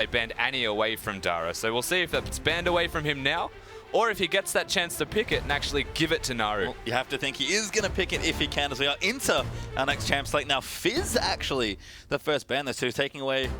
they banned Annie away from Dara. So we'll see if it's banned away from him now, or if he gets that chance to pick it and actually give it to Naru. Well, you have to think he is going to pick it if he can, as we are into our next champ slate. Now, Fizz actually the first ban, the two taking away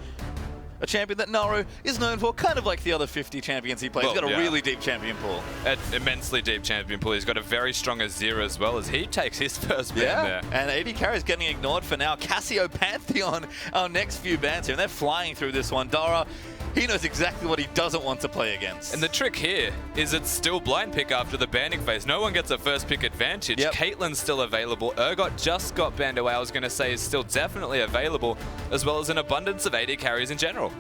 a champion that Naru is known for, kind of like the other 50 champions he plays. He's got a really deep champion pool. An immensely deep champion pool. He's got a very strong Azir as well, as he takes his first ban there. And AD carry is getting ignored for now. Cassio Pantheon, our next few bans here, and they're flying through this one. Dara, he knows exactly what he doesn't want to play against. And the trick here is it's still blind pick after the banning phase. No one gets a first pick advantage. Caitlyn's still available. Urgot just got banned away. I was going to say is still definitely available, as well as an abundance of AD carries in general.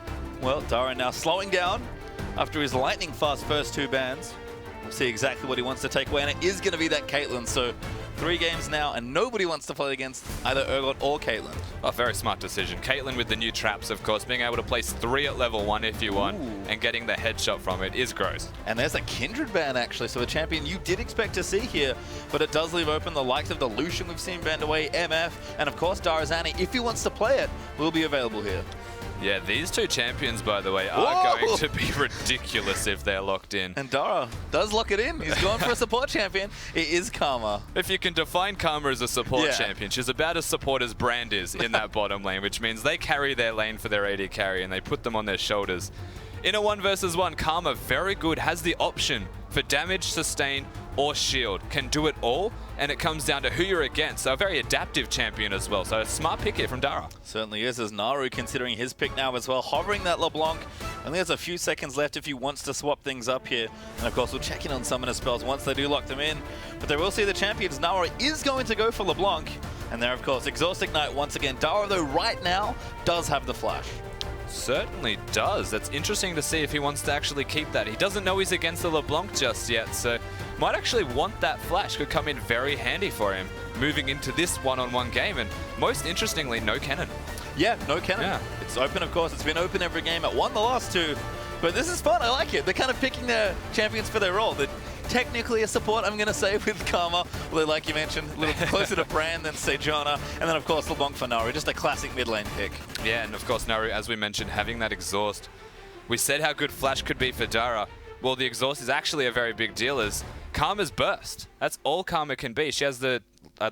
Well, Dara now slowing down after his lightning fast first two bans. We'll see exactly what he wants to take away, and it is going to be that Caitlyn. So 3 games now, and nobody wants to play against either Urgot or Caitlyn. A very smart decision. Caitlyn with the new traps, of course, being able to place 3 at level 1 if you want, and getting the headshot from it is gross. And there's a Kindred ban, actually, so a champion you did expect to see here, but it does leave open the likes of the Lucian we've seen banned away, MF, and of course Dara's Annie, if he wants to play it, will be available here. Yeah, these two champions, by the way, are going to be ridiculous if they're locked in. And Dara does lock it in. He's going for a support champion. It is Karma. If you can define Karma as a support champion, she's about as support as Brand is in that bottom lane, which means they carry their lane for their AD carry and they put them on their shoulders. In a 1 versus 1, Karma, very good, has the option for damage, sustain, or shield. Can do it all, and it comes down to who you're against. So a very adaptive champion as well. So a smart pick here from Dara. Certainly is, as Naru considering his pick now as well. Hovering that LeBlanc. Only has a few seconds left if he wants to swap things up here. And of course, we'll check in on summoner spells once they do lock them in. But they will see the champions. Naru is going to go for LeBlanc. And there, of course, Exhaust Ignite once again. Dara, though, right now does have the flash. Certainly does. That's interesting to see if he wants to actually keep that. He doesn't know he's against the LeBlanc just yet, so might actually want that flash. Could come in very handy for him moving into this one-on-one game. And most interestingly, no cannon. Yeah, no cannon. Yeah. It's open, of course. It's been open every game. It won the last 2. But this is fun. I like it. They're kind of picking their champions for their role. They're technically a support, I'm going to say, with Karma. Although, like you mentioned, a little closer to Brand than Sejana. And then, of course, LeBlanc for Naru. Just a classic mid lane pick. Yeah, and of course, Naru, as we mentioned, having that exhaust. We said how good flash could be for Dara. Well, the exhaust is actually a very big deal, as Karma's burst. That's all Karma can be. She has the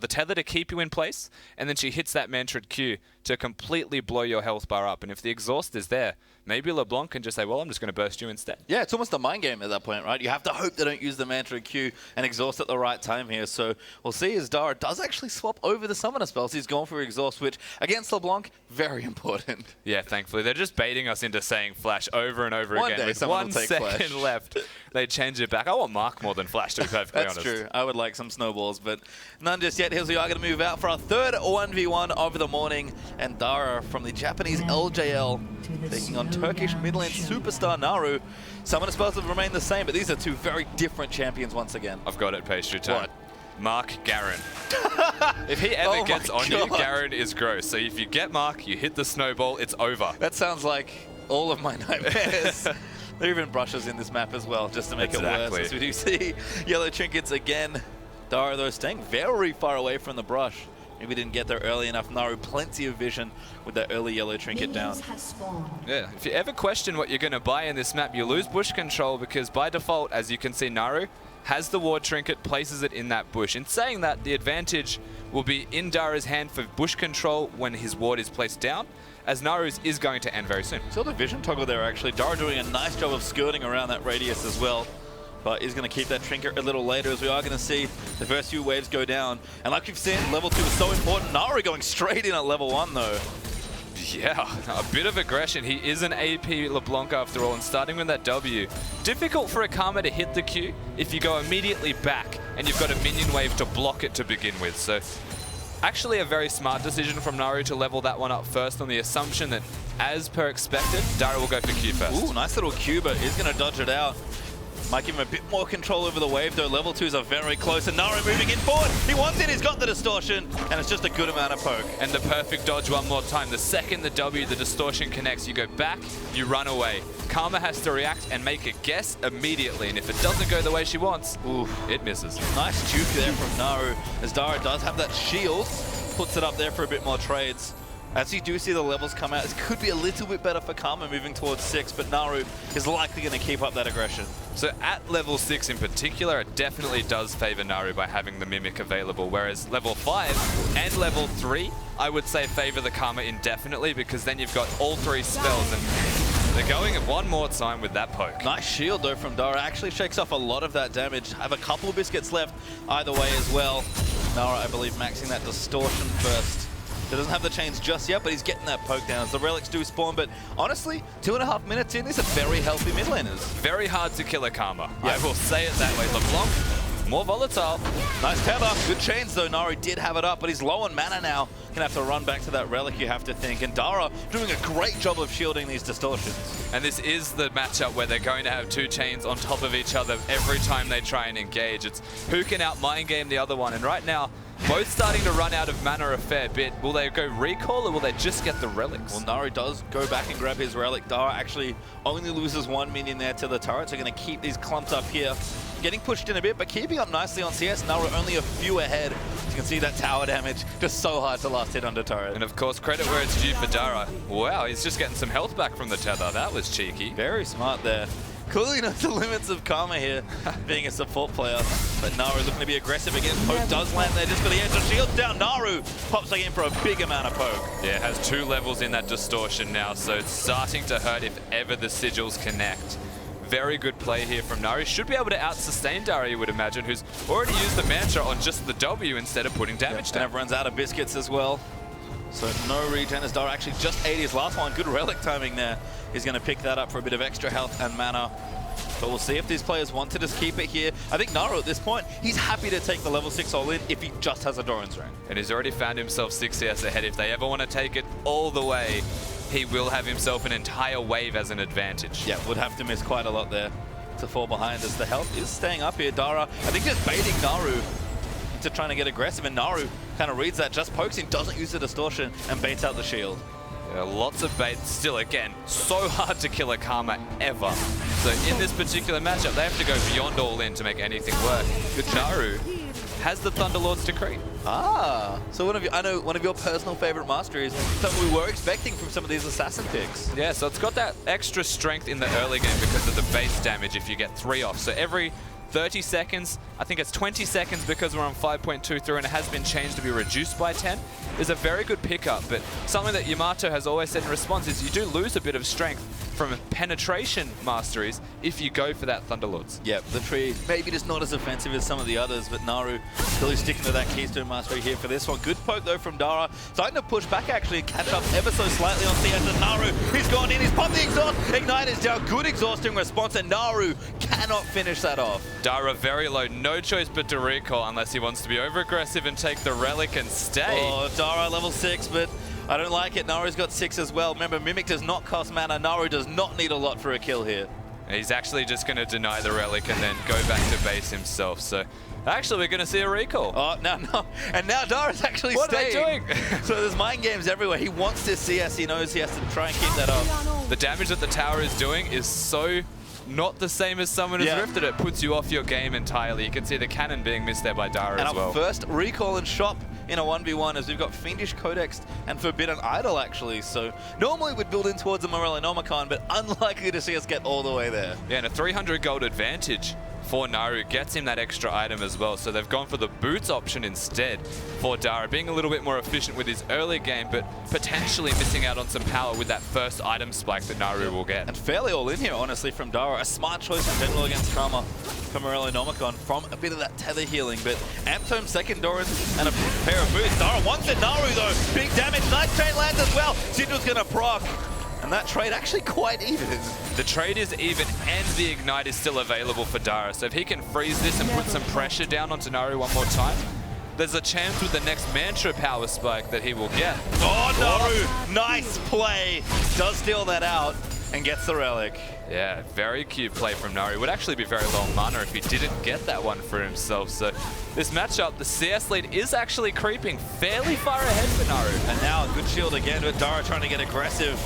tether to keep you in place, and then she hits that mantra'd Q to completely blow your health bar up. And if the exhaust is there, maybe LeBlanc can just say, well, I'm just going to burst you instead. Yeah, it's almost a mind game at that point, right? You have to hope they don't use the mantra'd Q and exhaust at the right time here. So we'll see as Dara does actually swap over the summoner spells. He's gone for exhaust, which against LeBlanc, very important. Yeah, thankfully. They're just baiting us into saying flash over and over again. With 1 second left, they change it back. I want Mark more than flash, to be perfectly honest. That's true. I would like some snowballs, but none just yet. Here's we are going to move out for our 3rd 1v1 of the morning. And Dara from the Japanese LJL taking on Turkish mid-lane superstar Naru. Summoner spells have remained the same, but these are 2 very different champions once again. I've got it, pastry time. What? Mark Garen. If he ever gets on you, Garen is gross. So if you get Mark, you hit the snowball, it's over. That sounds like all of my nightmares. There are even brushes in this map as well, just to make it worse. As we do see yellow trinkets again. Dara, though, staying very far away from the brush. Maybe didn't get there early enough. Naru, plenty of vision with that early yellow trinket down. Yeah, if you ever question what you're going to buy in this map, you lose bush control, because by default, as you can see, Naru has the ward trinket, places it in that bush. In saying that, the advantage will be in Dara's hand for bush control when his ward is placed down, as Naru's is going to end very soon. Saw the vision toggle there, actually. Dara doing a nice job of skirting around that radius as well. But is going to keep that trinket a little later, as we are going to see the first few waves go down. And like we've seen, level 2 is so important. Naru going straight in at level 1, though. Yeah, a bit of aggression. He is an AP LeBlanc after all, and starting with that W. Difficult for a Karma to hit the Q if you go immediately back and you've got a minion wave to block it to begin with. So actually a very smart decision from Naru to level that one up first, on the assumption that, as per expected, Dara will go for Q first. Ooh, nice little Q, but he's going to dodge it out. Might give him a bit more control over the wave, though. Level 2s are very close, and Naru moving in forward. He wants it, he's got the distortion, and it's just a good amount of poke. And the perfect dodge one more time. The second the W, the distortion connects, you go back, you run away. Karma has to react and make a guess immediately, and if it doesn't go the way she wants, it misses. Nice juke there from Naru, as Dara does have that shield, puts it up there for a bit more trades. As you do see the levels come out, this could be a little bit better for Karma moving towards 6, but Naru is likely going to keep up that aggression. So at level 6 in particular, it definitely does favor Naru by having the Mimic available, whereas level 5 and level 3, I would say favor the Karma indefinitely, because then you've got all 3 spells, and they're going one more time with that poke. Nice shield though from Dara, actually shakes off a lot of that damage. Have a couple of biscuits left either way as well. Nara, I believe, maxing that distortion first. He doesn't have the chains just yet, but he's getting that poke down as the relics do spawn. But honestly, 2.5 minutes in, these are very healthy mid laners. Very hard to kill a Karma. Yeah. I will say it that way. LeBlanc, more volatile. Nice tether. Good chains though. Naru did have it up, but he's low on mana now. Gonna have to run back to that relic, you have to think. And Dara doing a great job of shielding these distortions. And this is the matchup where they're going to have 2 chains on top of each other every time they try and engage. It's who can out mind game the other one. And right now, both starting to run out of mana a fair bit. Will they go recall or will they just get the relics? Well, Naru does go back and grab his relic. Dara actually only loses 1 minion there to the turret, so going to keep these clumped up here. Getting pushed in a bit, but keeping up nicely on CS. Naru only a few ahead. You can see that tower damage, just so hard to last hit under turret. And of course, credit where it's due for Dara. Wow, he's just getting some health back from the tether. That was cheeky. Very smart there. Clearly knows the limits of Karma here, being a support player. But Naru looking to be aggressive again. Poke does land there just for the edge. The shield's down. Naru pops again for a big amount of poke. Yeah, has 2 levels in that distortion now, so it's starting to hurt if ever the sigils connect. Very good play here from Naru. Should be able to out-sustain Dara, you would imagine, who's already used the mantra on just the W instead of putting damage down. And everyone's out of biscuits as well. So no regen as Dara actually just ate his last one. Good relic timing there. He's going to pick that up for a bit of extra health and mana. But we'll see if these players want to just keep it here. I think Naru at this point, he's happy to take the level 6 all-in if he just has a Doran's Ring. And he's already found himself 6 CS ahead. If they ever want to take it all the way, he will have himself an entire wave as an advantage. Yeah, would have to miss quite a lot there to fall behind as the health is staying up here. Dara, I think, just baiting Naru into trying to get aggressive, and Naru kind of reads that, just pokes him, doesn't use the distortion, and baits out the shield. Yeah, lots of bait. Still, again, so hard to kill a Karma ever. So in this particular matchup, they have to go beyond all in to make anything work. Good Naru has the Thunderlord's Decree. Ah, so I know one of your personal favorite masteries, something we were expecting from some of these assassin picks. Yeah, so it's got that extra strength in the early game because of the base damage if you get 3 off. So every 30 seconds, I think it's 20 seconds because we're on 5.23 and it has been changed to be reduced by 10, is a very good pickup. But something that Yamato has always said in response is you do lose a bit of strength from penetration masteries if you go for that Thunderlords. Yeah, the tree maybe just not as offensive as some of the others, but Naru really sticking to that Keystone Mastery here for this one. Good poke though from Dara. Starting to push back actually, catch up ever so slightly on CS, and Naru, he's gone in, he's popped the exhaust, Ignite is down, good exhausting response, and Naru cannot finish that off. Dara very low, no choice but to recall unless he wants to be over-aggressive and take the relic and stay. Oh, Dara level 6, but I don't like it. Naru's got 6 as well. Remember, Mimic does not cost mana. Naru does not need a lot for a kill here. He's actually just going to deny the relic and then go back to base himself. So actually, we're going to see a recall. Oh, no. And now Dara's actually staying. What are they doing? So there's mind games everywhere. He wants this CS. He knows he has to try and keep that up. The damage that the tower is doing is so not the same as someone who's rifted it. Puts you off your game entirely. You can see the cannon being missed there by Dara as well. And our first recall and shop in a 1v1 as we've got Fiendish Codex and Forbidden Idol actually. So normally we'd build in towards a Morellonomicon, but unlikely to see us get all the way there. Yeah, and a 300 gold advantage for Naru gets him that extra item as well. So they've gone for the boots option instead for Dara, being a little bit more efficient with his early game, but potentially missing out on some power with that first item spike that Naru will get. And fairly all in here, honestly, from Dara. A smart choice in general against Karma from Morellonomicon from a bit of that tether healing, but Amptome second Doran and a pair of boots. Dara wants it. Naru though, big damage. Nice chain lands as well. Sigil's gonna proc. And that trade actually quite even. The trade is even and the Ignite is still available for Dara. So if he can freeze this and put some pressure down onto Naru one more time, there's a chance with the next Mantra power spike that he will get. Oh, Naru, nice play. Does steal that out and gets the relic. Yeah, very cute play from Naru. Would actually be very low on mana if he didn't get that one for himself. So this matchup, the CS lead is actually creeping fairly far ahead for Naru. And now a good shield again, but Dara trying to get aggressive.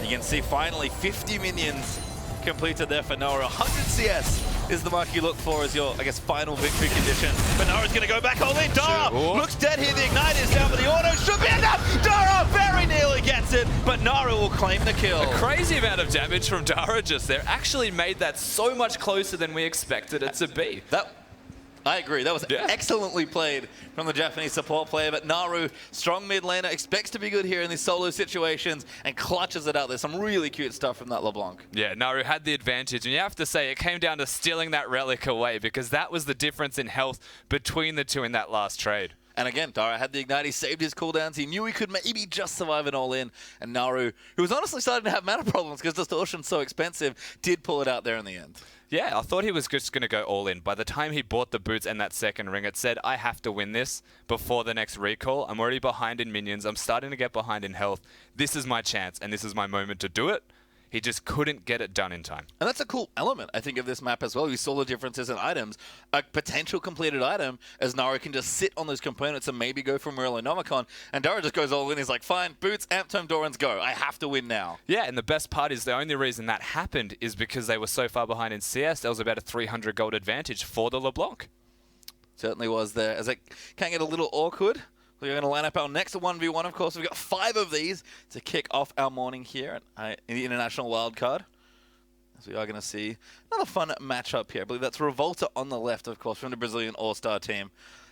You can see finally 50 minions completed there for Naru. 100 CS is the mark you look for as your, I guess, final victory condition. But Naru's going to go back all in. Dara looks dead here. The Ignite is down for the auto. Should be enough. Dara very nearly gets it, but Naru will claim the kill. A crazy amount of damage from Dara just there. Actually made that so much closer than we expected it to be. I agree. That was excellently played from the Japanese support player, but Naru, strong mid laner, expects to be good here in these solo situations and clutches it out. There's some really cute stuff from that LeBlanc. Yeah, Naru had the advantage, and you have to say it came down to stealing that relic away because that was the difference in health between the two in that last trade. And again, Dara had the Ignite, he saved his cooldowns, he knew he could maybe just survive an all-in, and Naru, who was honestly starting to have mana problems because Distortion's so expensive, did pull it out there in the end. Yeah, I thought he was just going to go all in. By the time he bought the boots and that second ring, it said, I have to win this before the next recall. I'm already behind in minions. I'm starting to get behind in health. This is my chance, and this is my moment to do it. He just couldn't get it done in time. And that's a cool element, I think, of this map as well. You saw the differences in items. A potential completed item, as Naru can just sit on those components and maybe go for Murillo Nomicon. And Dara just goes all in. He's like, fine, boots, Amp Tome, Dorans, go. I have to win now. Yeah, and the best part is the only reason that happened is because they were so far behind in CS. There was about a 300 gold advantage for the LeBlanc. Certainly was there. As it can get a little awkward. We're going to line up our next 1v1, of course. We've got 5 of these to kick off our morning here in the International Wildcard. As we are going to see another fun matchup here. I believe that's Revolta on the left, of course, from the Brazilian All-Star team.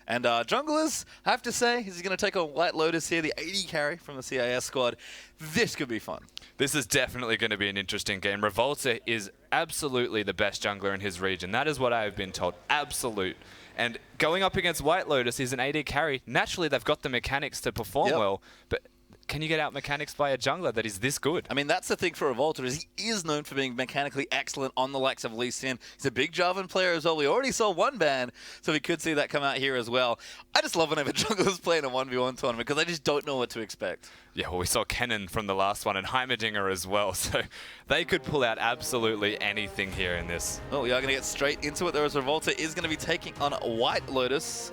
And junglers, I have to say, he's going to take on White Lotus here, the AD carry from the CIS squad. This could be fun. This is definitely going to be an interesting game. Revolta is absolutely the best jungler in his region. That is what I have been told. Absolute. And going up against White Lotus is an AD carry. Naturally, they've got the mechanics to perform well, but can you get out mechanics by a jungler that is this good? I mean, that's the thing for Revolta, is he is known for being mechanically excellent on the likes of Lee Sin. He's a big Jarvan player as well. We already saw one ban, so we could see that come out here as well. I just love whenever junglers play in a 1v1 tournament because I just don't know what to expect. Yeah, well, we saw Kennen from the last one and Heimerdinger as well, so they could pull out absolutely anything here in this. Well, we are going to get straight into it. There is Revolta is going to be taking on White Lotus.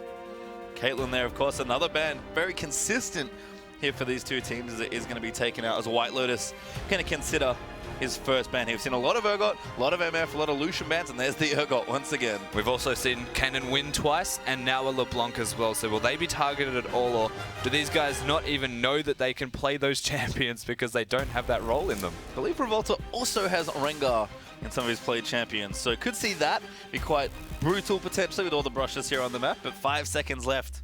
Caitlyn there, of course, another ban. Very consistent here for these two teams as it is going to be taken out as White Lotus going to consider his first ban here. We've seen a lot of Urgot, a lot of MF, a lot of Lucian bans, and there's the Urgot once again. We've also seen Kennen win twice and now a LeBlanc as well. So will they be targeted at all, or do these guys not even know that they can play those champions because they don't have that role in them? I believe Revolta also has Rengar in some of his played champions, so could see that be quite brutal potentially with all the brushes here on the map, but 5 seconds left.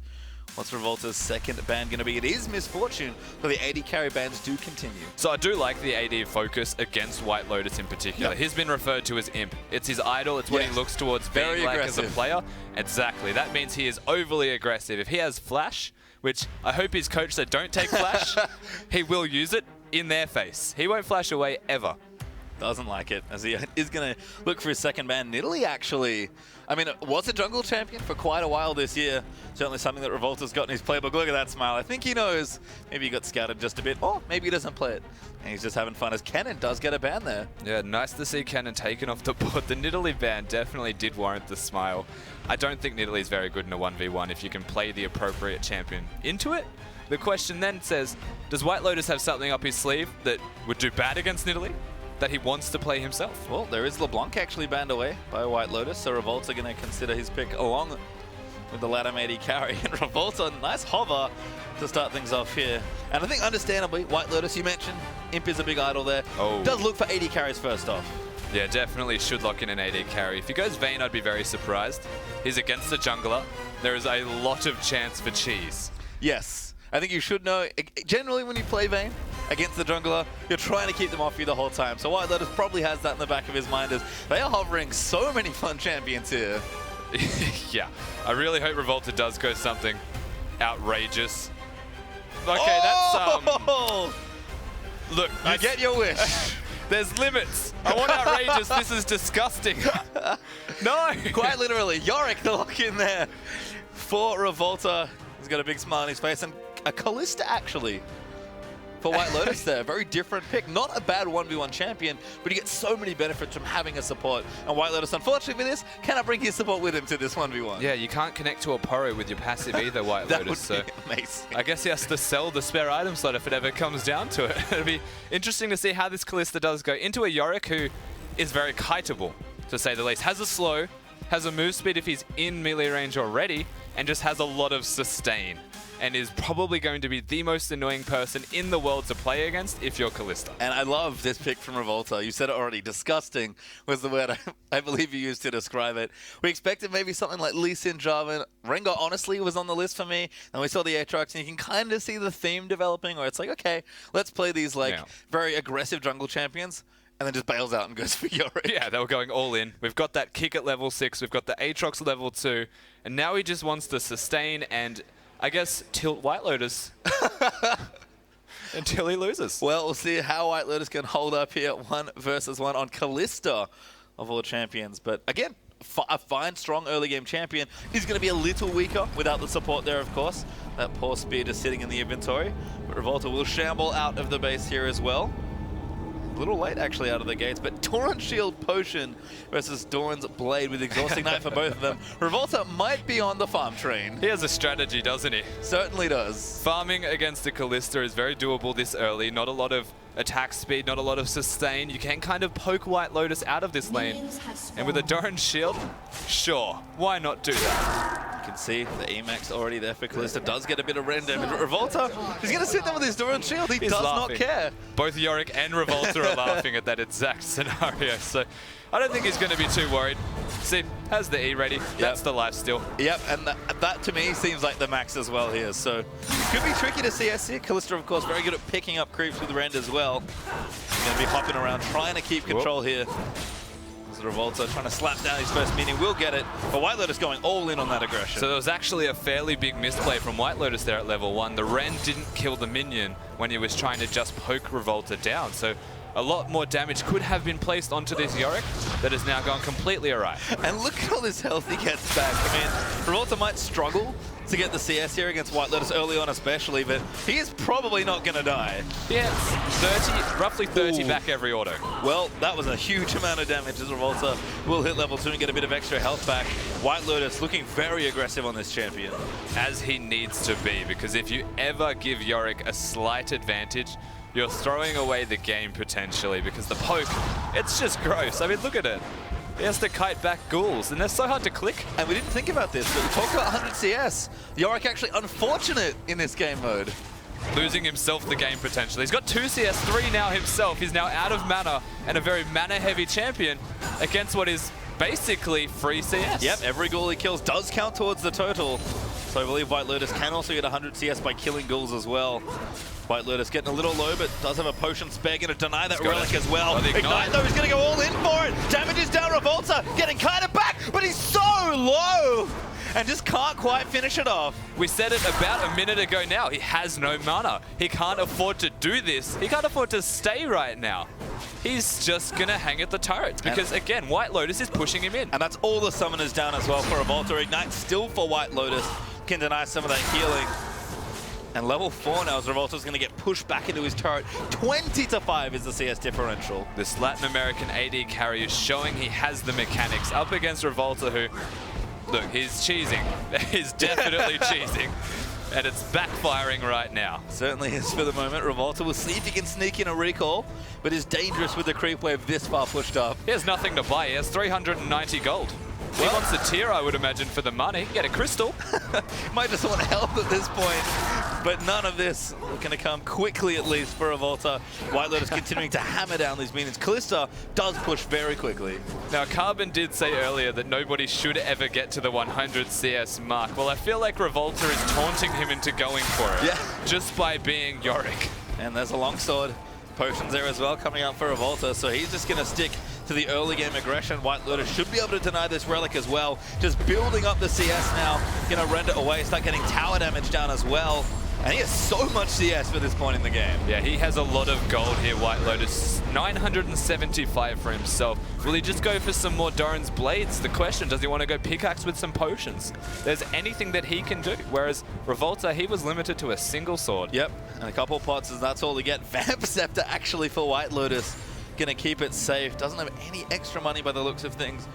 What's Revolta's second ban going to be? It is Misfortune, but the AD carry bans do continue. So I do like the AD focus against White Lotus in particular. He's been referred to as Imp. It's his idol. It's what he looks towards being like as a player. Exactly. That means he is overly aggressive. If he has Flash, which I hope his coach said don't take Flash, he will use it in their face. He won't flash away ever. Doesn't like it, as he is going to look for his second ban. Nidalee, actually, I mean, was a jungle champion for quite a while this year. Certainly something that Revolta's got in his playbook. Look at that smile. I think he knows. Maybe he got scouted just a bit, or maybe he doesn't play it. And he's just having fun, as Kennen does get a ban there. Yeah, nice to see Kennen taken off the board. The Nidalee ban definitely did warrant the smile. I don't think Nidalee's very good in a 1v1 if you can play the appropriate champion into it. The question then says, does White Lotus have something up his sleeve that would do bad against Nidalee that he wants to play himself? Well, there is LeBlanc actually banned away by White Lotus, so Revolta going to consider his pick along with the ladder AD carry. And Revolta, nice hover to start things off here. And I think understandably, White Lotus, you mentioned, Imp is a big idol there. Does look for AD carries first off. Yeah, definitely should lock in an AD carry. If he goes Vayne, I'd be very surprised. He's against the jungler. There is a lot of chance for cheese. Yes. I think you should know, generally when you play Vayne against the jungler, you're trying to keep them off you the whole time. So White Lotus probably has that in the back of his mind, as they are hovering so many fun champions here. Yeah, I really hope Revolta does go something outrageous. Okay, that's look, I get your wish. There's limits. I want outrageous. This is disgusting. No. Quite literally, Yorick the lock in there for Revolta. He's got a big smile on his face, and a Callista actually for White Lotus there. Very different pick. Not a bad 1v1 champion, but he gets so many benefits from having a support. And White Lotus, unfortunately for this, cannot bring his support with him to this 1v1. Yeah, you can't connect to a Poro with your passive either, White Lotus. That would be amazing. I guess he has to sell the spare item slot if it ever comes down to it. It'll be interesting to see how this Callista does go into a Yorick who is very kiteable. to say the least. Has a slow, has a move speed if he's in melee range already, and just has a lot of sustain, and is probably going to be the most annoying person in the world to play against if you're Kalista. And I love this pick from Revolta. You said it already. Disgusting was the word I believe you used to describe it. We expected maybe something like Lee Sin, Jarvan. Rengar honestly was on the list for me. And we saw the Aatrox, and you can kind of see the theme developing where it's like, okay, let's play these very aggressive jungle champions. And then just bails out and goes for Yorick. Yeah, they were going all in. We've got that kick at level 6. We've got the Aatrox level 2. And now he just wants to sustain and, I guess, tilt White Lotus until he loses. Well, we'll see how White Lotus can hold up here 1 versus 1 on Kalista of all champions. But again, a fine, strong early game champion. He's going to be a little weaker without the support there, of course. That poor speed is sitting in the inventory. But Revolta will shamble out of the base here as well. A little late, actually, out of the gates, but Doran's Shield Potion versus Doran's Blade with Exhausting Knight for both of them. Revolta might be on the farm train. He has a strategy, doesn't he? Certainly does. Farming against a Kalista is very doable this early. Not a lot of attack speed, not a lot of sustain. You can kind of poke White Lotus out of this lane. And with a Doran's Shield, sure, why not do that? You can see the Emax already there for Kalista. Does get a bit of rend damage. Revolta, he's going to sit there with his Doran's Shield. He does not care. Both Yorick and Revolta are laughing at that exact scenario. So I don't think he's going to be too worried. See, has the E ready. Yep. That's the life steal. Yep, and that to me seems like the max as well here. So could be tricky to CS here. Kalista, of course, very good at picking up creeps with rend as well. He's going to be hopping around, trying to keep control here. Revolta trying to slap down his first minion, will get it, but White Lotus going all in on that aggression. So there was actually a fairly big misplay from White Lotus there at level 1. The Ren didn't kill the minion when he was trying to just poke Revolta down. So a lot more damage could have been placed onto this Yorick that has now gone completely awry. And look at all this health he gets back. I mean, Revolta might struggle to get the CS here against White Lotus early on especially, but he is probably not going to die. Yeah, 30, roughly 30 back every auto. Well, that was a huge amount of damage as Revolta will hit level 2 and get a bit of extra health back. White Lotus looking very aggressive on this champion. As he needs to be, because if you ever give Yorick a slight advantage, you're throwing away the game potentially, because the poke, it's just gross. I mean, look at it. He has to kite back ghouls, and they're so hard to click. And we didn't think about this, but we talked about 100 CS. Yorick actually unfortunate in this game mode. Losing himself the game potentially. He's got 2 CS, 3 now himself. He's now out of mana, and a very mana-heavy champion against what is basically free CS. Yep, every ghoul he kills does count towards the total. So I believe White Lotus can also get 100 CS by killing ghouls as well. White Lotus getting a little low, but does have a potion spare. Going to deny that relic as well. Ignite though, he's going to go all in for it. Damage is down, Revolta getting kited back, but he's so low and just can't quite finish it off. We said it about a minute ago now. He has no mana. He can't afford to do this. He can't afford to stay right now. He's just going to hang at the turrets because, again, White Lotus is pushing him in. And that's all the summoners down as well for Revolta. Ignite still for White Lotus. Can deny some of that healing. And level 4 now as Revolta's going to get pushed back into his turret. 20-5 is the CS differential. This Latin American AD carry is showing he has the mechanics up against Revolta, who, look, he's cheesing. He's definitely cheesing. And it's backfiring right now. Certainly is for the moment. Revolta will see if he can sneak in a recall, but is dangerous with the creep wave this far pushed up. He has nothing to buy. He has 390 gold. He wants a tier, I would imagine, for the money. Get a crystal. Might just want help at this point. But none of this going to come quickly, at least, for Revolta. White Lotus continuing to hammer down these minions. Kalista does push very quickly. Now, Carbon did say earlier that nobody should ever get to the 100 CS mark. Well, I feel like Revolta is taunting him into going for it. Yeah. Just by being Yorick. And there's a longsword. Potions there as well coming out for Revolta, so he's just going to stick to the early game aggression. White Lotus should be able to deny this relic as well. Just building up the CS now, going to rend it away, start getting tower damage down as well. And he has so much CS for this point in the game. Yeah, he has a lot of gold here, White Lotus. 975 for himself. Will he just go for some more Doran's Blades? The question, does he want to go pickaxe with some potions? There's anything that he can do. Whereas Revolta, he was limited to a single sword. Yep, and a couple pots, and that's all to get. Vamp Scepter actually for White Lotus. Gonna keep it safe. Doesn't have any extra money by the looks of things.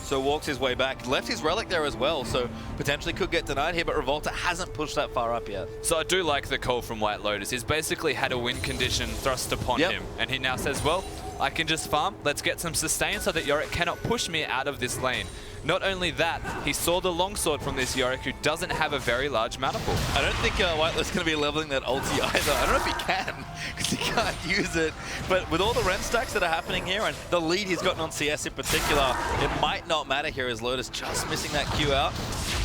So walks his way back, left his relic there as well, so potentially could get denied here, but Revolta hasn't pushed that far up yet. So I do like the call from White Lotus. He's basically had a win condition thrust upon him, and he now says, well, I can just farm, let's get some sustain so that Yorick cannot push me out of this lane. Not only that, he saw the longsword from this Yorick who doesn't have a very large mana pool. I don't think White Lotus is going to be leveling that ulti either. I don't know if he can, because he can't use it. But with all the Ren stacks that are happening here, and the lead he's gotten on CS in particular, it might not matter here as Lotus just missing that Q out.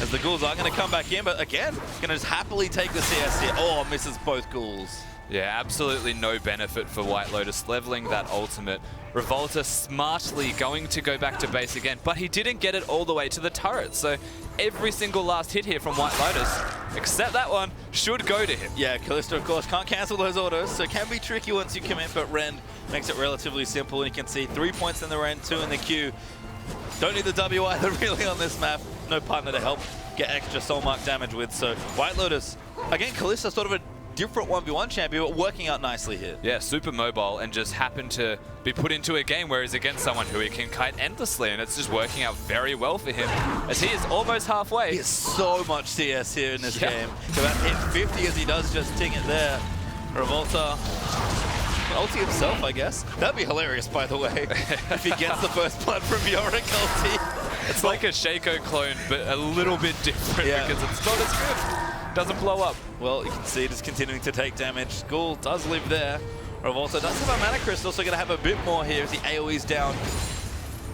As the ghouls are going to come back in, but again, going to just happily take the CS here. Oh, misses both ghouls. Yeah, absolutely no benefit for White Lotus leveling that ultimate. Revolta smartly going to go back to base again, but he didn't get it all the way to the turret. So every single last hit here from White Lotus, except that one, should go to him. Yeah, Kalista, of course, can't cancel those autos, so it can be tricky once you commit, but Ren makes it relatively simple. And you can see 3 points in the Ren, 2 in the Q. Don't need the W either, really, on this map. No partner to help get extra soul mark damage with. So White Lotus, again, Kalista sort of a different 1v1 champion, but working out nicely here. Yeah, super mobile and just happened to be put into a game where he's against someone who he can kite endlessly, and it's just working out very well for him as he is almost halfway. He has so much CS here in this game. About hit 50 as he does just ting it there. Revolta ulti himself, I guess. That'd be hilarious, by the way, if he gets the first blood from Yorick ulti. It's like a Shaco clone, but a little bit different because it's not as good. Doesn't blow up. Well, you can see it is continuing to take damage. Ghoul does live there. Revolta does have a mana crystal, so going to have a bit more here as the AoE's down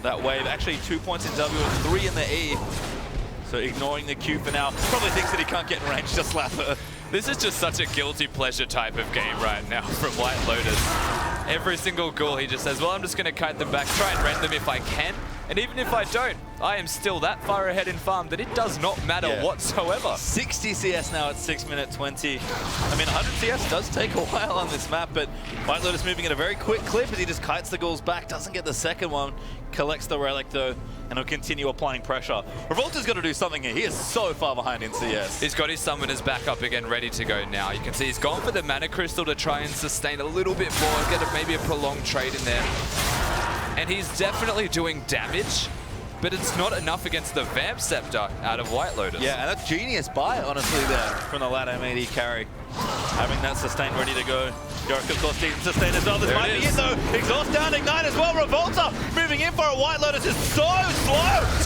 that wave. Actually, 2 points in W and 3 in the E. So ignoring the Q for now. Probably thinks that he can't get in range to slap her. This is just such a guilty pleasure type of game right now from White Lotus. Every single ghoul, he just says, well, I'm just going to kite them back, try and rend them if I can. And even if I don't, I am still that far ahead in farm that it does not matter whatsoever. 60 CS now at 6 minute 20. I mean, 100 CS does take a while on this map, but White Lotus moving at a very quick clip as he just kites the ghouls back, doesn't get the second one, collects the relic though, and he'll continue applying pressure. Revolta's got to do something here. He is so far behind in CS. He's got his summoners back up again, ready to go now. You can see he's gone for the mana crystal to try and sustain a little bit more, get maybe a prolonged trade in there. And he's definitely doing damage, but it's not enough against the Vamp Scepter out of White Lotus. Yeah, and that's genius buy, honestly, there from the latter AD carry. Having that sustain ready to go. Yorick, of course, needs sustain as well. This might be it, though. Exhaust down, Ignite as well. Revolta moving in for a White Lotus is so slow.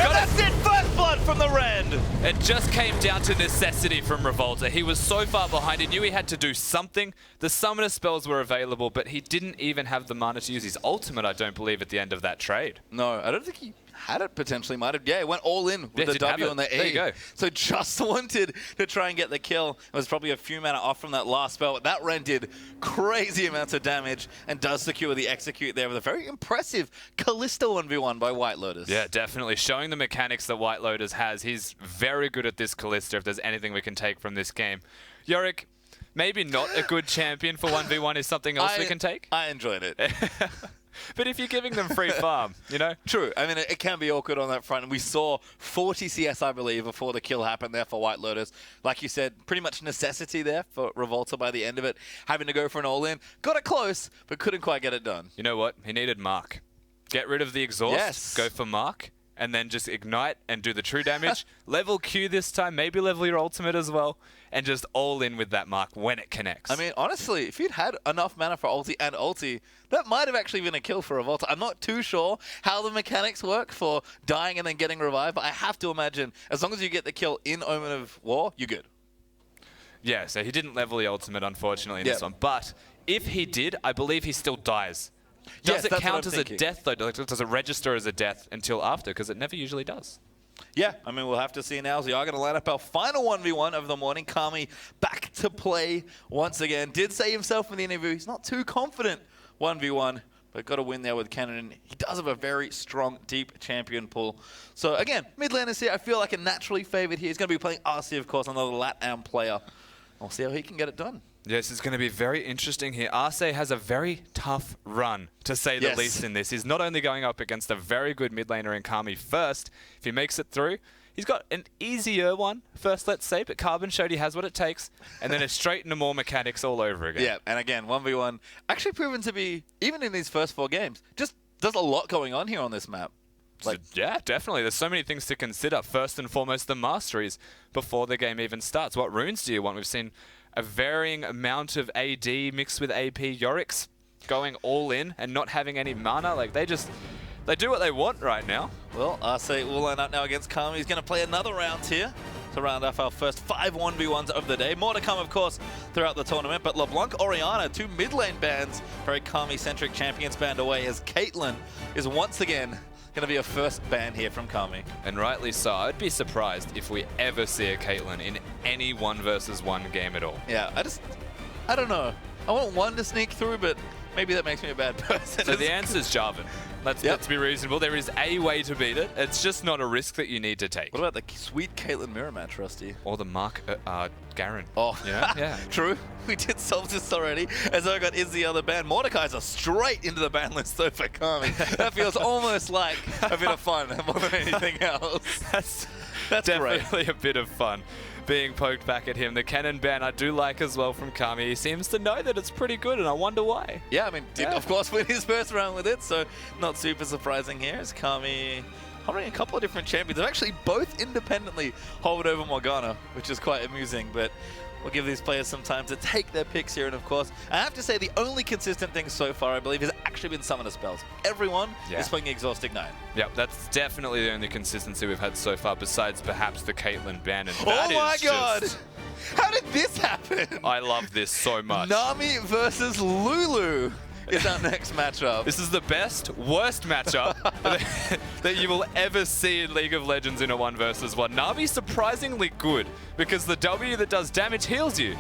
And that's it, first blood from the Rend. It just came down to necessity from Revolta. He was so far behind, he knew he had to do something. The summoner spells were available, but he didn't even have the mana to use his ultimate, I don't believe, at the end of that trade. No, I don't think he had it potentially, might have. Yeah, he went all in with the W and the E. There you go. So just wanted to try and get the kill. It was probably a few mana off from that last spell, but that Ren did crazy amounts of damage and does secure the execute there with a very impressive Kalista 1v1 by White Lotus. Yeah, definitely. Showing the mechanics that White Lotus has. He's very good at this Kalista if there's anything we can take from this game. Yorick, maybe not a good champion for 1v1 is something else we can take? I enjoyed it. But if you're giving them free farm, you know? True. I mean, it can be awkward on that front. And we saw 40 CS, I believe, before the kill happened there for White Lotus. Like you said, pretty much necessity there for Revolta by the end of it. Having to go for an all-in. Got it close, but couldn't quite get it done. You know what? He needed Mark. Get rid of the exhaust, go for Mark, and then just ignite and do the true damage. Level Q this time, maybe level your ultimate as well, and just all in with that Mark when it connects. I mean, honestly, if you'd had enough mana for ulti and ulti, that might have actually been a kill for Revolta. I'm not too sure how the mechanics work for dying and then getting revived, but I have to imagine as long as you get the kill in Omen of War, you're good. Yeah, so he didn't level the ultimate, unfortunately, in this one. But if he did, I believe he still dies. Does it count as a death, though? Does it register as a death until after? Because it never usually does. Yeah, I mean, we'll have to see now. So we are going to line up our final 1v1 of the morning. Kami back to play once again. Did say himself in the interview, he's not too confident 1v1, but got a win there with Cannon. He does have a very strong, deep champion pool. So again, mid laners here, I feel like a naturally favored here. He's going to be playing RC, of course, another LatAm player. We'll see how he can get it done. Yes, it's going to be very interesting here. Arce has a very tough run, to say the least, in this. He's not only going up against a very good mid laner in Kami first. If he makes it through, he's got an easier one first, let's say, but Carbon showed he has what it takes, and then it's straight into more mechanics all over again. Yeah, and again, 1v1, actually proven to be, even in these first 4 games, just there's a lot going on here on this map. Like, Yeah, definitely. There's so many things to consider. First and foremost, the masteries before the game even starts. What runes do you want? We've seen a varying amount of AD mixed with AP. Yorick's going all in and not having any mana. Like, they do what they want right now. well, Arce will line up now against Kami. He's going to play another round here to round off our first 5 1v1s of the day. More to come, of course, throughout the tournament. But LeBlanc, Orianna, 2 mid lane bans, very Kami-centric champions banned away as Caitlyn is once again going to be a first ban here from Kami. And rightly so. I'd be surprised if we ever see a Caitlyn in any 1 versus 1 game at all. Yeah, I don't know. I want one to sneak through, but maybe that makes me a bad person. So the answer is Jarvan. Let's be reasonable. There is a way to beat it. It's just not a risk that you need to take. What about the sweet Caitlyn mirror match, Rusty? Or the Mark Garen. Oh, yeah. True. We did solve this already. As Zogot is the other ban. Mordekaiser straight into the ban list though for Kami. That feels almost like a bit of fun more than anything else. That's great. definitely a bit of fun. Being poked back at him. The cannon ban I do like as well from Kami. He seems to know that it's pretty good, and I wonder why. Yeah, I mean, did of course win his first round with it, so not super surprising here. As Kami hovering a couple of different champions. They've actually both independently hovered over Morgana, which is quite amusing, but we'll give these players some time to take their picks here. And of course, I have to say the only consistent thing so far, I believe, has actually been summoner spells. Everyone is playing Exhaust Ignite. Yep, that's definitely the only consistency we've had so far, besides perhaps the Caitlyn ban. And Oh my god! How did this happen? I love this so much. Nami versus Lulu is our next matchup. This is the worst matchup that you will ever see in League of Legends in a 1 versus 1. Nami's surprisingly good because the W that does damage heals you.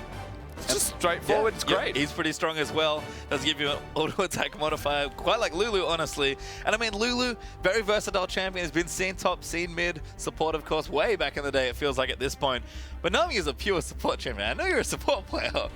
It's just straightforward, it's great. He's pretty strong as well. Does give you an auto attack modifier, quite like Lulu, honestly. And I mean, Lulu, very versatile champion, has been seen top, seen mid, support, of course, way back in the day, it feels like at this point. But Nami is a pure support champion. I know you're a support player.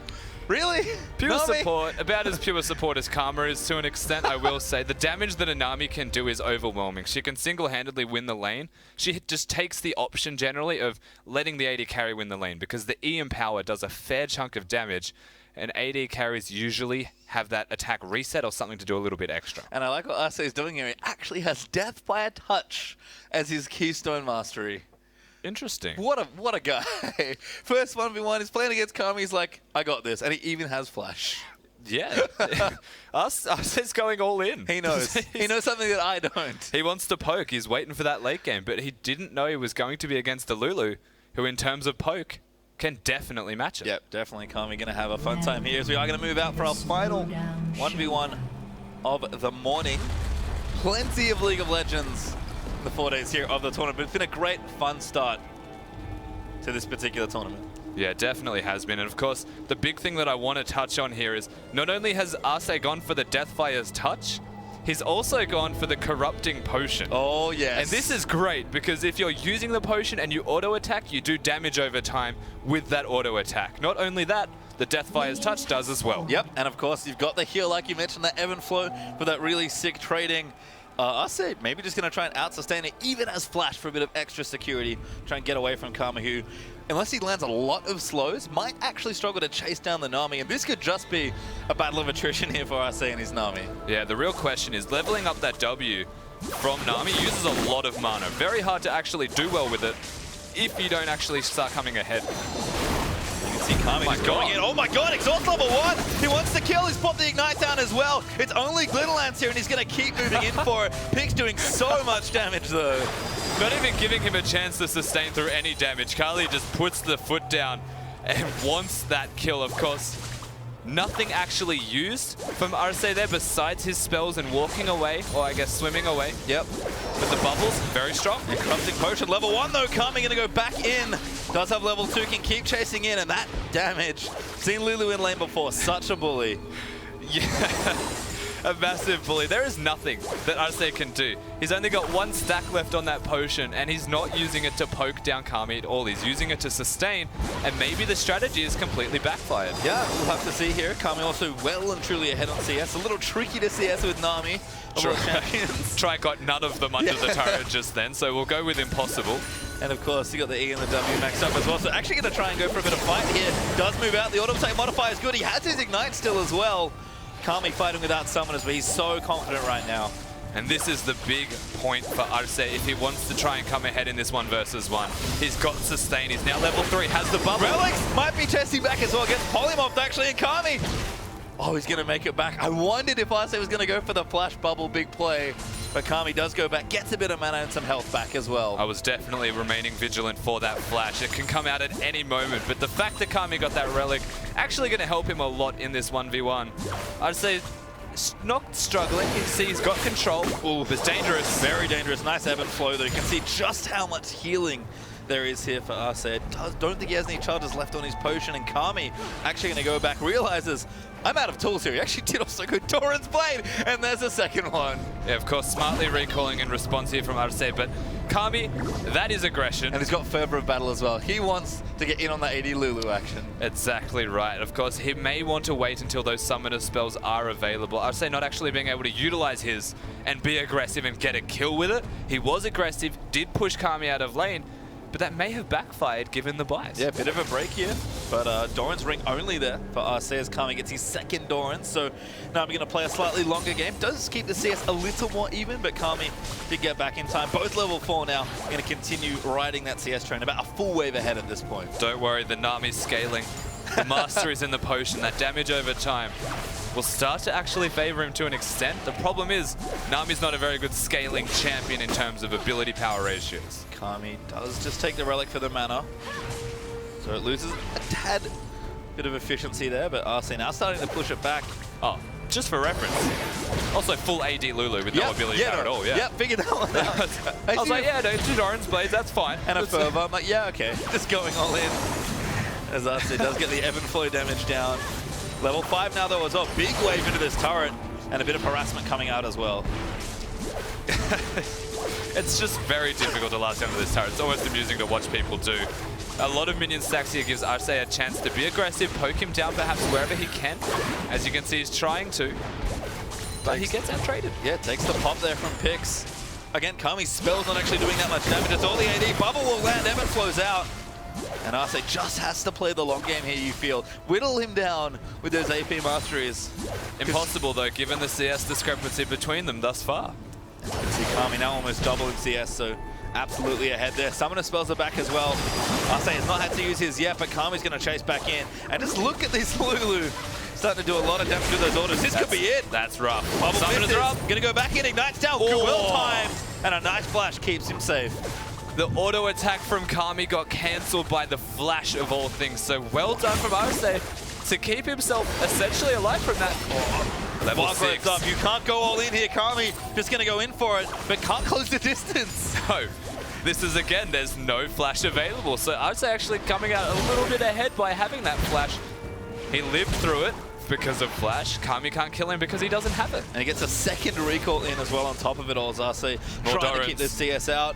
Really? Pure Nami? support, about as pure support as Karma is to an extent, I will say. The damage that a Nami can do is overwhelming. She can single-handedly win the lane. She just takes the option generally of letting the AD carry win the lane because the E Empower does a fair chunk of damage and AD carries usually have that attack reset or something to do a little bit extra. And I like what Arce is doing here. He actually has Death by a Touch as his keystone mastery. Interesting. What a guy. First 1v1, he's playing against Kami, he's like, I got this. And he even has Flash. Yeah. Us is going all in. He knows. He knows something that I don't. He wants to poke. He's waiting for that late game, but he didn't know he was going to be against a Lulu, who in terms of poke, can definitely match it. Yep, definitely Kami going to have a fun time here as we are going to move out for our final 1v1 of the morning. Plenty of League of Legends in the 4 days here of the tournament. It's been a great, fun start to this particular tournament. Yeah, it definitely has been. And of course, the big thing that I want to touch on here is not only has Arce gone for the Deathfire's touch, he's also gone for the Corrupting Potion. Oh, yes. And this is great because if you're using the potion and you auto-attack, you do damage over time with that auto-attack. Not only that, the Deathfire's touch does as well. Yep, and of course, you've got the heal, like you mentioned, the ebb and flow for that really sick trading. Arce maybe just going to try and out-sustain it, even as Flash for a bit of extra security, try and get away from Karma, who, unless he lands a lot of slows, might actually struggle to chase down the Nami, and this could just be a battle of attrition here for Arce and his Nami. Yeah, the real question is leveling up that W from Nami uses a lot of mana. Very hard to actually do well with it if you don't actually start coming ahead. You can see Kami going in. Oh my god, Exhaust level 1! He wants to kill, he's popped the Ignite down as well. It's only Glitterlance here and he's going to keep moving in for it. Pig's doing so much damage though. Not even giving him a chance to sustain through any damage. Kali just puts the foot down and wants that kill, of course. Nothing actually used from Arce there besides his spells and walking away, or I guess swimming away. Yep. But the bubbles, very strong. And Corrupting Potion, level 1 though, Kami going to go back in. Does have level 2, can keep chasing in, and that damage. Seen Lulu in lane before, such a bully. Yeah, a massive bully. There is nothing that Arce can do. He's only got 1 stack left on that potion, and he's not using it to poke down Kami at all. He's using it to sustain, and maybe the strategy is completely backfired. Yeah, we'll have to see here. Kami also well and truly ahead on CS. A little tricky to CS with Nami. Sure. Try got none of them under the turret just then, so we'll go with impossible. And of course, you got the E and the W maxed up as well. So actually going to try and go for a bit of fight here. Does move out. The auto attack modifier is good. He has his Ignite still as well. Kami fighting without summoners, but he's so confident right now. And this is the big point for Arce if he wants to try and come ahead in this 1v1. He's got sustain. He's now level 3, has the bubble. Relics might be chasing back as well. Gets polymorphed actually, and Kami. Oh, he's going to make it back. I wondered if Arce was going to go for the flash bubble big play. But Kami does go back, gets a bit of mana and some health back as well. I was definitely remaining vigilant for that flash. It can come out at any moment, but the fact that Kami got that relic actually going to help him a lot in this 1v1. I'd say not struggling. You see he's got control. Ooh, it's dangerous. Very dangerous. Nice ebb and flow though. You can see just how much healing there is here for Arce. Don't think he has any charges left on his potion, and Kami actually going to go back, realizes I'm out of tools here. He actually did also good Doran's Blade, and there's a second one. Yeah, of course, smartly recalling in response here from Arce, but Kami, that is aggression. And he's got fervor of battle as well. He wants to get in on that AD Lulu action. Exactly right. Of course, he may want to wait until those summoner spells are available. Arce not actually being able to utilize his and be aggressive and get a kill with it. He was aggressive, did push Kami out of lane, but that may have backfired given the bias. Yeah, bit of a break here, but Doran's ring only there for Arce as Kami gets his second Doran. So now I'm going to play a slightly longer game. Does keep the CS a little more even, but Kami did get back in time. Both level 4 now, going to continue riding that CS train, about a full wave ahead at this point. Don't worry, the Nami's scaling. The Master is in the potion. That damage over time will start to actually favor him to an extent. The problem is, Nami's not a very good scaling champion in terms of ability power ratios. Kami does just take the relic for the mana, so it loses a tad bit of efficiency there, but Arce now starting to push it back. Oh, just for reference. Also full AD Lulu with no ability power at all, yeah. Yeah, figured that one out. I was like, yeah, no, 2 Doran's Blades, that's fine. And a fervor, I'm like, yeah, okay. Just going all in. As Arce does get the ebb and flow damage down. Level 5 now though as well. Big wave into this turret, and a bit of harassment coming out as well. It's just very difficult to last under this turret. It's almost amusing to watch people do. A lot of minion stacks here gives Arce a chance to be aggressive, poke him down perhaps wherever he can. As you can see, he's trying to, but he gets out-traded. Yeah, takes the pop there from Pix. Again, Kami's spell's not actually doing that much damage. It's all the AD. Bubble will land, ebb and flows out. And Arce just has to play the long game here, you feel. Whittle him down with those AP masteries. Impossible though, given the CS discrepancy between them thus far. You can see Kami now almost double in CS, so absolutely ahead there. Summoner spells are back as well. Arce has not had to use his yet, but Kami's going to chase back in. And just look at this Lulu. Starting to do a lot of damage to those orders. This could be it. That's rough. Summoners are up. Going to go back in, ignites down. Oh. Well timed. And a nice flash keeps him safe. The auto attack from Kami got cancelled by the flash of all things. So well done from Arce to keep himself essentially alive from that. Level 6. Up. You can't go all in here. Kami just going to go in for it, but can't close the distance. No. This is, again, there's no flash available. So Arce actually coming out a little bit ahead by having that flash. He lived through it because of flash. Kami can't kill him because he doesn't have it. And he gets a second recall in as well on top of it all. Arce trying to keep this CS out.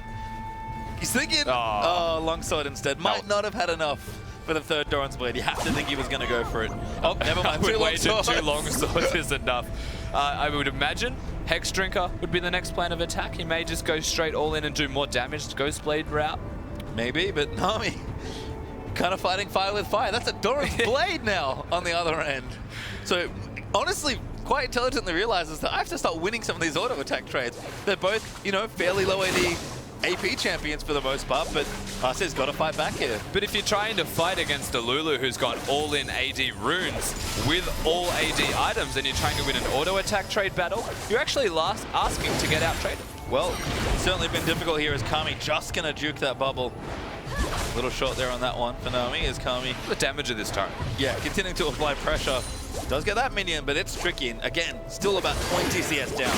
He's thinking, longsword instead. Might not have had enough for the third Doran's Blade. You have to think he was going to go for it. Oh, never mind. Two long swords is enough. I would imagine Hex Drinker would be the next plan of attack. He may just go straight all in and do more damage. Ghost Blade route. Maybe, but Nami kind of fighting fire with fire. That's a Doran's Blade now on the other end. So honestly, quite intelligently realizes that I have to start winning some of these auto attack trades. They're both, you know, fairly low AD AP champions for the most part, but Arce's got to fight back here. But if you're trying to fight against a Lulu who's got all-in AD runes with all AD items and you're trying to win an auto attack trade battle, you're actually asking to get out-traded. Well, it's certainly been difficult here as Kami just going to juke that bubble. A little short there on that one for Nami as Kami. The damage of this turret. Yeah, continuing to apply pressure. Does get that minion, but it's tricky. And again, still about 20 CS down.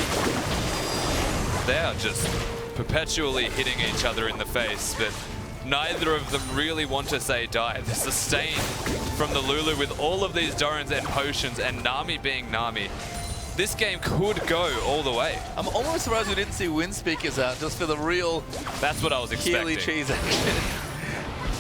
They are just perpetually hitting each other in the face, but neither of them really want to say die. The sustain from the Lulu with all of these Dorans and potions and Nami being Nami. This game could go all the way. I'm almost surprised we didn't see wind speakers out just for the real That's what I was expecting. Keely cheese action.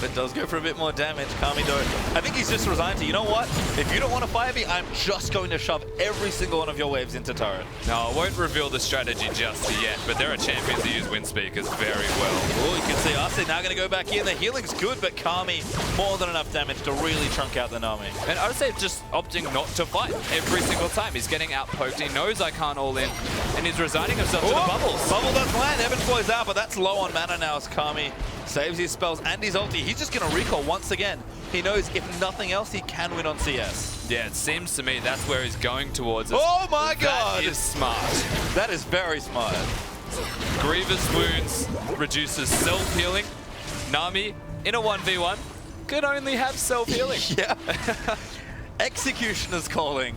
but does go for a bit more damage. Kami though, I think he's just resigned to, you know what? If you don't want to fire me, I'm just going to shove every single one of your waves into turret. No, I won't reveal the strategy just yet, but there are champions that use wind speakers very well. Oh, you can see Arce now going to go back in. The healing's good, but Kami more than enough damage to really chunk out the Nami. And Arce just opting not to fight every single time. He's getting outpoked. He knows I can't all in, and he's resigning himself to the bubbles. Bubble does land. Evan flows out, but that's low on mana now as Kami saves his spells and his ulti. He's just going to recall once again. He knows if nothing else, he can win on CS. Yeah, it seems to me that's where he's going towards. Oh my god! That is smart. That is very smart. Grievous Wounds reduces self-healing. Nami, in a 1v1, could only have self-healing. Yeah. Executioner's Calling.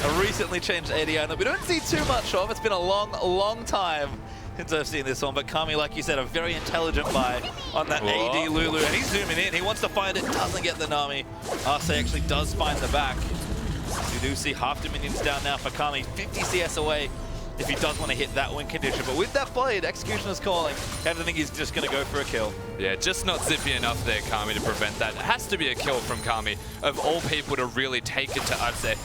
A recently changed AD that we don't see too much of. It's been a long time since I've seen this one, but Kami, like you said, a very intelligent buy on that AD Lulu, and he's zooming in. He wants to find it, doesn't get the Nami. Arce actually does find the back. You do see half the minions down now for Kami, 50 CS away if he does want to hit that win condition. But with that blade, Executioner's Calling, I don't think he's just going to go for a kill. Yeah, just not zippy enough there, Kami, to prevent that. It has to be a kill from Kami, of all people, to really take it to Arce.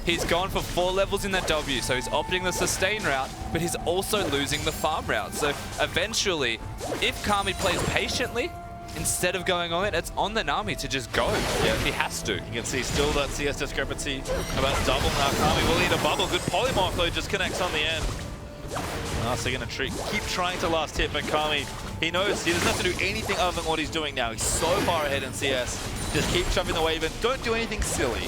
He's gone for 4 levels in that W, so he's opting the sustain route, but he's also losing the farm route. So eventually, if Kami plays patiently, instead of going on it, it's on the Nami to just go. Yeah, he has to. You can see still that CS discrepancy about double now. Kami will eat a bubble. Good polymorph though, just connects on the end. Arce going to keep trying to last hit, but Kami, he knows he doesn't have to do anything other than what he's doing now. He's so far ahead in CS. Just keep shoving the wave and don't do anything silly.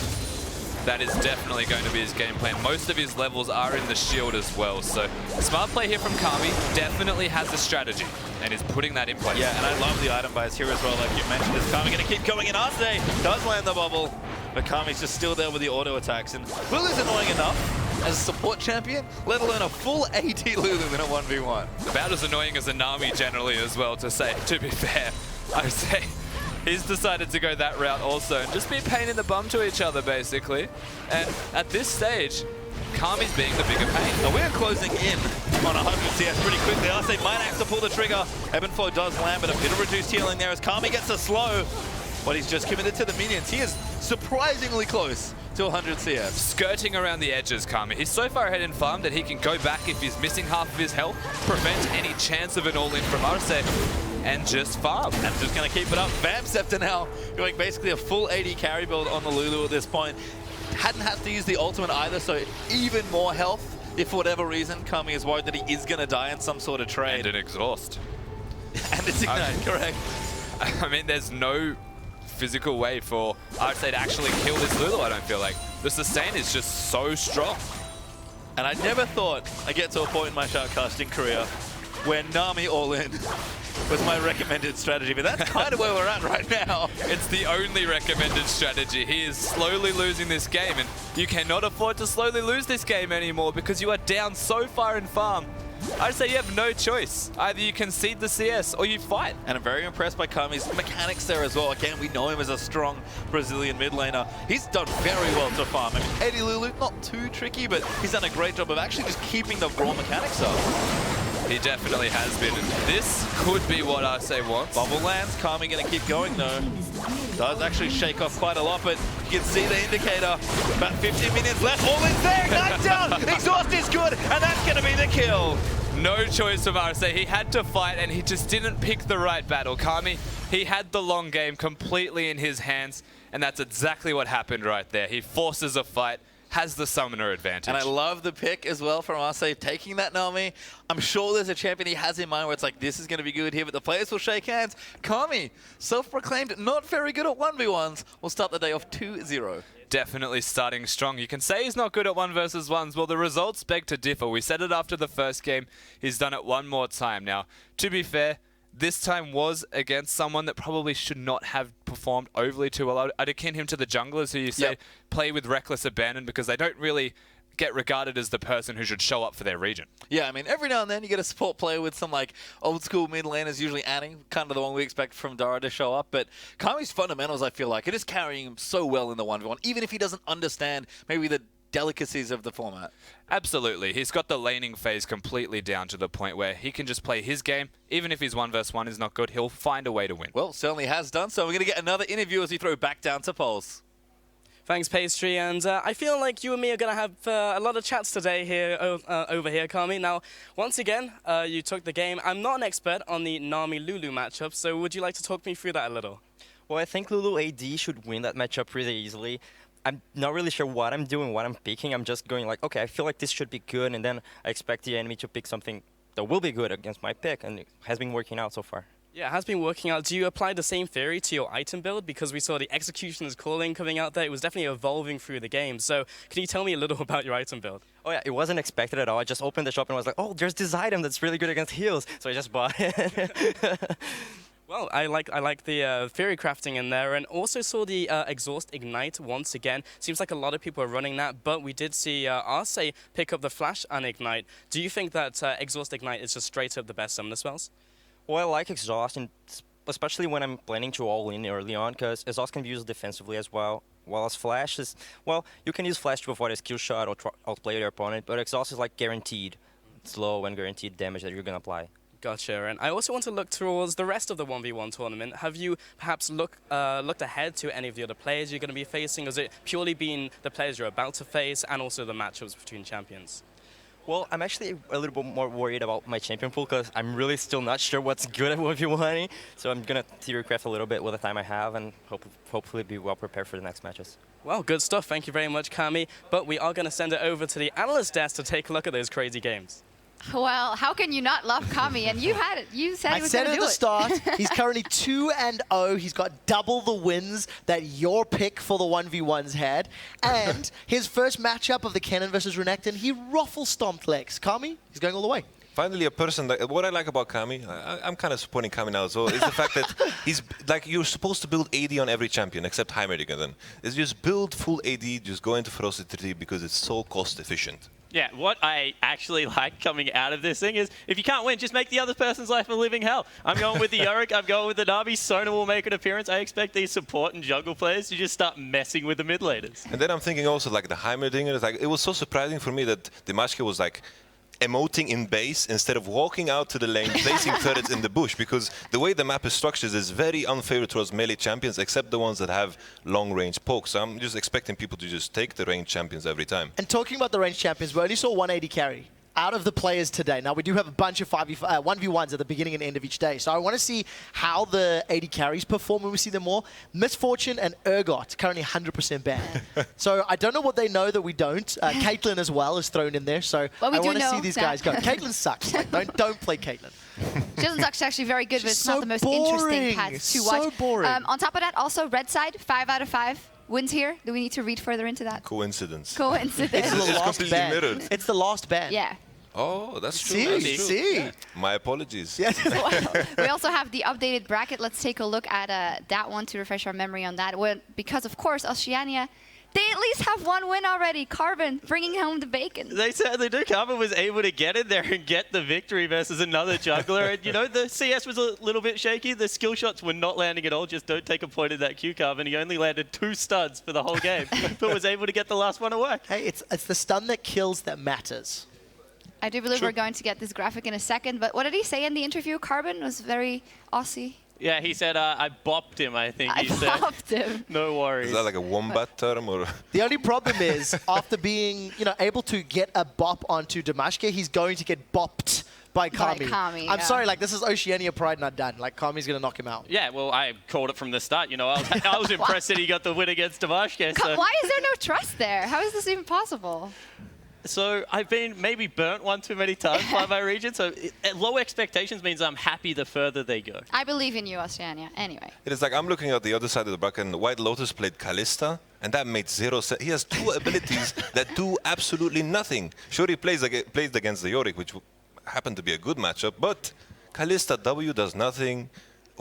That is definitely going to be his game plan. Most of his levels are in the shield as well, so smart play here from Kami. Definitely has a strategy, and is putting that in place. Yeah, and I love the item buys here as well, like you mentioned. Is Kami going to keep going in? Arce does land the bubble, but Kami's just still there with the auto attacks, and Lulu's annoying enough as a support champion, let alone a full AD Lulu in a 1v1. About as annoying as a Nami generally as well, to be fair. I would say he's decided to go that route also and just be a pain in the bum to each other, basically. And at this stage, Kami's being the bigger pain. Now we're closing in on 100 CS pretty quickly. Arce might have to pull the trigger. Ebenflow does land, but a bit of reduced healing there as Kami gets a slow. But he's just committed to the minions. He is surprisingly close to 100 CS. Skirting around the edges, Kami. He's so far ahead in farm that he can go back if he's missing half of his health, prevent any chance of an all-in from Arce, and just farm. And just going to keep it up. Vamp Scepter now going basically a full AD carry build on the Lulu at this point. Hadn't had to use the ultimate either, so even more health. If for whatever reason Kami is worried that he is going to die in some sort of trade. And an exhaust. And it's ignite, correct. I mean, there's no physical way for Arce to actually kill this Lulu, I don't feel like. The sustain is just so strong. And I never thought I'd get to a point in my shoutcasting career where Nami all-in was my recommended strategy, but that's kind of where we're at right now. It's the only recommended strategy. He is slowly losing this game, and you cannot afford to slowly lose this game anymore because you are down so far in farm. I'd say you have no choice. Either you concede the CS or you fight. And I'm very impressed by Kami's mechanics there as well. Again, we know him as a strong Brazilian mid laner. He's done very well to farm. I mean, Eddie Lulu, not too tricky, but he's done a great job of actually just keeping the raw mechanics up. He definitely has been. This could be what Arce wants. Bubble lands. Kami going to keep going though. Does actually shake off quite a lot, but you can see the indicator. About 15 minutes left. All in there. Knocked down. Exhaust is good, and that's going to be the kill. No choice from Arce. He had to fight, and he just didn't pick the right battle. Kami, he had the long game completely in his hands, and that's exactly what happened right there. He forces a fight, has the summoner advantage. And I love the pick as well from Arce, taking that Nami. I'm sure there's a champion he has in mind where it's like, this is going to be good here, but the players will shake hands. Kami, self-proclaimed not very good at 1v1s, will start the day off 2-0. Definitely starting strong. You can say he's not good at 1 versus 1s. Well, the results beg to differ. We said it after the first game. He's done it one more time. Now, to be fair, this time was against someone that probably should not have performed overly too well. I'd akin him to the junglers who you say play with reckless abandon because they don't really get regarded as the person who should show up for their region. Yeah, I mean, every now and then you get a support player with some like old school mid laners, usually Annie, kind of the one we expect from Dara to show up. But Kami's fundamentals, I feel like, it is carrying him so well in the 1v1, even if he doesn't understand maybe the delicacies of the format. Absolutely. He's got the laning phase completely down to the point where he can just play his game. Even if his 1v1 is not good, he'll find a way to win. Well, certainly has done so. We're going to get another interview as we throw back down to Pulse. Thanks, Pastry, and I feel like you and me are going to have a lot of chats today here over here, Kami. Now, once again, you took the game. I'm not an expert on the Nami-Lulu matchup, so would you like to talk me through that a little? Well, I think Lulu AD should win that matchup pretty easily. I'm not really sure what I'm doing, what I'm picking. I'm just going like, okay, I feel like this should be good, and then I expect the enemy to pick something that will be good against my pick, and it has been working out so far. Yeah, it has been working out. Do you apply the same theory to your item build? Because we saw the Executioner's Calling coming out there. It was definitely evolving through the game. So can you tell me a little about your item build? Oh yeah, it wasn't expected at all. I just opened the shop and was like, oh, there's this item that's really good against heals. So I just bought it. Well, I like the theory crafting in there, and also saw the Exhaust Ignite once again. Seems like a lot of people are running that, but we did see Arce pick up the Flash and Ignite. Do you think that Exhaust Ignite is just straight up the best summoner spells? Well, I like Exhaust, and especially when I'm planning to all-in early on, because Exhaust can be used defensively as well. While as Flash is, well, you can use Flash to avoid a skill shot or outplay your opponent, but Exhaust is like guaranteed slow and guaranteed damage that you're going to apply. Gotcha, and I also want to look towards the rest of the 1v1 tournament. Have you perhaps looked ahead to any of the other players you're going to be facing? Or has it purely been the players you're about to face and also the matchups between champions? Well, I'm actually a little bit more worried about my champion pool because I'm really still not sure what's good at 1v1. So I'm going to theory craft a little bit with the time I have and hopefully be well prepared for the next matches. Well, good stuff. Thank you very much, Kami. But we are going to send it over to the analyst desk to take a look at those crazy games. Well, how can you not love Kami? And you had it. You said he was going to do it. I said at the start, he's currently 2-0. He's got double the wins that your pick for the 1v1s had. And his first matchup of the Kennen versus Renekton, he ruffle-stomped Lex. Kami, he's going all the way. Finally, a person that, what I like about Kami, I'm kind of supporting Kami now as well, is the fact that he's like, you're supposed to build AD on every champion except Heimerdinger then. It's just build full AD, just go into Ferocity because it's so cost efficient. Yeah, what I actually like coming out of this thing is, if you can't win, just make the other person's life a living hell. I'm going with the Yorick, I'm going with the Na'Vi, Sona will make an appearance. I expect these support and jungle players to just start messing with the mid laners. And then I'm thinking also like the Heimerdinger, like, it was so surprising for me that Dimashke was like, emoting in base instead of walking out to the lane, placing turrets in the bush, because the way the map is structured is very unfair towards melee champions, except the ones that have long-range pokes. So I'm just expecting people to just take the range champions every time. And talking about the range champions, we only saw 180 carry out of the players today. Now, we do have a bunch of 1v1s at the beginning and end of each day. So I want to see how the 80 carries perform when we see them more. Misfortune and Urgot, currently 100% banned. So I don't know what they know that we don't. Caitlyn as well is thrown in there. So well, I want to see these guys go. Caitlyn sucks. Like, don't play Caitlyn. She doesn't suck. She's actually very good, but it's so not the most boring. interesting path to watch. So boring. On top of that, also, red side, 5 out of 5 wins here. Do we need to read further into that? Coincidence. Coincidence. It's the It's last completely ban. mirrored. It's the last ban. Yeah. Oh, that's true. See? Yeah. My apologies. Yeah. We also have the updated bracket. Let's take a look at that one to refresh our memory on that. Well, because, of course, Oceania, they at least have one win already. Carbon bringing home the bacon. They certainly do. Carbon was able to get in there and get the victory versus another jungler. And, you know, the CS was a little bit shaky. The skill shots were not landing at all. Just don't take a point in that Q, Carbon. He only landed 2 stuns for the whole game, but was able to get the last one to work. Hey, it's the stun that kills that matters. I do believe we're going to get this graphic in a second, but what did he say in the interview? Carbon was very Aussie. Yeah, he said, I bopped him, I think he said. I bopped him. No worries. Is that like a wombat term or? The only problem is, after being able to get a bop onto Dimashke, he's going to get bopped by Kami. I'm sorry, like, this is Oceania Pride not done. Like, Kami's going to knock him out. Yeah, well, I called it from the start. You know, I was impressed that he got the win against Dimashke. So. Why is there no trust there? How is this even possible? So I've been maybe burnt one too many times by my region. So low expectations means I'm happy the further they go. I believe in you, Oceania. Anyway. It is like I'm looking at the other side of the bracket, and White Lotus played Kalista, and that made 0 sense. He has 2 abilities that do absolutely nothing. Sure, he plays against the Yorick, which happened to be a good matchup, but Kalista W does nothing.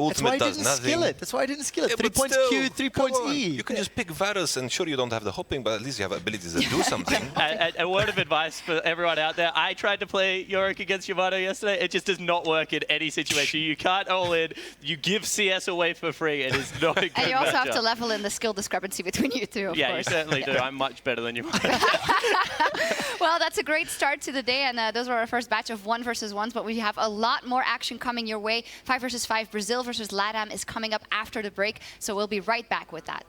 That's why ultimate I does didn't nothing. skill it. That's why I didn't skill it. Yeah, 3 but points still, Q, 3 come points on. E. You can just pick Varus, and sure, you don't have the hopping, but at least you have abilities that do something. A word of advice for everyone out there. I tried to play Yorick against Yamato yesterday. It just does not work in any situation. You can't all in. You give CS away for free. It is not a good And you also have matchup. to level in the skill discrepancy between you two, of Yeah, course. you certainly do. I'm much better than you. Well, that's a great start to the day, and those were our first batch of 1 versus 1s, but we have a lot more action coming your way. 5 versus 5, Brazil versus LATAM is coming up after the break, so we'll be right back with that.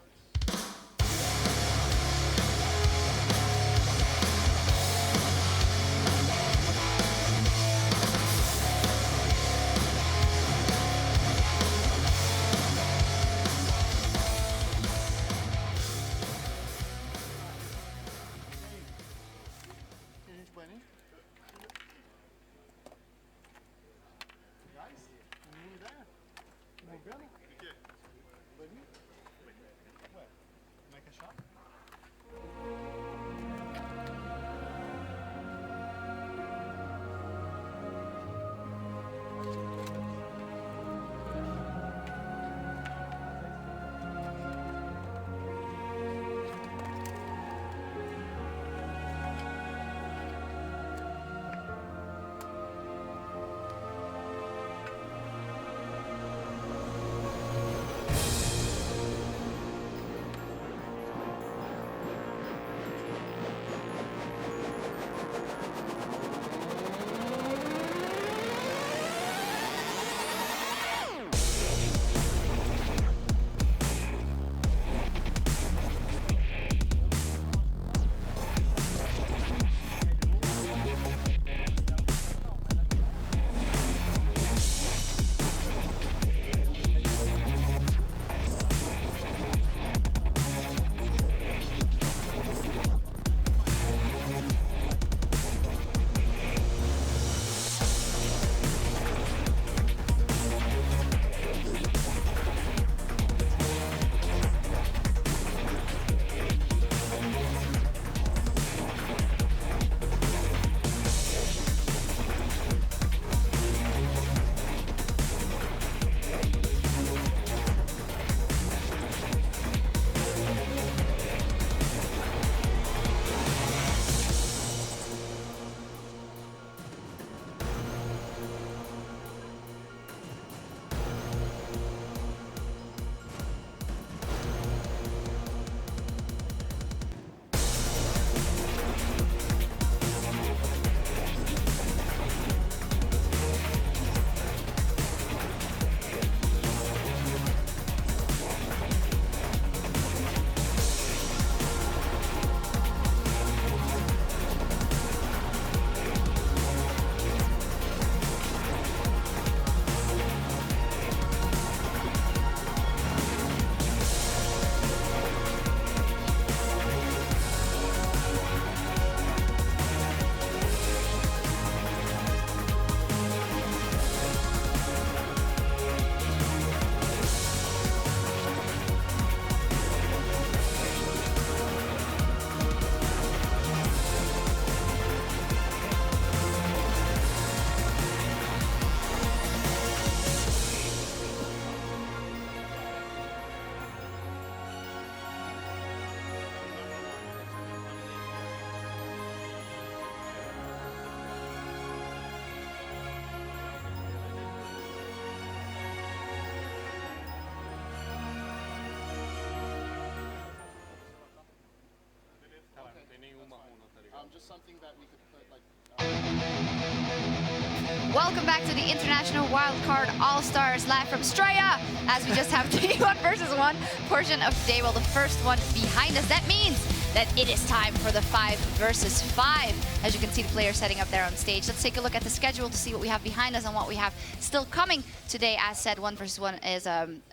Welcome back to the International Wildcard All-Stars live from Straya, as we just have the 1 versus 1 portion of the day. Well, the first one behind us. That means that it is time for the 5 versus 5. As you can see, the players setting up there on stage. Let's take a look at the schedule to see what we have behind us and what we have still coming today. As said, 1 versus 1 is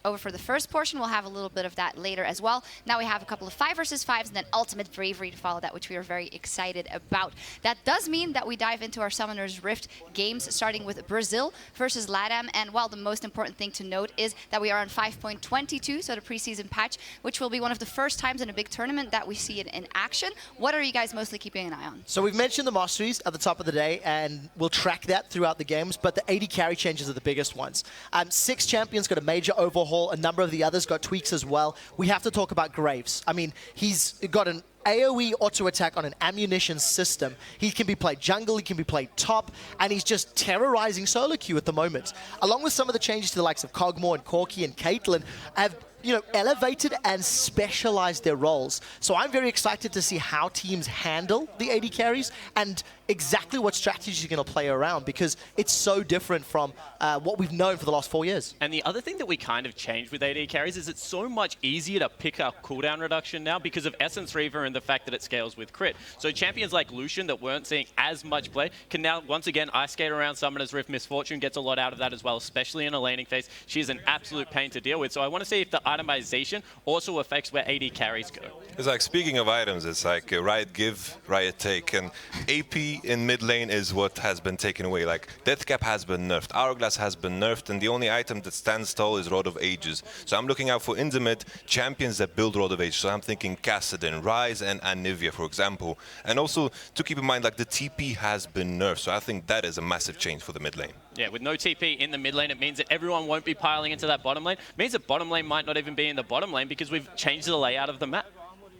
over for the first portion. We'll have a little bit of that later as well. Now we have a couple of 5 versus 5s and then Ultimate Bravery to follow that, which we are very excited about. That does mean that we dive into our Summoner's Rift games, starting with Brazil versus LATAM. And while the most important thing to note is that we are on 5.22, so the preseason patch, which will be one of the first times in a big tournament that we see it champion in action. What are you guys mostly keeping an eye on? So we've mentioned the masteries at the top of the day, and we'll track that throughout the games, but the AD carry changes are the biggest ones. 6 champions got a major overhaul. A number of the others got tweaks as well. We have to talk about Graves. I mean, he's got an AoE auto attack on an ammunition system. He can be played jungle, he can be played top, and he's just terrorizing solo queue at the moment. Along with some of the changes to the likes of Kog'Maw and Corki and Caitlyn have elevated and specialized their roles. So I'm very excited to see how teams handle the AD carries and exactly what strategies you're going to play around, because it's so different from what we've known for the last 4 years. And the other thing that we kind of changed with AD carries is it's so much easier to pick up cooldown reduction now because of Essence Reaver and the fact that it scales with crit. So champions like Lucian that weren't seeing as much play can now once again ice skate around Summoner's Rift. Misfortune gets a lot out of that as well, especially in a laning phase. She's an absolute pain to deal with. So I want to see if the itemization also affects where AD carries go. It's like, speaking of items, it's like Riot give, Riot take, and AP in mid lane is what has been taken away. Like, Deathcap has been nerfed, Hourglass has been nerfed, and the only item that stands tall is Rod of Ages. So I'm looking out for in the mid champions that build Rod of Ages. So I'm thinking Kassadin, Ryze, and Anivia, for example. And also to keep in mind, like, the TP has been nerfed. So I think that is a massive change for the mid lane. Yeah, with no TP in the mid lane, it means that everyone won't be piling into that bottom lane. It means that bottom lane might not even be in the bottom lane because we've changed the layout of the map.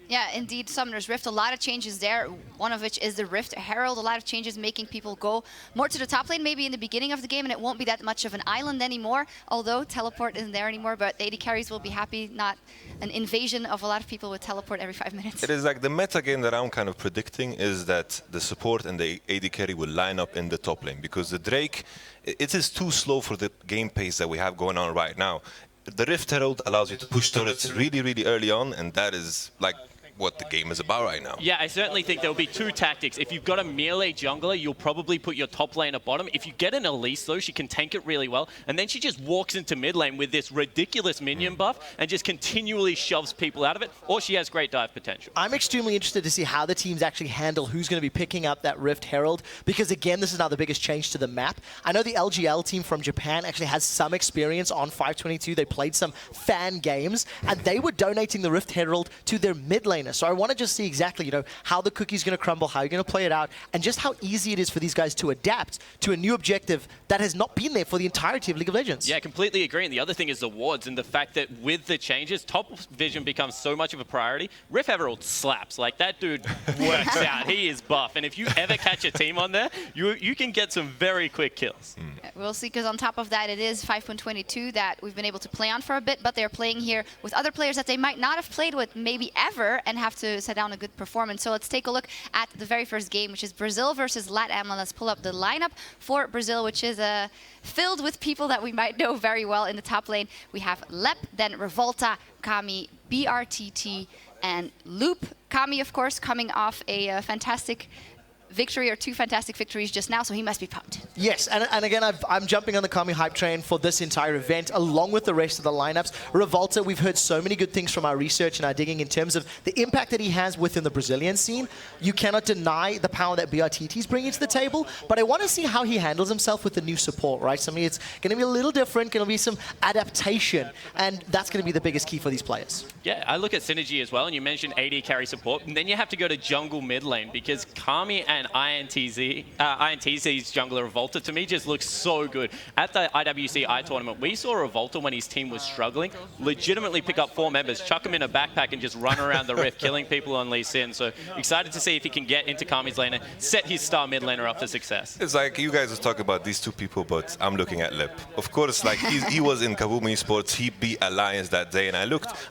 Yeah, indeed, Summoner's Rift, a lot of changes there, one of which is the Rift Herald, a lot of changes making people go more to the top lane maybe in the beginning of the game, and it won't be that much of an island anymore, although teleport isn't there anymore, but AD carries will be happy, not an invasion of a lot of people with teleport every 5 minutes. It is like the meta game that I'm kind of predicting is that the support and the AD carry will line up in the top lane, because the Drake, it is too slow for the game pace that we have going on right now. The Rift Herald allows you to push turrets really, really early on, and that is like what the game is about right now. Yeah, I certainly think there will be 2 tactics. If you've got a melee jungler, you'll probably put your top lane at bottom. If you get an Elise, though, she can tank it really well, and then she just walks into mid lane with this ridiculous minion buff and just continually shoves people out of it, or she has great dive potential. I'm extremely interested to see how the teams actually handle who's going to be picking up that Rift Herald, because again, this is now the biggest change to the map. I know the LGL team from Japan actually has some experience on 522. They played some fan games, and they were donating the Rift Herald to their mid laner. So I want to just see exactly, how the cookie's going to crumble, how you're going to play it out, and just how easy it is for these guys to adapt to a new objective that has not been there for the entirety of League of Legends. Yeah, completely agree. And the other thing is the wards and the fact that with the changes, top vision becomes so much of a priority. Rift Herald slaps. Like, that dude works out. He is buff. And if you ever catch a team on there, you can get some very quick kills. We'll see, because on top of that, it is 5.22 that we've been able to play on for a bit, but they're playing here with other players that they might not have played with maybe ever and have to set down a good performance. So let's take a look at the very first game, which is Brazil versus LATAM. Let's pull up the lineup for Brazil, which is filled with people that we might know very well in the top lane. We have Lep, then Revolta, Kami, BRTT, and Loop. Kami, of course, coming off a fantastic victory, or 2 fantastic victories just now, so he must be pumped. Yes, and again, I'm jumping on the Kami hype train for this entire event, along with the rest of the lineups. Revolta, we've heard so many good things from our research and our digging in terms of the impact that he has within the Brazilian scene. You cannot deny the power that BRTT is bringing to the table, but I want to see how he handles himself with the new support, right? So, I mean, it's going to be a little different, going to be some adaptation, and that's going to be the biggest key for these players. Yeah, I look at synergy as well, and you mentioned AD carry support, and then you have to go to jungle mid lane, because Kami and INTZ's jungler Revolta, to me, just looks so good. At the IWC tournament, we saw Revolta, when his team was struggling, legitimately pick up 4 members, chuck them in a backpack, and just run around the Rift, killing people on Lee Sin. So excited to see if he can get into Kami's lane and set his star mid laner up for success. It's like you guys are talking about these 2 people, but I'm looking at Lep. Of course, like he was in Kaboom Esports, he beat Alliance that day, and I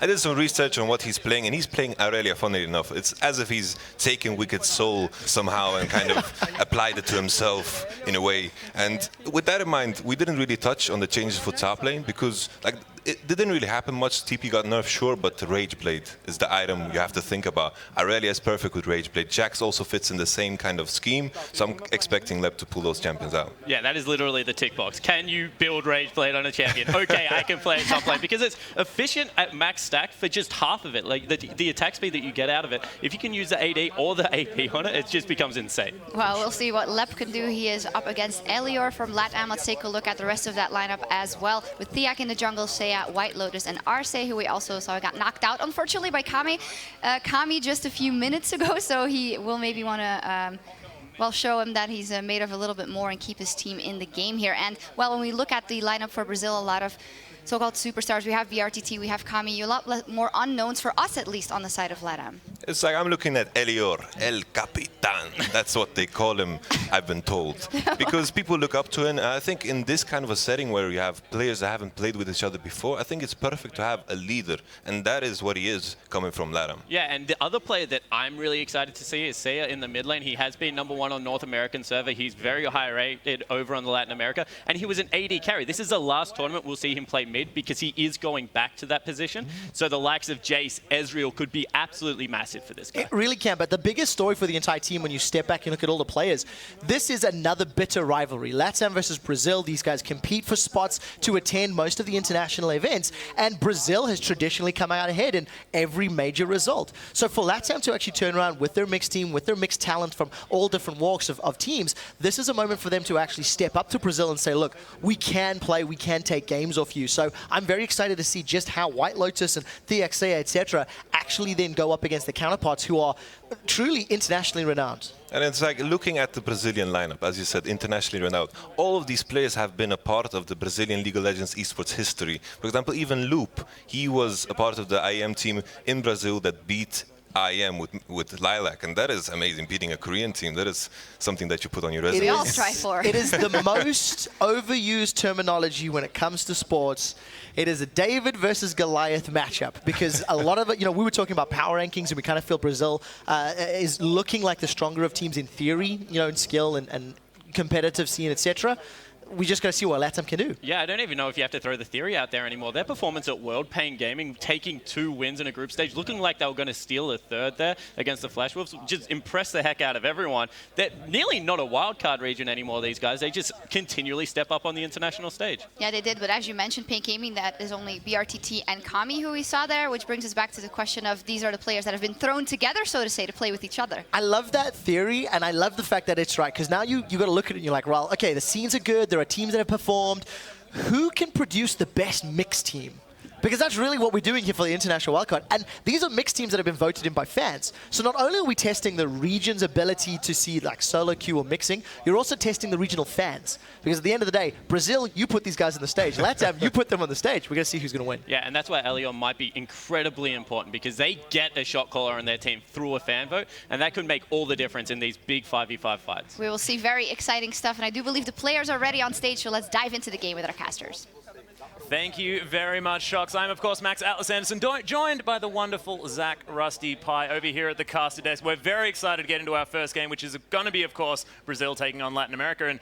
did some research on what he's playing, and he's playing Aurelia, funnily enough. It's as if he's taken Wicked Soul somehow and kind of applied it to himself in a way. And with that in mind, we didn't really touch on the changes for top lane, because like it didn't really happen much. TP got nerfed, sure, but Rage Blade is the item you have to think about. Aurelia is perfect with Rage Blade. Jax also fits in the same kind of scheme, so I'm expecting Lep to pull those champions out. Yeah, that is literally the tick box. Can you build Rage Blade on a champion? Okay, I can play it top lane, because it's efficient at max stack for just half of it. Like the attack speed that you get out of it, if you can use the AD or the AP on it, it just becomes insane. Well, we'll see what Lep can do. He is up against Elior from LATAM. Let's take a look at the rest of that lineup as well. With Thiak in the jungle, Seya Strea, White Lotus, and Arce, who we also saw got knocked out, unfortunately, by Kami. Kami just a few minutes ago, so he will maybe want to well, show him that he's made of a little bit more and keep his team in the game here. And, well, when we look at the lineup for Brazil, a lot of so-called superstars. We have VRTT, we have Kami, a lot more unknowns for us, at least, on the side of LATAM. It's like I'm looking at Elior, El Capitan. That's what they call him, I've been told. Because people look up to him. And I think in this kind of a setting where you have players that haven't played with each other before, I think it's perfect to have a leader. And that is what he is coming from LATAM. Yeah, and the other player that I'm really excited to see is Seiya in the mid lane. He has been #1 on North American server. He's very high rated over on the Latin America. And he was an AD carry. This is the last tournament we'll see him play mid because he is going back to that position. So the likes of Jace, Ezreal could be absolutely massive for this guy. It really can, but the biggest story for the entire team when you step back and look at all the players, this is another bitter rivalry. LATAM versus Brazil, these guys compete for spots to attend most of the international events, and Brazil has traditionally come out ahead in every major result. So for LATAM to actually turn around with their mixed team, with their mixed talent from all different walks of teams, this is a moment for them to actually step up to Brazil and say, look, we can play, we can take games off you. So I'm very excited to see just how White Lotus and Thea, etc. actually then go up against the counterparts who are truly internationally renowned. And it's like looking at the Brazilian lineup, as you said, internationally renowned. All of these players have been a part of the Brazilian League of Legends esports history. For example, even Loop, he was a part of the IEM team in Brazil that beat IEM with Lilac, and that is amazing. Beating a Korean team, that is something that you put on your resume. We all strive for. It is the most overused terminology when it comes to sports. It is a David versus Goliath matchup because a lot of it, we were talking about power rankings and we kind of feel Brazil is looking like the stronger of teams in theory, in skill and competitive scene, etc. We just got to see what LATAM can do. Yeah, I don't even know if you have to throw the theory out there anymore. Their performance at World Pain Gaming, taking 2 wins in a group stage, looking like they were going to steal a third there against the Flash Wolves, just impressed the heck out of everyone. They're nearly not a wildcard region anymore, these guys. They just continually step up on the international stage. Yeah, they did, but as you mentioned, Pain Gaming, that is only BRTT and Kami who we saw there, which brings us back to the question of these are the players that have been thrown together, so to say, to play with each other. I love that theory, and I love the fact that it's right, because now you got to look at it and you're like, well, okay, the scenes are good, there are teams that have performed. Who can produce the best mixed team? Because that's really what we're doing here for the International Wildcard. And these are mixed teams that have been voted in by fans. So not only are we testing the region's ability to see like solo queue or mixing, you're also testing the regional fans. Because at the end of the day, Brazil, you put these guys on the stage. LATAM, you put them on the stage. We're going to see who's going to win. Yeah, and that's why Elion might be incredibly important because they get a shot caller on their team through a fan vote, and that could make all the difference in these big 5v5 fights. We will see very exciting stuff, and I do believe the players are ready on stage, so let's dive into the game with our casters. Thank you very much, Shocks. I'm, of course, Max Atlas Anderson, joined by the wonderful Zach Rusty Pie over here at the caster desk. We're very excited to get into our first game, which is going to be, of course, Brazil taking on Latin America. And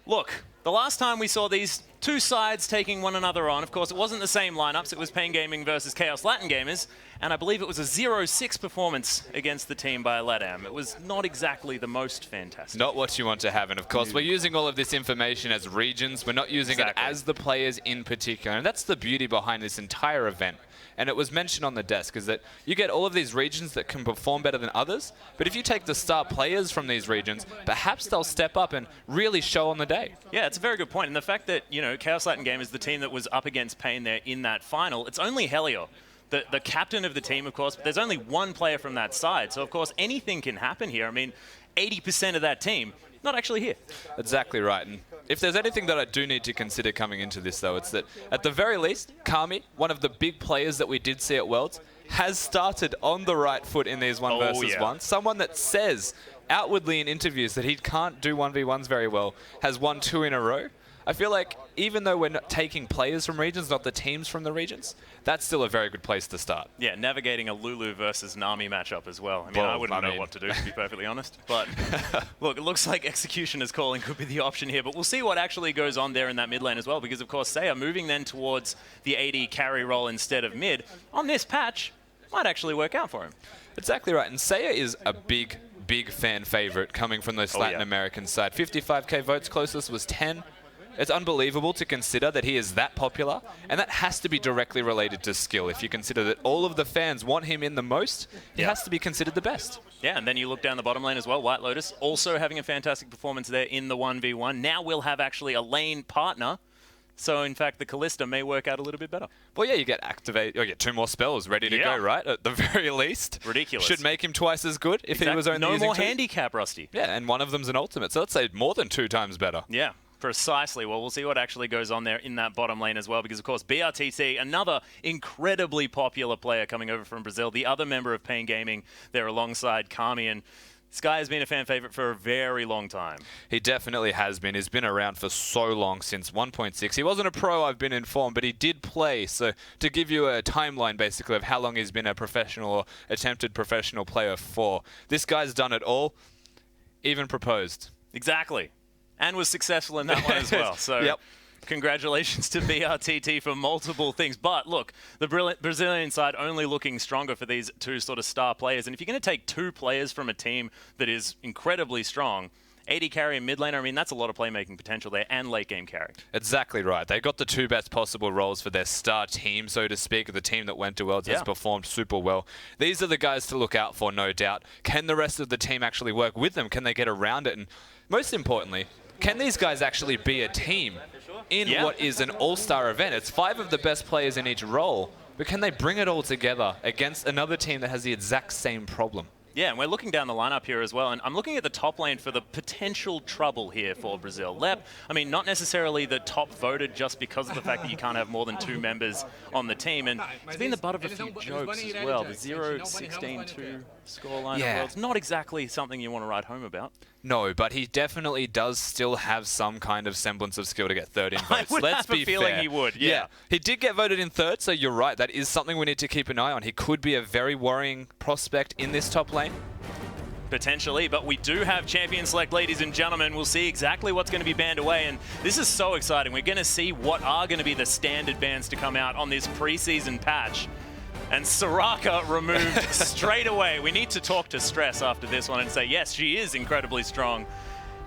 look, the last time we saw these two sides taking one another on, of course, it wasn't the same lineups. It was Pain Gaming versus Chaos Latin Gamers, and I believe it was a 0-6 performance against the team by LATAM. It was not exactly the most fantastic. Not what you want to have, and of course, we're using all of this information as regions. We're not using it as the players in particular, and that's the beauty behind this entire event. And it was mentioned on the desk, is that you get all of these regions that can perform better than others, but if you take the star players from these regions, perhaps they'll step up and really show on the day. Yeah, it's a very good point. And the fact that, Chaos Latin Game is the team that was up against Pain there in that final, it's only Helior, the captain of the team, of course, but there's only one player from that side. So, of course, anything can happen here. I mean, 80% of that team not actually here. Exactly right. And if there's anything that I do need to consider coming into this, though, it's that at the very least, Kami, one of the big players that we did see at Worlds, has started on the right foot in these 1 versus 1. Someone that says outwardly in interviews that he can't do 1v1s very well, has won 2 in a row. I feel like even though we're not taking players from regions, not the teams from the regions, that's still a very good place to start. Yeah, navigating a Lulu versus Nami matchup as well. I mean, I wouldn't know what to do, to be perfectly honest. But look, it looks like Executioner's Calling could be the option here. But we'll see what actually goes on there in that mid lane as well, because, of course, Seiya moving then towards the AD carry role instead of mid on this patch might actually work out for him. Exactly right. And Seiya is a big fan favorite coming from the Latin American side. 55k votes, closest was 10. It's unbelievable to consider that he is that popular, and that has to be directly related to skill. If you consider that all of the fans want him in the most, he has to be considered the best. Yeah, and then you look down the bottom lane as well. White Lotus also having a fantastic performance there in the 1v1. Now we'll have actually a lane partner So, in fact, the Callista may work out a little bit better. Well, yeah, you get 2 more spells ready to go, right? At the very least. Ridiculous. Should make him twice as good if he was only no using more 2. handicap, Rusty. Yeah, and one of them's an ultimate. So let's say more than 2 times better. Yeah. Precisely. Well, we'll see what actually goes on there in that bottom lane as well, because, of course, BRTT, another incredibly popular player coming over from Brazil, the other member of Pain Gaming there alongside Kami, and this guy has been a fan favorite for a very long time. He definitely has been. He's been around for so long, since 1.6. He wasn't a pro, I've been informed, but he did play. So to give you a timeline, basically, of how long he's been a professional or attempted professional player for, this guy's done it all, even proposed. Exactly. And was successful in that one as well. So yep. Congratulations to BRTT for multiple things. But look, the Brazilian side only looking stronger for these 2 sort of star players. And if you're going to take 2 players from a team that is incredibly strong, AD carry and mid laner, I mean, that's a lot of playmaking potential there, and late game carry. Exactly right. They got the 2 best possible roles for their star team, so to speak. The team that went to Worlds has performed super well. These are the guys to look out for, no doubt. Can the rest of the team actually work with them? Can they get around it? And most importantly, can these guys actually be a team in what is an all-star event? It's 5 of the best players in each role, but can they bring it all together against another team that has the exact same problem? Yeah, and we're looking down the lineup here as well, and I'm looking at the top lane for the potential trouble here for Brazil. Lep, I mean, not necessarily the top voted just because of the fact that you can't have more than 2 members on the team, and it's been the butt of a few jokes as well. The 0-16-2 scoreline of Worlds, not exactly something you want to write home about. No, but he definitely does still have some kind of semblance of skill to get 3rd in votes. Let's be fair. He would, yeah. He did get voted in 3rd, so you're right. That is something we need to keep an eye on. He could be a very worrying prospect in this top lane. Potentially, but we do have Champion Select, ladies and gentlemen. We'll see exactly what's going to be banned away, and this is so exciting. We're going to see what are going to be the standard bans to come out on this preseason patch. And Soraka removed straight away. We need to talk to Stress after this one and say, yes, she is incredibly strong.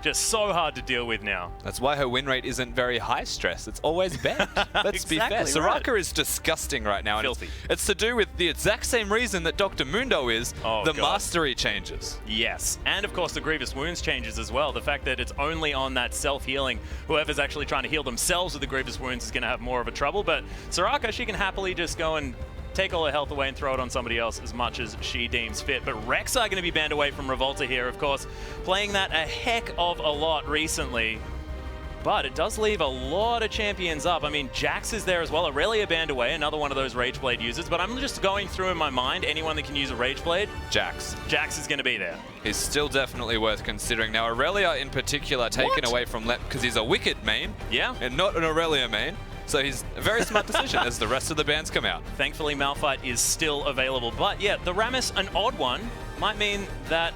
Just so hard to deal with now. That's why her win rate isn't very high, Stress. It's always banned. Let's be fair. Soraka is disgusting right now. Filthy. And it's to do with the exact same reason that Dr. Mundo is, mastery changes. Yes, and of course the Grievous Wounds changes as well. The fact that it's only on that self-healing. Whoever's actually trying to heal themselves with the Grievous Wounds is going to have more of a trouble. But Soraka, she can happily just go and take all her health away and throw it on somebody else as much as she deems fit. But Rex are going to be banned away from Revolta here, of course, playing that a heck of a lot recently. But it does leave a lot of champions up. I mean, Jax is there as well. Aurelia banned away, another one of those Rage Blade users. But I'm just going through in my mind, anyone that can use a Rage Blade, Jax. Jax is going to be there. He's still definitely worth considering. Now, Aurelia in particular taken away from Lep because he's a Wicked main. Yeah. And not an Aurelia main. So he's a very smart decision as the rest of the bans come out. Thankfully, Malphite is still available. But yeah, the Rammus, an odd one, might mean that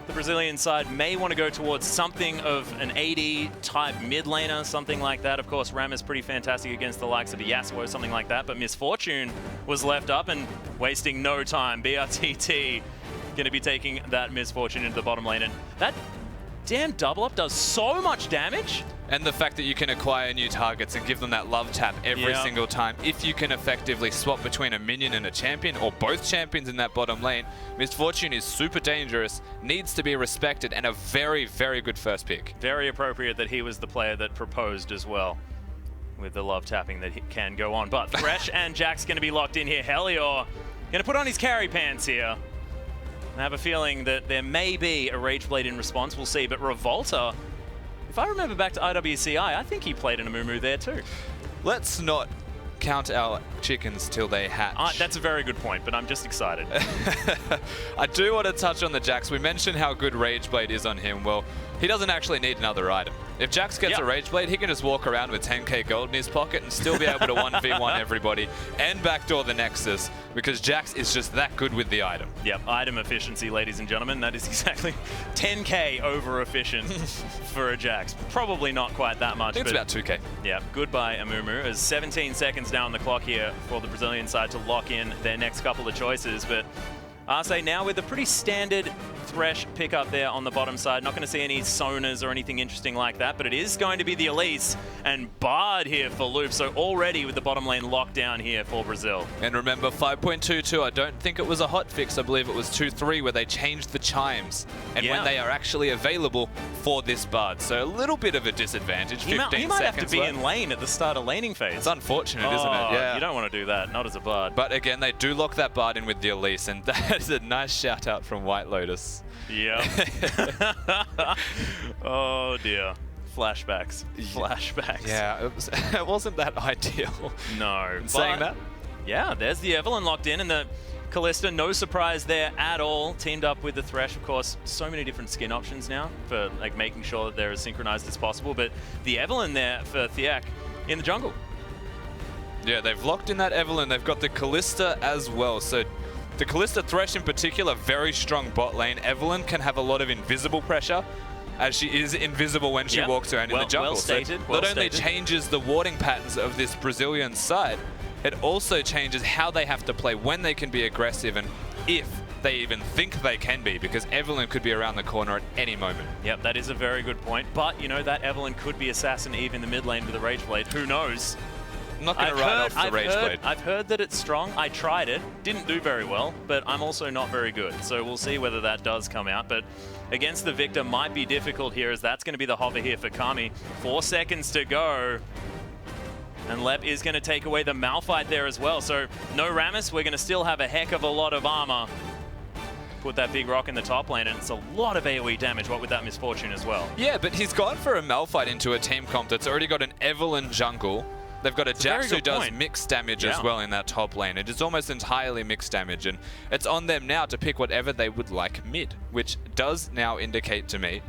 the Brazilian side may want to go towards something of an AD type mid laner, something like that. Of course, Rammus pretty fantastic against the likes of a Yasuo, something like that. But Misfortune was left up and wasting no time. BRTT going to be taking that Misfortune into the bottom lane. And that damn double up does so much damage. And the fact that you can acquire new targets and give them that love tap every single time, if you can effectively swap between a minion and a champion, or both champions in that bottom lane, Misfortune is super dangerous, needs to be respected, and a very, very good first pick. Very appropriate that he was the player that proposed as well, with the love tapping that he can go on. But Thresh and Jax going to be locked in here. Helior going to put on his carry pants here. I have a feeling that there may be a Rage Blade in response, we'll see. But Revolta, if I remember back to IWCI, I think he played an Amumu there too. Let's not count our chickens till they hatch. That's a very good point, but I'm just excited. I do want to touch on the Jax. We mentioned how good Rage Blade is on him. Well, he doesn't actually need another item. If Jax gets a Rage Blade, he can just walk around with 10k gold in his pocket and still be able to 1v1 everybody and backdoor the Nexus, because Jax is just that good with the item. Yep, item efficiency, ladies and gentlemen. That is exactly 10k over efficient for a Jax. Probably not quite that much. I think it's about 2k. Yeah, goodbye Amumu. As 17 seconds down the clock here for the Brazilian side to lock in their next couple of choices. But Arce now with a pretty standard Thresh pickup there on the bottom side. Not going to see any Sonas or anything interesting like that, but it is going to be the Elise and Bard here for Loop. So already with the bottom lane locked down here for Brazil. And remember, 5.22, I don't think it was a hot fix. I believe it was 2.3 where they changed the chimes and when they are actually available for this Bard. So a little bit of a disadvantage, 15 seconds. He might have to be in lane at the start of laning phase. It's unfortunate, isn't it? Yeah. You don't want to do that, not as a Bard. But again, they do lock that Bard in with the Elise, and that is a nice shout out from White Lotus. Yeah. Oh dear. Flashbacks. Flashbacks. Yeah, it wasn't that ideal. No. Saying that? Yeah, there's the Evelynn locked in, and the Kalista, no surprise there at all. Teamed up with the Thresh, of course. So many different skin options now for like making sure that they're as synchronized as possible. But the Evelynn there for Thiak in the jungle. Yeah, they've locked in that Evelynn. They've got the Kalista as well. So the Kalista Thresh in particular, very strong bot lane. Evelynn can have a lot of invisible pressure, as she is invisible when she walks around in the jungle. Well stated. So not only changes the warding patterns of this Brazilian side, it also changes how they have to play, when they can be aggressive, and if they even think they can be, because Evelynn could be around the corner at any moment. Yep, that is a very good point. But, you know, that Evelynn could be Assassin Eve in the mid lane with a Rage Blade. Who knows? I'm not going to write off the Rage Blade. I've heard that it's strong. I tried it. Didn't do very well, but I'm also not very good. So we'll see whether that does come out. But against the Victor might be difficult here, as that's going to be the hover here for Kami. 4 seconds to go. And Lep is going to take away the Malphite there as well. So no Rammus. We're going to still have a heck of a lot of armor. Put that big rock in the top lane, and it's a lot of AoE damage, what with that Misfortune as well. Yeah, but he's gone for a Malphite into a team comp that's already got an Evelynn jungle. They've got a Jax who does mixed damage as well in that top lane. It is almost entirely mixed damage, and it's on them now to pick whatever they would like mid, which does now indicate to me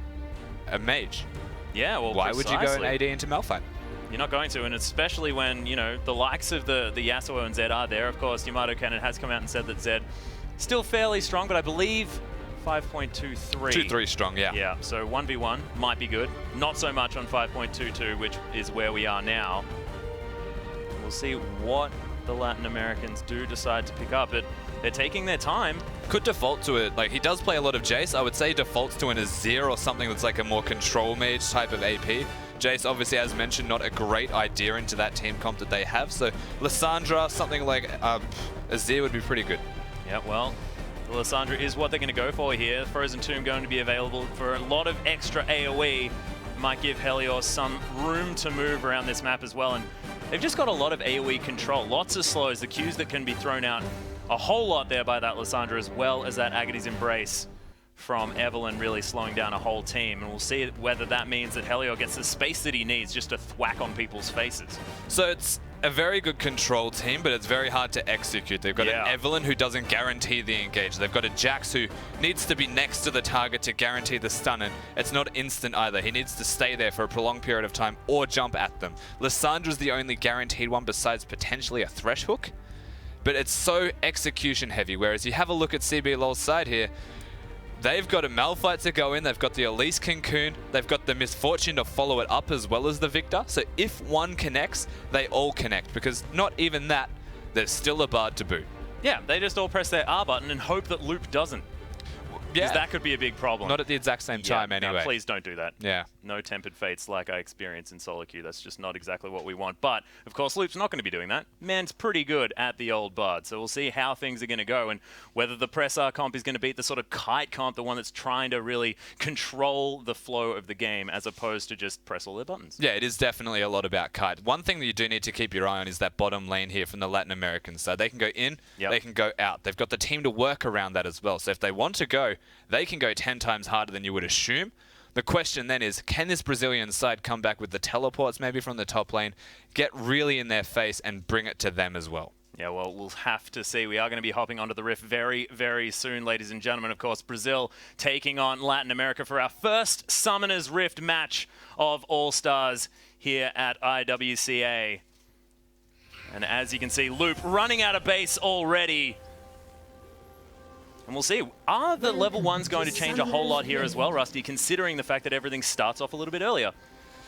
a mage. Yeah, well, why would you go an AD into Malphite? You're not going to, and especially when, you know, the likes of the Yasuo and Zed are there. Of course, Yamato Cannon has come out and said that Zed still fairly strong, but I believe 5.23. 2-3 strong, yeah. Yeah, so 1v1 might be good. Not so much on 5.22, which is where we are now. We'll see what the Latin Americans do decide to pick up, but they're taking their time. Could default to it. Like, he does play a lot of Jace. I would say defaults to an Azir or something that's like a more control mage type of AP. Jace, obviously, as mentioned, not a great idea into that team comp that they have. So Lissandra, something like Azir would be pretty good. Yeah, well, Lissandra is what they're going to go for here. Frozen Tomb going to be available for a lot of extra AoE. Might give Helios some room to move around this map as well. And they've just got a lot of AoE control. Lots of slows, the Qs that can be thrown out. A whole lot there by that Lissandra, as well as that Agady's Embrace from Evelynn really slowing down a whole team. And we'll see whether that means that Helio gets the space that he needs just to thwack on people's faces. So it's a very good control team, but it's very hard to execute. They've got an Evelynn who doesn't guarantee the engage. They've got a Jax who needs to be next to the target to guarantee the stun, and it's not instant either. He needs to stay there for a prolonged period of time or jump at them. Lissandra's the only guaranteed one besides potentially a Thresh Hook, but it's so execution heavy, whereas you have a look at CBLOL's side here, they've got a Malphite to go in, they've got the Elise Cocoon, they've got the Misfortune to follow it up as well as the Victor. So if one connects, they all connect, because not even that, there's still a Bard to boot. Yeah, they just all press their R button and hope that Loop doesn't. Yeah. That could be a big problem. Not at the exact same time anyway. No, please don't do that. Yeah. No tempered fates like I experienced in solo queue. That's just not exactly what we want. But, of course, Loop's not going to be doing that. Man's pretty good at the old Bard. So we'll see how things are going to go and whether the press R comp is going to beat the sort of kite comp, the one that's trying to really control the flow of the game as opposed to just press all their buttons. Yeah, it is definitely a lot about kite. One thing that you do need to keep your eye on is that bottom lane here from the Latin American side. They can go in, they can go out. They've got the team to work around that as well. So if they want to go, they can go 10 times harder than you would assume. The question then is, can this Brazilian side come back with the teleports maybe from the top lane, get really in their face and bring it to them as well? Yeah, well, we'll have to see. We are going to be hopping onto the Rift very, very soon, ladies and gentlemen. Of course, Brazil taking on Latin America for our first Summoners Rift match of All-Stars here at IWCA. And as you can see, Loop running out of base already. And we'll see, are the level 1s going to change a whole lot here as well, Rusty, considering the fact that everything starts off a little bit earlier?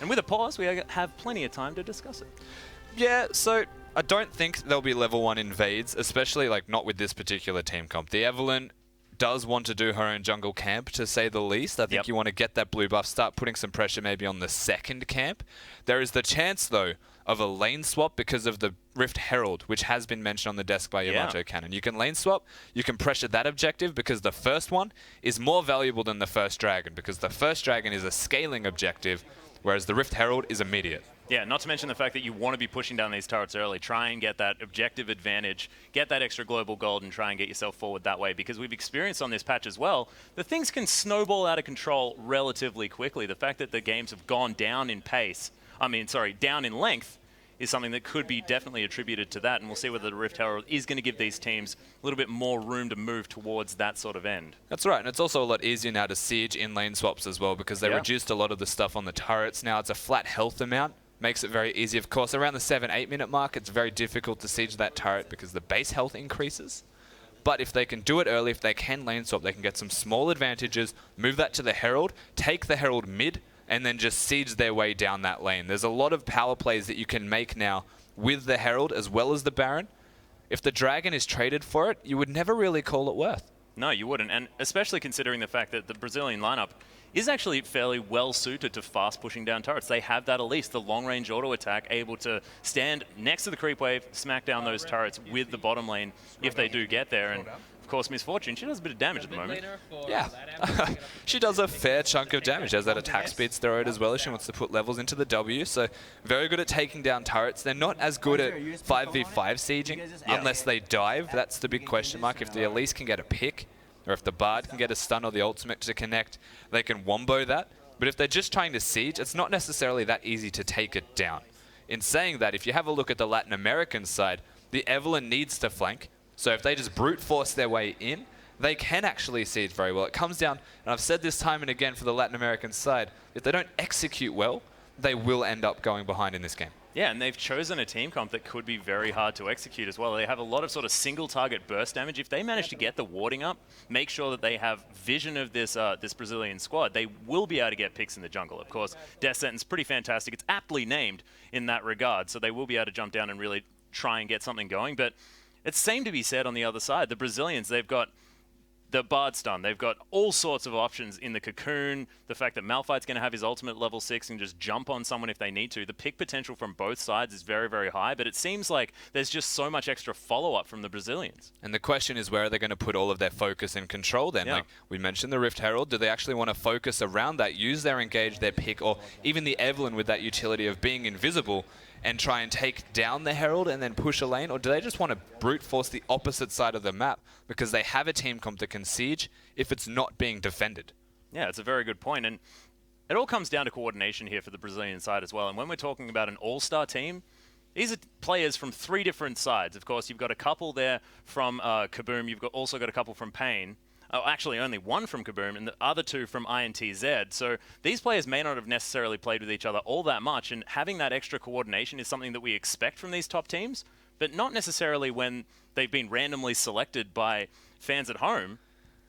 And with a pause, we have plenty of time to discuss it. Yeah, so I don't think there'll be level 1 invades, especially like not with this particular team comp. The Evelynn does want to do her own jungle camp, to say the least. I think you want to get that blue buff, start putting some pressure maybe on the second camp. There is the chance, though, of a lane swap because of the Rift Herald, which has been mentioned on the desk by Yamato Cannon. You can lane swap, you can pressure that objective because the first one is more valuable than the first dragon, because the first dragon is a scaling objective, whereas the Rift Herald is immediate. Yeah, not to mention the fact that you want to be pushing down these turrets early. Try and get that objective advantage, get that extra global gold, and try and get yourself forward that way. Because we've experienced on this patch as well that things can snowball out of control relatively quickly. The fact that the games have gone down in pace, down in length, is something that could be definitely attributed to that. And we'll see whether the Rift Herald is going to give these teams a little bit more room to move towards that sort of end. That's right, and it's also a lot easier now to siege in lane swaps as well, because they reduced a lot of the stuff on the turrets. Now it's a flat health amount. Makes it very easy. Of course, around the 7-8 minute mark, it's very difficult to siege that turret because the base health increases. But if they can do it early, if they can lane swap, they can get some small advantages, move that to the Herald, take the Herald mid, and then just siege their way down that lane. There's a lot of power plays that you can make now with the Herald as well as the Baron. If the Dragon is traded for it, you would never really call it worth. No, you wouldn't, and especially considering the fact that the Brazilian lineup is actually fairly well suited to fast pushing down turrets. They have that Elise, the long range auto attack, able to stand next to the creep wave, smack down those turrets with the bottom lane if they do get there. And of course, Miss Fortune, she does a bit of damage at the moment. Yeah, she does a fair chunk of damage. She has that attack speed steroid as well as she wants to put levels into the W. So very good at taking down turrets. They're not as good at 5v5 sieging unless they dive. That's the big question mark. If the Elise can get a pick, or if the Bard can get a stun or the ultimate to connect, they can wombo that. But if they're just trying to siege, it's not necessarily that easy to take it down. In saying that, if you have a look at the Latin American side, the Evelynn needs to flank. So if they just brute force their way in, they can actually siege very well. It comes down, and I've said this time and again for the Latin American side, if they don't execute well, they will end up going behind in this game. Yeah, and they've chosen a team comp that could be very hard to execute as well. They have a lot of sort of single target burst damage. If they manage to get the warding up, make sure that they have vision of this this Brazilian squad, they will be able to get picks in the jungle. Of course, Death Sentence, pretty fantastic. It's aptly named in that regard, so they will be able to jump down and really try and get something going. But it's same to be said on the other side. The Brazilians, they've got the Bard stun. They've got all sorts of options in the Cocoon. The fact that Malphite's going to have his ultimate level 6 and just jump on someone if they need to. The pick potential from both sides is very, very high, but it seems like there's just so much extra follow-up from the Brazilians. And the question is, where are they going to put all of their focus and control then? Like we mentioned the Rift Herald. Do they actually want to focus around that, use their engage, their pick, or even the Evelynn with that utility of being invisible and try and take down the Herald and then push a lane? Or do they just want to brute force the opposite side of the map because they have a team comp that can siege if it's not being defended? Yeah, it's a very good point. And it all comes down to coordination here for the Brazilian side as well. And when we're talking about an all-star team, these are players from 3 different sides. Of course, you've got a couple there from Kaboom. You've also got a couple from Pain. Oh, actually, only one from Kaboom and the other 2 from INTZ. So these players may not have necessarily played with each other all that much, and having that extra coordination is something that we expect from these top teams, but not necessarily when they've been randomly selected by fans at home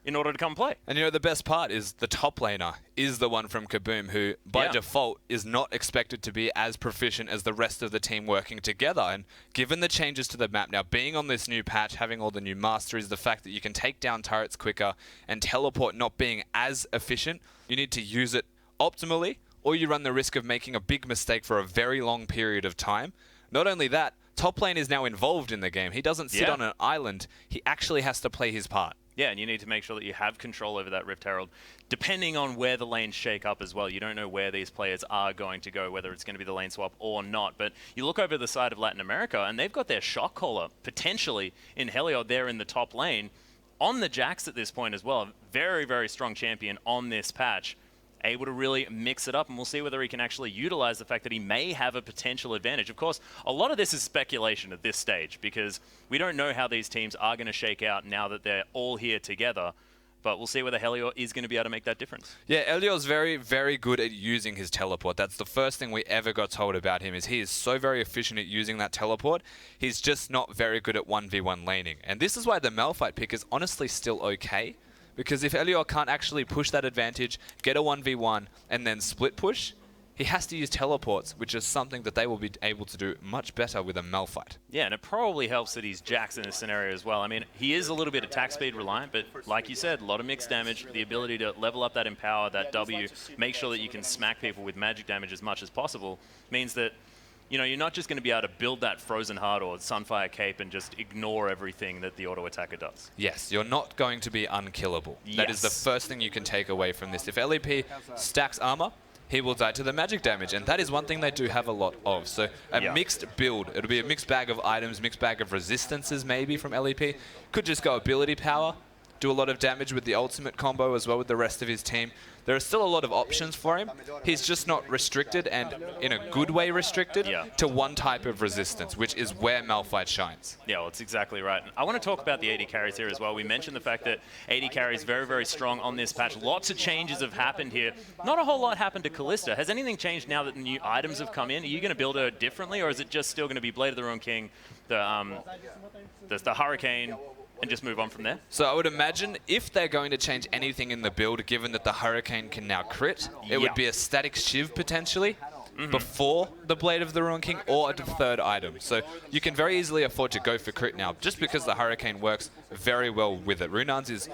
in order to come play. And you know, the best part is the top laner is the one from Kaboom who, by default, is not expected to be as proficient as the rest of the team working together. And given the changes to the map now, being on this new patch, having all the new masteries, the fact that you can take down turrets quicker, and teleport not being as efficient, you need to use it optimally, or you run the risk of making a big mistake for a very long period of time. Not only that, top lane is now involved in the game. He doesn't sit on an island. He actually has to play his part. Yeah, and you need to make sure that you have control over that Rift Herald, depending on where the lanes shake up as well. You don't know where these players are going to go, whether it's going to be the lane swap or not. But you look over the side of Latin America, and they've got their shot caller, potentially, in Heliod there in the top lane, on the Jax at this point as well. Very, very strong champion on this patch, able to really mix it up, and we'll see whether he can actually utilize the fact that he may have a potential advantage. Of course, a lot of this is speculation at this stage because we don't know how these teams are going to shake out now that they're all here together, but we'll see whether Heliod is going to be able to make that difference. Yeah, Heliod's very, very good at using his teleport. That's the first thing we ever got told about him, is he is so very efficient at using that teleport. He's just not very good at 1v1 laning. And this is why the Malphite pick is honestly still okay. Because if Heliod can't actually push that advantage, get a 1v1, and then split push, he has to use teleports, which is something that they will be able to do much better with a Malphite. Yeah, and it probably helps that he's Jax in this scenario as well. I mean, he is a little bit attack speed reliant, but like you said, a lot of mixed damage, the ability to level up that Empower, that W, make sure that you can smack people with magic damage as much as possible, means that, you know, you're not just going to be able to build that Frozen Heart or Sunfire Cape and just ignore everything that the auto attacker does. Yes, you're not going to be unkillable. Yes. That is the first thing you can take away from this. If LEP stacks armor, he will die to the magic damage, and that is one thing they do have a lot of. So a mixed build, it'll be a mixed bag of items, mixed bag of resistances maybe from LEP. Could just go ability power, do a lot of damage with the ultimate combo as well with the rest of his team. There are still a lot of options for him. He's just not restricted, and in a good way restricted, to one type of resistance, which is where Malphite shines. Yeah, well, that's exactly right. I want to talk about the AD carries here as well. We mentioned the fact that AD carry is very, very strong on this patch. Lots of changes have happened here. Not a whole lot happened to Callista. Has anything changed now that the new items have come in? Are you going to build her differently, or is it just still going to be Blade of the Ruined King, the Hurricane, and just move on from there? So I would imagine if they're going to change anything in the build, given that the Hurricane can now crit, it would be a static Shiv potentially before the Blade of the Ruined King or a third item. So you can very easily afford to go for crit now, just because the Hurricane works very well with it. Runar's is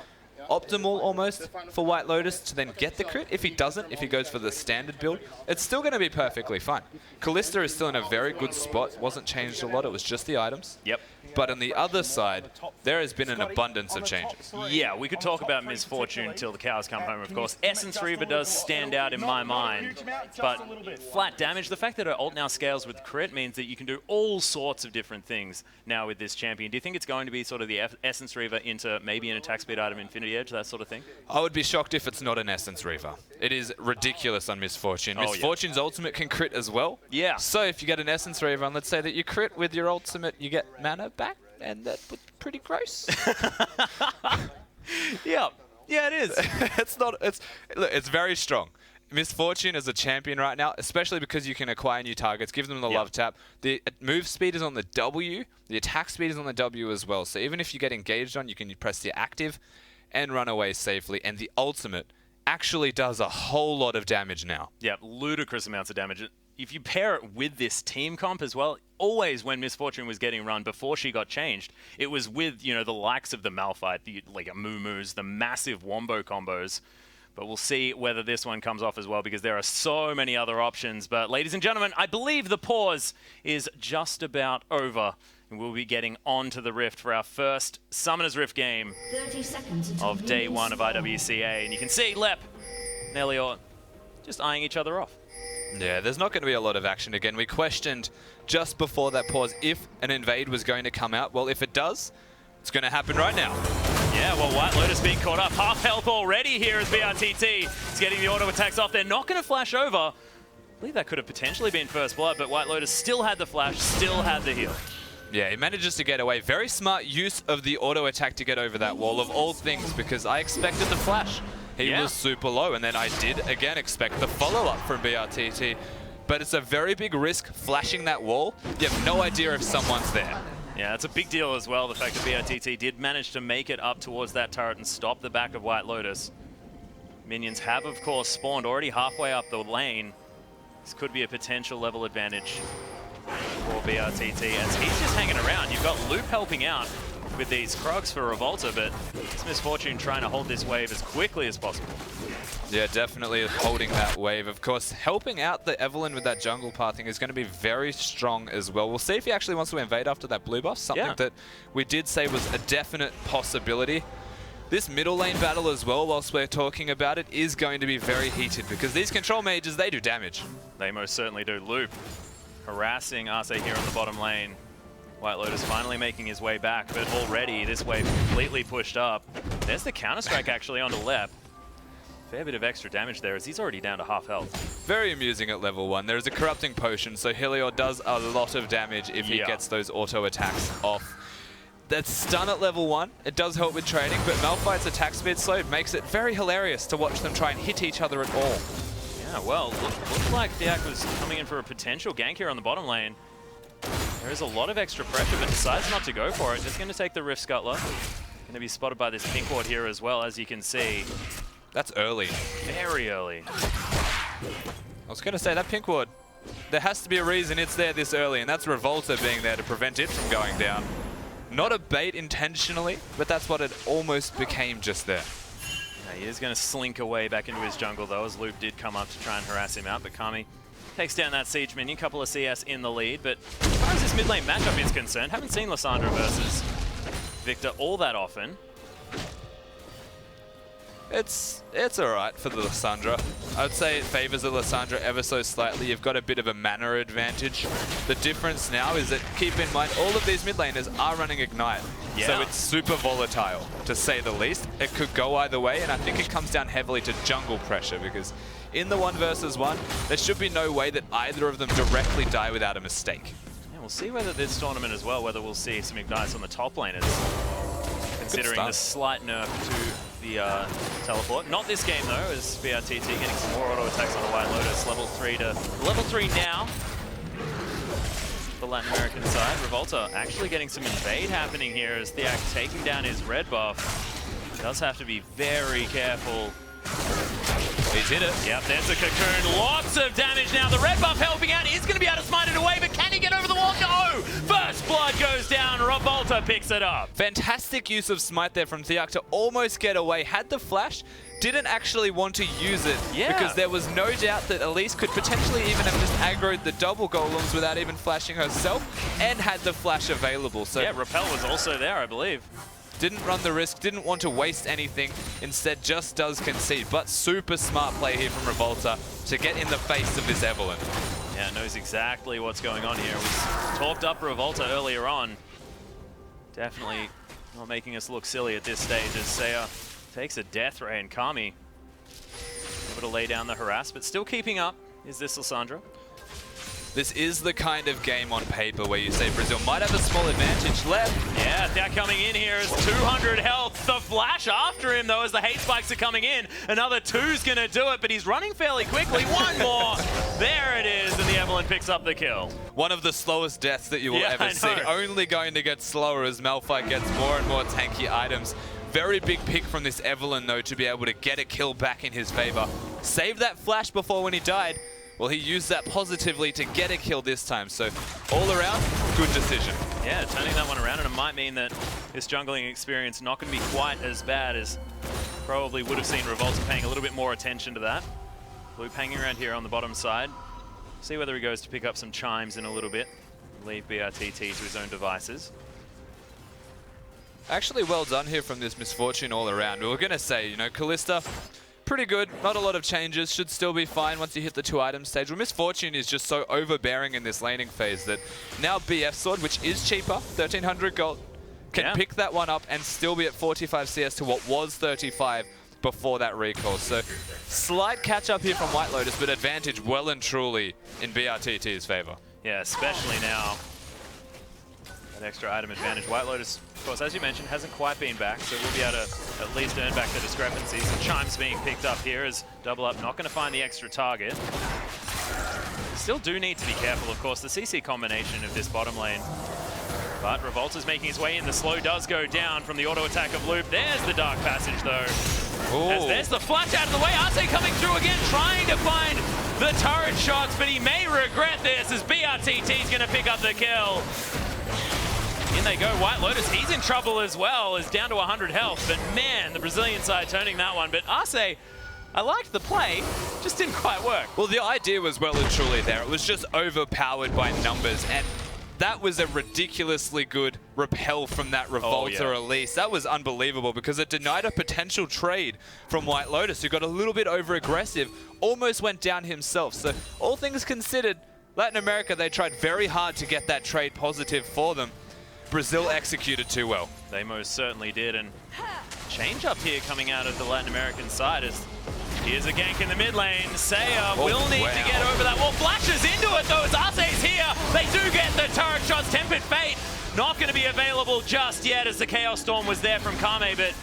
optimal almost for White Lotus to then get the crit. If he doesn't, if he goes for the standard build, it's still going to be perfectly fine. Callista is still in a very good spot. Wasn't changed a lot. It was just the items. Yep. But on the other side, there has been an abundance of changes. Yeah, we could talk about Miss Fortune until the cows come home, of course. Essence Reaver does stand out in my mind, but flat damage, the fact that her ult now scales with crit means that you can do all sorts of different things now with this champion. Do you think it's going to be sort of the Essence Reaver into maybe an attack speed item, Infinity Edge, that sort of thing? I would be shocked if it's not an Essence Reaver. It is ridiculous on Miss Fortune. Miss Fortune's ultimate can crit as well. Yeah. So if you get an Essence Reaver, and let's say that you crit with your ultimate, you get mana back, and that would be pretty gross. Yeah, it is. It's very strong. Miss Fortune is a champion right now, especially because you can acquire new targets, give them the love tap. The move speed is on the W, the attack speed is on the W as well. So even if you get engaged on, you can press the active and run away safely. And the ultimate actually does a whole lot of damage now. Yeah, ludicrous amounts of damage. If you pair it with this team comp as well, always when Miss Fortune was getting run before she got changed, it was with, you know, the likes of the Malphite, the like a Moo-Moos, the massive Wombo combos. But we'll see whether this one comes off as well, because there are so many other options. But ladies and gentlemen, I believe the pause is just about over. And we'll be getting on to the Rift for our first Summoner's Rift game of day one of IWCA. And you can see Lep and Elliot just eyeing each other off. Yeah, there's not going to be a lot of action again. We questioned just before that pause if an invade was going to come out. Well, if it does, it's going to happen right now. Yeah, well, White Lotus being caught up. Half health already here as BRTT is getting the auto attacks off. They're not going to flash over. I believe that could have potentially been first blood, but White Lotus still had the flash, still had the heal. Yeah, he manages to get away. Very smart use of the auto attack to get over that wall of all things, because I expected the flash. He was super low, and then I did, again, expect the follow-up from BRTT. But it's a very big risk flashing that wall. You have no idea if someone's there. Yeah, it's a big deal as well, the fact that BRTT did manage to make it up towards that turret and stop the back of White Lotus. Minions have, of course, spawned already halfway up the lane. This could be a potential level advantage for BRTT, as he's just hanging around. You've got Loop helping out with these Krugs for Revolta, but it's Miss Fortune trying to hold this wave as quickly as possible. Yeah, definitely holding that wave. Of course, helping out the Evelynn with that jungle pathing is going to be very strong as well. We'll see if he actually wants to invade after that blue buff, something that we did say was a definite possibility. This middle lane battle as well, whilst we're talking about it, is going to be very heated, because these control mages, they do damage. They most certainly do. Loop harassing Arce here on the bottom lane. White Lotus finally making his way back, but already this wave completely pushed up. There's the Counter-Strike actually onto Lep. Fair bit of extra damage there, as he's already down to half health. Very amusing at level 1. There is a Corrupting Potion, so Heliod does a lot of damage if he gets those auto attacks off. That stun at level 1, it does help with trading, but Malphite's attack speed slowed makes it very hilarious to watch them try and hit each other at all. Yeah, well, looks like Thiak was coming in for a potential gank here on the bottom lane. There is a lot of extra pressure, but decides not to go for it. Just going to take the Rift Scuttler. Going to be spotted by this pink ward here as well, as you can see. That's early. Very early. I was going to say, that pink ward, there has to be a reason it's there this early, and that's Revolta being there to prevent it from going down. Not a bait intentionally, but that's what it almost became just there. Yeah, he is going to slink away back into his jungle, though, as Loop did come up to try and harass him out, but Kami takes down that Siege minion, couple of CS in the lead, but as far as this mid lane matchup is concerned, haven't seen Lissandra versus Victor all that often. It's alright for the Lissandra. I would say it favors the Lissandra ever so slightly. You've got a bit of a mana advantage. The difference now is that, keep in mind, all of these mid laners are running Ignite. Yeah. So it's super volatile, to say the least. It could go either way, and I think it comes down heavily to jungle pressure, because in the 1 versus 1, there should be no way that either of them directly die without a mistake. Yeah, we'll see whether this tournament as well, whether we'll see some Ignites on the top laners, considering the slight nerf to the teleport. Not this game though, as BRTT getting some more auto attacks on a White Lotus. Level 3 to level 3 now. The Latin American side. Revolta actually getting some invade happening here as Theak taking down his red buff. Does have to be very careful. He did it. Yep, there's a cocoon. Lots of damage now. The red buff helping out. He's going to be able to smite it away, but can he get over the wall? No! First blood goes down. Revolta picks it up. Fantastic use of smite there from Theak to almost get away. Had the flash, didn't actually want to use it. Yeah. Because there was no doubt that Elise could potentially even have just aggroed the double golems without even flashing herself, and had the flash available. So yeah, Repel was also there, I believe. didn't run the risk, didn't want to waste anything, instead just does concede. But super smart play here from Revolta to get in the face of this Evelyn. Yeah, knows exactly what's going on here. Was talked up Revolta earlier on. Definitely not making us look silly at this stage as Saya takes a death ray, and Kami able to lay down the harass, but still keeping up. Is this Lissandra? This is the kind of game on paper where you say Brazil might have a small advantage left. Yeah, they're coming in here as 200 health. The flash after him, though, as the hate spikes are coming in. Another 2's going to do it, but he's running fairly quickly. One more. There it is, and the Evelyn picks up the kill. One of the slowest deaths that you will ever see. Only going to get slower as Malphite gets more and more tanky items. Very big pick from this Evelyn, though, to be able to get a kill back in his favor. Save that flash before when he died. Well, he used that positively to get a kill this time. So all around, good decision. Yeah, turning that one around, and it might mean that this jungling experience not going to be quite as bad as probably would have seen Revolta paying a little bit more attention to that. Loop hanging around here on the bottom side. See whether he goes to pick up some chimes in a little bit. Leave BRTT to his own devices. Actually, well done here from this Misfortune all around. We were going to say, you know, Kalista, pretty good. Not a lot of changes. Should still be fine once you hit the 2-item stage. Well, Misfortune is just so overbearing in this laning phase that now BF Sword, which is cheaper, 1,300 gold, can pick that one up and still be at 45 CS to what was 35 before that recall. So slight catch up here from White Lotus, but advantage well and truly in BRTT's favor. Yeah, especially now. That extra item advantage. White Lotus, of course, as you mentioned, hasn't quite been back, so we'll be able to at least earn back the discrepancies. Chimes being picked up here as Double Up not going to find the extra target. Still do need to be careful, of course, the CC combination of this bottom lane. But Revolta's making his way in. The slow does go down from the auto attack of Loop. There's the Dark Passage, though. Ooh. As there's the flash out of the way. Arce coming through again, trying to find the turret shots, but he may regret this as BRTT's going to pick up the kill. In they go, White Lotus, he's in trouble as well, is down to 100 health, but man, the Brazilian side turning that one. But Arce, I liked the play, just didn't quite work. Well, the idea was well and truly there. It was just overpowered by numbers, and that was a ridiculously good repel from that Revolta Elise. That was unbelievable because it denied a potential trade from White Lotus, who got a little bit over-aggressive, almost went down himself. So all things considered, Latin America, they tried very hard to get that trade positive for them. Brazil executed too well. They most certainly did, and change up here coming out of the Latin American side as here's a gank in the mid lane. Saya will need to get over that wall. Flashes into it though as Arce's here. They do get the turret shots. Tempered Fate not going to be available just yet as the Chaos Storm was there from Kame, but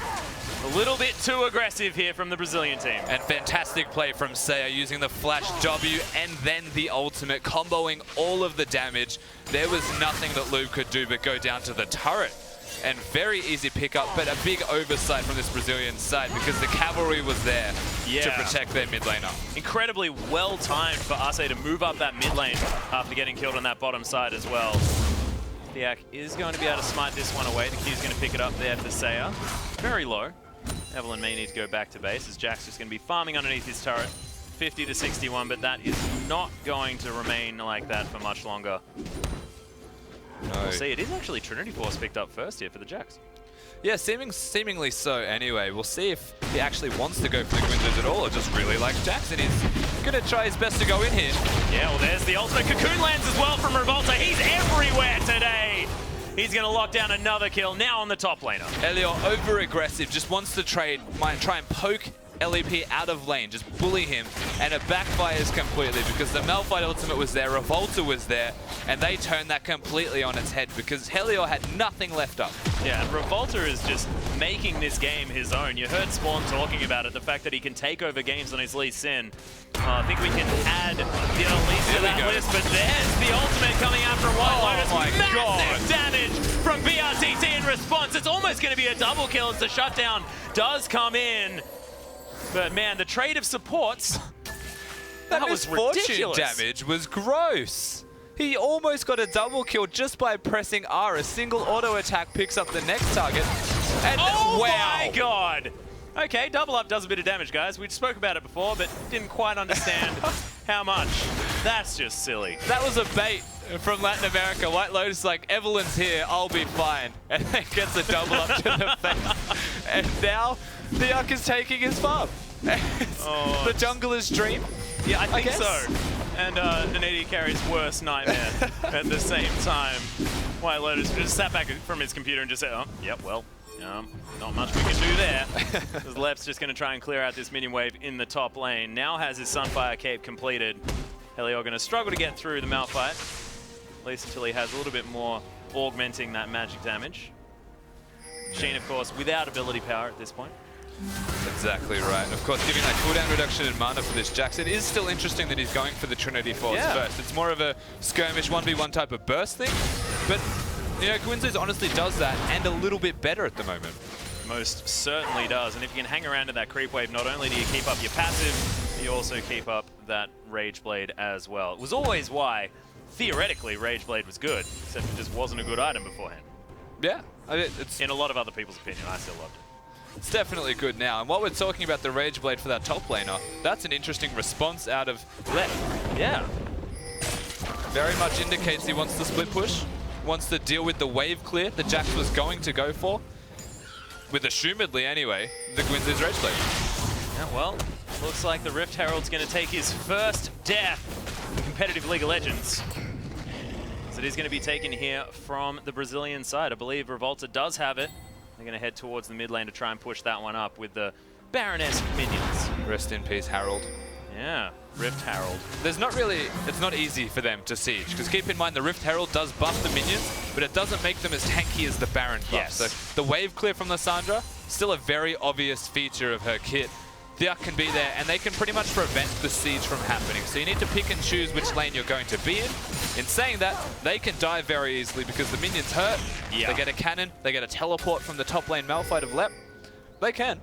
a little bit too aggressive here from the Brazilian team. And fantastic play from Saya using the flash W and then the ultimate, comboing all of the damage. There was nothing that Loop could do but go down to the turret and very easy pickup, but a big oversight from this Brazilian side because the cavalry was there to protect their mid laner. Incredibly well timed for Arce to move up that mid lane after getting killed on that bottom side as well. Thiak is going to be able to smite this one away. The Q's going to pick it up there for Saya. Very low. Evelyn may need to go back to base as Jack's just going to be farming underneath his turret. 50 to 61, but that is not going to remain like that for much longer. No. We'll see. It is actually Trinity Force picked up first here for the Jacks. Yeah, seemingly so anyway. We'll see if he actually wants to go for the Gwynzers at all or just really likes Jackson. He's going to try his best to go in here. Yeah, well, there's the ultimate Cocoon lands as well from Revolta. He's everywhere today. He's going to lock down another kill now on the top laner. Elliot, over-aggressive, just wants to trade, might try and poke LEP out of lane, just bully him, and it backfires completely because the Malphite ultimate was there, Revolta was there, and they turned that completely on its head because Helior had nothing left up. Yeah, and Revolta is just making this game his own. You heard Spawn talking about it, the fact that he can take over games on his Lee Sin. I think we can add the Elise to that list, but there's the ultimate coming out from White Lotus. Massive damage from BRTT in response. It's almost going to be a double kill as the shutdown does come in. But man, the trade of supports, that was ridiculous. Damage was gross. He almost got a double kill just by pressing R. A single auto attack picks up the next target. And oh wow. My god! Okay, double up does a bit of damage, guys. We spoke about it before, but didn't quite understand how much. That's just silly. That was a bait from Latin America. White Lotus like, Evelyn's here, I'll be fine. And then gets a double up to the face. And now Thiak is taking his farm. The jungler's dream. Yeah, I think so. And an AD carry's worst nightmare at the same time. White Lotus just sat back from his computer and just said, oh, yep, well, not much we can do there. Because Lep's just going to try and clear out this minion wave in the top lane. Now has his Sunfire Cape completed. Helior going to struggle to get through the Malphite. At least until he has a little bit more augmenting that magic damage. Sheen, of course, without ability power at this point. Exactly right. Of course, giving that cooldown reduction in mana for this Jax. It is still interesting that he's going for the Trinity Force first. It's more of a skirmish 1v1 type of burst thing. But, you know, Gwynzers honestly does that and a little bit better at the moment. Most certainly does. And if you can hang around in that creep wave, not only do you keep up your passive, you also keep up that Rage Blade as well. It was always why, theoretically, Rage Blade was good, except it just wasn't a good item beforehand. Yeah. I mean, it's in a lot of other people's opinion, I still loved it. It's definitely good now. And while we're talking about the Rage Blade for that top laner, that's an interesting response out of Lep. Yeah. Very much indicates he wants to split push, wants to deal with the wave clear that Jax was going to go for. With assumedly, anyway, the Gwynz's Rage Blade. Yeah, well, looks like the Rift Herald's going to take his first death in competitive League of Legends. So it is going to be taken here from the Brazilian side. I believe Revolta does have it. They're going to head towards the mid lane to try and push that one up with the Baroness minions. Rest in peace, Harold. Yeah, Rift Herald. It's not easy for them to siege, because keep in mind the Rift Herald does buff the minions, but it doesn't make them as tanky as the Baron buff. Yes. So the wave clear from Lissandra, still a very obvious feature of her kit. Thiak can be there, and they can pretty much prevent the siege from happening. So you need to pick and choose which lane you're going to be in. In saying that, they can die very easily because the minions hurt. Yeah. They get a cannon, they get a teleport from the top lane Malphite of Lep. They can.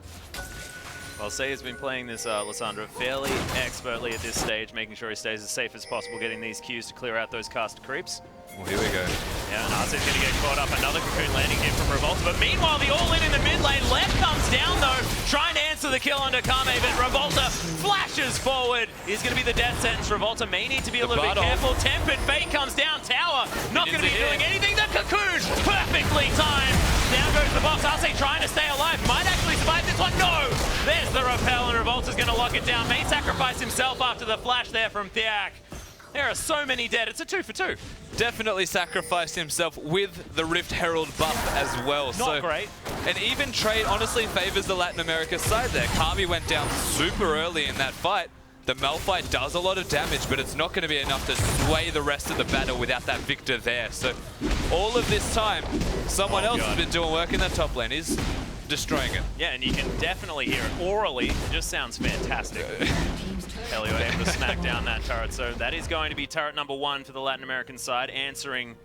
Well, Saya's been playing this Lissandra fairly expertly at this stage, making sure he stays as safe as possible, getting these Qs to clear out those cast creeps. Well, here we go. Yeah, and Arce's going to get caught up. Another Cocoon landing here from Revolta. But meanwhile, the all-in in the mid lane. Left comes down, though, trying to answer the kill under Kame, but Revolta flashes forward. He's going to be the death sentence. Revolta may need to be a little bit careful. Tempered Fate comes down. Tower not going to be doing anything. The Cocoon perfectly timed. Down goes the box. Arce trying to stay alive. Might actually survive this one. No! There's the repel, and Revolta's going to lock it down. May sacrifice himself after the flash there from Thiak. There are so many dead. It's a 2 for 2. Definitely sacrificed himself with the Rift Herald buff as well. Not great. An even trade honestly favors the Latin America side there. Kami went down super early in that fight. The Malphite does a lot of damage, but it's not going to be enough to sway the rest of the battle without that victor there. So all of this time, someone else has been doing work in that top lane. He's destroying it. Yeah, and you can definitely hear it orally. It just sounds fantastic. Helio able to smack down that turret. So that is going to be turret number 1 for the Latin American side, answering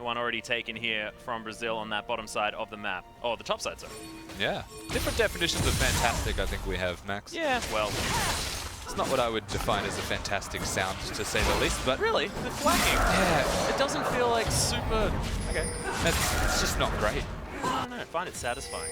The one already taken here from Brazil on that bottom side of the map. Oh, the top side, sorry. Yeah. Different definitions of fantastic, I think we have, Max. Yeah, well. It's not what I would define as a fantastic sound, to say the least, but... Really? The flagging? Yeah. It doesn't feel like super... Okay. It's just not great. I don't know, I find it satisfying.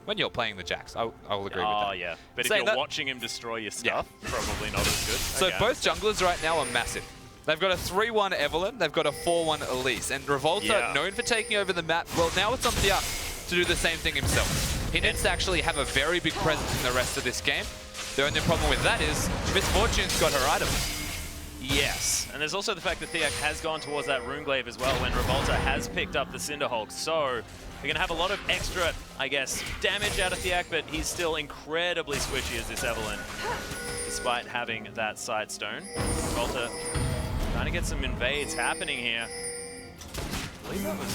When you're playing the Jax, I'll agree with Oh, that. yeah. But if Saying you're that- watching him destroy your stuff, probably not as good. So Okay. both junglers right now are massive. They've got a 3-1 Evelyn, they've got a 4-1 Elise, and Revolta, known for taking over the map, well, now it's on Thiak to do the same thing himself. He needs to actually have a very big presence in the rest of this game. The only problem with that is Misfortune's got her items. Yes, and there's also the fact that Thiak has gone towards that Runeglaive as well when Revolta has picked up the Cinderhulk. So they're going to have a lot of extra, I guess, damage out of Thiak, but he's still incredibly squishy as this Evelyn, despite having that side stone. Revolta trying to get some invades happening here. I believe that was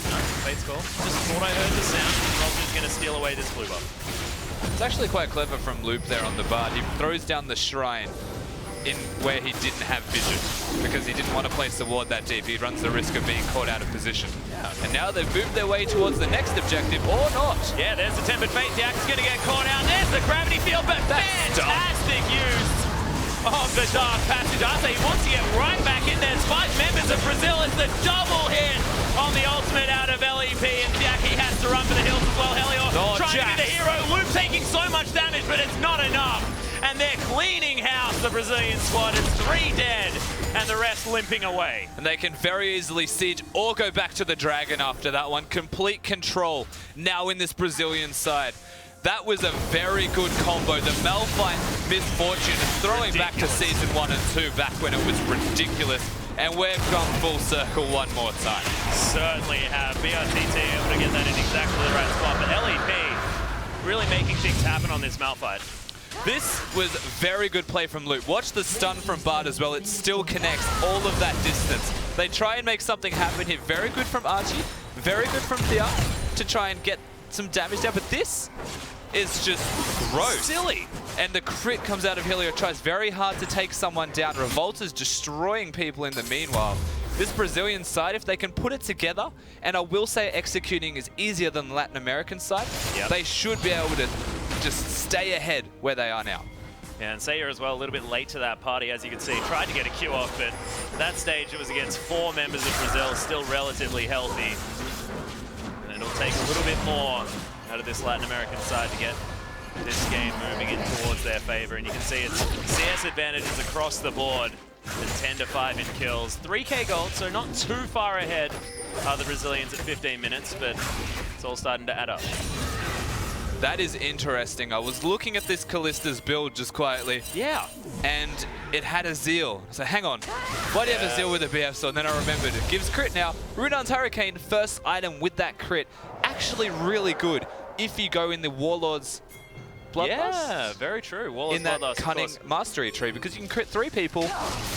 Fate's call. Just thought I heard the sound. Revolta's going to steal away this blue buff. It's actually quite clever from Loop there on the Bard. He throws down the shrine in where he didn't have vision because he didn't want to place the ward that deep. He runs the risk of being caught out of position. Yeah. And now they've moved their way towards the next objective, or not. Yeah, there's the Tempered Fate. Thiak is going to get caught out. There's the gravity field, but fantastic use of the Dark Passage. I say he wants to get right back in there. 5 members of Brazil. It's the double hit on the ultimate out of LEP, and Thiak, he has to run for the hills as well. Helios trying to be the hero. Loop taking so much damage, but it's not enough. And they're cleaning house, the Brazilian squad. It's 3 dead, and the rest limping away. And they can very easily siege or go back to the Dragon after that one. Complete control now in this Brazilian side. That was a very good combo. The Malphite Misfortune is throwing back to Season 1 and 2, back when it was ridiculous. And we've come full circle one more time. Certainly have. BRTT able to get that in exactly the right spot, but LEP really making things happen on this Malphite. This was very good play from Loop. Watch the stun from Bard as well. It still connects all of that distance. They try and make something happen here. Very good from Archie. Very good from Thiak to try and get some damage down. But this is just gross. Silly. And the crit comes out of Helio. Tries very hard to take someone down. Revolta's destroying people in the meanwhile. This Brazilian side, if they can put it together, and I will say executing is easier than the Latin American side, they should be able to just stay ahead where they are now. Yeah, and Sayer as well, a little bit late to that party, as you can see. Tried to get a Q off, but at that stage it was against 4 members of Brazil, still relatively healthy. And it'll take a little bit more out of this Latin American side to get this game moving in towards their favor. And you can see it's CS advantages across the board. It's 10-5 in kills. 3k gold, so not too far ahead are the Brazilians at 15 minutes, but it's all starting to add up. That is interesting. I was looking at this Kallista's build just quietly. Yeah. And it had a Zeal. So hang on. Why do you have a Zeal with a BF sword? And then I remembered it gives crit now. Runan's Hurricane, first item with that crit. Actually really good if you go in the Warlord's Bloodlust. Yeah, very true. Warlord's in that Bloodlust, cunning mastery tree, because you can crit 3 people,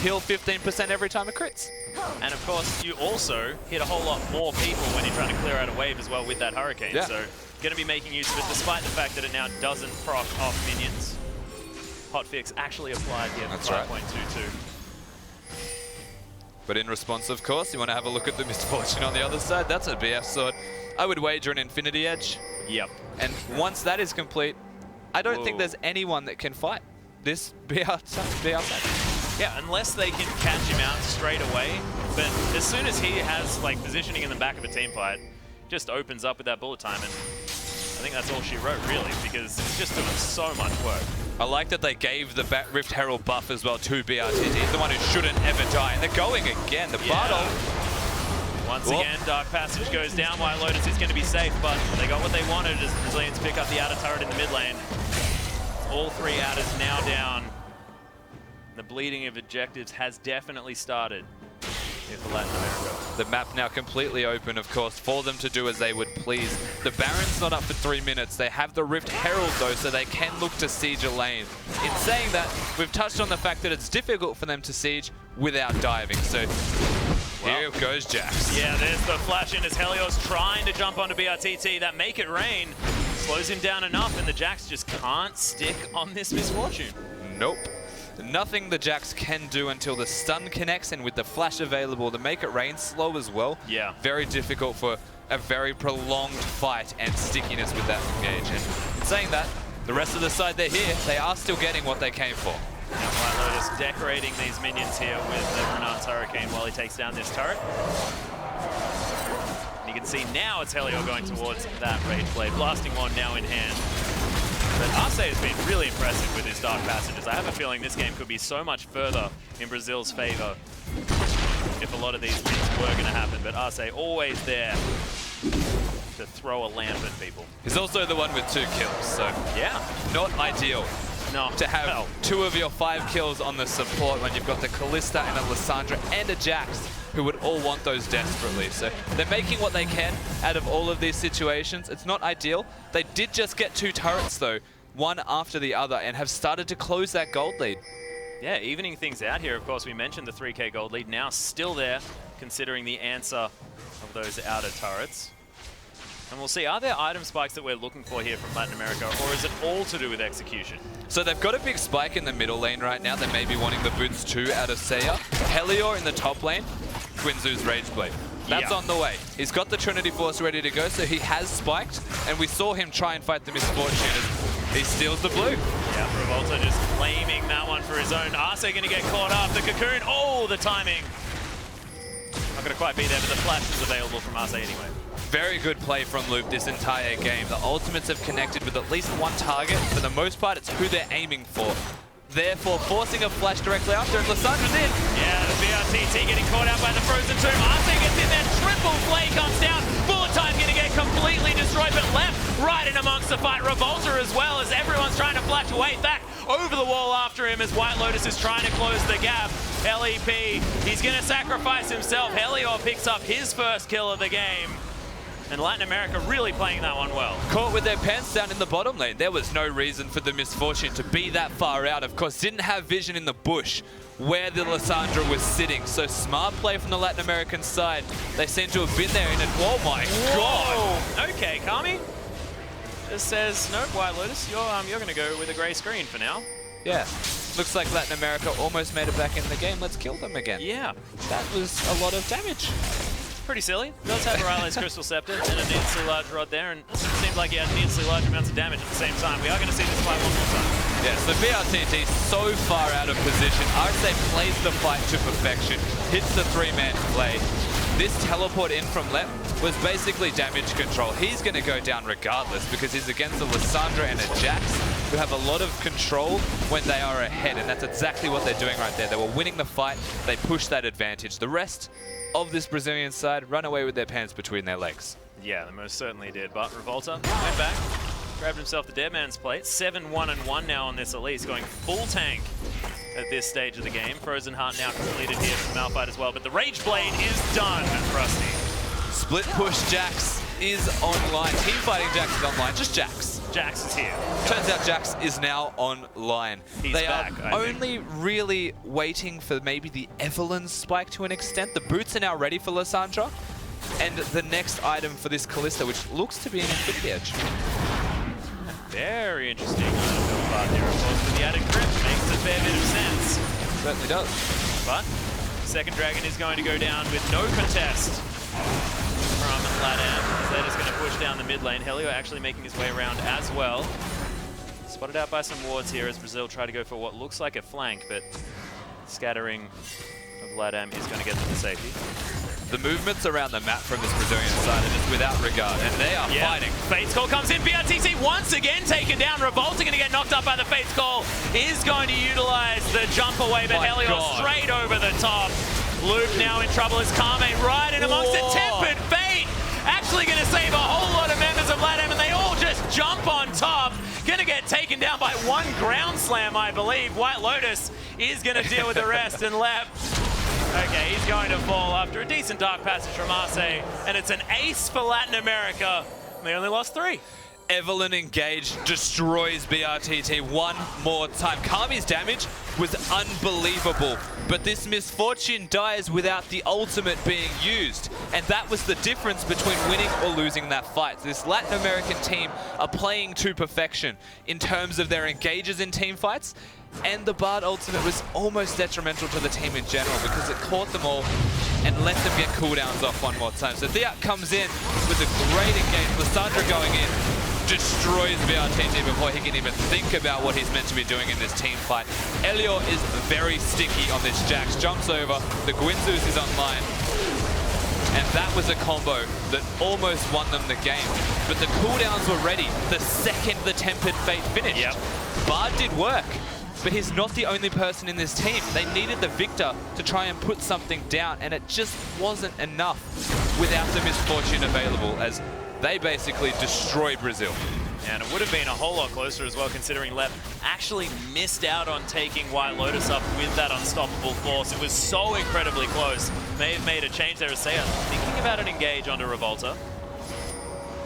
heal 15% every time it crits. And of course, you also hit a whole lot more people when you're trying to clear out a wave as well with that Hurricane. Yeah. So going to be making use of it, despite the fact that it now doesn't proc off minions. Hotfix actually applied here That's for right. 5.22. But in response, of course, you want to have a look at the Misfortune on the other side. That's a BF sword. I would wager an Infinity Edge. Yep. And once that is complete, I don't think there's anyone that can fight this BR side. Yeah, unless they can catch him out straight away. But as soon as he has like positioning in the back of a team fight, just opens up with that bullet time, and I think that's all she wrote really, because it's just doing so much work. I like that they gave the Rift Herald buff as well to BRTT. He's the one who shouldn't ever die. And they're going again. The Bartle. Once again, Dark Passage goes down while Lotus is going to be safe, but they got what they wanted as the Brazilians pick up the outer turret in the mid lane. All 3 outers now down. The bleeding of objectives has definitely started for Latin America. The map now completely open, of course, for them to do as they would please. The Baron's not up for 3 minutes. They have the Rift Herald, though, so they can look to siege a lane. In saying that, we've touched on the fact that it's difficult for them to siege without diving, so here goes Jax. Yeah, there's the flash in as Helios trying to jump onto BRTT. That Make It Rain slows him down enough, and the Jax just can't stick on this Misfortune. Nope. Nothing the Jax can do until the stun connects, and with the flash available to make it rain slow as well. Yeah. Very difficult for a very prolonged fight and stickiness with that engage. And in saying that, the rest of the side, they're here. They are still getting what they came for. Now White Lotus decorating these minions here with the Renard's Hurricane while he takes down this turret. And you can see now it's Helio going towards that Rage Blade, blasting one now in hand. But Arce has been really impressive with his Dark Passages. I have a feeling this game could be so much further in Brazil's favor if a lot of these things were going to happen. But Arce always there to throw a lamp at people. He's also the one with 2 kills, so yeah, not ideal. No. To have 2 of your 5 kills on the support when you've got the Kalista and a Lissandra and a Jax who would all want those desperately. So they're making what they can out of all of these situations. It's not ideal. They did just get 2 turrets though, one after the other, and have started to close that gold lead. Yeah, evening things out here. Of course, we mentioned the 3K gold lead. Now still there, considering the answer of those outer turrets. And we'll see, are there item spikes that we're looking for here from Latin America, or is it all to do with execution? So they've got a big spike in the middle lane right now. They may be wanting the boots 2 out of Seiya. Helior in the top lane, Quinzu's Rage Blade. That's on the way. He's got the Trinity Force ready to go, so he has spiked, and we saw him try and fight the Misfortune as he steals the blue. Yeah, Revolta just claiming that one for his own. Arce going to get caught up. The Cocoon, oh, the timing. Not going to quite be there, but the flash is available from Arce anyway. Very good play from Loop this entire game. The ultimates have connected with at least one target. For the most part, it's who they're aiming for. Therefore, forcing a flash directly after, and Lissandra's in. Yeah, the BRTT getting caught out by the Frozen Tomb. Arce gets in there, triple play comes down. Bullet Time going to get completely destroyed, but left right in amongst the fight. Revolta as well, as everyone's trying to flash away. Back over the wall after him as White Lotus is trying to close the gap. LEP, he's going to sacrifice himself. Helior picks up his first kill of the game. And Latin America really playing that one well. Caught with their pants down in the bottom lane. There was no reason for the Misfortune to be that far out. Of course, didn't have vision in the bush where the Lissandra was sitting. So smart play from the Latin American side. They seem to have been there in it. Oh my God. Okay, Kami just says, no, White Lotus, you're going to go with a grey screen for now. Yeah. Looks like Latin America almost made it back in the game. Let's kill them again. Yeah. That was a lot of damage. Pretty silly. Does have Morales Crystal Scepter and a needlessly large rod there, and it seems like he had needlessly large amounts of damage at the same time. We are going to see this fight one more time. Yeah, so BRTT so far out of position. Arce plays the fight to perfection, hits the 3-man play. This teleport in from Lep was basically damage control. He's going to go down regardless because he's against a Lissandra and a Jax who have a lot of control when they are ahead, and that's exactly what they're doing right there. They were winning the fight. They pushed that advantage. The rest of this Brazilian side run away with their pants between their legs. Yeah, they most certainly did. But Revolta went back, grabbed himself the Dead Man's Plate. 7-1-1 now on this Elise, going full tank at this stage of the game. Frozen Heart now completed here from Malphite as well. But the Rage Blade is done, Rusty. Split push Jax is online. Team fighting Jax is online. Just Jax. Jax is here. Turns out Jax is now online. He's they back, are only really waiting for maybe the Evelyn spike to an extent. The boots are now ready for Lissandra. And the next item for this Kalista, which looks to be an Infinity Edge. Very interesting item build part there, of course, with the added grip. Makes a fair bit of sense. Certainly does. But second Dragon is going to go down with no contest from Latam. They're just going to push down the mid lane. Helio actually making his way around as well. Spotted out by some wards here as Brazil try to go for what looks like a flank, but scattering of Latam is going to get them to safety. The movements around the map from this Brazilian side are just without regard, and they are fighting. Fate's Call comes in. BRTC once again taken down. Revolta going to get knocked up by the Fate's Call. Is going to utilize the jump away, but Helio straight over the top. Loop now in trouble as Kame right in amongst it. Tempered Fate actually going to save a whole lot of members of LATAM, and they all just jump on top. Going to get taken down by one ground slam, I believe. White Lotus is going to deal with the rest and left. Okay, he's going to fall after a decent Dark Passage from Arce, and it's an ace for Latin America. They only lost 3. Evelyn engaged, destroys BRTT one more time. Kami's damage was unbelievable, but this Misfortune dies without the ultimate being used. And that was the difference between winning or losing that fight. This Latin American team are playing to perfection in terms of their engages in team fights and the Bard ultimate was almost detrimental to the team in general because it caught them all and let them get cooldowns off one more time. So Theat comes in with a great engage. Lissandra going in, destroys VRTT before he can even think about what he's meant to be doing in this team fight. Elliot is very sticky on this Jax, jumps over, the Gwynzeus is online, and that was a combo that almost won them the game. But the cooldowns were ready the second the Tempered Fate finished. Yep. Bard did work, but he's not the only person in this team. They needed the Victor to try and put something down, and it just wasn't enough without the Misfortune available, as they basically destroy Brazil. And it would have been a whole lot closer as well, considering Lep actually missed out on taking White Lotus up with that unstoppable force. It was so incredibly close. May have made a change there to say, thinking about an engage onto Revolta.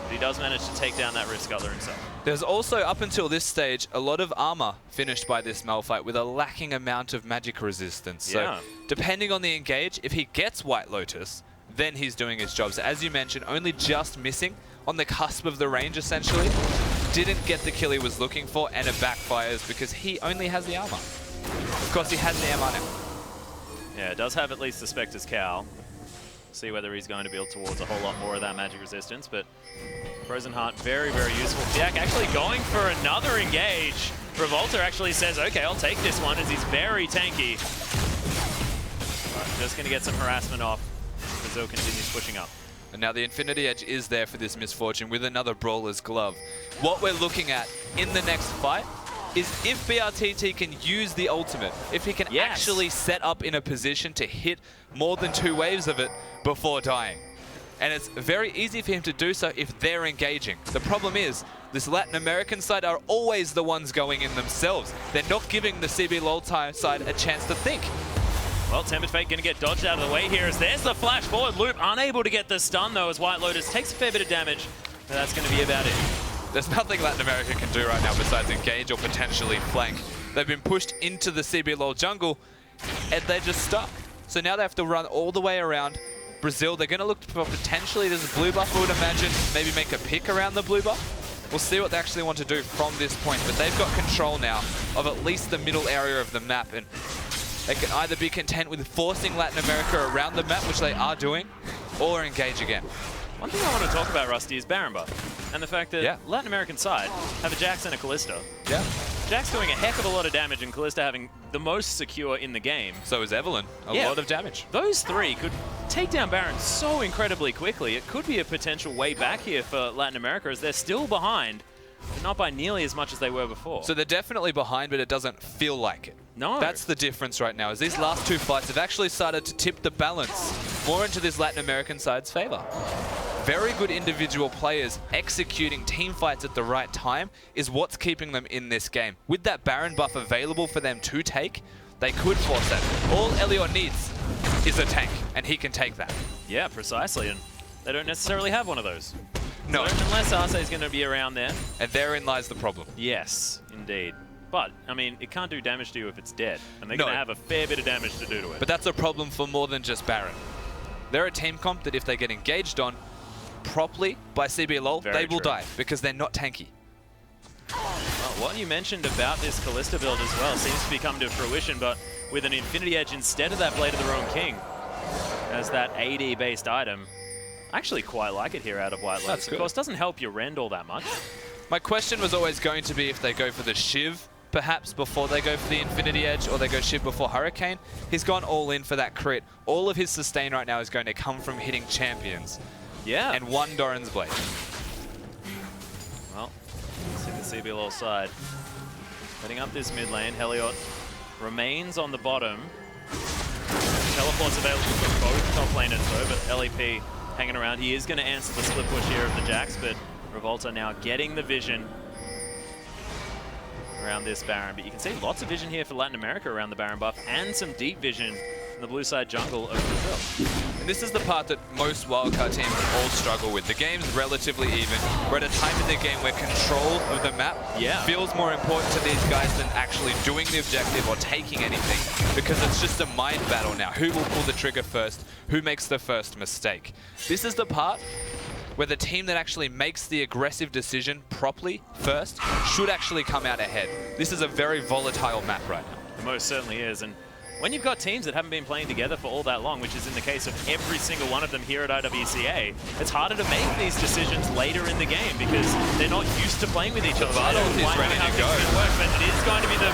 But he does manage to take down that Rift Scuttler himself. There's also, up until this stage, a lot of armor finished by this Malphite with a lacking amount of magic resistance. Yeah. So depending on the engage, if he gets White Lotus, then he's doing his job. So as you mentioned, only just missing on the cusp of the range, essentially. Didn't get the kill he was looking for, and it backfires because he only has the armor. Of course, he has the MR now. Yeah, it does have at least the Spectre's Cowl. See whether he's going to build towards a whole lot more of that magic resistance, but Frozen Heart, very, very useful. Fiak actually going for another engage. Revolta actually says, okay, I'll take this one, as he's very tanky. But just going to get some harassment off. Brazil continues pushing up. And now the Infinity Edge is there for this Misfortune with another Brawler's Glove. What we're looking at in the next fight is if BRTT can use the ultimate, if he can actually set up in a position to hit more than 2 waves of it before dying. And it's very easy for him to do so if they're engaging. The problem is, this Latin American side are always the ones going in themselves. They're not giving the CB LOL side a chance to think. Well, Tempered Fate going to get dodged out of the way here as there's the flash forward loop. Unable to get the stun, though, as White Lotus takes a fair bit of damage. And that's going to be about it. There's nothing Latin America can do right now besides engage or potentially flank. They've been pushed into the CBLOL jungle, and they're just stuck. So now they have to run all the way around Brazil. They're going to look for potentially, there's a blue buff, I would imagine, maybe make a pick around the blue buff. We'll see what they actually want to do from this point, but they've got control now of at least the middle area of the map, and they can either be content with forcing Latin America around the map, which they are doing, or engage again. One thing I want to talk about, Rusty, is Baron buff. And the fact that Latin American side have a Jax and a Kalista. Yeah. Jax doing a heck of a lot of damage and Kalista having the most secure in the game. So is Evelyn. A lot of damage. Those three could take down Baron so incredibly quickly. It could be a potential way back here for Latin America as they're still behind, but not by nearly as much as they were before. So they're definitely behind, but it doesn't feel like it. No. That's the difference right now, is these last 2 fights have actually started to tip the balance more into this Latin American side's favor. Very good individual players executing team fights at the right time is what's keeping them in this game. With that Baron buff available for them to take, they could force that. All Elliot needs is a tank, and he can take that. Yeah, precisely, and they don't necessarily have one of those. No. So unless Arce is going to be around there. And therein lies the problem. Yes, indeed. But, I mean, it can't do damage to you if it's dead, and they're going to have a fair bit of damage to do to it. But that's a problem for more than just Baron. They're a team comp that if they get engaged on properly by CBLOL, they will die because they're not tanky. Well, what you mentioned about this Kalista build as well seems to be coming to fruition, but with an Infinity Edge instead of that Blade of the Roan King as that AD-based item. I actually quite like it here out of White Lotus. Of course, doesn't help your rend all that much. My question was always going to be if they go for the Shiv, perhaps before they go for the Infinity Edge, or they go Shiv before Hurricane. He's gone all in for that crit. All of his sustain right now is going to come from hitting champions. Yeah. And one Doran's Blade. Well, let's see the CBLOL side. Heading up this mid lane, Heliot remains on the bottom. Teleport's available for both top laners though, but LEP hanging around. He is going to answer the split push here of the Jax, but Revolta now getting the vision around this Baron. But you can see lots of vision here for Latin America around the Baron buff, and some deep vision in the blue side jungle of Brazil. And this is the part that most wildcard teams all struggle with. The game's relatively even. We're at a time in the game where control of the map feels more important to these guys than actually doing the objective or taking anything, because it's just a mind battle now. Who will pull the trigger first? Who makes the first mistake? This is the part where the team that actually makes the aggressive decision properly first should actually come out ahead. This is a very volatile map right now. It most certainly is. And when you've got teams that haven't been playing together for all that long, which is in the case of every single one of them here at IWCA, it's harder to make these decisions later in the game because they're not used to playing with each other. Bardolph is ready to go. But it is going to be the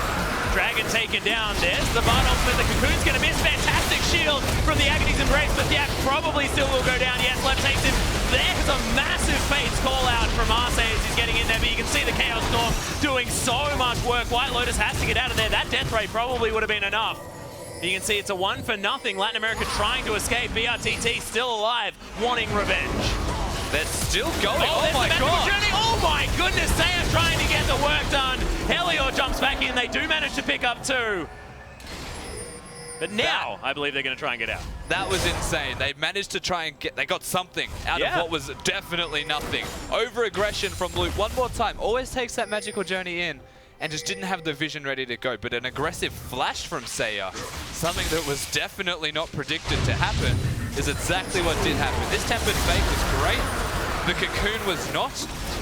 Dragon taken down. There's the Bardolph, but the Cocoon's going to miss. Fantastic shield from the Agony's Embrace, but Yak probably still will go down. Yes, Left takes him. There's a massive Fates call out from Arce as he's getting in there, but you can see the Chaos Storm doing so much work. White Lotus has to get out of there. That death ray probably would have been enough. You can see it's a 1-for-0. Latin America trying to escape. BRTT still alive, wanting revenge. They're still going. Oh my God. Journey. Oh my goodness, they are trying to get the work done. Helior jumps back in. They do manage to pick up 2. But now, I believe they're going to try and get out. That was insane. They managed to try and they got something out of what was definitely nothing. Over-aggression from Loot one more time. Always takes that magical journey in and just didn't have the vision ready to go. But an aggressive flash from Seiya, something that was definitely not predicted to happen, is exactly what did happen. This Tempered Fate was great. The Cocoon was not.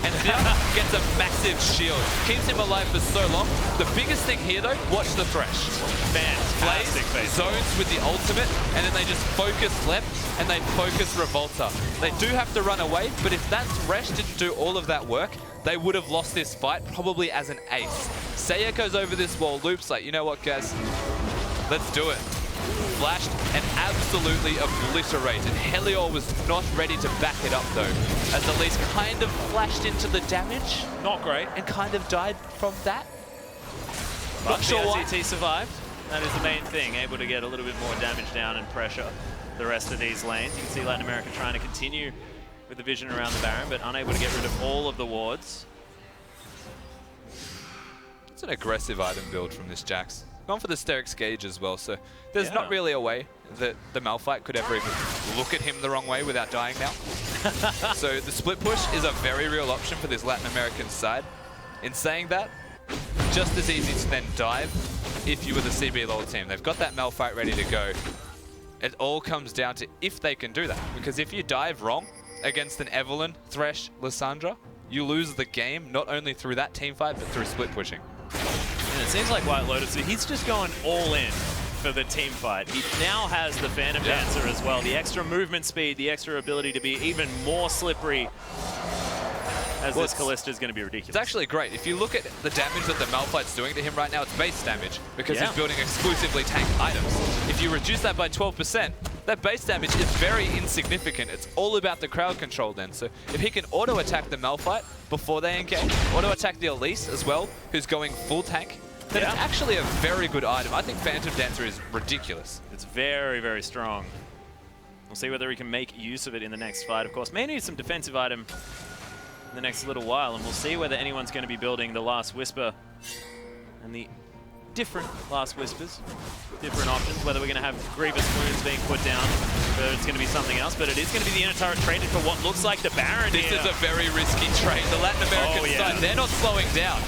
And now gets a massive shield. Keeps him alive for so long. The biggest thing here, though, watch the Thresh. Fantastic face. Zones with the ultimate, and then they just focus left, and they focus Revolta. They do have to run away, but if that Thresh didn't do all of that work, they would have lost this fight, probably as an ace. Seiya goes over this wall, Loop's like, you know what, guys? Let's do it. Flashed and absolutely obliterated. Helior was not ready to back it up, though, as Elise kind of flashed into the damage. Not great. And kind of died from that. But Not sure why. BRTT survived. That is the main thing, able to get a little bit more damage down and pressure the rest of these lanes. You can see Latin America trying to continue with the vision around the Baron, but unable to get rid of all of the wards. It's an aggressive item build from this Jax. Gone for the Sterix Gauge as well, so there's not really a way that the Malphite could ever even look at him the wrong way without dying now. So the split push is a very real option for this Latin American side. In saying that, just as easy to then dive if you were the CB LoL team. They've got that Malphite ready to go. It all comes down to if they can do that, because if you dive wrong against an Evelynn, Thresh, Lissandra, you lose the game not only through that team fight, but through split pushing. And it seems like White Lotus, he's just going all in for the team fight. He now has the Phantom Dancer as well. The extra movement speed, the extra ability to be even more slippery as this Callista is going to be ridiculous. It's actually great. If you look at the damage that the Malphite's doing to him right now, it's base damage because he's building exclusively tank items. If you reduce that by 12%, that base damage is very insignificant. It's all about the crowd control then. So if he can auto-attack the Malphite before they engage, auto-attack the Elise as well, who's going full tank, then it's actually a very good item. I think Phantom Dancer is ridiculous. It's very, very strong. We'll see whether he can make use of it in the next fight. Of course, may need some defensive item in the next little while, and we'll see whether anyone's going to be building the Last Whisper and the different Last Whispers, different options, whether we're going to have Grievous Wounds being put down, whether it's going to be something else, but it is going to be the inner turret traded for what looks like the Baron This here. is a very risky trade. The Latin American side, they're not slowing down.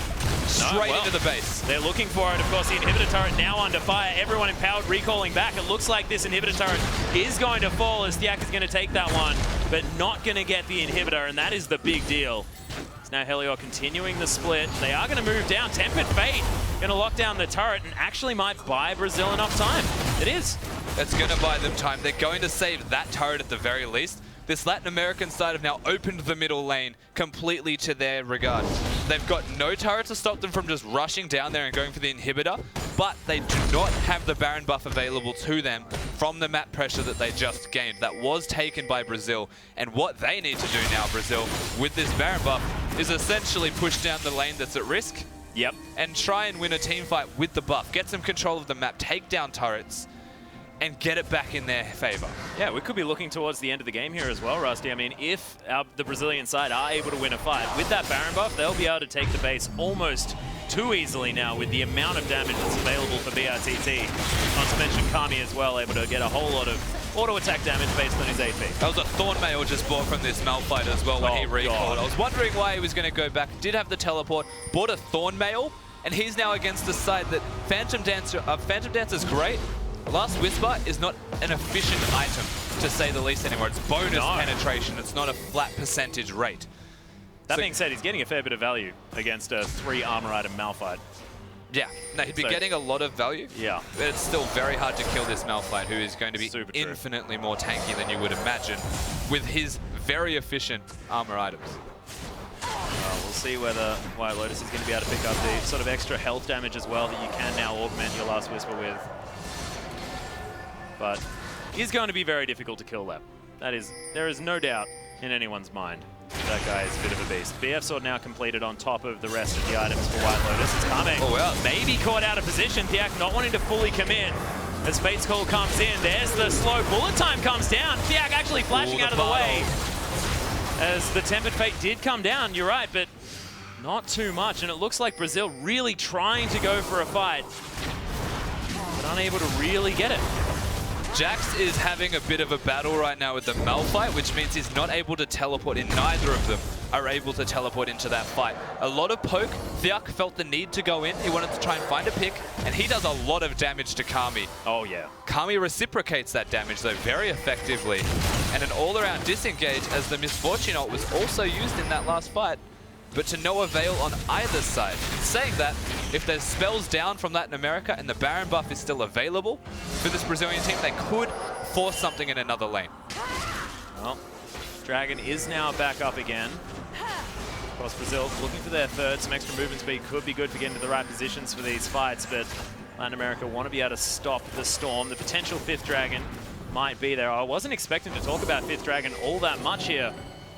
Straight into the base. They're looking for it. Of course, the inhibitor turret now under fire. Everyone empowered recalling back. It looks like this inhibitor turret is going to fall as Thiak is going to take that one, but not going to get the inhibitor, and that is the big deal. It's now Helior continuing the split. They are going to move down. Tempered Fate going to lock down the turret and actually might buy Brazil enough time. It is. It's going to buy them time. They're going to save that turret at the very least. This Latin American side have now opened the middle lane completely to their regard. They've got no turret to stop them from just rushing down there and going for the inhibitor, but they do not have the Baron buff available to them from the map pressure that they just gained. That was taken by Brazil, and what they need to do now, Brazil, with this Baron buff, is essentially push down the lane that's at risk. Yep. And try and win a team fight with the buff. Get some control of the map, take down turrets, and get it back in their favor. Yeah, we could be looking towards the end of the game here as well, Rusty. I mean, if the Brazilian side are able to win a fight with that Baron buff, they'll be able to take the base almost too easily now with the amount of damage that's available for BRTT. Not to mention Kami as well, able to get a whole lot of auto-attack damage based on his AP. That was a Thorn Mail just bought from this Malphite as well when he recalled. I was wondering why he was going to go back. Did have the teleport, bought a Thorn Mail, and he's now against the side that Phantom Dancer's great. Last Whisper is not an efficient item to say the least anymore. It's bonus penetration. It's not a flat percentage rate. That being said, he's getting a fair bit of value against a 3 armor item Malphite. Yeah, no, he'd be getting a lot of value. Yeah. But it's still very hard to kill this Malphite, who is going to be infinitely more tanky than you would imagine with his very efficient armor items. We'll see whether White Lotus is going to be able to pick up the sort of extra health damage as well that you can now augment your Last Whisper with. But he's going to be very difficult to kill that. There is no doubt in anyone's mind that guy is a bit of a beast. BF Sword now completed on top of the rest of the items for White Lotus. It's coming. Oh, well. Maybe caught out of position. Thiak not wanting to fully commit. As Fate's Call comes in, there's the slow bullet time comes down. Thiak actually flashing out of the way. As the Tempered Fate did come down, you're right, but not too much. And it looks like Brazil really trying to go for a fight, but unable to really get it. Jax is having a bit of a battle right now with the Malphite, which means he's not able to teleport in. Neither of them are able to teleport into that fight. A lot of poke. Thiak felt the need to go in. He wanted to try and find a pick, and he does a lot of damage to Kami. Oh, yeah. Kami reciprocates that damage, though, very effectively. And an all-around disengage as the Misfortune ult was also used in that last fight, but to no avail on either side. In saying that, if there's spells down from Latin America and the Baron buff is still available for this Brazilian team, they could force something in another lane. Well, Dragon is now back up again. Of course, Brazil looking for their third. Some extra movement speed could be good for getting to the right positions for these fights, but Latin America want to be able to stop the storm. The potential 5th Dragon might be there. I wasn't expecting to talk about 5th Dragon all that much here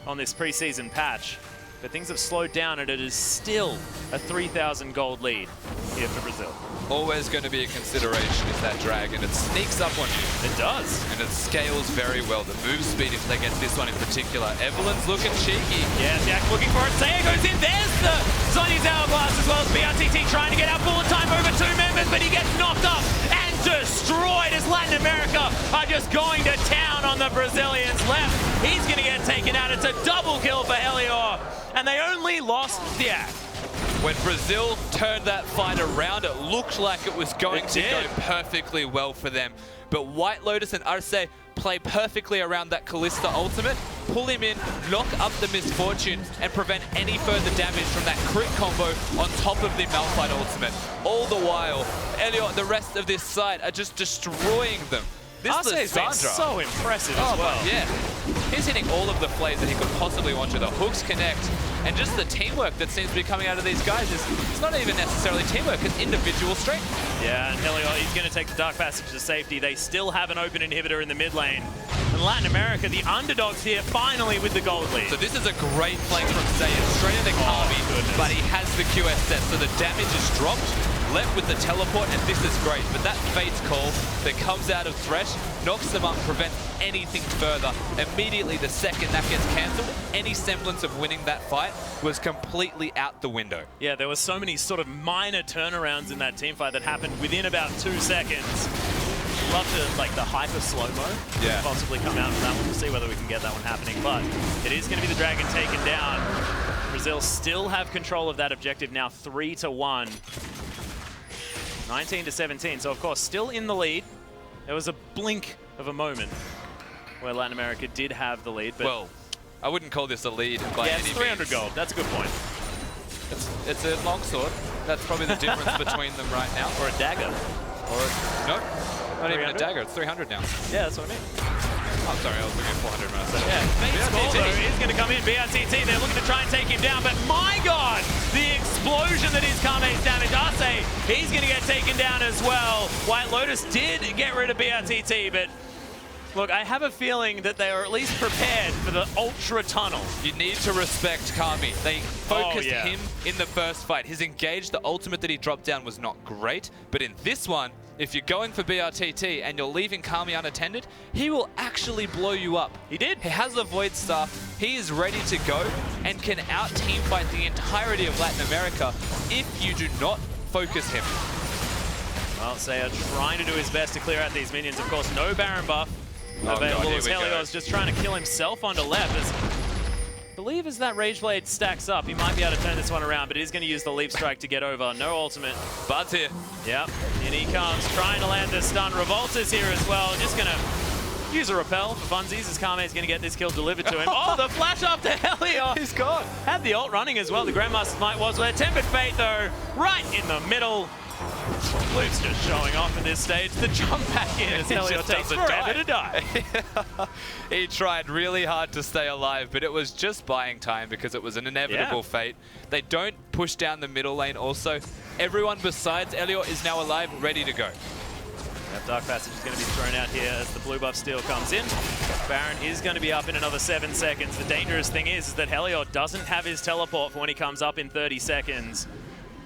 on this preseason patch, but things have slowed down and it is still a 3,000 gold lead here for Brazil. Always going to be a consideration is that Dragon. It sneaks up on you. It does. And it scales very well. The move speed, if they get this one in particular. Evelyn's looking cheeky. Yeah, Jack looking for it. Saya goes in. There's the Zony's Hourglass as well as BRTT trying to get out bullet time over 2 members, but he gets knocked off and destroyed as Latin America are just going to town on the Brazilians left. He's going to get taken out. It's a double kill for Helior, and they only lost Thiak. When Brazil turned that fight around, it looked like it was going to go perfectly well for them. But White Lotus and Arce play perfectly around that Kalista ultimate, pull him in, knock up the Misfortune, and prevent any further damage from that crit combo on top of the Malphite ultimate. All the while, Elliot, the rest of this side are just destroying them. This is so impressive as well. Yeah, he's hitting all of the plays that he could possibly want to. The hooks connect, and just the teamwork that seems to be coming out of these guys it's not even necessarily teamwork, it's individual strength. Yeah, and Helior, he's going to take the Dark Passage to safety. They still have an open inhibitor in the mid lane. And Latin America, the underdogs here, finally with the gold lead. So this is a great flank from Zayn, straight into Kami, but he has the QS set, so the damage is dropped. Left with the teleport, and this is great. But that Fate's Call that comes out of Thresh knocks them up, prevents anything further. Immediately, the second that gets cancelled, any semblance of winning that fight was completely out the window. Yeah, there were so many sort of minor turnarounds in that team fight that happened within about 2 seconds. Love to, like, the hyper slow-mo possibly come out from that one. We'll see whether we can get that one happening. But it is going to be the Dragon taken down. Brazil still have control of that objective now, 3-1. 19-17, so of course still in the lead. There was a blink of a moment where Latin America did have the lead, but well, I wouldn't call this a lead by any means. It's 300 gold. That's a good point. It's a longsword. That's probably the difference between them right now. Or a dagger. Or no, not even a dagger. It's 300 now. Yeah, that's what I mean. Oh, sorry, I was looking at 400 when I said yeah, BRTT is going to come in. BRTT, they're looking to try and take him down, but my God, the explosion that is Kame's damage. Arce, he's going to get taken down as well. White Lotus did get rid of BRTT, but look, I have a feeling that they are at least prepared for the Ultra Tunnel. You need to respect Kami. They focused him in the first fight. His engage, the ultimate that he dropped down was not great, but in this one, if you're going for BRTT and you're leaving Kami unattended, he will actually blow you up. He did. He has the Void Staff. He is ready to go and can out-team fight the entirety of Latin America if you do not focus him. Well, Saya trying to do his best to clear out these minions. Of course, no Baron buff available as Helios just trying to kill himself onto left. I believe as that Rage Blade stacks up, he might be able to turn this one around, but he's going to use the Leap Strike to get over. No ultimate. Bud's here. Yep, in he comes, trying to land the stun. Revolta's here as well, just going to Use a repel for funsies as Kame's going to get this kill delivered to him. Oh, the flash up to Helios. He's gone. Had the ult running as well. The Grandmaster's Might was there. Tempered Fate, though, right in the middle. Luke's just showing off at this stage. The jump back in as Helios takes forever to die. He tried really hard to stay alive, but it was just buying time because it was an inevitable fate. They don't push down the middle lane also. Everyone besides Elliot is now alive, ready to go. That Dark Passage is going to be thrown out here as the blue buff steal comes in. Baron is going to be up in another 7 seconds. The dangerous thing is that Helios doesn't have his teleport for when he comes up in 30 seconds.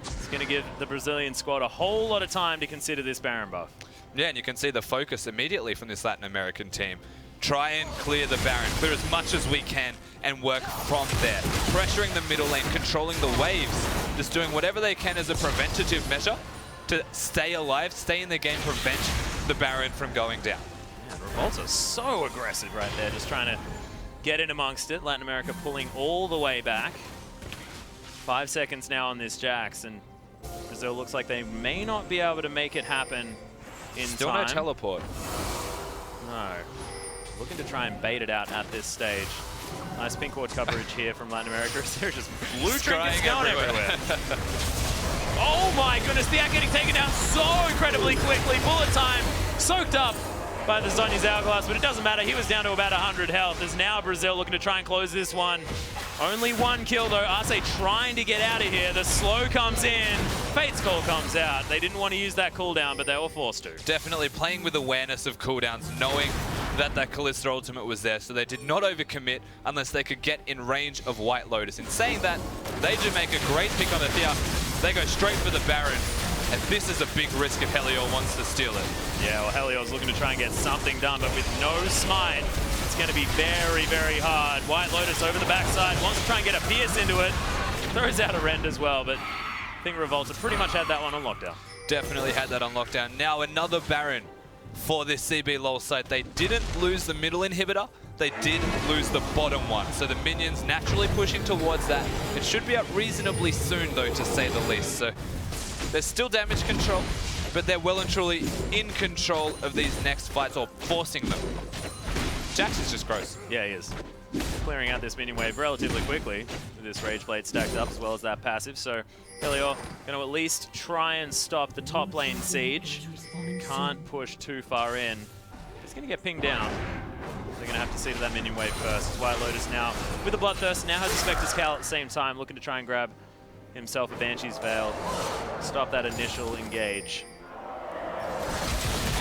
It's going to give the Brazilian squad a whole lot of time to consider this Baron buff. Yeah, and you can see the focus immediately from this Latin American team. Try and clear the Baron, clear as much as we can, and work from there. Pressuring the middle lane, controlling the waves, just doing whatever they can as a preventative measure to stay alive, stay in the game, prevent the Baron from going down. Man, Revolta's so aggressive right there, just trying to get in amongst it. Latin America pulling all the way back. 5 seconds now on this Jax, and Brazil looks like they may not be able to make it happen in Still time. no teleport. No. Looking to try and bait it out at this stage. Nice pink ward coverage here from Latin America. They're just blue trinkets going everywhere. Oh my goodness, the act getting taken down so incredibly quickly. Bullet time soaked up by the Zhonya's Hourglass, but it doesn't matter. He was down to about 100 health. As now Brazil looking to try and close this one. Only one kill though. Arce trying to get out of here. The slow comes in. Fate's Call comes out. They didn't want to use that cooldown, but they were forced to. Definitely playing with awareness of cooldowns, knowing that Kalista ultimate was there, so they did not overcommit unless they could get in range of White Lotus. In saying that, they do make a great pick on the Thea. They go straight for the Baron, and this is a big risk if Helios wants to steal it. Yeah, well, Helios looking to try and get something done, but with no smite, it's going to be very, very hard. White Lotus over the backside, wants to try and get a pierce into it. Throws out a rend as well, but I think Revolta pretty much had that one on lockdown. Definitely had that on lockdown. Now another Baron for this CB LoL site. They didn't lose the middle inhibitor, they did lose the bottom one. So the minions naturally pushing towards that. It should be up reasonably soon though, to say the least. So there's still damage control, but they're well and truly in control of these next fights, or forcing them. Jax is just gross. Yeah, he is. Clearing out this minion wave relatively quickly with this Rage Blade stacked up, as well as that passive. So Helios going to at least try and stop the top lane siege. Can't push too far in. He's going to get pinged down. They're going to have to see to that minion wave first. White Lotus now with the Bloodthirst, now has a Spectre's Cowl at the same time, looking to try and grab himself a Banshee's Veil. Stop that initial engage.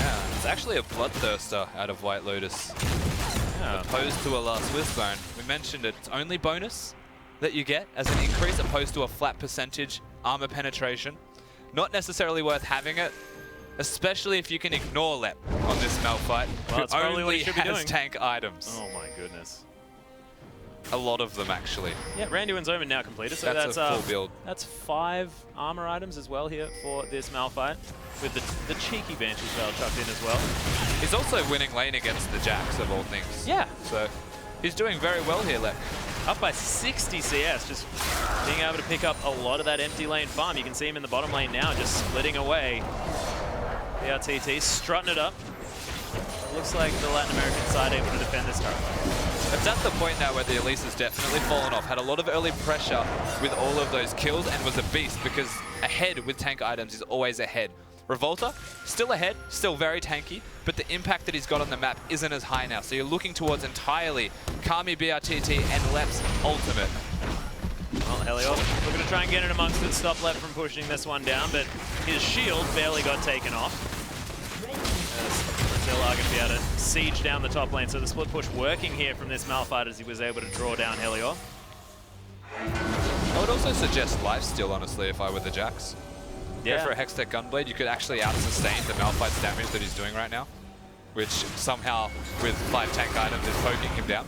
Yeah, it's actually a Bloodthirster out of White Lotus. Yeah. Opposed to a Last Wishbone. We mentioned it's only bonus that you get as an increase opposed to a flat percentage armor penetration. Not necessarily worth having it, especially if you can ignore Lep on this Malphite, well, who only has tank items. Oh my goodness. A lot of them, actually. Yeah, Randuin's Omen now completed, so that's a full build. That's 5 armor items as well here for this Malphite, with the cheeky Banshee's Veil chucked in as well. He's also winning lane against the Jax, of all things. Yeah. So he's doing very well here, Lep. Up by 60 CS, just being able to pick up a lot of that empty lane farm. You can see him in the bottom lane now, just splitting away. BRTT strutting it up. Looks like the Latin American side able to defend this turret. It's at the point now where the Elise has definitely fallen off. Had a lot of early pressure with all of those kills and was a beast because ahead with tank items is always ahead. Revolta, still ahead, still very tanky, but the impact that he's got on the map isn't as high now. So you're looking towards entirely Kami, BRTT, and Lep's ultimate. Well, Helios looking to try and get in amongst it, stop Lep from pushing this one down, but his shield barely got taken off. Brazil are going to be able to siege down the top lane, so the split push working here from this Malphite as he was able to draw down Helios. I would also suggest lifesteal, honestly, if I were the Jax. Yeah. Go for a Hextech Gunblade, you could actually out-sustain the Malphite's damage that he's doing right now, which somehow, with 5 tank items, is poking him down.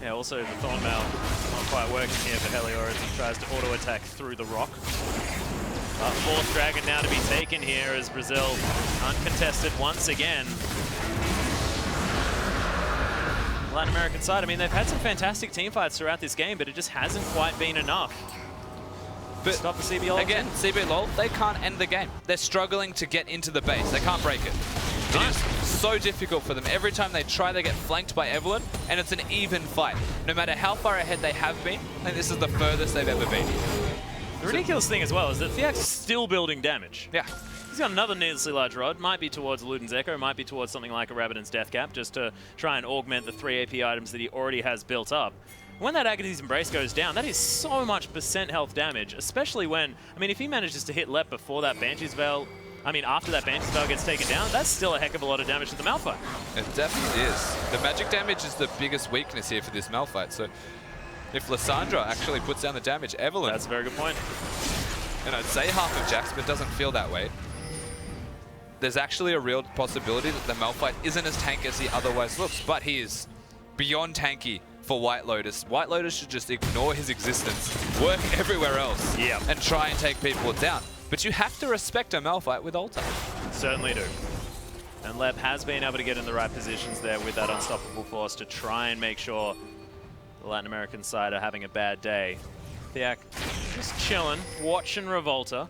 Yeah, also the Thornmail not quite working here for Helios as he tries to auto-attack through the rock. Fourth Dragon now to be taken here as Brazil uncontested once again. Latin American side, I mean, they've had some fantastic team fights throughout this game, but it just hasn't quite been enough. But stop the CB LoL. Again, CB LoL, they can't end the game. They're struggling to get into the base. They can't break it. It is so difficult for them. Every time they try, they get flanked by Evelyn, and it's an even fight. No matter how far ahead they have been, I think this is the furthest they've ever been. The ridiculous thing as well is that Thiak's still building damage. Yeah. He's got another needlessly large rod. Might be towards Luden's Echo, might be towards something like a Rabadon's Death Cap, just to try and augment the 3 AP items that he already has built up. When that Agassi's Embrace goes down, that is so much percent health damage, especially when, I mean, if he manages to hit Lep before that Banshee's Veil, I mean, after that Banshee's Veil gets taken down, that's still a heck of a lot of damage to the Malphite. It definitely is. The magic damage is the biggest weakness here for this Malphite, so if Lissandra actually puts down the damage, Evelyn... That's a very good point. And I'd say half of Jax, but it doesn't feel that way. There's actually a real possibility that the Malphite isn't as tanky as he otherwise looks, but he is beyond tanky for White Lotus. White Lotus should just ignore his existence, work everywhere else, and try and take people down. But you have to respect a Malphite with ult. Certainly do. And Lep has been able to get in the right positions there with that unstoppable force to try and make sure the Latin American side are having a bad day. Thiak just chilling, watching Revolta.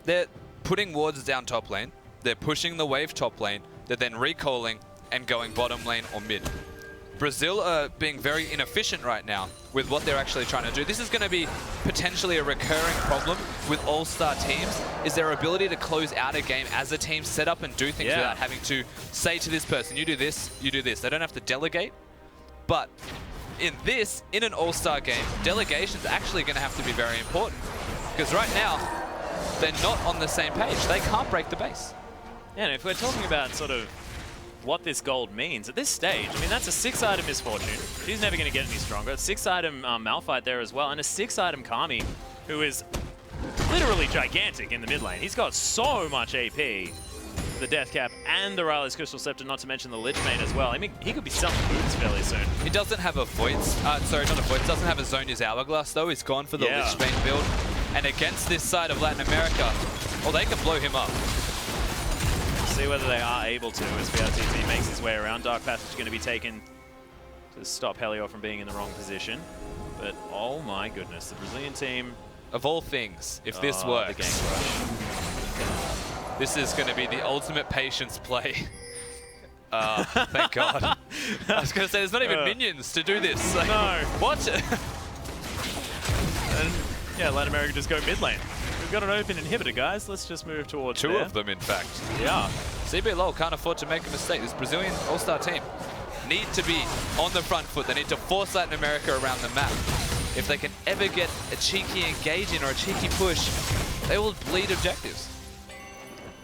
They're putting wards down top lane. They're pushing the wave top lane. They're then recalling and going bottom lane or mid. Brazil are being very inefficient right now with what they're actually trying to do. This is going to be potentially a recurring problem with all-star teams, is their ability to close out a game as a team, set up and do things without having to say to this person, you do this, you do this. They don't have to delegate. But in an all-star game, delegation's actually going to have to be very important. Because right now, they're not on the same page. They can't break the base. Yeah, and if we're talking about sort of what this gold means, at this stage, I mean, that's a 6-item Misfortune. She's never going to get any stronger. 6-item Malphite there as well, and a 6-item Kami, who is literally gigantic in the mid lane. He's got so much AP. The Death Cap and the Riley's Crystal Scepter, not to mention the Lich Bane as well. I mean, he could be selling boots fairly soon. He doesn't have a Voids, sorry, not a Voids, doesn't have a Zhonya's Hourglass though. He's gone for the Lich Bane build. And against this side of Latin America, well, they can blow him up. See whether they are able to as VRTT makes his way around. Dark Passage going to be taken to stop Helior from being in the wrong position. But oh my goodness, the Brazilian team... Of all things, if this works, this is going to be the ultimate patience play. Thank God. I was going to say, there's not even minions to do this. Like, no. What? And yeah, Latin America just go mid lane. We've got an open inhibitor, guys. Let's just move towards Two of them, in fact. Yeah. CB LoL can't afford to make a mistake. This Brazilian all-star team need to be on the front foot. They need to force Latin America around the map. If they can ever get a cheeky engage in or a cheeky push, they will bleed objectives.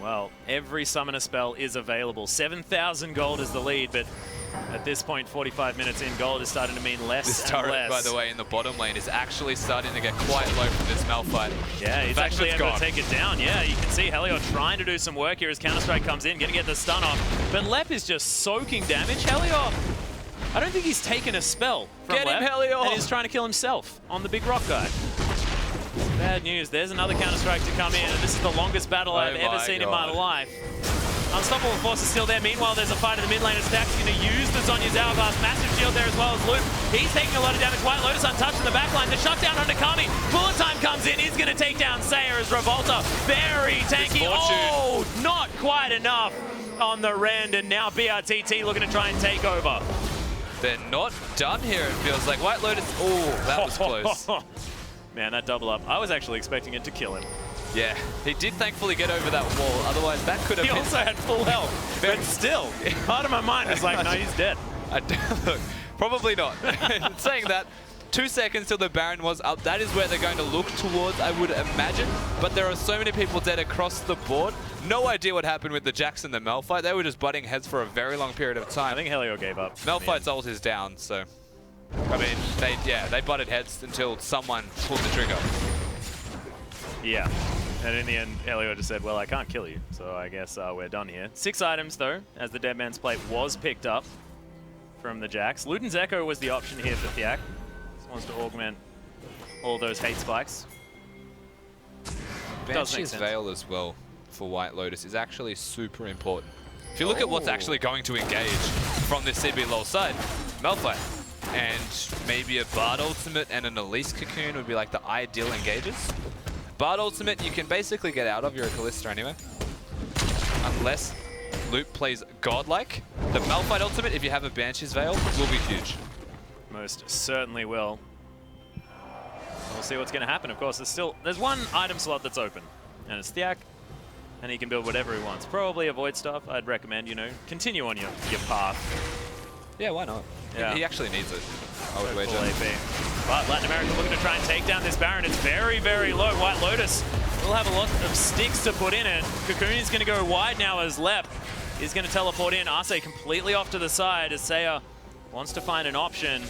Well, every summoner spell is available. 7,000 gold is the lead, but at this point, 45 minutes in, gold is starting to mean less this and turret, less. by the way, in the bottom lane is actually starting to get quite low for this Malphite. Yeah, he's actually able to take it down. Yeah, you can see Helior trying to do some work here as Counter-Strike comes in, going to get the stun off. But Lep is just soaking damage. Helior, I don't think he's taken a spell from Get him, Lep, Helior! and he's trying to kill himself on the big rock guy. Bad news. There's another Counter-Strike to come in, and this is the longest battle I've ever seen in my life. Unstoppable Force is still there. Meanwhile, there's a fight in the mid lane. Stack's going to use the Zhonya's Hourglass. Massive shield there as well as Luke. He's taking a lot of damage. White Lotus untouched in the back line. The shutdown on Nakami. Bullet time comes in. He's going to take down Sayer as Revolta. Very tanky. Oh, not quite enough on the Rend. And now BRTT looking to try and take over. They're not done here, it feels like. White Lotus, oh, that was close. Man, that double up. I was actually expecting it to kill him. Yeah, he did thankfully get over that wall. Otherwise, that could have been... He also had full health. But still, part of my mind was like, no, he's dead. Look, probably not. Saying that, 2 seconds till the Baron was up. That is where they're going to look towards, I would imagine. But there are so many people dead across the board. No idea what happened with the Jax and the Malphite. They were just butting heads for a very long period of time. I think Helior gave up. Malphite's ult is down, so... I mean, they butted heads until someone pulled the trigger. Yeah. And in the end, Helior just said, well, I can't kill you, so I guess we're done here. 6 items, though, as the Dead Man's Plate was picked up from the Jax. Luden's Echo was the option here for Thiak. Just wants to augment all those hate spikes. Banshee's Veil as well for White Lotus is actually super important. If you look at what's actually going to engage from this CB LoL side, Malphite and maybe a Bard Ultimate and an Elise Cocoon would be like the ideal engages. Bard Ultimate you can basically get out of, you're a Kalista anyway. Unless Loop plays godlike, the Malphite ultimate, if you have a Banshee's Veil, will be huge. Most certainly will. We'll see what's going to happen. Of course, there's one item slot that's open, and it's Thiak, and he can build whatever he wants. Probably avoid stuff. I'd recommend, you know, continue on your path. Yeah, why not? Yeah. He actually needs it, I would wager. Full AP. But Latin America looking to try and take down this Baron. It's very, very low. White Lotus will have a lot of sticks to put in it. Cocoon's going to go wide now as Lep is going to teleport in. Arce completely off to the side as Seiya wants to find an option.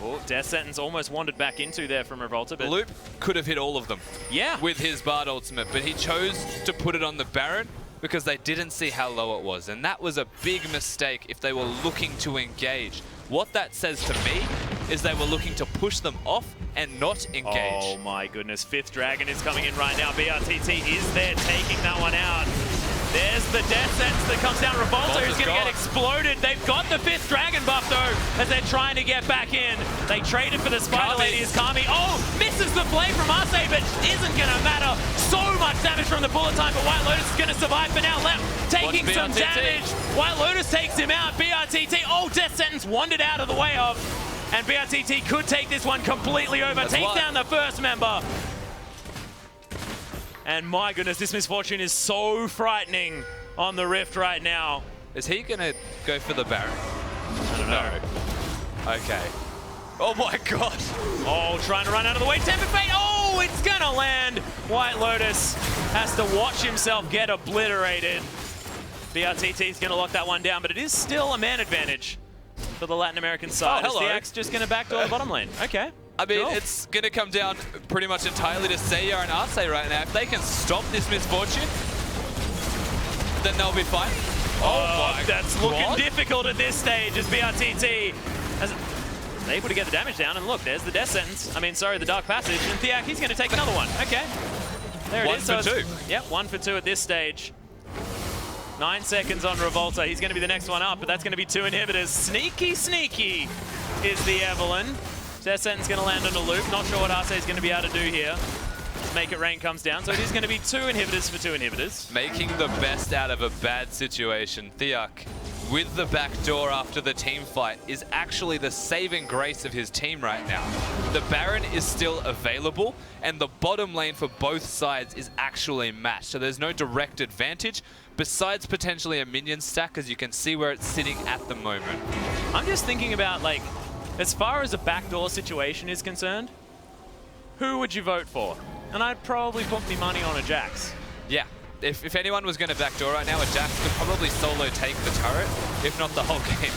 Oh, Death Sentence almost wandered back into there from Revolta, but Loop could have hit all of them. Yeah. With his Bard ultimate, but he chose to put it on the Baron because they didn't see how low it was. And that was a big mistake if they were looking to engage. What that says to me is they were looking to push them off and not engage. Oh my goodness, 5th Dragon is coming in right now. BRTT is there taking that one out. There's the Death Sentence that comes down. Revolta is going to get exploded. They've got the 5th Dragon buff though, as they're trying to get back in. They traded for the Spider Lady as Kami. Oh, misses the play from Arce, but isn't going to matter. So much damage from the bullet time, but White Lotus is going to survive for now. Left taking some damage. White Lotus takes him out. BRTT, oh, Death Sentence wandered out of the way of. And BRTT could take this one completely over. Take down the first member. And my goodness, this Misfortune is so frightening on the Rift right now. Is he going to go for the Baron? I don't know. Okay. Oh my god. Oh, trying to run out of the way. Temper Fate. Oh, it's going to land. White Lotus has to watch himself get obliterated. BRTT is going to lock that one down, but it is still a man advantage for the Latin American side. Oh, hello. The Axe just going to backdoor the bottom lane. Okay. I mean, Cool. it's going to come down pretty much entirely to Seiya and Arce right now. If they can stop this Misfortune, then they'll be fine. Oh, my that's God. looking difficult at this stage as BRTT has able to get the damage down. And look, there's the Death Sentence. I mean, sorry, the Dark Passage. And Thiak, he's going to take another one. Okay. There it is. One for two. Yep, 1 for 2 at this stage. 9 seconds on Revolta. He's going to be the next one up, but that's going to be 2 inhibitors. Sneaky, sneaky is the Evelyn. Death Sentence going to land on a loop. Not sure what Arce is going to be able to do here. Make It Rain comes down. So it is going to be 2 inhibitors for 2 inhibitors. Making the best out of a bad situation. Thiak, with the back door after the team fight, is actually the saving grace of his team right now. The Baron is still available, and the bottom lane for both sides is actually matched. So there's no direct advantage, besides potentially a minion stack, as you can see where it's sitting at the moment. I'm just thinking about, like, as far as a backdoor situation is concerned, who would you vote for? And I'd probably put me money on a Jax. Yeah, if anyone was going to backdoor right now, a Jax could probably solo take the turret, if not the whole game.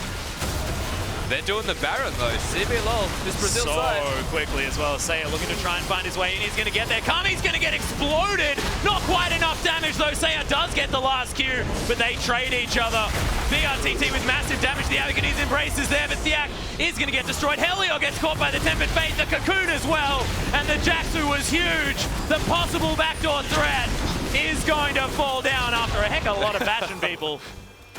They're doing the Baron though. CBLOL, this Brazil so side. quickly as well. Seiya looking to try and find his way in. He's going to get there. Kami's going to get exploded. Not quite enough damage though. Seiya does get the last Q, but they trade each other. BRTT with massive damage. The Abigane's Embrace is there, but Thiak is going to get destroyed. Helior gets caught by the Tempered Fate. The Cocoon as well. And the Jaxu was huge. The possible backdoor threat is going to fall down after a heck of a lot of bashing people.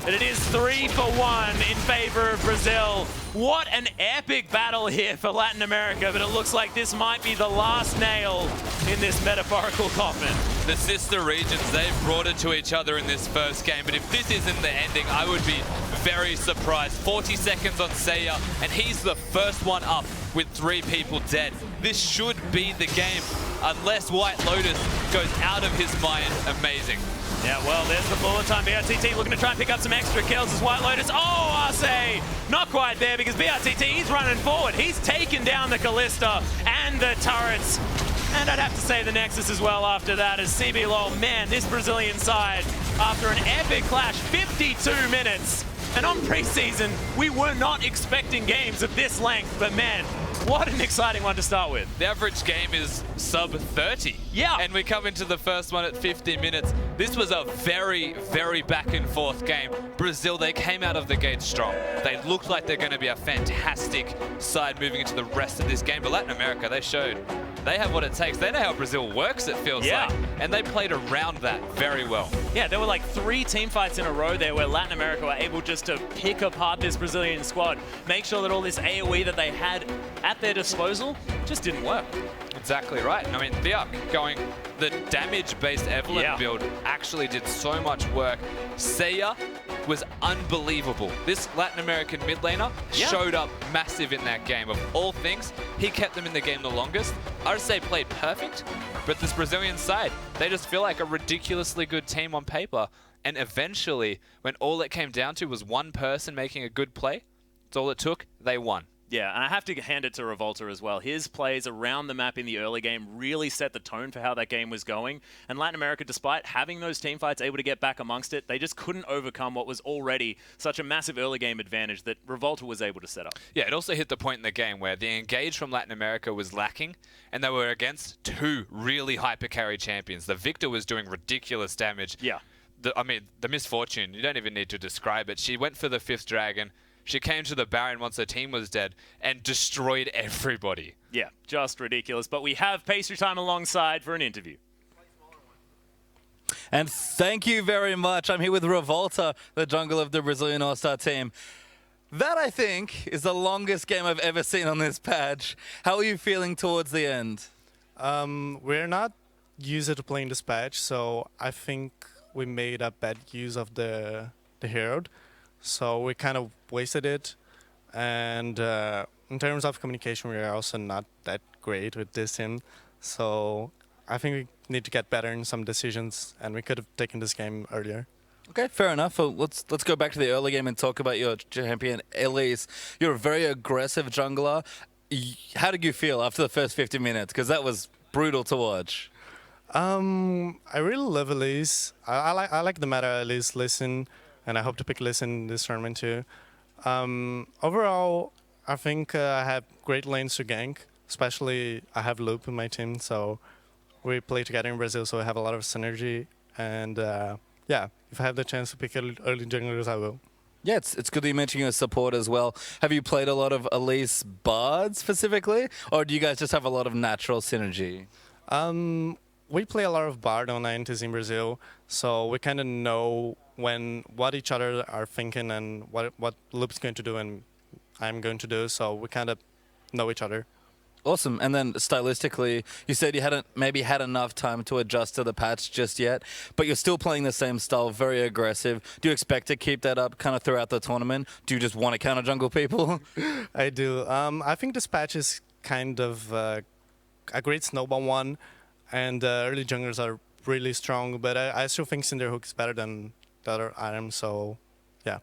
But it is 3 for 1 in favor of Brazil. What an epic battle here for Latin America, but it looks like this might be the last nail in this metaphorical coffin. The sister regions, they've brought it to each other in this first game, but if this isn't the ending, I would be very surprised. 40 seconds on Seiya, and he's the first one up with 3 people dead. This should be the game, unless White Lotus goes out of his mind. Amazing. Yeah, well, there's the bullet time. BRTT looking to try and pick up some extra kills as White Lotus. Oh, Arce! Not quite there because BRTT, he's running forward. He's taken down the Callista and the turrets. And I'd have to say the Nexus as well after that as CBLOL. Man, this Brazilian side, after an epic clash, 52 minutes. And on preseason, we were not expecting games of this length, but man, what an exciting one to start with. The average game is sub 30. Yeah. And we come into the first one at 50 minutes. This was a very, very back and forth game. Brazil, they came out of the gate strong. They looked like they're going to be a fantastic side moving into the rest of this game. But Latin America, they showed They have what it takes. They know how Brazil works, it feels like. And they played around that very well. Yeah, there were like 3 team fights in a row there where Latin America were able just to pick apart this Brazilian squad, make sure that all this AoE that they had at their disposal just didn't work. Exactly right. I mean, Theok going the damage-based Evelyn build actually did so much work. Seiya was unbelievable. This Latin American mid laner showed up massive in that game. Of all things, he kept them in the game the longest. Arce played perfect, but this Brazilian side, they just feel like a ridiculously good team on paper. And eventually, when all it came down to was one person making a good play, that's all it took, they won. Yeah, and I have to hand it to Revolta as well. His plays around the map in the early game really set the tone for how that game was going. And Latin America, despite having those team fights able to get back amongst it, they just couldn't overcome what was already such a massive early game advantage that Revolta was able to set up. Yeah, it also hit the point in the game where the engage from Latin America was lacking, and they were against 2 really hyper-carry champions. The Victor was doing ridiculous damage. Yeah. The Misfortune, you don't even need to describe it. She went for the 5th dragon. She came to the Baron once her team was dead and destroyed everybody. Yeah, just ridiculous. But we have Pastry Time alongside for an interview. And thank you very much. I'm here with Revolta, the jungle of the Brazilian All-Star team. That, I think, is the longest game I've ever seen on this patch. How are you feeling towards the end? We're not used to playing this patch, so I think we made a bad use of the Herald. So we kind of wasted it, and in terms of communication, we are also not that great with this team. So I think we need to get better in some decisions, and we could have taken this game earlier. Okay, fair enough. Well, let's go back to the early game and talk about your champion, Elise. You're a very aggressive jungler. How did you feel after the first 50 minutes? Because that was brutal to watch. I really love Elise. I like the meta Elise listen. And I hope to pick Liz in this tournament too. Overall, I think I have great lanes to gank. Especially, I have Loop in my team, so we play together in Brazil, so I have a lot of synergy. And yeah, if I have the chance to pick early junglers, I will. Yeah, it's good that you mentioned your support as well. Have you played a lot of Elise Bard specifically, or do you guys just have a lot of natural synergy? We play a lot of Bard on 90s in Brazil, so we kind of know what each other are thinking and what Loop's going to do and I'm going to do, so we kind of know each other. Awesome. And then stylistically, you said you hadn't maybe had enough time to adjust to the patch just yet, but you're still playing the same style, very aggressive. Do you expect to keep that up kind of throughout the tournament? Do you just want to counter jungle people? I do. I think this patch is kind of a great snowball one, and early junglers are really strong, but I still think Cinderhook is better than the other items, so yeah.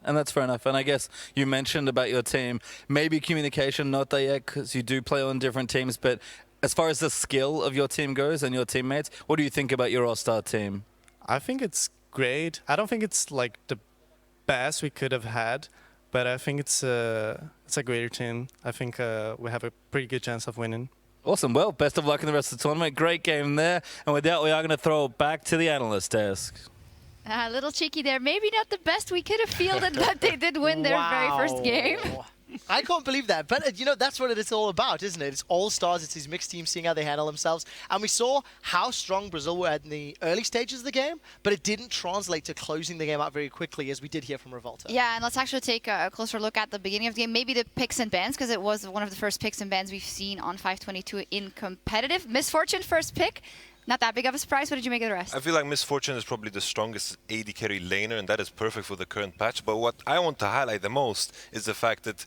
And that's fair enough. And I guess you mentioned about your team, maybe communication not there yet because you do play on different teams, but as far as the skill of your team goes and your teammates, what do you think about your All-Star team? I think it's great. I don't think it's like the best we could have had, but I think it's a greater team. I think we have a pretty good chance of winning. Awesome. Well, best of luck in the rest of the tournament. Great game there. And with that, we are going to throw it back to the analyst desk. A little cheeky there. Maybe not the best we could have fielded, but they did win their very first game. I can't believe that. But, you know, that's what it's all about, isn't it? It's All-Stars. It's these mixed teams seeing how they handle themselves. And we saw how strong Brazil were in the early stages of the game, but it didn't translate to closing the game out very quickly, as we did hear from Revolta. Yeah, and let's actually take a closer look at the beginning of the game. Maybe the picks and bans, because it was one of the first picks and bans we've seen on 522 in competitive. Misfortune first pick. Not that big of a surprise. What did you make of the rest? I feel like Misfortune is probably the strongest AD carry laner, and that is perfect for the current patch. But what I want to highlight the most is the fact that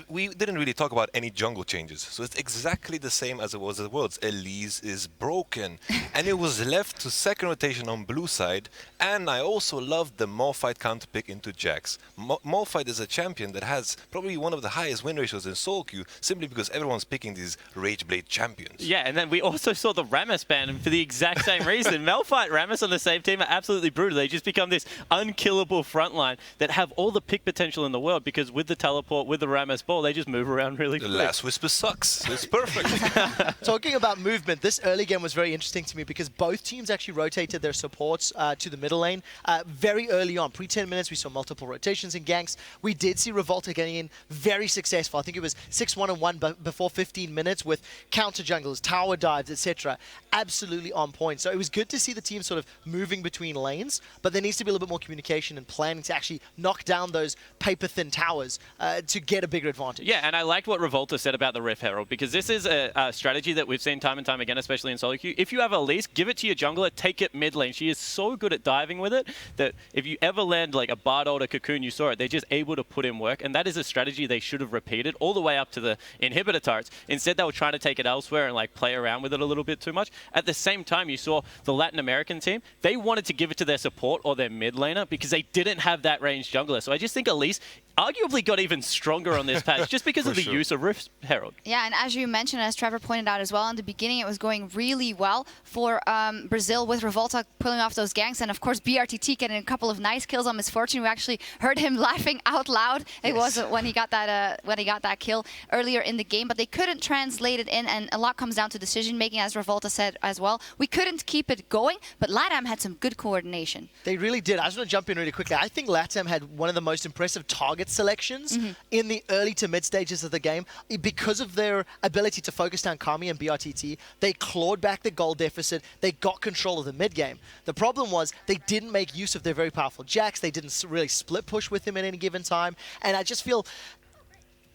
we didn't really talk about any jungle changes. So it's exactly the same as it was at Worlds. Elise is broken. And it was left to second rotation on blue side. And I also loved the Malphite counter pick into Jax. Malphite is a champion that has probably one of the highest win ratios in solo queue, simply because everyone's picking these Rageblade champions. Yeah, and then we also saw the Rammus ban for the exact same reason. Malphite, Rammus on the same team are absolutely brutal. They just become this unkillable frontline that have all the pick potential in the world, because with the teleport, with the Rammus, IMS ball, they just move around really The quick. last whisper sucks. It's perfect. Talking about movement, this early game was very interesting to me because both teams actually rotated their supports to the middle lane very early on. Pre-10 minutes, we saw multiple rotations in ganks. We did see Revolta getting in very successful. I think it was 6-1-1 before 15 minutes with counter junglers, tower dives, etc. Absolutely on point. So it was good to see the team sort of moving between lanes, but there needs to be a little bit more communication and planning to actually knock down those paper-thin towers to get a bigger advantage. Yeah, and I liked what Revolta said about the Rift Herald, because this is a strategy that we've seen time and time again, especially in solo queue. If you have Elise, give it to your jungler, take it mid lane. She is so good at diving with it that if you ever land like a Bard or a Cocoon, you saw it, they're just able to put in work, and that is a strategy they should have repeated all the way up to the inhibitor turrets. Instead, they were trying to take it elsewhere and like play around with it a little bit too much. At the same time, you saw the Latin American team, they wanted to give it to their support or their mid laner because they didn't have that ranged jungler. So I just think Elise arguably got even stronger on this patch just because of the use of Rift Herald. Yeah, and as you mentioned, as Trevor pointed out as well, in the beginning it was going really well for Brazil with Revolta pulling off those ganks, and of course BRTT getting a couple of nice kills on Misfortune. We actually heard him laughing out loud. It was when he got that kill earlier in the game, but they couldn't translate it in, and a lot comes down to decision making, as Revolta said as well. We couldn't keep it going, but LATAM had some good coordination. They really did. I just want to jump in really quickly. I think LATAM had one of the most impressive target selections in the early to mid stages of the game. Because of their ability to focus down Kami and BRTT, they clawed back the goal deficit. They got control of the mid game. The problem was they didn't make use of their very powerful Jax. They didn't really split push with him at any given time. And I just feel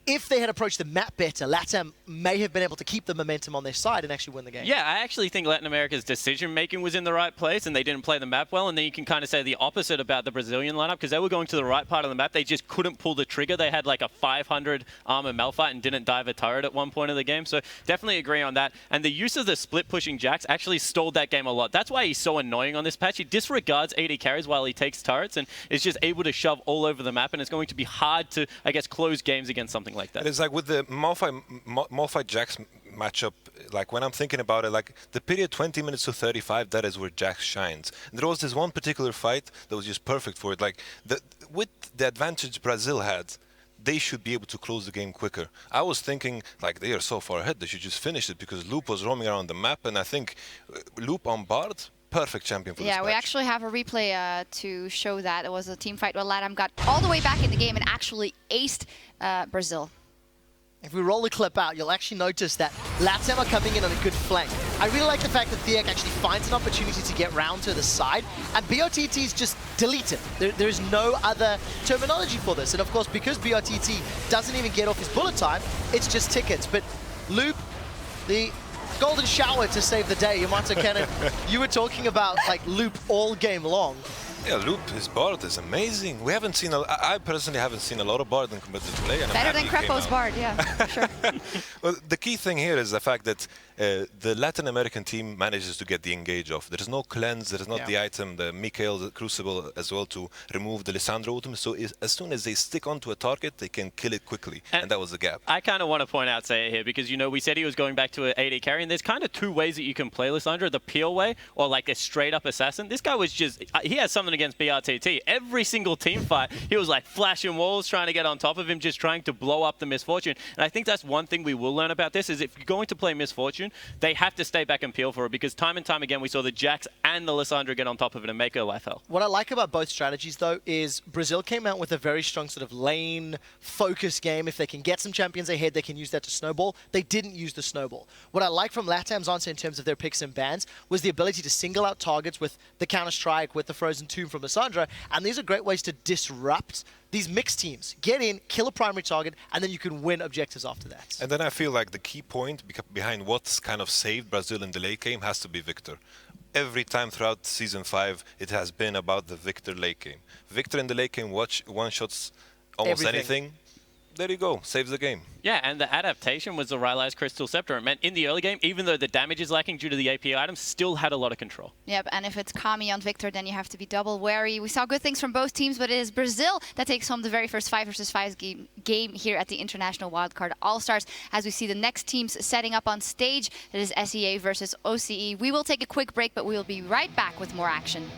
if they had approached the map better, LATAM may have been able to keep the momentum on their side and actually win the game. Yeah, I actually think Latin America's decision-making was in the right place and they didn't play the map well, and then you can kind of say the opposite about the Brazilian lineup because they were going to the right part of the map. They just couldn't pull the trigger. They had like a 500 armor Malphite and didn't dive a turret at one point of the game, so definitely agree on that. And the use of the split-pushing Jax actually stalled that game a lot. That's why he's so annoying on this patch. He disregards AD carries while he takes turrets and is just able to shove all over the map, and it's going to be hard to, I guess, close games against something like that. It's like with the Malphite Jax matchup, like when I'm thinking about it, like the period 20 minutes to 35, that is where Jax shines. And there was this one particular fight that was just perfect for it. Like with the advantage Brazil had, they should be able to close the game quicker. I was thinking, like, they are so far ahead, they should just finish it because Loop was roaming around the map, and I think Loop on Bard, perfect champion for this match. Yeah, we actually have a replay to show that. It was a team fight where LATAM got all the way back in the game and actually aced Brazil. If we roll the clip out, you'll actually notice that LATAM are coming in on a good flank. I really like the fact that Theak actually finds an opportunity to get round to the side, and BRTT's just deleted. There's no other terminology for this. And of course, because BRTT doesn't even get off his bullet time, it's just tickets. But Loop, the golden shower to save the day. Yamato Cannon, you were talking about like Loop all game long. Yeah, Loop, his Bard is amazing. We haven't seen, I personally haven't seen a lot of Bard in competitive play. And Better than Crepo's Bard, yeah, sure. Well, the key thing here is the fact that the Latin American team manages to get the engage off. There's no cleanse, there's not the item, the Mikael, the Crucible as well to remove the Lissandra ultimate. So as soon as they stick onto a target, they can kill it quickly. And that was the gap. I kind of want to point out Saya here because, you know, we said he was going back to an AD carry, and there's kind of two ways that you can play Lissandra, the peel way or like a straight up assassin. This guy was just, he has something against BRTT. Every single team fight, he was like flashing walls, trying to get on top of him, just trying to blow up the Misfortune. And I think that's one thing we will learn about this is if you're going to play Misfortune, they have to stay back and peel for it because time and time again we saw the Jax and the Lissandra get on top of it and make her life hell. What I like about both strategies though is Brazil came out with a very strong sort of lane focus game. If they can get some champions ahead, they can use that to snowball. They didn't use the snowball. What I like from LATAM's answer in terms of their picks and bans was the ability to single out targets with the Counter-Strike, with the Frozen Tomb from Lissandra, and these are great ways to disrupt these mixed teams. Get in, kill a primary target, and then you can win objectives after that. And then I feel like the key point behind what's kind of saved Brazil in the late game has to be Victor. Every time throughout Season 5, it has been about the Victor late game. Victor in the late game one-shots almost anything. There you go, saves the game. Yeah, and the adaptation was the Rylai's Crystal Scepter. It meant in the early game, even though the damage is lacking due to the AP items, still had a lot of control. Yep, and if it's Kami on Victor, then you have to be double wary. We saw good things from both teams, but it is Brazil that takes home the very first 5 versus 5 game here at the International Wildcard All-Stars. As we see the next teams setting up on stage, it is SEA versus OCE. We will take a quick break, but we will be right back with more action.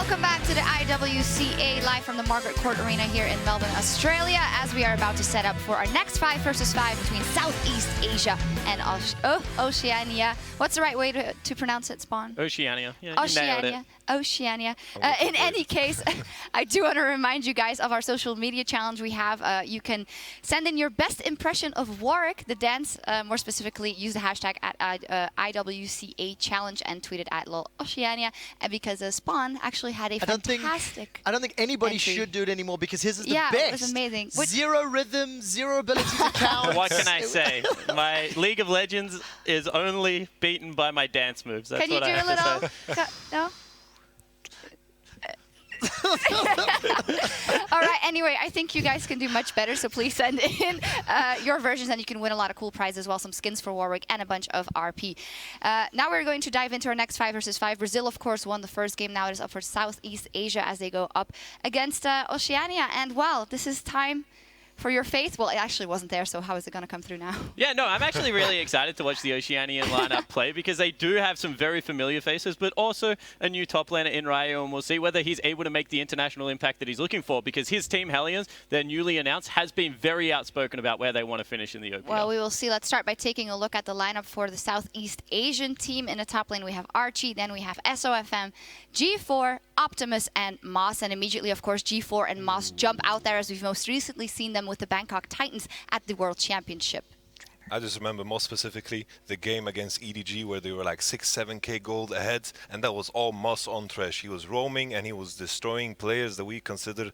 Welcome back to the IWCA live from the Margaret Court Arena here in Melbourne, Australia, as we are about to set up for our next 5 versus 5 between Southeast Asia and Oceania. What's the right way to pronounce it, Spawn? Oceania. Yeah, you nailed it. Oceania. In any case, I do want to remind you guys of our social media challenge we have. You can send in your best impression of Warwick, the dance. More specifically, use the hashtag at IWCA challenge and tweet it at LOLOceania. And because Spawn actually had a fantastic I don't think anybody entry. should do it anymore because his is the best. Yeah, it was amazing. Zero rhythm, zero ability to count. What can I say? My League of Legends is only beaten by my dance moves. That's Can you what do I a have to say. little? No? All right, anyway, I think you guys can do much better, so please send in your versions and you can win a lot of cool prizes as well, some skins for Warwick and a bunch of RP. Now we're going to dive into our next 5 versus 5. Brazil, of course, won the first game. Now it is up for Southeast Asia as they go up against Oceania. And, well, this is time for your faith. Well, it actually wasn't there, so how is it going to come through now? Yeah, no, I'm actually really excited to watch the Oceanian lineup play because they do have some very familiar faces, but also a new top laner in Ryo, and we'll see whether he's able to make the international impact that he's looking for because his team, Hellions, they're newly announced, has been very outspoken about where they want to finish in the OPL. Well, we will see. Let's start by taking a look at the lineup for the Southeast Asian team. In the top lane, we have Archie, then we have SOFM, G4, Optimus, and Moss. And immediately, of course, G4 and Moss jump out there as we've most recently seen them with the Bangkok Titans at the World Championship. I just remember more specifically the game against EDG where they were like 6-7k gold ahead, and that was all Moss on Thresh. He was roaming and he was destroying players that we consider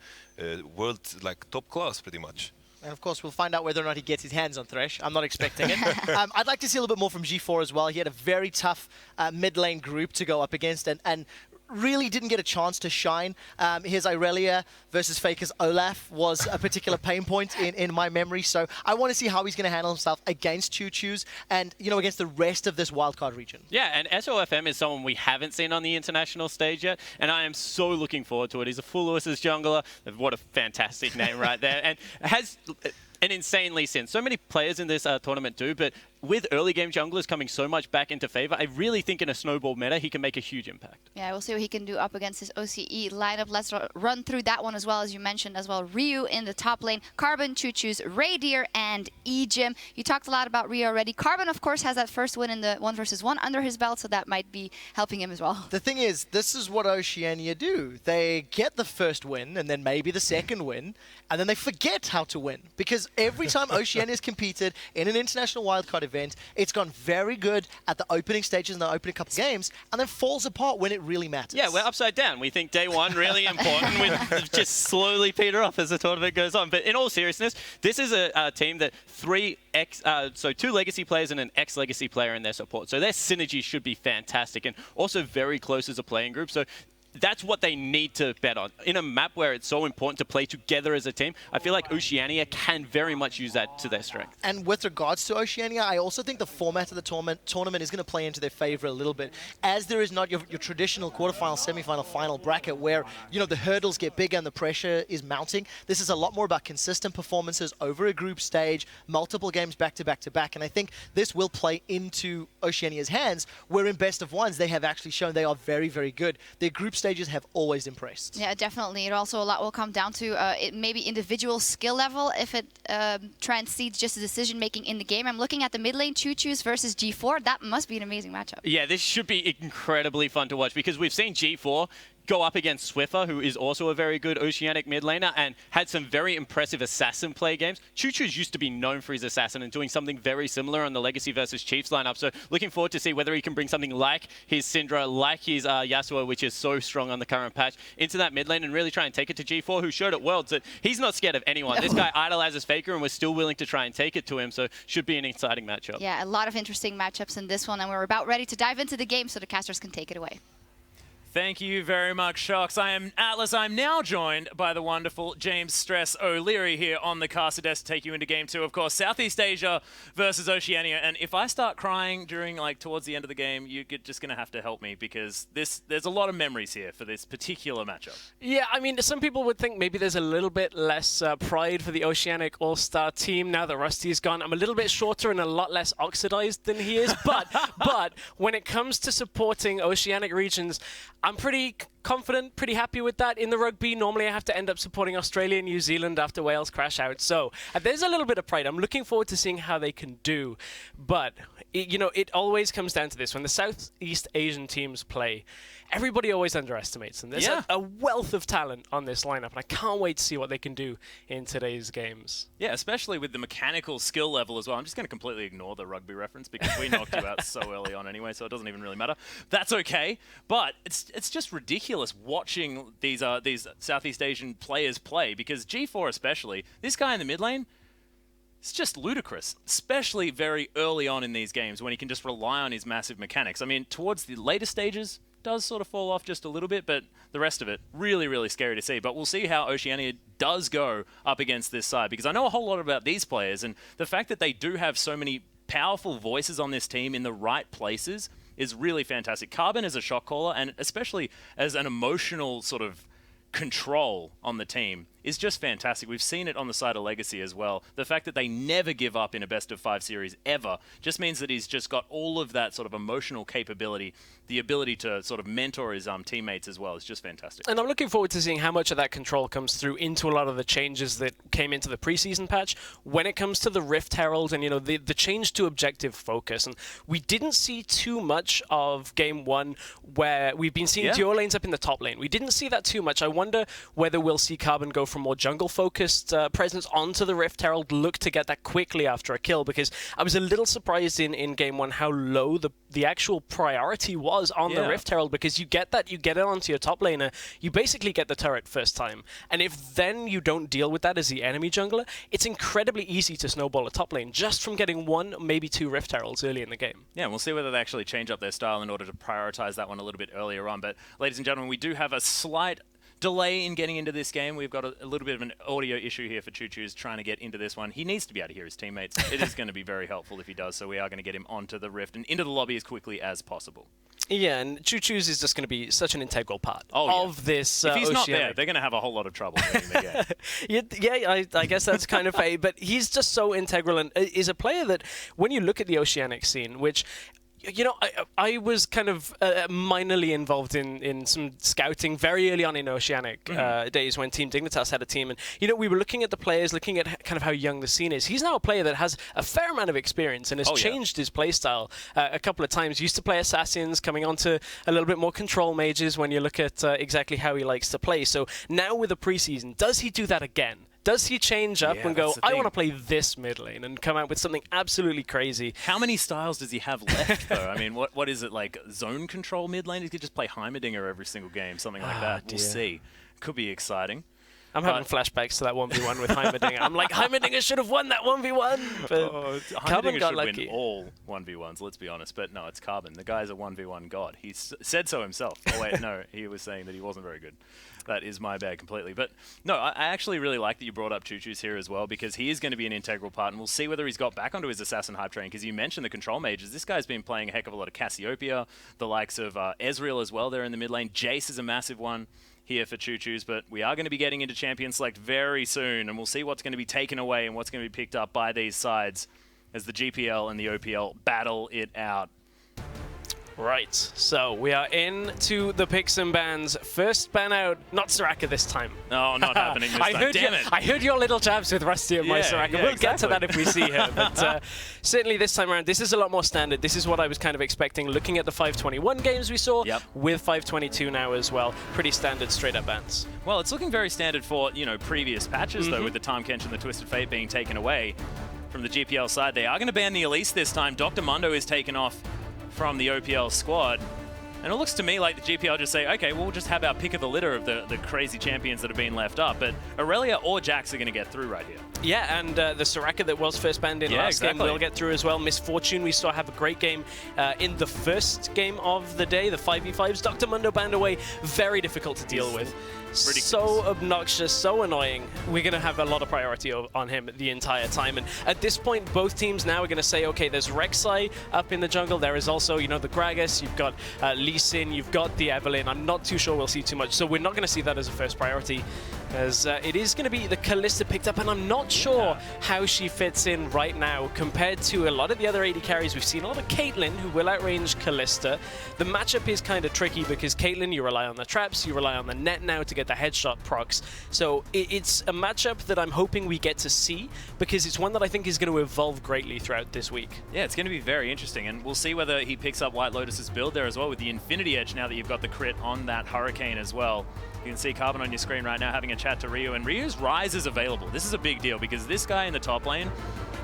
world like top class pretty much. And of course, we'll find out whether or not he gets his hands on Thresh. I'm not expecting it. I'd like to see a little bit more from G4 as well. He had a very tough mid lane group to go up against and really didn't get a chance to shine. His Irelia versus Faker's Olaf was a particular pain point in my memory. So I want to see how he's going to handle himself against Choo Choo's and, you know, against the rest of this wildcard region. Yeah, and SOFM is someone we haven't seen on the international stage yet, and I am so looking forward to it. He's a full Lewis's jungler. What a fantastic name right there. And has an insanely sin. So many players in this tournament do, but with early game junglers coming so much back into favor, I really think in a snowball meta, he can make a huge impact. Yeah, we'll see what he can do up against his OCE lineup. Let's run through that one as well, as you mentioned as well. Ryu in the top lane, Carbon, Choo Choo's, Raydeer, and Ejim. You talked a lot about Ryu already. Carbon, of course, has that first win in the 1 versus 1 under his belt, so that might be helping him as well. The thing is, this is what Oceania do. They get the first win, and then maybe the second win, and then they forget how to win. Because every time Oceania's competed in an international wildcard event, it's gone very good at the opening stages and the opening couple games, and then falls apart when it really matters. Yeah, we're upside down. We think day one really important. We just slowly peter off as the tournament goes on. But in all seriousness, this is a team that 2 legacy players and an ex-legacy player in their support. So their synergy should be fantastic and also very close as a playing group. So that's what they need to bet on. In a map where it's so important to play together as a team, I feel like Oceania can very much use that to their strength. And with regards to Oceania, I also think the format of the tournament is going to play into their favor a little bit, as there is not your traditional quarterfinal, semifinal, final bracket where, you know, the hurdles get bigger and the pressure is mounting. This is a lot more about consistent performances over a group stage, multiple games back to back to back, and I think this will play into Oceania's hands, where in best of ones they have actually shown they are very, very good. Their group stages have always impressed. Yeah, definitely. It also a lot will come down to maybe individual skill level if it transcedes just the decision making in the game. I'm looking at the mid lane, Choo Choo's versus G4. That must be an amazing matchup. Yeah, this should be incredibly fun to watch because we've seen G4 go up against Swiffer, who is also a very good Oceanic mid laner and had some very impressive assassin play games. Choo Choo's used to be known for his assassin and doing something very similar on the Legacy versus Chiefs lineup. So looking forward to see whether he can bring something like his Syndra, like his Yasuo, which is so strong on the current patch, into that mid lane and really try and take it to G4, who showed at Worlds that he's not scared of anyone. This guy idolizes Faker and was still willing to try and take it to him, so should be an exciting matchup. Yeah, a lot of interesting matchups in this one, and we're about ready to dive into the game so the casters can take it away. Thank you very much, Shox. I am Atlas. I'm now joined by the wonderful James Stress O'Leary here on the caster desk to take you into Game 2. Of course, Southeast Asia versus Oceania. And if I start crying during, towards the end of the game, you're just going to have to help me because there's a lot of memories here for this particular matchup. Yeah, I mean, some people would think maybe there's a little bit less pride for the Oceanic All-Star team now that Rusty's gone. I'm a little bit shorter and a lot less oxidized than he is. But when it comes to supporting Oceanic regions, I'm pretty confident, pretty happy with that. In the rugby, normally I have to end up supporting Australia and New Zealand after Wales crash out. So there's a little bit of pride. I'm looking forward to seeing how they can do. But, it always comes down to this. When the Southeast Asian teams play, everybody always underestimates them. There's a wealth of talent on this lineup, and I can't wait to see what they can do in today's games. Yeah, especially with the mechanical skill level as well. I'm just going to completely ignore the rugby reference because we knocked you out so early on anyway, so it doesn't even really matter. That's okay, but it's just ridiculous watching these Southeast Asian players play because G4 especially, this guy in the mid lane, it's just ludicrous, especially very early on in these games when he can just rely on his massive mechanics. I mean, towards the later stages, does sort of fall off just a little bit, but the rest of it, really, really scary to see. But we'll see how Oceania does go up against this side, because I know a whole lot about these players, and the fact that they do have so many powerful voices on this team in the right places is really fantastic. Carbon as a shot caller, and especially as an emotional sort of control on the team, is just fantastic. We've seen it on the side of Legacy as well. The fact that they never give up in a best-of-5 series ever just means that he's just got all of that sort of emotional capability, the ability to sort of mentor his teammates as well. It's just fantastic. And I'm looking forward to seeing how much of that control comes through into a lot of the changes that came into the preseason patch when it comes to the Rift Herald and, the change to objective focus. And we didn't see too much of Game 1 where we've been seeing duo lanes up in the top lane. We didn't see that too much. I wonder whether we'll see Carbon go from more jungle-focused presence onto the Rift Herald, look to get that quickly after a kill, because I was a little surprised in Game 1 how low the actual priority was on the Rift Herald, because you get it onto your top laner, you basically get the turret first time. And if then you don't deal with that as the enemy jungler, it's incredibly easy to snowball a top lane just from getting 1, maybe 2 Rift Heralds early in the game. Yeah, we'll see whether they actually change up their style in order to prioritize that one a little bit earlier on. But ladies and gentlemen, we do have a slight delay in getting into this game. We've got a little bit of an audio issue here for Choo Choo's trying to get into this one. He needs to be able to hear his teammates. It is going to be very helpful if he does, so we are going to get him onto the Rift and into the lobby as quickly as possible. Yeah, and Choo Choo's is just going to be such an integral part of this If he's Oceanic. not there, they're going to have a whole lot of trouble winning the game. I guess that's kind of but he's just so integral and is a player that when you look at the Oceanic scene, which I was kind of minorly involved in some scouting very early on in Oceanic days when Team Dignitas had a team. And, we were looking at the players, looking at kind of how young the scene is. He's now a player that has a fair amount of experience and has changed his playstyle a couple of times. Used to play Assassins, coming on to a little bit more Control Mages when you look at exactly how he likes to play. So now with the preseason, does he do that again? Does he change up and go, I want to play this mid lane and come out with something absolutely crazy? How many styles does he have left, though? I mean, what is it, like zone control mid lane? He could just play Heimerdinger every single game, something like that. We'll see. Could be exciting. I'm having flashbacks to that 1v1 with Heimerdinger. I'm like, Heimerdinger should have won that 1v1. But Carbon got lucky. Win all 1v1s, let's be honest. But no, it's Carbon. The guy's a 1v1 god. He said so himself. Oh, wait, no, he was saying that he wasn't very good. That is my bad completely. But no, I actually really like that you brought up Choo Choo's here as well, because he is going to be an integral part, and we'll see whether he's got back onto his Assassin hype train, because you mentioned the Control Mages. This guy's been playing a heck of a lot of Cassiopeia, the likes of Ezreal as well there in the mid lane. Jace is a massive one here for Choo Choo's, but we are going to be getting into Champion Select very soon, and we'll see what's going to be taken away and what's going to be picked up by these sides as the GPL and the OPL battle it out. Right, so we are into the picks and bans. First ban out, not Soraka this time. No, not happening this time. Damn it. I heard your little jabs with Rusty and my Soraka. We'll get to that if we see her. But certainly this time around, this is a lot more standard. This is what I was kind of expecting, looking at the 521 games we saw, with 522 now as well. Pretty standard straight-up bans. Well, it's looking very standard for, previous patches, though, with the Time Kench and the Twisted Fate being taken away from the GPL side. They are going to ban the Elise this time. Dr. Mundo is taken off from the OPL squad. And it looks to me like the GPL just say, okay, we'll just have our pick of the litter of the crazy champions that have been left up. But Aurelia or Jax are going to get through right here. Yeah, and the Soraka that was first banned in last game will get through as well. Misfortune, we saw have a great game in the first game of the day, the 5v5s. Dr. Mundo banned away, very difficult to deal with. Ridiculous. So obnoxious, so annoying. We're going to have a lot of priority on him the entire time. And at this point, both teams now are going to say, okay, there's Rek'Sai up in the jungle. There is also, the Gragas. You've got Lee Sin. You've got the Evelynn. I'm not too sure we'll see too much. So we're not going to see that as a first priority. as it is going to be the Kalista picked up, and I'm not sure how she fits in right now compared to a lot of the other AD carries. We've seen a lot of Caitlyn, who will outrange Kalista. The matchup is kind of tricky because Caitlyn, you rely on the traps, you rely on the net now to get the headshot procs. So it's a matchup that I'm hoping we get to see, because it's one that I think is going to evolve greatly throughout this week. Yeah, it's going to be very interesting, and we'll see whether he picks up White Lotus's build there as well with the Infinity Edge now that you've got the crit on that Hurricane as well. You can see Carbon on your screen right now having a chat to Ryu, and Ryu's Rise is available. This is a big deal because this guy in the top lane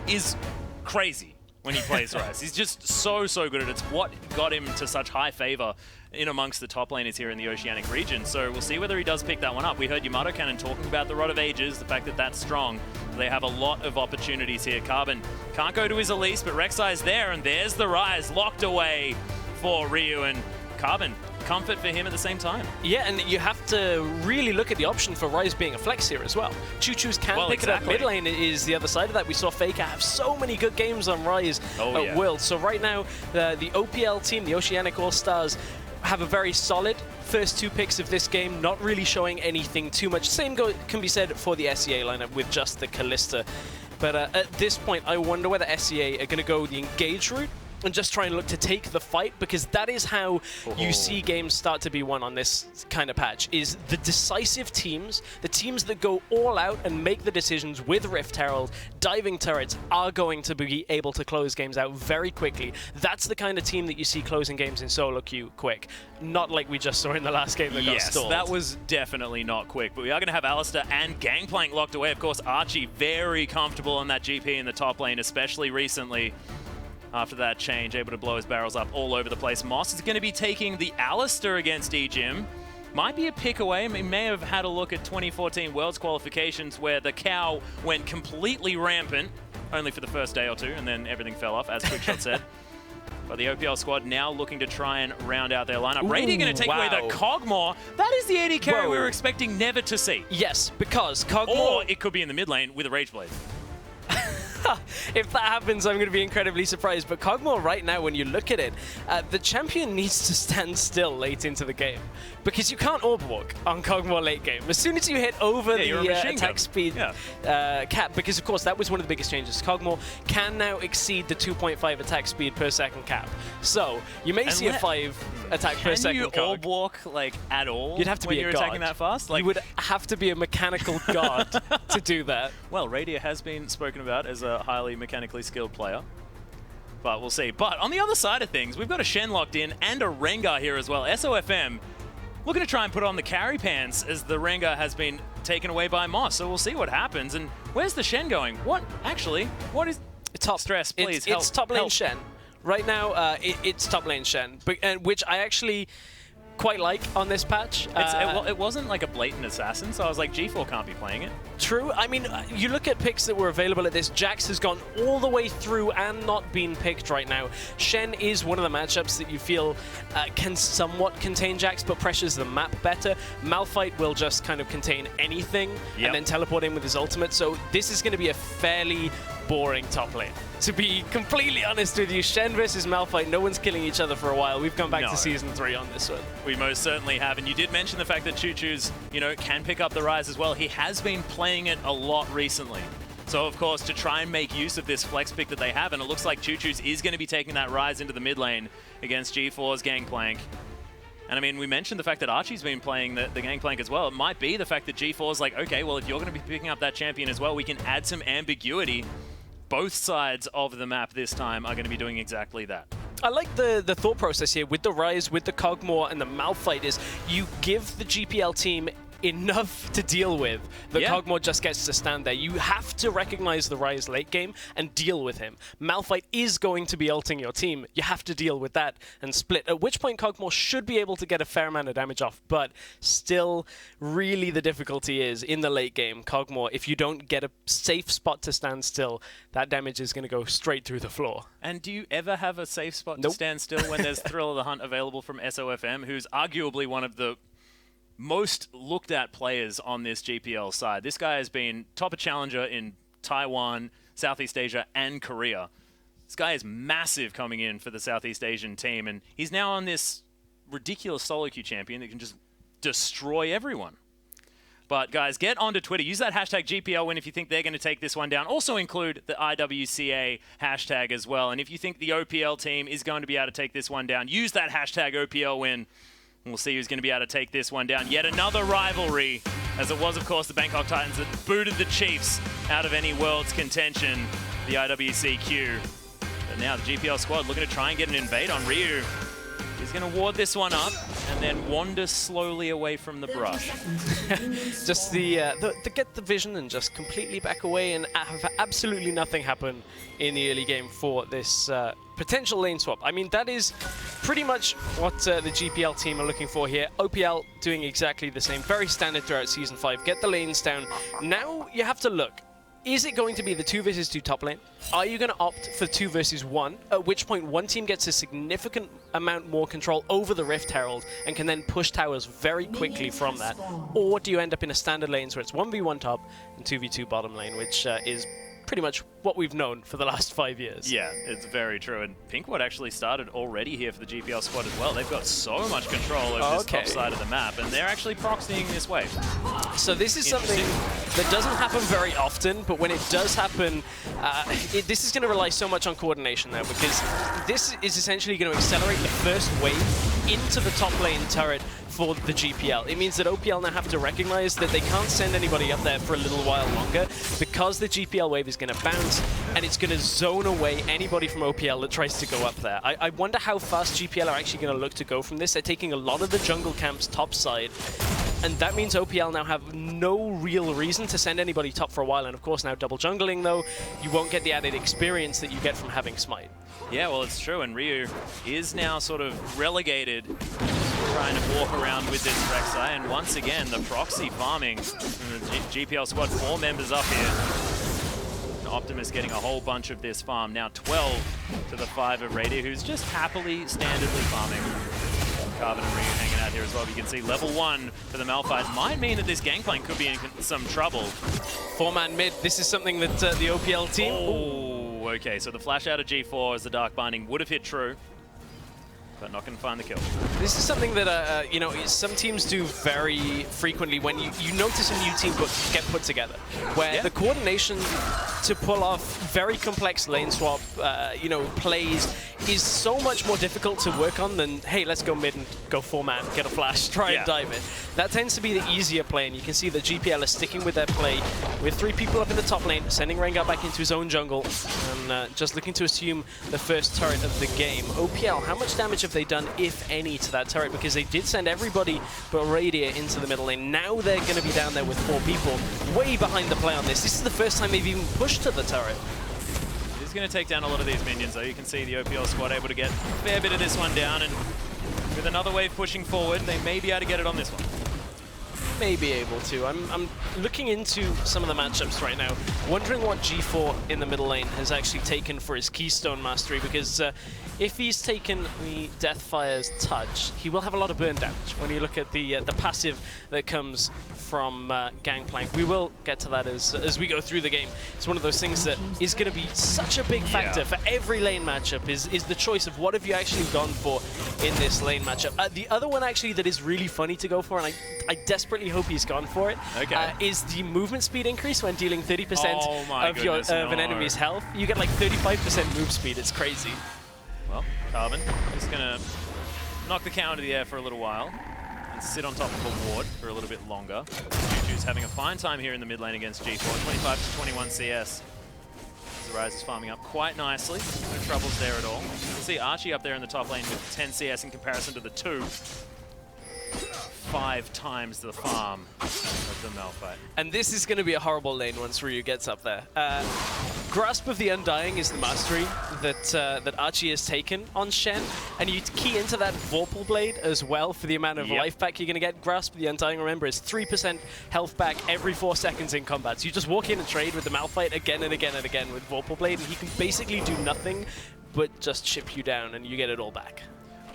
is crazy when he plays Rise. He's just so good at it. It's what got him to such high favor in amongst the top laners here in the Oceanic region. So we'll see whether he does pick that one up. We heard Yamato Cannon talking about the Rod of Ages, the fact that that's strong. They have a lot of opportunities here. Carbon can't go to his Elise, but Rek'Sai's there, and there's the Rise locked away for Ryu, and Carbon, comfort for him at the same time. Yeah, and you have to really look at the option for Rise being a flex here as well. Choo-Choo's can pick it up. Mid lane is the other side of that. We saw Faker have so many good games on Rise at Worlds. So right now, the OPL team, the Oceanic All-Stars, have a very solid first 2 picks of this game, not really showing anything too much. Same can be said for the SEA lineup with just the Kalista. But at this point, I wonder whether SEA are going to go the engage route and just try and look to take the fight, because that is how you see games start to be won on this kind of patch, is the decisive teams, the teams that go all out and make the decisions with Rift Herald, diving turrets, are going to be able to close games out very quickly. That's the kind of team that you see closing games in solo queue quick, not like we just saw in the last game that got stalled. That was definitely not quick, but we are going to have Alistar and Gangplank locked away. Of course, Archie very comfortable on that GP in the top lane, especially recently. After that change, able to blow his barrels up all over the place. Moss is going to be taking the Alistar against EGIM. Might be a pick away. He may have had a look at 2014 Worlds qualifications where the cow went completely rampant, only for the first day or two, and then everything fell off, as Quickshot said. But the OPL squad now looking to try and round out their lineup. Radiant going to take away the Cogmore. That is the AD carry we were expecting never to see. Yes, because Cogmore... Or it could be in the mid lane with a Rage Blade. If that happens, I'm going to be incredibly surprised. But Cogmore right now, when you look at it, the champion needs to stand still late into the game, because you can't orb walk on Cogmore late game. As soon as you hit over the attack speed cap, because of course that was one of the biggest changes. Cogmore can now exceed the 2.5 attack speed per second cap. So you may see a 5 attack per second. Can you orb walk like at all? You'd have to be a god. Attacking that fast. Like, you would have to be a mechanical god to do that. Well, Radia has been spoken about as a highly mechanically skilled player, but we'll see. But on the other side of things, we've got a Shen locked in and a Rengar here as well. SOFM looking to try and put on the carry pants as the Rengar has been taken away by Moss. So we'll see what happens. And where's the Shen going? What is top stress? Please help. It's top lane Shen. Right now, it's top lane Shen, which I actually quite like on this patch. It wasn't like a blatant assassin, so I was like, G4 can't be playing it. True. I mean, you look at picks that were available at this. Jax has gone all the way through and not been picked right now. Shen is one of the matchups that you feel can somewhat contain Jax, but pressures the map better. Malphite will just kind of contain anything and then teleport in with his ultimate. So this is going to be a fairly boring top lane. To be completely honest with you, Shen versus Malphite, no one's killing each other for a while. We've gone back to Season 3 on this one. We most certainly have, and you did mention the fact that Choo-Choo's, can pick up the Rise as well. He has been playing it a lot recently. So, of course, to try and make use of this flex pick that they have, and it looks like Choo-Choo's is going to be taking that Rise into the mid lane against G4's Gangplank. And I mean, we mentioned the fact that Archie's been playing the Gangplank as well. It might be the fact that G4's like, okay, well, if you're going to be picking up that champion as well, we can add some ambiguity. Both sides of the map this time are going to be doing exactly that. I like the thought process here with the Rise, with the Cogmore, and the Malphite is you give the GPL team enough to deal with. The Cogmore just gets to stand there. You have to recognize the Rise late game and deal with him. Malphite is going to be ulting your team. You have to deal with that and split. At which point Cogmore should be able to get a fair amount of damage off, but still, really the difficulty is in the late game, Cogmore, if you don't get a safe spot to stand still, that damage is going to go straight through the floor. And do you ever have a safe spot to stand still when there's Thrill of the Hunt available from SOFM, who's arguably one of the most looked at players on this GPL side? This guy has been top challenger in Taiwan, Southeast Asia, and Korea. This guy is massive coming in for the Southeast Asian team, and he's now on this ridiculous solo queue champion that can just destroy everyone. But guys, get onto Twitter. Use that hashtag GPLWin if you think they're going to take this one down. Also include the IWCA hashtag as well. And if you think the OPL team is going to be able to take this one down, use that hashtag OPLWin. We'll see who's going to be able to take this one down. Yet another rivalry, as it was, of course, the Bangkok Titans that booted the Chiefs out of any Worlds contention, the IWCQ. But now the GPL squad looking to try and get an invade on Ryu. He's going to ward this one up and then wander slowly away from the brush. Just the get the vision and just completely back away and have absolutely nothing happen in the early game for this potential lane swap. I mean, that is pretty much what the GPL team are looking for here. OPL doing exactly the same. Very standard throughout Season 5. Get the lanes down. Now you have to look. Is it going to be the 2 versus 2 top lane? Are you going to opt for 2 versus 1? At which point one team gets a significant amount more control over the Rift Herald and can then push towers very quickly from that? Or do you end up in a standard lanes where it's 1v1 top and 2v2 bottom lane, which is pretty much what we've known for the last 5 years. Yeah, it's very true. And Pinkwood actually started already here for the GPL squad as well. They've got so much control over this top side of the map, and they're actually proxying this wave. So this is something that doesn't happen very often, but when it does happen, this is going to rely so much on coordination now, because this is essentially going to accelerate the first wave into the top lane turret for the GPL. It means that OPL now have to recognize that they can't send anybody up there for a little while longer, because the GPL wave is going to bounce and it's going to zone away anybody from OPL that tries to go up there. I wonder how fast GPL are actually going to look to go from this. They're taking a lot of the jungle camps top side, and that means OPL now have no real reason to send anybody top for a while. And of course now double jungling though, you won't get the added experience that you get from having Smite. Yeah, well, it's true, and Ryu is now sort of relegated, trying to walk around with this Rek'Sai, and once again, the proxy farming from the GPL squad, 4 members up here. And Optimus getting a whole bunch of this farm, now 12 to the 5 of Radiant, who's just happily, standardly farming. Carbon and Ryu hanging out here as well. You can see level 1 for the Malphite might mean that this gangplank could be in some trouble. 4-man mid, this is something that the OPL team... Oh, okay, so the flash out of G4 as the Dark Binding would have hit true, but not going to find the kill. This is something that, you know, some teams do very frequently when you notice a new team get put together, where the coordination to pull off very complex lane swap, you know, plays is so much more difficult to work on than, hey, let's go mid and go 4-man, get a flash, try and dive it. That tends to be the easier play, and you can see that GPL is sticking with their play with 3 people up in the top lane, sending Rengar back into his own jungle, and just looking to assume the first turret of the game. OPL, how much damage have they done, if any, to that turret? Because they did send everybody but Radiant into the middle lane. Now they're going to be down there with 4 people, way behind the play on this. This is the first time they've even pushed to the turret. He's going to take down a lot of these minions, though. You can see the OPL squad able to get a fair bit of this one down, and with another wave pushing forward, they may be able to get it on this one. May be able to. I'm looking into some of the matchups right now, wondering what G4 in the middle lane has actually taken for his Keystone Mastery, because if he's taken the Deathfire's touch, he will have a lot of burn damage when you look at the passive that comes from Gangplank. We will get to that as we go through the game. It's one of those things that is going to be such a big factor for every lane matchup, is the choice of what have you actually gone for in this lane matchup. The other one actually that is really funny to go for, and I desperately hope he's gone for it, is the movement speed increase when dealing 30% of an enemy's health. You get like 35% move speed. It's crazy. Well, Carbon is going to knock the cow into the air for a little while and sit on top of a ward for a little bit longer. Juju's having a fine time here in the mid lane against G4, 25 to 21 CS. Rise is farming up quite nicely. No troubles there at all. You can see Archie up there in the top lane with 10 CS in comparison to the 2. 5 times the farm of the Malphite. And this is going to be a horrible lane once Ryu gets up there. Grasp of the Undying is the mastery that Archie has taken on Shen, and you key into that Vorpal Blade as well for the amount of life back you're going to get. Grasp of the Undying, remember, is 3% health back every 4 seconds in combat. So you just walk in and trade with the Malphite again and again and again with Vorpal Blade, and he can basically do nothing but just chip you down, and you get it all back.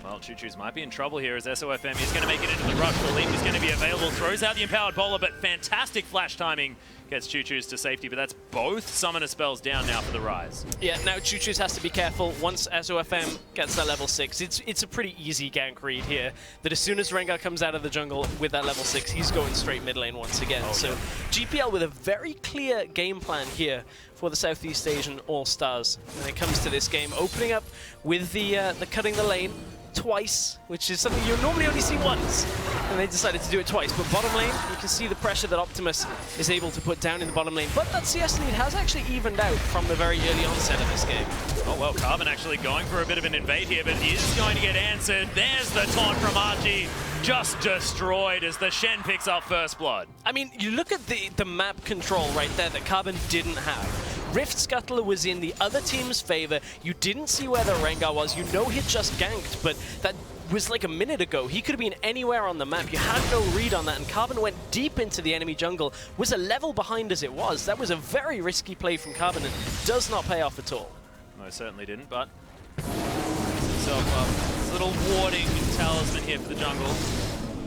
Well, Choo Choo's might be in trouble here as SOFM is going to make it into the rush. The leap is going to be available. Throws out the Empowered Bowler, but fantastic flash timing gets Choo Choo's to safety. But that's both Summoner spells down now for the Rise. Yeah, now Choo Choo's has to be careful. Once SOFM gets that level 6, it's a pretty easy gank read here. That as soon as Rengar comes out of the jungle with that level 6, he's going straight mid lane once again. Oh, so yeah. GPL with a very clear game plan here for the Southeast Asian All-Stars when it comes to this game. Opening up with the cutting the lane twice, which is something you normally only see once, and they decided to do it twice. But bottom lane, you can see the pressure that Optimus is able to put down in the bottom lane, but that CS lead has actually evened out from the very early onset of this game. Oh well, Carbon actually going for a bit of an invade here, but is going to get answered. There's the taunt from Archie, just destroyed as the Shen picks up first blood. I mean, you look at the map control right there that Carbon didn't have. Rift Scuttler was in the other team's favor. You didn't see where the Rengar was. You know he'd just ganked, but that was like a minute ago. He could have been anywhere on the map. You had no read on that, and Carbon went deep into the enemy jungle, was a level behind as it was. That was a very risky play from Carbon and does not pay off at all. No, certainly didn't, but himself up. This little warding talisman here for the jungle.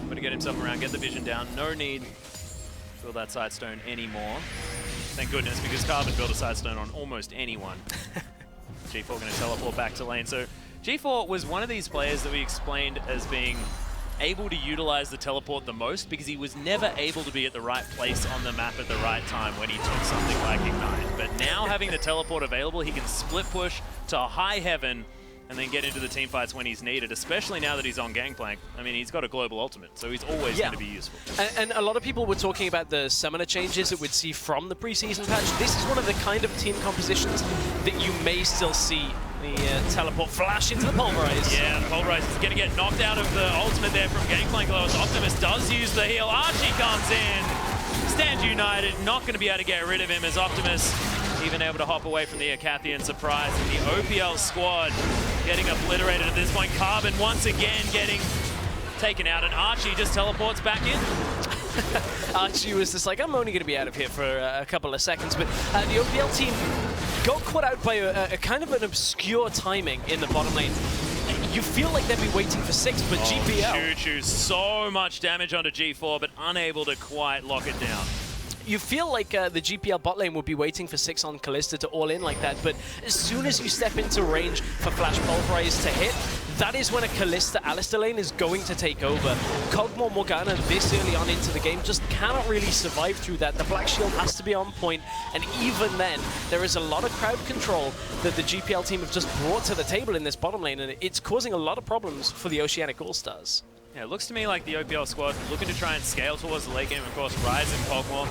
Going to get himself around, get the vision down. No need to build that Sightstone anymore. Thank goodness, because Carbon built a Sightstone on almost anyone. G4 going to teleport back to lane. So G4 was one of these players that we explained as being able to utilize the teleport the most because he was never able to be at the right place on the map at the right time when he took something like Ignite. But now having the teleport available, he can split push to high heaven and then get into the team fights when he's needed, especially now that he's on Gangplank. I mean, he's got a global ultimate, so he's always going to be useful. And a lot of people were talking about the summoner changes that we'd see from the preseason patch. This is one of the kind of team compositions that you may still see the teleport flash into the Pulverize. Yeah, the Pulverize is going to get knocked out of the ultimate there from Gangplank, though as Optimus does use the heal. Archie comes in, stands united, not going to be able to get rid of him as Optimus even able to hop away from the Acathian surprise. And the OPL squad getting obliterated at this point. Carbon once again getting taken out, and Archie just teleports back in. Archie was just like, I'm only going to be out of here for a couple of seconds, but the OPL team got caught out by a kind of an obscure timing in the bottom lane. You feel like they'd be waiting for 6, but GPL... Choo Choo, so much damage onto G4, but unable to quite lock it down. You feel like the GPL bot lane would be waiting for 6 on Kalista to all in like that, but as soon as you step into range for Flash Pulverize to hit, that is when a Kalista Alistar lane is going to take over. Kog'Maw Morgana this early on into the game just cannot really survive through that. The Black Shield has to be on point, and even then, there is a lot of crowd control that the GPL team have just brought to the table in this bottom lane, and it's causing a lot of problems for the Oceanic All-Stars. Yeah, it looks to me like the OPL squad looking to try and scale towards the late game. Of course, Rise and Kog'Maw.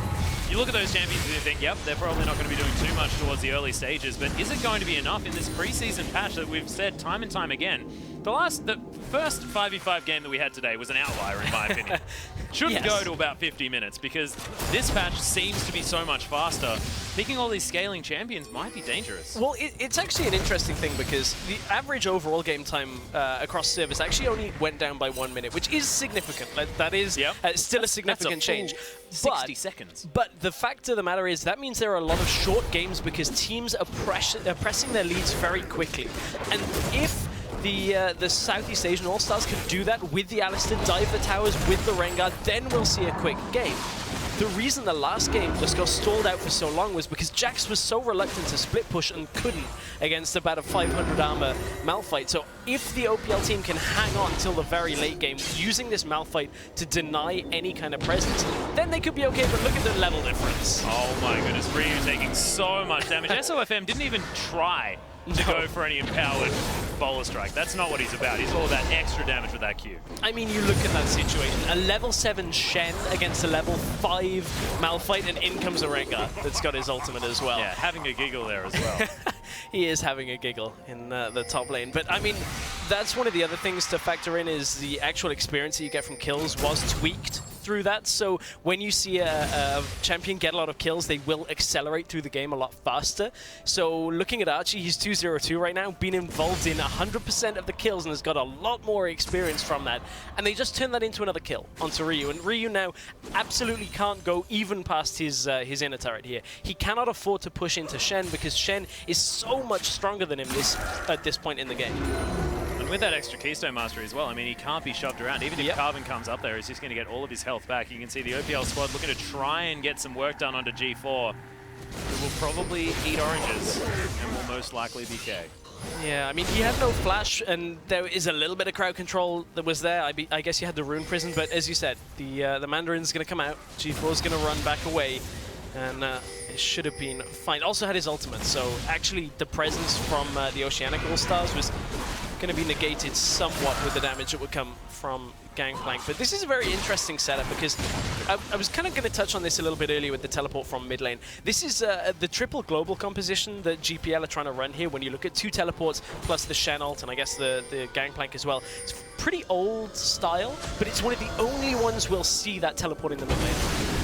You look at those champions and you think, yep, they're probably not going to be doing too much towards the early stages, but is it going to be enough in this preseason patch that we've said time and time again? The first 5v5 game that we had today was an outlier, in my opinion. Shouldn't go to about 50 minutes because this patch seems to be so much faster. Picking all these scaling champions might be dangerous. Well, it's actually an interesting thing because the average overall game time across servers actually only went down by 1 minute, which is significant. That is still a significant change. 60 seconds. But the fact of the matter is that means there are a lot of short games because teams are pressing their leads very quickly. And if the Southeast Asian All-Stars can do that with the Alistar, dive the towers with the Rengar, then we'll see a quick game. The reason the last game just got stalled out for so long was because Jax was so reluctant to split push and couldn't against about a 500 armor Malphite. So if the OPL team can hang on till the very late game using this Malphite to deny any kind of presence, then they could be okay, but look at the level difference. Oh my goodness, Ryu taking so much damage. SOFM didn't even try to go for any empowered bowler strike. That's not what he's about. He's all about extra damage with that Q. I mean, you look at that situation. A level 7 Shen against a level 5 Malphite, and in comes a Rengar that's got his ultimate as well. Yeah, having a giggle there as well. He is having a giggle in the top lane. But, I mean, that's one of the other things to factor in is the actual experience that you get from kills was tweaked through that. So when you see a champion get a lot of kills, they will accelerate through the game a lot faster. So looking at Archie, he's 2-0-2 right now, been involved in 100% of the kills and has got a lot more experience from that. And they just turned that into another kill onto Ryu. And Ryu now absolutely can't go even past his inner turret here. He cannot afford to push into Shen because Shen is so much stronger than him at this point in the game. And with that extra Keystone Mastery as well, I mean, he can't be shoved around. Even if Carbon comes up there, he's just going to get all of his health back. You can see the OPL squad looking to try and get some work done onto G4. Who will probably eat oranges and will most likely be K. Yeah, I mean, he had no flash, and there is a little bit of crowd control that was there. I guess he had the Rune Prison, but as you said, the Mandarin's going to come out. G4's going to run back away, and it should have been fine. Also had his ultimate, so actually the presence from the Oceanic All-Stars was going to be negated somewhat with the damage that would come from Gangplank. But this is a very interesting setup because I was kind of going to touch on this a little bit earlier with the teleport from mid lane. This is the triple global composition that GPL are trying to run here. When you look at 2 teleports plus the Shen ult and I guess the Gangplank as well. It's pretty old style, but it's one of the only ones we'll see that teleport in the mid lane.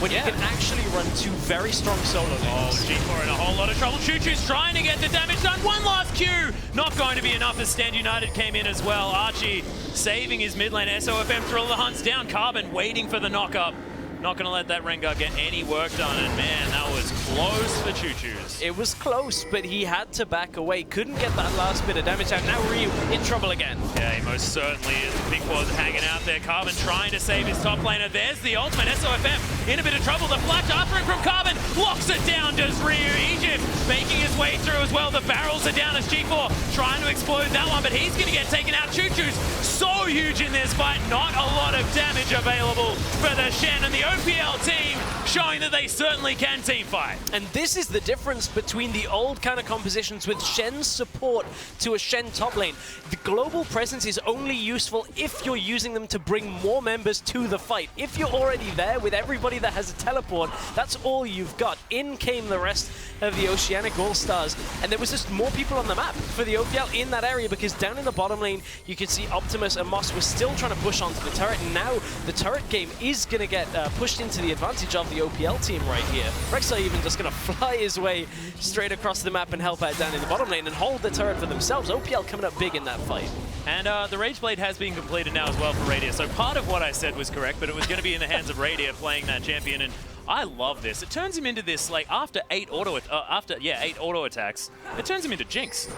When you can actually run 2 very strong solo lanes. Oh, G4 in a whole lot of trouble. Choo-Choo's trying to get the damage done. One last Q. Not going to be enough as Stand United came in as well. Archie saving his mid lane. SOFM Thriller hunts down Carbon, waiting for the knock-up. Not going to let that Rengar get any work done, and man, that was close for Choo-Choo's. It was close, but he had to back away. Couldn't get that last bit of damage out. Now Ryu in trouble again. Yeah, he most certainly is. Big Boy's hanging out there. Carbon trying to save his top laner. There's the ultimate. SOFM in a bit of trouble. The flash after him from Carbon locks it down. Does Ryu. Egypt making his way through as well. The barrels are down as G4 trying to explode that one, but he's going to get taken out. Choo-Choo's so huge in this fight. Not a lot of damage available for the Shen, and the OPL team showing that they certainly can team fight. And this is the difference between the old kind of compositions with Shen's support to a Shen top lane. The global presence is only useful if you're using them to bring more members to the fight. If you're already there with everybody that has a teleport, that's all you've got. In came the rest of the Oceanic All-Stars, and there was just more people on the map for the OPL in that area, because down in the bottom lane, you could see Optimus and Moss were still trying to push onto the turret, and now the turret game is going to get pushed into the advantage of the OPL team right here. Rek'Sai even just going to fly his way straight across the map and help out down in the bottom lane and hold the turret for themselves. OPL coming up big in that fight. And the Rage Blade has been completed now as well for Radia, so part of what I said was correct, but it was going to be in the hands of Radia playing that champion, and I love this. It turns him into this, like, after 8 auto attacks, it turns him into Jinx,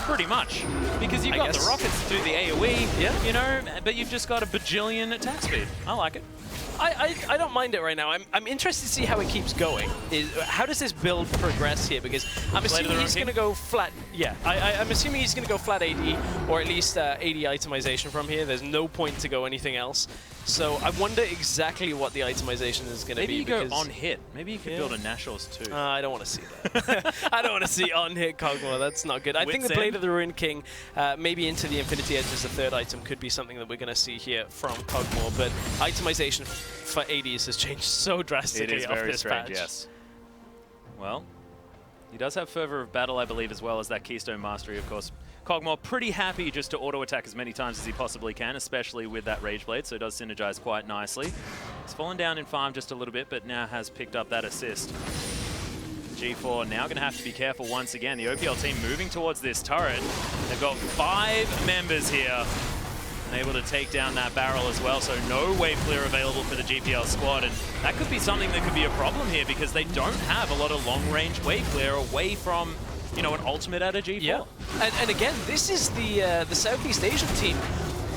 pretty much. Because you've got the rockets to do the AoE, you know, but you've just got a bajillion attack speed. I like it. I don't mind it right now. I'm interested to see how it keeps going. How does this build progress here? Because I'm assuming he's going to go flat. Yeah, I'm assuming he's going to go flat AD, or at least AD itemization from here. There's no point to go anything else. So I wonder exactly what the itemization is going to be. Maybe you go on hit. Maybe you could build a Nashor's too. I don't want to see that. I don't want to see on hit Kog'Maw. That's not good. I think the Blade of the Ruined King, maybe into the Infinity Edge as a 3rd item, could be something that we're going to see here from Kog'Maw. But itemization for ADs has changed so drastically off this patch. Yes. Well, he does have Fervor of Battle, I believe, as well as that Keystone Mastery, of course. Kog'Maw pretty happy just to auto-attack as many times as he possibly can, especially with that Rage Blade, so it does synergize quite nicely. He's fallen down in farm just a little bit, but now has picked up that assist. G4 now going to have to be careful once again. The OPL team moving towards this turret. They've got 5 members here, and able to take down that barrel as well, so no wave clear available for the GPL squad, and that could be something that could be a problem here, because they don't have a lot of long-range wave clear away from, you know, an ultimate out of G4. Yeah. And again, this is the Southeast Asian team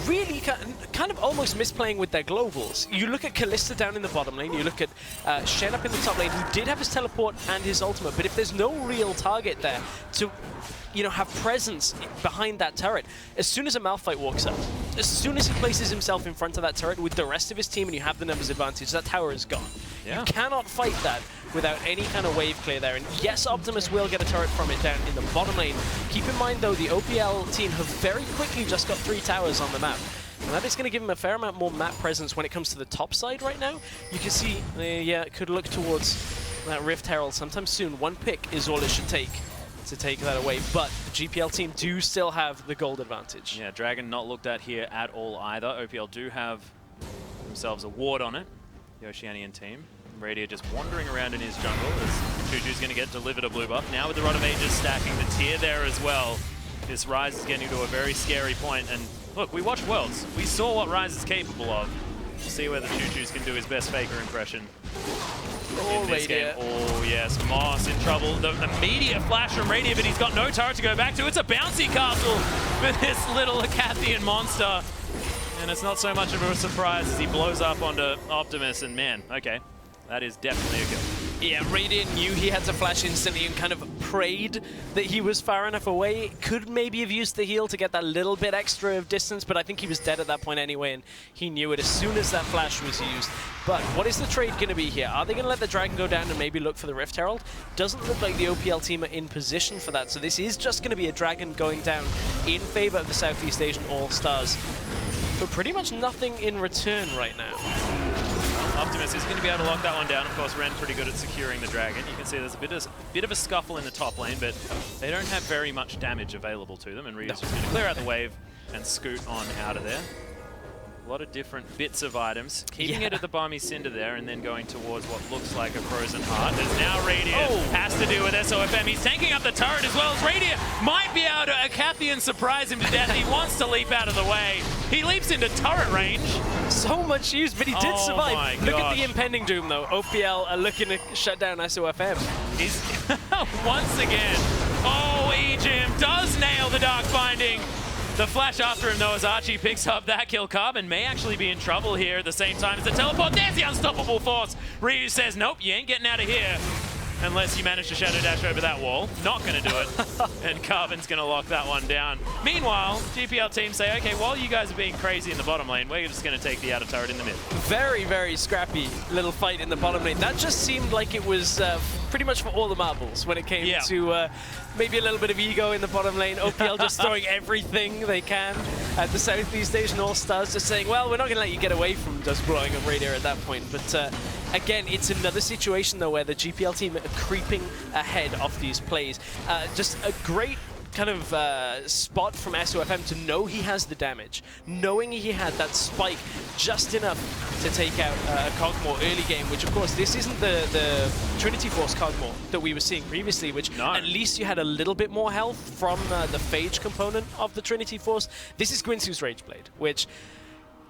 really kind of almost misplaying with their globals. You look at Kalista down in the bottom lane, you look at Shen up in the top lane, who did have his teleport and his ultimate, but if there's no real target there to, you know, have presence behind that turret, as soon as a Malphite walks up, as soon as he places himself in front of that turret with the rest of his team and you have the numbers advantage, that tower is gone. Yeah. You cannot fight that without any kind of wave clear there. And yes, Optimus will get a turret from it down in the bottom lane. Keep in mind, though, the OPL team have very quickly just got 3 towers on the map. And that is going to give him a fair amount more map presence when it comes to the top side right now. You can see, yeah, it could look towards that Rift Herald sometime soon. 1 pick is all it should take to take that away, but the GPL team do still have the gold advantage. Yeah, Dragon not looked at here at all either. OPL do have themselves a ward on it, the Oceanian team. Radia just wandering around in his jungle as Choo-Choo's going to get delivered a blue buff. Now with the Rod of Ages stacking the tier there as well, this Ryze is getting to a very scary point. And look, we watched Worlds. We saw what Ryze is capable of. We'll see whether Choo-Choo's can do his best Faker impression. Oh, in this Radia. game. Oh, yes, Moss in trouble. The immediate flash from Radia, but he's got no turret to go back to. It's a bouncy castle for this little Acathian monster. And it's not so much of a surprise as he blows up onto Optimus, and man, okay, that is definitely a kill. Yeah, Radiant knew he had to flash instantly and kind of prayed that he was far enough away. Could maybe have used the heal to get that little bit extra of distance, but I think he was dead at that point anyway, and he knew it as soon as that flash was used. But what is the trade going to be here? Are they going to let the Dragon go down and maybe look for the Rift Herald? Doesn't look like the OPL team are in position for that, so this is just going to be a Dragon going down in favor of the Southeast Asian All-Stars. But pretty much nothing in return right now. Optimus is going to be able to lock that one down. Of course, Ren pretty good at securing the Dragon. You can see there's a bit of a scuffle in the top lane, but they don't have very much damage available to them, and Rio's just going to clear out the wave and scoot on out of there. A lot of different bits of items. Keeping it at the Balmy Cinder there, and then going towards what looks like a Frozen Heart. There's now Radiant. Has to do with SOFM. He's tanking up the turret as well as Radiant might be able to Acathian surprise him to death. He wants to leap out of the way. He leaps into turret range. So much use, but he did survive. My Look gosh. at the impending doom, though. OPL are looking to shut down SOFM. He's once again. Oh, Ejim does nail the Dark Binding. The flash after him, though, as Archie picks up that kill. Carbon may actually be in trouble here at the same time as the teleport. There's the unstoppable force. Ryu says, nope, you ain't getting out of here. Unless you manage to Shadow Dash over that wall. Not going to do it. And Carbon's going to lock that one down. Meanwhile, GPL team say, okay, while you guys are being crazy in the bottom lane, we're just going to take the outer turret in the mid. Very, very scrappy little fight in the bottom lane. That just seemed like it was pretty much for all the marbles when it came to maybe a little bit of ego in the bottom lane. OPL just throwing everything they can at the Southeast Asian All-Stars, just saying, well, we're not going to let you get away from just blowing up Radiator at that point. But again, it's another situation, though, where the GPL team are creeping ahead of these plays. Just a great kind of spot from SOFM to know he has the damage, knowing he had that spike just enough to take out Cogmore early game, which of course this isn't the Trinity Force Cogmore that we were seeing previously, which at least you had a little bit more health from the Phage component of the Trinity Force. This is Gwinsu's Rageblade, which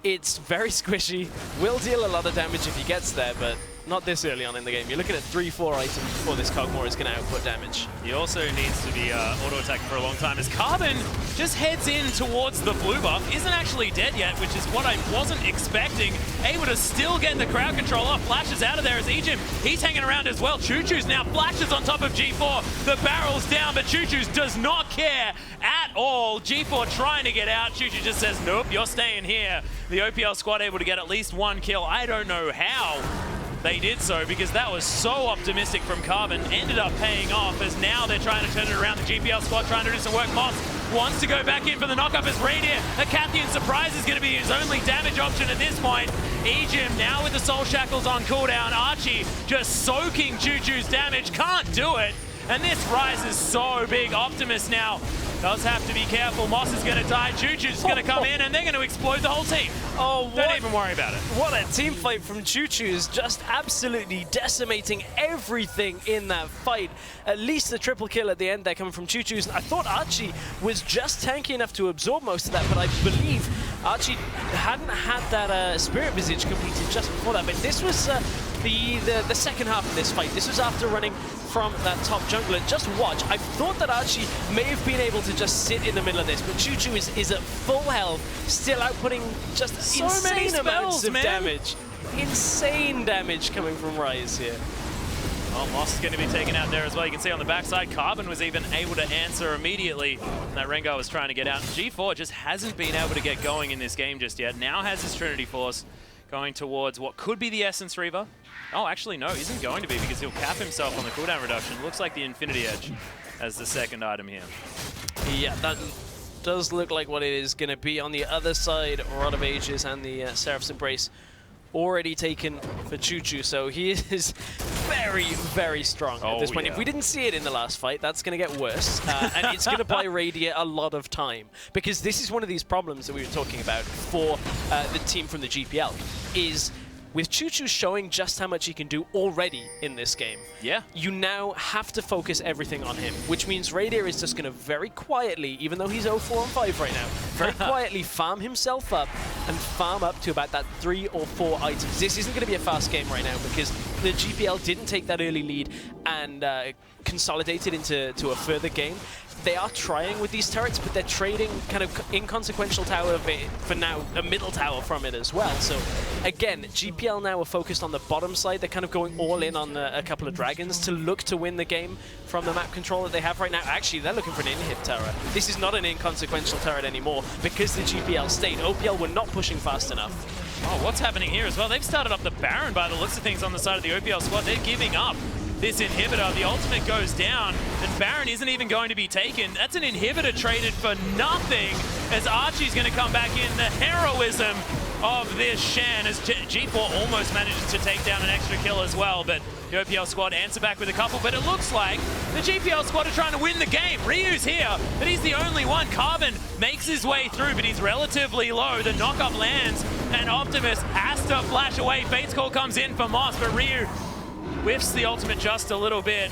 it's very squishy, will deal a lot of damage if he gets there, but not this early on in the game. You're looking at 3-4 items before this Cogmore is going to output damage. He also needs to be auto-attacking for a long time as Carbon just heads in towards the blue buff. Isn't actually dead yet, which is what I wasn't expecting. Able to still get the crowd control off. Flashes out of there as Ejim. He's hanging around as well. Choo-Choo's now flashes on top of G4. The barrel's down, but Choo-Choo's does not care at all. G4 trying to get out. Choo-Choo just says, nope, you're staying here. The OPL squad able to get at least one kill. I don't know how they did so, because that was so optimistic from Carbon. Ended up paying off as now they're trying to turn it around. The GPL squad trying to do some work. Moss wants to go back in for the knockup as Radiant. A Acathian surprise is going to be his only damage option at this point. Ejim now with the Soul Shackles on cooldown. Archie just soaking Choo-Choo's damage. Can't do it. And this rise is so big. Optimus now does have to be careful. Moss is going to die. Choo-Choo's going to come in, and they're going to explode the whole team. Oh, don't even worry about it. What a team fight from Choo-Choo's, just absolutely decimating everything in that fight. At least the triple kill at the end there coming from Choo-Choo's. I thought Archie was just tanky enough to absorb most of that, but I believe Archie hadn't had that Spirit Visage completed just before that. But this was the second half of this fight. This was after running from that top jungler. Just watch. I thought that Archie may have been able to just sit in the middle of this, but Choo-Choo is at full health, still outputting just so insane many amounts spells, of man. damage. Insane damage coming from Rise here. Well, Moss is going to be taken out there as well. You can see on the backside, Carbon was even able to answer immediately. And that Rengar was trying to get out. G4 just hasn't been able to get going in this game just yet. Now has his Trinity Force going towards what could be the Essence Reaver. Oh, actually, no, isn't going to be, because he'll cap himself on the cooldown reduction. Looks like the Infinity Edge as the second item here. Yeah, that does look like what it is going to be. On the other side, Rod of Ages and the Seraph's Embrace already taken for Choo-Choo, so he is very, very strong at this point. If we didn't see it in the last fight, that's going to get worse, and it's going to buy Radiant a lot of time, because this is one of these problems that we were talking about for the team from the GPL, is with Choo-Choo showing just how much he can do already in this game, you now have to focus everything on him, which means Radiator is just going to very quietly, even though he's 0-4-5 right now, very quietly farm himself up and farm up to about that 3 or 4 items. This isn't going to be a fast game right now, because the GPL didn't take that early lead and consolidate it into a further game. They are trying with these turrets, but they're trading kind of inconsequential tower for now, a middle tower from it as well. So again, GPL now are focused on the bottom side. They're kind of going all in on a couple of dragons to look to win the game from the map control that they have right now. Actually, they're looking for an inhib tower. This is not an inconsequential turret anymore because the GPL stayed. OPL were not pushing fast enough. Oh, what's happening here as well? They've started up the Baron by the looks of things on the side of the OPL squad. They're giving up this inhibitor. The ultimate goes down, and Baron isn't even going to be taken. That's an inhibitor traded for nothing, as Archie's going to come back in. The heroism of this Shen, as G4 almost manages to take down an extra kill as well, but the OPL squad answer back with a couple, but it looks like the GPL squad are trying to win the game. Ryu's here, but he's the only one. Carbon makes his way through, but he's relatively low. The knockup lands, and Optimus has to flash away. Fate's Call comes in for Moss, but Ryu whiffs the ultimate just a little bit.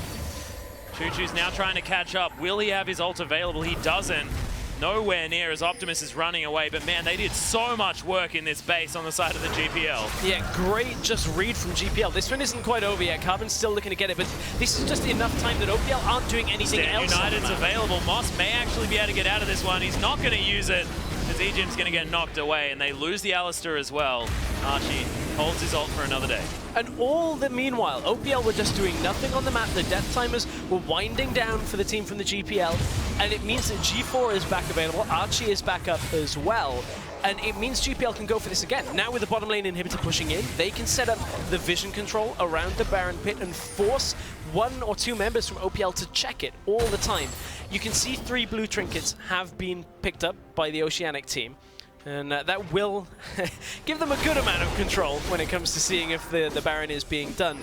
Choo-Choo's now trying to catch up. Will he have his ult available? He doesn't. Nowhere near as Optimus is running away, but man, they did so much work in this base on the side of the GPL. Yeah, great just read from GPL. This one isn't quite over yet. Carbon's still looking to get it, but this is just enough time that OPL aren't doing anything else. United's available. Moss may actually be able to get out of this one. He's not going to use it, because Ejim's going to get knocked away, and they lose the Allstar as well. Archie holds his ult for another day. And all the meanwhile, OPL were just doing nothing on the map. The death timers were winding down for the team from the GPL, and it means that G4 is back available. Archie is back up as well. And it means GPL can go for this again. Now with the bottom lane inhibitor pushing in, they can set up the vision control around the Baron pit and force one or two members from OPL to check it all the time. You can see 3 blue trinkets have been picked up by the Oceanic team. And that will give them a good amount of control when it comes to seeing if the Baron is being done.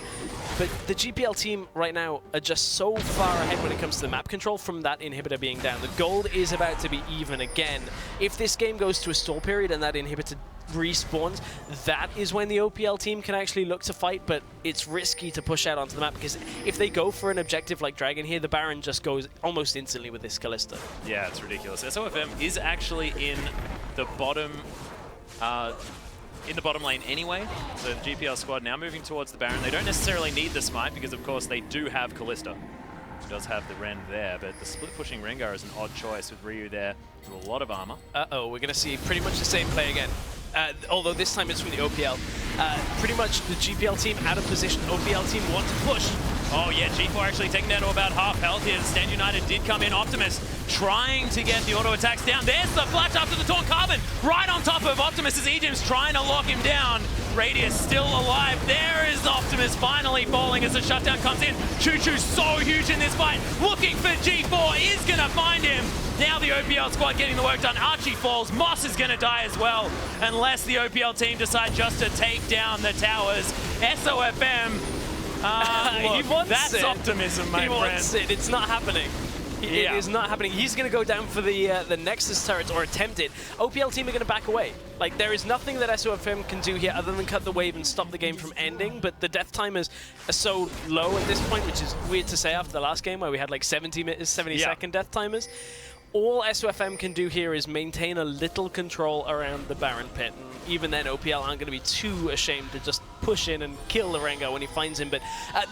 But the GPL team right now are just so far ahead when it comes to the map control from that inhibitor being down. The gold is about to be even again. If this game goes to a stall period and that inhibitor respawns, that is when the OPL team can actually look to fight, but it's risky to push out onto the map because if they go for an objective like Dragon here, the Baron just goes almost instantly with this Kalista. Yeah, it's ridiculous. SOFM is actually in the bottom lane anyway. So the GPL squad now moving towards the Baron. They don't necessarily need the smite because of course they do have Kalista. He does have the Ren there, but the split pushing Rengar is an odd choice with Ryu there with a lot of armor. Uh-oh, we're going to see pretty much the same play again. Although this time it's from the OPL. Pretty much the GPL team out of position. OPL team want to push. Oh yeah, G4 actually taking down to about half health here. Stand United did come in. Optimus trying to get the auto attacks down. There's the flash after the taunt. Carbon right on top of Optimus as Ejim's trying to lock him down. Radius still alive. There is Optimus finally falling as the shutdown comes in. Choo-Choo's so huge in this fight. Looking for G4, is going to find him. Now the OPL squad getting the work done. Archie falls. Moss is going to die as well, unless the OPL team decide just to take down the towers. SOFM. Look, that's optimism, my friend. He wants it. It's not happening. It is not happening. He's going to go down for the Nexus turret, or attempt it. OPL team are going to back away. Like, there is nothing that SOFM can do here other than cut the wave and stop the game from ending, but the death timers are so low at this point, which is weird to say after the last game where we had like 70-second death timers. All SOFM can do here is maintain a little control around the Baron pit. And even then, OPL aren't going to be too ashamed to just push in and kill the Rengar when he finds him. But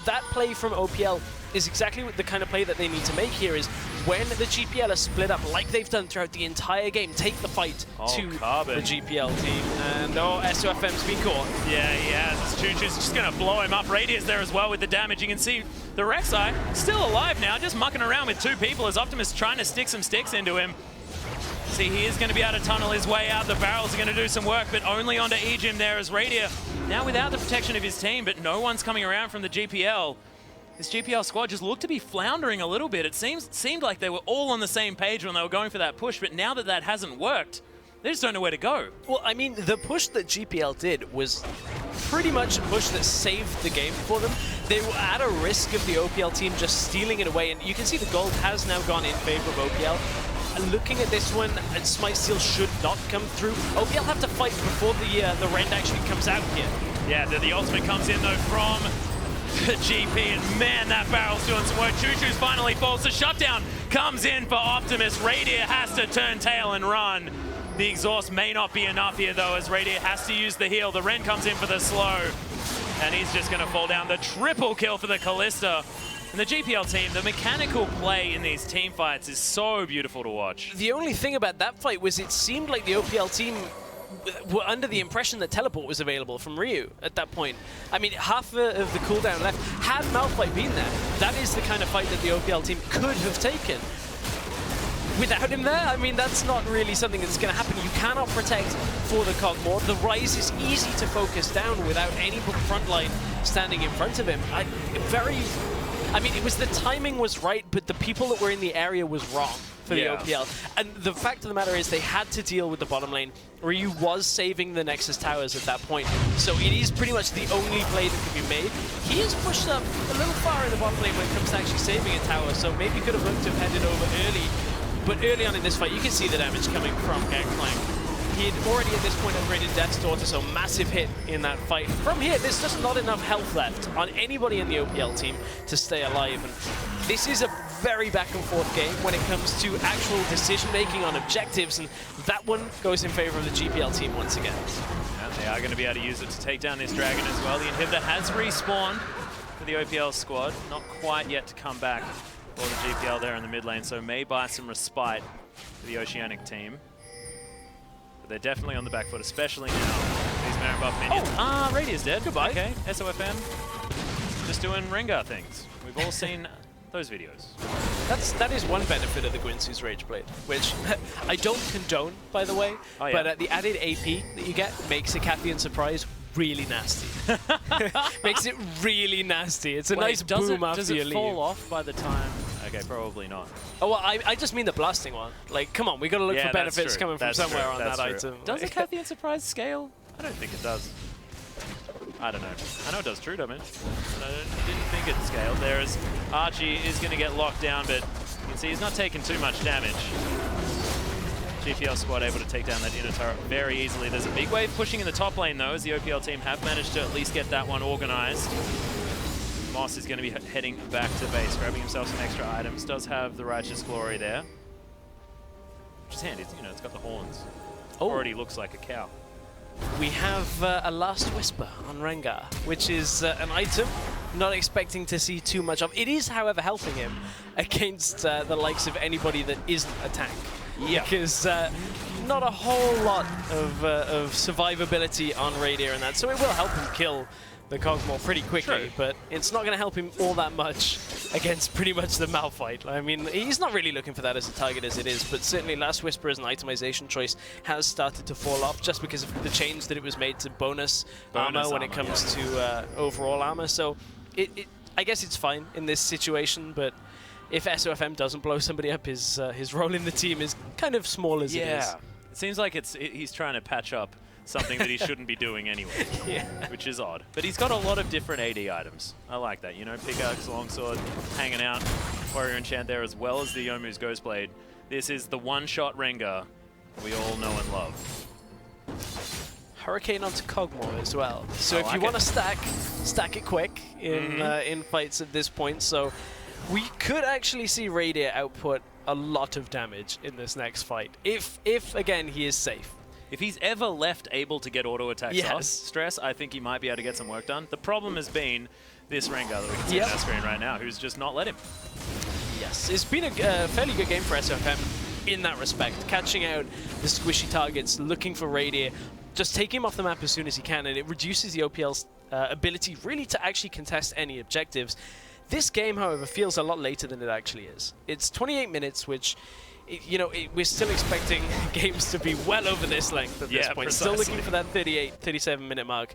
that play from OPL is exactly the kind of play that they need to make here, is when the GPL are split up like they've done throughout the entire game, take the fight to Carbon. the GPL team. And SOFM's been caught. Yeah, he has. Choo-Choo's just going to blow him up. Radius there as well with the damage. You can see the Rek'Sai still alive now, just mucking around with 2 people as Optimus trying to stick some sticks into him. See, he is going to be able to tunnel his way out. The barrels are going to do some work, but only onto Ejim there as Radius now without the protection of his team, but no one's coming around from the GPL. This GPL squad just looked to be floundering a little bit. It seemed like they were all on the same page when they were going for that push, but now that that hasn't worked, they just don't know where to go. Well, I mean, the push that GPL did was pretty much a push that saved the game for them. They were at a risk of the OPL team just stealing it away, and you can see the gold has now gone in favor of OPL. Looking at this one, Smite Steal should not come through. OPL have to fight before the Rend actually comes out here. Yeah, the ultimate comes in though from the GP, and man, that barrel's doing some work. Choo-Choo's finally falls. The shutdown comes in for Optimus. Radiant has to turn tail and run. The exhaust may not be enough here though, as Radiant has to use the heal. The Rend comes in for the slow. And he's just going to fall down. The triple kill for the Callista. And the GPL team, the mechanical play in these team fights is so beautiful to watch. The only thing about that fight was it seemed like the OPL team were under the impression that teleport was available from Ryu at that point. I mean, half of the cooldown left. Had Malphite been there, that is the kind of fight that the OPL team could have taken. Without him there, I mean, that's not really something that's going to happen. You cannot protect for the Cogmore. The Rise is easy to focus down without any front line standing in front of him. I mean, it was the timing was right, but the people that were in the area was wrong for the OPL. And the fact of the matter is they had to deal with the bottom lane. Ryu was saving the Nexus towers at that point, so it is pretty much the only play that can be made. He is pushed up a little far in the bottom lane when it comes to actually saving a tower, so maybe could have looked to have headed over early. But early on in this fight, you can see the damage coming from Gangplank. He had already at this point upgraded Death's Daughter, so massive hit in that fight. From here, there's just not enough health left on anybody in the OPL team to stay alive. And this is a very back and forth game when it comes to actual decision making on objectives, and that one goes in favor of the GPL team once again. And they are going to be able to use it to take down this dragon as well. The inhibitor has respawned for the OPL squad, not quite yet to come back for the GPL there in the mid lane, so may buy some respite for the Oceanic team. But they're definitely on the back foot, especially now. These Marin buff minions. Oh, Radia's dead. Goodbye. Okay, SOFM. Just doing Rengar things. We've all seen those videos. That is one benefit of the Guinsoo's Rageblade, which I don't condone, by the way, but the added AP that you get makes a Cathian Surprise really nasty. Makes it really nasty. It's a nice boom after you leave. Does it fall off by the time? Okay, probably not. Oh, well, I just mean the blasting one. Like, come on, we got to look for benefits coming from somewhere on that item. Does a Cathian Surprise scale? I don't think it does. I don't know. I know it does true damage. I didn't think it scaled. There's Archie is going to get locked down, but you can see he's not taking too much damage. GPL squad able to take down that inner turret very easily. There's a big wave pushing in the top lane, though, as the OPL team have managed to at least get that one organized. Moss is going to be heading back to base, grabbing himself some extra items. Does have the Righteous Glory there. Which is handy, you know, it's got the horns. Already looks like a cow. We have a Last Whisper on Rengar, which is an item not expecting to see too much of. It is, however, helping him against the likes of anybody that isn't a tank. Yeah. Because not a whole lot of survivability on Radier and that, so it will help him kill the Cogmore pretty quickly, but it's not going to help him all that much against pretty much the Malphite. I mean, he's not really looking for that as a target as it is, but certainly Last Whisper as an itemization choice has started to fall off just because of the change that it was made to bonus armor when it comes to overall armor. So I guess it's fine in this situation, but if SOFM doesn't blow somebody up, his role in the team is kind of small as it is. It seems like he's trying to patch up something that he shouldn't be doing anyway, which is odd. But he's got a lot of different AD items. I like that, you know, pickaxe, longsword, hanging out, warrior enchant there, as well as the Youmuu's Ghostblade. This is the one-shot Rengar we all know and love. Hurricane onto Cogmore as well. So if you want to stack it quick in fights at this point. So we could actually see Radier output a lot of damage in this next fight, if again, he is safe. If he's ever left able to get auto attacks off stress, I think he might be able to get some work done. The problem has been this Rengar that we can see on our screen right now, who's just not let him. Yes, it's been a fairly good game for SOFM in that respect, catching out the squishy targets, looking for Radier, just take him off the map as soon as he can, and it reduces the OPL's ability really to actually contest any objectives. This game, however, feels a lot later than it actually is. It's 28 minutes, which, you know, we're still expecting games to be well over this length at this point. Still looking for that 38, 37-minute mark.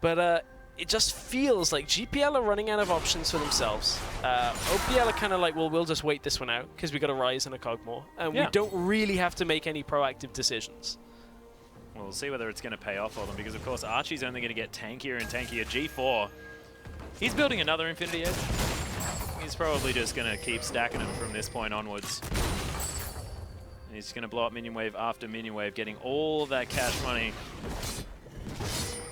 But it just feels like GPL are running out of options for themselves. OPL are kind of like, well, we'll just wait this one out because we got a Rise and a Cogmore, and we don't really have to make any proactive decisions. Well, we'll see whether it's going to pay off for them, because of course Archie's only going to get tankier and tankier. G4, he's building another Infinity Edge. He's probably just going to keep stacking them from this point onwards. And he's going to blow up minion wave after minion wave, getting all of that cash money.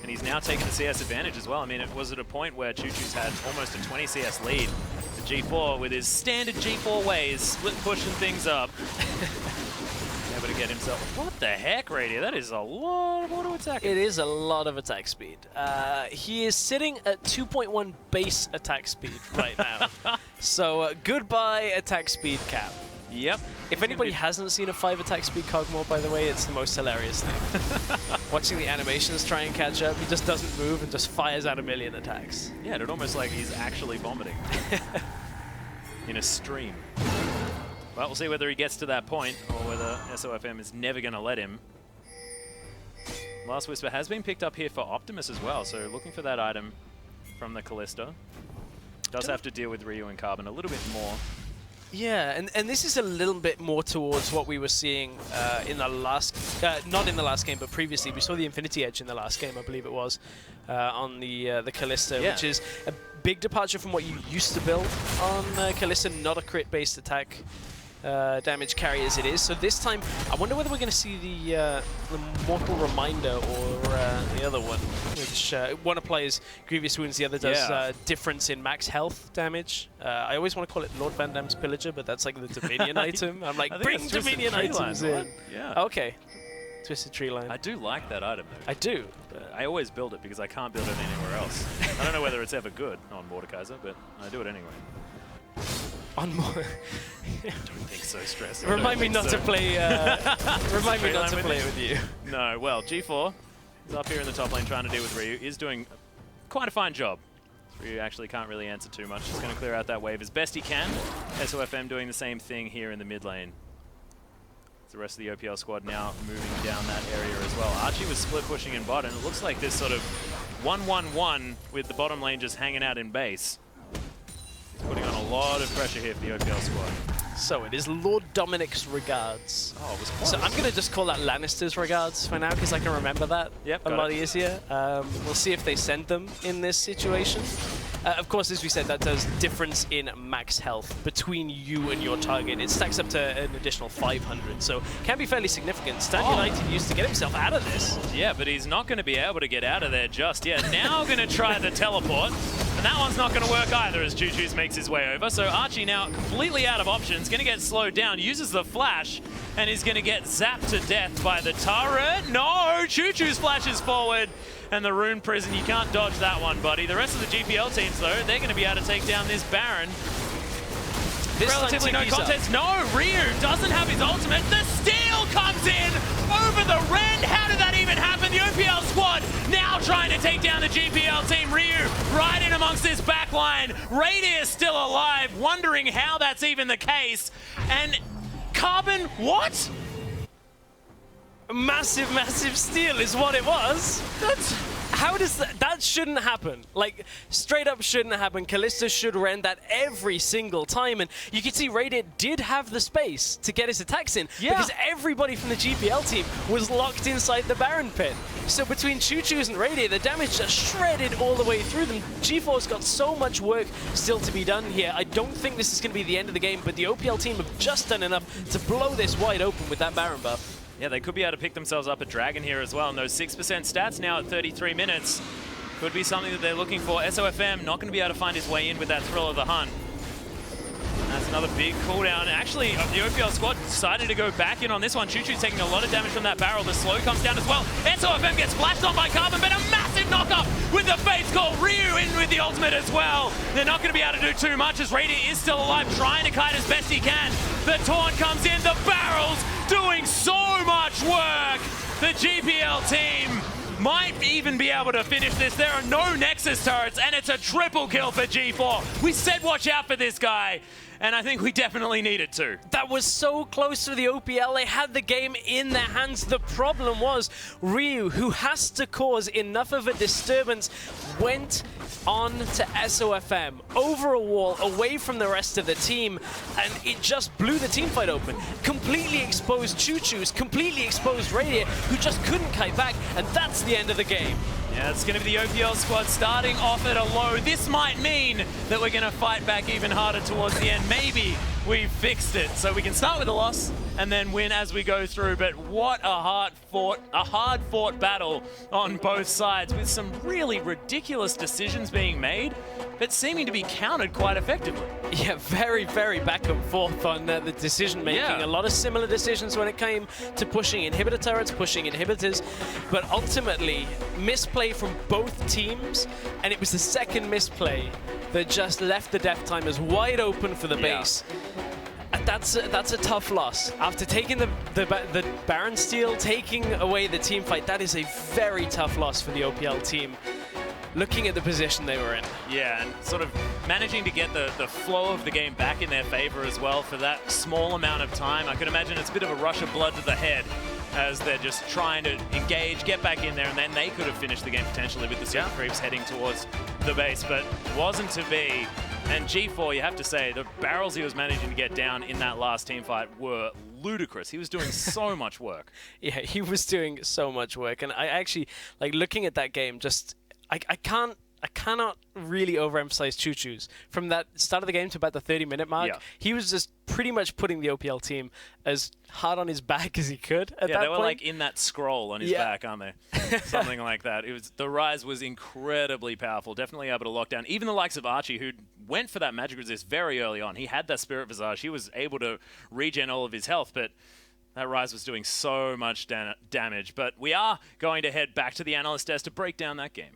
And he's now taking the CS advantage as well. I mean, it was at a point where Choo-Choo's had almost a 20 CS lead. The G4, with his standard G4 ways, split pushing things up. Able to get himself. What the heck, Radiant? That is a lot of auto attack. It is a lot of attack speed. He is sitting at 2.1 base attack speed right now. So goodbye attack speed cap. Yep. If anybody hasn't seen a 5 attack speed Cogmore, by the way, it's the most hilarious thing. Watching the animations try and catch up, he just doesn't move and just fires out a million attacks. Yeah, it almost like he's actually vomiting in a stream. Well, we'll see whether he gets to that point or whether SOFM is never going to let him. Last Whisper has been picked up here for Optimus as well, so looking for that item from the Callista. Does have to deal with Ryu and Carbon a little bit more. Yeah, and this is a little bit more towards what we were seeing in the last, not in the last game, but previously. We saw the Infinity Edge in the last game, I believe it was, on the Callista, which is a big departure from what you used to build on Callista, not a crit-based attack damage carry as it is. So this time, I wonder whether we're going to see the Mortal Reminder or the other one, which one applies Grievous Wounds, the other does difference in max health damage. I always want to call it Lord Van Damme's Pillager, but that's like the Dominion item. I'm like, bring Dominion items in. Yeah. Okay. Twisted Tree Line. I do like that item, though. I do. But I always build it because I can't build it anywhere else. I don't know whether it's ever good on Mordekaiser, but I do it anyway. On more. Don't think so, stress. Remind me not to play. Remind me not to play with you. No, well, G4 is up here in the top lane trying to deal with Ryu. Is doing quite a fine job. Ryu actually can't really answer too much. Just going to clear out that wave as best he can. SOFM doing the same thing here in the mid lane. The rest of the OPL squad now moving down that area as well. Archie was split pushing in bot, and it looks like this sort of 1-1-1 with the bottom lane just hanging out in base. Putting on a lot of pressure here for the OPL squad. So it is Lord Dominic's regards. Oh, it was close. So I'm going to just call that Lannister's regards for now, because I can remember that a lot easier. We'll see if they send them in this situation. Of course, as we said, that does difference in max health between you and your target. It stacks up to an additional 500, so can be fairly significant. Stan United used to get himself out of this. Yeah, but he's not going to be able to get out of there just yet. Now going to try the teleport, and that one's not going to work either as Choo Choo's makes his way over. So Archie now completely out of options, going to get slowed down, uses the flash, and is going to get zapped to death by the turret. No, Choo Choo's flashes forward. And the Rune Prison, you can't dodge that one, buddy. The rest of the GPL teams, though, they're going to be able to take down this Baron. This relatively no contest. No, Ryu doesn't have his ultimate. The steal comes in over the Rend. How did that even happen? The OPL squad now trying to take down the GPL team. Ryu right in amongst this back line. Radius still alive, wondering how that's even the case. And Carbon, what? Massive, massive steal is what it was. How does that shouldn't happen. Like, straight up shouldn't happen. Callista should rend that every single time. And you can see Radiant did have the space to get his attacks in. Yeah. Because everybody from the GPL team was locked inside the Baron pit. So between Choo Choo's and Radiant, the damage just shredded all the way through them. G4's got so much work still to be done here. I don't think this is going to be the end of the game, but the OPL team have just done enough to blow this wide open with that Baron buff. Yeah, they could be able to pick themselves up a Dragon here as well. And those 6% stats now at 33 minutes could be something that they're looking for. SOFM not going to be able to find his way in with that Thrill of the Hunt. And that's another big cooldown. Actually, the OPL squad decided to go back in on this one. Choo Choo's taking a lot of damage from that barrel. The slow comes down as well. SOFM gets flashed on by Carbon, but a massive knock-up with the face call. Ryu in with the ultimate as well. They're not going to be able to do too much as Radiant is still alive, trying to kite as best he can. The taunt comes in. The barrels doing so much work. The GPL team might even be able to finish this. There are no Nexus turrets, and it's a triple kill for G4. We said watch out for this guy, and I think we definitely needed to. That was so close to the OPL. They had the game in their hands. The problem was Ryu, who has to cause enough of a disturbance, went on to SOFM, over a wall, away from the rest of the team, and it just blew the team fight open. Completely exposed Choo Choo's, completely exposed Radiant, who just couldn't kite back, and that's the end of the game. Yeah, it's going to be the OPL squad starting off at a low. This might mean that we're going to fight back even harder towards the end. Maybe we fixed it. So we can start with a loss and then win as we go through. But what a hard-fought battle on both sides with some really ridiculous decisions being made. but seeming to be countered quite effectively. Yeah, very, very back and forth on the decision making. Yeah. A lot of similar decisions when it came to pushing inhibitor turrets, pushing inhibitors, but ultimately misplay from both teams, and it was the second misplay that just left the death timers wide open for the base. And that's a tough loss. After taking the Baron steal, taking away the team fight, that is a very tough loss for the OPL team. Looking at the position they were in. Yeah, and sort of managing to get the flow of the game back in their favor as well for that small amount of time. I can imagine it's a bit of a rush of blood to the head as they're just trying to engage, get back in there, and then they could have finished the game potentially with the super creeps heading towards the base, but wasn't to be. And G4, you have to say, the barrels he was managing to get down in that last team fight were ludicrous. He was doing so much work. Yeah, he was doing so much work, and I actually, like, looking at that game, just I cannot really overemphasize Choo Choo's. From that start of the game to about the 30-minute mark, he was just pretty much putting the OPL team as hard on his back as he could at that they were point. like in that scroll on his back, aren't they? Something like that. It was the Rise was incredibly powerful, definitely able to lock down even the likes of Archie, who went for that magic resist very early on. He had that Spirit Visage. He was able to regen all of his health, but that Rise was doing so much damage. But we are going to head back to the analyst desk to break down that game.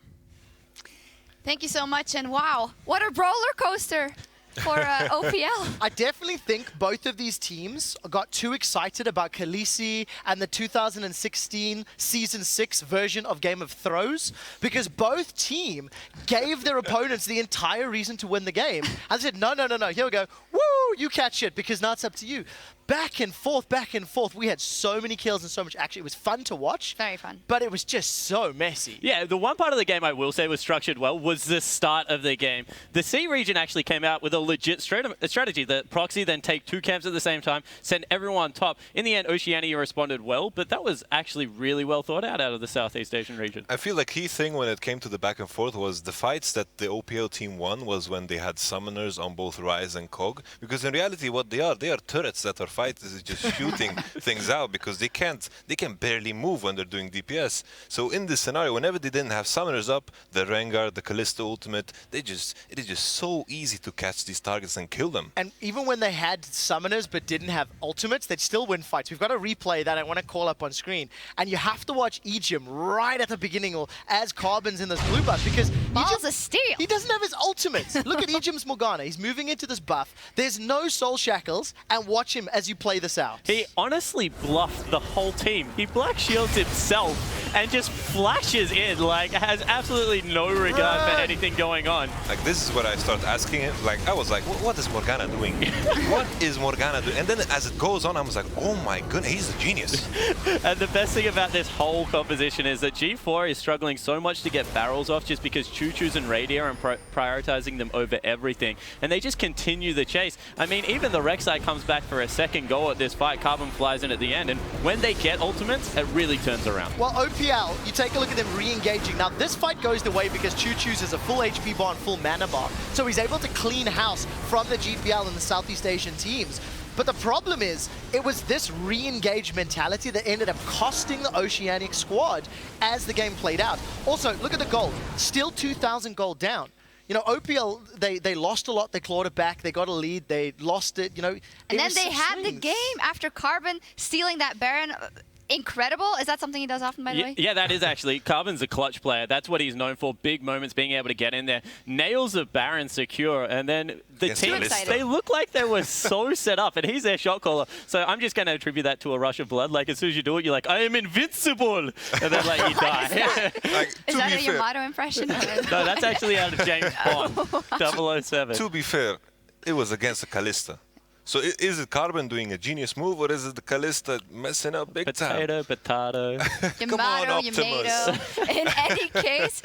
Thank you so much, and wow, what a roller coaster for OPL. I definitely think both of these teams got too excited about Khaleesi and the 2016 Season 6 version of Game of Throws, because both team gave their opponents the entire reason to win the game. And said, no, here we go. Woo, you catch it, because now it's up to you. Back and forth, back and forth. We had so many kills and so much action. It was fun to watch. Very fun. But it was just so messy. Yeah, the one part of the game I will say was structured well was the start of the game. The C region actually came out with a legit strategy. The proxy then take 2 camps at the same time, send everyone top. In the end, Oceania responded well, but that was actually really well thought out of the Southeast Asian region. I feel the key thing when it came to the back and forth was the fights that the OPL team won was when they had summoners on both Rise and Cog. Because in reality, what they are turrets that are is just shooting things out, because they can barely move when they're doing DPS. So in this scenario, whenever they didn't have summoners up, the Rengar, the Kalista ultimate, it is just so easy to catch these targets and kill them. And even when they had summoners but didn't have ultimates, they'd still win fights. We've got a replay that I want to call up on screen, and you have to watch Ejim right at the beginning or as Carbon's in this blue buff, because Balls of steel. He doesn't have his ultimates. Look at Ejim's Morgana. He's moving into this buff. There's no soul shackles, and watch him as you play this out. He honestly bluffed the whole team. He black shields himself and just flashes in, like, has absolutely no regard for anything going on. Like, this is what I start asking him. Like, I was like, what is Morgana doing? What is Morgana doing? And then as it goes on, I was like, oh my goodness, he's a genius. And the best thing about this whole composition is that G4 is struggling so much to get barrels off just because Choo Choo's and Radier are prioritizing them over everything. And they just continue the chase. I mean, even the Rek'Sai comes back for a second goal at this fight. Carbon flies in at the end, and when they get ultimates, it really turns around. Well, OPL, you take a look at them re-engaging. Now, this fight goes the way because Choo Choo's is a full HP bar and full mana bar, so he's able to clean house from the GPL and the Southeast Asian teams. But the problem is, it was this re-engage mentality that ended up costing the Oceanic squad as the game played out. Also, look at the gold. Still 2,000 gold down. You know, OPL, they lost a lot, they clawed it back, they got a lead, they lost it, you know. And then they had the game after Carbon stealing that Baron. Incredible. Is that something he does often, by the way? Yeah, that is actually. Carbon's a clutch player. That's what he's known for. Big moments, being able to get in there. Nails of Baron secure, and then the team, they look like they were so set up, and he's their shot caller. So I'm just going to attribute that to a rush of blood. Like, as soon as you do it, you're like, I am invincible! And then, like, you die. Is that a Yamato impression? No, that's actually out of James Bond, 007. To be fair, it was against the Kalista. So is it Carbon doing a genius move, or is it the Kalista messing up big time? Potato. Come on, Optimus. In any case,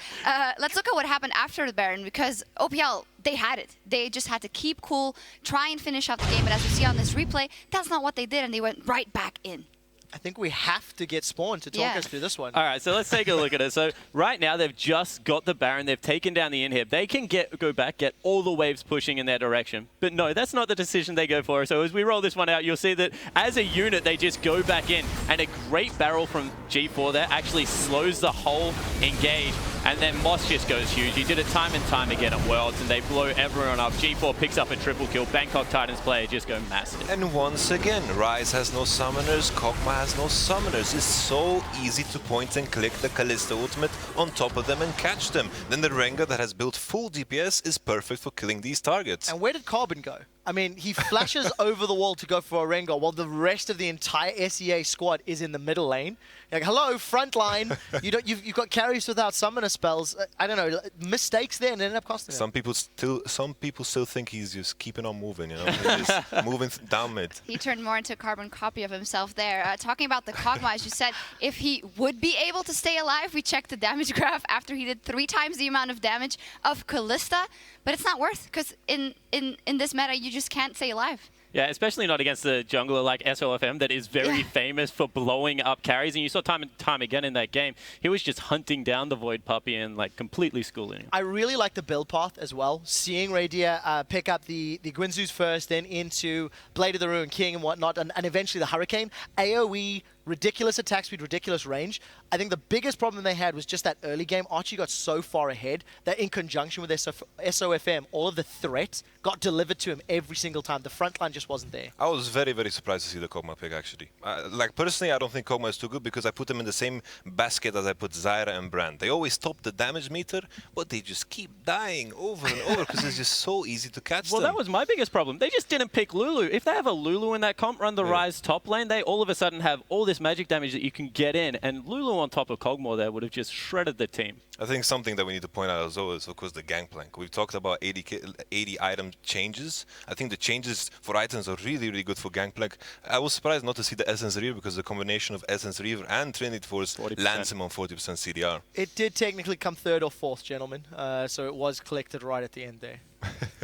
let's look at what happened after the Baron, because OPL, they had it. They just had to keep cool, try and finish out the game. But as we see on this replay, that's not what they did, and they went right back in. I think we have to get Spawn to talk us through this one. All right, so let's take a look at it. So right now, they've just got the Baron. They've taken down the inhib. They can go back, get all the waves pushing in their direction. But no, that's not the decision they go for. So as we roll this one out, you'll see that as a unit, they just go back in. And a great barrel from G4 there actually slows the whole engage. And then Moss just goes huge. He did it time and time again at Worlds, and they blow everyone up. G4 picks up a triple kill. Bangkok Titans player just go massive. And once again, Rise has no summoners, Kog'Maw has no summoners. It's so easy to point and click the Kalista ultimate on top of them and catch them. Then the Rengar that has built full DPS is perfect for killing these targets. And where did Carbon go? I mean, he flashes over the wall to go for a Rengar while the rest of the entire SEA squad is in the middle lane. Like, hello, front line. You've got carries without summoner spells. I don't know, mistakes there and ended up costing Some people still think he's just keeping on moving, you know, he's just moving down mid. He turned more into a carbon copy of himself there. Talking about the Kog'Maw, as you said, if he would be able to stay alive, we checked the damage graph after he did 3 times the amount of damage of Kalista, but it's not worth, because in this meta, you just can't stay alive. Yeah, especially not against the jungler like SOFM that is very famous for blowing up carries. And you saw time and time again in that game, he was just hunting down the Void Puppy and like completely schooling him. I really like the build path as well. Seeing Radier pick up the Gwynzoo's first, then into Blade of the Ruined King and whatnot, and eventually the Hurricane. AoE, ridiculous attack speed, ridiculous range. I think the biggest problem they had was just that early game. Archie got so far ahead that in conjunction with SOFM, all of the threats got delivered to him every single time. The front line just wasn't there. I was very, very surprised to see the Kog'Maw pick, actually. Like, personally, I don't think Kog'Maw is too good because I put them in the same basket as I put Zyra and Brand. They always top the damage meter, but they just keep dying over and over because it's just so easy to catch them. Well, that was my biggest problem. They just didn't pick Lulu. If they have a Lulu in that comp, run the Rise top lane, they all of a sudden have all this magic damage that you can get in, and Lulu on top of Kog'Maw there would have just shredded the team. I think something that we need to point out as well is, of course, the Gangplank. We've talked about 80 item changes. I think the changes for items are really, really good for Gangplank. I was surprised not to see the Essence Reaver because the combination of Essence Reaver and Trinity Force 40%. Lands him on 40% CDR. It did technically come 3rd or 4th, gentlemen, so it was collected right at the end there.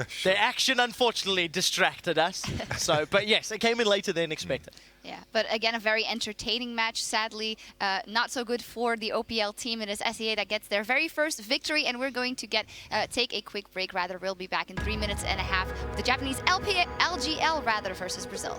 Sure. The action, unfortunately, distracted us. But yes, it came in later than expected. Yeah, but again, a very entertaining match. Sadly, not so good for the OPL team. It is SEA that gets their very first victory, and we're going to take a quick break. Rather, we'll be back in 3 minutes and a half with the Japanese LGL versus Brazil.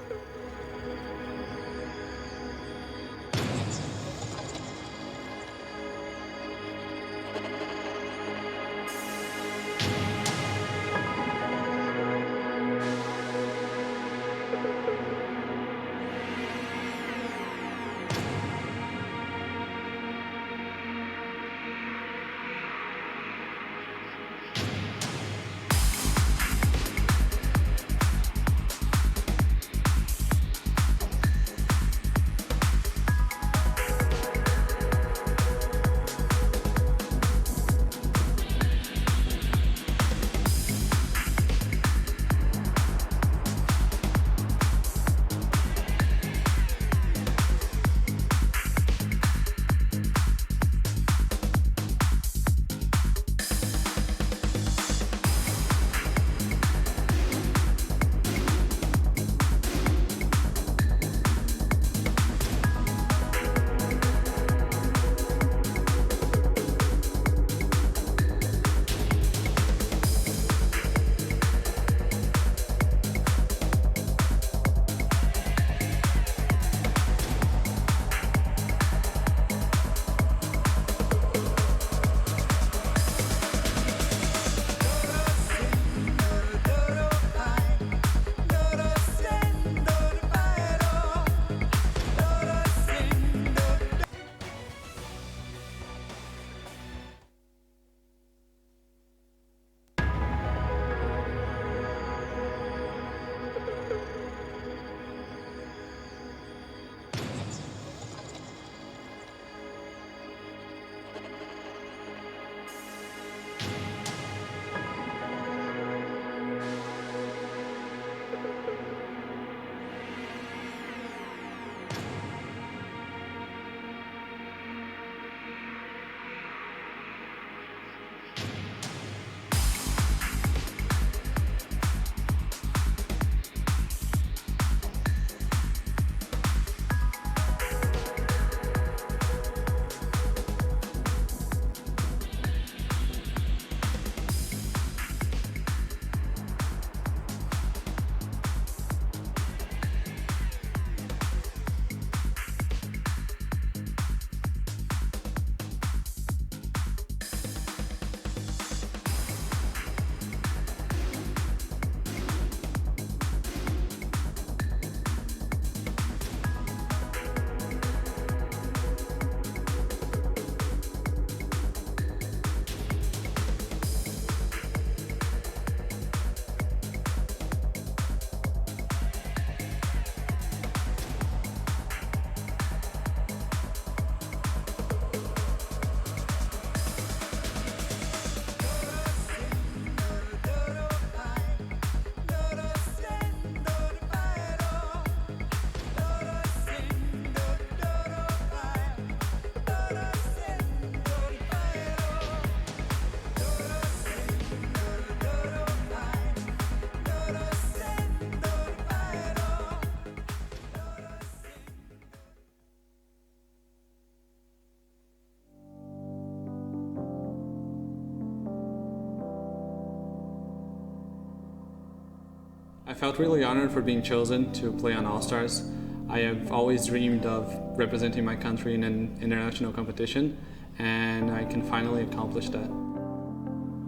I felt really honored for being chosen to play on All-Stars. I have always dreamed of representing my country in an international competition, and I can finally accomplish that.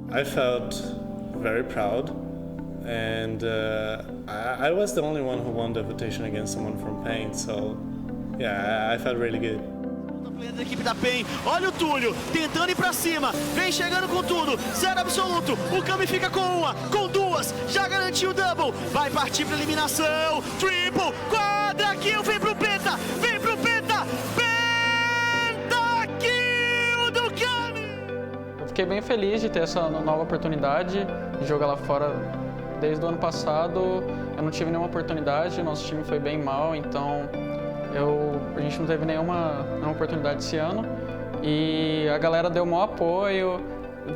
I felt very proud, and I was the only one who won the votation against someone from Paint, so yeah, I felt really good. Da equipe da PEN, olha o Túlio, tentando ir pra cima, vem chegando com tudo, zero absoluto, o Kami fica com uma, com duas, já garantiu o double, vai partir pra eliminação, triple, quadra kill, vem pro penta, kill do Kami! Eu fiquei bem feliz de ter essa nova oportunidade de jogar lá fora. Desde o ano passado eu não tive nenhuma oportunidade, nosso time foi bem mal, então a gente não teve nenhuma oportunidade esse ano e a galera deu o maior apoio,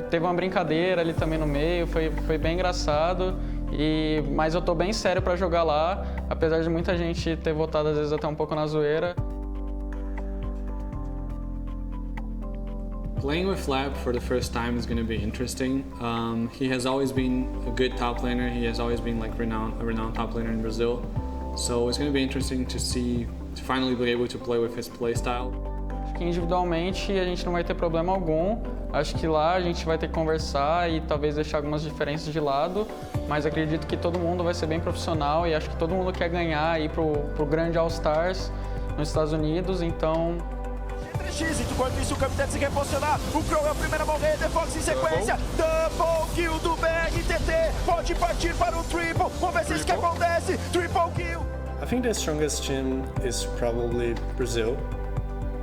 teve uma brincadeira ali também no meio, foi bem engraçado, mas eu tô bem sério para jogar lá, apesar de muita gente ter votado às vezes até um pouco na zoeira. Playing with Lab for the first time is going to be interesting. He has always been a good top laner. He has always been like a renowned top laner in Brazil. So it's going to be interesting to finally be able to play with his playstyle. Acho que individualmente a gente não vai ter problema algum. Acho que lá a gente vai ter que conversar e talvez deixar algumas diferenças de lado, mas acredito que todo mundo vai ser bem profissional e acho que todo mundo quer ganhar ir pro grande Allstars nos Estados Unidos, então Enquanto isso, o Kami tenta se reposicionar. O Crow é o primeiro a morrer, The Fox em sequência. Double kill do BRTT. Pode partir para o triple. Vamos ver se isso que acontece. Triple kill. I think the strongest team is probably Brazil,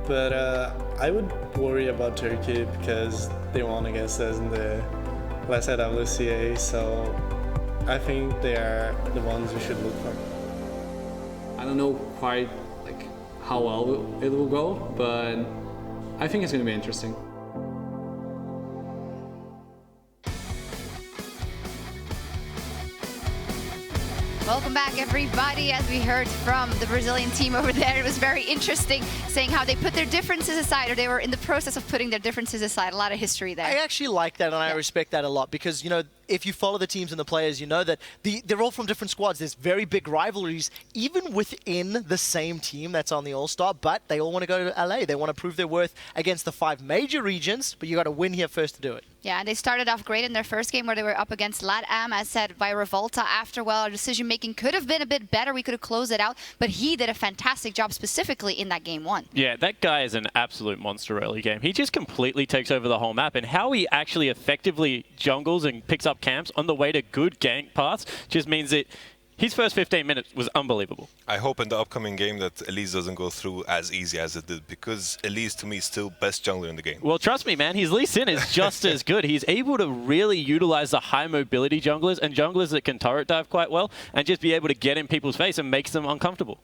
but I would worry about Turkey because they won against us in the last WCA, so I think they are the ones we should look for. I don't know quite how well it will go, but I think it's going to be interesting. Welcome back, everybody. As we heard from the Brazilian team over there, it was very interesting, saying how they put their differences aside, or they were in the process of putting their differences aside. A lot of history there. I actually like that, and I respect that a lot, because, you know, if you follow the teams and the players, you know that they're all from different squads. There's very big rivalries, even within the same team that's on the All-Star, but they all want to go to LA. They want to prove their worth against the 5 major regions, but you got to win here first to do it. Yeah, and they started off great in their first game where they were up against LatAm, as said by Revolta. After, well, our decision-making could have been a bit better. We could have closed it out, but he did a fantastic job specifically in that game 1. Yeah, that guy is an absolute monster early game. He just completely takes over the whole map, and how he actually effectively jungles and picks up camps on the way to good gank paths just means that his first 15 minutes was unbelievable. I hope in the upcoming game that Elise doesn't go through as easy as it did, because Elise, to me, is still best jungler in the game. Well, trust me, man, his Lee Sin is just as good. He's able to really utilize the high mobility junglers and junglers that can turret dive quite well and just be able to get in people's face and makes them uncomfortable.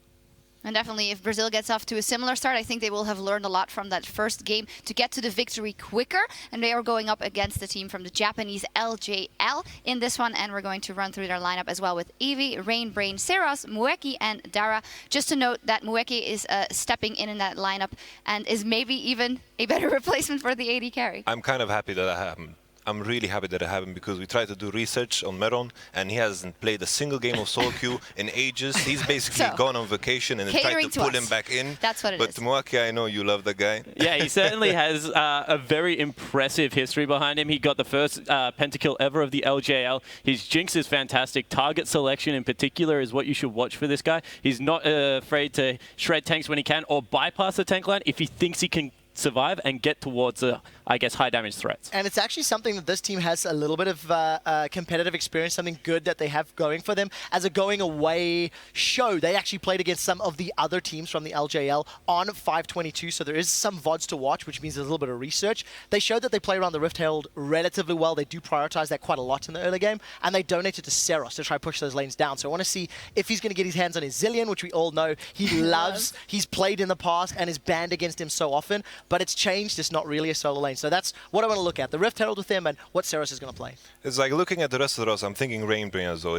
And definitely, if Brazil gets off to a similar start, I think they will have learned a lot from that first game to get to the victory quicker. And they are going up against the team from the Japanese LJL in this one. And we're going to run through their lineup as well with Eevee, Rainbrain, Seros, Mueki, and Dara. Just to note that Mueki is stepping in that lineup and is maybe even a better replacement for the AD carry. I'm kind of happy that happened. I'm really happy that it happened, because we tried to do research on Meron and he hasn't played a single game of solo queue in ages. He's basically gone on vacation and they tried to pull him back in. That's what it is. But Muaki, I know you love that guy. Yeah, he certainly has a very impressive history behind him. He got the first pentakill ever of the LJL. His Jinx is fantastic. Target selection in particular is what you should watch for this guy. He's not afraid to shred tanks when he can or bypass the tank line if he thinks he can survive and get towards, I guess, high damage threats. And it's actually something that this team has a little bit of competitive experience, something good that they have going for them. As a going away show, they actually played against some of the other teams from the LJL on 522, so there is some VODs to watch, which means there's a little bit of research. They showed that they play around the Rift Herald relatively well. They do prioritize that quite a lot in the early game, and they donated to Seros to try to push those lanes down. So I want to see if he's going to get his hands on his Zillion, which we all know he loves. He's played in the past and is banned against him so often. But it's changed. It's not really a solo lane. So that's what I want to look at. The Rift Herald with him and what Seros is going to play. It's like looking at the rest of the roster, I'm thinking Rainbrain as well.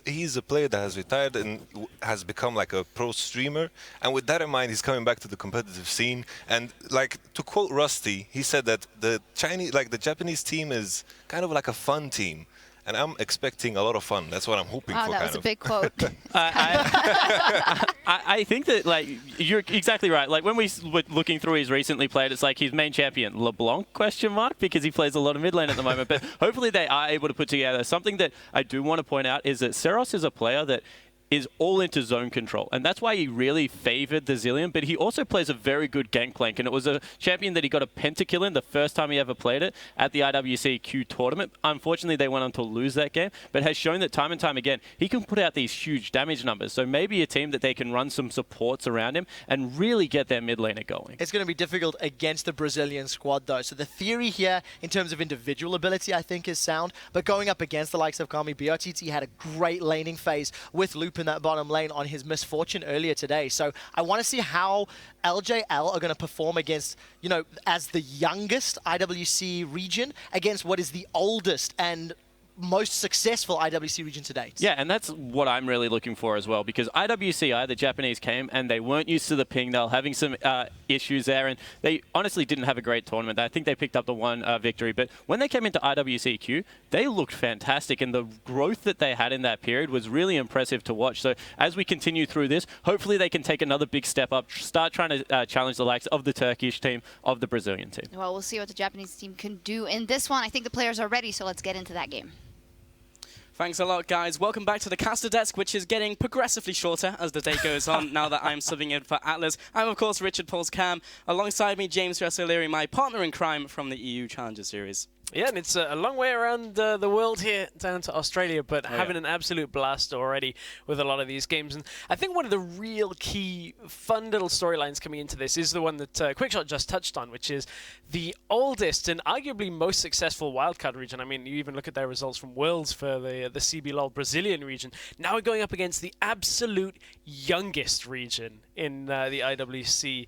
He's a player that has retired and has become like a pro streamer. And with that in mind, he's coming back to the competitive scene. And like, to quote Rusty, he said that the Japanese team is kind of like a fun team. and I'm expecting a lot of fun. That's what I'm hoping Wow, for. that was a big quote. I think that, like, you're exactly right. Like, when we were looking through his recently played, it's like his main champion, LeBlanc, question mark, because he plays a lot of mid lane at the moment. But hopefully they are able to put together something that I do want to point out is that Seros is a player that is all into zone control. And that's why he really favored the Zilean, but he also plays a very good Gangplank. And it was a champion that he got a pentakill in the first time he ever played it at the IWC tournament. Unfortunately, they went on to lose that game, but has shown that time and time again, he can put out these huge damage numbers. So maybe a team that they can run some supports around him and really get their mid laner going. It's going to be difficult against the Brazilian squad, though. So the theory here, in terms of individual ability, I think is sound. But going up against the likes of Kami, BRTT had a great laning phase with Loop in that bottom lane on his misfortune earlier today. So I want to see how LJL are going to perform against, you know, as the youngest IWC region against what is the oldest and most successful IWC region to date. Yeah, and that's what I'm really looking for as well, because IWCI, the Japanese came and they weren't used to the ping. They were having some issues there, and they honestly didn't have a great tournament. I think they picked up the one victory, but when they came into IWCQ, they looked fantastic, and the growth that they had in that period was really impressive to watch. So as we continue through this, hopefully they can take another big step up, start trying to challenge the likes of the Turkish team, of the Brazilian team. Well, we'll see what the Japanese team can do in this one. I think the players are ready, so let's get into that game. Thanks a lot, guys. Welcome back to the caster desk, which is getting progressively shorter as the day goes on, now that I'm subbing in for Atlas. I'm, of course, Richard Pauls Cam. Alongside me, James O'Leary, my partner in crime from the EU Challenger Series. Yeah, and it's a long way around the world here down to Australia, but having an absolute blast already with a lot of these games. And I think one of the real key fun little storylines coming into this is the one that Quickshot just touched on, which is the oldest and arguably most successful wildcard region. I mean, you even look at their results from Worlds for the CBLOL Brazilian region. Now we're going up against the absolute youngest region in the IWC,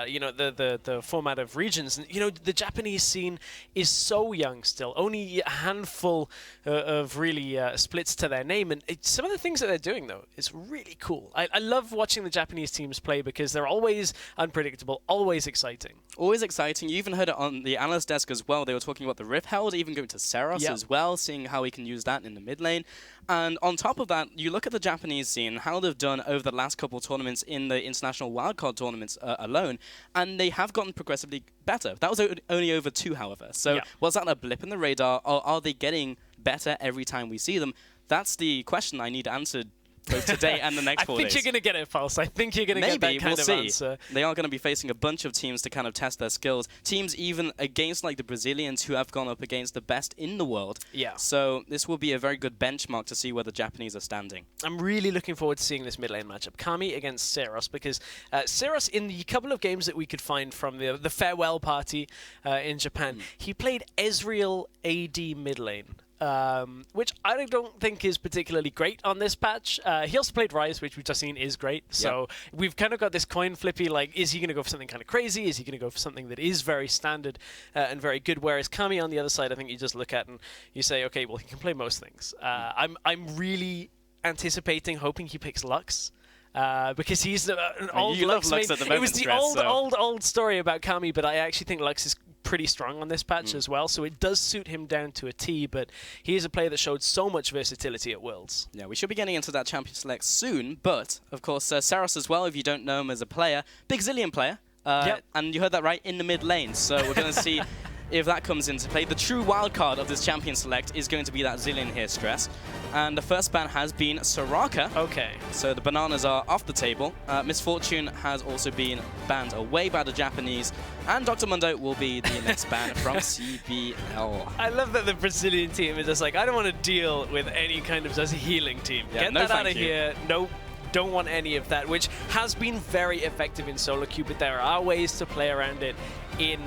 you know, the format of regions. And, you know, the Japanese scene is so young still, only a handful of really splits to their name, and some of the things that they're doing though is really cool. I love watching the Japanese teams play because they're always unpredictable, always exciting. Always exciting. You even heard it on the analyst desk as well. They were talking about the Rift Herald, even going to Seros as well, seeing how he can use that in the mid lane. And on top of that, you look at the Japanese scene, how they've done over the last couple of tournaments in the international wildcard tournaments alone, and they have gotten progressively better. That was only over 2, however. So was that a blip in the radar, or are they getting better every time we see them? That's the question I need answered both today and the next 4 days. I think you're going to get it, Pulse. I think you're going to get that kind of answer. They are going to be facing a bunch of teams to kind of test their skills. Teams even against like the Brazilians who have gone up against the best in the world. Yeah. So this will be a very good benchmark to see where the Japanese are standing. I'm really looking forward to seeing this mid lane matchup. Kami against Seros, because Seros, in the couple of games that we could find from the farewell party in Japan, he played Ezreal AD mid lane. Which I don't think is particularly great on this patch. He also played Rise, which we've just seen is great. So we've kind of got this coin flippy, like, is he going to go for something kind of crazy? Is he going to go for something that is very standard and very good? Whereas Kami on the other side, I think you just look at and you say, okay, well, he can play most things. I'm really anticipating, hoping he picks Lux. Because he's an old Lux. Lux at the moment, it was the old story about Kami, but I actually think Lux is pretty strong on this patch as well, so it does suit him down to a T, but he is a player that showed so much versatility at Worlds. Yeah, we should be getting into that champion select soon, but of course Seros as well, if you don't know him as a player, big Zilean player, and you heard that right, in the mid lane, so we're going to see if that comes into play. The true wild card of this champion select is going to be that Zilean here, Stress. And the first ban has been Soraka. Okay. So the bananas are off the table. Misfortune has also been banned away by the Japanese. And Dr. Mundo will be the next ban from CBL. I love that the Brazilian team is just like, I don't want to deal with any kind of healing team. Yeah, Get that out of here. Nope. Don't want any of that, which has been very effective in solo queue, but there are ways to play around it in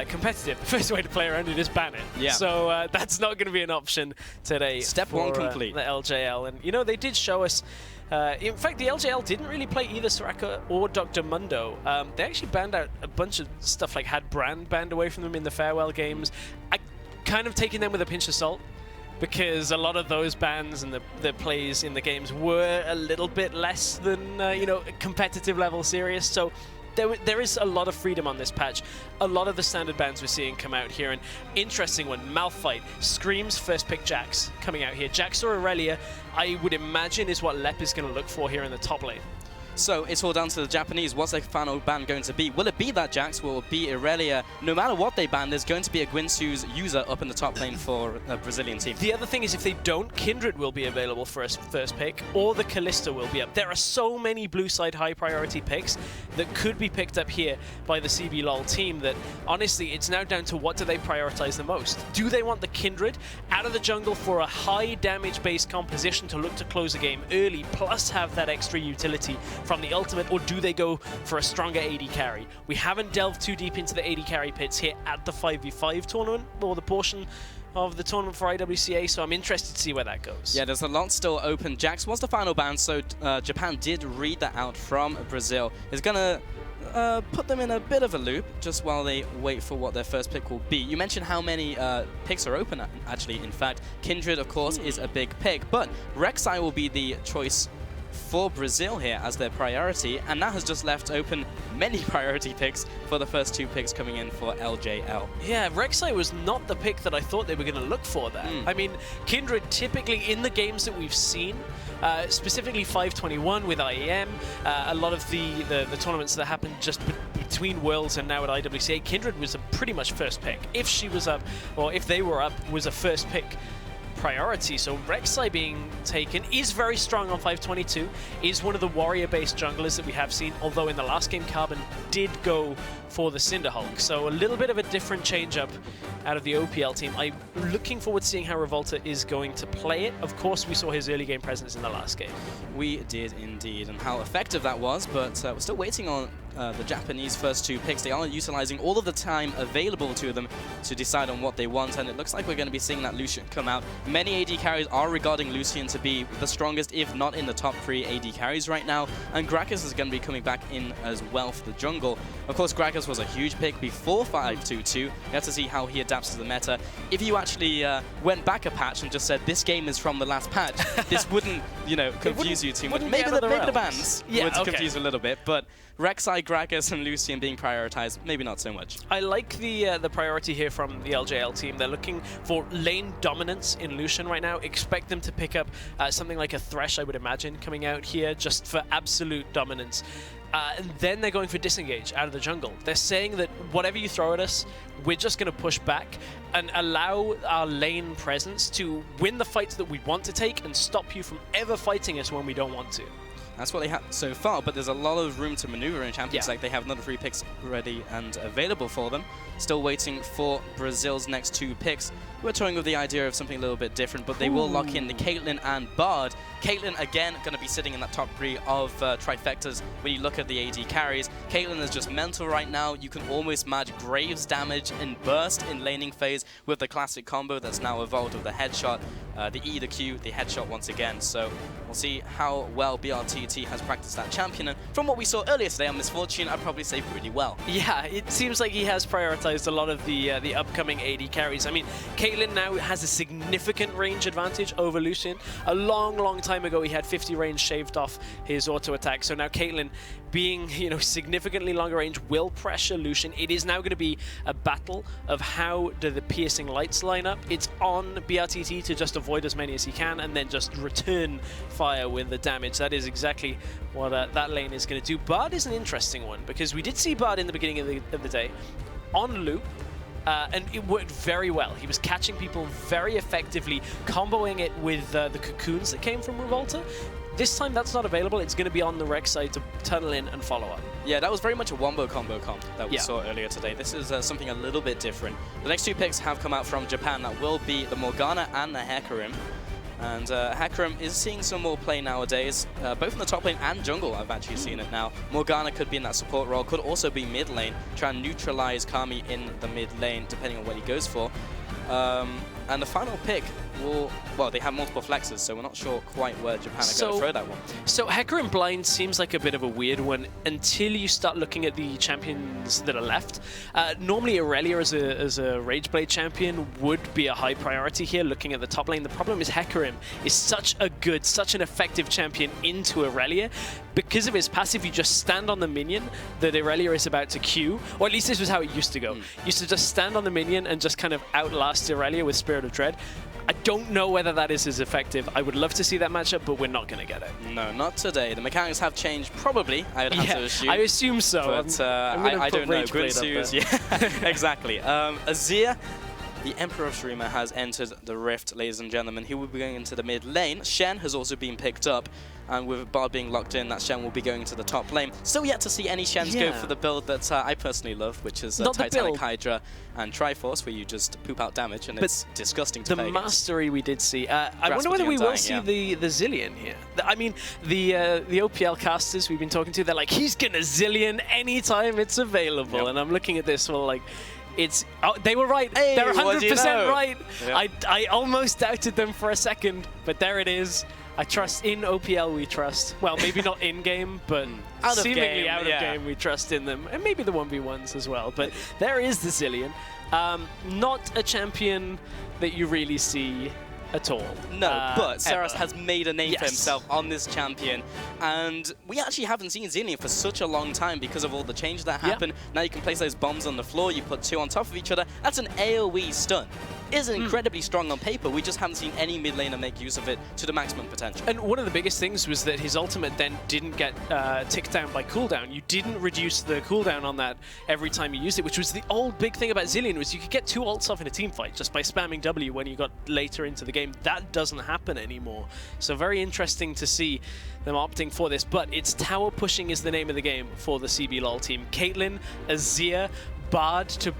competitive. The first way to play around it is ban it. Yeah. So that's not going to be an option today. Step one complete. The LJL. And, you know, they did show us... in fact, the LJL didn't really play either Soraka or Dr. Mundo. They actually banned out a bunch of stuff, like had Brand banned away from them in the farewell games. I kind of taking them with a pinch of salt, because a lot of those bans and the plays in the games were a little bit less than, you know, competitive level serious. So there is a lot of freedom on this patch. A lot of the standard bans we're seeing come out here. An interesting one, Malphite, Scream's first pick Jax coming out here. Jax or Aurelia, I would imagine, is what Lep is going to look for here in the top lane. So it's all down to the Japanese. What's their final ban going to be? Will it be that Jax? Will it be Aurelia? No matter what they ban, there's going to be a Guinsoo's user up in the top lane for a Brazilian team. The other thing is if they don't, Kindred will be available for a first pick, or the Kalista will be up. There are so many blue side high priority picks that could be picked up here by the CB LOL team that, honestly, it's now down to what do they prioritize the most. Do they want the Kindred out of the jungle for a high damage based composition to look to close a game early, plus have that extra utility from the ultimate, or do they go for a stronger AD carry? We haven't delved too deep into the AD carry pits here at the 5v5 tournament, or the portion of the tournament for IWCA, so I'm interested to see where that goes. Yeah, there's a lot still open. Jax was the final ban, so Japan did read that out from Brazil. It's gonna put them in a bit of a loop just while they wait for what their first pick will be. You mentioned how many picks are open, actually. In fact, Kindred, of course, is a big pick, but Rek'Sai will be the choice for Brazil here as their priority, and that has just left open many priority picks for the first two picks coming in for LJL. Yeah, Rek'Sai was not the pick that I thought they were going to look for there. I mean, Kindred typically in the games that we've seen, specifically 521 with IEM, a lot of the tournaments that happened just between Worlds and now at IWCA, Kindred was a pretty much first pick. If she was up, or if they were up, was a first pick priority. So Rek'Sai being taken is very strong on 522, is one of the warrior-based junglers that we have seen, although in the last game Carbon did go for the Cinderhulk. So a little bit of a different change-up out of the OPL team. I'm looking forward to seeing how Revolta is going to play it. Of course, we saw his early game presence in the last game. We did indeed, and how effective that was, but we're still waiting on the Japanese first two picks. They are utilizing all of the time available to them to decide on what they want, and it looks like we're going to be seeing that Lucian come out. Many AD carries are regarding Lucian to be the strongest, if not in the top 3 AD carries right now, and Gragas is going to be coming back in as well for the jungle. Of course, Gragas was a huge pick before 522. You have to see how he adapts to the meta. If you actually went back a patch and just said, this game is from the last patch, this wouldn't, you know, confuse you too much. Maybe the bans would confuse a little bit, but Rek'Sai, Gragas, and Lucian being prioritized, maybe not so much. I like the priority here from the LJL team. They're looking for lane dominance in Lucian right now. Expect them to pick up something like a Thresh, I would imagine, coming out here just for absolute dominance. And then they're going for disengage out of the jungle. They're saying that whatever you throw at us, we're just going to push back and allow our lane presence to win the fights that we want to take and stop you from ever fighting us when we don't want to. That's what they have so far, but there's a lot of room to maneuver in Champions League. They have another 3 picks ready and available for them. Still waiting for Brazil's next 2 picks. We're toying with the idea of something a little bit different, but they will lock in the Caitlyn and Bard. Caitlyn, again, going to be sitting in that top 3 of trifectas when you look at the AD carries. Caitlyn is just mental right now. You can almost match Graves damage and burst in laning phase with the classic combo that's now evolved with the headshot, the E, the Q, the headshot once again. So we'll see how well BRTT has practiced that champion. And from what we saw earlier today on Miss Fortune, I'd probably say pretty well. Yeah, it seems like he has prioritized a lot of the upcoming AD carries. I mean, Caitlyn now has a significant range advantage over Lucian. A long time ago, he had 50 range shaved off his auto attack. So now Caitlyn, being, you know, significantly longer range, will pressure Lucian. It is now going to be a battle of how do the piercing lights line up. It's on BRTT to just avoid as many as he can and then just return fire with the damage. That is exactly what that lane is going to do. Bard is an interesting one because we did see Bard in the beginning of the day on loop. And it worked very well. He was catching people very effectively, comboing it with the cocoons that came from Revolta. This time that's not available. It's going to be on the Rek'Sai to tunnel in and follow up. Yeah, that was very much a wombo combo comp that we saw earlier today. This is something a little bit different. The next 2 picks have come out from Japan. That will be the Morgana and the Hecarim. And Hecarim is seeing some more play nowadays, both in the top lane and jungle. I've actually seen it now. Morgana could be in that support role, could also be mid lane, try and neutralize Kami in the mid lane, depending on what he goes for. And the final pick well, they have multiple flexes, so we're not sure quite where Japan are going to throw that one. So Hecarim Blind seems like a bit of a weird one until you start looking at the champions that are left. Normally Aurelia as a Rageblade champion would be a high priority here, looking at the top lane. The problem is Hecarim is such an effective champion into Aurelia. Because of his passive, you just stand on the minion that Aurelia is about to Q, or at least this was how it used to go. You used to just stand on the minion and just kind of outlast Aurelia with Spirit of Dread. I don't know whether that is as effective. I would love to see that matchup, but we're not going to get it. No, not today. The mechanics have changed, probably, I would have to assume. I assume so. But I don't know. Gunsoo's, yeah, exactly. Azir, the Emperor of Shurima, has entered the Rift, ladies and gentlemen. He will be going into the mid lane. Shen has also been picked up. And with Bard being locked in, that Shen will be going to the top lane. Still yet to see any Shens go for the build that I personally love, which is Titanic Hydra and Triforce, where you just poop out damage, and it's disgusting to play against. The mastery we did see. I wonder whether we will see the Zillion here. I mean, the OPL casters we've been talking to, they're like, he's going to Zillion anytime it's available. And I'm looking at this, well, like, they were right. Hey, they're 100% right. Yeah. I almost doubted them for a second, but there it is. I trust in OPL, we trust. Well, maybe not in-game, but seemingly out of game, we trust in them. And maybe the 1v1s as well. But there is the Zillion. Not a champion that you really see at all. No, but Saras has made a name for himself on this champion, and we actually haven't seen Zillion for such a long time because of all the changes that happen. Now you can place those bombs on the floor, you put two on top of each other. That's an AoE stun. Is incredibly strong on paper. We just haven't seen any mid laner make use of it to the maximum potential. And one of the biggest things was that his ultimate then didn't get ticked down by cooldown. You didn't reduce the cooldown on that every time you used it, which was the old big thing about Zillion, was you could get two ults off in a team fight just by spamming W when you got later into the game. That doesn't happen anymore. So very interesting to see them opting for this, but it's tower pushing is the name of the game for the CBLOL team. Caitlyn, Azir, Bard to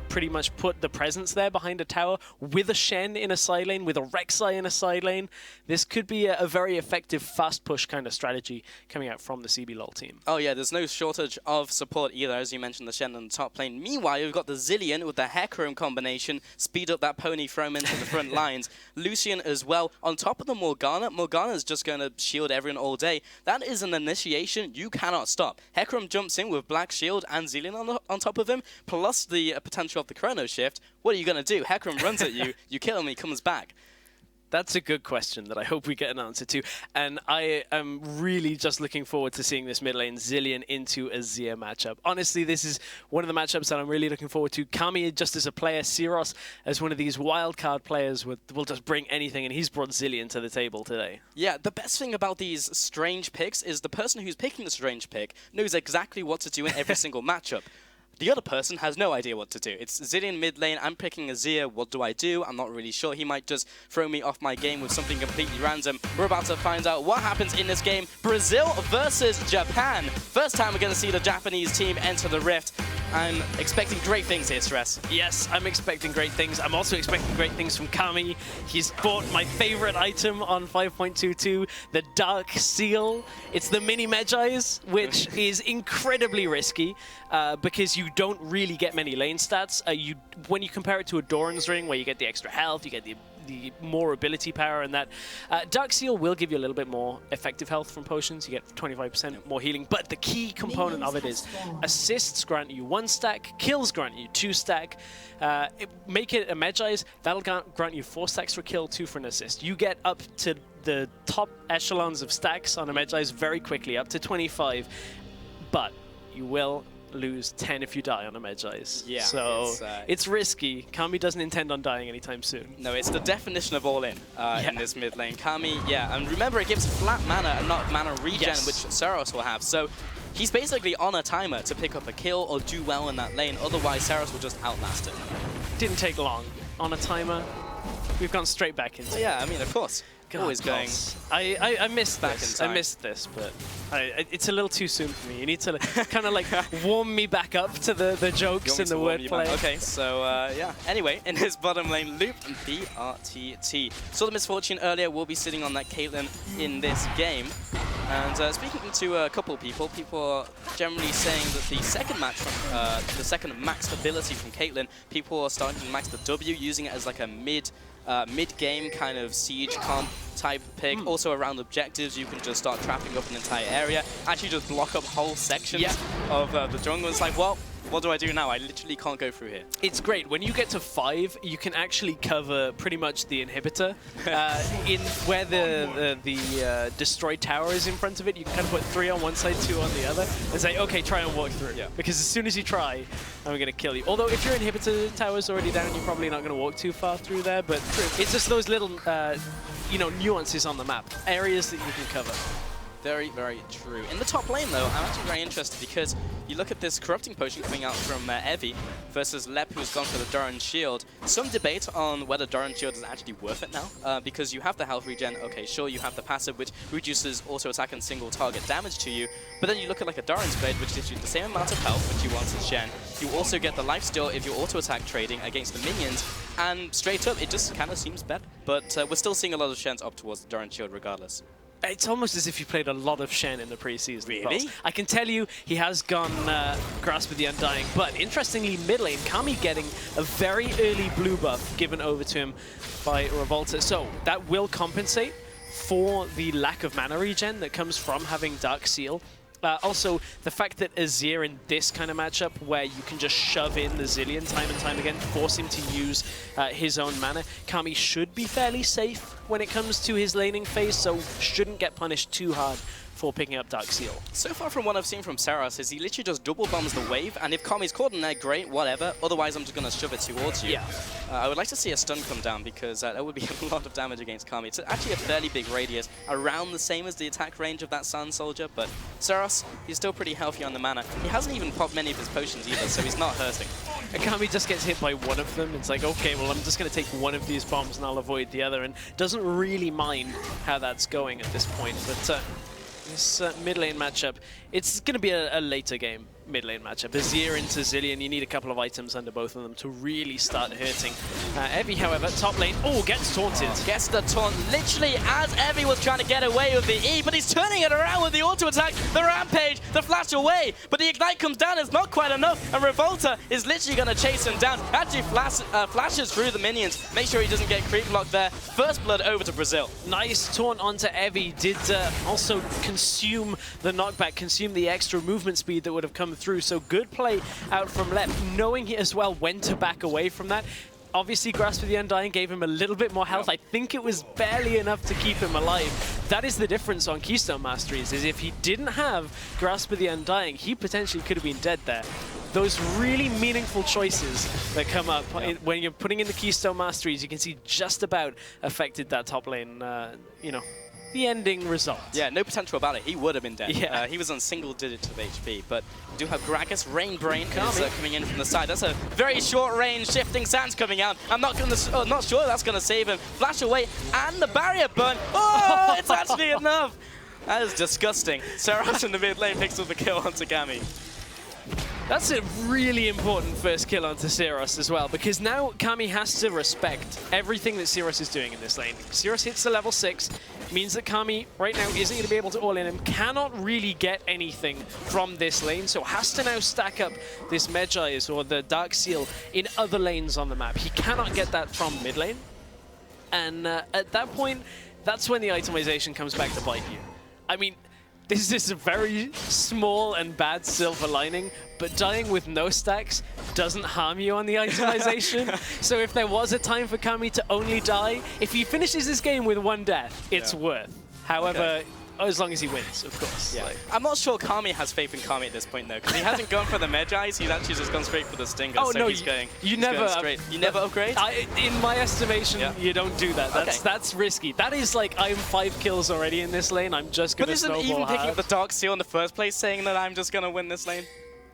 pretty much put the presence there behind a tower with a Shen in a side lane, with a Rek'Sai in a side lane. This could be a very effective fast push kind of strategy coming out from the CBLOL team. Oh yeah, there's no shortage of support either, as you mentioned, the Shen on the top lane. Meanwhile, you've got the Zillion with the Hecarim combination, speed up that pony, throw him into the front lines. Lucian as well, on top of the Morgana. Morgana's just going to shield everyone all day. That is an initiation you cannot stop. Hecarim jumps in with Black Shield and Zillion on top of him, plus the potential of the Chrono Shift. What are you going to do? Hecarim runs at you, you kill him, he comes back. That's a good question that I hope we get an answer to. And I am really just looking forward to seeing this mid lane Zillion into a Azir matchup. Honestly, this is one of the matchups that I'm really looking forward to. Kami just as a player, Syros as one of these wildcard players will just bring anything, and he's brought Zillion to the table today. Yeah, the best thing about these strange picks is the person who's picking the strange pick knows exactly what to do in every single matchup. The other person has no idea what to do. It's Zillion mid lane, I'm picking Azir, what do I do? I'm not really sure. He might just throw me off my game with something completely random. We're about to find out what happens in this game. Brazil versus Japan. First time we're going to see the Japanese team enter the Rift. I'm expecting great things here, Stress. Yes, I'm expecting great things. I'm also expecting great things from Kami. He's bought my favorite item on 5.22, the Dark Seal. It's the mini Medjais, which is incredibly risky because you don't really get many lane stats. When you compare it to a Doran's Ring, where you get the extra health, you get the more ability power, and that Dark Seal will give you a little bit more effective health from potions. You get 25% more healing, but the key component of it is assists grant you 1 stack, kills grant you 2 stack. Make it a Medjais, that'll grant you 4 stacks for kill, 2 for an assist. You get up to the top echelons of stacks on a Medjais very quickly, up to 25, but you will lose 10 if you die on a Medjais. Yeah, so it's risky. Kami doesn't intend on dying anytime soon. No, it's the definition of all in this mid lane. Kami, and remember it gives flat mana and not mana regen, which Saros will have. So he's basically on a timer to pick up a kill or do well in that lane. Otherwise, Saros will just outlast him. Didn't take long. On a timer, we've gone straight back into it. Yeah, I mean, of course. God, always going. I missed back this. in time. I missed this, but it's a little too soon for me. You need to kind of like warm me back up to the jokes and the wordplay. Okay, so yeah. Anyway, in his bottom lane, Loop and BRTT. Saw the misfortune earlier. We'll be sitting on that Caitlyn in this game. And speaking to a couple of people are generally saying that the second match from the second max ability from Caitlyn, people are starting to max the W, using it as like a mid mid-game kind of siege comp type pick. Also around objectives, you can just start trapping up an entire area, actually just block up whole sections of the jungle. It's like, well, what do I do now? I literally can't go through here. It's great. When you get to 5, you can actually cover pretty much the inhibitor. In where the destroyed tower is in front of it, you can kind of put 3 on one side, 2 on the other, and say, okay, try and walk through. Because as soon as you try, I'm going to kill you. Although if your inhibitor tower's already down, you're probably not going to walk too far through there, but it's just those little nuances on the map, areas that you can cover. Very, very true. In the top lane, though, I'm actually very interested because you look at this Corrupting Potion coming out from Evi versus Lep, who's gone for the Doran Shield. Some debate on whether Doran Shield is actually worth it now, because you have the health regen. Okay, sure, you have the passive, which reduces auto attack and single target damage to you, but then you look at like a Doran's Blade, which gives you the same amount of health, which you want as Shen. You also get the lifesteal if you're auto attack trading against the minions, and straight up, it just kind of seems better. But we're still seeing a lot of Shens up towards the Doran Shield regardless. It's almost as if you played a lot of Shen in the preseason. Really? I can tell you he has gone Grasp of the Undying, but interestingly, mid lane, Kami getting a very early blue buff given over to him by Revolta. So that will compensate for the lack of mana regen that comes from having Dark Seal. Also, the fact that Azir in this kind of matchup, where you can just shove in the Zillion time and time again, force him to use his own mana, Kami should be fairly safe when it comes to his laning phase, so shouldn't get punished too hard for picking up Dark Seal. So far from what I've seen from Saras is he literally just double bombs the wave, and if Kami's caught in there, great, whatever. Otherwise, I'm just going to shove it towards you. I would like to see a stun come down because that would be a lot of damage against Kami. It's actually a fairly big radius, around the same as the attack range of that Sun Soldier, but Saras, he's still pretty healthy on the mana. He hasn't even popped many of his potions either, so he's not hurting. And Kami just gets hit by one of them. It's like, okay, well, I'm just going to take one of these bombs and I'll avoid the other, and doesn't really mind how that's going at this point. But this mid lane matchup, it's going to be a later game mid lane matchup. Azir into Zillion, you need a couple of items under both of them to really start hurting. Evi, however, top lane, gets taunted. Gets the taunt literally as Evi was trying to get away with the E, but he's turning it around with the auto attack, the rampage, the flash away, but the ignite comes down, it's not quite enough, and Revolta is literally going to chase him down. Actually flashes through the minions, make sure he doesn't get creep locked there. First blood over to Brazil. Nice taunt onto Evi, did also consume the knockback, consume the extra movement speed that would have come through. So good play out from Lep, knowing as well when to back away from that. Obviously, Grasp of the Undying gave him a little bit more health. I think it was barely enough to keep him alive. That is the difference on Keystone Masteries, is if he didn't have Grasp of the Undying, he potentially could have been dead there. Those really meaningful choices that come up when you're putting in the Keystone Masteries, you can see just about affected that top lane, the ending result. Yeah, no potential about it. He would have been dead. Yeah. He was on single digits of HP, but we do have Gragas. Rain Brain is coming in from the side. That's a very short range. Shifting Sands coming out. I'm not sure that's going to save him. Flash away and the barrier burn. Oh, it's actually enough. That is disgusting. Saras in the mid lane picks up the kill onto Kami. That's a really important first kill onto Syros as well, because now Kami has to respect everything that Syros is doing in this lane. Syros hits the level 6, means that Kami right now isn't going to be able to all-in him, cannot really get anything from this lane, so has to now stack up this Medjay's or the Dark Seal in other lanes on the map. He cannot get that from mid lane, and at that point, that's when the itemization comes back to bite you. I mean, this is a very small and bad silver lining, but dying with no stacks doesn't harm you on the itemization. So if there was a time for Kami to only die, if he finishes this game with 1 death, it's worth. However, as long as he wins, of course. Yeah. I'm not sure Kami has faith in Kami at this point, though, because he hasn't gone for the Medjay's, he's actually just gone straight for the Stinger. Oh, so no, he's going you never straight. You never upgrade? In my estimation, you don't do that. That's risky. That is like, I'm 5 kills already in this lane, I'm just going to snowball But isn't even hard. picking up the Dark Seal in the first place saying that I'm just going to win this lane?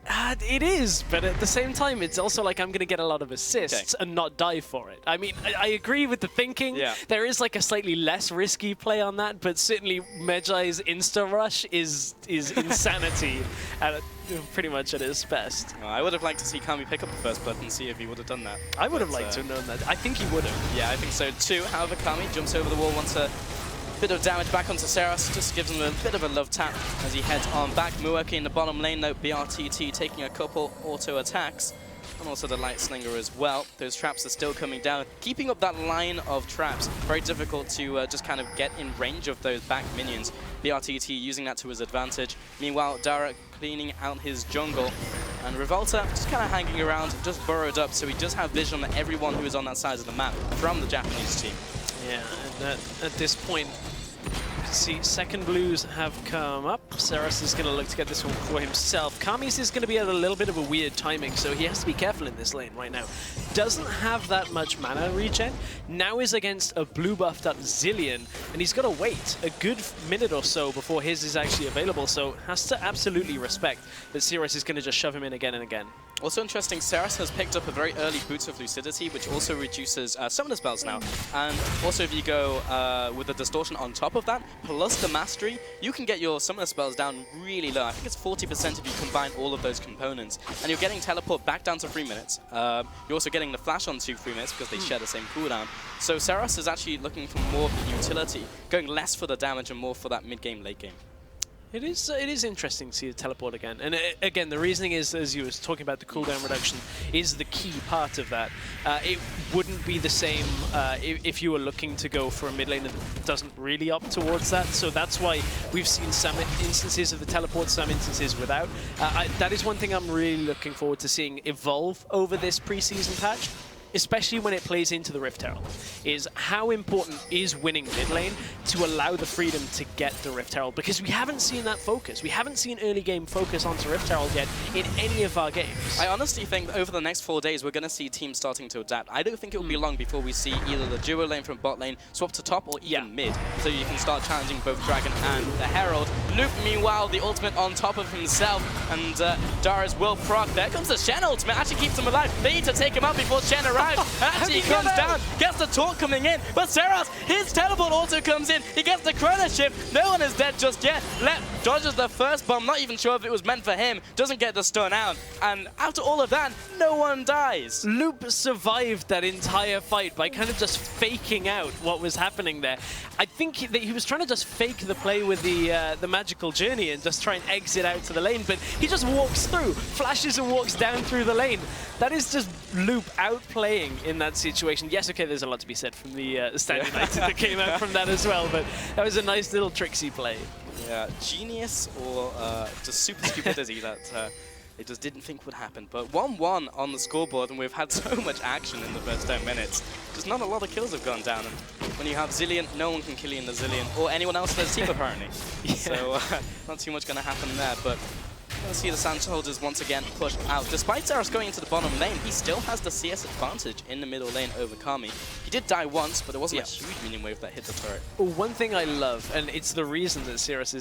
It is, but at the same time, it's also like I'm going to get a lot of assists and not die for it. I mean, I agree with the thinking. Yeah. There is like a slightly less risky play on that, but certainly Medjay's insta-rush is insanity pretty much at its best. I would have liked to see Kami pick up the first blood and see if he would have done that. I would have liked to have known that. I think he would have. Yeah, I think so too. However, Kami jumps over the wall once a bit of damage back onto Saras, just gives him a bit of a love tap as he heads on back. Muoki in the bottom lane though, BRTT taking a couple auto attacks. and also the Light Slinger as well. Those traps are still coming down. Keeping up that line of traps, very difficult to just kind of get in range of those back minions. BRTT using that to his advantage. Meanwhile, Dara cleaning out his jungle. And Revolta just kind of hanging around, just burrowed up, so he does have vision on everyone who is on that side of the map from the Japanese team. Yeah, and at this point, see, second blues have come up. Seras is going to look to get this one for himself. Kami's is going to be at a little bit of a weird timing, so he has to be careful in this lane right now. Doesn't have that much mana regen. Now is against a blue buffed up Zilean, and he's got to wait a good minute or so before his is actually available, so has to absolutely respect that Seras is going to just shove him in again and again. Also interesting, Seras has picked up a very early Boots of Lucidity, which also reduces summoner spells now. And also if you go with the Distortion on top of that, plus the Mastery, you can get your summoner spells down really low. I think it's 40% if you combine all of those components. And you're getting Teleport back down to 3 minutes. You're also getting the Flash on 3 minutes because they share the same cooldown. So Seras is actually looking for more of the utility, going less for the damage and more for that mid-game, late-game. It is interesting to see the teleport again. And again, the reasoning is, as you were talking about, the cooldown reduction is the key part of that. It wouldn't be the same if you were looking to go for a mid lane that doesn't really opt towards that. So that's why we've seen some instances of the teleport, some instances without. That is one thing I'm really looking forward to seeing evolve over this preseason patch, especially when it plays into the Rift Herald, is how important is winning mid lane to allow the freedom to get the Rift Herald, because we haven't seen that focus. We haven't seen early game focus onto Rift Herald yet in any of our games. I honestly think over the next 4 days we're going to see teams starting to adapt. I don't think it will be long before we see either the duo lane from bot lane swap to top or even mid, so you can start challenging both Dragon and the Herald. Luke, meanwhile, the ultimate on top of himself, and Dara's will proc. There comes the Shen ultimate, actually keeps him alive. They need to take him out before Shen arrives. Actually, he comes down, gets the taunt coming in, but Seras, his teleport also comes in. He gets the Chrono Shift. No one is dead just yet. Lep dodges the first bomb, not even sure if it was meant for him. Doesn't get the stun out. And after all of that, no one dies. Loop survived that entire fight by kind of just faking out what was happening there. I think he was trying to just fake the play with the magical journey and just try and exit out to the lane, but he just walks through, flashes and walks down through the lane. That is just Loop outplaying in that situation. Yes, okay, there's a lot to be said from the Stand United that came out from that as well, but that was a nice little tricksy play. Yeah, genius or just super stupidity that they just didn't think would happen. But 1-1 on the scoreboard, and we've had so much action in the first 10 minutes. Just not a lot of kills have gone down. And when you have Zilean, no one can kill you in the Zilean, or anyone else in the team apparently. Yeah. So not too much going to happen there, but we're going to see the Sand Soldiers once again push out. Despite Seras going into the bottom lane, he still has the CS advantage in the middle lane over Kami. He did die once, but it wasn't a huge minion wave that hit the turret. One thing I love, and it's the reason that Seras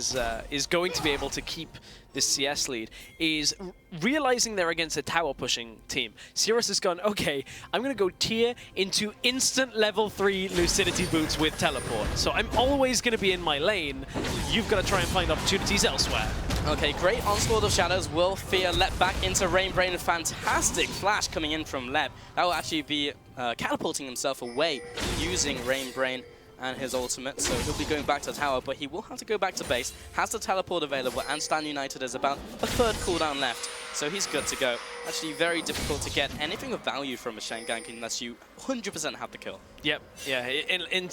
is going to be able to keep this CS lead, is realizing they're against a tower pushing team. Seras has gone, okay, I'm going to go tier into instant level 3 Lucidity boots with teleport. So I'm always going to be in my lane. You've got to try and find opportunities elsewhere. Okay, great onslaught of shadows will fear Lep back into Rainbrain. Fantastic flash coming in from Lep. That will actually be catapulting himself away using Rainbrain and his ultimate, so he'll be going back to tower, but he will have to go back to base, has the teleport available, and Stand United is about a third cooldown left, so he's good to go. Actually very difficult to get anything of value from a Shen gank unless you 100% have the kill. Yep, yeah,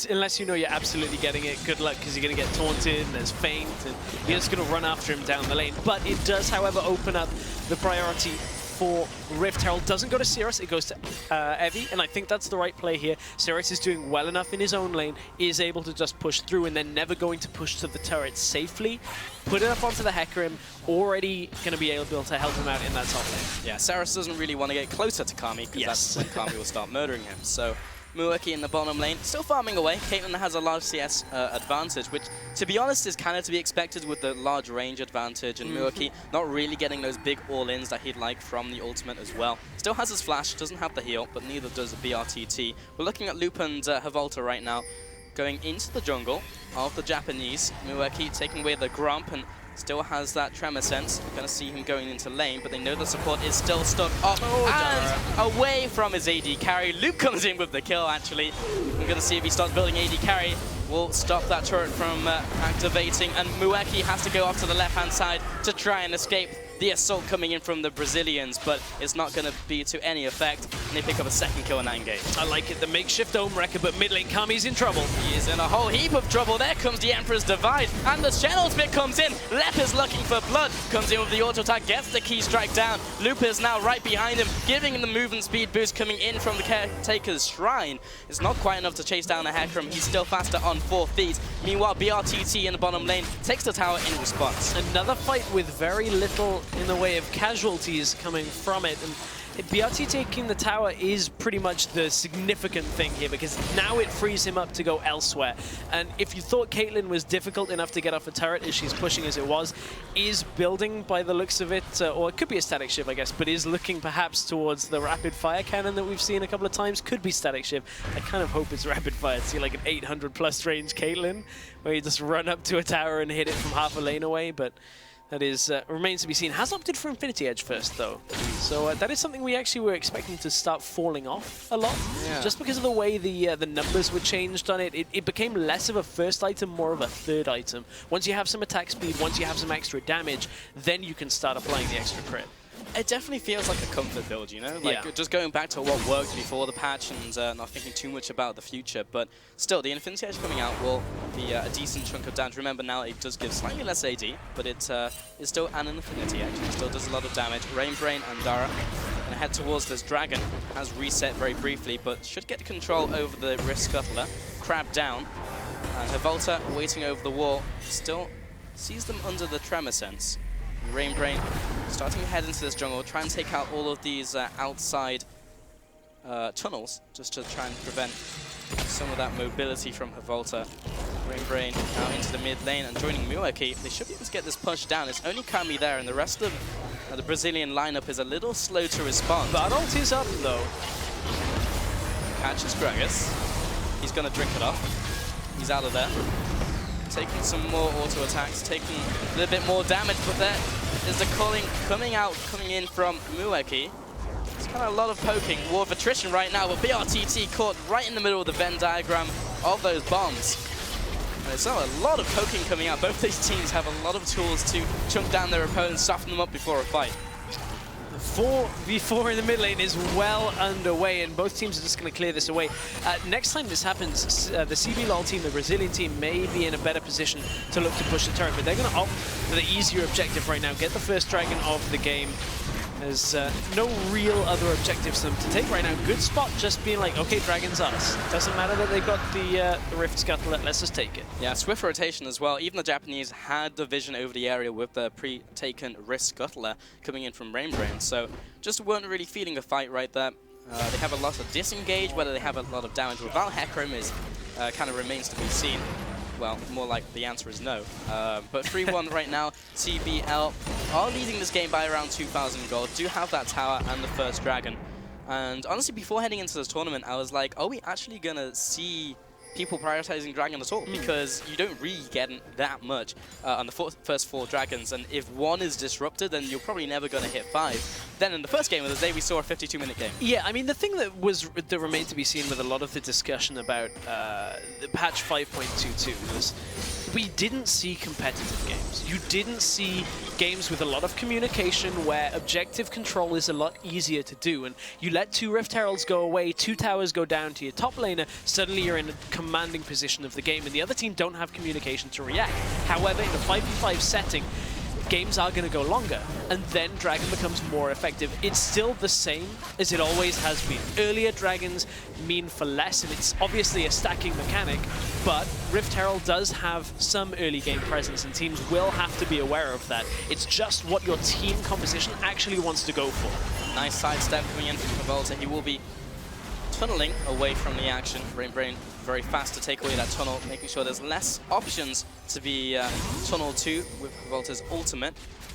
unless you know you're absolutely getting it, good luck, because you're going to get taunted, and there's feint, and you're just going to run after him down the lane. But it does, however, open up the priority for Rift Herald. Doesn't go to Seras, it goes to Evie, and I think that's the right play here. Seras is doing well enough in his own lane, is able to just push through, and then never going to push to the turret safely. Put it up onto the Hecarim, already going to be able to help him out in that top lane. Yeah, Seras doesn't really want to get closer to Kami, because that's when Kami will start murdering him. So Mueki in the bottom lane, still farming away. Caitlyn has a large CS advantage, which, to be honest, is kind of to be expected with the large range advantage, and Mueki not really getting those big all-ins that he'd like from the ultimate as well. Still has his flash, doesn't have the heal, but neither does the BRTT. We're looking at Loop and Havolta right now, going into the jungle of the Japanese. Mueki taking away the Grump, and still has that Tremor Sense. We're going to see him going into lane, but they know the support is still stuck up and away from his AD carry. Luke comes in with the kill, actually. We're going to see if he starts building AD carry. Will stop that turret from activating, and Mueki has to go off to the left-hand side to try and escape the assault coming in from the Brazilians, but it's not going to be to any effect, and they pick up a second kill in that engage. I like it, the makeshift Dome Wrecker, but mid lane Kami's in trouble. He is in a whole heap of trouble. There comes the Emperor's Divide, and the Channels bit comes in. Lep is looking for blood, comes in with the auto attack, gets the key strike down. Lupa is now right behind him, giving him the movement speed boost coming in from the Caretaker's Shrine. It's not quite enough to chase down the Hecarim. He's still faster on 4 feet. Meanwhile, BRTT in the bottom lane takes the tower in response. Another fight with very little in the way of casualties coming from it. And BRT taking the tower is pretty much the significant thing here, because now it frees him up to go elsewhere. And if you thought Caitlyn was difficult enough to get off a turret as she's pushing as it was, is building by the looks of it, or it could be a static shiv, I guess, but is looking perhaps towards the rapid fire cannon that we've seen a couple of times. Could be static shiv. I kind of hope it's rapid fire to see like an 800 plus range Caitlyn, where you just run up to a tower and hit it from half a lane away, but that is remains to be seen. Has opted for Infinity Edge first, though. So that is something we actually were expecting to start falling off a lot. Yeah. Just because of the way the numbers were changed on it. It became less of a first item, more of a third item. Once you have some attack speed, once you have some extra damage, then you can start applying the extra crit. It definitely feels like a comfort build, you know? Like, just going back to what worked before the patch and not thinking too much about the future. But still, the Infinity Edge coming out will be a decent chunk of damage. Remember now, it does give slightly less AD, but it's still an Infinity Edge. It still does a lot of damage. Rain Brain and Dara gonna head towards this dragon. Has reset very briefly, but should get control over the Rift Scuttler. Crab down. And Havolta, waiting over the wall, still sees them under the Tremor Sense. Rain Brain starting to head into this jungle, try and take out all of these outside tunnels, just to try and prevent some of that mobility from Havolta. Rain Brain now into the mid lane and joining Muaki. They should be able to get this push down. It's only Kami there, and the rest of the Brazilian lineup is a little slow to respond. But ult is up, though. Catches Gragas. He's going to drink it off. He's out of there. Taking some more auto attacks, taking a little bit more damage, but there is the calling coming in from Mueki. It's kind of a lot of poking, war of attrition right now, but BRTT caught right in the middle of the Venn diagram of those bombs. And there's a lot of poking coming out. Both these teams have a lot of tools to chunk down their opponents, soften them up before a fight. 4v4 in the mid lane is well underway, and both teams are just going to clear this away. Next time this happens, the CBLOL team, the Brazilian team, may be in a better position to look to push the turret, but they're going to opt for the easier objective right now, get the first dragon of the game. There's no real other objectives for them to take right now. Good spot just being like, okay, dragon's us. Doesn't matter that they've got the Rift Scuttler, let's just take it. Yeah, swift rotation as well. Even the Japanese had the vision over the area with the pre-taken Rift Scuttler coming in from Rain Brain, so just weren't really feeling a fight right there. They have a lot of disengage, whether they have a lot of damage without Hecarim is kind of remains to be seen. Well, more like the answer is no. But 3-1 right now. CBL are leading this game by around 2,000 gold. Do have that tower and the first dragon. And honestly, before heading into this tournament, I was like, are we actually going to see people prioritizing dragon at all? Because you don't really get that much on the first 4 dragons. And if one is disrupted, then you're probably never going to hit 5. Then in the first game of the day, we saw a 52-minute game. Yeah, I mean, the thing that remained to be seen with a lot of the discussion about the patch 5.22 was we didn't see competitive games. You didn't see games with a lot of communication where objective control is a lot easier to do. And you let 2 Rift Heralds go away, 2 towers go down to your top laner, suddenly you're in a commanding position of the game, and the other team don't have communication to react. However, in a 5v5 setting, games are going to go longer, and then Dragon becomes more effective. It's still the same as it always has been. Earlier Dragons mean for less, and it's obviously a stacking mechanic, but Rift Herald does have some early game presence, and teams will have to be aware of that. It's just what your team composition actually wants to go for. Nice sidestep coming in from Havolta. He will be tunneling away from the action. Rain Brain very fast to take away that tunnel, making sure there's less options to be tunneled to with Havolta's ultimate.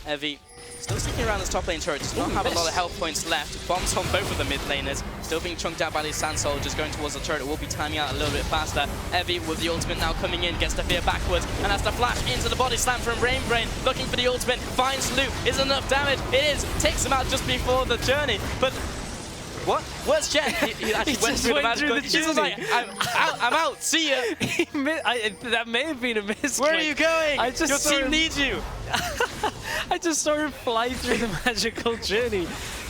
Evie still sticking around this top lane turret, does not have a lot of health points left. Bombs on both of the mid laners, still being chunked out by these Sand Soldiers going towards the turret. It will be timing out a little bit faster. Evie with the ultimate now coming in, gets the fear backwards, and has to flash into the body slam from Rain Brain, looking for the ultimate, finds Loop, is enough damage, it is, takes him out just before the journey, but what? Where's Jen? He actually went through the magical. He's just like, I'm out. See ya. That may have been a miss. Where are you going? Your team needs you. I just saw him fly through the magical journey.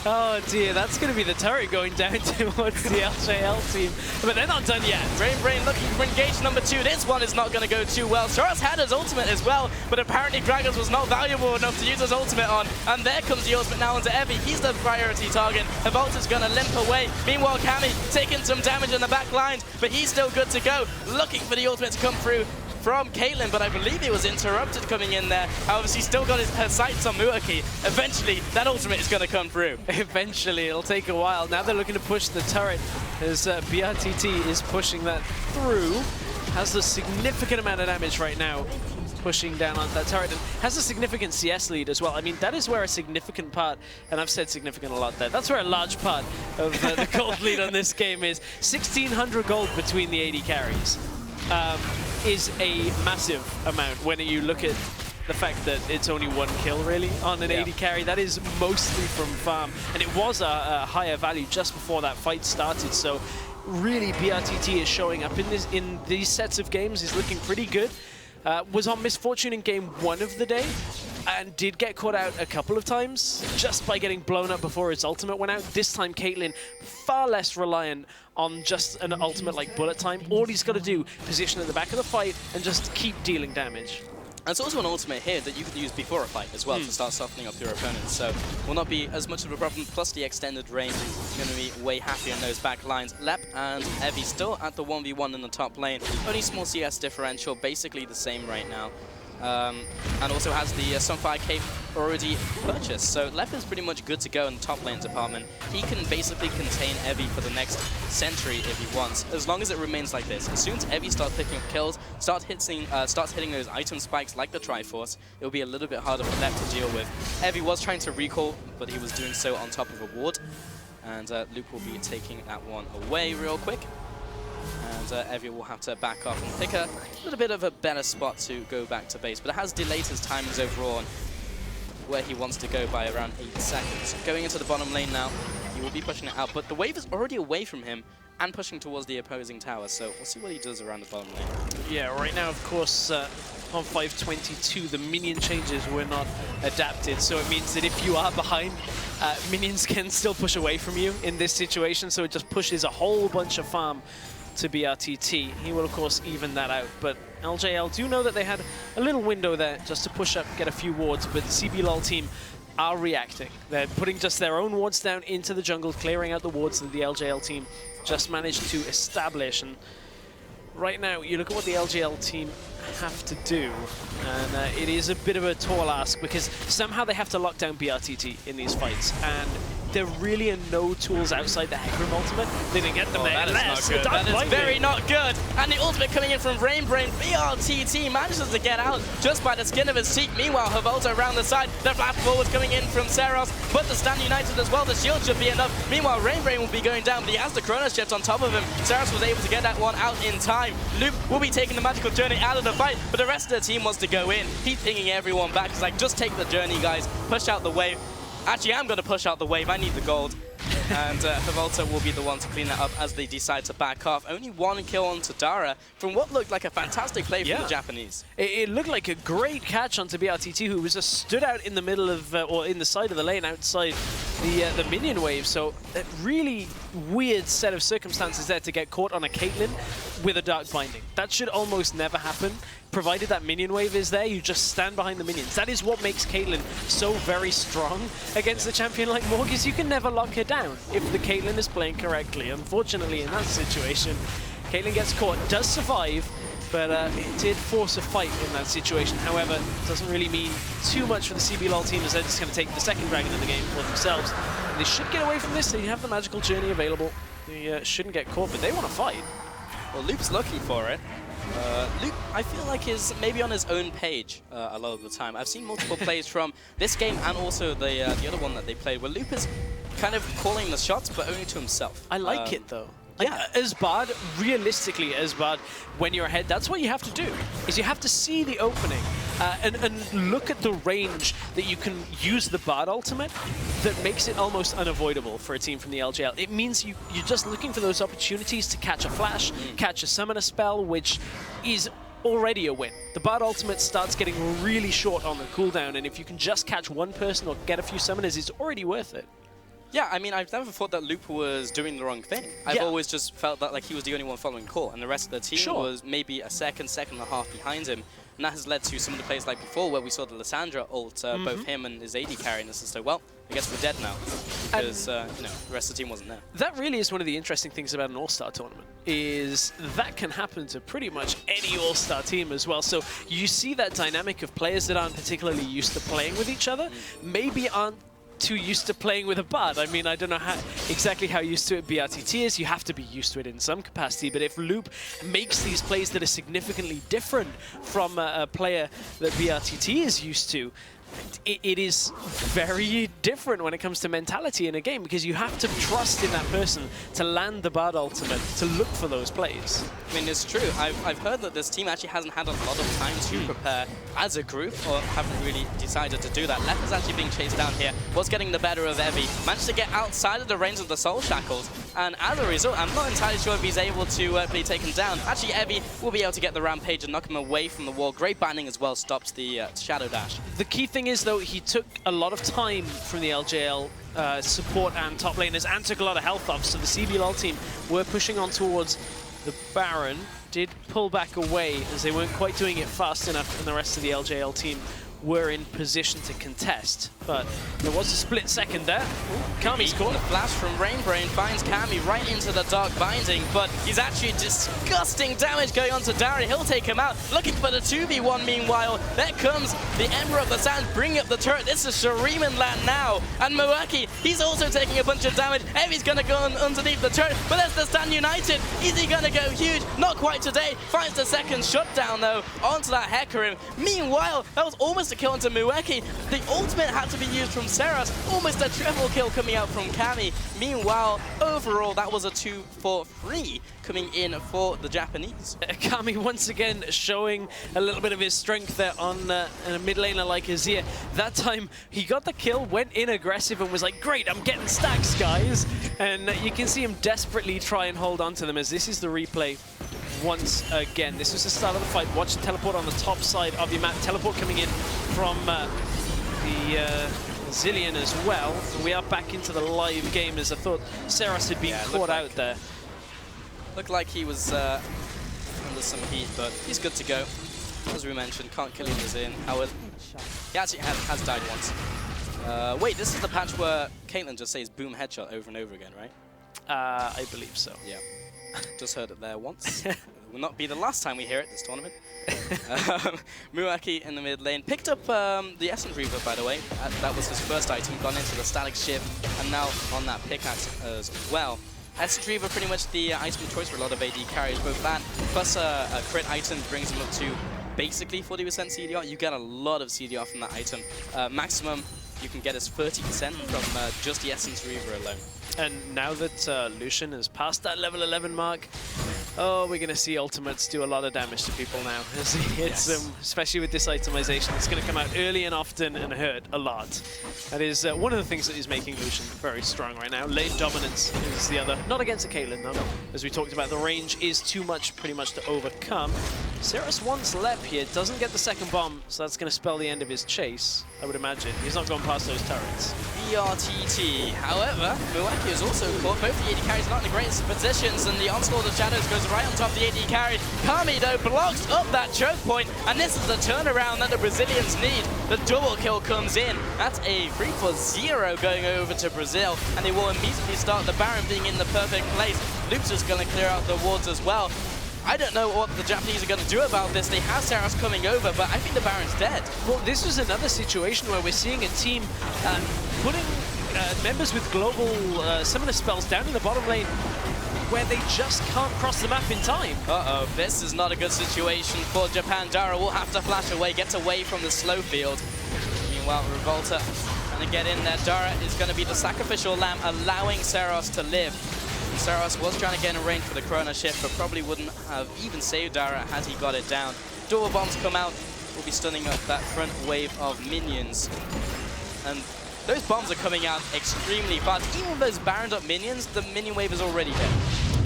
Oh dear, that's going to be the turret going down towards the LJL team. But they're not done yet. Brain looking for engage number 2. This one is not going to go too well. Soros had his ultimate as well, but apparently Gragas was not valuable enough to use his ultimate on. And there comes the ultimate now onto Evie. He's the priority target. Havolta's going to limp away. Meanwhile, Cammy taking some damage in the back lines, but he's still good to go. Looking for the ultimate to come through from Caitlyn, but I believe it was interrupted coming in there. However, she's still got her sights on Muaki. Eventually, that ultimate is going to come through. Eventually, it'll take a while. Now they're looking to push the turret as BRTT is pushing that through. Has a significant amount of damage right now, pushing down on that turret, and has a significant CS lead as well. I mean, that is where a significant part, and I've said significant a lot there, that's where a large part of the gold lead on this game is. 1,600 gold between the AD carries. Is a massive amount when you look at the fact that it's only 1 kill really on an AD carry. That is mostly from farm, and it was a higher value just before that fight started. So really BRTT is showing up in these sets of games, is looking pretty good. Was on Misfortune in game 1 of the day and did get caught out a couple of times just by getting blown up before his ultimate went out. This time Caitlyn far less reliant on just an ultimate like bullet time. All he's got to do, position at the back of the fight and just keep dealing damage. And it's also an ultimate here that you could use before a fight as well to start softening up your opponents, so will not be as much of a problem. Plus the extended range is going to be way happier in those back lines. Lep and Evie still at the 1v1 in the top lane. Only small CS differential, basically the same right now. And also has the Sunfire Cape already purchased. So Lep is pretty much good to go in the top lane department. He can basically contain Evie for the next century if he wants, as long as it remains like this. As soon as Evie starts picking up kills, starts hitting those item spikes like the Triforce, it'll be a little bit harder for Lep to deal with. Evie was trying to recall, but he was doing so on top of a ward. And Luke will be taking that one away real quick. And Evie will have to back off and pick a little bit of a better spot to go back to base. But it has delayed his timings overall on where he wants to go by around 8 seconds. Going into the bottom lane now, he will be pushing it out. But the wave is already away from him and pushing towards the opposing tower. So we'll see what he does around the bottom lane. Yeah, right now, of course, on 522, the minion changes were not adapted. So it means that if you are behind, minions can still push away from you in this situation. So it just pushes a whole bunch of farm to BRTT. He will, of course, even that out. But LJL do know that they had a little window there just to push up, get a few wards. But the CBLOL team are reacting. They're putting just their own wards down into the jungle, clearing out the wards that the LJL team just managed to establish. And right now, you look at what the LJL team have to do, and it is a bit of a tall ask because somehow they have to lock down BRTT in these fights, and there really are no tools outside the Hecarim ultimate. They didn't get them there. That is not good. That is very not good. And the ultimate coming in from Brain. BRTT manages to get out just by the skin of his teeth. Meanwhile, Havolta around the side. The flash forward coming in from Seros, but the stand united as well. The shield should be enough. Meanwhile, Brain will be going down, but he has the Chronos shift on top of him. Seros was able to get that one out in time. Luke will be taking the magical journey out of the fight, but the rest of the team wants to go in. He's pinging everyone back. He's like, just take the journey, guys. Push out the wave. Actually, I'm going to push out the wave. I need the gold. And Havolta will be the one to clean that up as they decide to back off. Only 1 kill onto Dara from what looked like a fantastic play from the Japanese. It looked like a great catch onto BRTT, who was just stood out in the middle of, or in the side of the lane outside the minion wave. So a really weird set of circumstances there to get caught on a Caitlyn with a Dark Binding. That should almost never happen. Provided that minion wave is there, you just stand behind the minions. That is what makes Caitlyn so very strong against a champion like Morg, is you can never lock her down if the Caitlyn is playing correctly. Unfortunately, in that situation, Caitlyn gets caught, does survive, but it did force a fight in that situation. However, it doesn't really mean too much for the CBLOL team, as they're just going to take the second dragon in the game for themselves. And they should get away from this. They have the magical journey available. They shouldn't get caught, but they want to fight. Well, Luke's lucky for it. Luke, I feel like, is maybe on his own page a lot of the time. I've seen multiple plays from this game and also the other one that they played, where Luke is kind of calling the shots, but only to himself. I like it, though. Yeah, as bad, realistically as bad, when you're ahead, that's what you have to do, is you have to see the opening and look at the range that you can use the Bard ultimate that makes it almost unavoidable for a team from the LJL. It means you're just looking for those opportunities to catch a flash, catch a summoner spell, which is already a win. The Bard ultimate starts getting really short on the cooldown, and if you can just catch one person or get a few summoners, it's already worth it. Yeah, I mean, I've never thought that Loop was doing the wrong thing. I've always just felt that like he was the only one following core, and the rest of the team was maybe a second and a half behind him. And that has led to some of the plays like before, where we saw the Lissandra ult, both him and his AD carrying this. So, well, I guess we're dead now, because you know, the rest of the team wasn't there. That really is one of the interesting things about an All-Star tournament, is that can happen to pretty much any All-Star team as well. So you see that dynamic of players that aren't particularly used to playing with each other, maybe aren't too used to playing with a Bard. I mean, I don't know exactly how used to it BRTT is. You have to be used to it in some capacity, but if Loop makes these plays that are significantly different from a player that BRTT is used to, it is very different when it comes to mentality in a game, because you have to trust in that person to land the Bard ultimate, to look for those plays. I mean, it's true. I've heard that this team actually hasn't had a lot of time to prepare as a group, or haven't really decided to do that. Left is actually being chased down here, was getting the better of Evie, managed to get outside of the range of the Soul Shackles, and as a result, I'm not entirely sure if he's able to be taken down. Actually, Evie will be able to get the Rampage and knock him away from the wall. Great binding as well stops the Shadow Dash. The key thing is, though, he took a lot of time from the LJL support and top laners, and took a lot of health off, so the CBLOL team were pushing on towards the Baron. Did pull back away, as they weren't quite doing it fast enough, and the rest of the LJL team were in position to contest. But there was a split second there. Kami's caught. The flash from Rainbrain finds Kami right into the Dark Binding, but he's actually disgusting damage going on to Dara. He'll take him out. Looking for the 2v1 meanwhile. There comes the Emperor of the Sands bringing up the turret. This is Shuriman land now. And Moaki, he's also taking a bunch of damage. Evie's gonna go underneath the turret, but there's the Stand United. Is he gonna go huge? Not quite today. Finds the second shutdown though onto that Hecarim. Meanwhile, that was almost a kill onto Mueki. The ultimate had to be used from Seras. Almost a triple kill coming out from Kami. Meanwhile, overall, that was a 2 for 3 coming in for the Japanese. Kami once again showing a little bit of his strength there on a mid laner like Azir. That time, he got the kill, went in aggressive, and was like, great, I'm getting stacks, guys. And you can see him desperately try and hold on to them, as this is the replay once again. This was the start of the fight. Watch the teleport on the top side of your map. Teleport coming in from the Zillion as well. We are back into the live game, as I thought Seras had been caught out there. Looked like he was under some heat, but he's good to go. As we mentioned, can't kill him as in Howard. He actually has died once. Wait, this is the patch where Caitlyn just says boom headshot over and over again, right? I believe so. Yeah. Just heard it there once. Will not be the last time we hear it this tournament. Muaki in the mid lane. Picked up the Essence Reaver, by the way. That was his first item. Gone into the Static Shiv, and now on that pickaxe as well. Essence Reaver pretty much the item of choice for a lot of AD carries. Both that plus a crit item brings him up to basically 40% CDR. You get a lot of CDR from that item. Maximum you can get is 30% from just the Essence Reaver alone. And now that Lucian has passed that level 11 mark, oh, we're going to see ultimates do a lot of damage to people now. It's especially with this itemization, it's going to come out early and often and hurt a lot. That is one of the things that is making Lucian very strong right now. Lane dominance is the other. Not against a Caitlyn, though. As we talked about, the range is too much pretty much to overcome. Seras wants Lep here, doesn't get the second bomb, so that's going to spell the end of his chase, I would imagine. He's not gone past those turrets. BRTT. However, Milwaukee is also caught. Both the AD carries are not in the greatest positions, and the onslaught of shadows goes right on top of the AD carry. Kami, though, blocks up that choke point, and this is the turnaround that the Brazilians need. The double kill comes in. That's a 3 for 0 going over to Brazil, and they will immediately start the Baron being in the perfect place. Luke's just going to clear out the wards as well. I don't know what the Japanese are going to do about this. They have Seras coming over, but I think the Baron's dead. Well, this was another situation where we're seeing a team putting members with global summoner spells down in the bottom lane where they just can't cross the map in time. Uh-oh, this is not a good situation for Japan. Dara will have to flash away, gets away from the slow field. Meanwhile, Revolta trying to get in there. Dara is going to be the sacrificial lamb, allowing Seras to live. Seras was trying to get in range for the Chrono Shift, but probably wouldn't have even saved Dara had he got it down. Dual bombs come out, will be stunning up that front wave of minions. And those bombs are coming out extremely fast. Even with those Baroned up minions, the minion wave is already dead.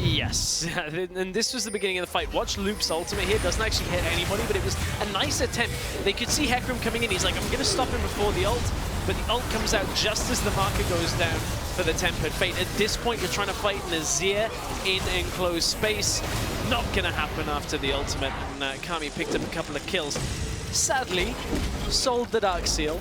Yes, and this was the beginning of the fight. Watch Loop's ultimate here, doesn't actually hit anybody, but it was a nice attempt. They could see Hecarim coming in, he's like, I'm going to stop him before the ult, but the ult comes out just as the marker goes down for the Tempered Fate. At this point, you're trying to fight Nazir in enclosed space. Not going to happen after the ultimate, and Kami picked up a couple of kills. Sadly, sold the Dark Seal,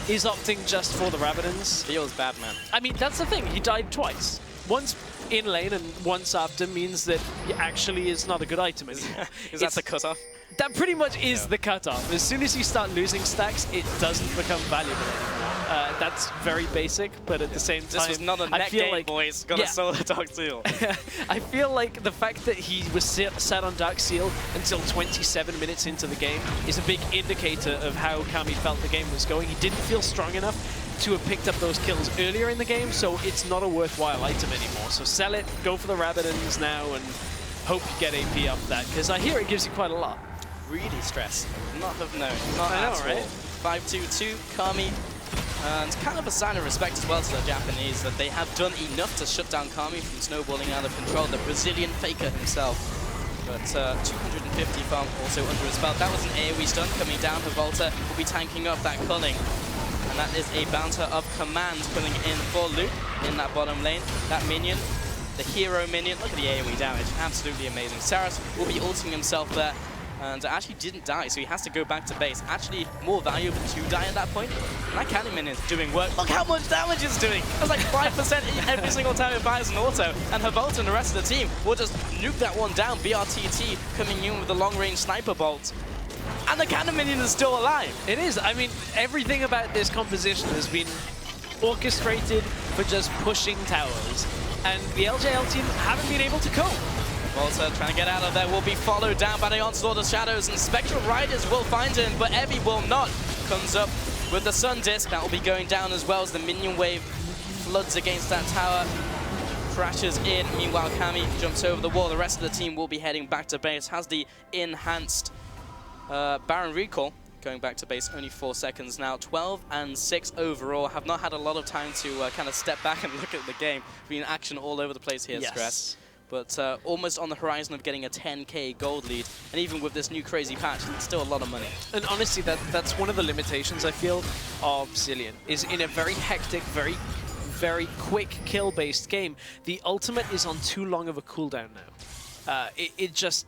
is opting just for the Rabadons. Feels bad, man. I mean, that's the thing, he died twice. Once in lane and once after means that actually it's not a good item anymore. Is that the cutoff? That pretty much is the cutoff. As soon as you start losing stacks, it doesn't become valuable anymore. That's very basic, but at the same time, this was not a net game, like, boys. Gotta sell the Dark Seal. I feel like the fact that he was sat on Dark Seal until 27 minutes into the game is a big indicator of how Kami felt the game was going. He didn't feel strong enough to have picked up those kills earlier in the game, so it's not a worthwhile item anymore. So sell it, go for the Rabadons now, and hope you get AP off that, because I hear it gives you quite a lot. Really stressed. Not have known. Not I know, at right? all. 5-2-2, Kami. And kind of a sign of respect as well to the Japanese that they have done enough to shut down Kami from snowballing out of control. The Brazilian faker himself. But 250 farm also under his belt. That was an AoE stun coming down. Volta will be tanking up that culling. And that is a bouncer of command coming in for Luke in that bottom lane. That minion, the hero minion. Look at the AoE damage. Absolutely amazing. Saras will be ulting himself there. And actually didn't die, so he has to go back to base. Actually, more valuable to die at that point. And that cannon minion is doing work. Look how much damage it's doing! That's like 5% every single time it fires an auto. And Havolta and the rest of the team will just nuke that one down. BRTT coming in with the long-range sniper bolt. And the cannon minion is still alive. It is. I mean, everything about this composition has been orchestrated for just pushing towers. And the LJL team haven't been able to cope. Volta trying to get out of there, will be followed down by the Onslaught of Shadows, and Spectral Riders will find him, but Evie will not. Comes up with the Sun Disc, that will be going down as well as the minion wave floods against that tower, crashes in. Meanwhile, Kami jumps over the wall. The rest of the team will be heading back to base, has the enhanced Baron Recall. Going back to base, only 4 seconds now. 12 and 6 overall. Have not had a lot of time to kind of step back and look at the game. Been action all over the place here, Stress. But almost on the horizon of getting a 10k gold lead. And even with this new crazy patch, it's still a lot of money. And honestly, that's one of the limitations, I feel, of Zilean, is in a very hectic, very quick kill-based game, the ultimate is on too long of a cooldown now. It just...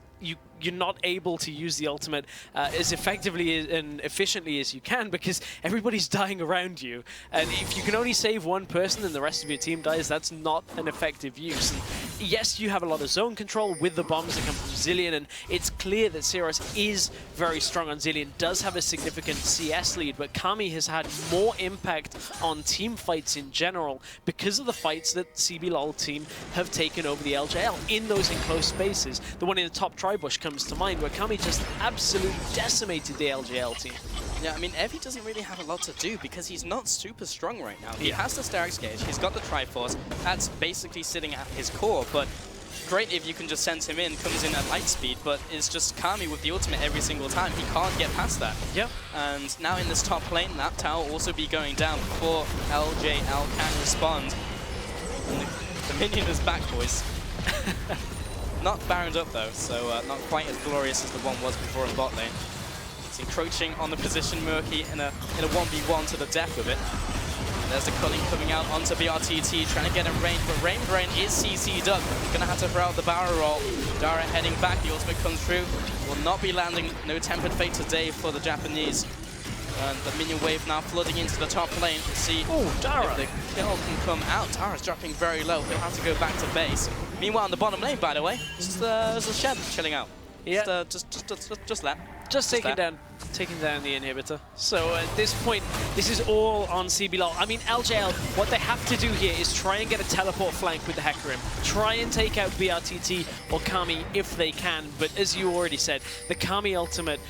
You're not able to use the ultimate as effectively and efficiently as you can because everybody's dying around you. And if you can only save one person and the rest of your team dies, that's not an effective use. And yes, you have a lot of zone control with the bombs that come from Zilean, and it's clear that Seros is very strong on Zilean, does have a significant CS lead, but Kami has had more impact on team fights in general because of the fights that CBLOL team have taken over the LJL in those enclosed spaces. The one in the top tri-bush comes to mind, where Kami just absolutely decimated the LJL team. Yeah, I mean, Evie doesn't really have a lot to do because he's not super strong right now. He has the Sterak's Gauge, he's got the Triforce, that's basically sitting at his core, but great if you can just send him in, comes in at light speed, but it's just Kami with the ultimate every single time. He can't get past that. Yep. And now in this top lane, that tower will also be going down before LJL can respond. And the minion is back, boys. Not Baroned up though, so not quite as glorious as the one was before in bot lane. It's encroaching on the position, Murky in a 1v1 to the death with it. And there's the culling coming out onto BRTT, trying to get in range, but Rain Brain is CC'd up. Gonna have to throw out the barrel roll. Dara heading back, the ultimate comes through. Will not be landing, no Tempered Fate today for the Japanese. And the minion wave now flooding into the top lane to see Dara. if the kill can come out. Dara's dropping very low. He'll have to go back to base. Meanwhile, on the bottom lane, by the way, just there's a Shed chilling out. Yeah. Just that. Just taking down the inhibitor. So at this point, this is all on CBLOL. I mean, LJL, what they have to do here is try and get a teleport flank with the Hecarim. Try and take out BRTT or Kami if they can. But as you already said, the Kami ultimate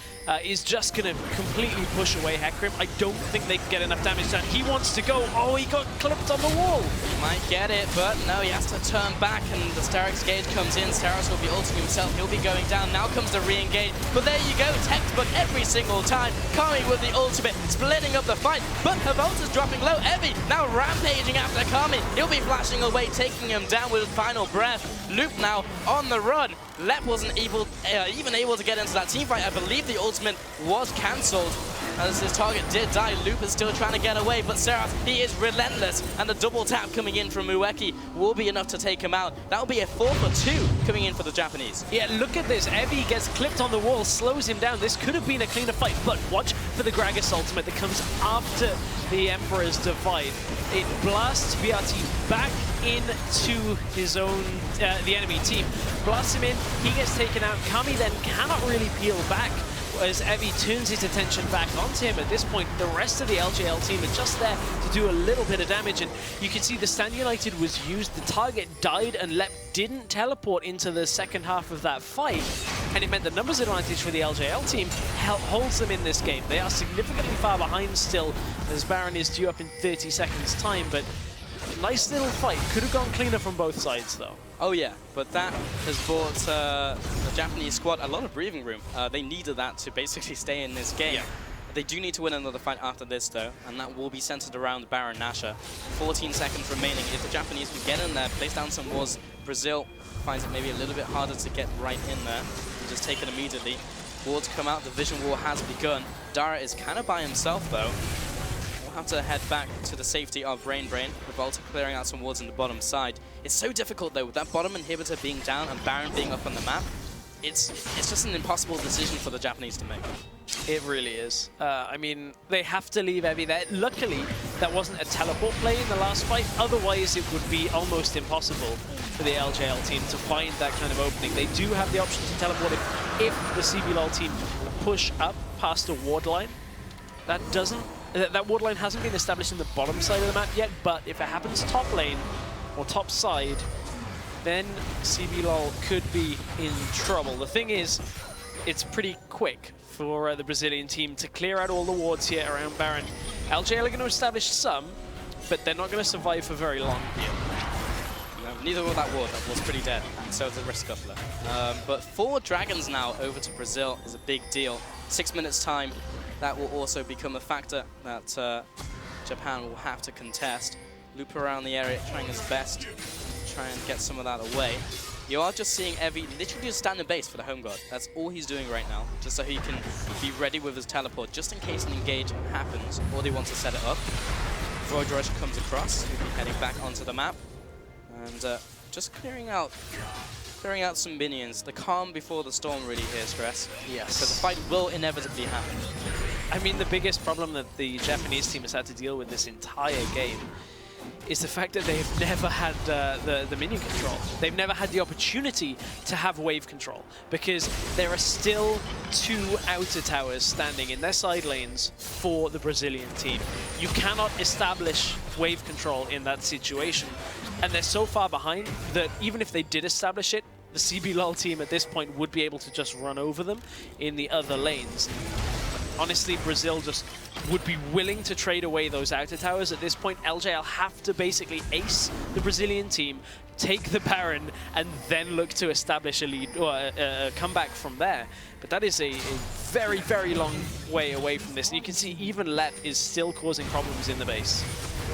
is just going to completely push away Hecarim. I don't think they can get enough damage done. He wants to go. Oh, he got clipped on the wall. He might get it, but no, he has to turn back, and the Sterak's Gauge comes in. Saras will be ulting himself. He'll be going down. Now comes the re-engage. But there you go, textbook every single single time. Kami with the ultimate, splitting up the fight, but Revolta's dropping low. Evie now rampaging after Kami. He'll be flashing away, taking him down with final breath. Loop now on the run. Lep wasn't even able to get into that team fight. I believe the ultimate was cancelled, as his target did die. Loop is still trying to get away, but Seraph, he is relentless, and the double tap coming in from Ueki will be enough to take him out. That'll be a 4-for-2 coming in for the Japanese. Yeah, look at this. Evie gets clipped on the wall, slows him down. This could have been a cleaner fight, but watch for the Gragas ultimate that comes after the Emperor's Divide. It blasts BRT back into his own, the enemy team. Blasts him in, he gets taken out. Kami then cannot really peel back as Evie turns his attention back onto him. At this point, the rest of the LJL team are just there to do a little bit of damage, and you can see the Stand United was used, the target died, and Lep didn't teleport into the second half of that fight, and it meant the numbers advantage for the LJL team holds them in this game. They are significantly far behind still, as Baron is due up in 30 seconds time, but nice little fight. Could have gone cleaner from both sides, though. Oh yeah, but that has bought the Japanese squad a lot of breathing room. They needed that to basically stay in this game. Yeah. They do need to win another fight after this, though, and that will be centered around Baron Nashor. 14 seconds remaining. If the Japanese can get in there, place down some walls, Brazil finds it maybe a little bit harder to get right in there. Just take it immediately. Wards come out, the vision war has begun. Dara is kind of by himself, though. Have to head back to the safety of Brain. Revolta clearing out some wards on the bottom side. It's so difficult though, with that bottom inhibitor being down and Baron being up on the map. It's just an impossible decision for the Japanese to make. It really is. I mean, they have to leave Evie there. Luckily, that wasn't a teleport play in the last fight. Otherwise, it would be almost impossible for the LJL team to find that kind of opening. They do have the option to teleport if the CBLOL team push up past a ward line. That ward line hasn't been established in the bottom side of the map yet, but if it happens top lane or top side, then CBLOL could be in trouble. The thing is, it's pretty quick for the Brazilian team to clear out all the wards here around Baron. LJL are going to establish some, but they're not going to survive for very long. No, neither will that ward. That ward's pretty dead, and so is the Risk Scuffler. But 4 Dragons now over to Brazil is a big deal. 6 minutes time. That will also become a factor that Japan will have to contest. Loop around the area, trying his best to try and get some of that away. You are just seeing Evie literally just stand in base for the home guard. That's all he's doing right now, just so he can be ready with his teleport, just in case an engage happens, or they want to set it up. Void Rush comes across, he'll be heading back onto the map, and just clearing out some minions. The calm before the storm really here, Stress. Yes. Because the fight will inevitably happen. I mean, the biggest problem that the Japanese team has had to deal with this entire game is the fact that they've never had the minion control. They've never had the opportunity to have wave control because there are still 2 outer towers standing in their side lanes for the Brazilian team. You cannot establish wave control in that situation, and they're so far behind that even if they did establish it, the CBLOL team at this point would be able to just run over them in the other lanes. Honestly, Brazil just would be willing to trade away those outer towers at this point. LJL have to basically ace the Brazilian team, take the Baron, and then look to establish a lead or a comeback from there. But that is a very, very long way away from this. And you can see even Lep is still causing problems in the base.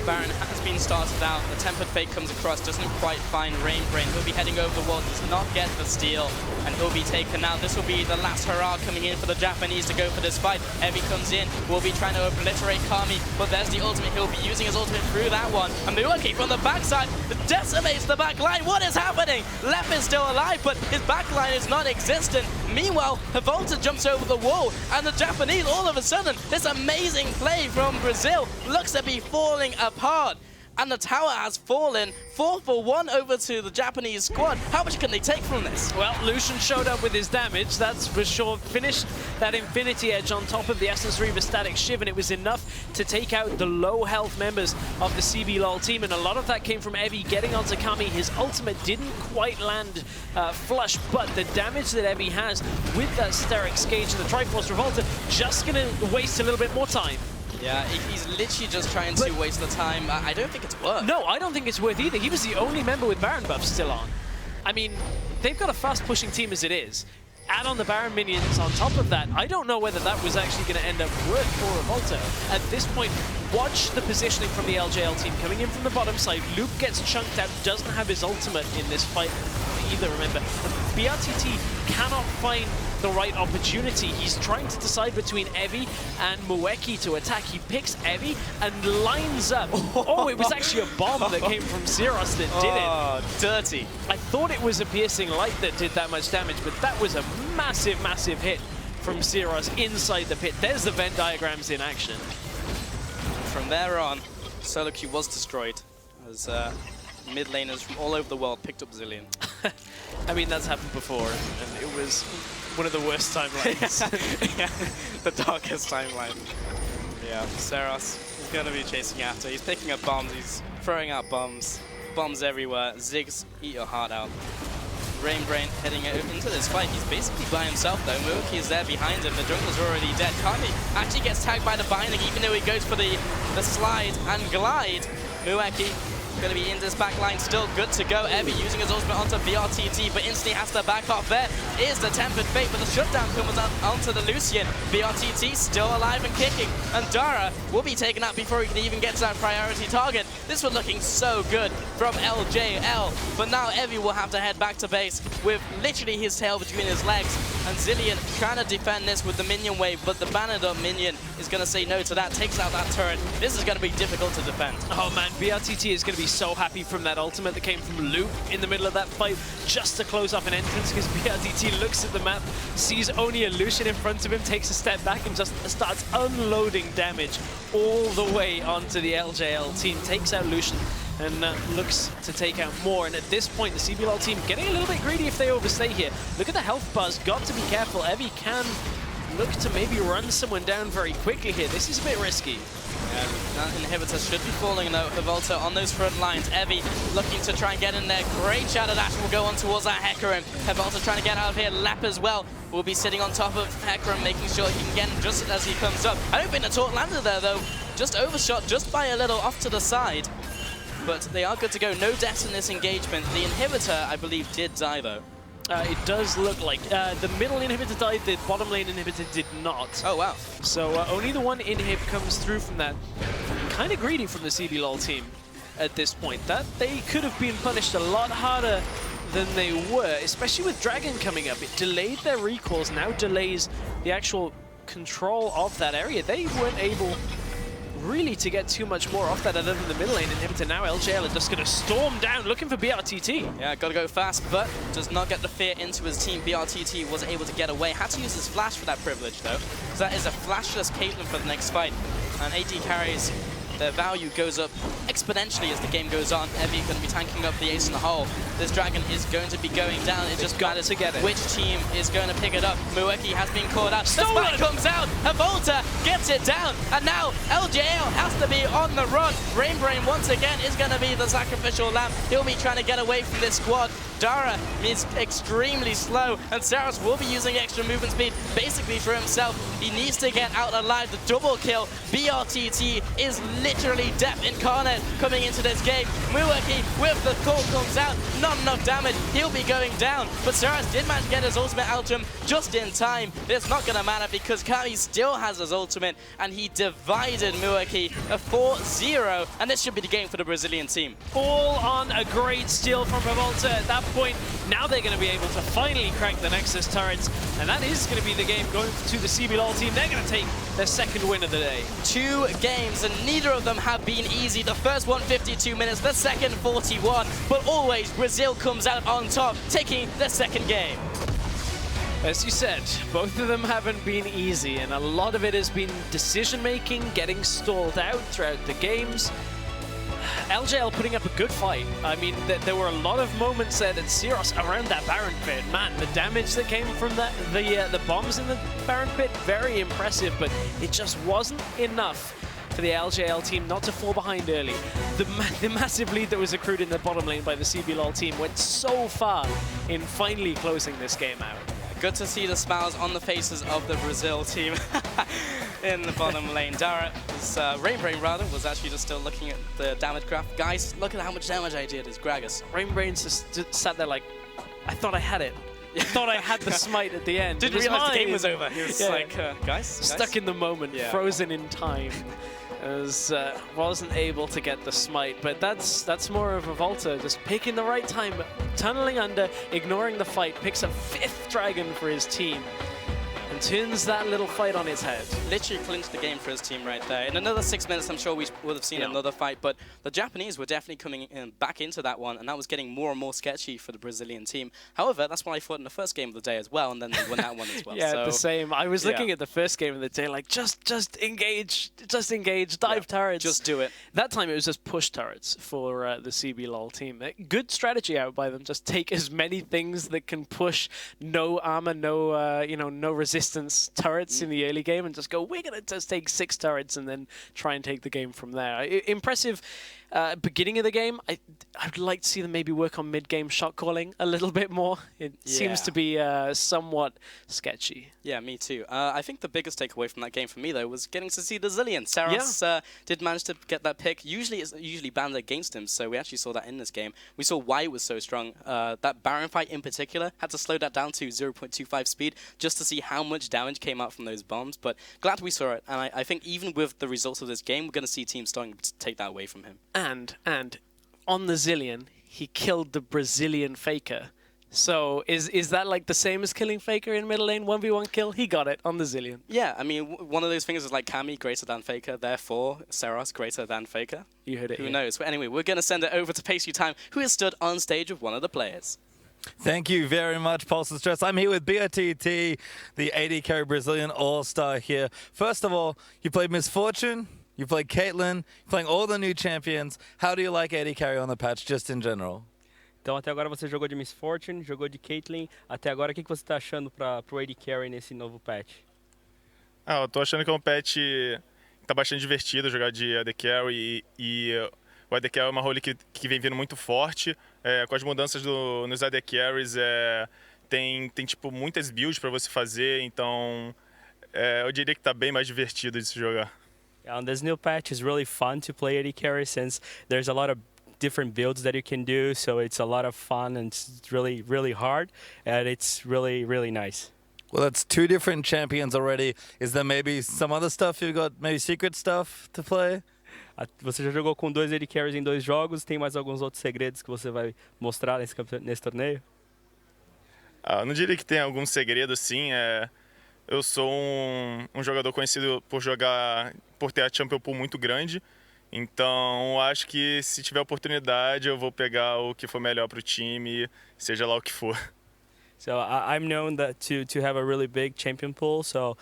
Baron has been started out. The Tempered Fate comes across, doesn't quite find Brain. He'll be heading over the wall, does not get the steal, and he'll be taken out. This will be the last hurrah coming in for the Japanese to go for this fight. Evie comes in, will be trying to obliterate Kami, but there's the ultimate. He'll be using his ultimate through that one. And Milwaukee from the backside decimates the back line. What is happening? Lep is still alive, but his back line is non-existent. Meanwhile, Revolta jumps over the wall, and the Japanese, all of a sudden, this amazing play from Brazil looks to be falling apart. And the tower has fallen. 4-for-1 over to the Japanese squad. How much can they take from this? Well, Lucian showed up with his damage. That's for sure. Finished that Infinity Edge on top of the Essence Reaver Static Shiv, and it was enough to take out the low health members of the CBLOL team. And a lot of that came from Evie getting onto Kami. His ultimate didn't quite land flush, but the damage that Evie has with that Sterix Gauge and the Triforce Revolta just going to waste a little bit more time. Yeah, he's literally just trying to waste the time. I don't think it's worth. No, I don't think it's worth either. He was the only member with Baron buff still on. I mean, they've got a fast-pushing team as it is. add on the Baron minions on top of that, I don't know whether that was actually going to end up worth for Revolta. At this point, watch the positioning from the LJL team. Coming in from the bottom side, Luke gets chunked out, doesn't have his ultimate in this fight either, remember. BRTT cannot find the right opportunity. He's trying to decide between Evi and Mueki to attack. He picks Evi and lines up. Oh, it was actually a bomb that came from Zeros that did it. Oh, dirty. I thought it was a piercing light that did that much damage, but that was a massive, massive hit from Zeros inside the pit. There's the Venn diagrams in action. From there on, solo queue was destroyed as mid laners from all over the world picked up Zilean. I mean, that's happened before, and it was one of the worst timelines. Yeah, the darkest timeline. Yeah, Zeros is going to be chasing after. He's picking up bombs, he's throwing out bombs. Bombs everywhere. Ziggs, eat your heart out. Rainbrain heading into this fight. He's basically by himself though. Mueki is there behind him. The jungler's already dead. Kami actually gets tagged by the binding even though he goes for the slide and glide. Mueki going to be in this back line, still good to go. Evi using his ultimate onto BRTT, but instantly has to back off. There is the Tempered Fate, but the shutdown comes out onto the Lucian. BRTT still alive and kicking, and Dara will be taken out before he can even get to that priority target. This was looking so good from LJL, but now Evi will have to head back to base with literally his tail between his legs, and Zilean trying to defend this with the minion wave, but the bannered up minion is going to say no to that, takes out that turret. This is going to be difficult to defend. Oh man, BRTT is going to be so happy from that ultimate that came from Luke in the middle of that fight just to close off an entrance, because BRTT looks at the map, sees only a Lucian in front of him, takes a step back and just starts unloading damage all the way onto the LJL team, takes out Lucian and looks to take out more. And at this point, the CBLOL team getting a little bit greedy if they overstay here. Look at the health buzz, got to be careful. Evi can look to maybe run someone down very quickly here. This is a bit risky. Yeah, that inhibitor should be falling though. Revolta on those front lines. Evi looking to try and get in there. Great Shadow Dash will go on towards that Hecarim. Revolta trying to get out of here. Lap as well will be sitting on top of Hecarim, making sure he can get him just as he comes up. I don't think the taunt landed there though. Just overshot just by a little off to the side. But they are good to go. No deaths in this engagement. The inhibitor, I believe, did die though. It does look like the middle inhibitor died, the bottom lane inhibitor did not. Oh, wow. So only the one inhib comes through from that. Kind of greedy from the CBLOL team at this point. That they could have been punished a lot harder than they were, especially with Dragon coming up. It delayed their recalls, now delays the actual control of that area. They weren't able really to get too much more off that other than the middle lane inhibitor. Now LJL are just going to storm down looking for BRTT. Yeah, got to go fast, but does not get the fear into his team. BRTT was able to get away. Had to use his flash for that privilege though. So that is a flashless Caitlyn for the next fight. And AD carries, their value goes up exponentially as the game goes on. Evi going to be tanking up the ace in the hole. This Dragon is going to be going down. It just matters to get it. Which team is going to pick it up. Mueki has been caught out. The spike comes out. Revolta gets it down. And now LJL has to be on the run. Rainbrain once again is going to be the sacrificial lamb. He'll be trying to get away from this squad. Dara is extremely slow, and Saros will be using extra movement speed basically for himself. He needs to get out alive. The double kill. BRTT is literally death incarnate coming into this game. Mueki with the thought comes out. Not enough damage. He'll be going down, but Saros did manage to get his ultimate out to him just in time. It's not going to matter because Kami still has his ultimate, and he divided Mueki a 4-0, and this should be the game for the Brazilian team. All on a great steal from Revolta at that point. Now they're going to be able to finally crack the Nexus turrets, and that is going to be the game going to the CBLOL team. They're going to take their second win of the day. 2 games, and neither of them have been easy. The first one, 52 minutes, the second, 41. But always, Brazil comes out on top, taking the second game. As you said, both of them haven't been easy, and a lot of it has been decision-making, getting stalled out throughout the games. LJL putting up a good fight. I mean, there were a lot of moments there that Zeros around that Baron pit. Man, the damage that came from that, the bombs in the Baron pit, very impressive, but it just wasn't enough for the LJL team not to fall behind early. The massive lead that was accrued in the bottom lane by the CBLOL team went so far in finally closing this game out. Good to see the smiles on the faces of the Brazil team in the bottom lane. Dara, Rainbrain rather, was actually just still looking at the damage graph. Guys, look at how much damage I did as Gragas. Rainbrain just sat there like, I thought I had it. thought I had the smite at the end. Didn't realize the game was over. He was like, guys? Stuck in the moment, frozen in time. Wasn't able to get the smite, but that's more of Revolta, just picking the right time, tunneling under, ignoring the fight, picks a 5th dragon for his team, and turns that little fight on its head. Literally clinched the game for his team right there. In another 6 minutes, I'm sure we would have seen another fight, but the Japanese were definitely coming back into that one, and that was getting more and more sketchy for the Brazilian team. However, that's what I thought in the first game of the day as well, and then they won that one as well. Yeah, so, the same. I was looking at the first game of the day like, just engage, dive turrets. Just do it. That time it was just push turrets for the CB LOL team. Good strategy out by them. Just take as many things that can push, no armor, no no resistance turrets in the early game, and just go, we're going to just take 6 turrets and then try and take the game from there. Impressive beginning of the game. I'd like to see them maybe work on mid-game shot calling a little bit more. It seems to be somewhat sketchy. Yeah, me too. I think the biggest takeaway from that game for me, though, was getting to see the Zillion. Saros did manage to get that pick. It's usually banned against him, so we actually saw that in this game. We saw why it was so strong. That Baron fight in particular, had to slow that down to 0.25 speed just to see how much damage came out from those bombs, but glad we saw it. And I think even with the results of this game, we're going to see teams starting to take that away from him. And on the Zillion, he killed the Brazilian Faker. So is that like the same as killing Faker in middle lane, 1v1 kill? He got it on the Zillion. Yeah, I mean, one of those things is like Kami greater than Faker, therefore Saros greater than Faker. You heard it. Who knows? But anyway, we're going to send it over to Pastry Time, who has stood on stage with one of the players. Thank you very much, Pulse and Stress. I'm here with BRTT, the AD carry Brazilian all-star here. First of all, you played Miss Fortune, you played Caitlyn, you're playing all the new champions. How do you like AD carry on the patch, just in general? Então, até agora você jogou de Miss Fortune, jogou de Caitlyn. Até agora, o que você está achando para o AD carry nesse novo patch? Eu tô achando que é um patch que tá bastante divertido jogar de AD carry e o AD carry é uma role que vem vindo muito forte. Com as mudanças nos AD carries, tem tipo muitas builds para você fazer, então eu diria que tá bem mais divertido de se jogar. And this new patch is really fun to play AD carry since there's a lot of different builds that you can do, so it's a lot of fun and it's really, really hard, and it's really, really nice. Well, that's 2 different champions already. Is there maybe some other stuff you've got, maybe secret stuff to play? Você já jogou com 2 AD carries em 2 jogos, tem mais alguns outros segredos que você vai mostrar nesse torneio? Eu não diria que tem algum segredo assim, eu sou um jogador conhecido por ter a Champion Pool muito grande, então acho que se tiver oportunidade eu vou pegar o que for melhor para o time, seja lá o que for. So I'm known to have a really big champion pool, so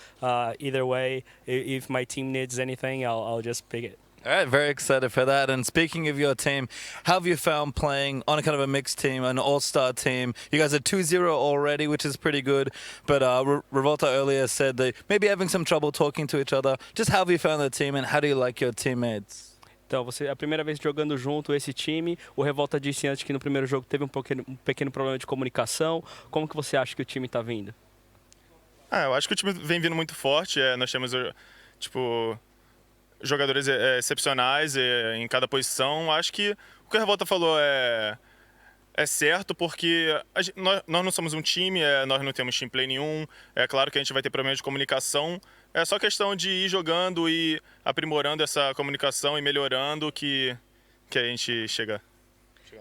either way, if my team needs anything, I'll just pick it. All right, very excited for that. And speaking of your team, how have you found playing on a kind of a mixed team, an all-star team? You guys are 2-0 already, which is pretty good. But Revolta earlier said that maybe having some trouble talking to each other. Just how have you found the team and how do you like your teammates? Então, você é a primeira vez jogando junto esse time. O Revolta disse antes que no primeiro jogo teve um pequeno problema de comunicação. Como que você acha que o time está vindo? Eu acho que o time vem vindo muito forte. Nós temos, jogadores excepcionais em cada posição. Acho que o que a Revolta falou é certo, porque nós não somos um time, nós não temos team play nenhum. É claro que a gente vai ter problemas de comunicação. É só questão de ir jogando e aprimorando essa comunicação e melhorando que a gente chega.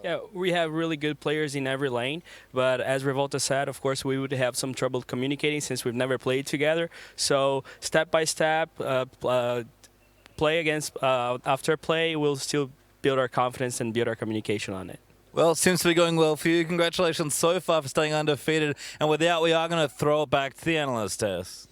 Yeah, we have really good players in every lane, but as Revolta said, of course, we would have some trouble communicating since we've never played together. So step by step, play against after play, we'll still build our confidence and build our communication on it. Well, it seems to be going well for you. Congratulations so far for staying undefeated. And with that, we are going to throw it back to the analyst test.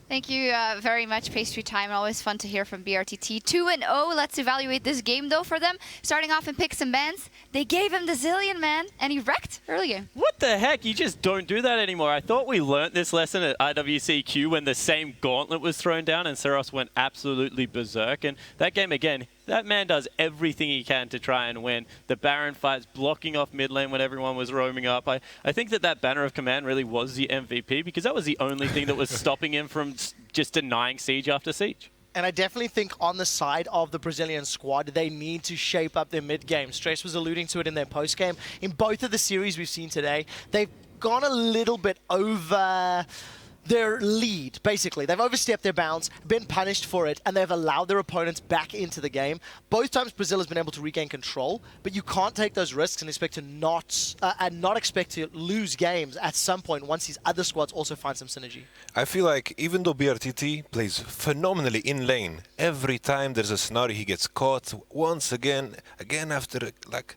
Thank you very much, Pastry Time. Always fun to hear from BRTT. 2-0. Let's evaluate this game, though, for them. Starting off in picks and bans, they gave him the Zillion, man, and he wrecked earlier. What the heck? You just don't do that anymore. I thought we learnt this lesson at IWCQ when the same gauntlet was thrown down and Saros went absolutely berserk. And that game, again, that man does everything he can to try and win. The Baron fights, blocking off mid lane when everyone was roaming up. I think that Banner of Command really was the MVP because that was the only thing that was stopping him from just denying siege after siege. And I definitely think on the side of the Brazilian squad, they need to shape up their mid-game. Stress was alluding to it in their post-game. In both of the series we've seen today, they've gone a little bit over their lead, basically. They've overstepped their bounds, been punished for it, and they've allowed their opponents back into the game. Both times Brazil has been able to regain control, but you can't take those risks and expect to not expect to lose games at some point once these other squads also find some synergy. I feel like even though BRTT plays phenomenally in lane, every time there's a scenario he gets caught once again after like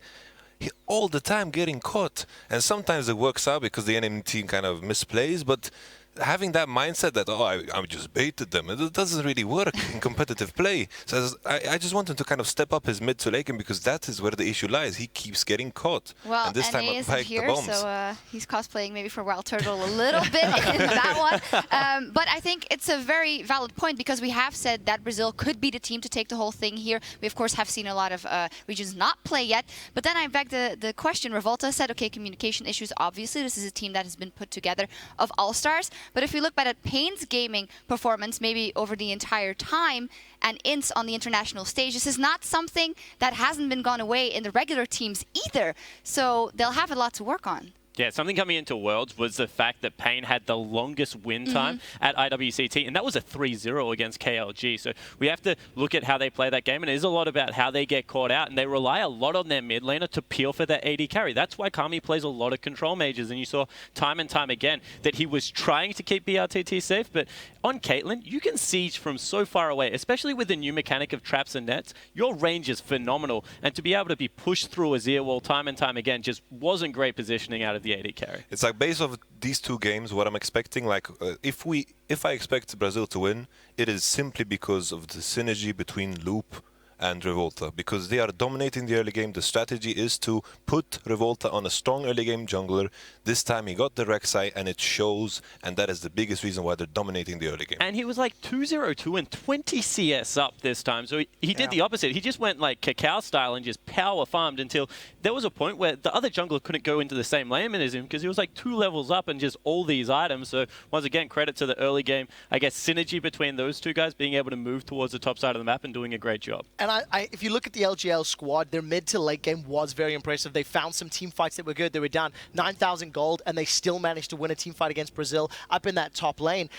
all the time getting caught. And sometimes it works out because the enemy team kind of misplays, but having that mindset that, oh, I just baited them, it doesn't really work in competitive play. So I just want him to kind of step up his mid to late game because that is where the issue lies. He keeps getting caught. Well, and this time NA I isn't piked the here, bombs. so he's cosplaying maybe for Wild Turtle a little bit in that one. But I think it's a very valid point because we have said that Brazil could be the team to take the whole thing here. We, of course, have seen a lot of regions not play yet. But then I beg the question. Revolta said, okay, communication issues, obviously. This is a team that has been put together of All-Stars. But if we look back at Pain's gaming performance maybe over the entire time and Ints on the international stage, this is not something that hasn't been gone away in the regular teams either. So they'll have a lot to work on. Yeah, something coming into Worlds was the fact that Pain had the longest win time at IWCT, and that was a 3-0 against KLG. So we have to look at how they play that game, and it is a lot about how they get caught out, and they rely a lot on their mid laner to peel for that AD carry. That's why Kami plays a lot of control mages, and you saw time and time again that he was trying to keep BRTT safe, but on Caitlyn, you can siege from so far away, especially with the new mechanic of traps and nets. Your range is phenomenal, and to be able to be pushed through a Zia wall time and time again just wasn't great positioning out of the AD carry. It's like based off these two games, what I'm expecting, like if I expect Brazil to win, it is simply because of the synergy between Loop and Revolta, because they are dominating the early game. The strategy is to put Revolta on a strong early game jungler. This time he got the Rek'Sai and it shows, and that is the biggest reason why they're dominating the early game. And he was like 2-0-2 and 20 CS up this time, so he did the opposite. He just went like Cacao style and just power farmed until there was a point where the other jungler couldn't go into the same lane as him because he was like 2 levels up and just all these items. So once again, credit to the early game, I guess, synergy between those two guys being able to move towards the top side of the map and doing a great job. And if you look at the LGL squad, their mid to late game was very impressive. They found some team fights that were good. They were down 9,000 gold, and they still managed to win a team fight against Brazil up in that top lane.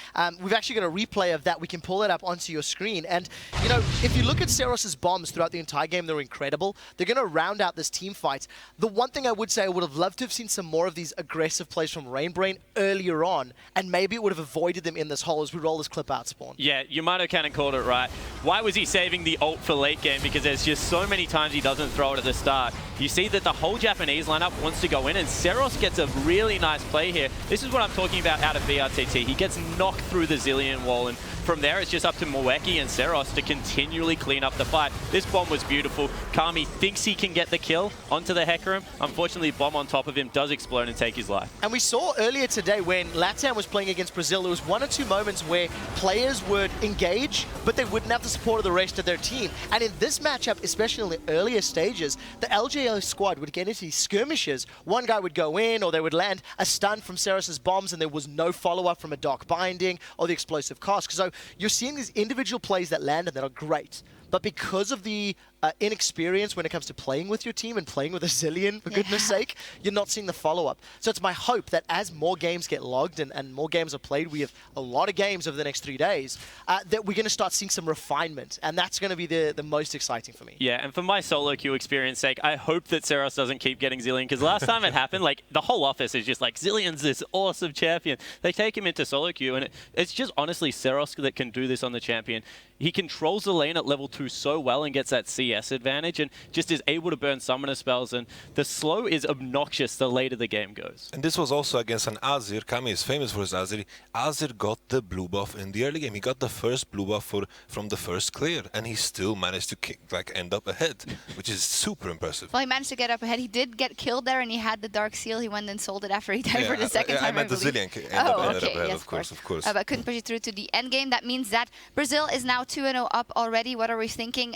We've actually got a replay of that. We can pull it up onto your screen. And, you know, if you look at Seros's bombs throughout the entire game, they're incredible. They're going to round out this team fight. The one thing I would say, I would have loved to have seen some more of these aggressive plays from Rainbrain earlier on, and maybe it would have avoided them in this hole as we roll this clip out, Spawn. Yeah, Yamato Cannon called it right. Why was he saving the ult for late game? Because there's just so many times he doesn't throw it at the start. You see that the whole Japanese lineup wants to go in, and Seros gets a really nice play here. This is what I'm talking about out of BRTT. He gets knocked through the Zillion wall, and from there it's just up to Mweki and Seros to continually clean up the fight. This bomb was beautiful. Kami thinks he can get the kill onto the Hecarim. Unfortunately, bomb on top of him does explode and take his life. And we saw earlier today when LATAM was playing against Brazil, there was 1 or 2 moments where players would engage, but they wouldn't have the support of the rest of their team. And in this matchup, especially in the earlier stages, the LGL squad would get into these skirmishes. One guy would go in, or they would land a stun from Seros's bombs, and there was no follow-up from a Dark Binding or the explosive cast. So you're seeing these individual plays that land and that are great. But because of the inexperience when it comes to playing with your team and playing with a Zillion, for goodness sake, you're not seeing the follow-up. So it's my hope that as more games get logged and more games are played, we have a lot of games over the next 3 days, that we're going to start seeing some refinement. And that's going to be the most exciting for me. Yeah, and for my solo queue experience sake, I hope that Seros doesn't keep getting Zillion, because last time it happened, like, the whole office is just like, Zillion's this awesome champion. They take him into solo queue, and it's just honestly Seros that can do this on the champion. He controls the lane at level 2 so well and gets that CS advantage and just is able to burn summoner spells, and the slow is obnoxious the later the game goes. And this was also against an Azir. Kami is famous for his Azir. Azir got the blue buff in the early game. He got the first blue buff from the first clear, and he still managed to end up ahead, which is super impressive. Well, he managed to get up ahead. He did get killed there, and he had the Dark Seal. He went and sold it after he died for the second time. I meant the Zillion end up ahead, of course. But couldn't push it through to the end game. That means that Brazil is now 2-0 up already. What are we thinking?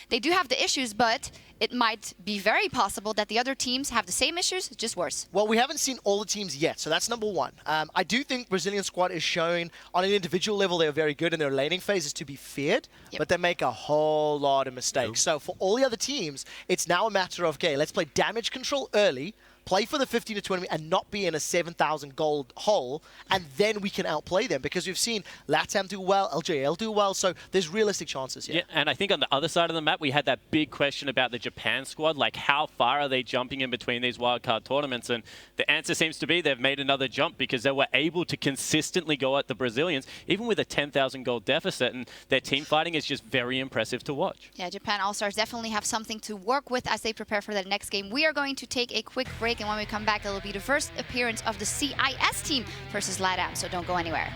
They do have the issues, but it might be very possible that the other teams have the same issues, just worse. Well, we haven't seen all the teams yet, so that's number one. I do think Brazilian squad is showing on an individual level they are very good, and their laning phase is to be feared, but they make a whole lot of mistakes. So for all the other teams, it's now a matter of, okay, let's play damage control early, play for the 15 to 20 and not be in a 7,000 gold hole, and then we can outplay them, because we've seen LATAM do well, LJL do well, so there's realistic chances here. Yeah, and I think on the other side of the map, we had that big question about the Japan squad, like how far are they jumping in between these wildcard tournaments? And the answer seems to be they've made another jump, because they were able to consistently go at the Brazilians, even with a 10,000 gold deficit, and their team fighting is just very impressive to watch. Yeah, Japan All-Stars definitely have something to work with as they prepare for that next game. We are going to take a quick break, and when we come back, it will be the first appearance of the CIS team versus LATAM, so don't go anywhere.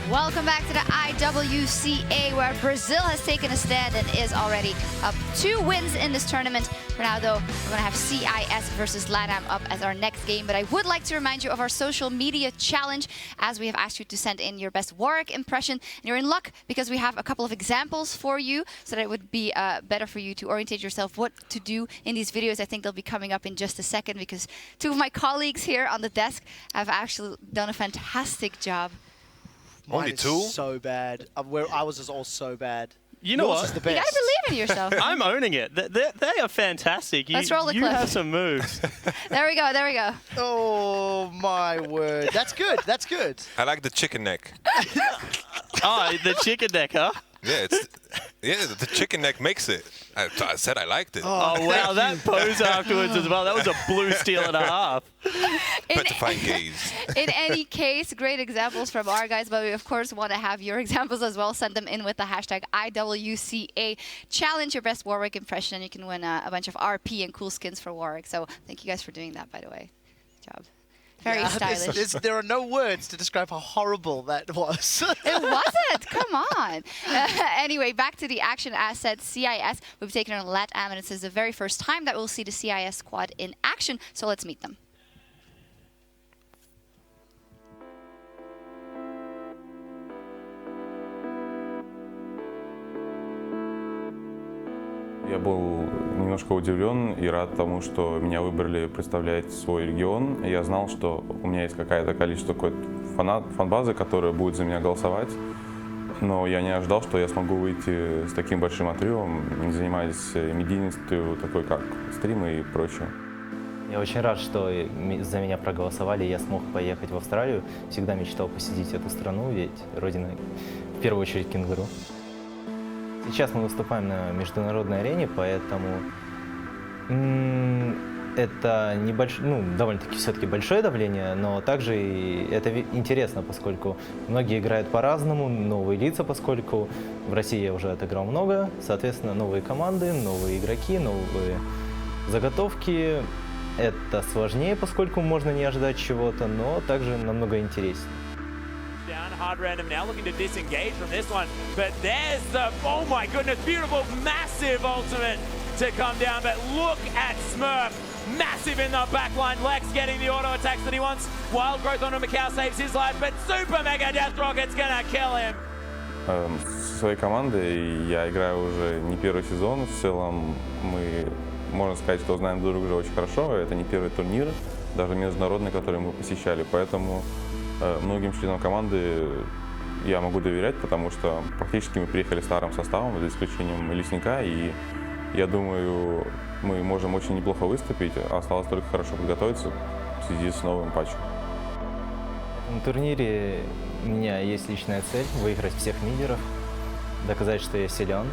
Welcome back to the IWCA, where Brazil has taken a stand and is already up 2 wins in this tournament. For now, though, we're going to have CIS versus LATAM up as our next game. But I would like to remind you of our social media challenge, as we have asked you to send in your best Warwick impression. And you're in luck, because we have a couple of examples for you, so that it would be better for you to orientate yourself what to do in these videos. I think they'll be coming up in just a second, because 2 of my colleagues here on the desk have actually done a fantastic job. Only 2? So bad. I was just all so bad. You know what? Is the best. You gotta believe in yourself. I'm owning it. They are fantastic. Let's roll the You clip. have some moves. There we go. There we go. Oh my word. That's good. That's good. I like the chicken neck. Oh, the chicken neck, huh? Yeah, the chicken neck makes it. I said I liked it. Oh, wow, that pose afterwards as well. That was a blue steel and a half. Petrifying gaze. In any case, great examples from our guys, but we of course want to have your examples as well. Send them in with the hashtag IWCA. Challenge your best Warwick impression, and you can win a bunch of RP and cool skins for Warwick. So thank you guys for doing that, by the way. Good job. Very stylish. There are no words to describe how horrible that was. It wasn't. Come on. Anyway, back to the action. As said, CIS. We've taken on LATAM, and this is the very first time that we'll see the CIS squad in action. So let's meet them. Я был немножко удивлен и рад тому, что меня выбрали представлять свой регион. Я знал, что у меня есть какое-то количество фан-базы, которая будет за меня голосовать. Но я не ожидал, что я смогу выйти с таким большим отрывом, не занимаясь медийностью, такой как стримы и прочее. Я очень рад, что за меня проголосовали, и я смог поехать в Австралию. Всегда мечтал посетить эту страну, ведь родина в первую очередь кенгуру. Сейчас мы выступаем на международной арене, поэтому это довольно-таки все-таки большое давление, но также и это интересно, поскольку многие играют по-разному, новые лица, поскольку в России я уже отыграл много, соответственно, новые команды, новые игроки, новые заготовки. Это сложнее, поскольку можно не ожидать чего-то, но также намного интереснее. Hard random now looking to disengage from this one, but there's the, oh my goodness, beautiful, massive ultimate to come down, but look at Smurf, massive in the backline, Lex getting the auto attacks that he wants, Wild Growth onto Macau saves his life, but Super Mega Death Rocket's gonna kill him. Со своей командой я играю уже не первый сезон, в целом мы, можно сказать, что знаем друг друга очень хорошо, это не первый турнир, даже международный, который мы посещали, поэтому многим членам команды я могу доверять, потому что практически мы приехали старым составом, за исключением Лесника, и я думаю, мы можем очень неплохо выступить, осталось только хорошо подготовиться в связи с новым патчем. На турнире у меня есть личная цель – выиграть всех мидеров, доказать, что я силен,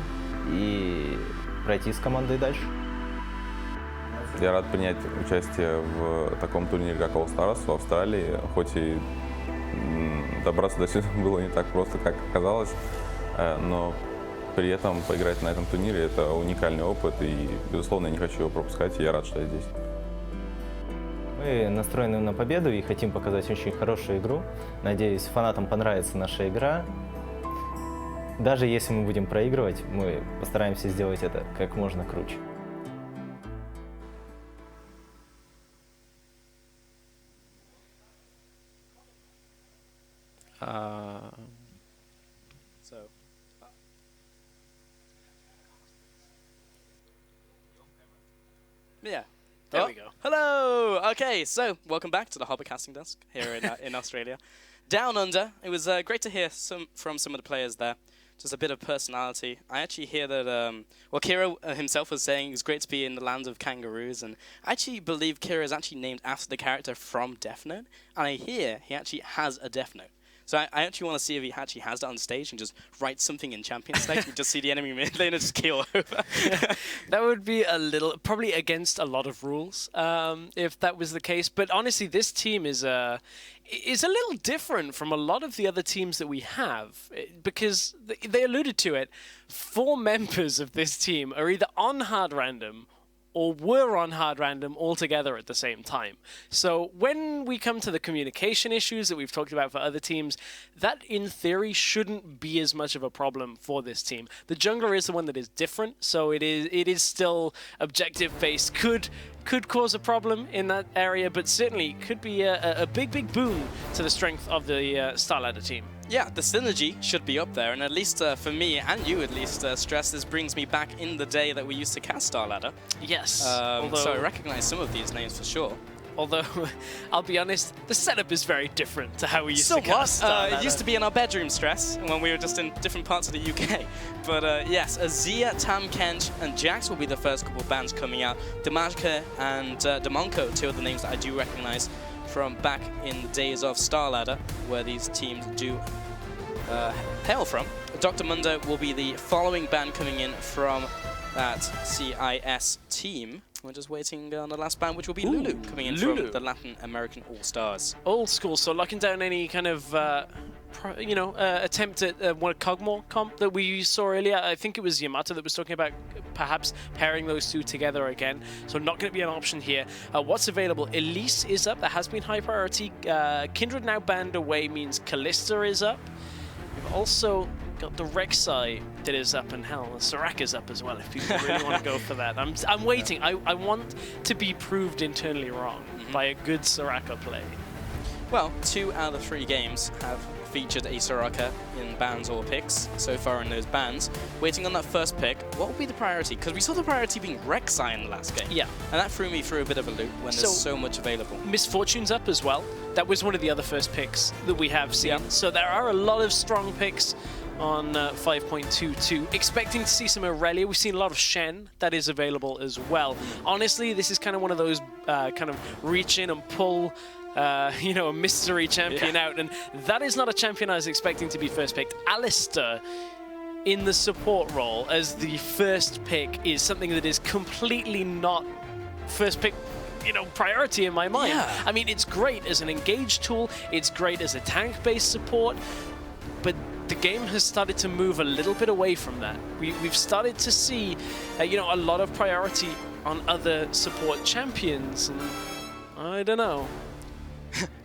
и пройти с командой дальше. Я рад принять участие в таком турнире, как Allstars в Австралии, хоть и добраться до сюда было не так просто, как оказалось, но при этом поиграть на этом турнире – это уникальный опыт, и, безусловно, я не хочу его пропускать, и я рад, что я здесь. Мы настроены на победу и хотим показать очень хорошую игру. Надеюсь, фанатам понравится наша игра. Даже если мы будем проигрывать, мы постараемся сделать это как можно круче. Yeah. There we go. Hello! Okay, so welcome back to the Harbour Casting Desk here in Australia. Down Under, it was great to hear from some of the players there. Just a bit of personality. I actually hear that, well, Kira himself was saying it's great to be in the land of kangaroos, and I actually believe Kira is actually named after the character from Death Note, and I hear he actually has a Death Note. So I actually want to see if he actually has that on stage and just write something in Champions Stage and just see the enemy mid lane and just keel over. That would be a little, probably against a lot of rules, if that was the case. But honestly, this team is a little different from a lot of the other teams that we have, because they alluded to it. 4 members of this team are either on hard random or were on hard random altogether at the same time. So when we come to the communication issues that we've talked about for other teams, that in theory shouldn't be as much of a problem for this team. The jungler is the one that is different, so it is still objective based. Could cause a problem in that area, but certainly could be a big boon to the strength of the StarLadder team. Yeah, the synergy should be up there, and at least for me, and you at least, Stress, this brings me back in the day that we used to cast StarLadder. Yes. So I recognize some of these names for sure. Although, I'll be honest, the setup is very different to how we used to cast StarLadder. It used to be in our bedroom, Stress, when we were just in different parts of the UK. But yes, Azia, Tam Kench, and Jax will be the first couple of bands coming out. Damajka and Damonko, 2 of the names that I do recognize from back in the days of StarLadder, where these teams do hail from. Dr. Mundo will be the following band coming in from that CIS team. We're just waiting on the last band, which will be Lulu, coming in from the Latin American All-Stars. Old school, so locking down any kind of, attempt at one Cogmore comp that we saw earlier. I think it was Yamato that was talking about perhaps pairing those two together again. So not going to be an option here. What's available? Elise is up. That has been high priority. Kindred now banned away means Callista is up. We've also got the Rek'Sai that is up, and hell, Soraka's up as well if people really want to go for that. I'm waiting. I want to be proved internally wrong by a good Soraka play. Well, 2 out of 3 games have featured a Soraka in bans or picks so far in those bans. Waiting on that first pick, what will be the priority? Because we saw the priority being Rek'Sai in the last game. Yeah. And that threw me through a bit of a loop when there's so much available. Misfortune's up as well. That was one of the other first picks that we have seen. Yeah. So there are a lot of strong picks on 5.22. Expecting to see some Aurelia. We've seen a lot of Shen that is available as well. Honestly, this is kind of one of those kind of reach in and pull a mystery champion out, and that is not a champion I was expecting to be first picked. Alistair in the support role as the first pick is something that is completely not first pick priority in my mind. Yeah. I mean, it's great as an engage tool, it's great as a tank-based support, but the game has started to move a little bit away from that. We've started to see, a lot of priority on other support champions, and I don't know.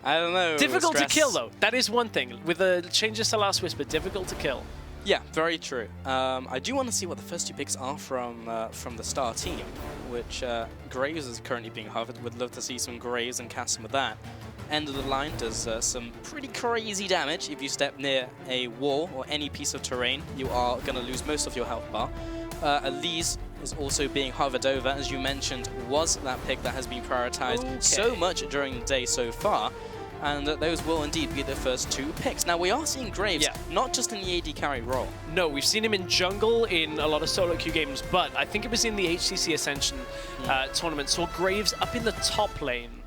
I don't know. Difficult to kill, though. That is one thing. With the changes to Last Whisper, difficult to kill. Yeah, very true. I do want to see what the first 2 picks are from the Star team, which Graves is currently being hovered. Would love to see some Graves and cast some of that. End of the line does some pretty crazy damage. If you step near a wall or any piece of terrain, you are going to lose most of your health bar. Elise is also being hovered over, as you mentioned, was that pick that has been prioritized so much during the day so far. And those will indeed be the first 2 picks. Now, we are seeing Graves, not just in the AD carry role. No, we've seen him in jungle in a lot of solo queue games, but I think it was in the HCC Ascension tournament. Saw Graves up in the top lane.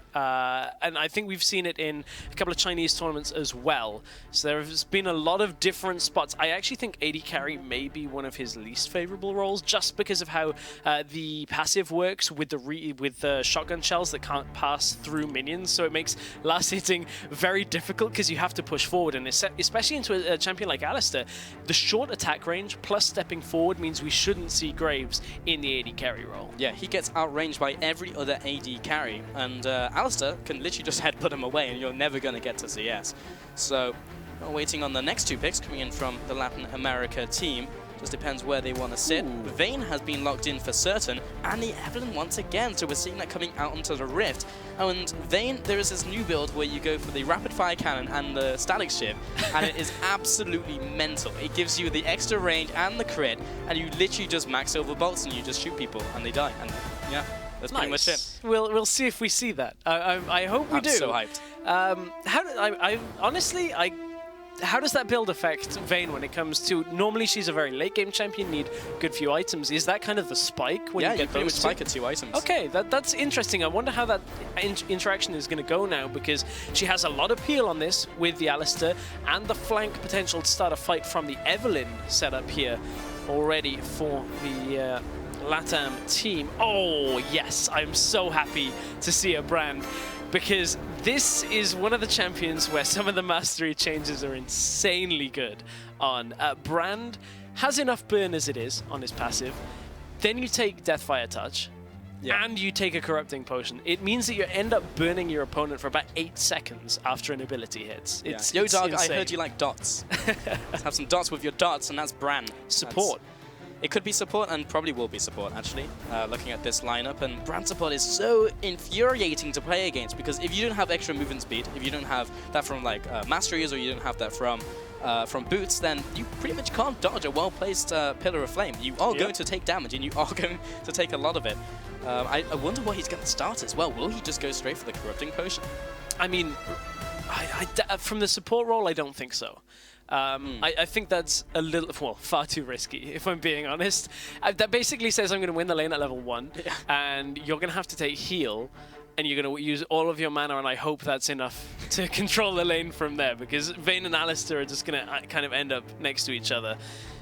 And I think we've seen it in a couple of Chinese tournaments as well. So there's been a lot of different spots. I actually think AD carry may be one of his least favorable roles, just because of how the passive works with the shotgun shells that can't pass through minions. So it makes last hitting very difficult because you have to push forward, and especially into a champion like Alistair, the short attack range plus stepping forward means we shouldn't see Graves in the AD carry role. Yeah, he gets outranged by every other AD carry, and Alistair can literally just headbutt him away and you're never going to get to CS. So, waiting on the next 2 picks coming in from the Latin America team. Just depends where they want to sit. Vayne has been locked in for certain, and the Evelyn once again, so we're seeing that coming out onto the Rift. And Vayne, there is this new build where you go for the rapid fire cannon and the static ship, and it is absolutely mental. It gives you the extra range and the crit, and you literally just max over bolts and you just shoot people and they die. And yeah. That's pretty much it. We'll see if we see that. I hope we do. I'm so hyped. Honestly, how does that build affect Vayne when it comes to... Normally she's a very late game champion, need good few items. Is that kind of the spike when you get pretty much those spike at 2 items. Okay, that's interesting. I wonder how that interaction is going to go now, because she has a lot of peel on this with the Alistair and the flank potential to start a fight from the Evelyn setup here already for the... LATAM team. Oh, yes, I'm so happy to see a Brand, because this is one of the champions where some of the mastery changes are insanely good on. Brand has enough burn as it is on his passive. Then you take Deathfire Touch, and you take a Corrupting Potion. It means that you end up burning your opponent for about 8 seconds after an ability hits. It's Yo, dog, insane. I heard you like dots. Let's have some dots with your dots, and that's Brand. Support. It could be support, and probably will be support, actually, looking at this lineup. And Brand support is so infuriating to play against, because if you don't have extra movement speed, if you don't have that from like masteries, or you don't have that from boots, then you pretty much can't dodge a well-placed Pillar of Flame. You are going to take damage, and you are going to take a lot of it. I wonder what he's going to start as well. Will he just go straight for the Corrupting Potion? I mean, from the support role, I don't think so. I think that's a little, far too risky, if I'm being honest. That basically says I'm going to win the lane at level 1, and you're going to have to take heal, and you're going to use all of your mana, and I hope that's enough to control the lane from there, because Vayne and Alistar are just going to kind of end up next to each other.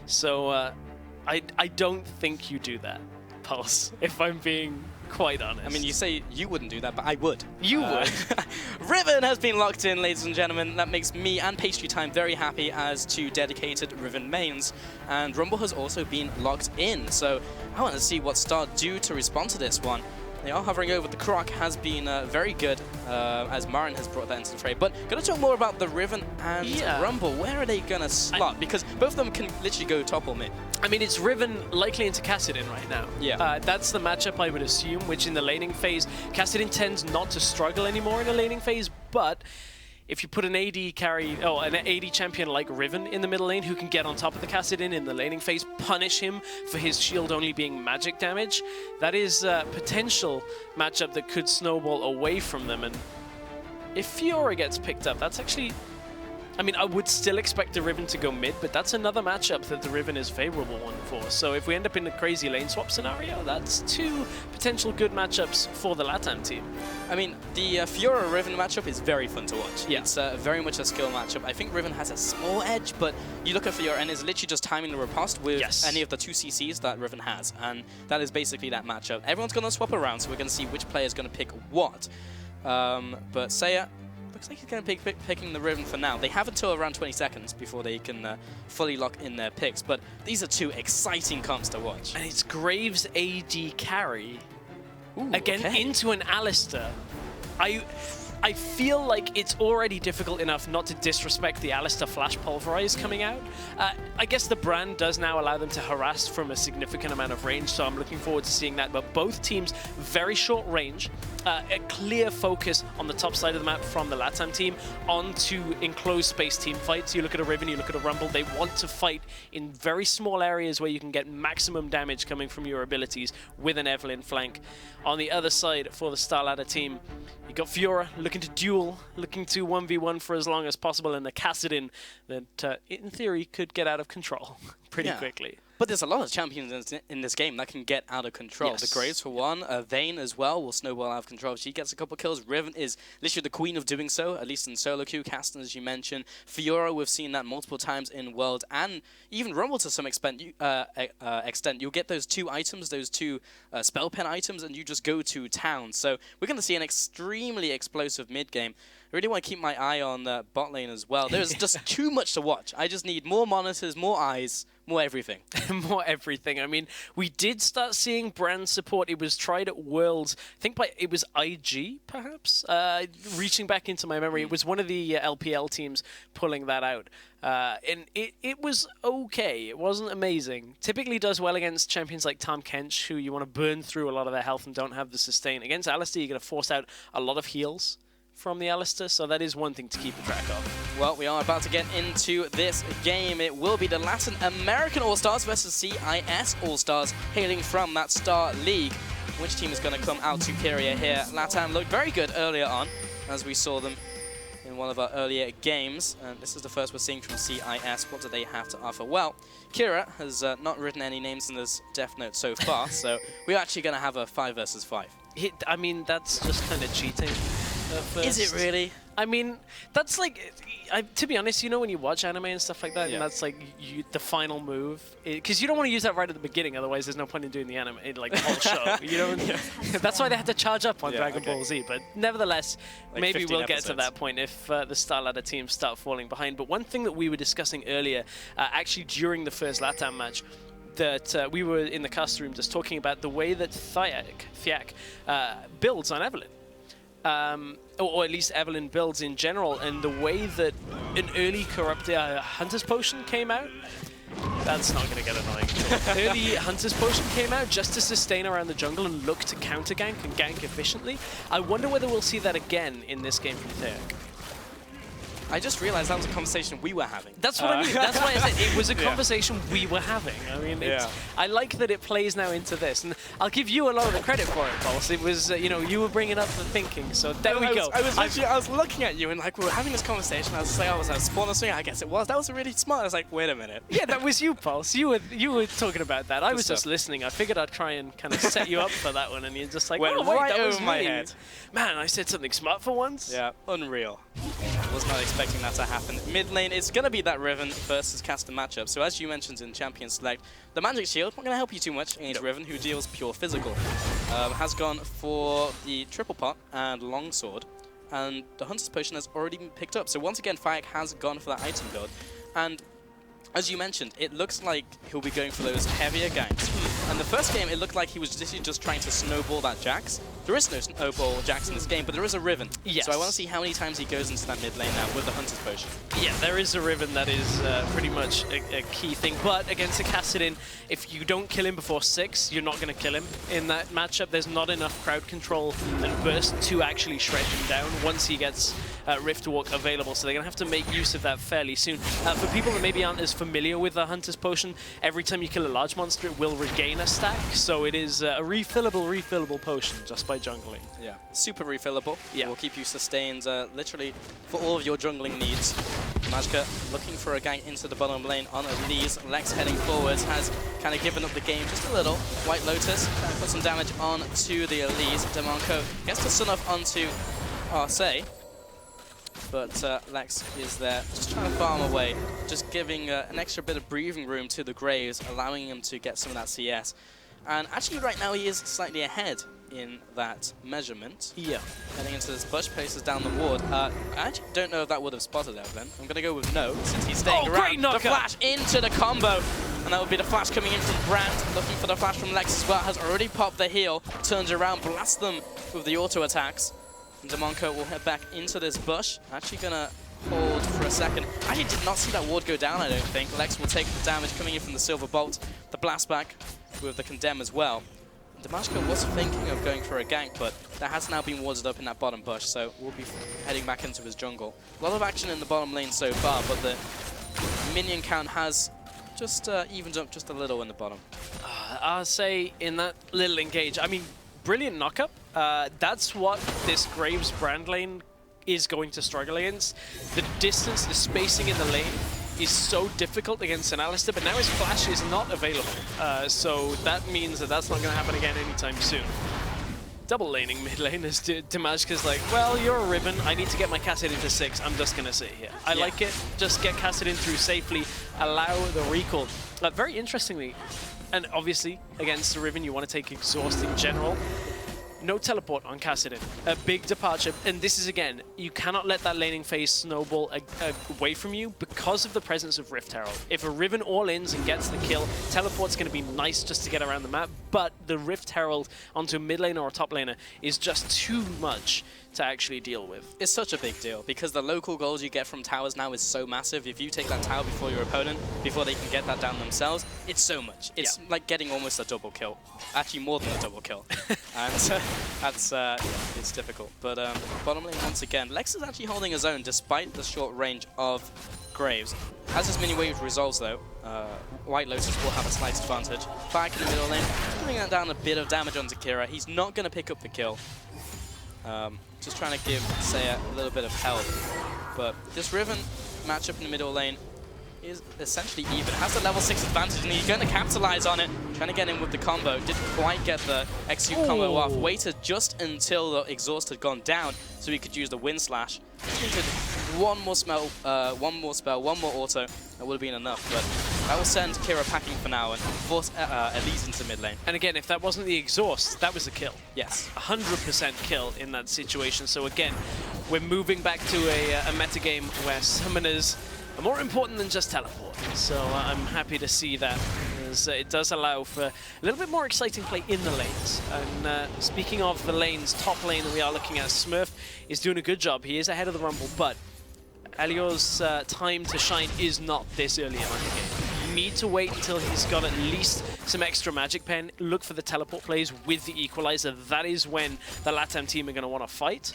So I don't think you do that, Pulse, if I'm being quite honest. I mean, you say you wouldn't do that, but I would. You would. Riven has been locked in, ladies and gentlemen. That makes me and Pastry Time very happy as two dedicated Riven mains. And Rumble has also been locked in. So I want to see what Star do to respond to this one. They are hovering over. The Croc has been very good, as Marin has brought that into the fray. But going to talk more about the Riven and Rumble. Where are they going to slot? Because both of them can literally go top or mid. I mean, it's Riven likely into Kassadin right now. Yeah. That's the matchup I would assume, which in the laning phase, Kassadin tends not to struggle anymore in the laning phase, but if you put an AD carry, an AD champion like Riven in the middle lane who can get on top of the Kassadin in the laning phase, punish him for his shield only being magic damage, that is a potential matchup that could snowball away from them. And if Fiora gets picked up, that's actually... I mean, I would still expect the Riven to go mid, but that's another matchup that the Riven is favorable one for. So if we end up in a crazy lane swap scenario, that's two potential good matchups for the LATAM team. I mean, the Fiora-Riven matchup is very fun to watch. Yeah. It's very much a skill matchup. I think Riven has a small edge, but you look at Fiora and it's literally just timing the riposte with any of the 2 CCs that Riven has. And that is basically that matchup. Everyone's going to swap around, so we're going to see which player is going to pick what. But Seiya... looks like he's going to be picking the Riven for now. They have until around 20 seconds before they can fully lock in their picks, but these are two exciting comps to watch. And it's Graves AD carry again into an Alistar. I feel like it's already difficult enough not to disrespect the Alistar Flash Pulverize coming out. I guess the brand does now allow them to harass from a significant amount of range, so I'm looking forward to seeing that. But both teams, very short range, a clear focus on the top side of the map from the LATAM team onto enclosed space team fights. You look at a Riven, you look at a Rumble, they want to fight in very small areas where you can get maximum damage coming from your abilities with an Evelynn flank. On the other side, for the Star Ladder team, you got Fiora looking to duel, looking to 1v1 for as long as possible, and the Kassadin that, in theory, could get out of control pretty quickly. But there's a lot of champions in this game that can get out of control. Yes. The Graves, for one. Vayne as well will snowball out of control. She gets a couple kills. Riven is literally the queen of doing so, at least in solo queue. Kassadin, as you mentioned. Fiora, we've seen that multiple times in World, and even Rumble to some extent. You'll get those 2 items, those 2 spell pen items, and you just go to town. So we're going to see an extremely explosive mid game. I really want to keep my eye on the bot lane as well. There's just too much to watch. I just need more monitors, more eyes, more everything. More everything. I mean, we did start seeing brand support. It was tried at Worlds. I think it was IG, perhaps? Reaching back into my memory, it was one of the LPL teams pulling that out. And it was okay. It wasn't amazing. Typically does well against champions like Tahm Kench, who you want to burn through a lot of their health and don't have the sustain. Against Alistar, you're going to force out a lot of heals from the Alistar, so that is one thing to keep a track of. Well, we are about to get into this game. It will be the Latin American All-Stars versus CIS All-Stars, hailing from that Star League. Which team is going to come out superior here? LATAM looked very good earlier on, as we saw them in one of our earlier games. And this is the first we're seeing from CIS. What do they have to offer? Well, Kira has not written any names in this Death Note so far, so we're actually going to have a 5 versus 5. I mean, that's just kind of cheating. Is it really? I mean, that's like, to be honest, you know when you watch anime and stuff like that, and that's like the final move, because you don't want to use that right at the beginning, otherwise there's no point in doing the anime, like the whole show. You know, that's why they had to charge up on Dragon Ball Z. But nevertheless, like maybe we'll get episodes. to that point if the Star Ladder teams start falling behind. But one thing that we were discussing earlier, actually during the first LATAM match, that we were in the cast room just talking about the way that Thiak builds on Evelynn. Or at least Evelynn builds in general, and the way that an early corrupt Hunter's Potion came out, that's not going to get annoying. Early Hunter's Potion came out just to sustain around the jungle and look to counter gank and gank efficiently. I wonder whether we'll see that again in this game from Thiak. I just realized that was a conversation we were having. That's what I mean. That's why I said it was a Yeah. conversation we were having. I mean, it's, Yeah. I like that it plays now into this, and I'll give you a lot of the credit for it, Pulse. It was, you know, you were bringing up the thinking, so there we go. I was looking at you and like we were having this conversation. I was like, was that a spawner swing? I guess it was. That was really smart. I was like, wait a minute. Yeah, that was you, Pulse. You were talking about that. I Good was just stuff. listening. I figured I'd try and kind of set you up for that one, and you're just like, Went oh, wait, right that was over my me. head. Man, I said something smart for once. Yeah, unreal. Was not expecting that to happen. Mid lane, it's going to be that Riven versus Caster matchup. So as you mentioned in Champion Select, the Magic Shield not going to help you too much against Riven, who deals pure physical. Has gone for the triple pot and longsword, and the Hunter's Potion has already been picked up. So once again, Fayek has gone for that item build. And as you mentioned, it looks like he'll be going for those heavier ganks. And the first game, it looked like he was just trying to snowball that Jax. There is no snowball Jax in this game, but there is a Riven. Yes. So I want to see how many times he goes into that mid lane now with the Hunter's Potion. Yeah, there is a Riven that is pretty much a key thing. But against a Kassadin, if you don't kill him before 6, you're not going to kill him in that matchup. There's not enough crowd control and burst to actually shred him down once he gets Rift Walk available. So they're going to have to make use of that fairly soon. For people that maybe aren't as familiar with the Hunter's Potion, every time you kill a large monster, it will regain a stack. So it is a refillable potion just by jungling. Yeah, super refillable. Yeah. Will keep you sustained literally for all of your jungling needs. Majka looking for a gank into the bottom lane on Elise. Lex heading forwards, has kind of given up the game just a little. White Lotus put some damage on to the Elise. Demonco gets the stun off onto Arcee. But Lex is there, just trying to farm away, just giving an extra bit of breathing room to the Graves, allowing him to get some of that CS. And actually right now he is slightly ahead in that measurement. Yeah. Heading into this bush, places down the ward. I actually don't know if that would have spotted Evelyn. I'm going to go with no, since he's staying around. Great knocker. The flash into the combo. And that would be the flash coming in from Brand, looking for the flash from Lex as well. Has already popped the heal, turns around, blasts them with the auto attacks. And Demonco will head back into this bush. Actually going to hold for a second. Actually did not see that ward go down, I don't think. Lex will take the damage coming in from the Silver Bolt. The blast back with the Condemn as well. Damashko was thinking of going for a gank, but that has now been warded up in that bottom bush, so we'll be heading back into his jungle. A lot of action in the bottom lane so far, but the minion count has just evened up just a little in the bottom. I'll say in that little engage, I mean, brilliant knockup. That's what this Graves Brand lane is going to struggle against. The distance, the spacing in the lane is so difficult against an Alistar, but now his flash is not available. So that means that that's not going to happen again anytime soon. Double laning mid lane as Dimashka's like, well, you're a Riven, I need to get my Kassadin to 6, I'm just going to sit here. I like it, just get Kassadin through safely, allow the recall. Very interestingly, and obviously against the Riven you want to take Exhaust in general. No teleport on Kassadin. A big departure. And this is, again, you cannot let that laning phase snowball away from you because of the presence of Rift Herald. If a Riven all-ins and gets the kill, teleport's going to be nice just to get around the map, but the Rift Herald onto a mid laner or a top laner is just too much to actually deal with. It's such a big deal because the local goals you get from towers now is so massive. If you take that tower before your opponent, before they can get that down themselves, it's so much. It's like getting almost a double kill. Actually, more than a double kill. And that's, it's difficult. But bottom lane, once again, Lex is actually holding his own despite the short range of Graves. As his mini wave resolves though, White Lotus will have a slight advantage. Back in the middle lane, putting that down a bit of damage onto Kira. He's not going to pick up the kill. Just trying to give Saya a little bit of help. But this Riven matchup in the middle lane is essentially even. Has the level 6 advantage and he's going to capitalize on it. Trying to get in with the combo. Didn't quite get the Execute combo off. Waited just until the exhaust had gone down so he could use the Wind Slash. Needed one more spell, one more auto. That would have been enough, but that will send Kira packing for now and force Elise into mid lane. And again, if that wasn't the exhaust, that was a kill. Yes. 100% kill in that situation. So again, we're moving back to a metagame where summoners are more important than just teleport. So I'm happy to see that, as it does allow for a little bit more exciting play in the lanes. And speaking of the lanes, top lane that we are looking at, Smurf is doing a good job. He is ahead of the Rumble, but Elior's time to shine is not this early on in the game. You need to wait until he's got at least some extra Magic Pen. Look for the teleport plays with the Equalizer. That is when the LATAM team are going to want to fight.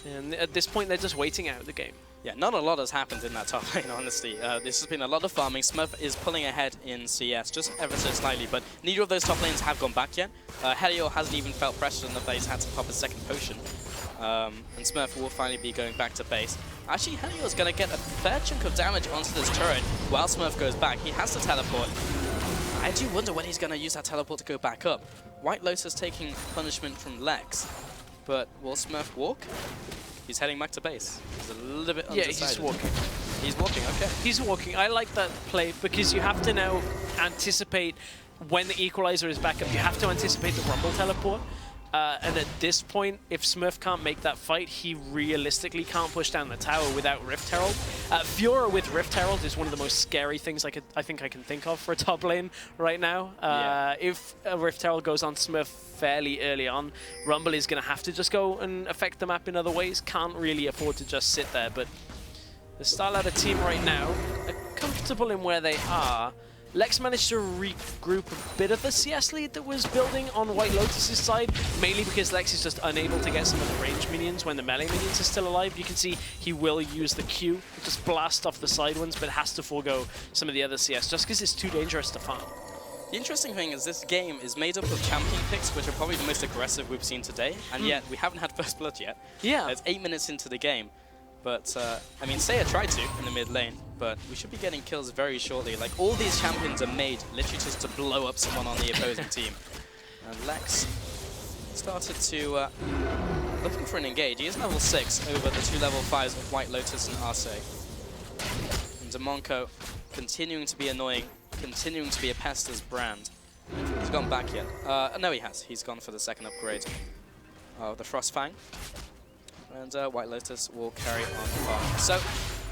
And at this point, they're just waiting out the game. Yeah, not a lot has happened in that top lane, honestly. This has been a lot of farming. Smurf is pulling ahead in CS, just ever so slightly, but neither of those top lanes have gone back yet. Helio hasn't even felt pressure enough that he's had to pop a second potion. And Smurf will finally be going back to base. Actually, Helio is going to get a fair chunk of damage onto this turret while Smurf goes back. He has to teleport. I do wonder when he's going to use that teleport to go back up. White Lotus taking punishment from Lex, but will Smurf walk? He's heading back to base. He's a little bit undecided. Yeah, he's walking. He's walking, okay. He's walking. I like that play because you have to now anticipate when the equalizer is back up. You have to anticipate the Rumble teleport. And at this point, if Smurf can't make that fight, he realistically can't push down the tower without Rift Herald. Fiora with Rift Herald is one of the most scary things I think I can think of for a top lane right now. If a Rift Herald goes on Smurf fairly early on, Rumble is going to have to just go and affect the map in other ways. Can't really afford to just sit there. But the StarLadder team right now are comfortable in where they are. Lex managed to regroup a bit of the CS lead that was building on White Lotus's side, mainly because Lex is just unable to get some of the range minions when the melee minions are still alive. You can see he will use the Q, just blast off the side ones, but has to forego some of the other CS just because it's too dangerous to farm. The interesting thing is this game is made up of champion picks, which are probably the most aggressive we've seen today, and yet we haven't had first blood yet. Yeah. It's 8 minutes into the game. But, I mean, Saya tried to in the mid lane, but we should be getting kills very shortly. Like, all these champions are made literally just to blow up someone on the opposing team. And Lex started to, looking for an engage. He is level 6 over the 2 level 5s of White Lotus and Arce. And Demonco continuing to be annoying, continuing to be a pest as Brand. I don't think he's gone back yet. No, he has. He's gone for the second upgrade of the Frostfang. And White Lotus will carry on farm. So,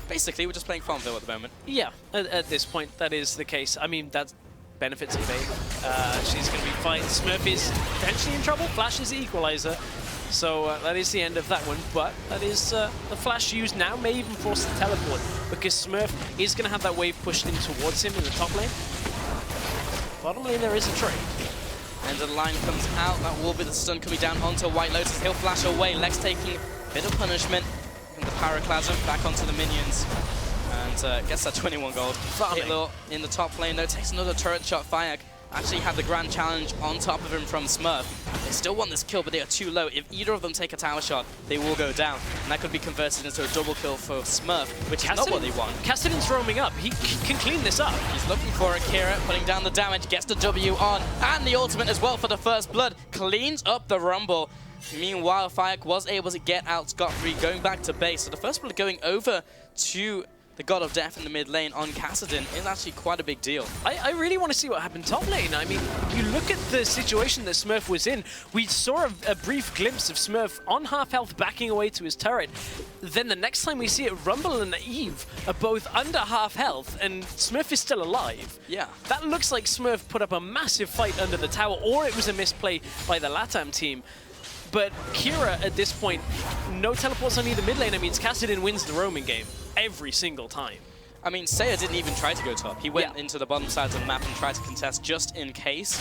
basically, we're just playing Farmville at the moment. Yeah, at this point, that is the case. I mean, that benefits of Babe. She's going to be fine. Smurf is potentially in trouble. Flash is the equalizer. So that is the end of that one. But that is the Flash used now may even force the teleport, because Smurf is going to have that wave pushed in towards him in the top lane. Bottom lane, there is a trade. And the line comes out. That will be the stun coming down onto White Lotus. He'll flash away. Lex taking a bit of punishment from the Pyroclasm back onto the minions. And gets that 21 gold. Hitler in the top lane, though, takes another turret shot. Fayak actually had the grand challenge on top of him from Smurf. They still want this kill, but they are too low. If either of them take a tower shot, they will go down. And that could be converted into a double kill for Smurf, which is not what they want. Kassadin's roaming up. He can clean this up. He's looking for Akira, putting down the damage, gets the W on, and the ultimate as well for the first blood. Cleans up the Rumble. Meanwhile, Fayak was able to get out scot-free, going back to base. So the first blood going over to the God of Death in the mid lane on Kassadin is actually quite a big deal. I really want to see what happened top lane. I mean, you look at the situation that Smurf was in. We saw a brief glimpse of Smurf on half health backing away to his turret. Then the next time we see it, Rumble and Eve are both under half health, and Smurf is still alive. Yeah. That looks like Smurf put up a massive fight under the tower, or it was a misplay by the LATAM team. But Kira, at this point, no teleports on either mid lane. That means Kassadin wins the roaming game every single time. I mean, Saya didn't even try to go top. He went into the bottom sides of the map and tried to contest just in case.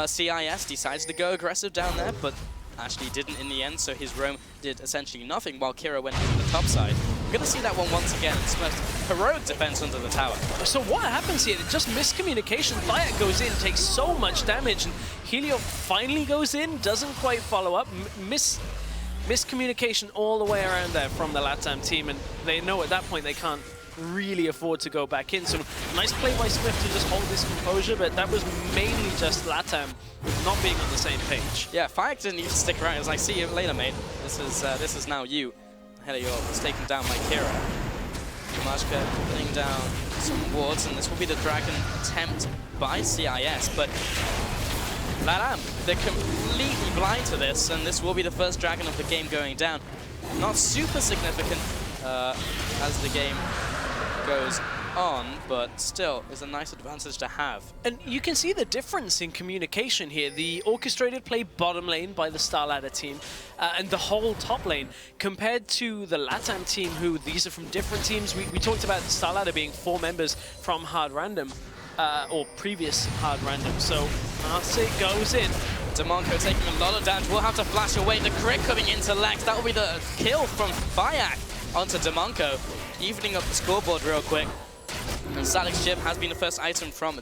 CIS decided to go aggressive down there, but actually didn't in the end, so his roam did essentially nothing while Kira went to the top side. We're going to see that one once again. Smurf's heroic defense under the tower. So what happens here? Just miscommunication. Fayak goes in, takes so much damage, and Helio finally goes in, doesn't quite follow up. Miscommunication all the way around there from the LATAM team, and they know at that point they can't really afford to go back in. So nice play by Smurf to just hold this composure, but that was mainly just LATAM not being on the same page. Yeah, Fayak didn't even stick around. He was like, see you later, mate. This is now you. Helio was taken down by Kira. Mashka putting down some wards, and this will be the dragon attempt by CIS, but LATAM, they're completely blind to this, and this will be the first dragon of the game going down. Not super significant as the game goes on, but still is a nice advantage to have. And you can see the difference in communication here. The orchestrated play bottom lane by the StarLadder team and the whole top lane compared to the LATAM team, who these are from different teams. We talked about StarLadder being 4 members from Hard Random, or previous Hard Random. So Arce goes in. Demonco taking a lot of damage. We'll have to flash away. The crit coming into Lex. That will be the kill from Fayak onto Demonco. evening up the scoreboard real quick. And Sally's ship has been the first item from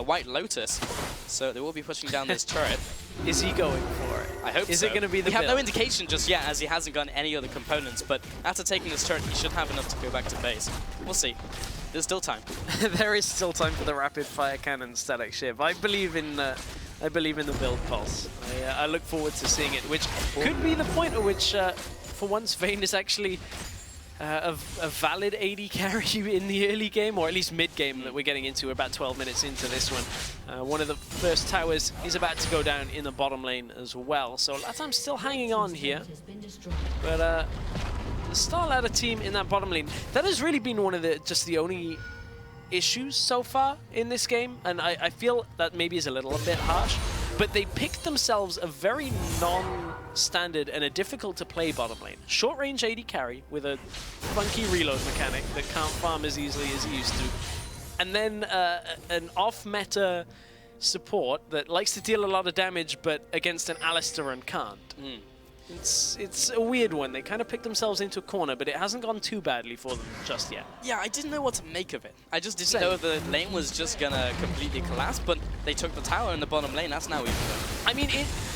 White Lotus, so they will be pushing down this turret. Is he going for it? I hope Is so. it going to be the We have no build? indication just yet, as he hasn't gotten any other components, but after taking this turret, he should have enough to go back to base. We'll see. There's still time. There is still time for the rapid fire cannon static ship. I believe in the build pulse. I look forward to seeing it, which could be the point at which, for once, Vayne is actually a valid AD carry in the early game, or at least mid-game that we're getting into. We're about 12 minutes into this one. One of the first towers is about to go down in the bottom lane as well. So Latam's still hanging on here. But the Starladder team in that bottom lane, that has really been one of the only issues so far in this game. And I feel that maybe is a little bit harsh. But they picked themselves a very non-standard and a difficult-to-play bottom lane. Short-range AD carry with a funky reload mechanic that can't farm as easily as it used to. And then an off-meta support that likes to deal a lot of damage, but against an Allstar and can't. It's a weird one. They kind of picked themselves into a corner, but it hasn't gone too badly for them just yet. Yeah, I didn't know what to make of it. I just didn't know the lane was just gonna completely collapse, but they took the tower in the bottom lane. That's now even better. I mean,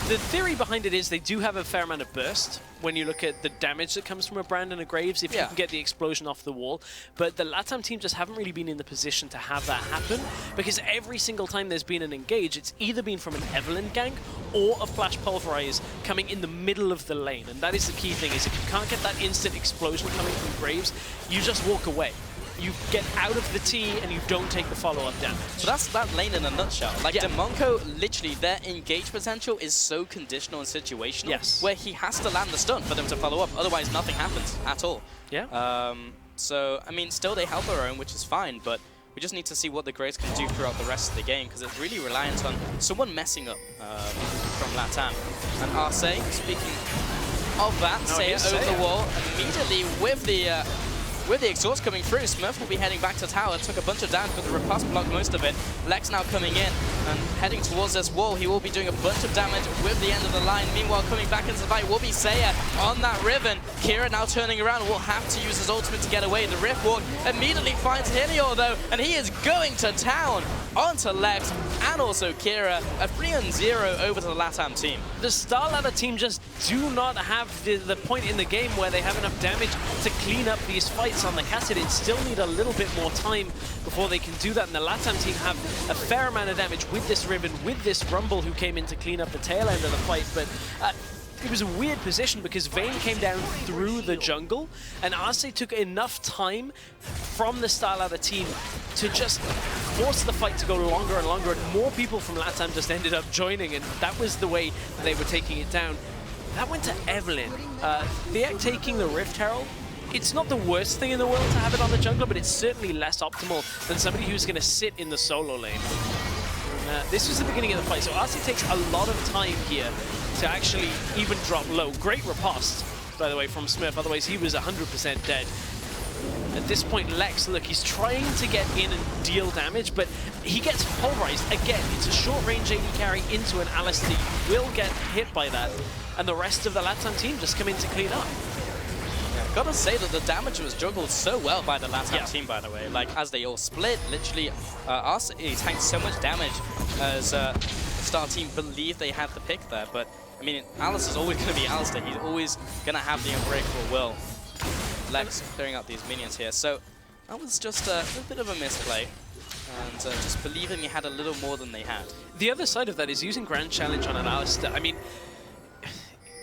the theory behind it is they do have a fair amount of burst when you look at the damage that comes from a Brand and a Graves, if you can get the explosion off the wall. But the Latam team just haven't really been in the position to have that happen, because every single time there's been an engage, it's either been from an Evelyn gank or a Flash Pulverize coming in the middle of the lane. And that is the key thing, is if you can't get that instant explosion coming from Graves, you just walk away. You get out of the T and you don't take the follow-up damage. So that's that lane in a nutshell. Like, Demonko, literally, their engage potential is so conditional and situational, where he has to land the stun for them to follow up, otherwise nothing happens at all. Yeah. So, I mean, still they help their own, which is fine, but we just need to see what the Graves can do throughout the rest of the game, because it's really reliant on someone messing up from Latam. And Arce, speaking of that, Seiya over the wall immediately with the exhaust coming through. Smurf will be heading back to tower. Took a bunch of damage, but the riposte blocked most of it. Lex now coming in and heading towards this wall. He will be doing a bunch of damage with the end of the line. Meanwhile, coming back into the fight will be Seiya on that Riven. Kira now turning around, will have to use his ultimate to get away. The Rift Walk immediately finds Helior though, and he is going to town onto Lex and also Kira. A 3-0 over to the Latam team. The Starladder team just do not have the point in the game where they have enough damage to clean up these fights on the Cassidin. Still need a little bit more time before they can do that, and the Latam team have a fair amount of damage with this Riven, with this Rumble who came in to clean up the tail end of the fight, but it was a weird position because Vayne came down through the jungle, and Arce took enough time from the Starladder team to just force the fight to go longer and longer, and more people from Latam just ended up joining, and that was the way that they were taking it down. That went to Evelyn. They're taking the Rift Herald. It's not the worst thing in the world to have it on the jungler, but it's certainly less optimal than somebody who's going to sit in the solo lane. This was the beginning of the fight, so Arce takes a lot of time here to actually even drop low. Great riposte, by the way, from Smurf, otherwise he was 100% dead. At this point, Lex, look, he's trying to get in and deal damage, but he gets pulverized. Again, it's a short-range AD carry into an Alistar. He will get hit by that, and the rest of the Latam team just come in to clean up. Gotta say that the damage was juggled so well by the Latam team, by the way. Like, as they all split, literally, Arce tanked so much damage as the Star team believed they had the pick there. But, I mean, Alice is always going to be Alistar. He's always going to have the unbreakable will. Lex clearing out these minions here. So, that was just a bit of a misplay. And just believing he had a little more than they had. The other side of that is using Grand Challenge on an Alistar. I mean,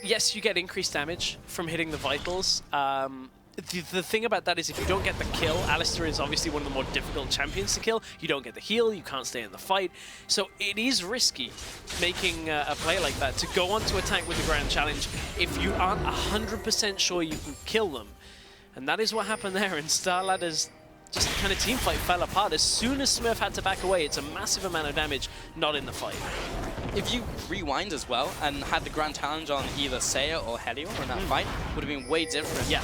yes, you get increased damage from hitting the vitals. The thing about that is if you don't get the kill, Alistar is obviously one of the more difficult champions to kill. You don't get the heal, you can't stay in the fight. So it is risky making a play like that, to go onto a tank with the Grand Challenge if you aren't 100% sure you can kill them. And that is what happened there, and Starladder's just kind of team fight fell apart. As soon as Smurf had to back away, it's a massive amount of damage, not in the fight. If you rewind as well and had the Grand Challenge on either Seiya or Helior in that fight, would have been way different. Yeah.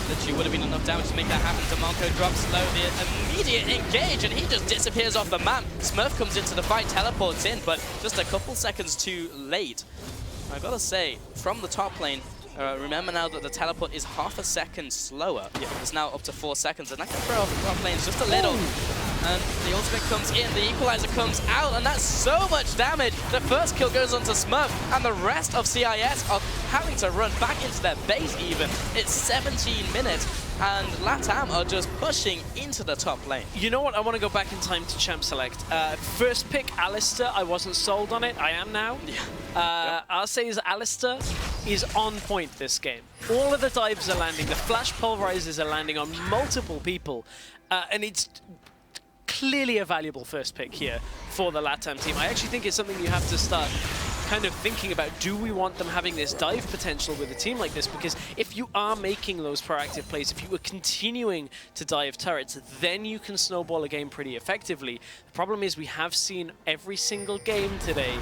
Literally would have been enough damage to make that happen. Demonko drops low, the immediate engage, and he just disappears off the map. Smurf comes into the fight, teleports in, but just a couple seconds too late. I gotta say, from the top lane, Remember now that the teleport is half a second slower. It's now up to 4 seconds, and that can throw off the top lanes just a little. And the ultimate comes in, the equalizer comes out, and that's so much damage. The first kill goes onto Smurf, and the rest of CIS are having to run back into their base even. It's 17 minutes, and LATAM are just pushing into the top lane. You know what? I want to go back in time to Champ Select. First pick, Alistar. I wasn't sold on it. I am now. I'll say Alistar is on point this game. All of the dives are landing. The flash pulverizers are landing on multiple people. And it's clearly a valuable first pick here for the LATAM team. I actually think it's something you have to start kind of thinking about. Do we want them having this dive potential with a team like this? Because if you are making those proactive plays, if you are continuing to dive turrets, then you can snowball a game pretty effectively. The problem is we have seen every single game today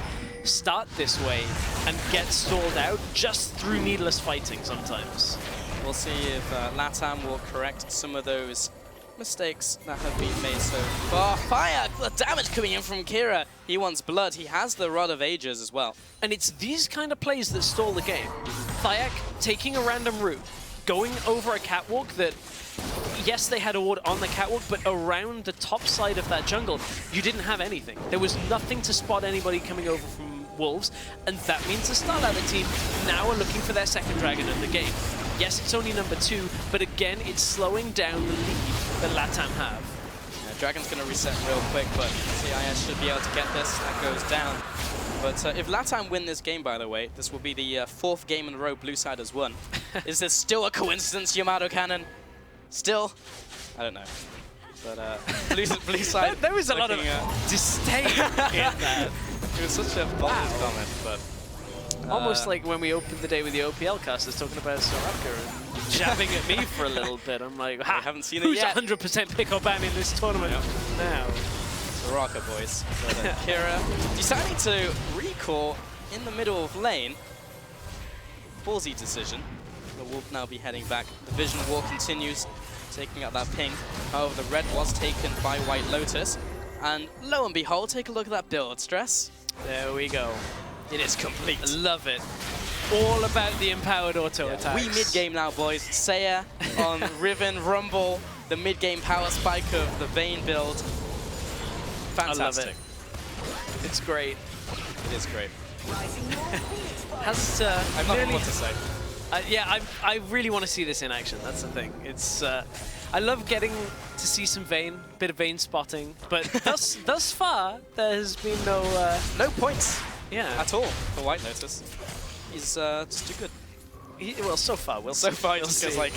start this way and get stalled out just through needless fighting sometimes. We'll see if LATAM will correct some of those mistakes that have been made so far. Fire! The damage coming in from Kira. He wants blood. He has the Rod of Ages as well. And it's these kind of plays that stall the game. Thyak taking a random route, going over a catwalk that, yes, they had a ward on the catwalk, but around the top side of that jungle, you didn't have anything. There was nothing to spot anybody coming over from Wolves, and that means the Starladder team now are looking for their second dragon of the game. Yes, it's only number 2, but again, it's slowing down the lead that LATAM have. Yeah, Dragon's going to reset real quick, but CIS should be able to get this. That goes down. But if LATAM win this game, by the way, this will be the 4th game in a row Blue Side has won. Is this still a coincidence, Yamato Cannon? Still? I don't know. But Blue Side... there was a lot of disdain in that. It was such a bold comment, but... Almost like when we opened the day with the OPL casters talking about Soraka and jabbing at me for a little bit. I'm like, I haven't seen it yet. Who's 100% pick or ban in this tournament now? Soraka, boys. But, Kira deciding to recall in the middle of lane. Ballsy decision. The Wolf now be heading back. The Vision War continues, taking out that ping. However, the red was taken by White Lotus. And lo and behold, take a look at that build. Stress. There we go. It is complete. I love it. All about the empowered auto attacks. We mid-game now, boys. Seiya on Riven, Rumble, the mid-game power spike of the Vayne build. Fantastic. I love it. It's great. It is great. Has I've nothing more to say. Yeah, I really want to see this in action. That's the thing. It's I love getting to see some Vayne, bit of Vayne spotting, but thus far there has been no points. Yeah, at all for White Lotus. He's just too good. Well, so far, he just goes like,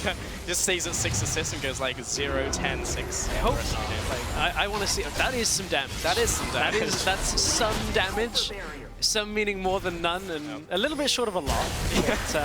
just stays at 6 assists and goes like 0, 10, 6. I hope so. Like, I want to see. That is some damage. That is some damage. That's some damage. Some meaning more than none, and a little bit short of a lot. But,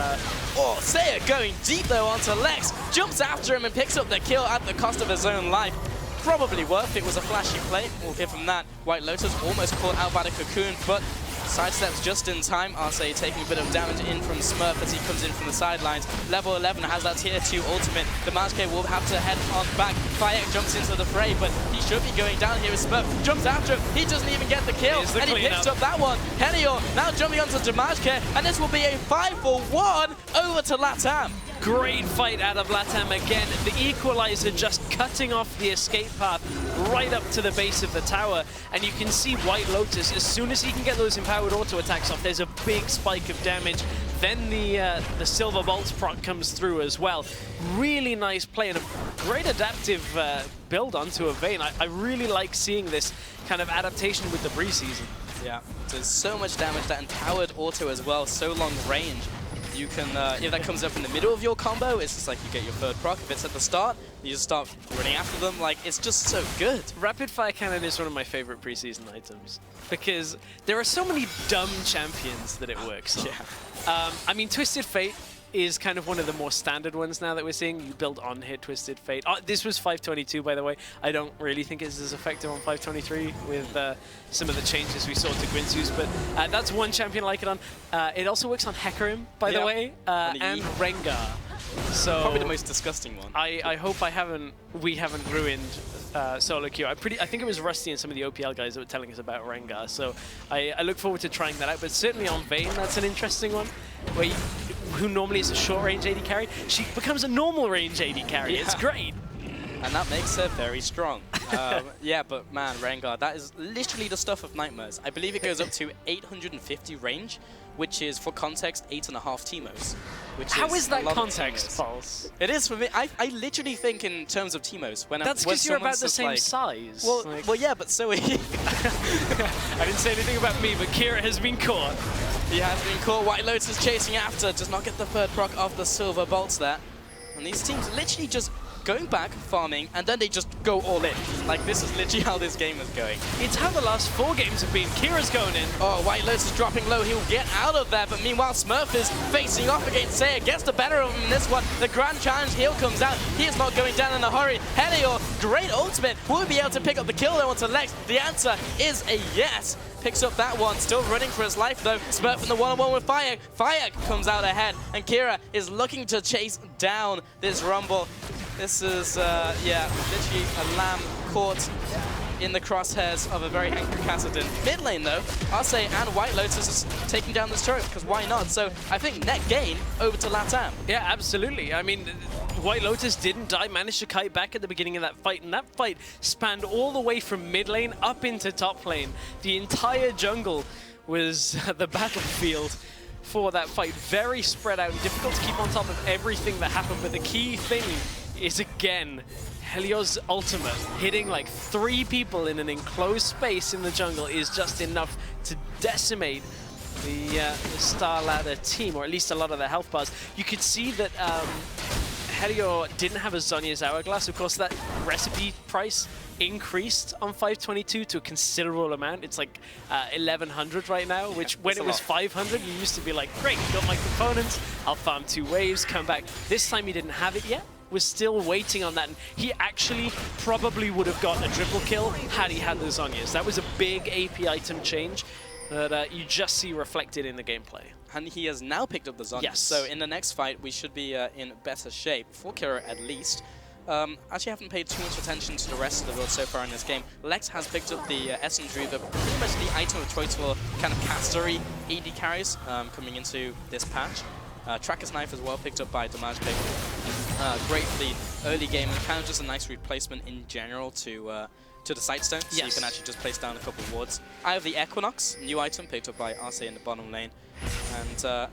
oh, Seiya going deep though onto Lex. Jumps after him and picks up the kill at the cost of his own life. Probably worth it. Was a flashy play. We'll give him that. White Lotus almost caught out by the cocoon, but sidesteps just in time. Arcee taking a bit of damage in from Smurf as he comes in from the sidelines. Level 11 has that tier 2 ultimate. The Mage will have to head on back. Fayek jumps into the fray, but he should be going down here as Smurf jumps after him. He doesn't even get the kill, and he picks up that one. Henior now jumping onto Damashke, and this will be a 5-for-1 over to LATAM. Great fight out of LATAM again. The equalizer just cutting off the escape path right up to the base of the tower. And you can see White Lotus, as soon as he can get those empowered auto attacks off, there's a big spike of damage. Then the Silver Bolts proc comes through as well. Really nice play and a great adaptive build onto a Vayne. I really like seeing this kind of adaptation with the preseason. Yeah, there's so much damage, that empowered auto as well, so long range. You can, if that comes up in the middle of your combo, it's just like you get your third proc. If it's at the start, you just start running after them. Like, it's just so good. Rapid Fire Cannon is one of my favorite preseason items because there are so many dumb champions that it works on. Yeah. I mean, Twisted Fate is kind of one of the more standard ones now that we're seeing. You build on hit Twisted Fate. This was 522, by the way. I don't really think it's as effective on 523 with some of the changes we saw to Guinsoo's, but that's one champion I like it on. It also works on Hecarim, by the way, and Rengar. So probably the most disgusting one. I hope we haven't ruined solo queue. I think it was Rusty and some of the OPL guys that were telling us about Rengar, so I look forward to trying that out. But certainly on Vayne, that's an interesting one, where who normally is a short-range AD carry, she becomes a normal-range AD carry. Yeah. It's great. And that makes her very strong. Yeah, but man, Rengar, that is literally the stuff of nightmares. I believe it goes up to 850 range, which is, for context, 8.5 Teemos. How is that context, Pulse? It is for me. I literally think in terms of Teemos. That's because you're about the same size. Well, yeah, but so are you. I didn't say anything about me, but Kira has been caught. He has been caught. White Lotus is chasing after. Does not get the third proc of the silver bolts there. And these teams literally just going back, farming, and then they just go all in. Like, this is literally how this game is going. It's how the last 4 games have been. Kira's going in. Oh, White Lotus is dropping low. He'll get out of there, but meanwhile, Smurf is facing off against Saya. Gets the better of him in this one. The Grand Challenge heal comes out. He is not going down in a hurry. Helior, great ultimate. Will he be able to pick up the kill though onto Lex? The answer is a yes. Picks up that one, still running for his life though. Smurf in the one-on-one with Fire. Fire comes out ahead, and Kira is looking to chase down this Rumble. This is, yeah, literally a lamb caught in the crosshairs of a very angry Kassadin. Mid lane though, Arce and White Lotus is taking down this turret, because why not? So I think net gain over to LATAM. Yeah, absolutely. I mean, White Lotus didn't die, managed to kite back at the beginning of that fight, and that fight spanned all the way from mid lane up into top lane. The entire jungle was the battlefield for that fight. Very spread out, difficult to keep on top of everything that happened, but the key thing is, again, Helios' ultimate. Hitting like 3 people in an enclosed space in the jungle is just enough to decimate the Star Ladder team, or at least a lot of their health bars. You could see that Helios didn't have a Zhonya's Hourglass. Of course, that recipe price increased on 522 to a considerable amount. It's like 1100 right now, which when it was 500, you used to be like, great, got my components, I'll farm 2 waves, come back. This time he didn't have it yet. Was still waiting on that, and he actually probably would have gotten a triple kill had he had the Zhonya's. That was a big AP item change that you just see reflected in the gameplay. And he has now picked up the Zhonya's. Yes. So in the next fight, we should be in better shape, for Kira at least. Actually, haven't paid too much attention to the rest of the build so far in this game. Lex has picked up the Essence Druva, pretty much the item of choice for kind of castery AD carries coming into this patch. Tracker's Knife as well, picked up by Damage Pick. Great for the early game, and kind of just a nice replacement in general to the Sightstone, so you can actually just place down a couple of wards. I have the Equinox, new item, picked up by Arce in the bottom lane. And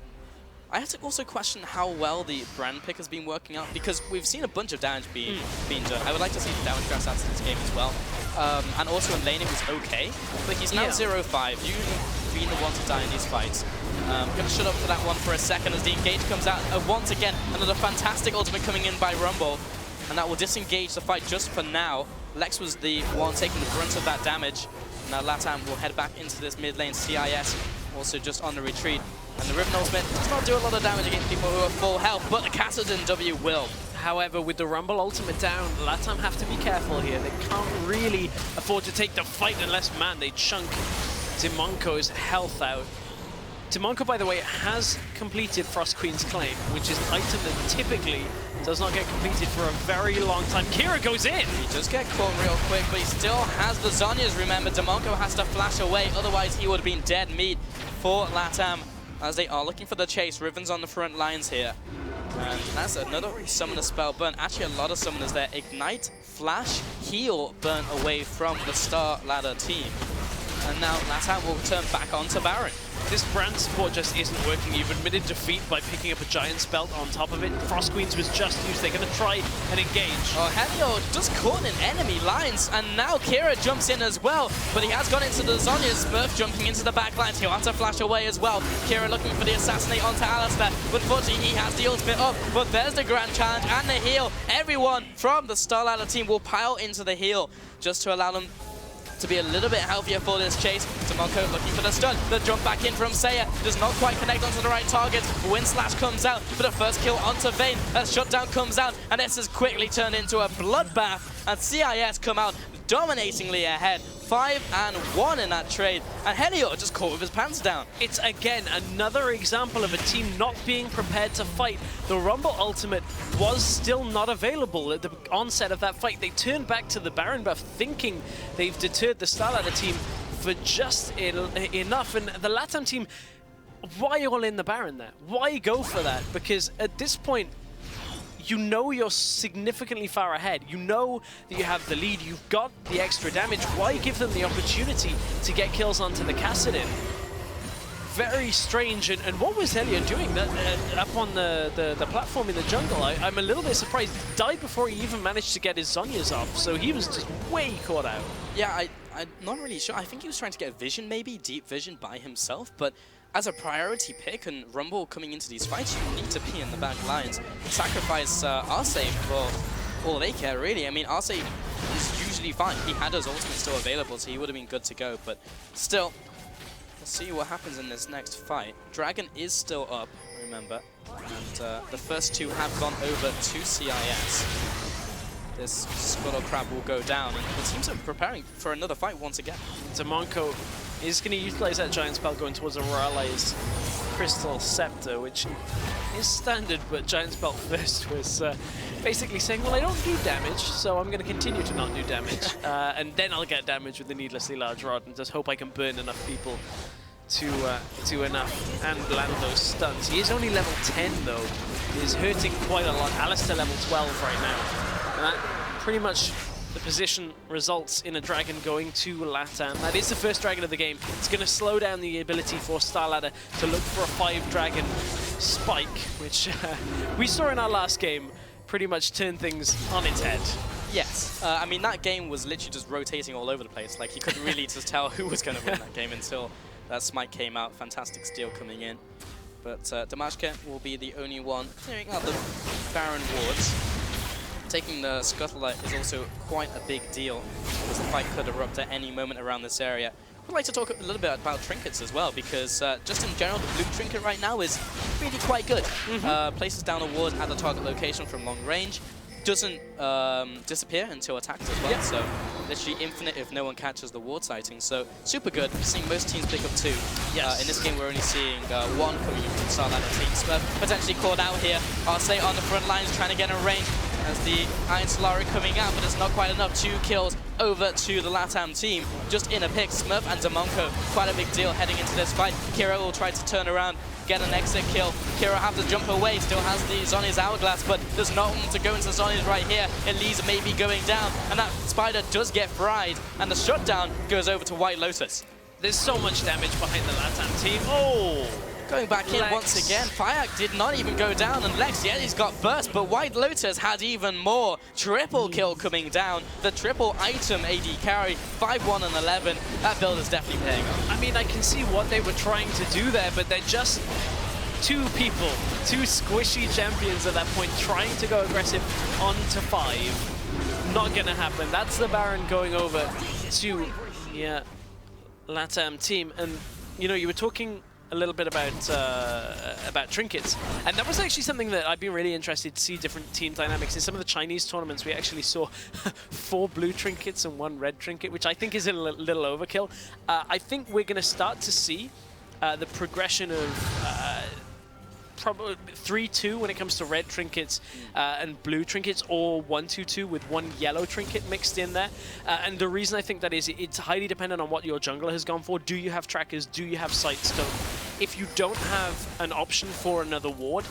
I have to also question how well the brand pick has been working out, because we've seen a bunch of damage being done. I would like to see the damage graphs out to this game as well. And also in lane it was okay, but he's now 0-5, usually being the one to die in these fights. Gonna shut up for that one for a second as the engage comes out. Once again, another fantastic ultimate coming in by Rumble, and that will disengage the fight just for now. Lex was the one taking the brunt of that damage. Now LATAM will head back into this mid lane. CIS also just on the retreat. And the Riven ultimate does not do a lot of damage against people who are full health, but the Kassadin W will. However, with the Rumble ultimate down, LATAM have to be careful here. They can't really afford to take the fight unless, man, they chunk Dimonco's health out. Dimonco, by the way, has completed Frost Queen's Claim, which is an item that typically does not get completed for a very long time. Kira goes in! He does get caught real quick, but he still has the Zhonya's. Remember, Dimonco has to flash away, otherwise he would have been dead meat for LATAM, as they are looking for the chase. Riven's on the front lines here. And that's another summoner spell burn. Actually, a lot of summoners there. Ignite, Flash, Heal burn away from the Star Ladder team. And now LATAM will turn back onto Baron. This brand support just isn't working. You've admitted defeat by picking up a Giant's Belt on top of it. Frost Queens was just used. They're going to try and engage. Oh, Helio just caught in enemy lines, and now Kira jumps in as well, but he has gone into the Zhonya's. Smurf jumping into the back lines. He'll have to flash away as well. Kira looking for the assassinate onto Allstar, but unfortunately he has the ultimate up, but there's the Grand Challenge and the heal. Everyone from the Star Ladder team will pile into the heal just to allow them to be a little bit healthier for this chase. Dimonco looking for the stun. The jump back in from Saya does not quite connect onto the right target. Wind Slash comes out, but a first kill onto Vayne. A shutdown comes out, and this is quickly turned into a bloodbath. And CIS come out dominatingly ahead. 5-1 in that trade, and Helio just caught with his pants down. It's again another example of a team not being prepared to fight. The Rumble ultimate was still not available at the onset of that fight. They turned back to the Baron buff thinking they've deterred the Star Ladder team for just enough, and the LATAM team why all in the Baron there? Why go for that? Because at this point, you know you're significantly far ahead. You know that you have the lead. You've got the extra damage. Why give them the opportunity to get kills onto the Kassadin? Very strange. And what was Hellion doing up on the platform in the jungle? I'm a little bit surprised. He died before he even managed to get his Zhonya's off, so he was just way caught out. Yeah, I'm not really sure. I think he was trying to get vision, maybe, deep vision by himself, but as a priority pick and Rumble coming into these fights, you need to be in the back lines. Sacrifice Arce for all they care, really. I mean, Arce is usually fine. He had his ultimate still available, so he would have been good to go, but still, we'll see what happens in this next fight. Dragon is still up, remember, and the first two have gone over to CIS. This Scuttle Crab will go down, and it seems like preparing for another fight once again. Zamanko is going to utilize that giant spell going towards Aurali's Crystal Scepter, which is standard, but giant spell first was basically saying, well, I don't do damage, so I'm going to continue to not do damage, and then I'll get damage with the needlessly large rod, and just hope I can burn enough people to enough and land those stuns. He is only level 10 though. He is hurting quite a lot. Alistair level 12 right now. And that pretty much the position results in a dragon going to Latam. That is the first dragon of the game. It's going to slow down the ability for Starladder to look for a 5-dragon spike, which we saw in our last game pretty much turn things on its head. Yes, I mean, that game was literally just rotating all over the place. Like, you couldn't really just tell who was going to win that game until that smite came out. Fantastic steal coming in. But Damashka will be the only one clearing out the Baron wards. Taking the Scuttler is also quite a big deal, because the fight could erupt at any moment around this area. I'd like to talk a little bit about trinkets as well, because just in general, the blue trinket right now is really quite good. Places down a ward at the target location from long range. Doesn't disappear until attacked as well, so literally infinite if no one catches the ward sighting. So super good. We're seeing most teams pick up 2. In this game, we're only seeing 1 coming in from Starladder team. Smurf potentially caught out here. Arce on the front lines trying to get in range as the Iron Solari coming out, but it's not quite enough. 2 kills over to the Latam team. Just in a pick, Smurf and Zamanko, quite a big deal heading into this fight. Kira will try to turn around, get an exit kill. Kira has to jump away, still has the Zhonya's Hourglass, but there's no one to go into Zhonya's right here. Elise may be going down, and that Spider does get fried, and the shutdown goes over to White Lotus. There's so much damage behind the Latam team. Oh! Going back in once again, Fayak did not even go down, and Lex, he's got burst, but White Lotus had even more. Triple kill coming down, the triple item AD carry, 5-1 and 11. That build is definitely paying off. I mean, I can see what they were trying to do there, but they're just 2 people, 2 squishy champions at that point, trying to go aggressive onto 5. Not gonna happen. That's the Baron going over to Latam team, and you know, you were talking a little bit about trinkets, and that was actually something that I'd be really interested to see different team dynamics. In some of the Chinese tournaments, we actually saw 4 blue trinkets and 1 red trinket, which I think is a little overkill. I think we're going to start to see the progression of probably 3-2 when it comes to red trinkets and blue trinkets, or 1-2-2 with 1 yellow trinket mixed in there. And the reason I think that is, it's highly dependent on what your jungler has gone for. Do you have trackers? Do you have Sightstone? If you don't have an option for another ward,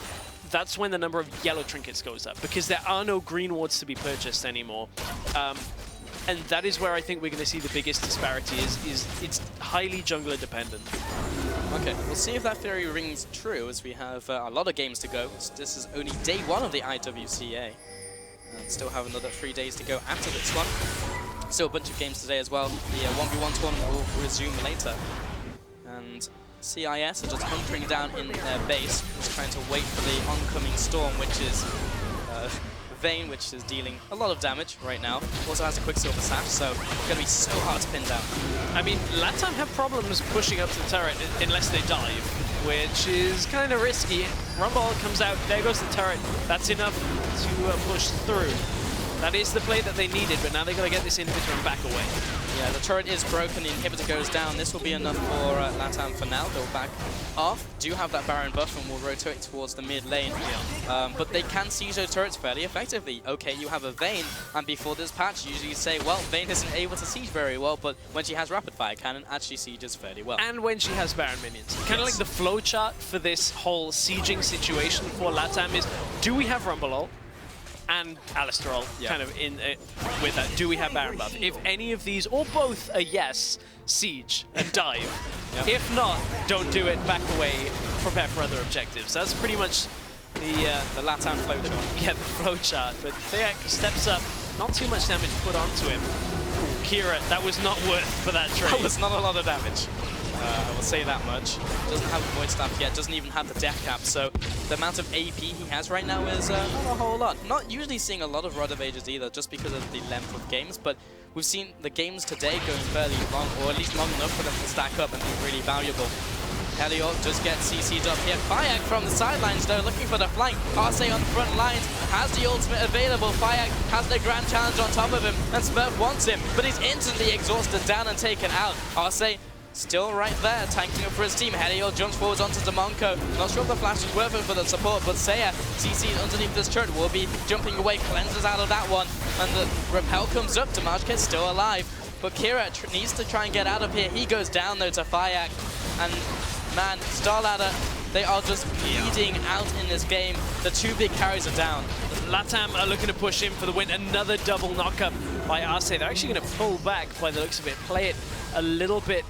that's when the number of yellow trinkets goes up, because there are no green wards to be purchased anymore. And that is where I think we're going to see the biggest disparity, is it's highly jungler dependent. Okay, we'll see if that theory rings true, as we have a lot of games to go. This is only day 1 of the IWCA. And still have another 3 days to go after this one. Still a bunch of games today as well. The 1v1 tournament will resume later. And CIS are just hunkering down in their base, just trying to wait for the oncoming storm, which is Vayne, which is dealing a lot of damage right now. Also has a Quicksilver Sash, so it's going to be so hard to pin down. I mean, Latam have problems pushing up to the turret unless they dive, which is kind of risky. Rumble comes out, there goes the turret. That's enough to push through. That is the play that they needed, but now they've got to get this inhibitor and back away. Yeah, the turret is broken, the inhibitor goes down. This will be enough for LATAM for now. They'll back off. Do have that Baron buff and will rotate towards the mid lane. But they can siege those turrets fairly effectively. Okay, you have a Vayne, and before this patch, usually you say, well, Vayne isn't able to siege very well, but when she has rapid fire cannon, actually sieges fairly well. And when she has Baron minions. Kind of like the flowchart for this whole sieging situation for LATAM is, do we have Rumble ult? And Allstars ult, kind of in with that. Do we have Baron buff? If any of these, or both, are yes, siege and dive. If not, don't do it, back away, prepare for other objectives. That's pretty much the LATAM flowchart. Yeah, the flowchart. But Theak steps up, not too much damage put onto him. Ooh, Kira, that was not worth for that trade. That was not a lot of damage. I will say that much. Doesn't have a void staff yet, doesn't even have the death cap, so the amount of AP he has right now is not a whole lot. Not usually seeing a lot of Rod of Ages either, just because of the length of games, but we've seen the games today going fairly long, or at least long enough for them to stack up and be really valuable. Helior just gets CC'd up here. Fayak from the sidelines though, looking for the flank. Arce on the front lines, has the ultimate available. Fayak has the grand challenge on top of him, and Smurf wants him, but he's instantly exhausted, down and taken out. Arce still right there, tanking up for his team. Helior jumps forwards onto Demonko. Not sure if the flash is worth it for the support, but Seiya, CC'd underneath this turret, will be jumping away, cleanses out of that one, and the repel comes up. Damashket's still alive, but Kira needs to try and get out of here. He goes down though to Fayak, and man, Starladder, they are just bleeding out in this game. The two big carries are down. LATAM are looking to push in for the win. Another double knockup by Arce. They're actually going to pull back by the looks of it, play it a little bit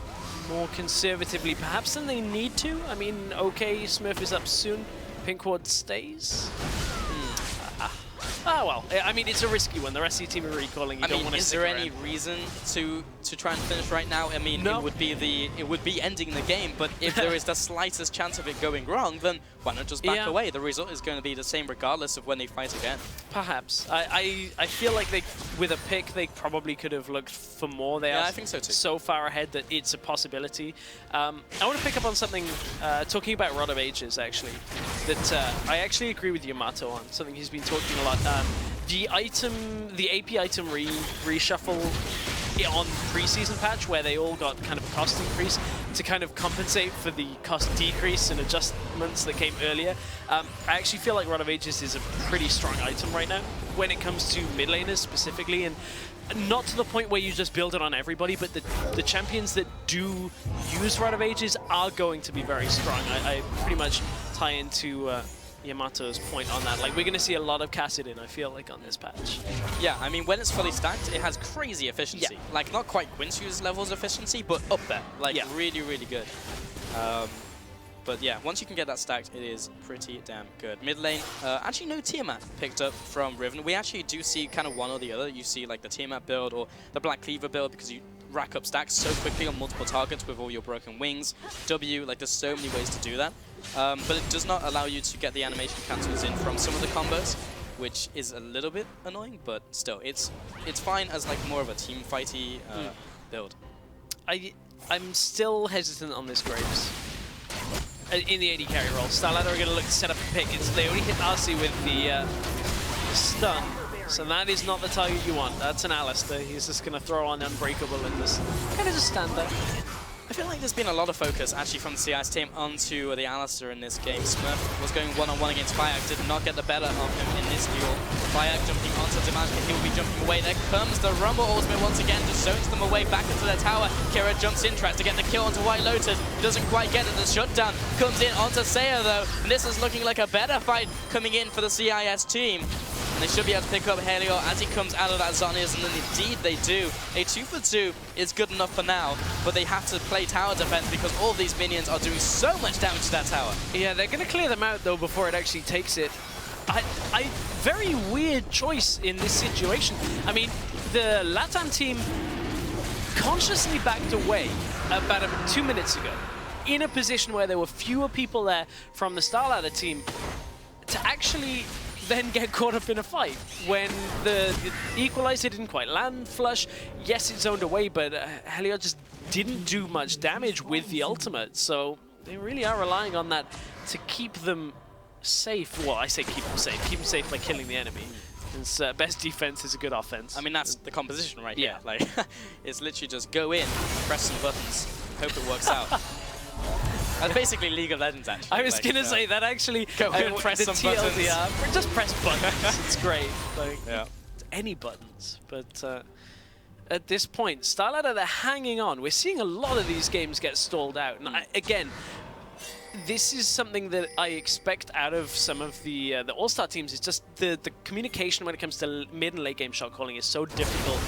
more conservatively perhaps than they need to. I mean, okay, Smurf is up soon. Pinkward stays. Well, I mean, it's a risky one. The rest of your team are recalling. You don't want to is there any reason to try and finish right now? I mean, no. it would be ending the game, but if there is the slightest chance of it going wrong, then why not just back away? The result is going to be the same regardless of when they fight again. Perhaps. I feel like they, with a pick, they probably could have looked for more. They are I think so too. So far ahead that it's a possibility. I want to pick up on something, talking about Rod of Ages, actually, that I actually agree with Yamato on, something he's been talking a lot. The AP item reshuffle on preseason patch, where they all got kind of a cost increase to kind of compensate for the cost decrease and adjustments that came earlier. I actually feel like Rod of Ages is a pretty strong item right now when it comes to mid laners specifically, and not to the point where you just build it on everybody, but the champions that do use Rod of Ages are going to be very strong. I pretty much tie into Yamato's point on that. Like, we're going to see a lot of Kassadin, I feel like, on this patch. Yeah, I mean, when it's fully stacked, it has crazy efficiency. Yeah. Like, not quite Quincy's levels of efficiency, but up there. Like, really, really good. But yeah, once you can get that stacked, it is pretty damn good. Mid lane, actually no Tiamat picked up from Riven. We actually do see kind of one or the other. You see like the Tiamat build or the Black Cleaver build, because you rack up stacks so quickly on multiple targets with all your broken wings. Like there's so many ways to do that. But it does not allow you to get the animation cancels in from some of the combos, which is a little bit annoying, but still, it's fine as like more of a team fighty build. I'm still hesitant on this Graves. In the AD carry role, Starladder are going to look to set up a pick. They only hit RC with the stun, so that is not the target you want. That's an Allstars. He's just going to throw on Unbreakable and just kind of just stand there. I feel like there's been a lot of focus actually from the CIS team onto the Allstars in this game. Smurf was going one-on-one against Fayak, did not get the better of him in this duel. Fayak jumping onto Damashket, he will be jumping away. There comes the Rumble ultimate once again, just zones them away back into their tower. Kira jumps in, tries to get the kill onto White Lotus, doesn't quite get it. The shutdown comes in onto Seiya though, and this is looking like a better fight coming in for the CIS team. And they should be able to pick up Helior as he comes out of that Zonias, and then indeed they do. A 2-for-2 is good enough for now, but they have to play tower defense because all of these minions are doing so much damage to that tower. Yeah, they're going to clear them out though before it actually takes it. Very weird choice in this situation. I mean, the LATAM team consciously backed away about 2 minutes ago in a position where there were fewer people there from the Starladder team to actually then get caught up in a fight when the equalizer didn't quite land flush. Yes, it zoned away, but Helior just didn't do much damage with the ultimate, so they really are relying on that to keep them safe. Well, I say keep them safe. Keep them safe by killing the enemy. Because best defense is a good offense. I mean, that's the composition right Yeah. here. Like, it's literally just go in, press some buttons, hope it works out. That's basically League of Legends, actually. I was gonna say that actually. Go in, press some buttons. Just press buttons. It's great. Like, any buttons. But at this point, Starladder, they're hanging on. We're seeing a lot of these games get stalled out. And again, this is something that I expect out of some of the All-Star teams. It's just the communication when it comes to mid and late game shot calling is so difficult.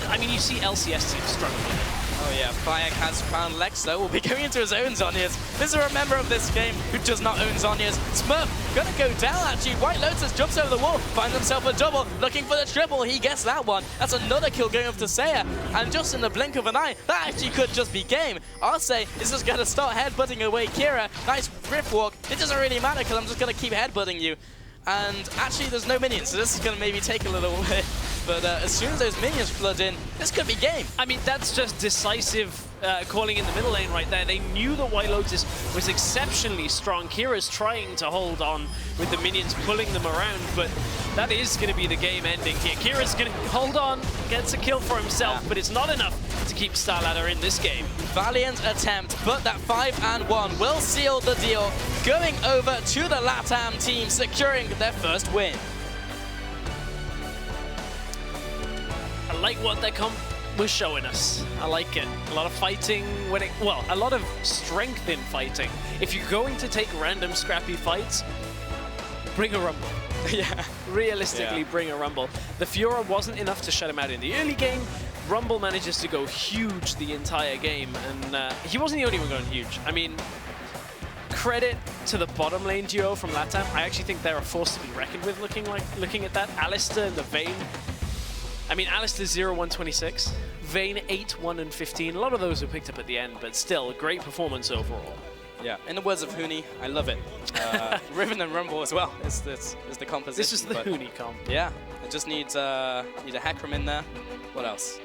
I mean, you see LCS teams struggle with it. Oh yeah, Bayek has found Lex though, will be going into his own Zhonya's. This is a member of this game who does not own Zhonya's. Smurf gonna go down actually. White Lotus jumps over the wall, finds himself a double, looking for the triple. He gets that one. That's another kill going up to Seiya. And just in the blink of an eye, that actually could just be game. Arce is just gonna start headbutting away Kira. Nice rift walk. It doesn't really matter because I'm just gonna keep headbutting you. And actually there's no minions, so this is gonna maybe take a little bit. But as soon as those minions flood in, this could be game. I mean, that's just decisive calling in the middle lane right there. They knew that White Lotus was exceptionally strong. Kira's trying to hold on with the minions pulling them around, but that is going to be the game ending here. Kira's going to hold on, gets a kill for himself, but it's not enough to keep Starladder in this game. Valiant attempt, but that 5-1 will seal the deal, going over to the LATAM team, securing their first win. I like what their comp was showing us. I like it. A lot of fighting a lot of strength in fighting. If you're going to take random scrappy fights, bring a Rumble. Yeah. Realistically, bring a Rumble. The Fiora wasn't enough to shut him out in the early game. Rumble manages to go huge the entire game, and he wasn't the only one going huge. I mean, credit to the bottom lane duo from LATAM. I actually think they're a force to be reckoned with looking at that. Alistair and the Vayne. I mean, Alistair 0-1-26, Vayne 8-1-15. A lot of those were picked up at the end, but still, a great performance overall. Yeah, in the words of Huni, I love it. Riven and Rumble as well is the composition. This is the Huni comp. Yeah, it just needs a Hecarim in there. What else?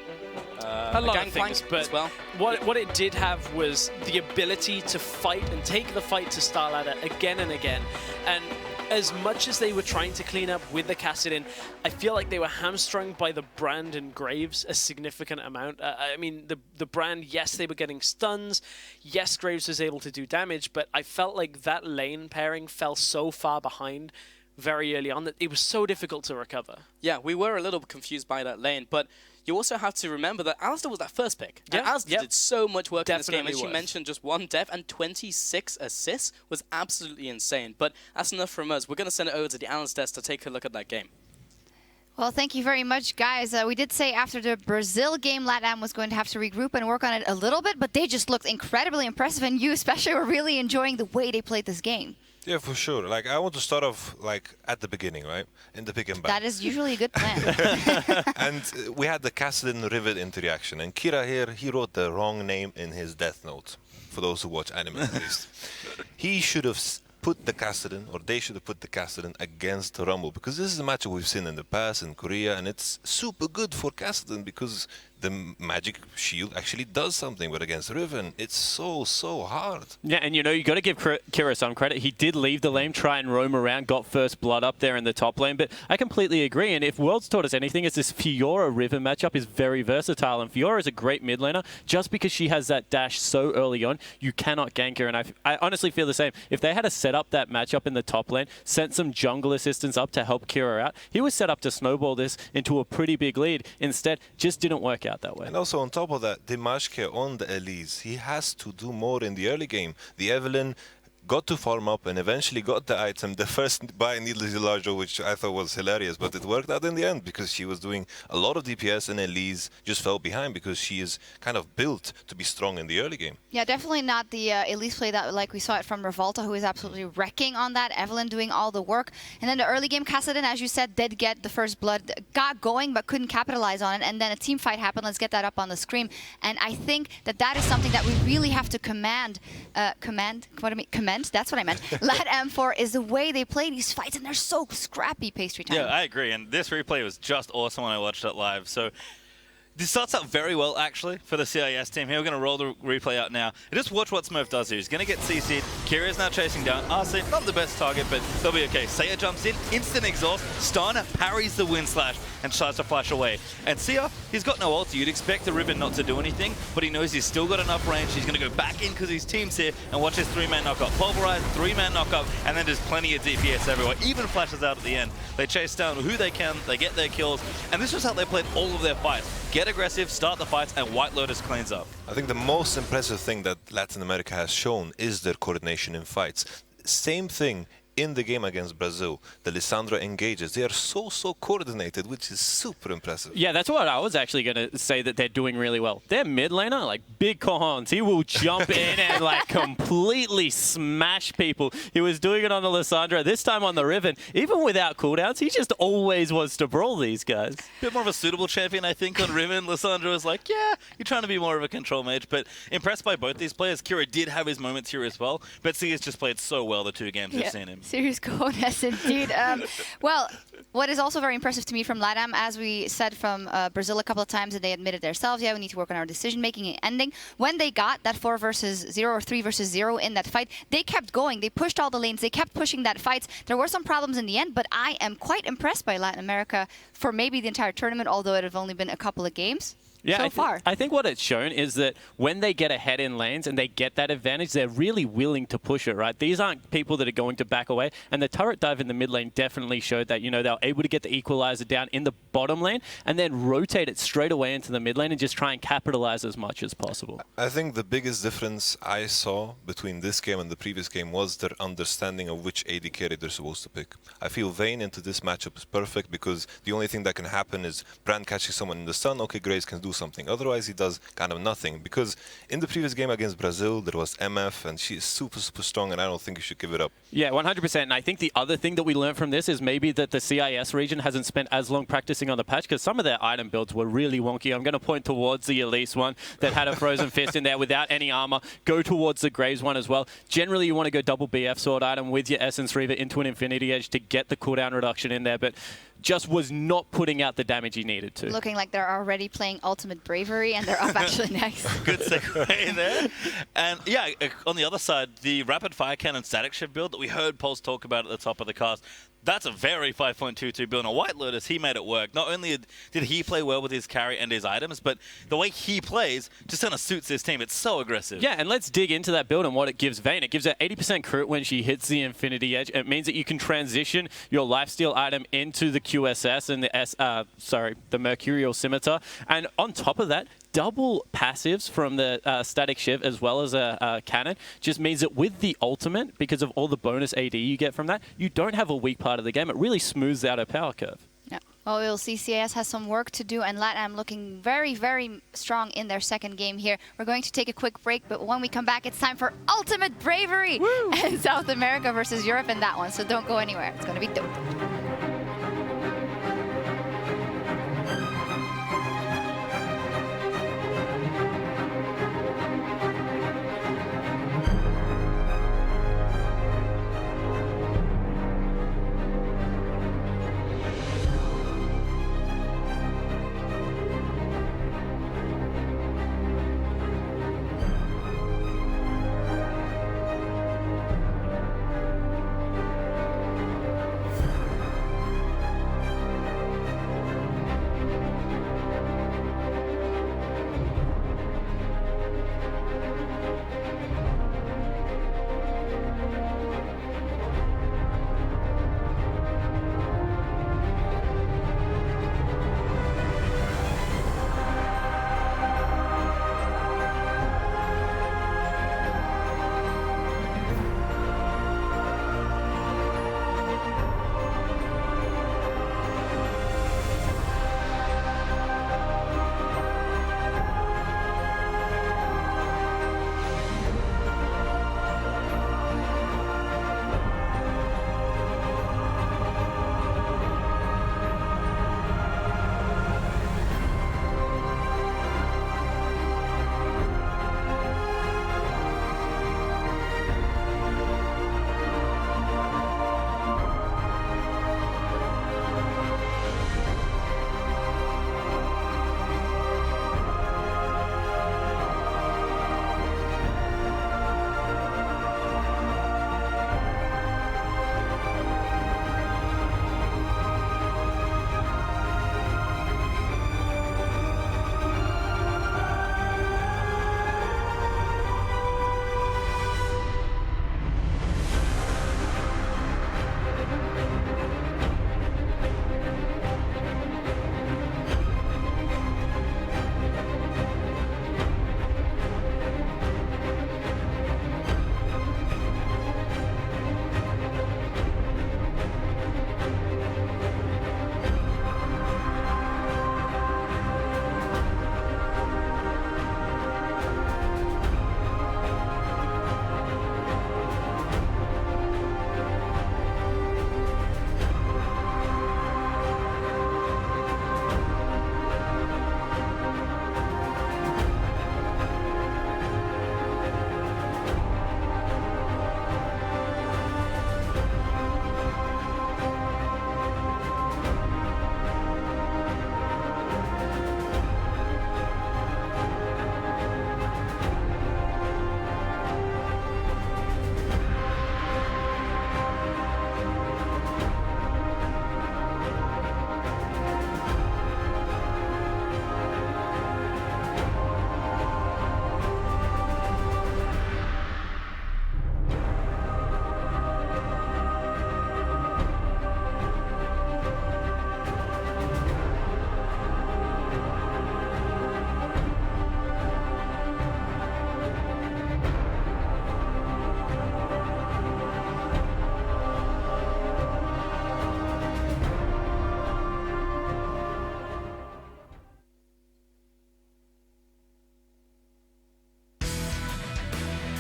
A lot of things, but as well. what it did have was the ability to fight and take the fight to Starladder again and again. And as much as they were trying to clean up with the Kassadin, I feel like they were hamstrung by the Brand and Graves a significant amount. I mean, the Brand, yes, they were getting stuns. Yes, Graves was able to do damage, but I felt like that lane pairing fell so far behind very early on that it was so difficult to recover. Yeah, we were a little confused by that lane, but you also have to remember that Allstars was that first pick. Yeah, And Allstars did so much work in this game. Definitely As you was. mentioned, just 1 death and 26 assists was absolutely insane. But that's enough from us. We're going to send it over to the Allstars to take a look at that game. Well, thank you very much, guys. We did say after the Brazil game, LATAM was going to have to regroup and work on it a little bit, but they just looked incredibly impressive, and you especially were really enjoying the way they played this game. Yeah, for sure. Like, I want to start off like at the beginning, right? In the pick and back. That is usually a good plan. And we had the Kassadin Rivet interaction, and Kira here, he wrote the wrong name in his death note. For those who watch anime, at least, he should have put the Kassadin, or they should have put the Kassadin against Rumble, because this is a match we've seen in the past in Korea, and it's super good for Kassadin because the magic shield actually does something, but against Riven, it's so hard. Yeah, and you know, you got to give Kira some credit. He did leave the lane, try and roam around, got first blood up there in the top lane, but I completely agree. And if Worlds taught us anything, it's this Fiora Riven matchup is very versatile, and Fiora is a great mid laner. Just because she has that dash so early on, you cannot gank her, and I honestly feel the same. If they had to set up that matchup in the top lane, sent some jungle assistance up to help Kira out, he was set up to snowball this into a pretty big lead. Instead, just didn't work out that way. And also on top of that, Dimashke on the Elise, he has to do more in the early game. The Evelyn got to farm up and eventually got the item, the first buy needlessly larger, which I thought was hilarious, but it worked out in the end because she was doing a lot of DPS and Elise just fell behind because she is kind of built to be strong in the early game. Yeah, definitely not the Elise play that like we saw it from Revolta, who is absolutely wrecking on that. Evelyn doing all the work. And then the early game, Kassadin, as you said, did get the first blood, got going, but couldn't capitalize on it. And then a team fight happened. Let's get that up on the screen. And I think that that is something that we really have to commend. That's what I meant. LATAM for is the way they play these fights, and they're so scrappy, Pastry Time. Yeah, I agree. And this replay was just awesome when I watched it live. So This starts out very well, actually, for the CIS team here. We're going to roll the replay out now. And just watch what Smurf does here. He's going to get CC'd. Kira's now chasing down. RC, not the best target, but they'll be okay. Seiya jumps in, instant exhaust. Stan parries the wind slash and tries to flash away. And Sia, he's got no ulti. You'd expect the Ribbon not to do anything, but he knows he's still got enough range. He's going to go back in because his team's here and watch his 3-man knock-up. Pulverize, 3-man knock-up, and then there's plenty of DPS everywhere. Even flashes out at the end. They chase down who they can, they get their kills, and this is how they played all of their fights. Get aggressive, start the fights, and White Lotus cleans up. I think the most impressive thing that Latin America has shown is their coordination in fights. Same thing in the game against Brazil. The Lissandra engages. They are so coordinated, which is super impressive. Yeah, that's what I was actually going to say that they're doing really well. Their mid laner, like big cojones. He will jump in and like completely smash people. He was doing it on the Lissandra, this time on the Riven. Even without cooldowns, he just always wants to brawl these guys. Bit more of a suitable champion, I think, on Riven. Lissandra was like, yeah, you're trying to be more of a control mage, but impressed by both these players. Kira did have his moments here as well, but Sia's just played so well the 2 games we've seen him. Serious cojones indeed. Well, what is also very impressive to me from LATAM, as we said from Brazil a couple of times, that they admitted themselves, yeah, we need to work on our decision making and ending. When they got that 4 versus 0 or 3 versus 0 in that fight, they kept going. They pushed all the lanes. They kept pushing that fight. There were some problems in the end, but I am quite impressed by Latin America for maybe the entire tournament, although it have only been a couple of games. Yeah, so far. I think what it's shown is that when they get ahead in lanes and they get that advantage, they're really willing to push it, right? These aren't people that are going to back away. And the turret dive in the mid lane definitely showed that, you know, they were able to get the equalizer down in the bottom lane and then rotate it straight away into the mid lane and just try and capitalize as much as possible. I think the biggest difference I saw between this game and the previous game was their understanding of which AD carry they're supposed to pick. I feel Vayne into this matchup is perfect because the only thing that can happen is Brand catching someone in the stun. Okay, Graves can do something. Otherwise, he does kind of nothing. Because in the previous game against Brazil, there was MF, and she is super strong, and I don't think you should give it up. Yeah, 100%. And I think the other thing that we learned from this is maybe that the CIS region hasn't spent as long practicing on the patch because some of their item builds were really wonky. I'm going to point towards the Elise one that had a Frozen Fist in there without any armor. Go towards the Graves one as well. Generally, you want to go double BF sword item with your Essence Reaver into an Infinity Edge to get the cooldown reduction in there, but just was not putting out the damage he needed to. Looking like they're already playing Ultimate Bravery, and they're up actually next. Good segue there. And yeah, on the other side, the Rapid Fire Cannon Static Shift build that we heard Pulse talk about at the top of the cast, that's a very 5.22 build. On White Lotus, he made it work. Not only did he play well with his carry and his items, but the way he plays just kind of suits his team. It's so aggressive. Yeah, and let's dig into that build and what it gives Vayne. It gives her 80% crit when she hits the Infinity Edge. It means that you can transition your lifesteal item into the QSS and the Mercurial Scimitar. And on top of that, double passives from the Static Shiv as well as a cannon just means that with the ultimate, because of all the bonus AD you get from that, you don't have a weak part of the game. It really smooths out a power curve. Yeah. Well, we'll see. CIS has some work to do, and LATAM looking very, very strong in their second game here. We're going to take a quick break, but when we come back, it's time for Ultimate Bravery and South America versus Europe in that one. So don't go anywhere. It's going to be dope.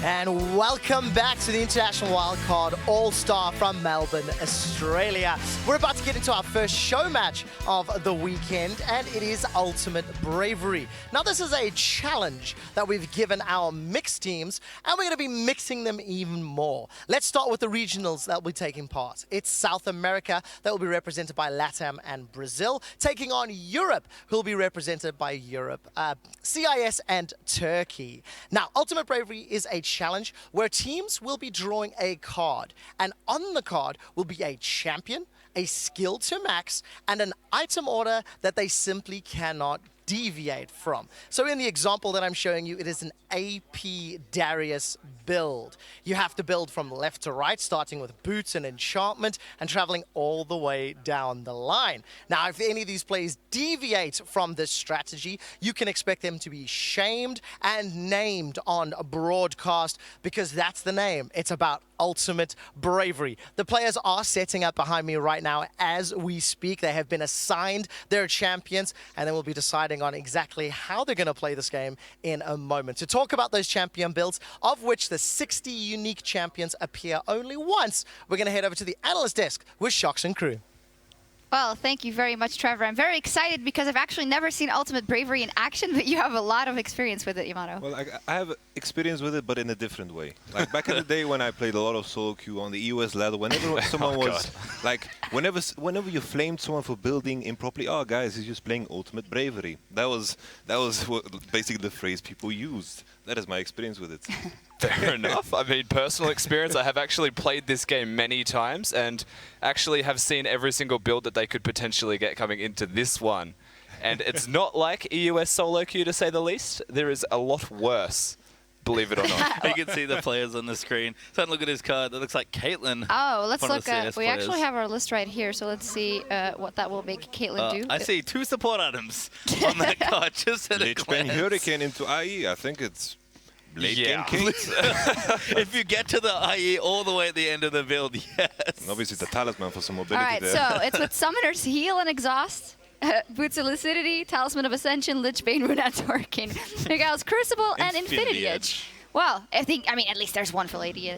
And welcome back to the International Wildcard All-Star from Melbourne, Australia. We're about to get into our first show match of the weekend, and it is Ultimate Bravery. Now, this is a challenge that we've given our mixed teams, and we're going to be mixing them even more. Let's start with the regionals that will be taking part. It's South America that will be represented by LATAM and Brazil, taking on Europe, who will be represented by Europe, CIS and Turkey. Now, Ultimate Bravery is a challenge where teams will be drawing a card, and on the card will be a champion, a skill to max, and an item order that they simply cannot deviate from. So in the example that I'm showing you, it is an AP Darius build. You have to build from left to right, starting with boots and enchantment and traveling all the way down the line. Now, if any of these players deviate from this strategy, you can expect them to be shamed and named on broadcast, because that's the name. It's about Ultimate Bravery. The players are setting up behind me right now as we speak. They have been assigned their champions, and then we'll be deciding on exactly how they're going to play this game in a moment. To talk about those champion builds, of which the 60 unique champions appear only once, we're going to head over to the analyst desk with Shox and crew. Well, thank you very much, Trevor. I'm very excited because I've actually never seen Ultimate Bravery in action, but you have a lot of experience with it, Yamato. Well, I have experience with it, but in a different way. Like back in the day when I played a lot of solo queue on the EOS ladder, whenever someone was like, whenever you flamed someone for building improperly, oh guys, he's just playing Ultimate Bravery. That was basically the phrase people used. That is my experience with it. Fair enough. I mean, personal experience, I have actually played this game many times and actually have seen every single build that they could potentially get coming into this one. And it's not like EUS solo queue, to say the least. There is a lot worse, believe it or not. You can see the players on the screen. So look at his card. That looks like Caitlyn. Oh, let's one of look the at... CS We players. actually have our list right here, so let's see what that will make Caitlyn do. I see 2 support items on that card, just at a Lich Bane glance. Hurricane into IE. I think it's late game Kate. If you get to the IE all the way at the end of the build, yes. And obviously the talisman for some mobility All right, there. so it's with Summoner's Heal and Exhaust, Boots of Lucidity, Talisman of Ascension, Lich Bane, Rune's Hurricane, Miguel's Crucible, and Infinity Edge. Well, I mean, at least there's one full lady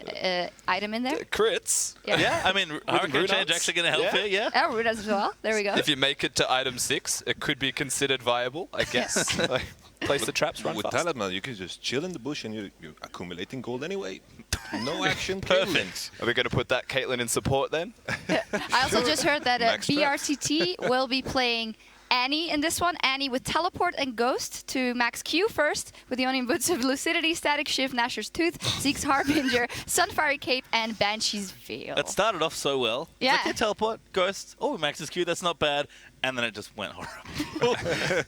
item in there. Crits. Yeah. I mean, Hurricane Change actually going to help here, yeah. Oh, Rune's as well. There we go. If you make it to item 6, it could be considered viable, I guess. Like, place the traps, run With fast. Talisman, you can just chill in the bush and you're accumulating gold anyway. No action, Perfect. Are we going to put that Caitlyn in support then? I also just heard that Max prep. BRTT will be playing Annie in this one. Annie with Teleport and Ghost to max Q first, with the Onion Boots of Lucidity, Static Shift, Nashor's Tooth, Zeke's Harbinger, Sunfire Cape, and Banshee's Veil. That started off so well. It's Yeah. like, yeah, teleport, ghost. Oh, Max's Q, that's not bad. And then it just went horrible.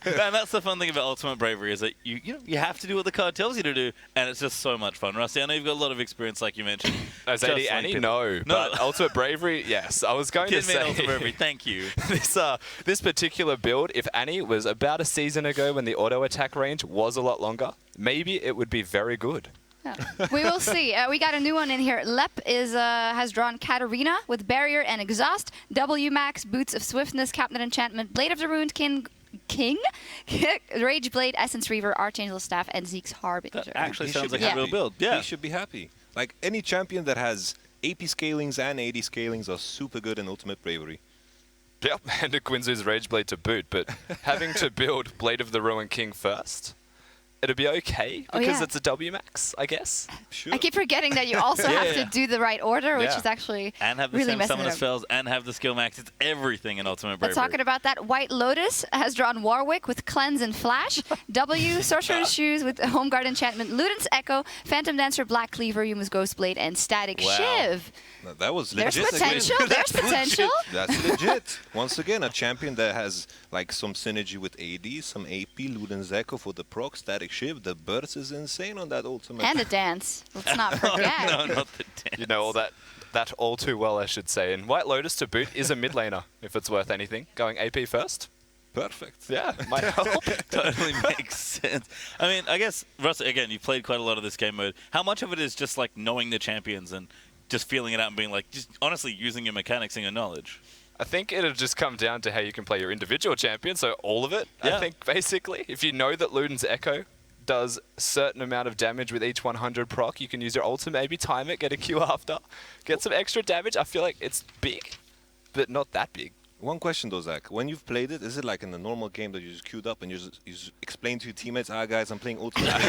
And that's the fun thing about Ultimate Bravery, is that you have to do what the card tells you to do, and it's just so much fun. Rusty, I know you've got a lot of experience, like you mentioned. As AD Annie? No. But Ultimate Bravery, yes. I was going to Give me say... an Ultimate Bravery, thank you. This particular build, if Annie was about a season ago when the auto attack range was a lot longer, maybe it would be very good. We will see. We got a new one in here. Lep has drawn Katarina with Barrier and Exhaust, W Max, Boots of Swiftness, Captain Enchantment, Blade of the Ruined King, Rage Blade, Essence Reaver, Archangel Staff, and Zeke's Harbinger. That actually He sounds should like be a real happy. build. Yeah. He should be happy. Like any champion that has AP scalings and AD scalings are super good in Ultimate Bravery. Yep, and a Quinzu's Rage Blade to boot, but having to build Blade of the Ruined King first, it'll be okay because it's a W max, I guess. I keep forgetting that you also have to do the right order, which is actually and have the really same messing summoner it up. spells and have the skill max. It's everything in Ultimate Bravery. But talking about that, White Lotus has drawn Warwick with Cleanse and Flash, W, Sorcerer's Shoes with Home Guard Enchantment, Luden's Echo, Phantom Dancer, Black Cleaver, Yuma's Ghostblade, and Static Shiv. Now, that was There's legit. potential. There's potential. That's legit. Once again, a champion that has like some synergy with AD, some AP, Luden's Echo for the proc, Static Shiv. The burst is insane on that Ultimate. And a dance. Let's not forget. No, not the dance. You know all that all too well, I should say. And White Lotus to boot is a mid laner, if it's worth anything. Going AP first. Perfect. Yeah, might help. Totally makes sense. I mean, I guess, Russ, again, you've played quite a lot of this game mode. How much of it is just like knowing the champions and just feeling it out and being like, just honestly using your mechanics and your knowledge? I think it'll just come down to how you can play your individual champion, so all of it, I think, basically. If you know that Luden's Echo does a certain amount of damage with each 100 proc. You can use your ultimate, maybe time it, get a Q after, get some extra damage. I feel like it's big, but not that big. One question though, Zach. When you've played it, is it like in a normal game that you just queued up and you just explain to your teammates, guys, I'm playing Ultimate.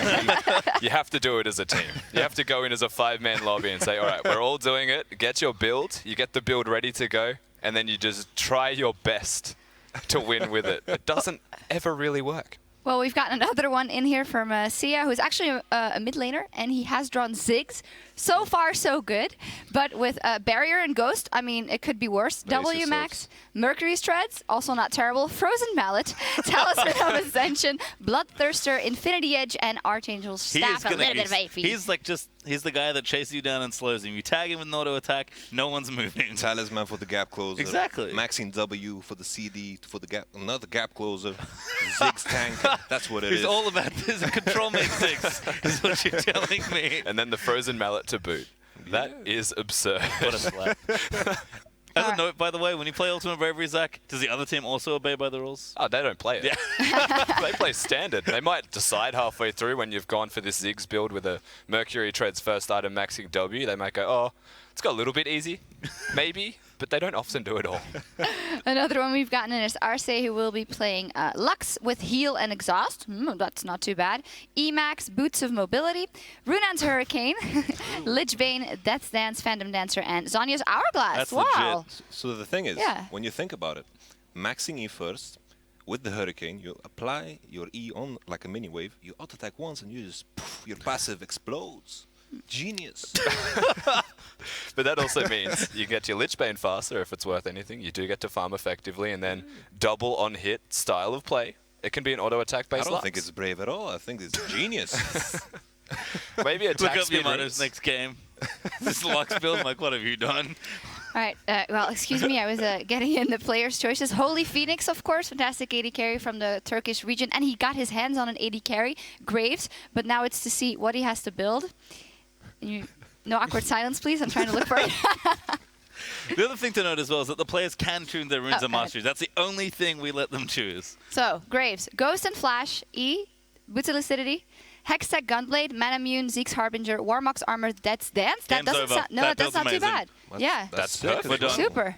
You have to do it as a team. You have to go in as a 5-man lobby and say, all right, we're all doing it. Get your build. You get the build ready to go, and then you just try your best to win with it. It doesn't ever really work. Well, we've got another one in here from Sia, who's actually a mid laner, and he has drawn Ziggs. So far, so good. But with Barrier and Ghost, I mean, it could be worse. W Max, Mercury Treads, also not terrible. Frozen Mallet, Talisman of Ascension, Bloodthirster, Infinity Edge, and Archangel's Staff. A little bit of AP. He's the guy that chases you down and slows him. You tag him with an auto attack, no one's moving. Talisman for the gap closer. Exactly. Maxing W for the CD for the gap, another gap closer. Ziggs tank. That's what it is. He's all about this. Control make Ziggs is what you're telling me. And then the Frozen Mallet to boot. That is absurd. What a slap. As a note, by the way, when you play Ultimate Bravery, Zach, does the other team also obey by the rules? Oh, they don't play it. Yeah. They play standard. They might decide halfway through when you've gone for this Ziggs build with a Mercury Treads first item maxing W. They might go, oh, it's got a little bit easy, maybe, but they don't often do it all. Another one we've gotten in is Arce, who will be playing Lux with Heal and Exhaust. That's not too bad. Emax, Boots of Mobility, Runan's Hurricane, Lichbane, Death's Dance, Phantom Dancer, and Zhonya's Hourglass. That's wow. legit. So the thing is, Yeah. when you think about it, maxing E first, with the Hurricane, you apply your E on like a mini wave, you auto-attack once, and you just, poof, your passive explodes. Genius. But that also means you get your Lichbane faster if it's worth anything. You do get to farm effectively, and then double on hit style of play. It can be an auto attack based. I don't think it's brave at all. I think it's genius. Maybe attack Look up speed your roots. next game. This Lux build, I'm like, what have you done? All right. Well, excuse me. I was getting in the players' choices. Holy Phoenix, of course, fantastic AD carry from the Turkish region, and he got his hands on an AD carry, Graves. But now it's to see what he has to build. No awkward silence, please. I'm trying to look for it. The other thing to note as well is that the players can tune their runes and masteries. That's the only thing we let them choose. So, Graves, Ghost and Flash, E, Boots of Lucidity, Hextech Gunblade, Manamune, Zeke's Harbinger, Warmock's Armor, Death's Dance. That doesn't sound, that's not too bad. Yeah. That's perfect. We're done. Super.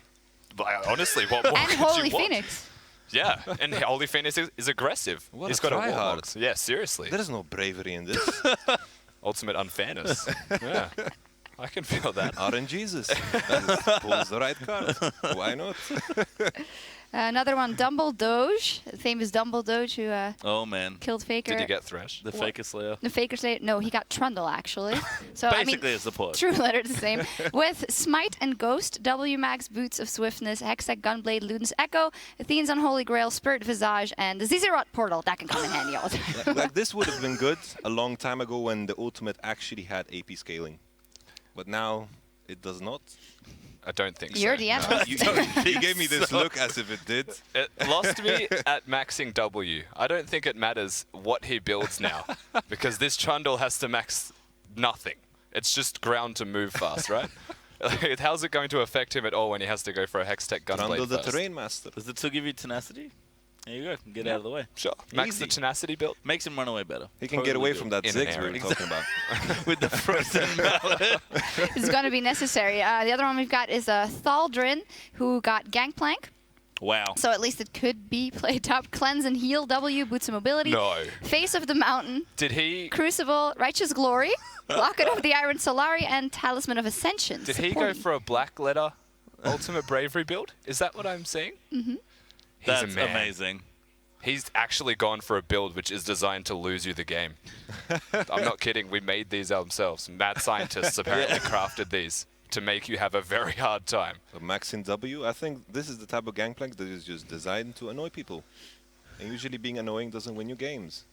But honestly, what more And could Holy you want? Phoenix. Yeah, and Holy Phoenix is aggressive. What He's a got a tryhard. Warmox. Yeah, seriously. There is no bravery in this. Ultimate unfairness. Yeah, I can feel that. RNGesus. Pulls the right card. Why not? Another one, Dumble Doge, the famous Dumble Doge who Oh, man. killed Faker. Did he get Thresh? The Faker Slayer. The Faker Slayer? No, he got Trundle, actually. So Basically, I mean, it's the port. True letter the same. With Smite and Ghost, W Max, Boots of Swiftness, Hextech Gunblade, Luden's Echo, Athene's Unholy Grail, Spirit Visage, and the Zizirot Portal. That can come in handy all the time. Like this would have been good a long time ago when the Ultimate actually had AP scaling. But now it does not. I don't think You're so. the analyst. You gave me this look as if it did. It lost me at maxing W. I don't think it matters what he builds now, because this Trundle has to max nothing. It's just ground to move fast, right? How's it going to affect him at all when he has to go for a Hextech Gunblade Trundle the first? Terrain Master. Does the 2 give you tenacity? There you go. Get out of the way. Sure. Max Easy. the tenacity build. Makes him run away better. He can get away Totally from do. that In an Ziggs we were area. talking about. With the frozen mallet. It's going to be necessary. The other one we've got is Thaldrin, who got Gangplank. Wow. So at least it could be played top. Cleanse and Heal, W, Boots of Mobility. No. Face of the Mountain, Did he? Crucible, Righteous Glory, Locket of the Iron Solari, and Talisman of Ascension. Did he go for a black letter Ultimate Bravery build? Is that what I'm seeing? Mm-hmm. He's That's a man. amazing. He's actually gone for a build which is designed to lose you the game. I'm not kidding. We made these ourselves. Mad scientists apparently crafted these to make you have a very hard time. So Max in W, I think this is the type of gangplank that is just designed to annoy people. And usually being annoying doesn't win you games.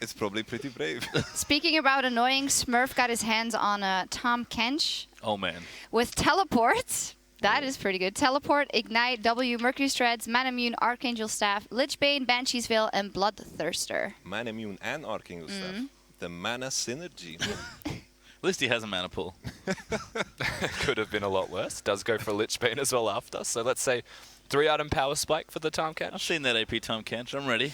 It's probably pretty brave. Speaking about annoying, Smurf got his hands on Tom Kench Oh, man. with Teleports. That is pretty good. Teleport, Ignite, W, Mercury Shreds, Manamune, Archangel Staff, Lichbane, Banshee's Veil, and Bloodthirster. Manamune and Archangel Staff. The mana synergy. At least he has a mana pool. Could have been a lot worse. Does go for Lichbane as well after. So let's say 3-item power spike for the Tom Kench. I've seen that AP Tom Kench. I'm ready.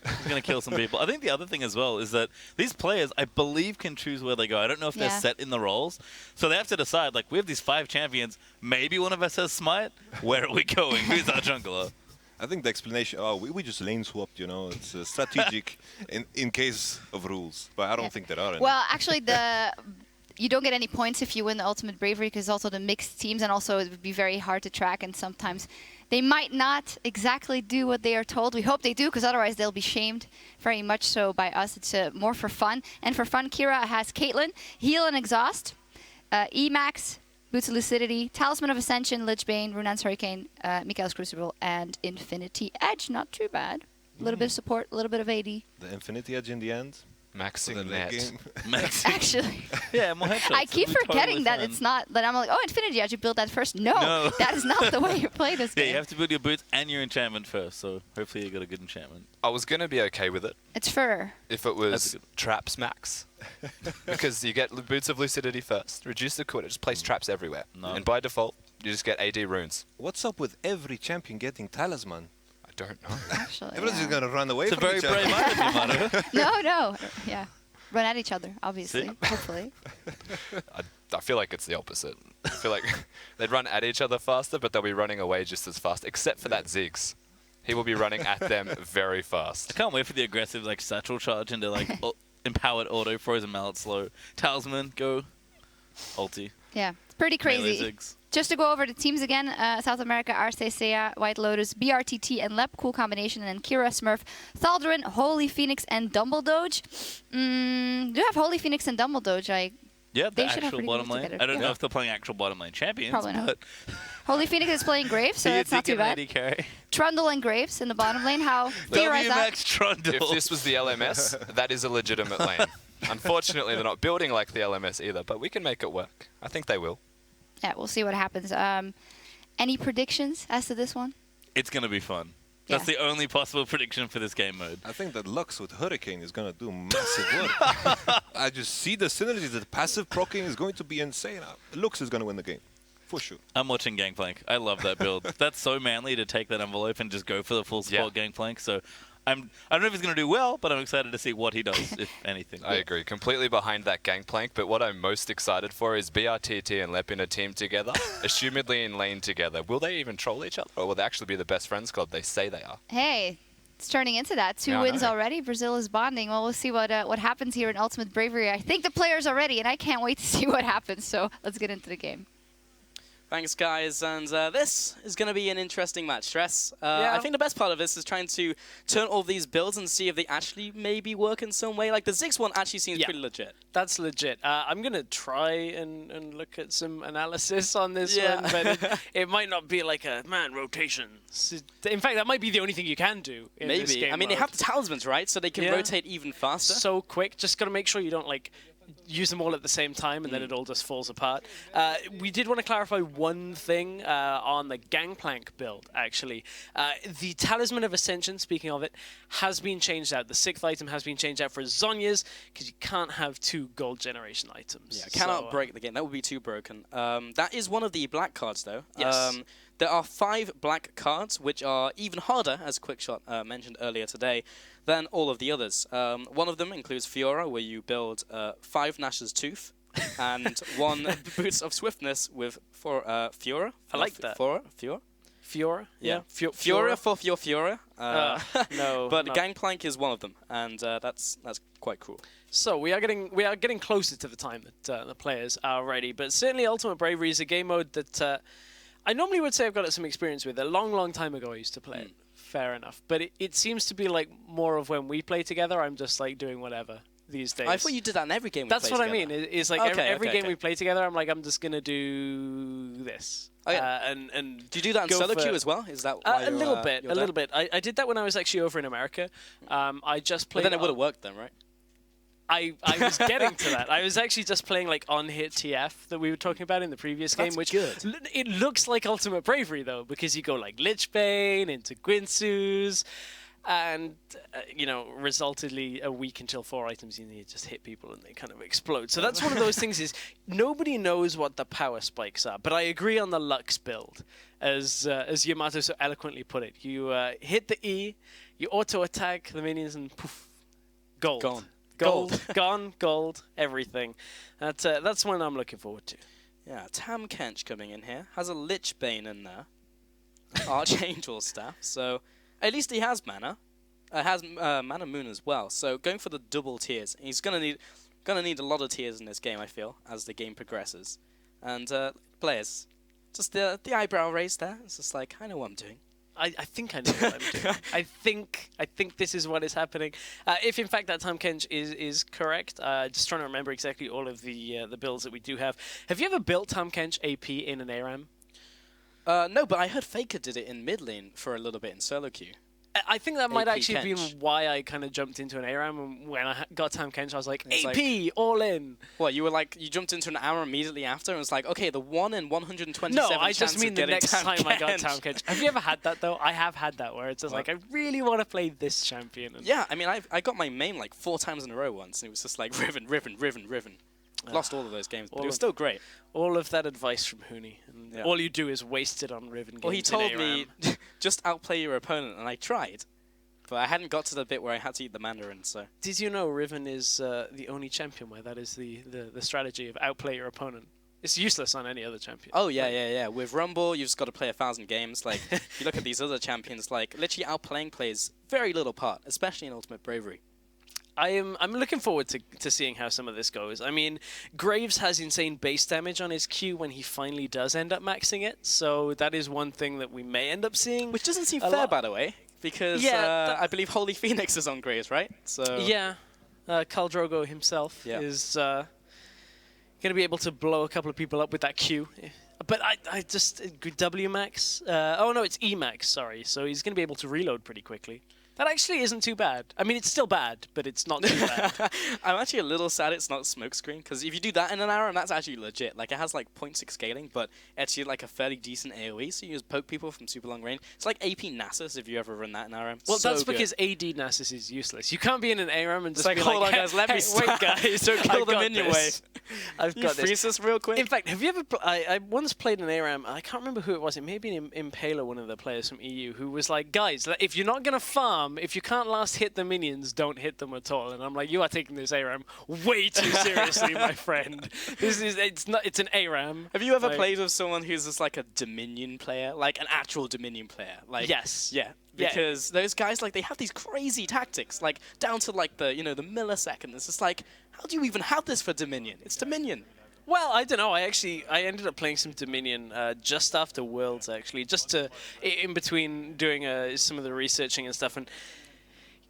He's going to kill some people. I think the other thing as well is that these players, I believe, can choose where they go. I don't know if they're set in the roles. So they have to decide, like, we have these 5 champions. Maybe one of us has Smite. Where are we going? Who's our jungler? I think the explanation, we just lane swapped, you know, it's strategic in case of rules. But I don't think there are any. Well, actually, you don't get any points if you win the Ultimate Bravery because also the mixed teams, and also it would be very hard to track, and sometimes they might not exactly do what they are told. We hope they do, because otherwise they'll be shamed very much so by us. It's more for fun. And for fun, Kira has Caitlyn, Heal and Exhaust, Emax, Boots of Lucidity, Talisman of Ascension, Lich Bane, Runaan's Hurricane, Mikael's Crucible, and Infinity Edge. Not too bad. A little bit of support, a little bit of AD. The Infinity Edge in the end. Maxing net. Actually. Yeah, more headshots. I keep forgetting that it's not, that I'm like, oh, Infinity Edge, you build that first. No, that is not the way you play this game. Yeah, you have to build your boots and your enchantment first, so hopefully you got a good enchantment. I was going to be okay with it. It's fur. If it was traps max. Because you get Boots of Lucidity first, reduce the cooldown, just place traps everywhere. And by default, you just get AD runes. What's up with every champion getting Talisman? I don't know. Actually, everyone's just going to run away it's from each other. It's a very brave item, No. Yeah. Run at each other, obviously. Hopefully. I feel like it's the opposite. I feel like they'd run at each other faster, but they'll be running away just as fast, except for that Ziggs. He will be running at them very fast. I can't wait for the aggressive like satchel charge into like empowered auto, frozen mallet slow. Talisman, go. Ulti. Yeah, it's pretty crazy. Just to go over the teams again, South America, Arcea, White Lotus, BRTT, and Lep, cool combination, and then Kira, Smurf, Thaldrin, Holy Phoenix, and Dumbledoge. Do you have Holy Phoenix and Dumbledoge? Yeah, the actual bottom lane. I don't know if they're playing actual bottom lane champions. Probably not. But Holy Phoenix is playing Graves, so that's not too bad. Trundle and Graves in the bottom lane. How theorize that? Trundle. If this was the LMS, that is a legitimate lane. Unfortunately, they're not building like the LMS either, but we can make it work. I think they will. Yeah, we'll see what happens. Any predictions as to this one? It's going to be fun. That's the only possible prediction for this game mode. I think that Lux with Hurricane is going to do massive work. I just see the synergies. The passive proccing is going to be insane. Lux is going to win the game. For sure. I'm watching Gangplank. I love that build. That's so manly to take that envelope and just go for the full support Gangplank. So I don't know if he's going to do well, but I'm excited to see what he does, if anything. I agree. Completely behind that Gangplank, but what I'm most excited for is BRTT and Lep in a team together, assumedly in lane together. Will they even troll each other, or will they actually be the best friends club they say they are? Hey, it's turning into that. 2 wins already. Brazil is bonding. Well, we'll see what happens here in Ultimate Bravery. I think the players are ready, and I can't wait to see what happens. So let's get into the game. Thanks, guys, and this is going to be an interesting match. Stress. I think the best part of this is trying to turn all these builds and see if they actually maybe work in some way. Like the Ziggs one actually seems pretty legit. That's legit. I'm going to try and look at some analysis on this one, but it might not be like a, rotations. In fact, that might be the only thing you can do in this game I mean, they have the talismans, right? So they can rotate even faster. So quick. Just got to make sure you don't, use them all at the same time, and then it all just falls apart. We did want to clarify one thing on the Gangplank build, actually. The Talisman of Ascension, speaking of it, has been changed out. The 6th item has been changed out for Zhonya's, because you can't have 2 gold generation items. Yeah, cannot break the game. That would be too broken. That is one of the black cards, though. Yes. There are 5 black cards, which are even harder, as Quickshot mentioned earlier today, than all of the others. One of them includes Fiora, where you build 5 Nash's Tooth and 1 Boots of Swiftness with Fiora. I like that. Fiora? Yeah. Fiora for your Fiora. No. But Gangplank is one of them, and that's quite cool. So we are getting closer to the time that the players are ready, but certainly Ultimate Bravery is a game mode that I normally would say I've got some experience with. A long time ago I used to play it. Fair enough. But it seems to be like more of when we play together, I'm just like doing whatever these days. I thought you did that in every game we That's play what together. I mean. It's like every game we play together, I'm like, I'm just going to do this. Oh, yeah. And do you do that in solo queue as well? Is that why a little bit. I did that when I was actually over in America. I just played... But then it would have worked then, right? I was getting to that. I was actually just playing like on-hit TF that we were talking about in the previous game, which it looks like Ultimate Bravery though, because you go like Lich Bane into Guinsoo's. and you know, resultedly a week until 4 items you need just hit people and they kind of explode. So that's one of those things, is nobody knows what the power spikes are. But I agree on the Lux build, as Yamato so eloquently put it. You hit the E, you auto attack the minions, and poof, gold, gold, gone, gold, everything. That's one I'm looking forward to. Yeah, Tam Kench coming in here has a Lich Bane in there, Archangel Staff. So at least he has mana. Has Mana Moon as well. So going for the double tiers. He's gonna need a lot of tiers in this game, I feel, as the game progresses. And players, just the eyebrow raised there. It's just like, I know what I'm doing. I think I know what I'm doing. I think this is what is happening. If in fact that Tam Kench is correct, just trying to remember exactly all of the builds that we do have. Have you ever built Tam Kench AP in an ARAM? No, but I heard Faker did it in mid lane for a little bit in solo queue. I think that might AP actually have Kench. been why I kind of jumped into an ARAM. And when I got Tam Kench, I was like, It's AP, all in. What, you were like, you jumped into an hour immediately after and was like, okay, the 1 in 127 No, I chance just mean of the getting next Tam time I got Kench. Tam Kench. Have you ever had that, though? I have had that, where it's just like, I really want to play this champion. And Yeah, I mean, I got my main like 4 times in a row once, and it was just like Riven. Lost all of those games, but it was still great. All of that advice from Hooney. And Yeah. all you do is waste it on Riven games. Well, he in told ARAM. me, just outplay your opponent, and I tried. But I hadn't got to the bit where I had to eat the Mandarin, so... Did you know Riven is the only champion where that is the strategy of outplay your opponent? It's useless on any other champion. Oh, yeah. With Rumble, you've just got to play 1,000 games. Like, if you look at these other champions, like, literally outplaying plays very little part, especially in Ultimate Bravery. I'm looking forward to seeing how some of this goes. I mean, Graves has insane base damage on his Q when he finally does end up maxing it, so that is one thing that we may end up seeing. Which doesn't seem fair, by the way, because I believe Holy Phoenix is on Graves, right? So yeah, Khal Drogo himself is going to be able to blow a couple of people up with that Q. But I just W max. Oh no, it's E max. Sorry, so he's going to be able to reload pretty quickly. That actually isn't too bad. I mean, it's still bad, but it's not too bad. I'm actually a little sad it's not Smokescreen, because if you do that in an ARAM, that's actually legit. Like, it has like 0.6 scaling, but actually like a fairly decent AoE, so you just poke people from super long range. It's like AP Nasus if you ever run that in ARAM. Well, so that's good. because AD Nasus is useless. You can't be in an ARAM and just like, be hold like, on, guys, let me wait, guys, don't kill I've the got minion this. I've You got freeze this real quick. In fact, have you ever... I once played an ARAM, I can't remember who it was. It may have been Impaler, one of the players from EU, who was like, guys, if you're not going to farm, if you can't last hit the minions, don't hit them at all. And I'm like, you are taking this ARAM way too seriously, my friend. It's an ARAM. Have you ever played with someone who's just like a Dominion player? Like an actual Dominion player? Like, yes. Yeah. Because those guys, like, they have these crazy tactics, like, down to, like, the millisecond. It's just like, how do you even have this for Dominion? It's Dominion. Well, I don't know. I ended up playing some Dominion just after Worlds, actually, just in between doing some of the researching and stuff. And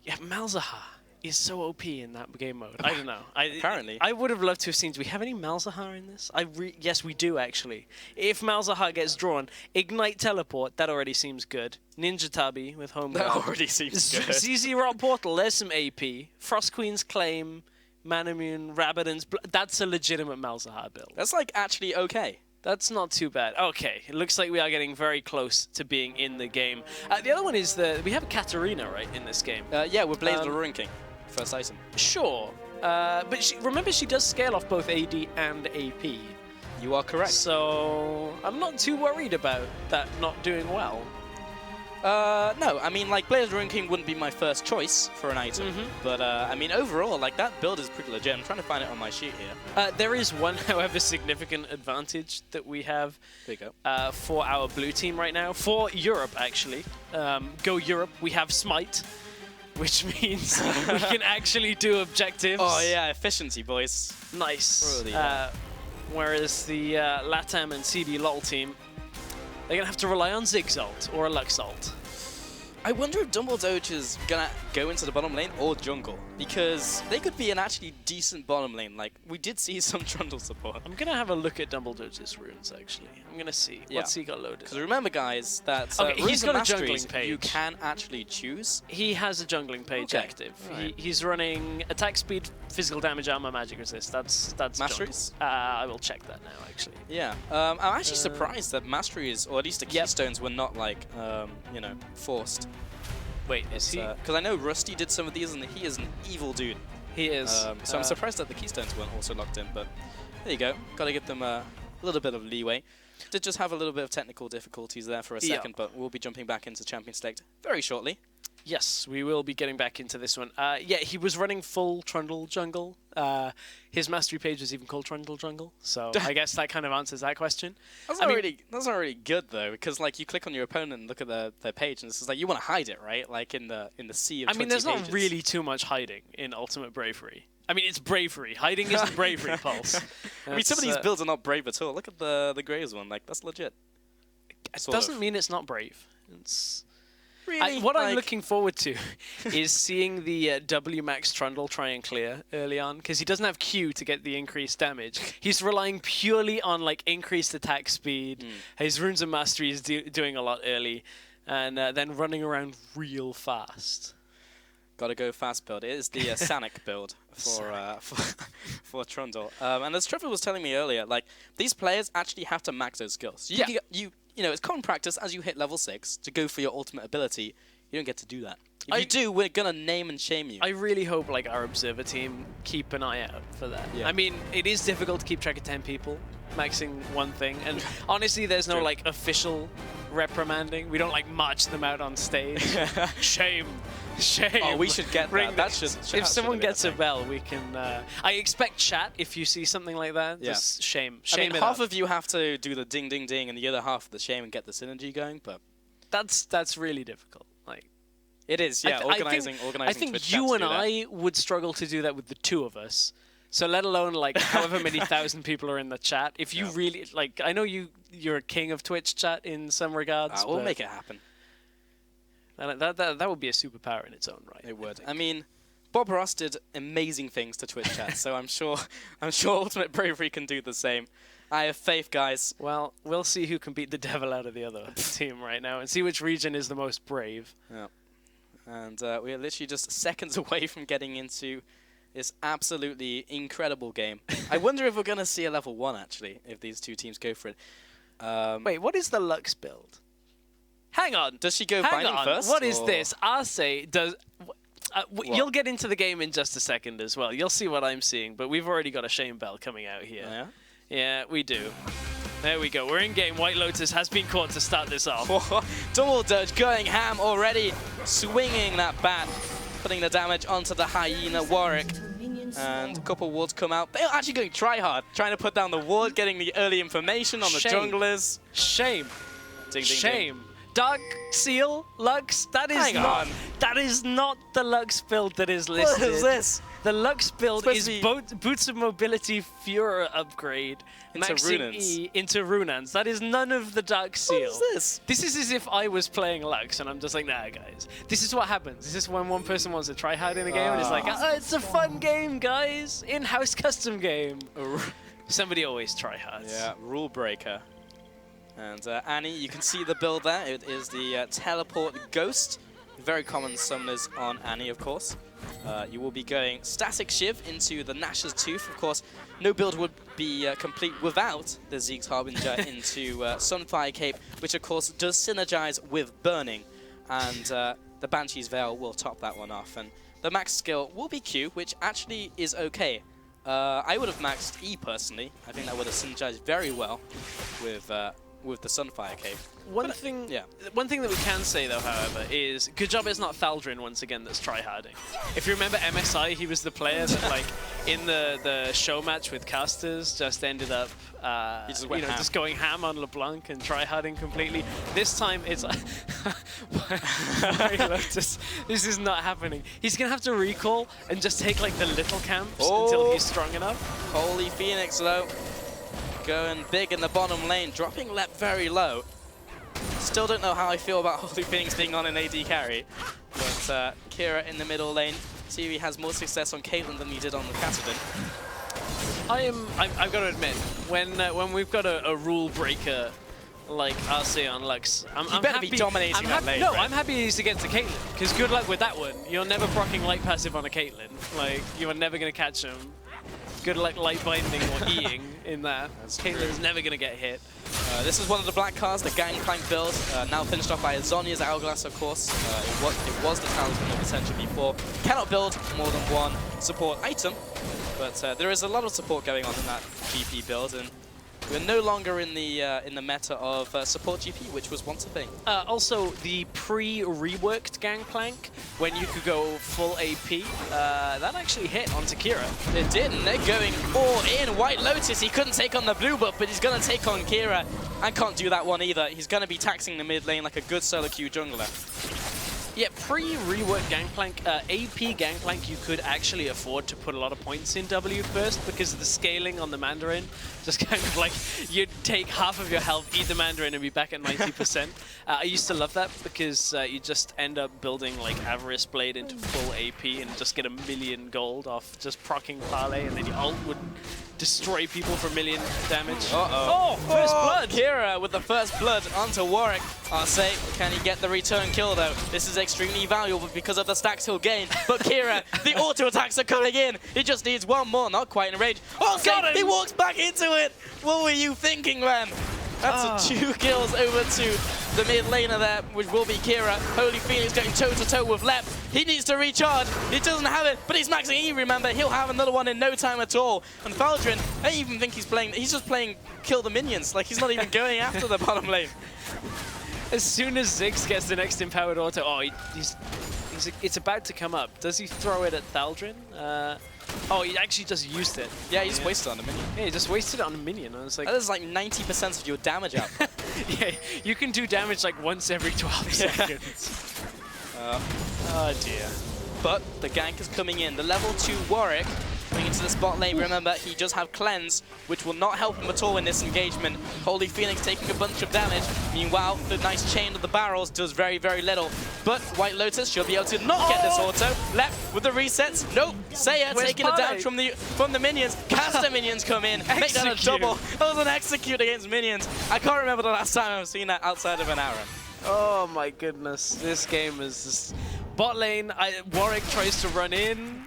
yeah, Malzahar is so OP in that game mode. I don't know. Apparently. I would have loved to have seen... Do we have any Malzahar in this? Yes, we do, actually. If Malzahar gets drawn, Ignite Teleport, that already seems good. Ninja Tabi with Home That Guard. already seems good. ZZ Rock Portal, there's some AP. Frost Queen's Claim, Manamune, Rabadon's... That's a legitimate Malzahar build. That's, like, actually okay. That's not too bad. Okay, it looks like we are getting very close to being in the game. The other one is we have a Katarina, right, in this game? Yeah, with Blaze the Ruin King. First item. Sure. But remember, she does scale off both AD and AP. You are correct. So I'm not too worried about that not doing well. No, I mean, like, Blaze the Ruin King wouldn't be my first choice for an item. But, I mean, overall, like, that build is pretty legit. I'm trying to find it on my sheet here. There is one, however, significant advantage that we have for our blue team right now. For Europe, actually. Go Europe, we have Smite, which means we can actually do objectives. Oh, yeah, efficiency, boys. Nice. Really, Whereas the LATAM and CD LOL team, they're going to have to rely on Zigzalt or a Luxalt. I wonder if Dumble Doge is gonna go into the bottom lane or jungle, because they could be an actually decent bottom lane. Like, we did see some Trundle support. I'm gonna have a look at Dumbledore's runes, actually. I'm gonna see. What's he got loaded? Because remember, guys, that okay, he's got a masteries, jungling page. You can actually choose. He has a jungling page active. Right. He's running attack speed, physical damage, armor, magic resist. That's Masteries? I will check that now, actually. Yeah. I'm actually surprised that masteries, or at least the keystones, were not, like, forced. Wait, is he? Because I know Rusty did some of these, and he is an evil dude. He is. So I'm surprised that the Keystones weren't also locked in, but there you go. Got to give them a little bit of leeway. Did just have a little bit of technical difficulties there for a second, but we'll be jumping back into Champion Select very shortly. Yes, we will be getting back into this one. Yeah, he was running full Trundle jungle. His mastery page was even called Trundle jungle, so I guess that kind of answers that question. That's not really good though, because like you click on your opponent and look at their page, and it's just like you want to hide it, right? Like in the sea of 20 I mean, there's pages. not really too much hiding in Ultimate Bravery. I mean, it's bravery. Hiding isn't bravery, Pulse. I mean, some of these builds are not brave at all. Look at the Graves one, like that's legit. It doesn't mean it's not brave. It's really what I'm looking forward to is seeing the W Max Trundle try and clear early on, because he doesn't have Q to get the increased damage. He's relying purely on like increased attack speed. His runes of mastery is doing a lot early, and then running around real fast. Got to go fast build. It is the Sanic build for Trundle. And as Trevor was telling me earlier, like these players actually have to max those skills. You know, it's common practice as you hit level 6 to go for your ultimate ability. You don't get to do that. If you do, we're gonna name and shame you. I really hope like our observer team keep an eye out for that. I mean, it is difficult to keep track of 10 people maxing one thing, and honestly, there's no like official reprimanding. We don't like march them out on stage. Shame. Shame. Oh, we should get that. That should if someone gets a bell, we can. I expect chat if you see something like that. Just shame. I mean, half of you have to do the ding, ding, ding, and the other half the shame and get the synergy going. But that's really difficult. Like it is. Yeah, organizing. I think you and I would struggle to do that with the two of us. So let alone like however many thousand people are in the chat. If you really like, I know you're a king of Twitch chat in some regards. We'll make it happen. That would be a superpower in its own right. It would. I mean, Bob Ross did amazing things to Twitch chat, so I'm sure Ultimate Bravery can do the same. I have faith, guys. Well, we'll see who can beat the devil out of the other team right now, and see which region is the most brave. Yeah. And we are literally just seconds away from getting into this absolutely incredible game. I wonder if we're gonna see a level 1 actually, if these two teams go for it. Wait, what is the Lux build? Hang on. Does she go Hang binding on. first? What is this? Arce does... you'll get into the game in just a second as well. You'll see what I'm seeing, but we've already got a Shame Bell coming out here. Yeah? Yeah, we do. There we go. We're in game. White Lotus has been caught to start this off. Double Dodge going ham already. Swinging that bat. Putting the damage onto the Hyena Warwick. And a couple wards come out. They're actually going try hard. Trying to put down the ward, getting the early information on the junglers. Shame. Ding, ding, Shame. Ding. Dark Seal, Lux, that is not the Lux build that is listed. What is this? The Lux build is Boots of Mobility Fura upgrade. Into Maxing E into Runans. That is none of the Dark Seal. What is this? This is as if I was playing Lux and I'm just like, nah, guys. This is what happens. This is when one person wants to try hard in a game and it's like, it's a fun game, guys. In-house custom game. Somebody always try hard. Yeah, rule breaker. And Annie, you can see the build there. It is the Teleport Ghost. Very common summoners on Annie, of course. You will be going Static Shiv into the Nash's Tooth. Of course, no build would be complete without the Zeke's Harbinger into Sunfire Cape, which of course does synergize with Burning. And the Banshee's Veil will top that one off. And the max skill will be Q, which actually is okay. I would have maxed E personally. I think that would have synergized very well with the Sunfire Cape. One thing that we can say though, however, is good job it's not Thaldrin once again that's tryharding. If you remember MSI, he was the player that like in the show match with casters just ended up just going ham on LeBlanc and tryharding completely. This time it's this is not happening. He's gonna have to recall and just take like the little camps until he's strong enough. Holy Phoenix though. Going big in the bottom lane, dropping Lep very low. Still don't know how I feel about Holy Phoenix being on an AD carry. But Kira in the middle lane. TV has more success on Caitlyn than he did on the Kassadin. I've got to admit, when we've got a rule breaker like Arce on Lux, I'm happy, be dominating that lane. No, right? I'm happy he's against a Caitlyn, because good luck with that one. You're never proccing light passive on a Caitlyn. Like, you are never going to catch him. Good luck light binding or eating in that. Caitlyn's never going to get hit. This is one of the black cards, the Gangplank build, now finished off by Zhonya's Hourglass, of course. It was the talisman of Ascension before. Cannot build more than one support item, but there is a lot of support going on in that GP build, and we're no longer in the meta of support GP, which was once a thing. Also, the pre-reworked Gangplank, when you could go full AP, that actually hit onto Kira. It did, and they're going all in. White Lotus, he couldn't take on the blue buff, but he's going to take on Kira, and can't do that one either. He's going to be taxing the mid lane like a good solo queue jungler. Yeah, pre-rework Gangplank, AP Gangplank, you could actually afford to put a lot of points in W first because of the scaling on the Mandarin. Just kind of like, you'd take half of your health, eat the Mandarin, and be back at 90%. I used to love that because you just end up building like Avarice Blade into full AP and just get 1,000,000 gold off just proccing Parley, and then your ult would destroy people for 1,000,000 damage. Oh, first blood! Kira with the first blood onto Warwick. Arcee, can he get the return kill though? This is extremely valuable because of the stacks he'll gain. But Kira, the auto attacks are coming in. He just needs one more, not quite in range. Arcee, he walks back into it. What were you thinking, man? That's 2 kills over to the mid laner there, which will be Kira. Holy Phoenix going toe-to-toe with Lep. He needs to recharge. He doesn't have it, but he's maxing E, remember. He'll have another one in no time at all. And Valdrin, I don't even think he's playing. He's just playing kill the minions. Like, he's not even going after the bottom lane. As soon as Ziggs gets the next empowered auto, it's about to come up. Does he throw it at Thaldrin? Oh, he actually just used it. Yeah, he just wasted it on a minion. Yeah, he just wasted it on a minion. I was like, that is like 90% of your damage output. Yeah, you can do damage like once every 12 seconds. Oh dear. But the gank is coming in. The level 2 Warwick coming into the spot lane. Remember, he does have Cleanse, which will not help him at all in this engagement. Holy Phoenix taking a bunch of damage. Meanwhile, the nice chain of the barrels does very, very little. But White Lotus should be able to not get this auto. Left with the resets. Nope. Saya taking the damage from the minions. Caster minions come in. Make that a double. That was an execute against minions. I can't remember the last time I've seen that outside of an Aaron. Oh my goodness. This game is just... Bot lane, Warwick tries to run in.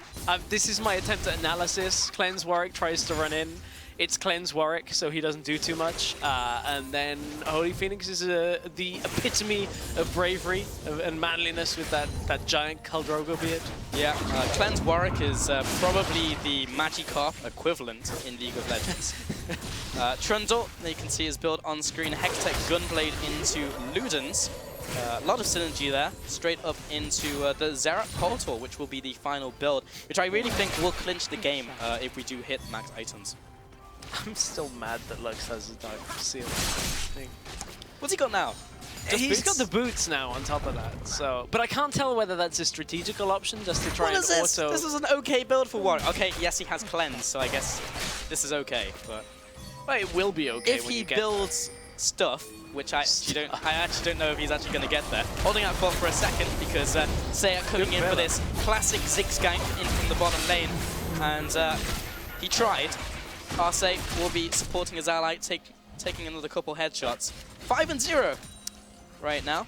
This is my attempt at analysis. Cleanse Warwick tries to run in. It's Cleanse Warwick, so he doesn't do too much. And then Holy Phoenix is the epitome of bravery and manliness with that giant Khal Drogo beard. Yeah, Cleanse Warwick is probably the Magikarp equivalent in League of Legends. Trundle, you can see his build on screen. Hextech Gunblade into Ludens. A lot of synergy there, straight up into the Zerat Portal, which will be the final build, which I really think will clinch the game if we do hit max items. I'm still mad that Lux has a Dark Seal thing. What's he got now? He's got the boots now on top of that, so... But I can't tell whether that's a strategical option, just to try and auto... This is an okay build for Warwick. Okay, yes, he has Cleanse, so I guess this is okay, but... Well, it will be okay if he builds stuff, which I actually don't know if he's actually going to get there. Holding out bot for a second because Saya coming in for this classic Ziggs gank in from the bottom lane, and he tried. Arcee will be supporting his ally, taking another couple headshots. 5-0 right now.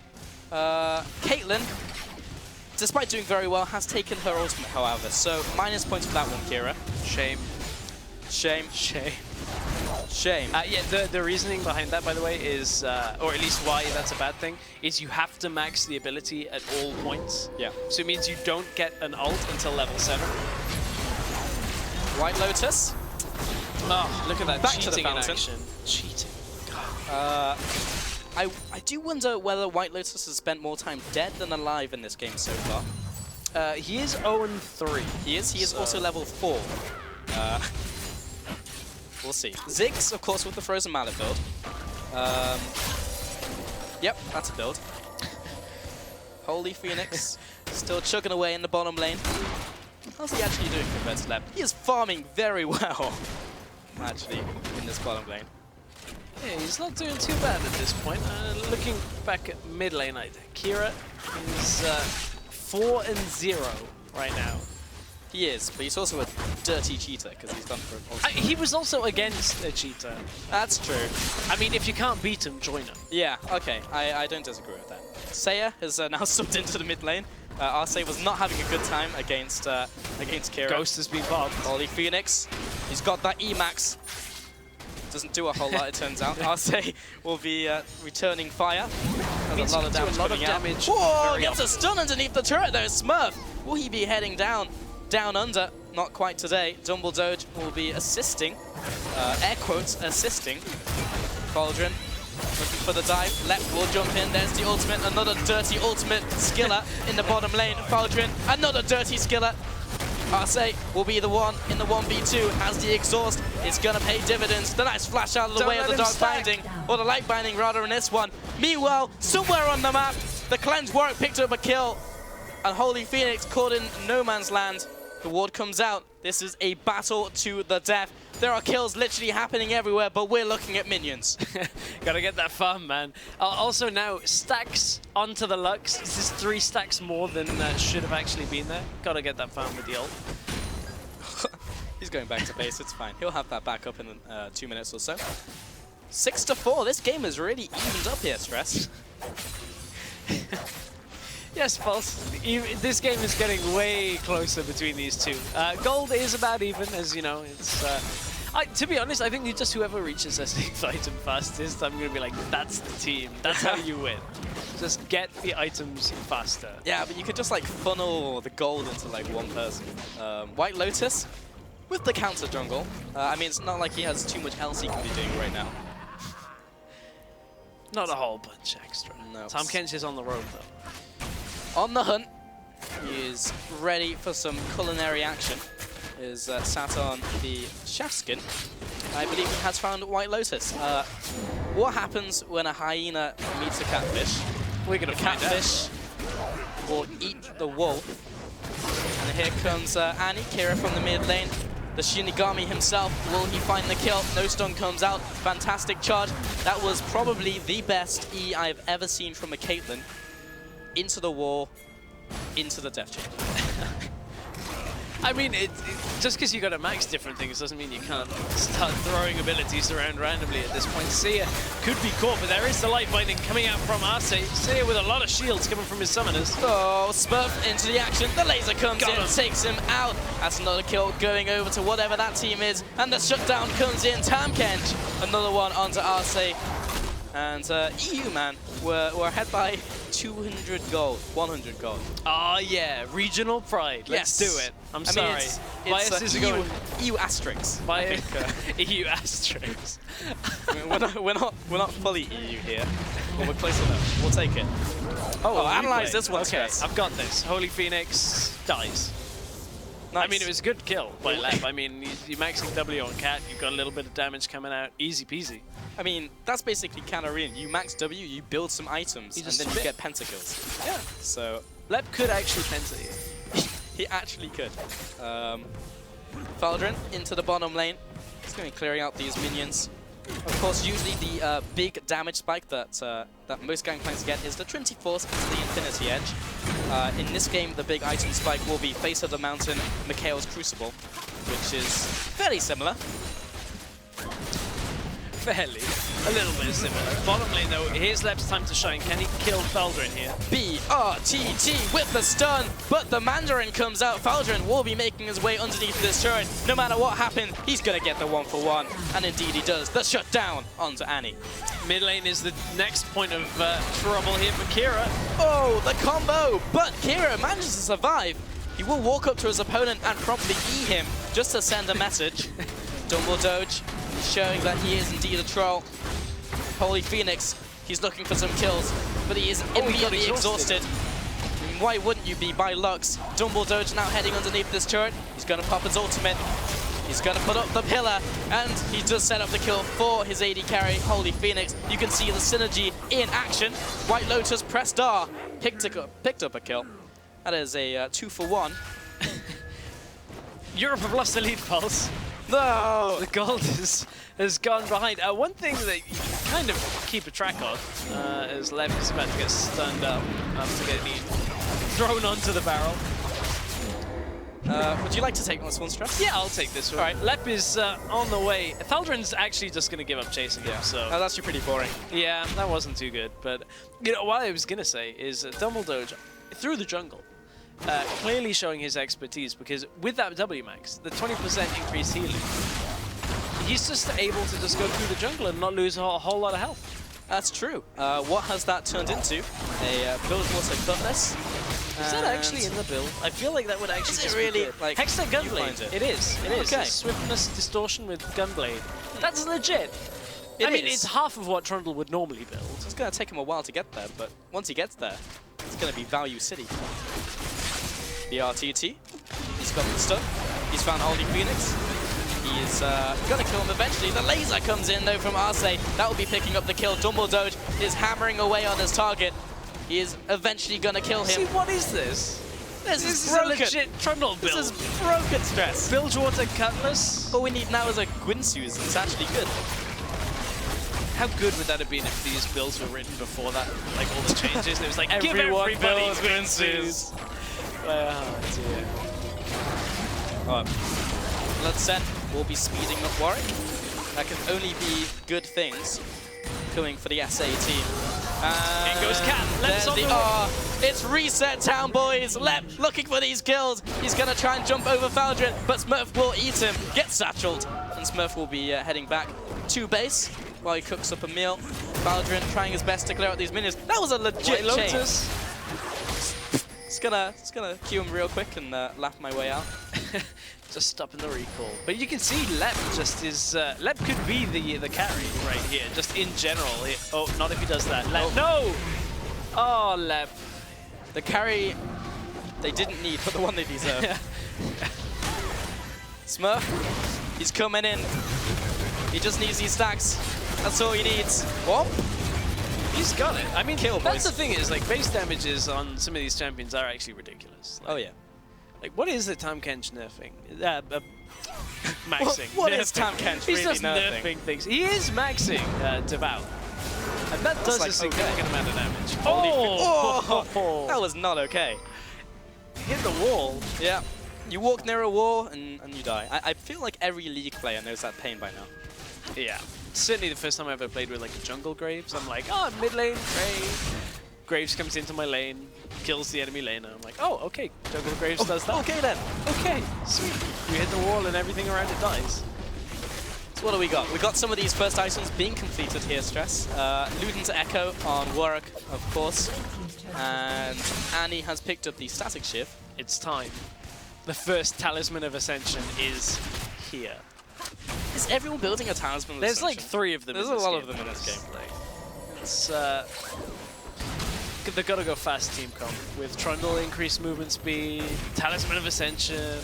Caitlyn, despite doing very well, has taken her ultimate, however, so minus points for that one, Kira. Shame. Shame. Shame. Shame. Yeah, the reasoning behind that, by the way, is, or at least why that's a bad thing, is you have to max the ability at all points. Yeah. So it means you don't get an ult until level 7. White Lotus. Oh, look at that. Back cheating to the fountain. in action. Cheating. I do wonder whether White Lotus has spent more time dead than alive in this game so far. He is 0-3. He is. He is also level 4. We'll see. Ziggs, of course, with the Frozen Mallet build. Yep, that's a build. Holy Phoenix, still chugging away in the bottom lane. How's he actually doing compared to Leb? He is farming very well, actually, in this bottom lane. Yeah, he's not doing too bad at this point. Looking back at mid lane, Kira is 4-0 right now. He is, but he's also a dirty cheater because he's done for an he was also against a cheater. That's true. I mean, if you can't beat him, join him. Yeah, okay. I don't disagree with that. Saya has now subbed into the mid lane. Arcee was not having a good time against Kira. Ghost has been bombed. Holy Phoenix He's got that Emax. Doesn't do a whole lot, it turns out. Arce will be returning fire. Has a lot of damage coming out. Whoa, gets a stun underneath the turret though, Smurf. Will he be heading down? Down under? Not quite today. Dumble Doge will be assisting. Air quotes, assisting. Faldrin looking for the dive. Left will jump in. There's the ultimate. Another dirty ultimate skiller in the bottom lane. Faldrin, another dirty skiller. Arce will be the one in the 1v2, has the exhaust, it's gonna pay dividends. The nice flash out of the way of the dark binding, or the light binding rather in this one. Meanwhile, somewhere on the map, the Cleanse Warwick picked up a kill, and Holy Phoenix caught in no man's land. The ward comes out. This is a battle to the death. There are kills literally happening everywhere, but we're looking at minions. Gotta get that farm, man. Also now, stacks onto the Lux. This is 3 stacks more than should have actually been there. Gotta get that farm with the ult. He's going back to base, it's fine. He'll have that back up in 2 minutes or so. 6-4, this game is really evened up here, Stress. Yes, Pulse. This game is getting way closer between these two. Gold is about even, as you know. It's to be honest, I think just whoever reaches a 6th item fastest, I'm going to be like, that's the team. That's how you win. Just get the items faster. Yeah, but you could just like funnel the gold into like one person. White Lotus with the counter jungle. I mean, it's not like he has too much else he can be doing right now. Not a whole bunch extra. No. Tom Kench is on the road, though. On the hunt, he is ready for some culinary action. Is sat on the chef skin. I believe he has found White Lotus. What happens when a hyena meets a catfish? We're gonna find out. Catfish will eat the wolf. And here comes Annie, Kira from the mid lane. The Shinigami himself, will he find the kill? No stun comes out, fantastic charge. That was probably the best E I've ever seen from a Caitlyn. Into the wall, into the death chamber. I mean, just because you got to max different things doesn't mean you can't start throwing abilities around randomly at this point. Sia could be caught, but there is the light binding coming out from Arce. Sia with a lot of shields coming from his summoners. Oh, Smurf into the action. The laser comes in, takes him out. That's another kill going over to whatever that team is. And the shutdown comes in. Tamkench, another one onto Arce. And EU, man, we're ahead by 200 gold, 100 gold. Oh, yeah, regional pride. Let's do it. I'm sorry. It's EU asterisks. EU asterisks. I mean, we're not fully EU here, but we're close enough. We'll take it. Oh, analyze this one, okay, I've got this. Holy Phoenix dies. Nice. I mean, it was a good kill by Lep. I mean, you're maxing W on Cat, you've got a little bit of damage coming out. Easy peasy. I mean, that's basically Canarine. You max W, you build some items, and then you get pentakills. Yeah. So Lep could actually penta you. He actually could. Faldrin into the bottom lane. He's going to be clearing out these minions. Of course, usually the big damage spike that that most Gangplanks get is the Trinity Force into the Infinity Edge. In this game, the big item spike will be Face of the Mountain, Mikhail's Crucible, which is fairly similar. Fairly. A little bit similar. Bottom lane, though, here's Lep's time to shine. Can he kill Faldrin here? BRTT with the stun, but the Mandarin comes out. Faldrin will be making his way underneath this turret. No matter what happens, he's going to get the 1-for-1. And indeed he does. The shutdown onto Annie. Mid lane is the next point of trouble here for Kira. Oh, the combo! But Kira manages to survive. He will walk up to his opponent and promptly E him just to send a message. Dumble Doge showing that he is indeed a troll. Holy Phoenix, he's looking for some kills, but he is immediately exhausted. I mean, why wouldn't you be by Lux? Dumble Doge now heading underneath this turret. He's going to pop his ultimate. He's going to put up the pillar, and he does set up the kill for his AD carry, Holy Phoenix. You can see the synergy in action. White Lotus pressed R, picked up a kill. That is a 2-for-1. Europe have lost the lead, Pulse. No! The gold has gone behind. One thing that you kind of keep a track of is Lev is about to get stunned up after getting thrown onto the barrel. Would you like to take this one, Stress? Yeah, I'll take this one. All right, Lep is on the way. Faldrin's actually just going to give up chasing him, so... That's actually pretty boring. Yeah, that wasn't too good. But, you know, what I was going to say is Dumble Doge, through the jungle, clearly showing his expertise, because with that W max, the 20% increased healing he's just able to just go through the jungle and not lose a whole lot of health. That's true. What has that turned into? A build water cutlass. Is that actually in the build? I feel like that would actually Is just it really? be good. Like, Hextech you Gunblade. find it? It is. It is. Okay. It's swiftness distortion with Gunblade. That's legit. I mean, it's half of what Trundle would normally build. It's going to take him a while to get there, but once he gets there, it's going to be Value City. The RTT. He's got the stun. He's found Holy Phoenix. He's going to kill him eventually. The laser comes in, though, from Arce. That will be picking up the kill. Dumble Doge is hammering away on his target. He is eventually going to kill him. See, what is this? This is a broken. legit Trundle build. This is broken, Stress. Bilgewater Cutlass. All we need now is a Gwynsues. It's actually good. How good would that have been if these builds were written before that? Like all the changes, it was like give Everyone everybody builds Gwynsues. Oh dear. Alright. Bloodset will be speeding up Warwick. That can only be good things coming for the SA team. In goes Cat. Lep's on the R. It's reset town, boys. Lep looking for these kills. He's going to try and jump over Faldrin, but Smurf will eat him. Gets satcheled. And Smurf will be heading back to base while he cooks up a meal. Faldrin trying his best to clear out these minions. That was a legit White chain. Lotus. It's gonna queue him real quick and laugh my way out. Just stopping the recall. But you can see Lep just is... Lep could be the carry right here, just in general. Oh, not if he does that. Lep, no! Oh, Lep. The carry they didn't need, but the one they deserve. Smurf, he's coming in. He just needs these stacks. That's all he needs. Whoop. He's got it. I mean, Kill, that's boys. the thing is, like, base damages on some of these champions are actually ridiculous. Like, Oh, yeah. Like, what is the Tahm Kench nerfing? Maxing. What is Nerfing. Tahm Kench He's really just nerfing? nerfing things. He is maxing Devout. And that does like a significant amount of damage. Oh! That was not okay. Hit the wall. Yeah. You walk near a wall and you die. I feel like every League player knows that pain by now. Yeah. Certainly the first time I ever played with like a jungle Graves, I'm like, oh, mid lane, Graves. Graves comes into my lane, kills the enemy laner. I'm like, oh, okay, jungle Graves does that. Okay then. Okay, sweet. You hit the wall and everything around it dies. So what do we got? We got some of these first items being completed here, Stress. Luden's Echo on Warwick, of course. And Annie has picked up the Static Shift. It's time. The first Talisman of Ascension is here. Is everyone building a Talisman of There's Ascension? like 3 of them. There's in a this lot game. of them in this game. It's the gotta go fast team comp with Trundle increased movement speed, Talisman of Ascension.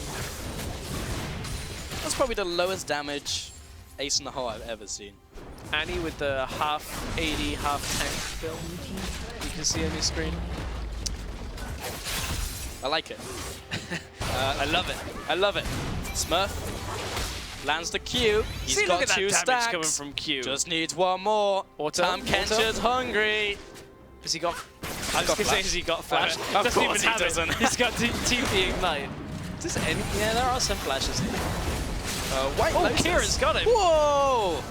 That's probably the lowest damage Ace in the hole I've ever seen. Annie with the half 80, half tank build. You can see on your screen. I like it. I love it. I love it. Smurf lands the Q. He's See, got look at that 2 damage stacks. coming from Q. Just needs one more. Auto, Tahm Kench is hungry. Has he got... I was got going to say, flash. has he got flash? Of Doesn't course even he have it. doesn't. He's got TP Ignite. Does any... Yeah, there are some flashes here. White Oh, Lotus. Kira's got him. Whoa!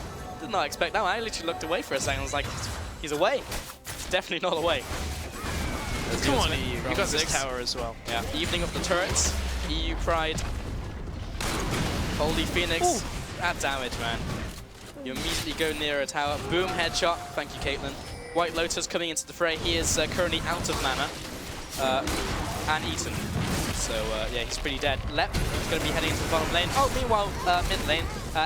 Did not expect that. I literally looked away for a second. I was like, he's away. He's definitely not away. Come on, EU. You Round got this 6. tower as well. Yeah, evening of the turrets. EU Pride. Holy Phoenix. Ooh. That damage, man. You immediately go near a tower. Boom, headshot. Thank you, Caitlyn. White Lotus coming into the fray. He is currently out of mana. And eaten. So, yeah, he's pretty dead. Lep is going to be heading into the bottom lane. Oh, meanwhile, mid lane,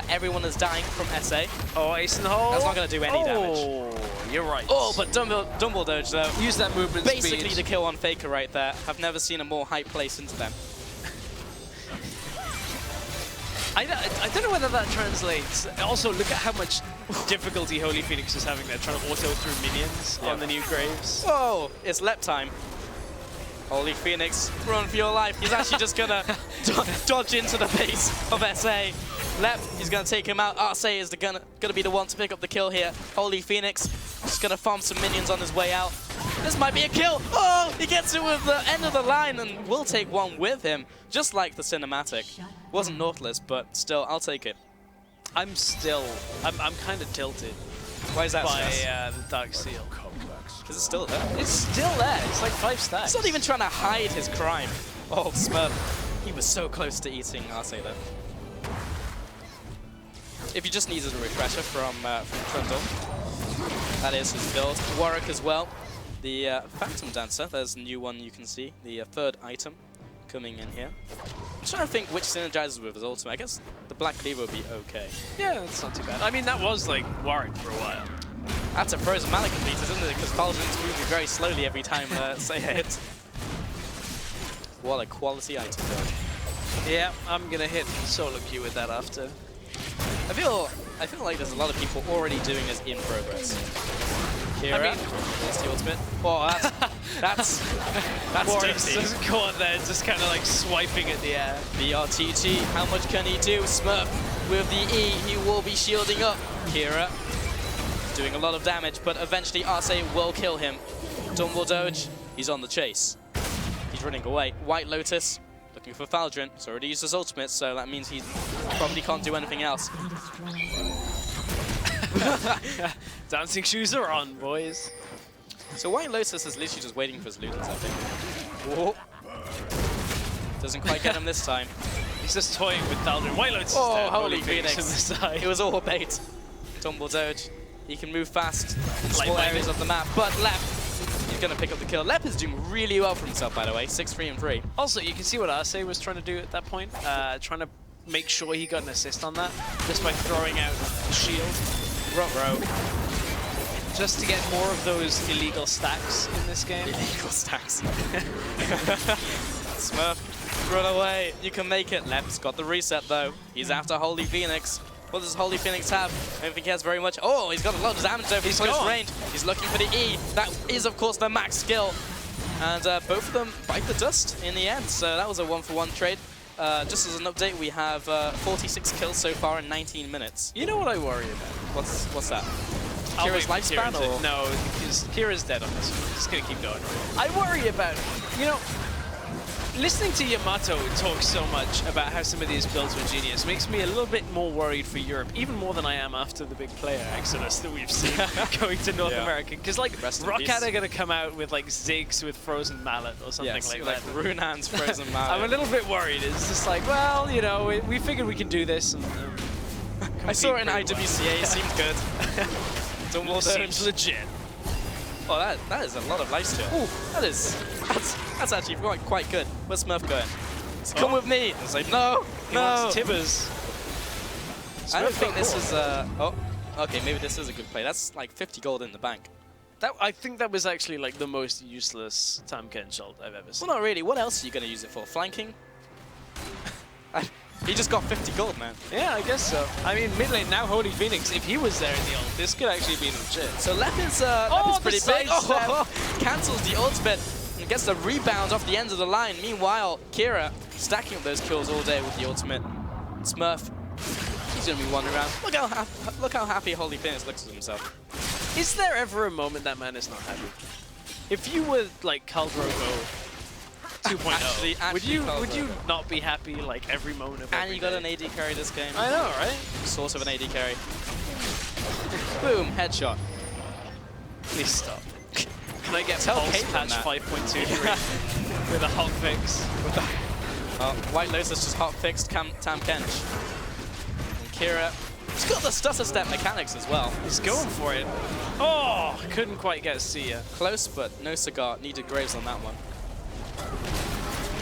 everyone is dying from SA. Oh, Ace in the hole. That's not going to do any damage. Oh, you're right. Oh, but Dumble Doge, though. Use that movement Basically speed. the kill on Faker right there. I've never seen a more hype place into them. I don't know whether that translates. Also, look at how much difficulty Holy Phoenix is having there, trying to auto through minions on the new Graves. Whoa, it's Lep time. Holy Phoenix, run for your life. He's actually just gonna dodge into the base of SA. Lep, he's gonna take him out. Arce is gonna be the one to pick up the kill here. Holy Phoenix, just gonna farm some minions on his way out. This might be a kill. Oh, he gets it with the end of the line and will take one with him, just like the cinematic. Wasn't Nautilus, but still, I'll take it. I'm kind of tilted. Why is that? By the Dark Seal. Is it still there? It's still there. It's like 5 stacks. He's not even trying to hide his crime. Oh, Smurf. He was so close to eating Arce there. if you just needed a refresher from Trundle, that is his build. Warwick as well. The Phantom Dancer, there's a new one you can see. The third item coming in here. I'm trying to think which synergizes with his ultimate. I guess the Black Cleaver would be okay. Yeah, that's not too bad. I mean, that was like Warwick for a while. That's a Frozen Mana completed, isn't it? Because Paladin's moving very slowly every time say hit. What a quality item build. Yeah, I'm gonna hit solo queue with that after. I feel like there's a lot of people already doing this in progress. Kira, I mean, that's the ultimate. Oh, that's Boris tasty. doesn't go on there, just kind of like swiping at the air. The RTT, how much can he do? Smurf with the E, he will be shielding up. Kira doing a lot of damage, but eventually Arce will kill him. Tumble Doge, he's on the chase. He's running away. White Lotus looking for Faldrin. He's already used his ultimate, so that means he probably can't do anything else. Dancing shoes are on, boys. So White Lotus is literally just waiting for his Ludens, I think. Whoa. Doesn't quite get him this time. He's just toying with Faldrin. White Lotus oh, is dead. holy Phoenix Phoenix. on the side. It was all bait. Tumble Doge. He can move fast in Light small bite. areas of the map, but Lep, he's going to pick up the kill. Lep is doing really well for himself, by the way. 6-3-3. Also, you can see what Arce was trying to do at that point. Trying to make sure he got an assist on that, just by throwing out the shield. Ruh-roh. Just to get more of those illegal stacks in this game. Illegal stacks. Smurf, run away. You can make it. Lep's got the reset, though. He's after Holy Phoenix. What does Holy Phoenix have? I don't think he has very much. Oh, he's got a lot of damage over his close range. He's looking for the E. That is, of course, the max skill. And both of them bite the dust in the end. So that was a 1-for-1 trade. Just as an update, we have 46 kills so far in 19 minutes. You know what I worry about? What's that? Kira's lifespan? Or? No, because Kira's dead on this one. He's just going to keep going. I worry about, you know, listening to Yamato talk so much about how some of these builds were genius makes me a little bit more worried for Europe, even more than I am after the big player exodus that we've seen going to North America. Because like Rocket are going to come out with like Ziggs with Frozen Mallet or something like that. Runan's Frozen Mallet. I'm a little bit worried. It's just like, well, you know, we figured we can do this. And, I saw it in IWCA. It seemed good. Seems legit. Oh, that is a lot of lifesteal. Ooh, that's actually quite good. Where's Smurf going? Come with me. It's like, no, He no. wants Tibbers. I don't think this is oh, okay, maybe this is a good play. That's like 50 gold in the bank. I think that was actually like the most useless Tam Ken shot I've ever seen. Well, not really. What else are you going to use it for? Flanking? He just got 50 gold, man. Yeah, I guess so. I mean, mid lane now, Holy Phoenix, if he was there in the ult, this could actually be legit. So Lep is pretty big. Oh, cancels the ultimate and gets the rebound off the end of the line. Meanwhile, Kira stacking up those kills all day with the ultimate. Smurf, he's going to be wandering around. Look how happy Holy Phoenix looks at himself. Is there ever a moment that man is not happy? If you were like Khal-Drogo 2.0, would you not be happy like every moment of every And you got day? an AD carry this game. I know, right? Sort of an AD carry. Boom, headshot. Please stop. Can I get Tell Pulse Caitlyn patch that. 5.23 with a hot fix? White Lotus just hot fixed Tam Kench. And Kira, he's got the stutter step mechanics as well. He's going for it. Oh, couldn't quite get Sia. Close, but no cigar. Needed Graves on that one.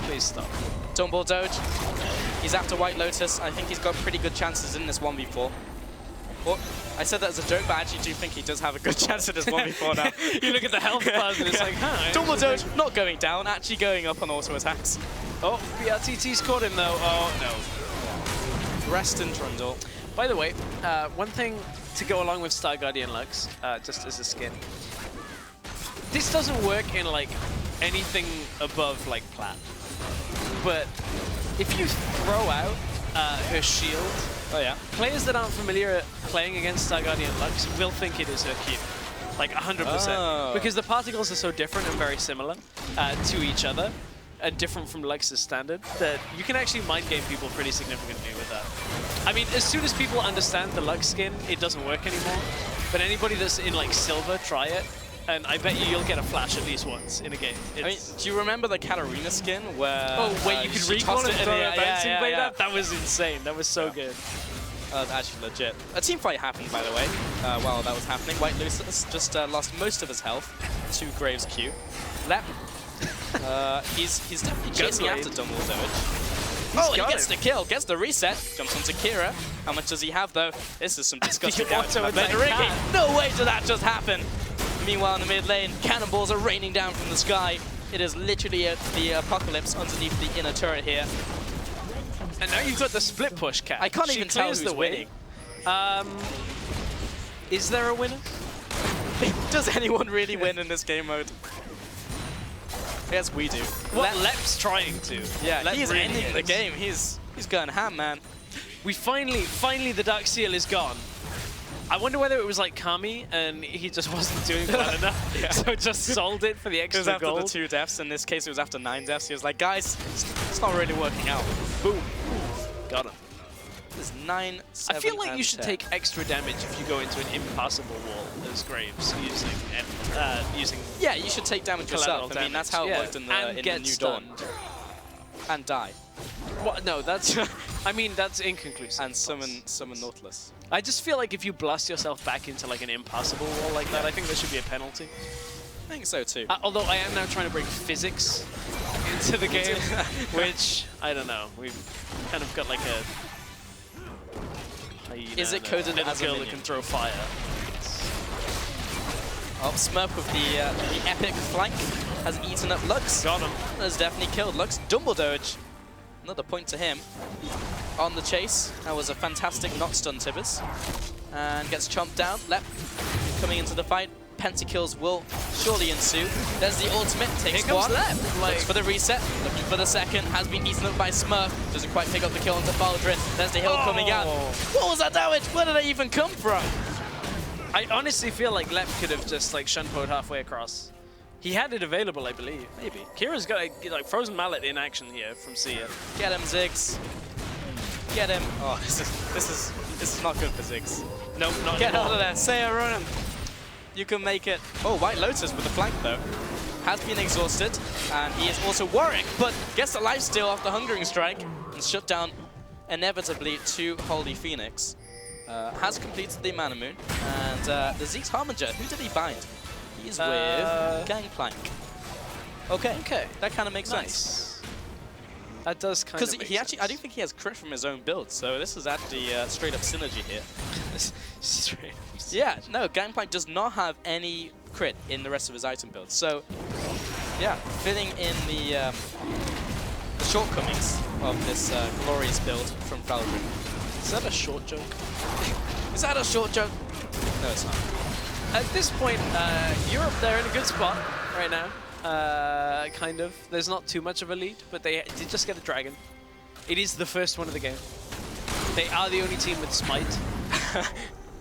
Please stop. Tumble Doge. He's after White Lotus. I think he's got pretty good chances in this 1v4. Well, I said that as a joke, but I actually do think he does have a good chance in this 1v4 now. You look at the health bars and it's like, huh? Tumble Doge not going down, actually going up on auto attacks. Oh, BRTT's caught him though. Oh, no. Rest in Trundle. By the way, one thing to go along with Star Guardian Lux, just as a skin. This doesn't work in like anything above like plat. But if you throw out her shield, players that aren't familiar playing against Star Guardian Lux will think it is her Q. Like 100%. Oh. Because the particles are so different and very similar to each other, and different from Lux's standard, that you can actually mind game people pretty significantly with that. I mean, as soon as people understand the Lux skin, it doesn't work anymore. But anybody that's in like silver, try it. And I bet you'll get a flash at least once in a game. I mean, do you remember the Katarina skin where... where you could she recall tossed it and throw a bouncing blade yeah. up? That was insane. That was so good. actually legit. A team fight happened, by the way, while that was happening. White Lucius just lost most of his health to Graves Q. Lep, he's definitely chasing after Dumbledore. Oh, he gets the kill, gets the reset, jumps onto Kira. How much does he have, though? This is some disgusting damage. No way did that just happen! Meanwhile, in the mid lane, cannonballs are raining down from the sky. It is literally the apocalypse underneath the inner turret here. And now you've got the split push, Cat. I can't even tell who's winning. Is there a winner? Does anyone really win in this game mode? Yes, we do. What Lep's trying to. Yeah, Lep he's really ending the game. He's going ham, man. We finally the Dark Seal is gone. I wonder whether it was like Kami and he just wasn't doing well enough, so just sold it for the extra gold. It was after gold. the 2 deaths. In this case, it was after 9 deaths. He was like, guys, it's not really working out. Boom. Got him. There's 9, 7, I feel like you should 10. take extra damage if you go into an impassable wall as Graves using Yeah, you should take damage yourself. I mean, that's how it worked in the New Dawn. And die. What? No, that's. I mean, that's inconclusive. And summon Nautilus. I just feel like if you blast yourself back into like an impassable wall like that, I think there should be a penalty. I think so too. Although I am now trying to bring physics into the game, which I don't know. We've kind of got like a. Is it coded as a girl that can throw fire? Oh, Smurf with the epic flank has eaten up Lux. Got him. Has definitely killed Lux. Dumbledore. Another point to him. On the chase. That was a fantastic not stun Tibbers. And gets chomped down. Lep coming into the fight. Pentakills will surely ensue. There's the ultimate. Takes one. Looks for the reset. Looking for the second. Has been eaten up by Smurf. Doesn't quite pick up the kill onto Baldrin. There's the hill coming out. What was that damage? Where did it even come from? I honestly feel like Lep could have just like shunpoed halfway across. He had it available, I believe. Maybe. Kira's got a like Frozen Mallet in action here from Sia. Get him, Ziggs. Get him. Oh, this is not good for Ziggs. Nope, not Get anymore. out of there. Saya, run him. You can make it. Oh, White Lotus with the flank though. Has been exhausted, and he is also Warwick, but gets the lifesteal off the Hungering Strike and shut down inevitably to Holy Phoenix. Has completed the Mana Moon, and the Zeke's Harbinger, who did he bind? He's with Gangplank. Okay, that kind of makes sense. That does kind of Because he actually, I don't think he has crit from his own build, so this is actually straight up synergy here. Straight up. Yeah, no, Gangplank does not have any crit in the rest of his item build, so yeah, fitting in the shortcomings of this glorious build from Falgrim. Is that a short joke? Is that a short joke? No, it's not. At this point, Europe, they're in a good spot right now. Kind of. There's not too much of a lead, but they did just get a dragon. It is the first one of the game. They are the only team with Smite.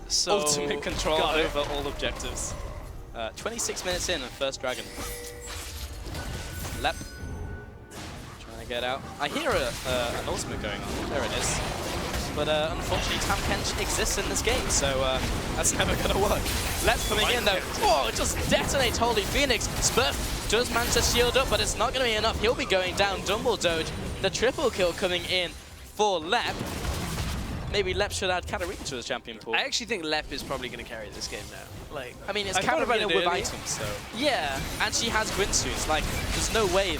So ultimate control over all objectives. 26 minutes in and first dragon. Lep. Trying to get out. I hear an ultimate going on. There it is. But unfortunately, Tam Kench exists in this game, so that's never going to work. Let's coming in though. Oh, it just detonates Holy Phoenix. Smurf does manage to shield up, but it's not going to be enough. He'll be going down. Dumbledore, the triple kill coming in for Lep. Maybe Lep should add Katarina to his champion pool. I actually think Lep is probably going to carry this game now. Like, I mean, it's Katarina with items, so. Yeah. And she has Gwynsuits. Like, there's no way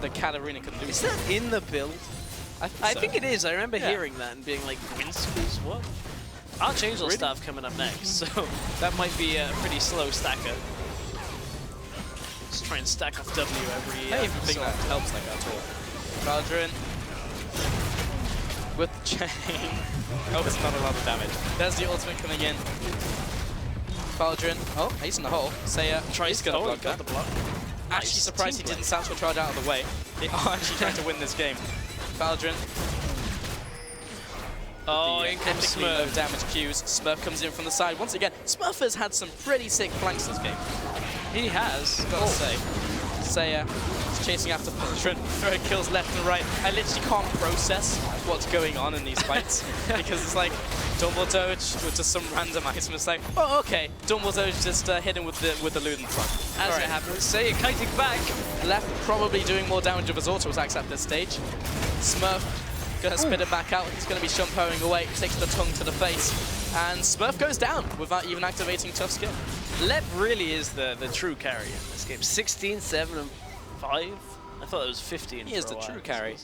that Katarina can lose. Is that in the build? I think it is. I remember hearing that and being like, Gwynsuits? What? Archangel stuff coming up next, so that might be a pretty slow stacker. Just try and stack off W every. I don't even think that helps like that at all. Baldrin with the chain. Oh, it's not a lot of damage. There's the ultimate coming in. Baldrin. Oh, he's in the hole. Saya tries to block that. Actually surprised he didn't Satchel Charge out of the way. They are actually trying to win this game. Baldrin. Oh, in comes epically Smurf. low damage Qs. Smurf comes in from the side. Once again, Smurf has had some pretty sick flanks this game. He has. Gotta say. Saya is chasing after Baldrin. Throwing kills left and right. I literally can't process what's going on in these fights because it's like Dumbledore with just some random item. It's like, oh, okay. Dumbledore's just hit him with the Luden Front. As it happens, Saya kiting back. Left probably doing more damage with his auto attacks at this stage. Smurf Gonna spit it back out. He's gonna be shumpoing away. Takes the tongue to the face. And Smurf goes down without even activating Tough Skin. Leb really is the true carry in this game. 16, 7, and 5. I thought it was 15. He is the true carry.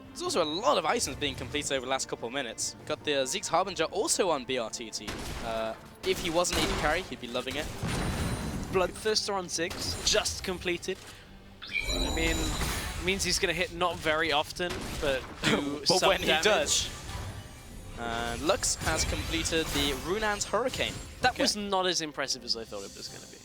There's also a lot of items being completed over the last couple of minutes. Got the Zeke's Harbinger also on BRTT. If he wasn't AD carry, he'd be loving it. Bloodthirster on Ziggs, just completed. I mean, means he's going to hit not very often, but do but some when damage. he does. Lux has completed the Runan's Hurricane. That was not as impressive as I thought it was going to be.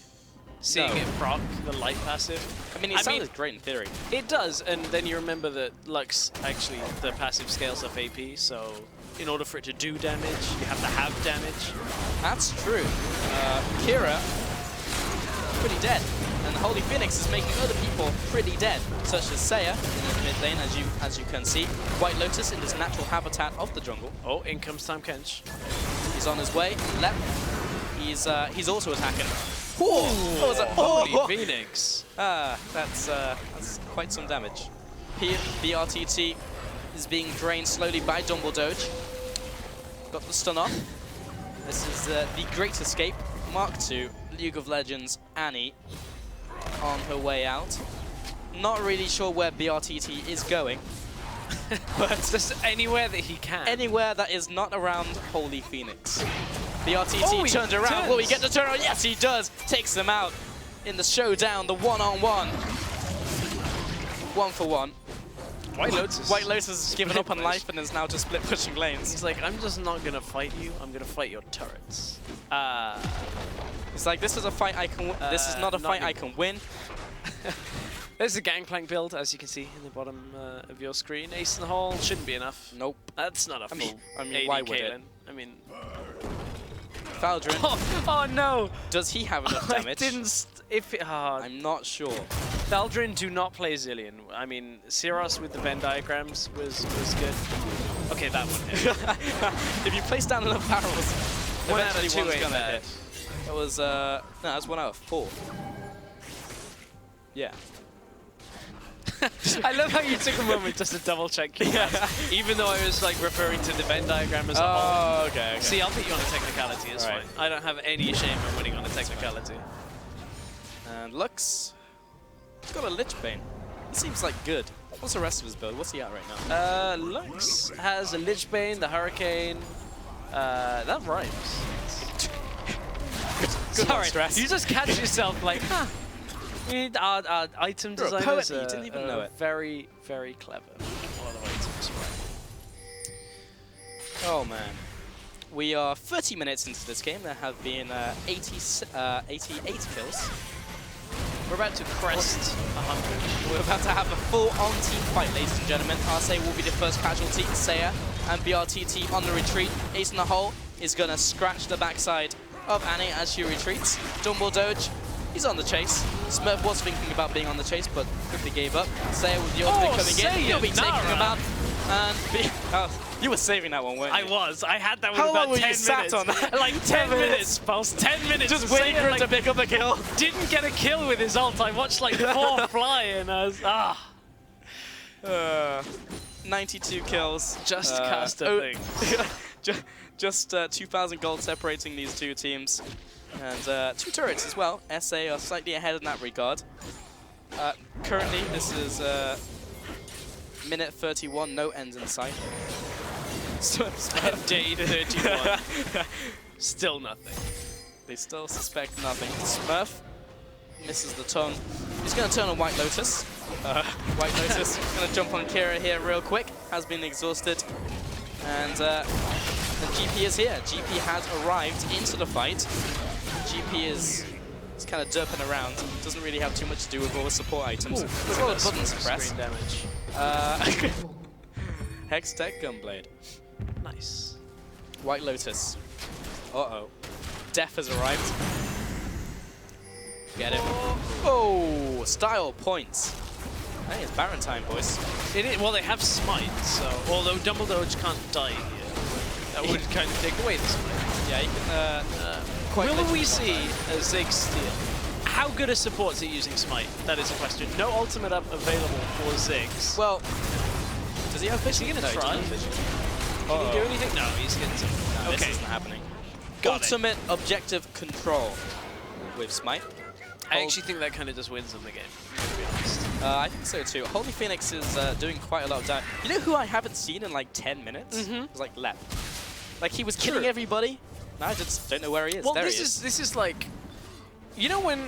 Seeing it proc the light passive. I mean, it sounded great in theory. It does, and then you remember that Lux, actually, the passive scales up AP, so in order for it to do damage, you have to have damage. That's true. Kira, pretty dead. And Holy Phoenix is making other people pretty dead, such as Seiya in the mid lane, as you can see. White Lotus in his natural habitat of the jungle. Oh, in comes Time Kench. He's on his way. Left. He's also attacking. Whoa! That was a Holy Phoenix. That's quite some damage. BRTT is being drained slowly by Dumble Doge. Got the stun off. This is the Great Escape Mark II, League of Legends Annie on her way out. Not really sure where BRTT is going. But just anywhere that he can. Anywhere that is not around Holy Phoenix. BRTT turned around. Will he get the turnaround? Yes, he does. Takes them out in the showdown, the one-on-one. 1-for-1. White Lotus. White Lotus has given up on life and is now just split pushing lanes. He's like, I'm just not going to fight you. I'm going to fight your turrets. He's like, this is a fight I can. This is not a fight I can win. There's a Gangplank build, as you can see in the bottom of your screen. Ace in the hole shouldn't be enough. Nope. That's not a full. I mean, why would it? I mean, Faldrin. Oh no! Does he have enough damage? I didn't. I'm not sure. Faldrin, do not play Zillion. I mean, Siros with the Venn diagrams was good. Okay, that one hit. If you place down enough barrels, 1 out of 2 one's ain't gonna bad. hit. That was no, that's 1 out of 4. Yeah. I love how you took a moment just to double check your maths, even though I was like referring to the Venn diagram as a whole. Oh, okay. See, I'll put you on a technicality, it's fine. I don't have any shame in winning on a technicality. And Lux, he's got a Lich Bane. He seems like good. What's the rest of his build? What's he at right now? Lux has a Lich Bane, the Hurricane. That rhymes. Good Sorry, stress. you just catch yourself like, huh. Our item You're a designers poet, you didn't even know it. Very, very clever. A lot of items, right? Oh man. We are 30 minutes into this game. There have been 88 kills. We're about to crest 100. We're about to have a full-on team fight, ladies and gentlemen. Arcee will be the first casualty. Seiya and BRTT on the retreat. Ace in the hole is going to scratch the backside of Annie as she retreats. Dumble Doge, he's on the chase. Smurf was thinking about being on the chase, but quickly gave up. Seiya with the ultimate coming in. He'll be taking him out. And you were saving that one, weren't you? I was. I had that one How about long were 10 you sat minutes. on that? Like 10 minutes, Pulse. 10 minutes. Just waiting for him to pick up the kill. Didn't get a kill with his ult. I watched like 4 fly and I was, 92 kills. Just cast a thing. Just 2,000 gold separating these two teams. And 2 turrets as well. SA are slightly ahead in that regard. Currently, this is minute 31, no ends in sight. Day 31. Still nothing. They still suspect nothing. Smurf misses the tongue. He's going to turn on White Lotus. White Lotus going to jump on Kira here real quick. Has been exhausted. And the GP is here. GP has arrived into the fight. GP is kind of derping around. Doesn't really have too much to do with all the support items. There's a lot of buttons to press. Screen damage. Hex Tech Gunblade. Nice. White Lotus. Uh-oh. Death has arrived. Get him. Oh, style points. Hey, it's Baron time, boys. It is, well, they have Smite, so although Dumble Doge can't die here, that would kind of take away the Smite. Yeah, you can will we see a Ziggs steal? How good a support's it using Smite? That is a question. No ultimate up available for Ziggs. Well, Does he have vision? Is he No, going to try? he doesn't have vision. Can he do anything? No, he's getting to. No, Okay. this isn't happening. Got it. Ultimate objective control with Smite. I actually think that kind of just wins them the game, to be honest. I think so too. Holy Phoenix is doing quite a lot of damage. You know who I haven't seen in like 10 minutes? It's like Lep. Like he was killing everybody. Now I just don't know where he is. Well, there this he is. this is like, you know when.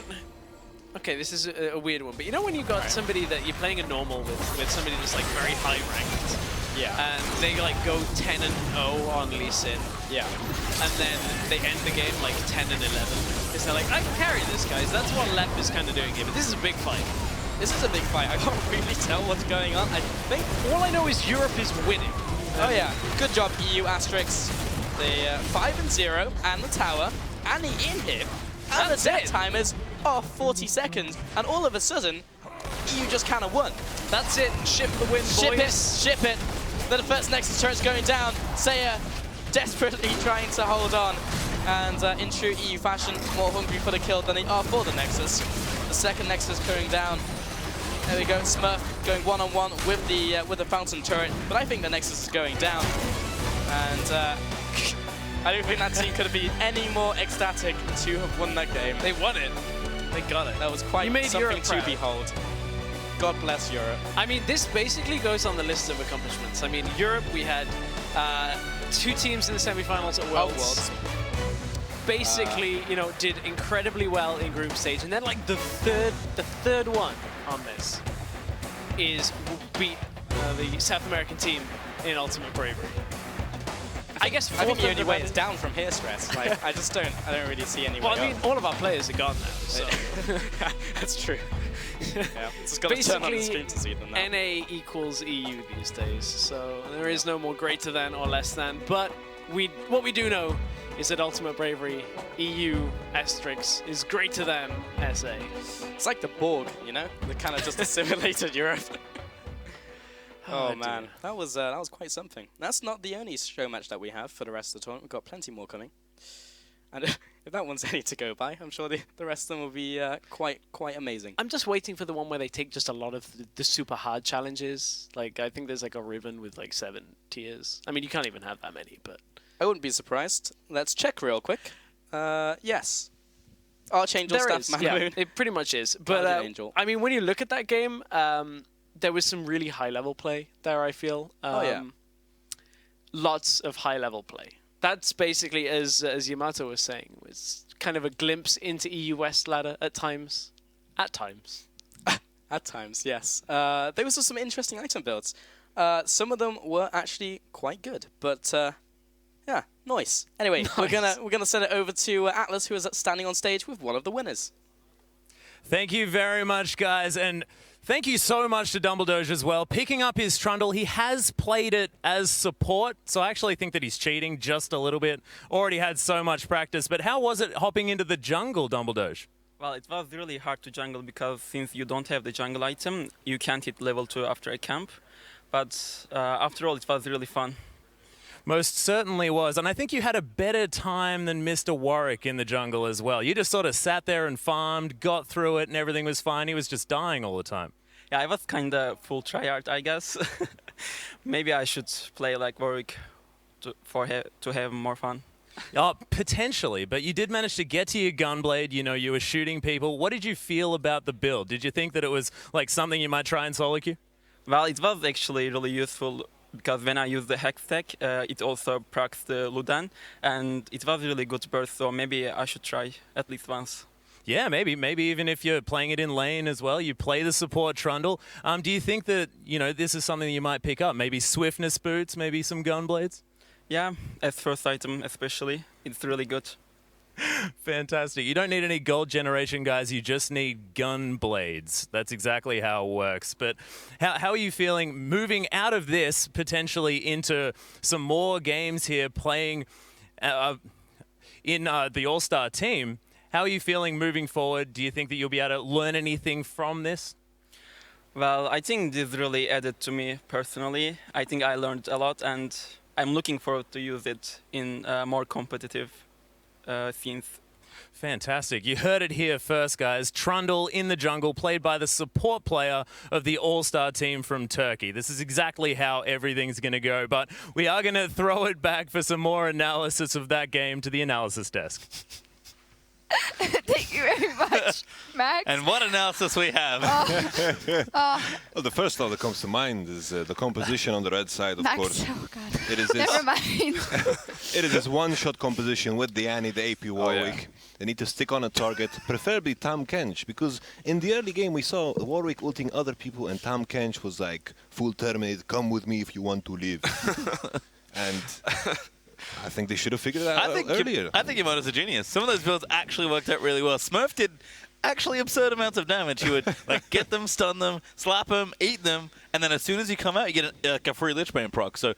Okay, this is a weird one, but you know when you got somebody that you're playing a normal with somebody that's like very high ranked. Yeah. And they like go 10 and 0 on Lee Sin. Yeah. And then they end the game like 10 and 11. Because they're like, I can carry this, guys. That's what Lep is kind of doing here. But this is a big fight. This is a big fight. I can't really tell what's going on. I think all I know is Europe is winning. Oh yeah, good job EU Asterix. The 5-0 and the tower and the inhib and the death timers are 40 seconds. And all of a sudden, EU just kind of won. That's it. Ship the win, boys. Ship it. The first Nexus turret's going down. Saya desperately trying to hold on. And in true EU fashion, more hungry for the kill than they are for the Nexus. The second Nexus going down. There we go, Smurf going one-on-one with the Fountain turret. But I think the Nexus is going down. And I don't think that team could have been any more ecstatic to have won that game. They won it. They got it. That was quite something Europe to proud. behold. God bless Europe. I mean, this basically goes on the list of accomplishments. I mean, Europe, we had 2 teams in the semifinals at Worlds. Basically, you know, did incredibly well in group stage, and then like the third one on this is beat the South American team in Ultimate Bravery. I guess I think the only way is is down from here, Stress. Like, I don't really see any way Well, I mean, up. all of our players are gone now, so that's true. Yeah, just got to turn on the stream to see them now. NA equals EU these days, so there is no more greater than or less than. But what we do know is that Ultimate Bravery EU Asterix is greater than SA. It's like the Borg, you know? They kind of just assimilated Europe. Oh man, dear. that was quite something. That's not the only show match that we have for the rest of the tournament. We've got plenty more coming. And if that one's any to go by, I'm sure the rest of them will be quite amazing. I'm just waiting for the one where they take just a lot of the super hard challenges. Like, I think there's like a ribbon with like 7 tiers. I mean, you can't even have that many, but... I wouldn't be surprised. Let's check real quick. Yes. Archangel There Staff is, Man yeah, Moon. it pretty much is. Guardian But, Angel. I mean, when you look at that game, there was some really high-level play there, I feel. Oh, yeah. Lots of high-level play. That's basically, as Yamato was saying, was kind of a glimpse into EU West ladder at times. At times. At times, yes. There was also some interesting item builds. Some of them were actually quite good, but yeah, nice. Anyway, we're gonna send it over to Atlas, who is standing on stage with one of the winners. Thank you very much, guys, and thank you so much to Dumbledoge as well. Picking up his Trundle, he has played it as support, so I actually think that he's cheating just a little bit. Already had so much practice, but how was it hopping into the jungle, Dumbledoge? Well, it was really hard to jungle because since you don't have the jungle item, you can't hit level 2 after a camp. But after all, it was really fun. Most certainly was, and I think you had a better time than Mr. Warwick in the jungle as well. You just sort of sat there and farmed, got through it, and everything was fine. He was just dying all the time. Yeah, I was kind of full tryhard, I guess. Maybe I should play like Warwick to have more fun. Oh, potentially, but you did manage to get to your Gunblade. You know, you were shooting people. What did you feel about the build? Did you think that it was like something you might try in solo queue? Well, it was actually really useful because when I use the Hex Tech, it also procs the Ludan, and it was really good burst, so maybe I should try at least once. Yeah, maybe even if you're playing it in lane as well, you play the support Trundle. Do you think that, you know, this is something you might pick up? Maybe Swiftness boots, maybe some Gunblades? Yeah, as first item especially, it's really good. Fantastic. You don't need any gold generation, guys. You just need gun blades. That's exactly how it works. But how are you feeling moving out of this potentially into some more games here, playing in the All-Star team? How are you feeling moving forward? Do you think that you'll be able to learn anything from this? Well, I think this really added to me personally. I think I learned a lot, and I'm looking forward to use it in more competitive scenes. Fantastic. You heard it here first, guys. Trundle in the jungle, played by the support player of the All-Star team from Turkey. This is exactly how everything's going to go, but we are going to throw it back for some more analysis of that game to the analysis desk. Thank you very much, Max. And what analysis we have. Well, the first thought that comes to mind is the composition on the red side, of Max, course. oh God. It is this, Never mind. it is this one-shot composition with the Annie, the AP Warwick. They need to stick on a target, preferably Tam Kench, because in the early game we saw Warwick ulting other people and Tam Kench was like, full terminate, come with me if you want to live. And I think they should have figured that out earlier. I think Yamato's a genius. Some of those builds actually worked out really well. Smurf did actually absurd amounts of damage. He would like get them, stun them, slap them, eat them, and then as soon as you come out, you get a free Lichbane proc. So,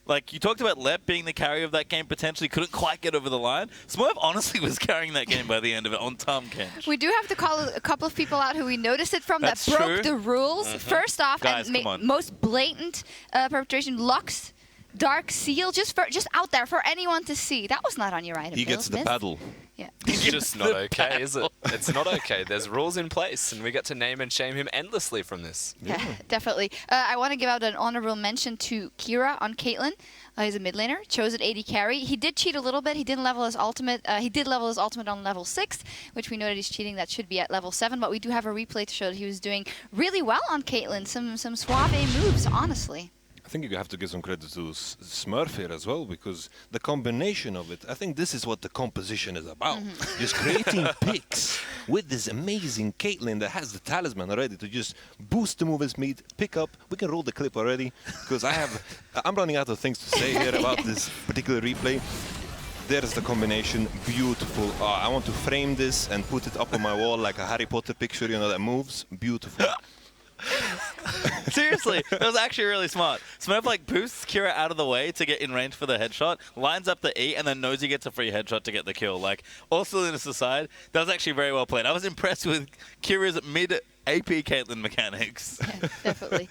like, you talked about Lep being the carrier of that game, potentially couldn't quite get over the line. Smurf honestly was carrying that game by the end of it on Tam Kench. We do have to call a couple of people out who we noticed it from That's that broke true. the rules. First off, Guys, and come on. most blatant perpetration, Lux. Dark Seal, just out there for anyone to see. That was not on your item. He gets the paddle. Yeah. It's just not okay, is it? It's not okay. There's rules in place, and we get to name and shame him endlessly from this. Yeah, definitely. I want to give out an honorable mention to Kira on Caitlyn. He's a mid laner, chose at AD carry. He did cheat a little bit. He didn't level his ultimate. He did level his ultimate on level 6, which we know that he's cheating. That should be at level 7, but we do have a replay to show that he was doing really well on Caitlyn. Some suave moves, honestly. I think you have to give some credit to Smurf here as well, because the combination of it, I think this is what the composition is about. Just creating picks with this amazing Caitlyn that has the talisman already to just boost the movement speed, pick up. We can roll the clip already, because I'm running out of things to say here about this particular replay. There's the combination, beautiful. I want to frame this and put it up on my wall like a Harry Potter picture, you know, that moves. Beautiful. Seriously, that was actually really smart. Smurf like boosts Kira out of the way to get in range for the headshot, lines up the E, and then knows he gets a free headshot to get the kill. Like, all silliness aside, that was actually very well played. I was impressed with Kira's mid-AP Caitlyn mechanics. Yeah, definitely.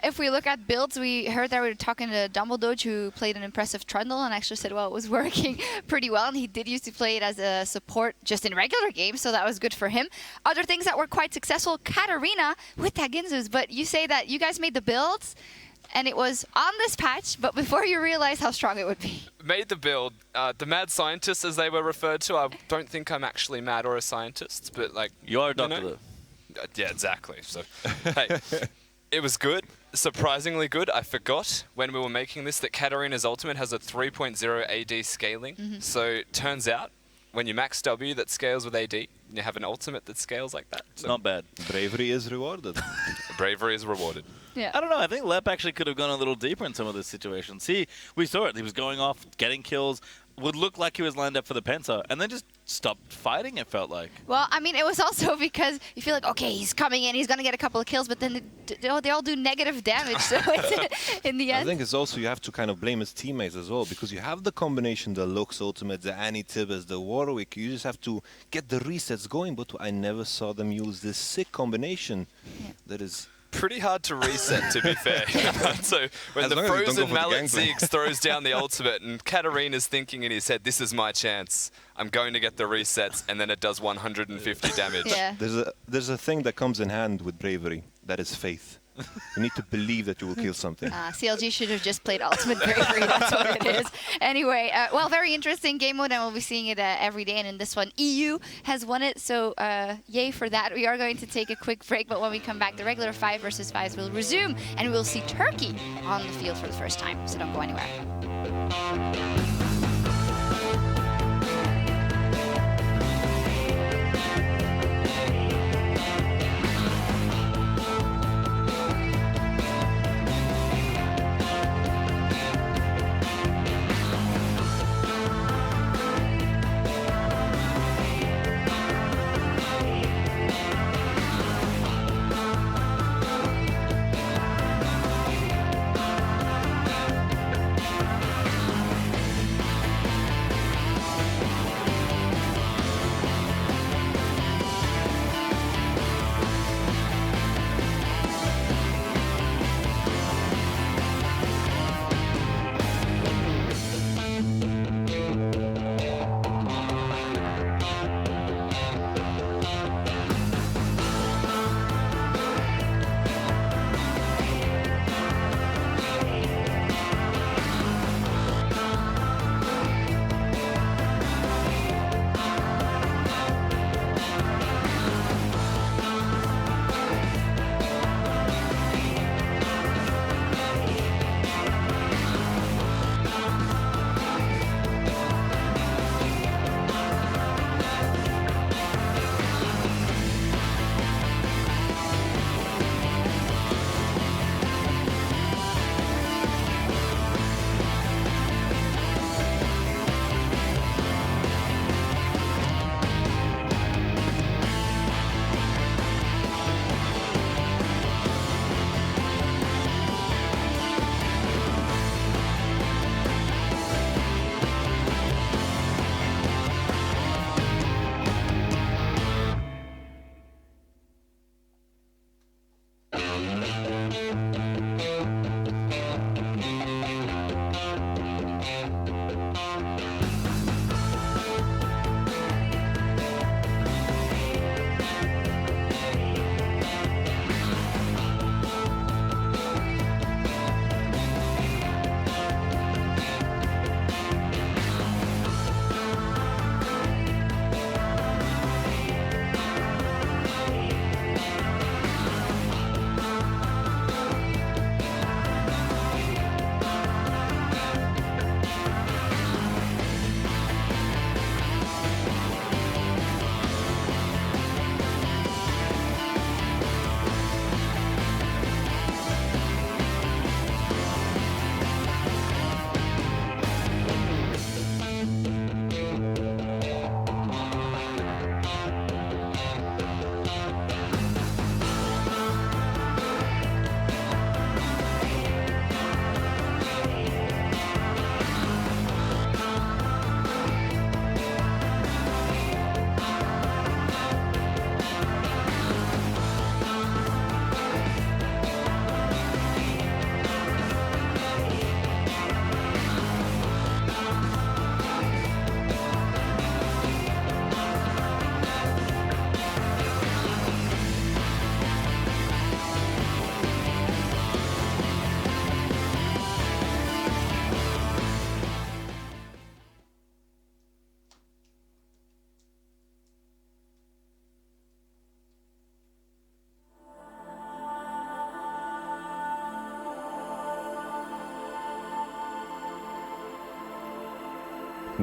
If we look at builds, we heard that we were talking to Dumbledore, who played an impressive Trundle and actually said, well, it was working pretty well. And he did used to play it as a support just in regular games, so that was good for him. Other things that were quite successful, Katarina with Taginzus. But you say that you guys made the builds, and it was on this patch, but before you realized how strong it would be. Made the build. The mad scientists, as they were referred to, I don't think I'm actually mad or a scientist, but like... You are a doctor, though. Yeah, exactly. So, hey, it was good. Surprisingly good. I forgot when we were making this that Katarina's ultimate has a 3.0 AD scaling. So, turns out, when you max W that scales with AD, you have an ultimate that scales like that. It's not bad. Bravery is rewarded. Bravery is rewarded. Yeah. I don't know. I think Lep actually could have gone a little deeper in some of the situations. We saw it. He was going off, getting kills, would look like he was lined up for the Penta, and then just stopped fighting, it felt like. Well, I mean, it was also because you feel like, okay, he's coming in, he's going to get a couple of kills, but then they all do negative damage, so it's in the end. I think it's also you have to kind of blame his teammates as well, because you have the combination, the Lux ultimate, the Annie Tibbers, the Warwick. You just have to get the resets going, but I never saw them use this sick combination that is... Pretty hard to reset, to be fair. So when the frozen mallet Ziggs throws down the ultimate and Katarina's thinking in his head, this is my chance, I'm going to get the resets, and then it does 150 damage. Yeah. There's a thing that comes in hand with bravery, that is faith. You need to believe that you will kill something. CLG should have just played Ultimate Bravery. That's what it is. Anyway, well, very interesting game mode, and we'll be seeing it every day. And in this one, EU has won it, so yay for that. We are going to take a quick break, but when we come back, the regular 5 versus 5s will resume, and we'll see Turkey on the field for the first time. So don't go anywhere.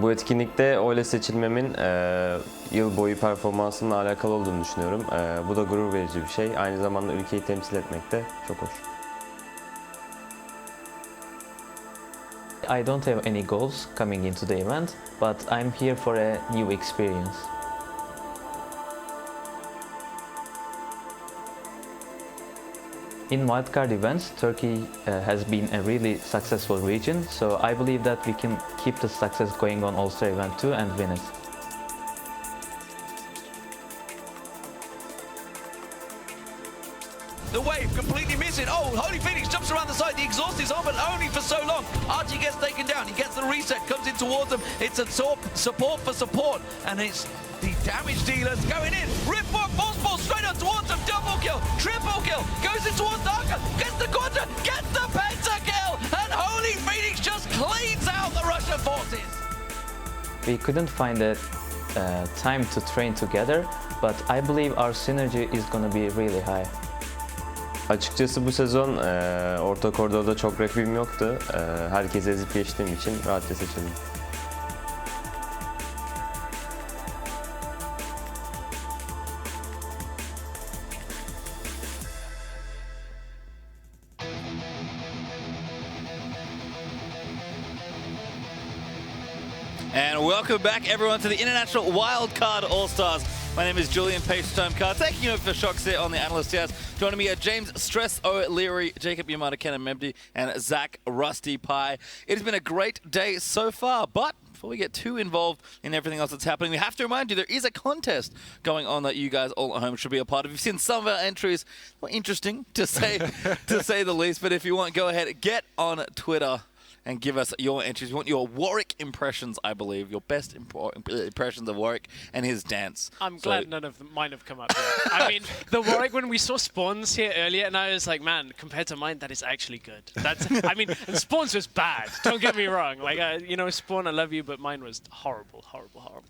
Bu etkinlikte öyle seçilmemin yıl boyu performansımla alakalı olduğunu düşünüyorum. Bu da gurur verici bir şey. Aynı zamanda ülkeyi temsil etmek de çok hoş. I don't have any goals coming into the event, but I'm here for a new experience. In Wildcard events, Turkey has been a really successful region, so I believe that we can keep the success going on All-Star event too and win it. The wave completely missing. Oh, Holy Phoenix jumps around the side. The exhaust is on, but only for so long. Archie gets taken down. He gets the reset, comes in towards them. It's a support for support, and it's the damage dealers going in. Ripwalk, false ball straight up towards them. Double kill, triple kill. Goes in towards Darker. Gets the quadra, gets the pentakill, and Holy Phoenix just cleans out the Russian forces. We couldn't find a time to train together, but I believe our synergy is going to be really high. Açıkçası bu sezon orta koridorda çok rakibim yoktu. Herkese ezip geçtiğim için rahatça seçildim. And welcome back, everyone, to the International Wildcard All-Stars. My name is Julian Page-Timecard, taking over for Shocks here on the Allstars. Joining me are James Stress O'Leary, Jacob Yamada, Kenan Memdi, and Zach Rusty Pie. It has been a great day so far, but before we get too involved in everything else that's happening, we have to remind you there is a contest going on that you guys all at home should be a part of. You've seen some of our entries, well, interesting to say the least, but if you want, go ahead, get on Twitter and give us your entries. We want your Warwick impressions, I believe, your best impressions of Warwick and his dance. I'm glad none of mine have come up yet. I mean, the Warwick, when we saw Spawns here earlier, and I was like, man, compared to mine, that is actually good. I mean, and Spawns was bad. Don't get me wrong. Like, you know, Spawn, I love you, but mine was horrible, horrible, horrible.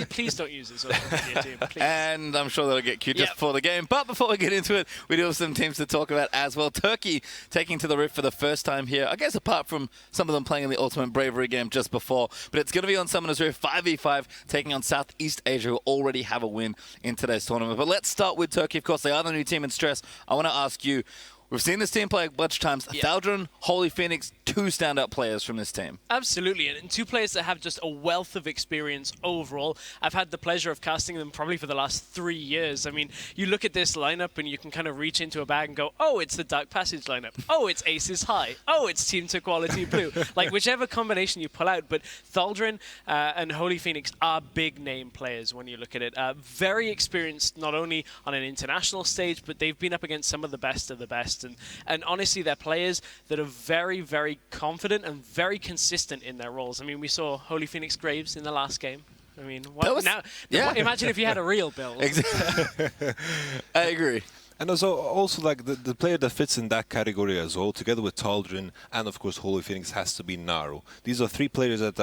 Please don't use this on the media team, please. And I'm sure that'll get cute just before the game. But before we get into it, we do have some teams to talk about as well. Turkey taking to the Rift for the first time here, I guess apart from some of them playing in the Ultimate Bravery game just before. But it's going to be on Summoners Rift 5v5, taking on Southeast Asia, who already have a win in today's tournament. But let's start with Turkey. Of course, they are the new team in Stress. I want to ask you, we've seen this team play a bunch of times. Thaldron, Holy Phoenix, two standout players from this team. Absolutely, and two players that have just a wealth of experience overall. I've had the pleasure of casting them probably for the last 3 years. I mean, you look at this lineup and you can kind of reach into a bag and go, oh, it's the Dark Passage lineup. Oh, it's Aces High. Oh, it's Team to Quality Blue. Like, whichever combination you pull out. But Thaldron and Holy Phoenix are big name players when you look at it. Very experienced, not only on an international stage, but they've been up against some of the best of the best. And honestly, they're players that are very, very confident and very consistent in their roles. I mean, we saw Holy Phoenix Graves in the last game. I mean, imagine if you had a real build. Exactly. I agree. And also like the player that fits in that category as well, together with Thaldron and of course Holy Phoenix, has to be Naro. These are three players that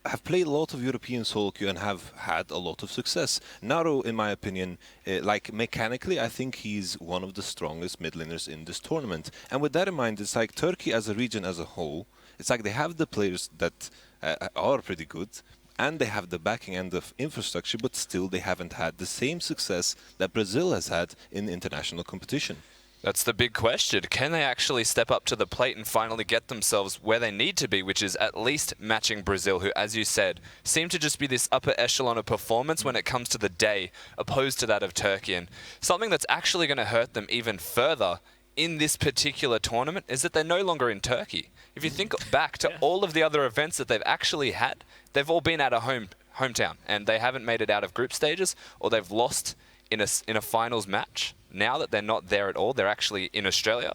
have played a lot of European solo queue and have had a lot of success. Naro, in my opinion, like mechanically, I think he's one of the strongest mid laners in this tournament. And with that in mind, it's like Turkey as a region as a whole, it's like they have the players that are pretty good, and they have the backing and the infrastructure, but still they haven't had the same success that Brazil has had in international competition. That's the big question. Can they actually step up to the plate and finally get themselves where they need to be, which is at least matching Brazil, who, as you said, seem to just be this upper echelon of performance when it comes to the day, opposed to that of Turkey. And something that's actually going to hurt them even further in this particular tournament is that they're no longer in Turkey. If you think back to all of the other events that they've actually had, they've all been at a hometown, and they haven't made it out of group stages, or they've lost in a finals match. Now that they're not there at all, they're actually in Australia.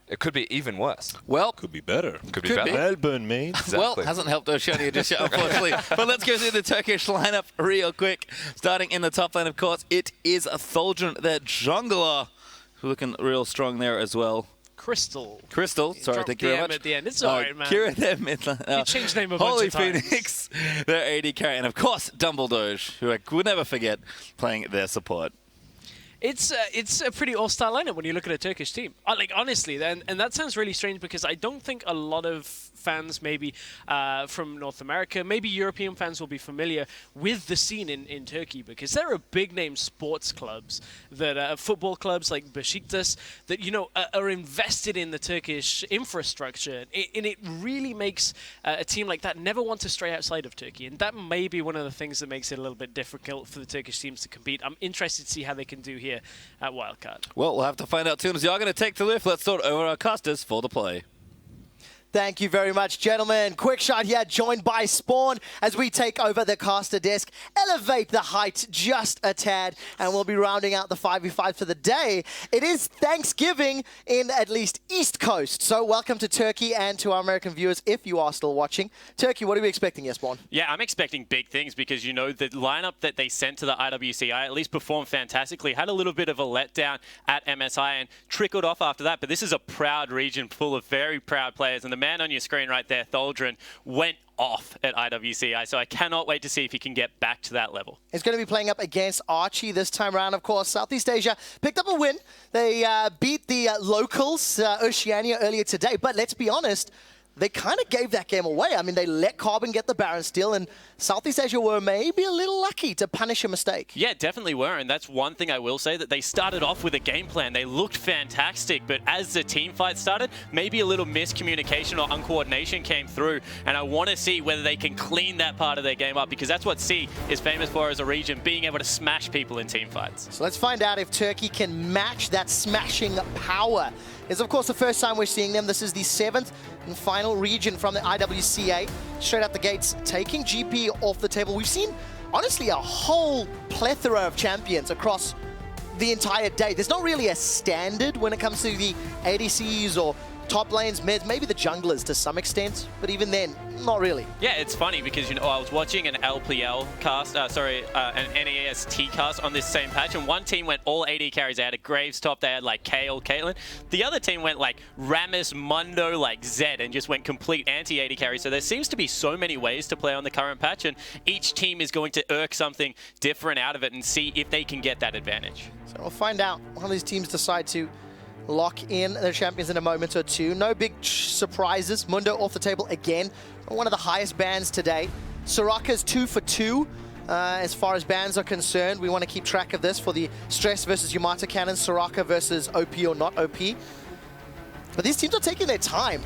It could be even worse. Well, could be better. Could be better. Melbourne, mate. Exactly. Well, hasn't helped Oceania just yet, unfortunately. But let's go through the Turkish lineup real quick. Starting in the top lane, of course, it is Thaldron, their jungler, who's looking real strong there as well. Crystal, sorry, thank you very much. at the end. It's alright, man. Kira them mid You changed name a bunch Holy of times. Phoenix, their AD carry, and of course Dumbledore, who I would never forget playing their support. It's a pretty all-star lineup when you look at a Turkish team. Like, honestly, and that sounds really strange because I don't think a lot of fans maybe from North America, maybe European fans will be familiar with the scene in Turkey because there are big-name sports clubs that football clubs like Besiktas that, you know, are invested in the Turkish infrastructure. And it really makes a team like that never want to stray outside of Turkey. And that may be one of the things that makes it a little bit difficult for the Turkish teams to compete. I'm interested to see how they can do here at Wildcard. Well, we'll have to find out soon as you are going to take the lift. Let's sort over our casters for the play. Thank you very much, gentlemen. Quick shot here, joined by Spawn as we take over the caster desk, elevate the height just a tad, and we'll be rounding out the 5v5 for the day. It is Thanksgiving in at least East Coast, so welcome to Turkey and to our American viewers if you are still watching. Turkey, what are we expecting here, Spawn? Yeah, I'm expecting big things because, you know, the lineup that they sent to the IWCI at least performed fantastically, had a little bit of a letdown at MSI and trickled off after that, but this is a proud region full of very proud players, and the man on your screen right there, Tholdren, went off at IWCI, so I cannot wait to see if he can get back to that level. He's going to be playing up against Archie this time around, of course. Southeast Asia picked up a win. They beat the locals, Oceania, earlier today, but let's be honest, they kind of gave that game away. I mean, they let Carbon get the Baron steal, and Southeast Asia were maybe a little lucky to punish a mistake. Yeah, definitely were, and that's one thing I will say, that they started off with a game plan. They looked fantastic, but as the team fight started, maybe a little miscommunication or uncoordination came through, and I want to see whether they can clean that part of their game up, because that's what C is famous for as a region, being able to smash people in team fights. So let's find out if Turkey can match that smashing power. It's, of course, the first time we're seeing them. This is the 7th and final region from the IWCA. Straight out the gates, taking GP off the table. We've seen, honestly, a whole plethora of champions across the entire day. There's not really a standard when it comes to the ADCs or top lanes, mids, maybe the junglers to some extent, but even then, not really. Yeah, it's funny because, you know, I was watching an LPL cast, an NEST cast on this same patch, and one team went all AD carries. They had a Graves top, they had like Kayle, Caitlyn. The other team went like Rammus, Mundo, like Zed, and just went complete anti-AD carry. So there seems to be so many ways to play on the current patch, and each team is going to irk something different out of it and see if they can get that advantage. So we'll find out. One of these teams decide to lock in their champions in a moment or two. No big surprises. Mundo off the table again. One of the highest bans today. Soraka's 2 for 2 as far as bans are concerned. We want to keep track of this for the Stress versus Yamata Cannon, Soraka versus OP or not OP. But these teams are taking their time.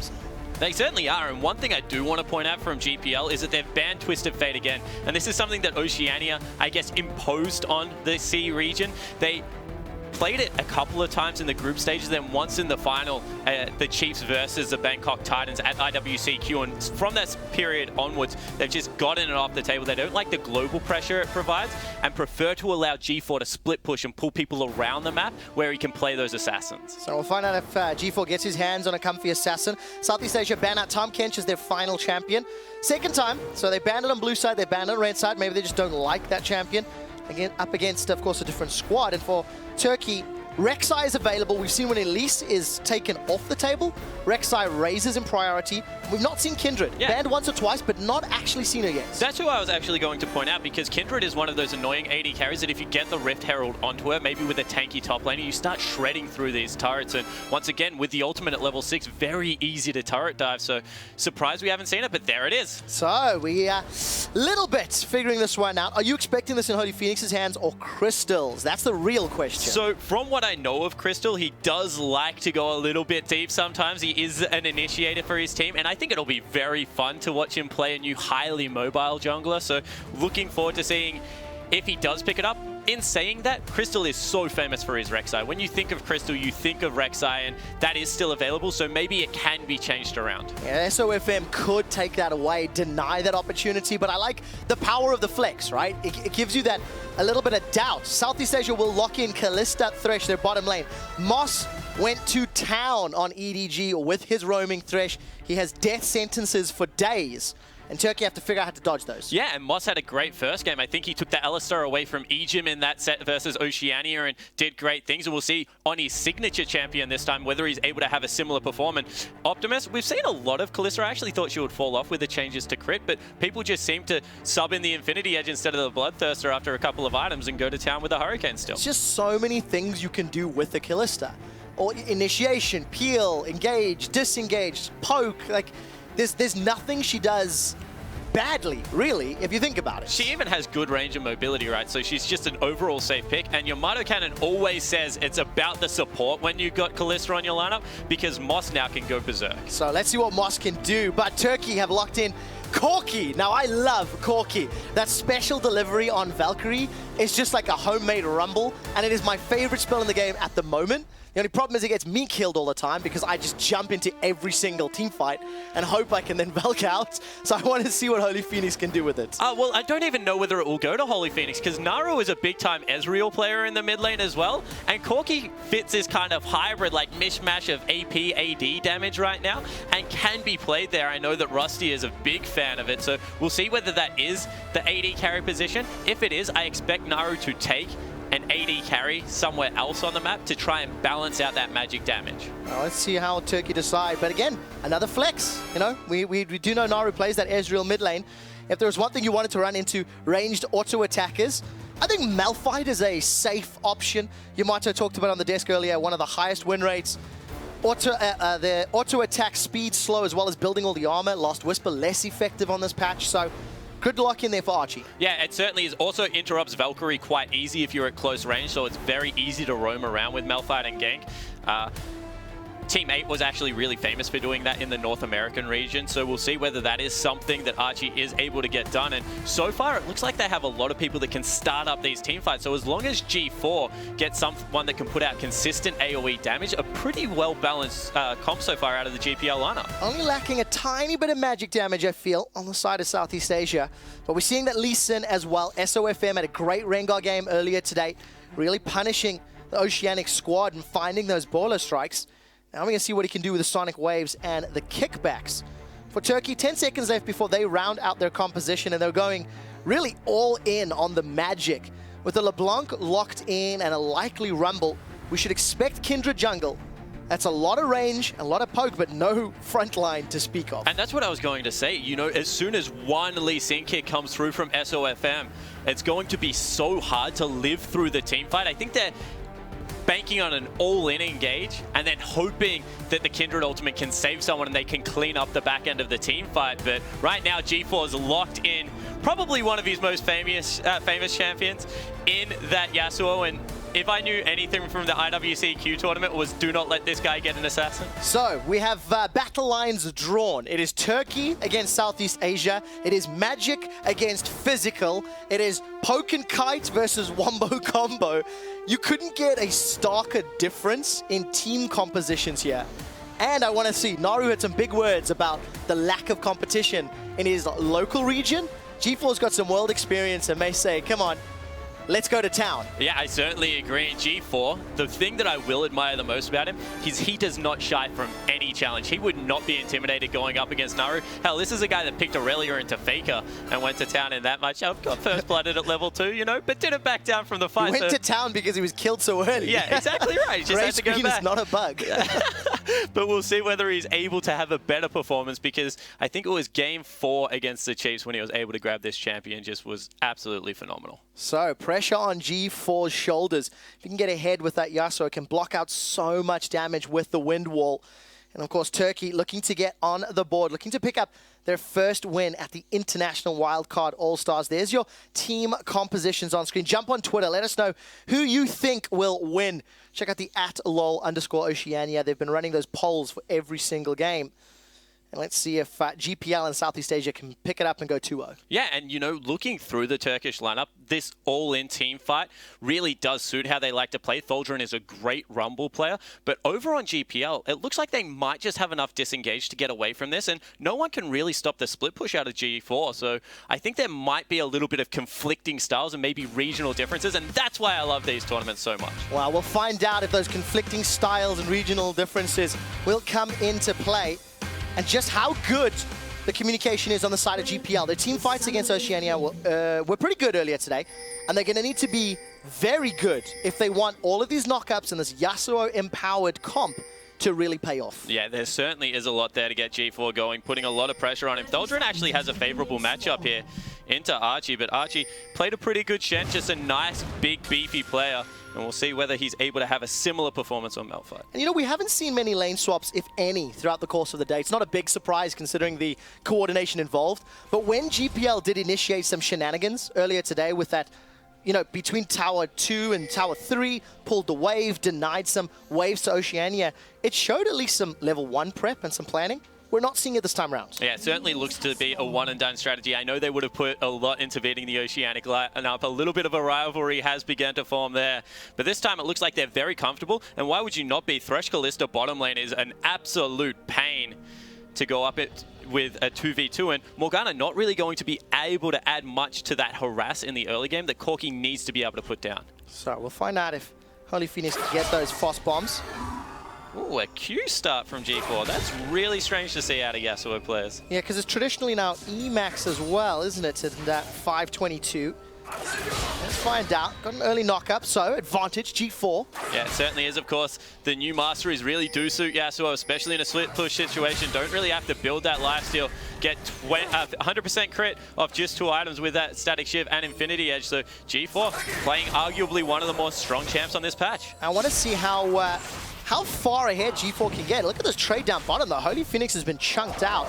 They certainly are, and one thing I do want to point out from GPL is that they've banned Twisted Fate again. And this is something that Oceania, I guess, imposed on the C region. They played it a couple of times in the group stages, then once in the final, the Chiefs versus the Bangkok Titans at IWCQ, and from that period onwards, they've just gotten it off the table. They don't like the global pressure it provides and prefer to allow G4 to split push and pull people around the map where he can play those assassins. So we'll find out if G4 gets his hands on a comfy assassin. Southeast Asia ban out Tom Kench as their final champion. Second time, so they banned it on blue side, they banned it on red side. Maybe they just don't like that champion. Again, up against, of course, a different squad. And for Turkey, Rek'Sai is available. We've seen when Elise is taken off the table, Rek'Sai raises in priority. We've not seen Kindred. Yeah. Banned once or twice, but not actually seen her yet. That's who I was actually going to point out, because Kindred is one of those annoying AD carries that if you get the Rift Herald onto her, maybe with a tanky top laner, you start shredding through these turrets. And once again, with the ultimate at level 6, very easy to turret dive. So surprised we haven't seen it, but there it is. So we are a little bit figuring this one out. Are you expecting this in Holy Phoenix's hands or Crystal's? That's the real question. So from what I know of Crystal, he does like to go a little bit deep sometimes. He is an initiator for his team, and I think it'll be very fun to watch him play a new highly mobile jungler. So looking forward to seeing if he does pick it up. In saying that, Crystal is so famous for his Rek'Sai. When you think of Crystal, you think of Rek'Sai, and that is still available, so maybe it can be changed around. Yeah, SOFM could take that away, deny that opportunity, but I like the power of the flex, right? It gives you that a little bit of doubt. Southeast Asia will lock in Kalista Thresh, their bottom lane. Moss went to town on EDG with his roaming Thresh. He has death sentences for days. and Turkey have to figure out how to dodge those. Yeah, and Moss had a great first game. I think he took the Allstar away from Egypt in that set versus Oceania and did great things. And we'll see on his signature champion this time whether he's able to have a similar performance. Optimus, we've seen a lot of Kalista. I actually thought she would fall off with the changes to crit, but people just seem to sub in the Infinity Edge instead of the Bloodthirster after a couple of items and go to town with the Hurricane still. It's just so many things you can do with the Kalista. Or initiation, peel, engage, disengage, poke. Like, there's nothing she does badly, really, if you think about it. She even has good range and mobility, right? So she's just an overall safe pick. And Yamato Cannon always says it's about the support when you got Kalista on your lineup, because Moss now can go berserk. So let's see what Moss can do. But Turkey have locked in Corki. Now, I love Corki. That special delivery on Valkyrie is just like a homemade rumble, and it is my favorite spell in the game at the moment. The only problem is it gets me killed all the time because I just jump into every single team fight and hope I can then Valk out. So I want to see what Holy Phoenix can do with it. Well, I don't even know whether it will go to Holy Phoenix, because Naru is a big-time Ezreal player in the mid lane as well. And Corki fits this kind of hybrid, like, mishmash of AP, AD damage right now and can be played there. I know that Rusty is a big fan of it, so we'll see whether that is the AD carry position. If it is, I expect Naru to take an AD carry somewhere else on the map to try and balance out that magic damage. Well, let's see how Turkey decide. But again, another flex. You know, we do know Naru plays that Ezreal mid lane. If there was one thing you wanted to run into ranged auto attackers, I think Malphite is a safe option. Yamato talked about on the desk earlier, one of the highest win rates. The auto attack speed slow, as well as building all the armor. Last Whisper less effective on this patch, so good luck in there for Archie. Yeah, it certainly is. Also interrupts Valkyrie quite easy if you're at close range, so it's very easy to roam around with Malphite and gank. Team 8 was actually really famous for doing that in the North American region, so we'll see whether that is something that Archie is able to get done. And so far, it looks like they have a lot of people that can start up these team fights. So as long as G4 gets someone that can put out consistent AoE damage, a pretty well-balanced comp so far out of the GPL lineup. Only lacking a tiny bit of magic damage, I feel, on the side of Southeast Asia. But we're seeing that Lee Sin as well. SOFM had a great Rengar game earlier today, really punishing the Oceanic squad and finding those baller strikes. Now we're going to see what he can do with the Sonic Waves and the kickbacks. For Turkey, 10 seconds left before they round out their composition, and they're going really all in on the magic. With the LeBlanc locked in and a likely rumble, we should expect Kindred jungle. That's a lot of range, a lot of poke, but no front line to speak of. And that's what I was going to say. You know, as soon as one Lee Sin kick comes through from SOFM, it's going to be so hard to live through the team fight. I think they're banking on an all-in engage and then hoping that the Kindred ultimate can save someone and they can clean up the back end of the team fight. But right now, G4 is locked in probably one of his most famous champions in that Yasuo. And if I knew anything from the IWC tournament, was do not let this guy get an assassin. So we have battle lines drawn. It is Turkey against Southeast Asia. It is Magic against Physical. It is Poke and Kite versus Wombo Combo. You couldn't get a starker difference in team compositions here. And I want to see, Naru had some big words about the lack of competition in his local region. G4's got some world experience and may say, come on, let's go to town. Yeah, I certainly agree. G4, the thing that I will admire the most about him is he does not shy from any challenge. He would not be intimidated going up against Naru. Hell, this is a guy that picked Aurelia into Faker and went to town in that match. I've got first blooded at level 2, you know, but didn't back down from the fight. He went to town because he was killed so early. Yeah, exactly right. He just had to go back. Is not a bug. But we'll see whether he's able to have a better performance, because I think it was game 4 against the Chiefs when he was able to grab this champion. Just was absolutely phenomenal. So, pressure on G4's shoulders. If you can get ahead with that Yasuo, it can block out so much damage with the wind wall. And of course, Turkey looking to get on the board, looking to pick up their first win at the International Wildcard All-Stars. There's your team compositions on screen. Jump on Twitter. Let us know who you think will win. Check out the @lol_Oceania. They've been running those polls for every single game. And let's see if GPL and Southeast Asia can pick it up and go 2-0. Yeah, and you know, looking through the Turkish lineup, this all-in team fight really does suit how they like to play. Tholdrin is a great Rumble player, but over on GPL, it looks like they might just have enough disengage to get away from this, and no one can really stop the split push out of G4. So I think there might be a little bit of conflicting styles and maybe regional differences, and that's why I love these tournaments so much. Well, we'll find out if those conflicting styles and regional differences will come into play, and just how good the communication is on the side of GPL. Their team fights against Oceania were pretty good earlier today, and they're going to need to be very good if they want all of these knockups and this Yasuo-empowered comp to really pay off. Yeah, there certainly is a lot there to get G4 going, putting a lot of pressure on him. Tholdren actually has a favorable matchup here into Archie, but Archie played a pretty good Shen, just a nice, big, beefy player, and we'll see whether he's able to have a similar performance on Malphite. And you know, we haven't seen many lane swaps, if any, throughout the course of the day. It's not a big surprise considering the coordination involved, but when GPL did initiate some shenanigans earlier today with that, you know, between Tower 2 and Tower 3, pulled the wave, denied some waves to Oceania, it showed at least some level 1 prep and some planning. We're not seeing it this time around. Yeah, it certainly looks to be a one-and-done strategy. I know they would have put a lot into beating the Oceanic lineup. A little bit of a rivalry has begun to form there. But this time it looks like they're very comfortable. And why would you not be? Thresh Kalista bottom lane is an absolute pain to go up it with a 2v2, and Morgana not really going to be able to add much to that harass in the early game that Corki needs to be able to put down. So we'll find out if Holy Phoenix can get those fast bombs. Ooh, a Q start from G4. That's really strange to see out of Yasuo players. Yeah, because it's traditionally now Emax as well, isn't it, to that 522. Let's find out. Got an early knockup, so advantage, G4. Yeah, it certainly is, of course. The new masteries really do suit Yasuo, especially in a split push situation. Don't really have to build that lifesteal. Get 100% crit off just 2 items with that static shiv and infinity edge. So G4 playing arguably one of the more strong champs on this patch. I want to see how far ahead G4 can get. Look at this trade down bottom. The Holy Phoenix has been chunked out.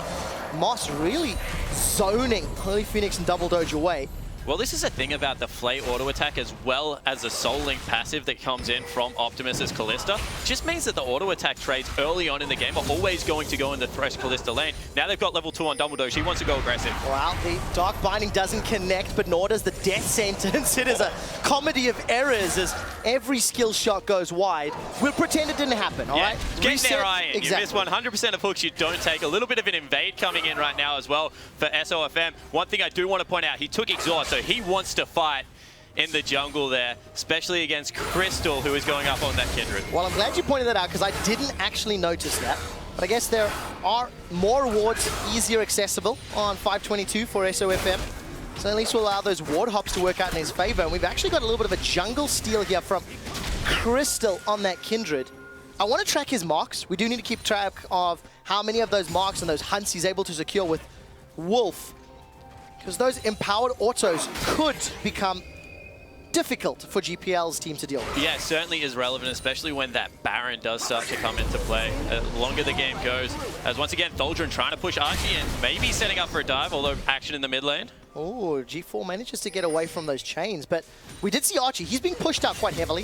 Moss really zoning Holy Phoenix and Double Doge away. Well, this is a thing about the Flay auto attack as well as the Soul Link passive that comes in from Optimus's Kalista. Just means that the auto attack trades early on in the game are always going to go in the Thresh Kalista lane. Now they've got level 2 on Dumbledore. He wants to go aggressive. Well, the Dark Binding doesn't connect, but nor does the Death Sentence. It is a comedy of errors as every skill shot goes wide. We'll pretend it didn't happen, all right? Get there, Iron. Exactly. You miss 100% of hooks you don't take. A little bit of an invade coming in right now as well for SOFM. One thing I do want to point out, he took Exhaust, so he wants to fight in the jungle there, especially against Crystal, who is going up on that Kindred. Well, I'm glad you pointed that out because I didn't actually notice that. But I guess there are more rewards easier accessible on 522 for SOFM. So at least we'll allow those ward hops to work out in his favor. And we've actually got a little bit of a jungle steal here from Crystal on that Kindred. I want to track his marks. We do need to keep track of how many of those marks and those hunts he's able to secure with Wolf, because those empowered autos could become difficult for GPL's team to deal with. Yeah, it certainly is relevant, especially when that Baron does start to come into play. The longer the game goes, as once again, Tholdren trying to push Archie and maybe setting up for a dive, although action in the mid lane. Oh, G4 manages to get away from those chains, but we did see Archie. He's being pushed out quite heavily.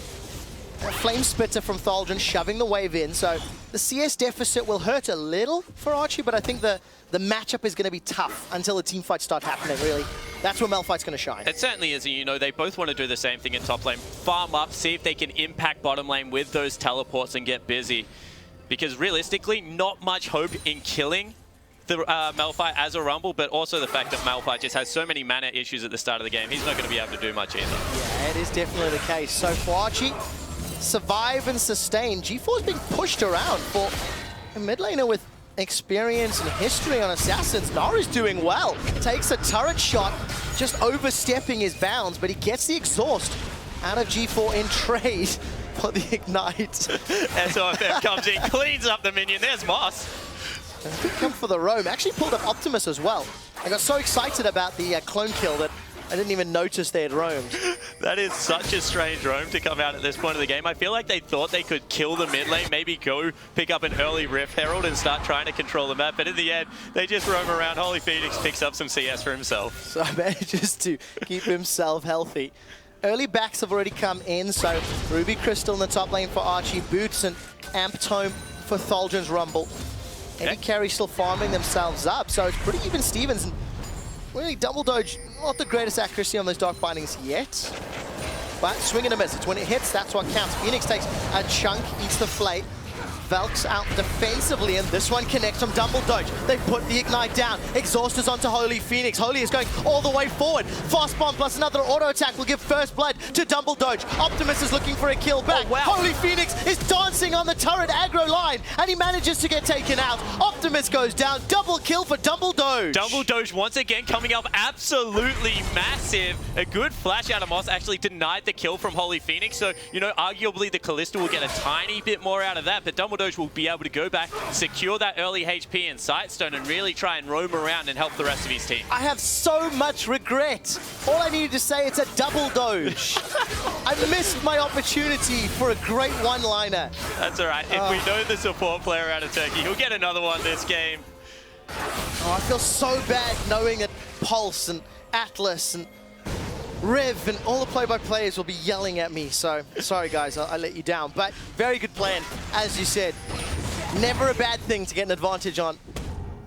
A Flame Spitter from Tholdren shoving the wave in, so the CS deficit will hurt a little for Archie, but I think the matchup is going to be tough until the team fights start happening, really. That's where Malphite's going to shine. It certainly is, and you know, they both want to do the same thing in top lane. Farm up, see if they can impact bottom lane with those teleports and get busy. Because realistically, not much hope in killing the Malphite as a Rumble, but also the fact that Malphite just has so many mana issues at the start of the game. He's not going to be able to do much either. Yeah, it is definitely the case. So for Archie, survive and sustain. G4 is being pushed around for a mid laner with experience and history on Assassins. Naru's doing well. Takes a turret shot, just overstepping his bounds, but he gets the exhaust out of G4 in trade for the Ignite. SOFM comes in, cleans up the minion. There's Moss. Good come for the roam. Actually pulled up Optimus as well. I got so excited about the clone kill that I didn't even notice they had roamed. That is such a strange roam to come out at this point of the game. I feel like they thought they could kill the mid lane, maybe go pick up an early Rift Herald and start trying to control the map, but in the end, they just roam around. Holy Phoenix picks up some CS for himself. So manages to keep himself healthy. Early backs have already come in, so Ruby Crystal in the top lane for Archie, Boots and Amp Tome for Tholdren's Rumble. Heavy Carry still farming themselves up, so it's pretty even Stevens. And really, Double Doge, not the greatest accuracy on those Dark Bindings yet. But swing and a miss. It's when it hits, that's what counts. Phoenix takes a chunk, eats the Flay. Velk's out defensively, and this one connects from Double Doge. They put the Ignite down. Exhaust is onto Holy Phoenix. Holy is going all the way forward. Fast Bomb plus another auto attack will give first blood to Double Doge. Optimus is looking for a kill back. Oh, wow. Holy Phoenix is dancing focusing on the turret aggro line, and he manages to get taken out. Optimus goes down, double kill for Dumble Doge. Dumble Doge once again coming up absolutely massive. A good flash out of Moss actually denied the kill from Holy Phoenix, so, you know, arguably the Callista will get a tiny bit more out of that, but Dumble Doge will be able to go back, secure that early HP in Sightstone, and really try and roam around and help the rest of his team. I have so much regret. All I needed to say, it's a Double Doge. I missed my opportunity for a great one-liner. That's all right. If we know the support player out of Turkey, he'll get another one this game. Oh, I feel so bad knowing that Pulse and Atlas and Riv and all the play-by-players will be yelling at me. So, sorry guys, I let you down. But very good plan, as you said. Never a bad thing to get an advantage on.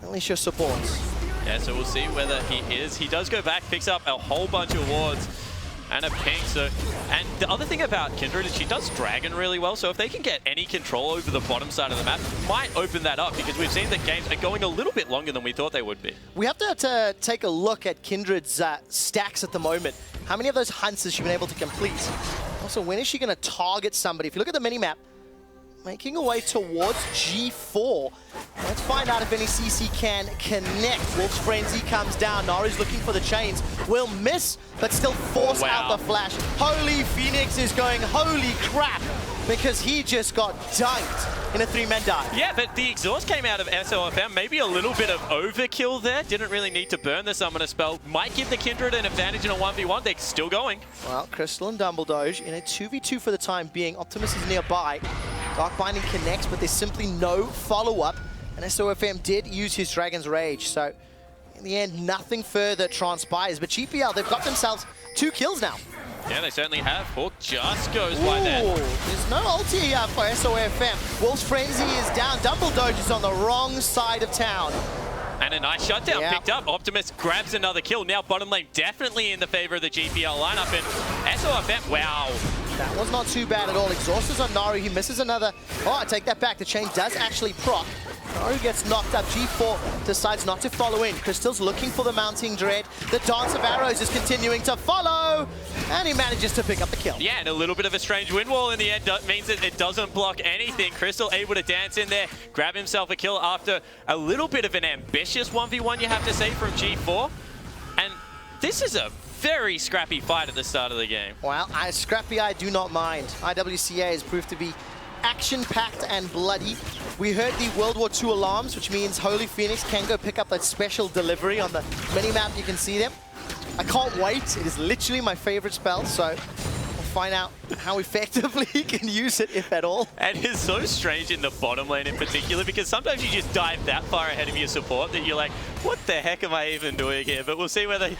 At least your supports. Yeah, so we'll see whether he is. He does go back, picks up a whole bunch of wards and a ping. So, and the other thing about Kindred is she does Dragon really well. So if they can get any control over the bottom side of the map, might open that up, because we've seen that games are going a little bit longer than we thought they would be. We have to take a look at Kindred's stacks at the moment. How many of those hunts has she been able to complete? Also, when is she going to target somebody? If you look at the minimap, making her way towards G4. Let's find out if any CC can connect. Wolf's Frenzy comes down. Naru's looking for the chains. Will miss, but still force out the flash. Holy Phoenix is going, holy crap, because he just got dunked in a 3-man dive. Yeah, but the exhaust came out of SOFM. Maybe a little bit of overkill there. Didn't really need to burn the summoner spell. Might give the Kindred an advantage in a 1v1. They're still going. Well, Crystal and Dumble Doge in a 2v2 for the time being. Optimus is nearby. Dark Binding connects, but there's simply no follow-up. And SOFM did use his Dragon's Rage, so in the end, nothing further transpires. But GPL, they've got themselves 2 kills now. Yeah, they certainly have. Hawk just goes by that. There's no ulti here for SOFM. Wolf's Frenzy is down. Dumble Doge is on the wrong side of town. And a nice shutdown picked up. Optimus grabs another kill. Now bottom lane definitely in the favor of the GPL lineup. And SOFM, wow. That was not too bad at all. Exhaust is on Naru. He misses another. Oh, I take that back. The chain does actually proc. Naru gets knocked up. G4 decides not to follow in. Crystal's looking for the mounting dread. The Dance of Arrows is continuing to follow. And he manages to pick up the kill. Yeah, and a little bit of a strange wind wall in the end means that it doesn't block anything. Crystal able to dance in there, grab himself a kill after a little bit of an ambitious 1v1, you have to say, from G4. And this is a very scrappy fight at the start of the game. Well, scrappy I do not mind. IWCA has proved to be action-packed and bloody. We heard the World War II alarms, which means Holy Phoenix can go pick up that special delivery on the minimap. You can see them. I can't wait. It is literally my favorite spell, so we'll find out how effectively he can use it, if at all. And it's so strange in the bottom lane in particular, because sometimes you just dive that far ahead of your support that you're like, what the heck am I even doing here? But we'll see whether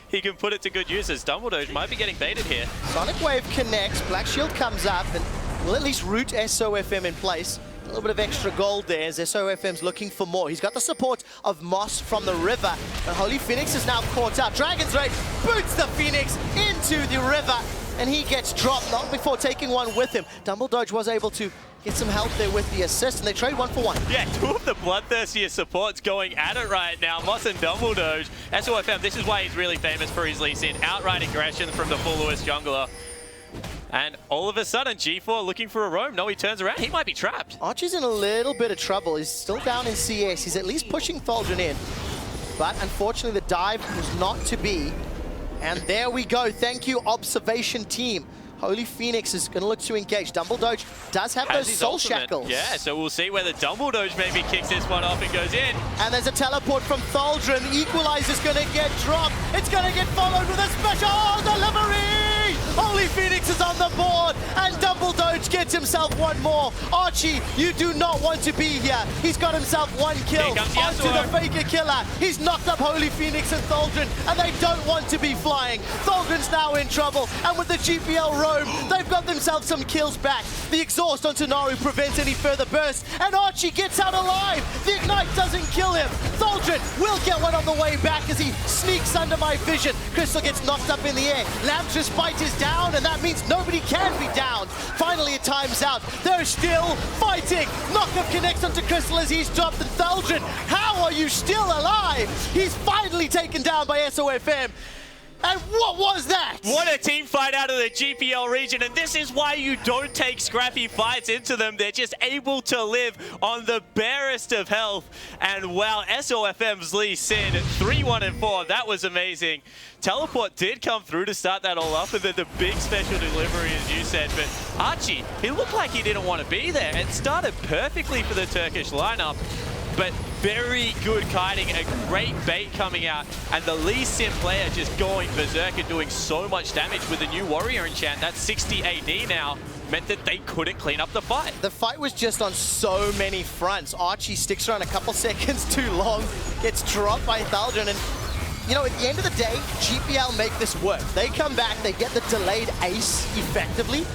he can put it to good use, as Dumble Doge might be getting baited here. Sonic Wave connects, Black Shield comes up, and will at least root SOFM in place. A little bit of extra gold there as SOFM's looking for more. He's got the support of Moss from the river. And Holy Phoenix is now caught up. Dragon's Rage boots the Phoenix into the river. And he gets dropped, not before taking one with him. Dumble Doge was able to get some help there with the assist, and they trade 1-for-1. Yeah, 2 of the bloodthirstiest supports going at it right now. Moss and Dumble Doge. SOFM, this is why he's really famous for his Lee Sin. Outright aggression from the full Lewis jungler. And all of a sudden, G4 looking for a roam. No, he turns around. He might be trapped. Archie's in a little bit of trouble. He's still down in CS. He's at least pushing Thaldrin in. But unfortunately, the dive was not to be. And there we go. Thank you, Observation Team. Holy Phoenix is going to look to engage. Dumble Doge does have those soul ultimate. shackles. Yeah, so we'll see whether Dumble Doge maybe kicks this one off and goes in. And there's a teleport from Thaldrin. The equalizer's going to get dropped. It's going to get followed with a special delivery. Holy Phoenix is on the board, and Dumble Doge gets himself one more. Archie, you do not want to be here. He's got himself 1 kill onto the Faker Killer. He's knocked up Holy Phoenix and Thaldrin, and they don't want to be flying. Thaldrin's now in trouble, and with the GPL roam, they've got themselves some kills back. The exhaust onto Naru prevents any further bursts, and Archie gets out alive. The ignite doesn't kill him. Thaldrin will get one on the way back as he sneaks under my vision. Crystal gets knocked up in the air. Lamb's bite is down, and that means nobody can be down. Finally, it times out. They're still fighting. Knockup connects onto Crystal as he's dropped, and Thaldrin, how are you still alive? He's finally taken down by SOFM. And what was that? What a team fight out of the GPL region, and this is why you don't take scrappy fights into them. They're just able to live on the barest of health. And wow, SOFM's Lee Sin, 3-1-4. That was amazing. Teleport did come through to start that all up, and then the big special delivery, as you said. But Archie, he looked like he didn't want to be there. It started perfectly for the Turkish lineup, but very good kiting, a great bait coming out, and the Lee Sin player just going berserk and doing so much damage with the new warrior enchant. That's 60 AD now, meant that they couldn't clean up the fight. The fight was just on so many fronts. Archie sticks around a couple seconds too long, gets dropped by Thaldron, and you know, at the end of the day, GPL make this work. They come back, they get the delayed ace effectively,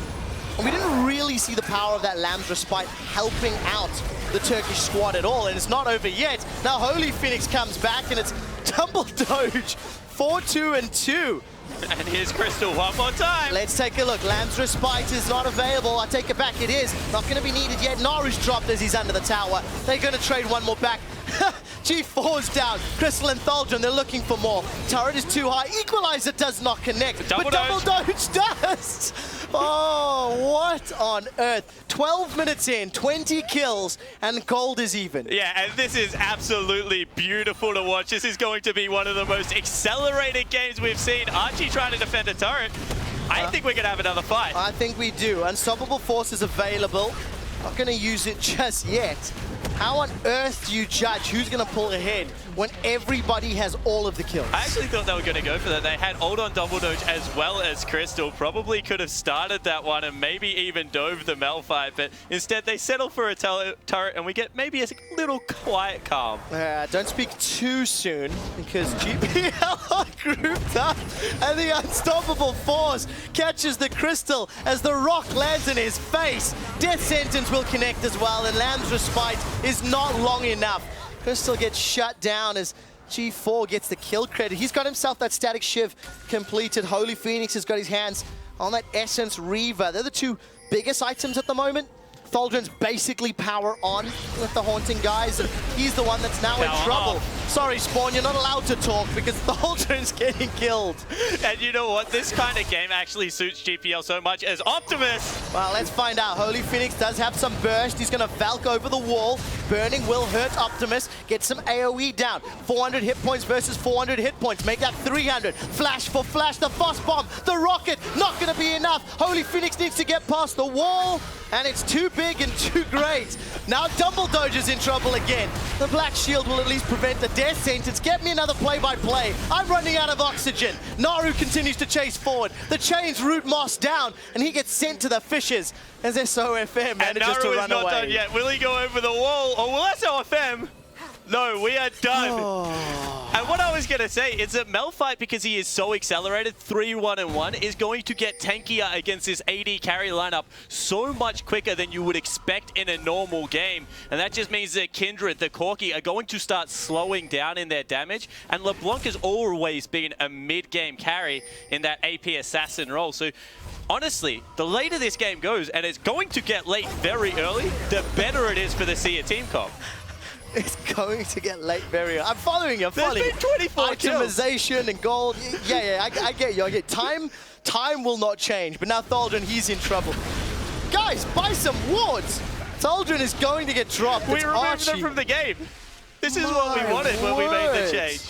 and we didn't really see the power of that Lamb's Respite helping out the Turkish squad at all, and it's not over yet. Now Holy Phoenix comes back, and it's Tumble Doge, 4-2-2. And here's Crystal one more time. Let's take a look. Lamb's Respite is not available. I take it back, it is. Not going to be needed yet. Naru's dropped as he's under the tower. They're going to trade one more back. G4's down. Crystal and Thaldron, they're looking for more. Turret is too high. Equalizer does not connect. But Double Doge does. Oh, what on earth? 12 minutes in, 20 kills, and gold is even. Yeah, and this is absolutely beautiful to watch. This is going to be one of the most accelerated games we've seen. Archie trying to defend a turret. I think we're going to have another fight. I think we do. Unstoppable Force is available. Not going to use it just yet. How on earth do you judge who's going to pull ahead when everybody has all of the kills? I actually thought they were going to go for that. They had ult on Double Doge as well as Crystal. Probably could have started that one and maybe even dove the Mel fight, but instead they settle for a turret and we get maybe a little quiet calm. Don't speak too soon because GPL are grouped up and the Unstoppable Force catches the Crystal as the rock lands in his face. Death Sentence will connect as well, and Lamb's Respite is not long enough. Crystal gets shut down as G4 gets the kill credit. He's got himself that Static Shiv completed. Holy Phoenix has got his hands on that Essence Reaver. They're the two biggest items at the moment. Thaldron's basically power on with the Haunting guys, and he's the one that's now in trouble. Sorry, Spawn, you're not allowed to talk because Thaldron's getting killed. And you know what? This kind of game actually suits GPL so much as Optimus. Well, let's find out. Holy Phoenix does have some burst. He's going to Valk over the wall. Burning will hurt Optimus. Get some AoE down. 400 hit points versus 400 hit points. Make that 300. Flash for flash. The Frost Bomb. The Rocket. Not going to be enough. Holy Phoenix needs to get past the wall. And it's too big and too great. Now Double Doge is in trouble again. The Black Shield will at least prevent the Death Sentence. Get me another play-by-play. I'm running out of oxygen. Naru continues to chase forward. The chains root Moss down, and he gets sent to the fishes as SOFM manages to run away. And Naru is not done yet. Will he go over the wall, or will SOFM? No, we are done. And what I was going to say is that Melfight, because he is so accelerated, 3-1-1, is going to get tankier against this AD carry lineup so much quicker than you would expect in a normal game. And that just means that Kindred, the Corki, are going to start slowing down in their damage. And LeBlanc has always been a mid-game carry in that AP assassin role. So honestly, the later this game goes, and it's going to get late very early, the better it is for the SEA team comp. It's going to get late very early. I'm following you. I'm following you. There's been 24 Itemization and gold. Yeah, I get you. I get time will not change. But now Thaldron, he's in trouble. Guys, buy some wards. Thaldron is going to get dropped. We removed them from the game. This is what we wanted when we made the change.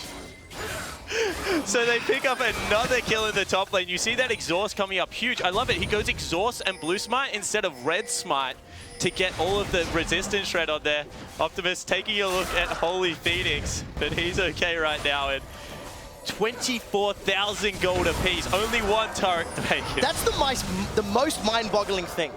So they pick up another kill in the top lane. You see that exhaust coming up huge. I love it. He goes exhaust and blue smite instead of red smite to get all of the resistance shred on there. Optimus taking a look at Holy Phoenix, but he's okay right now. And 24,000 gold apiece. Only one turret taken. That's the most mind-boggling thing.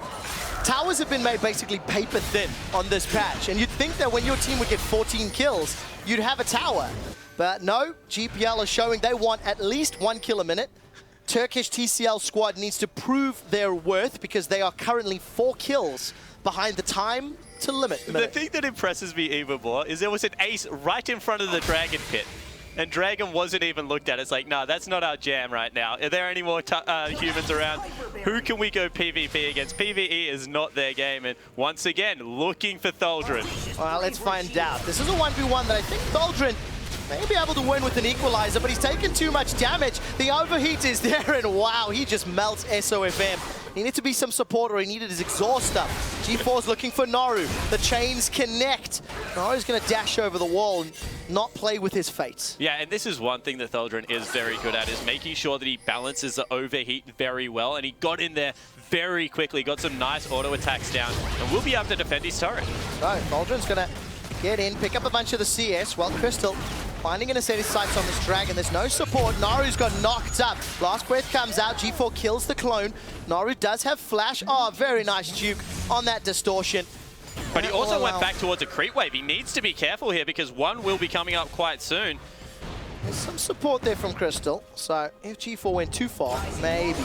Towers have been made basically paper thin on this patch, and you'd think that when your team would get 14 kills, you'd have a tower. But no, GPL are showing they want at least 1 kill a minute. Turkish TCL squad needs to prove their worth because they are currently 4 kills behind the time to limit. The thing that impresses me even more is there was an ace right in front of the Dragon Pit. And Dragon wasn't even looked at. It's like, nah, that's not our jam right now. Are there any more humans around? Who can we go PvP against? PvE is not their game. And once again, looking for Thaldron. Well, let's find out. This is a 1v1 that I think Thaldron may be able to win with an equalizer, but he's taken too much damage. The overheat is there, and wow, he just melts SOFM. He needed to be some support, or he needed his exhaust up. G4's looking for Naru. The chains connect. Naru's going to dash over the wall and not play with his fate. Yeah, and this is one thing that Tholdren is very good at, is making sure that he balances the overheat very well, and he got in there very quickly, got some nice auto attacks down, and will be able to defend his turret. So, Tholdren's going to get in, pick up a bunch of the CS, while Crystal finding an set his sights on this dragon. There's no support. Naru's got knocked up. Last breath comes out. G4 kills the clone. Naru does have flash. Oh, very nice juke on that distortion. But he also went back towards a creep wave. He needs to be careful here because one will be coming up quite soon. There's some support there from Crystal. So if G4 went too far, maybe.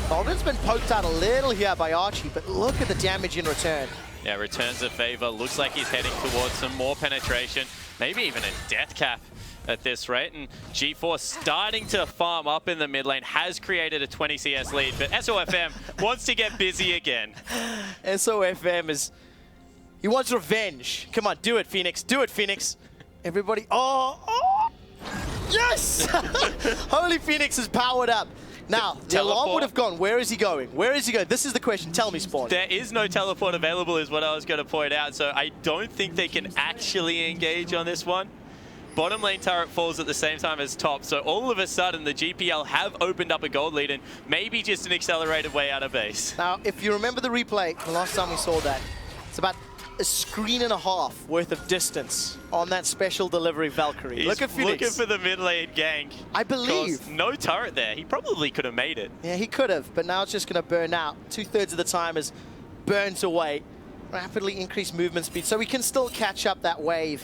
Tholdren's been poked out a little here by Archie, but look at the damage in return. Yeah, returns the favor. Looks like he's heading towards some more penetration. Maybe even a death cap at this rate. And G4 starting to farm up in the mid lane, has created a 20 CS lead, but SOFM wants to get busy again. SOFM is... he wants revenge. Come on, do it, Phoenix. Do it, Phoenix. Everybody... oh! Yes! Holy Phoenix is powered up. Now, the alarm would have gone. Where is he going? Where is he going? This is the question. Tell me, Spawn. There is no teleport available is what I was going to point out, so I don't think they can actually engage on this one. Bottom lane turret falls at the same time as top, so all of a sudden the GPL have opened up a gold lead and maybe just an accelerated way out of base. Now, if you remember the replay, the last time we saw that, it's about a screen and a half worth of distance on that special delivery Valkyrie. He's look at Phoenix. Looking for the mid lane gank. I believe. No turret there. He probably could have made it. Yeah, he could have, but now it's just going to burn out. 2/3 of the time is burnt away. Rapidly increased movement speed, so we can still catch up that wave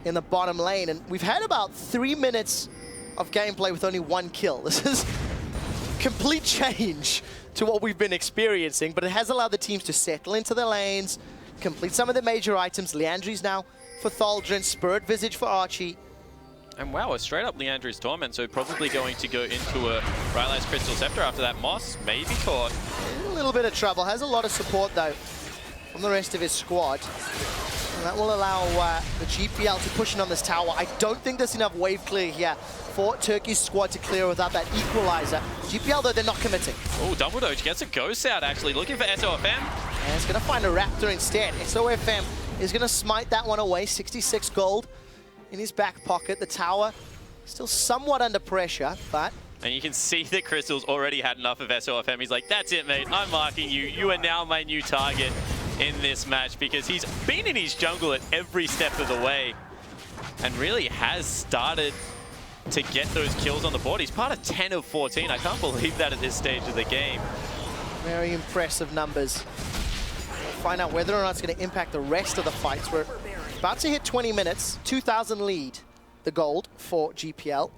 in the bottom lane. And we've had about 3 minutes of gameplay with only 1 kill. This is complete change to what we've been experiencing, but it has allowed the teams to settle into their lanes, complete some of the major items. Leandri's now for Tholdren, Spirit Visage for Archie. And wow, a straight up Leandri's Torment, so probably going to go into a Rylai's Crystal Scepter after that. Moss may be caught. A little bit of trouble, has a lot of support though from the rest of his squad. And that will allow the GPL to push in on this tower. I don't think there's enough wave clear here for Turkey's squad to clear without that equalizer. GPL though, they're not committing. Oh, Double Doge gets a ghost out actually, looking for SOFM. And it's going to find a Raptor instead. SOFM is going to smite that one away. 66 gold in his back pocket. The tower still somewhat under pressure, but... and you can see that Crystal's already had enough of SOFM. He's like, that's it, mate. I'm marking you. You are now my new target in this match, because he's been in his jungle at every step of the way and really has started to get those kills on the board. He's part of 10 of 14. I can't believe that at this stage of the game. Very impressive numbers. We'll find out whether or not it's going to impact the rest of the fights. We're about to hit 20 minutes, 2,000 lead, the gold for GPL.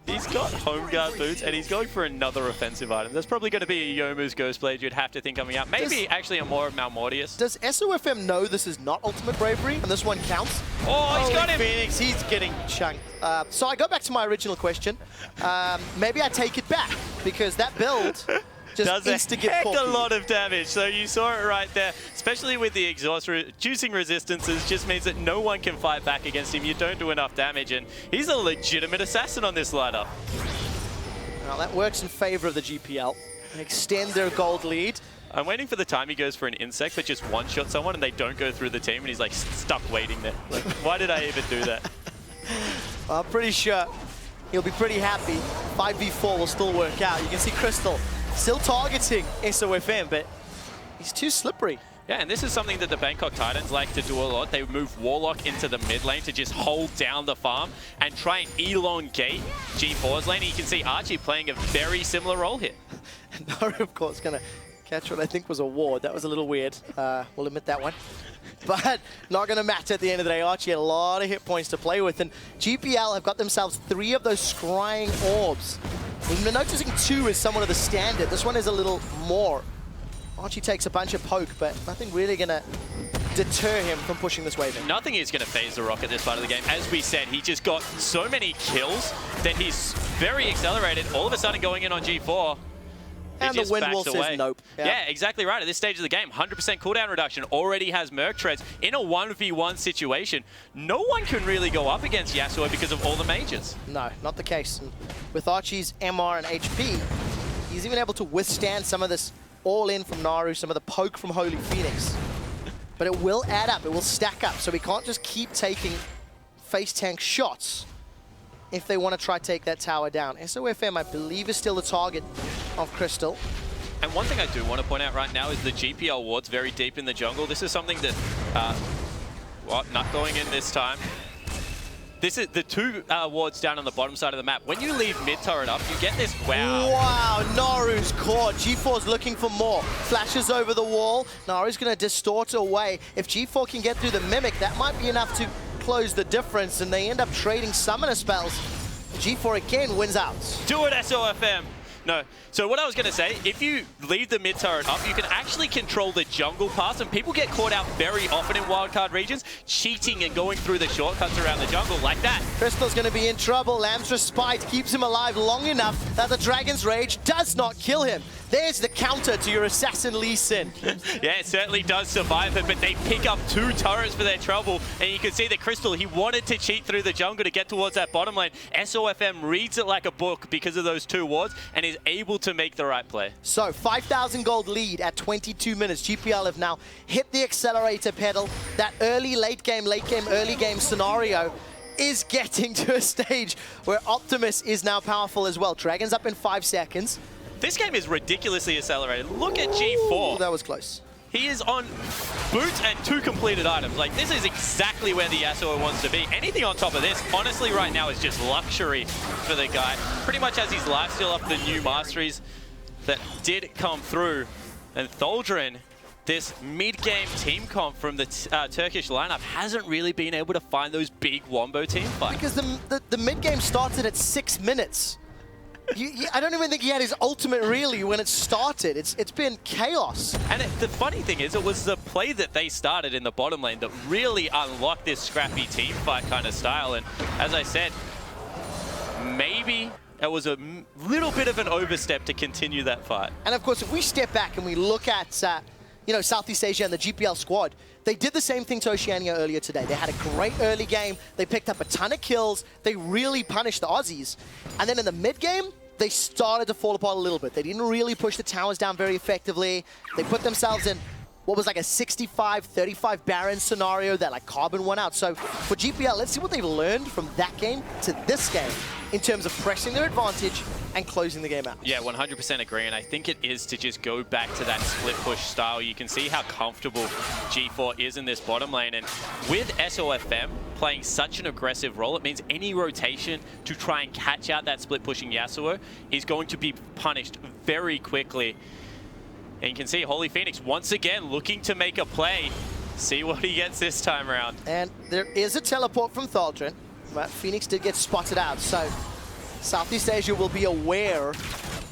He's got Home Guard boots and he's going for another offensive item. There's probably going to be a Yomu's Ghostblade you'd have to think coming out. Maybe actually a more Malmortius. Does SOFM know this is not Ultimate Bravery and this one counts? Oh, he's got him! Phoenix, he's getting chunked. So I go back to my original question. Maybe I take it back, because that build just does a heck a lot of damage. So you saw it right there, especially with the exhaust reducing resistances just means that no one can fight back against him. You don't do enough damage, and he's a legitimate assassin on this lineup. Well, that works in favor of the GPL. Extend their gold lead. I'm waiting for the time he goes for an insect, but just one-shot someone and they don't go through the team, and he's like stuck waiting there. Like, why did I even do that? I'm pretty sure he'll be pretty happy. 5v4 will still work out. You can see Crystal still targeting SOFM, but he's too slippery. Yeah, and this is something that the Bangkok Titans like to do a lot. They move Warlock into the mid lane to just hold down the farm and try and elongate G4's lane. And you can see Archie playing a very similar role here. Naru, of course, going to catch what I think was a ward. That was a little weird. We'll admit that one. But not going to matter at the end of the day. Archie had a lot of hit points to play with. And GPL have got themselves 3 of those scrying orbs. We've been noticing 2 is somewhat of the standard. This one is a little more. Archie takes a bunch of poke, but nothing really going to deter him from pushing this wave in. Nothing is going to phase the Rock at this part of the game. As we said, he just got so many kills that he's very accelerated. All of a sudden going in on G4. And the wind wall says nope. Yeah, exactly right. At this stage of the game, 100% cooldown reduction, already has Merc Treads. In a 1v1 situation, no one can really go up against Yasuo because of all the mages. No, not the case. And with Archie's MR and HP, he's even able to withstand some of this all-in from Naru, some of the poke from Holy Phoenix. But it will add up, it will stack up, so we can't just keep taking face tank shots if they want to try take that tower down. SOFM, I believe, is still the target of Crystal. And one thing I do want to point out right now is the GPL wards very deep in the jungle. This is something that, not going in this time. This is the two wards down on the bottom side of the map. When you leave mid turret up, you get this wow. Wow, Naru's caught. G4's looking for more. Flashes over the wall. Naru's going to distort away. If G4 can get through the Mimic, that might be enough to close the difference, and they end up trading summoner spells. G4 again wins out. Do it, SOFM. No. So what I was going to say, if you leave the mid turret up, you can actually control the jungle pass, and people get caught out very often in wildcard regions, cheating and going through the shortcuts around the jungle like that. Crystal's going to be in trouble. Lamb's Respite keeps him alive long enough that the Dragon's Rage does not kill him. There's the counter to your Assassin Lee Sin. Yeah, it certainly does survive it, but they pick up 2 turrets for their trouble, and you can see that Crystal, he wanted to cheat through the jungle to get towards that bottom lane. SOFM reads it like a book because of those 2 wards, and is able to make the right play. So, 5,000 gold lead at 22 minutes. GPL have now hit the accelerator pedal. That early, late game, early game scenario is getting to a stage where Optimus is now powerful as well. Dragon's up in 5 seconds. This game is ridiculously accelerated. Look at G4. Ooh, that was close. He is on boots and 2 completed items. Like, this is exactly where the Yasuo wants to be. Anything on top of this, honestly, right now is just luxury for the guy. Pretty much has his lifesteal off the new masteries that did come through. And Tholdren, this mid-game team comp from the Turkish lineup, hasn't really been able to find those big wombo team fights. Because the mid-game started at 6 minutes. I don't even think he had his ultimate really when it started. It's been chaos. And the funny thing is, it was the play that they started in the bottom lane that really unlocked this scrappy team fight kind of style. And as I said, maybe it was a little bit of an overstep to continue that fight. And of course, if we step back and we look at Southeast Asia and the GPL squad, they did the same thing to Oceania earlier today. They had a great early game. They picked up a ton of kills. They really punished the Aussies. And then in the mid game, they started to fall apart a little bit. They didn't really push the towers down very effectively. They put themselves in what was like a 65-35 Baron scenario that like Carbon won out. So for GPL, let's see what they've learned from that game to this game in terms of pressing their advantage and closing the game out. Yeah, 100% agree, and I think it is to just go back to that split push style. You can see how comfortable G4 is in this bottom lane, and with SOFM playing such an aggressive role, it means any rotation to try and catch out that split pushing Yasuo is going to be punished very quickly. And you can see Holy Phoenix once again looking to make a play. See what he gets this time around. And there is a teleport from Tholdren, but Phoenix did get spotted out. So Southeast Asia will be aware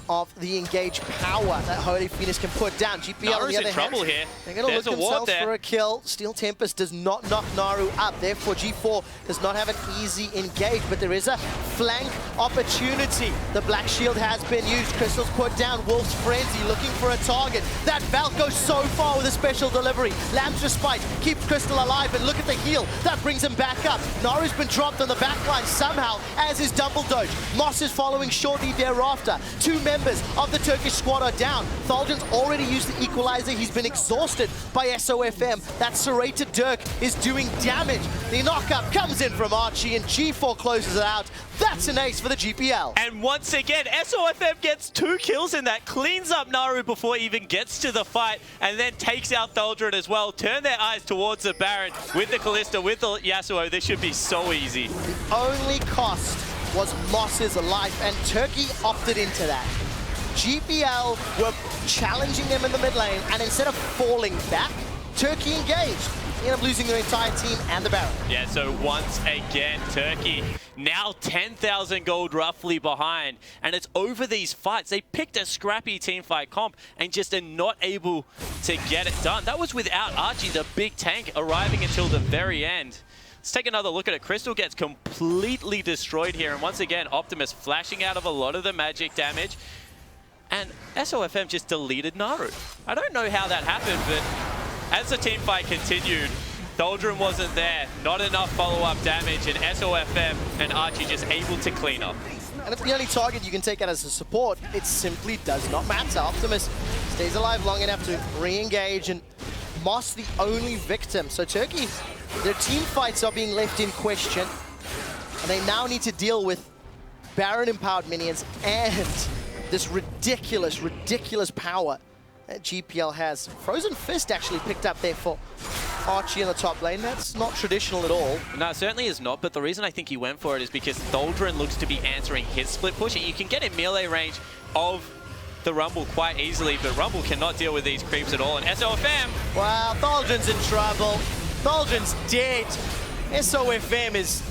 of the engaged power that Holy Phoenix can put down. GPL on the other hand, here. They're going to look themselves for a kill. Steel Tempest does not knock Naru up. Therefore, G4 does not have an easy engage, but there is a flank opportunity. The Black Shield has been used. Crystal's put down. Wolf's Frenzy looking for a target. That Valk goes so far with a special delivery. Lamb's Respite keeps Crystal alive, and look at the heal. That brings him back up. Naru's been dropped on the backline somehow, as is Double Doge. Moss is following shortly thereafter. 2 members of the Turkish squad are down. Tholdren's already used the equalizer. He's been exhausted by SOFM. That serrated Dirk is doing damage. The knockup comes in from Archie, and G4 closes it out. That's an ace for the GPL. And once again, SOFM gets 2 kills in that, cleans up Naru before he even gets to the fight, and then takes out Tholdren as well. Turn their eyes towards the Baron with the Kalista, with the Yasuo. This should be so easy. The only cost was Moss's life, and Turkey opted into that. GPL were challenging them in the mid lane, and instead of falling back, Turkey engaged. They ended up losing their entire team and the Baron. Yeah, so once again, Turkey now 10,000 gold roughly behind, and it's over these fights. They picked a scrappy team fight comp and just are not able to get it done. That was without Archie, the big tank, arriving until the very end. Let's take another look at it. Crystal gets completely destroyed here, and once again, Optimus flashing out of a lot of the magic damage. and SOFM just deleted Naru. I don't know how that happened, but as the team fight continued, Doldrum wasn't there, not enough follow-up damage, and SOFM and Archie just able to clean up. And if the only target you can take out as a support, it simply does not matter. Optimus stays alive long enough to re-engage, and Moss the only victim. So Turkey, their team fights are being left in question, and they now need to deal with Baron-empowered minions and this ridiculous, ridiculous power that GPL has. Frozen Fist actually picked up there for Archie in the top lane. That's not traditional at all. No, it certainly is not, but the reason I think he went for it is because Doldrin looks to be answering his split push, and you can get in melee range of the Rumble quite easily, but Rumble cannot deal with these creeps at all, and SOFM... Wow, Doldrin's in trouble. Doldrin's dead. SOFM is...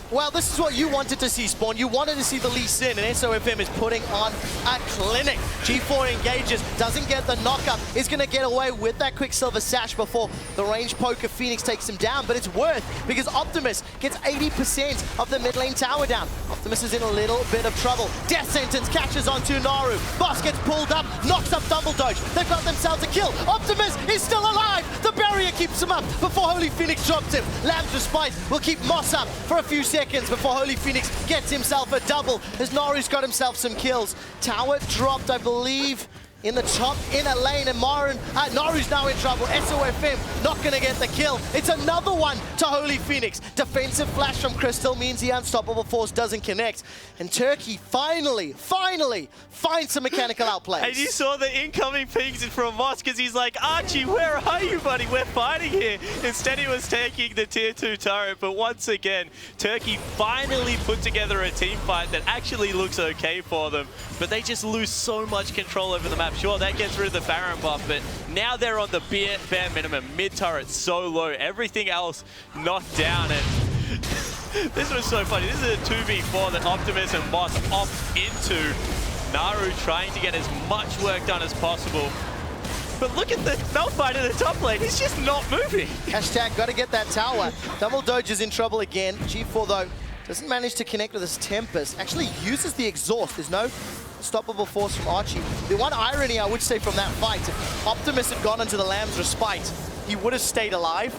Well, this is what you wanted to see, Spawn. You wanted to see the Lee Sin, and SOFM is putting on a clinic. G4 engages, doesn't get the knockup, is going to get away with that Quicksilver Sash before the range poker Phoenix takes him down, but it's worth, because Optimus gets 80% of the mid lane tower down. Optimus is in a little bit of trouble. Death Sentence catches onto Naru. Boss gets pulled up, knocks up Double Doge. They've got themselves a kill. Optimus is still alive. The barrier keeps him up before Holy Phoenix drops him. Lamb's Respite will keep Moss up for a few seconds before Holy Phoenix gets himself a double, as Naru's got himself some kills. Tower dropped, I believe, in the top inner lane, and Naru's now in trouble. SOFM not going to get the kill. It's another one to Holy Phoenix. Defensive flash from Crystal means the Unstoppable Force doesn't connect. And Turkey finally finds some mechanical outplays. And you saw the incoming pings from Moss, because he's like, Archie, where are you, buddy? We're fighting here. Instead, he was taking the tier 2 turret. But once again, Turkey finally put together a team fight that actually looks okay for them. But they just lose so much control over the map. Sure, that gets rid of the Baron buff, but now they're on the bare minimum. Mid turret so low, everything else knocked down, and this was so funny. This is a 2v4 that Optimus and Moss opt into. Naru trying to get as much work done as possible. But look at the Malphite in the top lane. He's just not moving. Hashtag gotta get that tower. Double Doge is in trouble again. G4 though doesn't manage to connect with his Tempest. Actually uses the exhaust. There's no Unstoppable Force from Archie. The one irony I would say from that fight, if Optimus had gone into the Lamb's Respite, he would have stayed alive.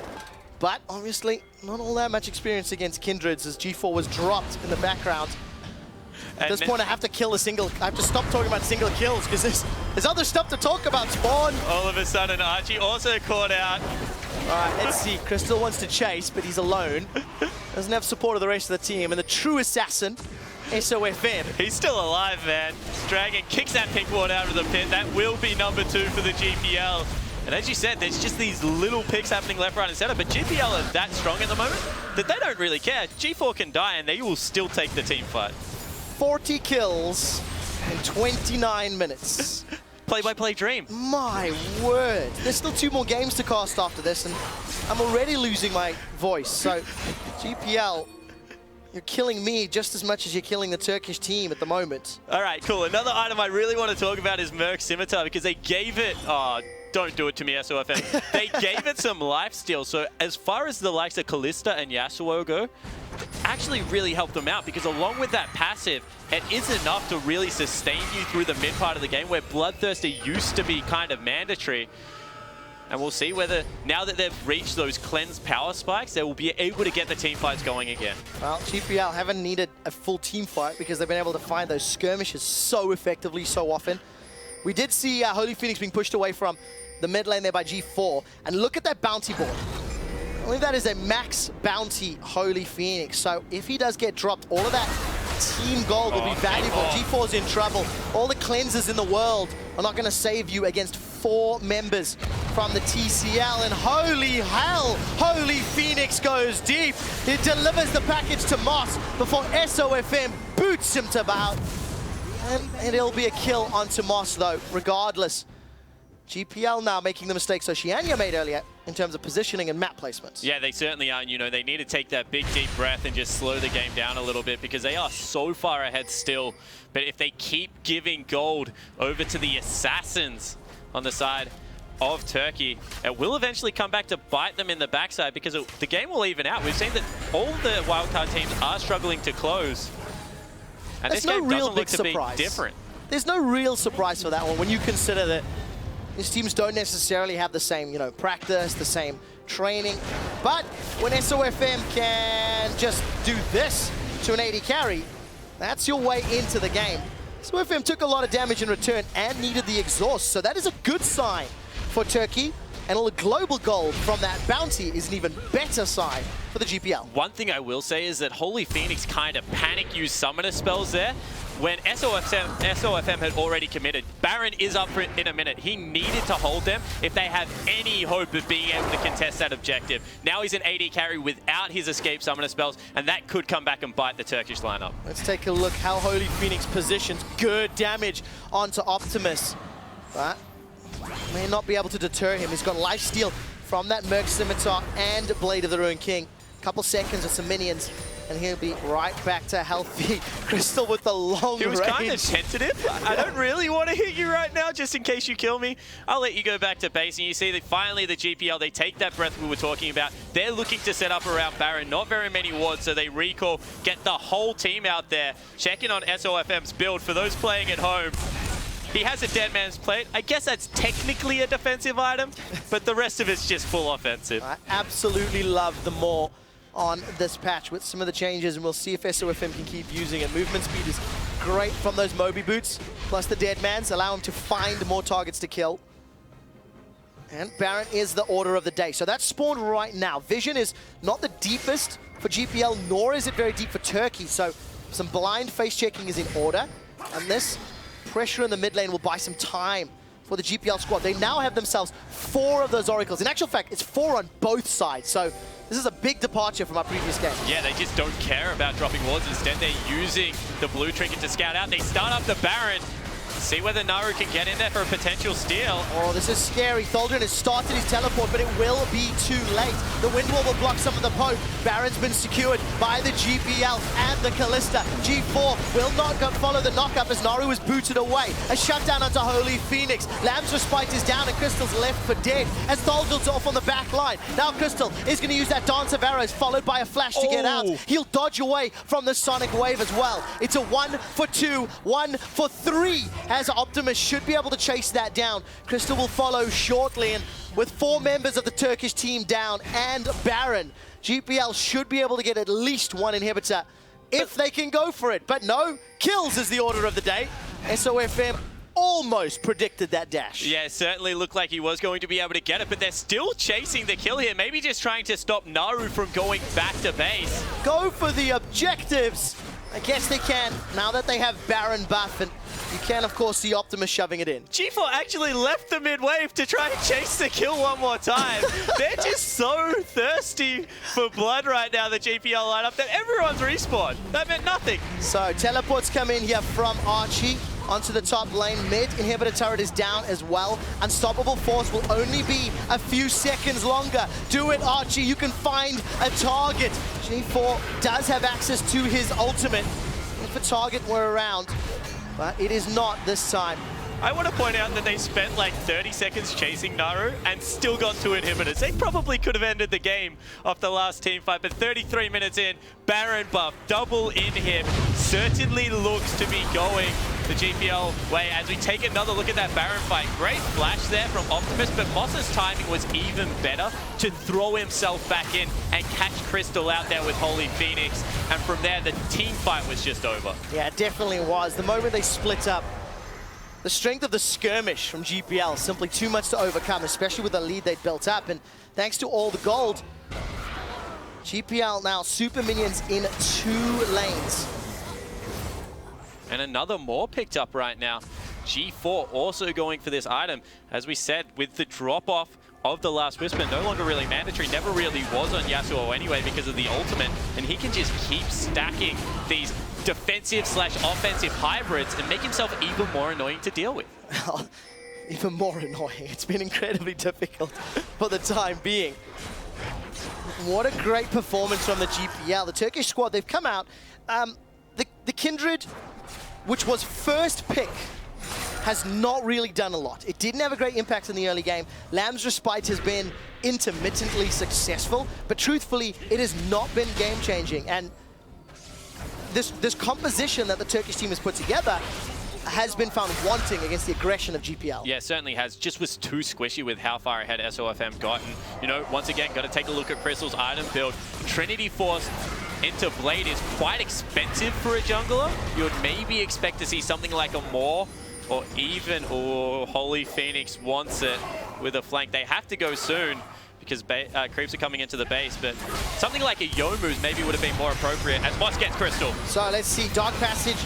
But obviously not all that much experience against Kindreds, as G4 was dropped in the background. At this point, I have to stop talking about single kills, because there's other stuff to talk about, Spawn. All of a sudden, Archie also caught out. All right, let's see. Crystal wants to chase, but he's alone. Doesn't have support of the rest of the team. And the true assassin, SOFM. He's still alive, man. Dragon kicks that pink ward out of the pit. That will be number 2 for the GPL. And as you said, there's just these little picks happening left, right, and center. But GPL are that strong at the moment that they don't really care. G4 can die, and they will still take the team fight. 40 kills in 29 minutes. Play-by-play dream. My word. There's still 2 more games to cast after this, and I'm already losing my voice. So, GPL, you're killing me just as much as you're killing the Turkish team at the moment. All right, cool. Another item I really want to talk about is Merc Scimitar, because they gave it... Oh, don't do it to me, SOFM. They gave it some lifesteal. So as far as the likes of Kalista and Yasuo go, actually really helped them out, because along with that passive, it is enough to really sustain you through the mid part of the game, where Bloodthirster used to be kind of mandatory. And we'll see whether, now that they've reached those cleansed power spikes, they will be able to get the team fights going again. Well, GPL haven't needed a full team fight, because they've been able to find those skirmishes so effectively, so often. We did see Holy Phoenix being pushed away from the mid lane there by G4. And look at that bounty board. I believe that is a max bounty Holy Phoenix. So if he does get dropped, all of that team gold will be valuable. G4's in trouble. All the cleansers in the world are not going to save you against 4 members from the TCL. And holy hell, Holy Phoenix goes deep. It delivers the package to Moss before SOFM boots him to bout. And it'll be a kill onto Moss though, regardless. GPL now making the mistakes Oceania made earlier in terms of positioning and map placements. Yeah, they certainly are. You know, they need to take that big, deep breath and just slow the game down a little bit, because they are so far ahead still. But if they keep giving gold over to the Assassins on the side of Turkey, it will eventually come back to bite them in the backside, because the game will even out. We've seen that all the wildcard teams are struggling to close. And That's this game no real doesn't look big to be surprise. different. there's no real surprise for that one when you consider that these teams don't necessarily have the same, you know, practice, the same training. But when SOFM can just do this to an AD carry, that's your way into the game. SOFM took a lot of damage in return and needed the exhaust, so that is a good sign for Turkey. And a global gold from that bounty is an even better sign for the GPL. One thing I will say is that Holy Phoenix kind of panic used summoner spells there. When SOFM had already committed, Baron is up for it in a minute. He needed to hold them if they have any hope of being able to contest that objective. Now he's an AD carry without his escape summoner spells, and that could come back and bite the Turkish lineup. Let's take a look how Holy Phoenix positions. Good damage onto Optimus. But may not be able to deter him. He's got lifesteal from that Merc Scimitar and Blade of the Ruined King. Couple seconds of some minions, and he'll be right back to healthy. Crystal with the long range. He was kind of tentative. I don't really want to hit you right now, just in case you kill me. I'll let you go back to base, and you see that finally the GPL, they take that breath we were talking about. They're looking to set up around Baron. Not very many wards, so they recall, get the whole team out there. Checking on SOFM's build for those playing at home. He has a Dead Man's Plate. I guess that's technically a defensive item, but the rest of it's just full offensive. I absolutely love the more on this patch with some of the changes, and we'll see if SOFM can keep using it. Movement speed is great from those Moby boots, plus the Dead Man's allow him to find more targets to kill. And Baron is the order of the day. So that's spawned right now. Vision is not the deepest for GPL, nor is it very deep for Turkey. So some blind face checking is in order, and this pressure in the mid lane will buy some time for the GPL squad. They now have themselves 4 of those oracles. In actual fact, it's 4 on both sides. So this is a big departure from our previous game. Yeah, they just don't care about dropping wards. Instead, they're using the blue trinket to scout out. They start up the Baron. See whether Naru can get in there for a potential steal. Oh, this is scary. Thaldrin has started his teleport, but it will be too late. The wind wall will block some of the poke. Baron's been secured by the GPL and the Kalista. G4 will not follow the knockup as Naru is booted away. A shutdown onto Holy Phoenix. Lamb's Respite is down and Crystal's left for dead as Thaldrin's off on the back line. Now Crystal is going to use that Dance of Arrows followed by a flash to get out. He'll dodge away from the Sonic Wave as well. It's a 1 for 2, 1 for 3. As Optimus should be able to chase that down. Crystal will follow shortly, and with 4 members of the Turkish team down and Baron, GPL should be able to get at least 1 inhibitor if they can go for it. But no, kills is the order of the day. SOFM almost predicted that dash. Yeah, it certainly looked like he was going to be able to get it, but they're still chasing the kill here. Maybe just trying to stop Naru from going back to base. Go for the objectives. I guess they can, now that they have Baron buff, and you can, of course, see Optimus shoving it in. G4 actually left the mid-wave to try and chase the kill one more time. They're just so thirsty for blood right now, the GPL lineup, that everyone's respawned. That meant nothing. So, teleports come in here from Archie onto the top lane. Mid inhibitor turret is down as well. Unstoppable Force will only be a few seconds longer. Do it, Archie. You can find a target. G4 does have access to his ultimate if a target were around, but it is not this time. I want to point out that they spent like 30 seconds chasing Naru and still got 2 inhibitors. They probably could have ended the game off the last team fight, but 33 minutes in, Baron buff, double inhib, certainly looks to be going the GPL way as we take another look at that Baron fight. Great flash there from Optimus, but Moss's timing was even better to throw himself back in and catch Crystal out there with Holy Phoenix. And from there, the team fight was just over. Yeah, it definitely was. The moment they split up, the strength of the skirmish from GPL, simply too much to overcome, especially with the lead they'd built up. And thanks to all the gold, GPL now super minions in 2 lanes. And another more picked up right now. G4 also going for this item. As we said, with the drop-off of the Last Whisper, no longer really mandatory, never really was on Yasuo anyway because of the ultimate, and he can just keep stacking these defensive/offensive hybrids and make himself even more annoying to deal with. Even more annoying. It's been incredibly difficult for the time being. What a great performance from the GPL. The Turkish squad, they've come out. The Kindred, which was first pick, has not really done a lot. It didn't have a great impact in the early game. Lamb's Respite has been intermittently successful, but truthfully, it has not been game-changing. And this composition that the Turkish team has put together has been found wanting against the aggression of GPL. Yeah, certainly has. Just was too squishy with how far ahead SOFM got. And, you know, once again, got to take a look at Crystal's item build. Trinity Force into Blade is quite expensive for a jungler. You would maybe expect to see something like a Maw or even, Holy Phoenix wants it with a flank. They have to go soon because creeps are coming into the base, but something like a Youmu's maybe would have been more appropriate as Moss gets Crystal. So let's see, Dark Passage,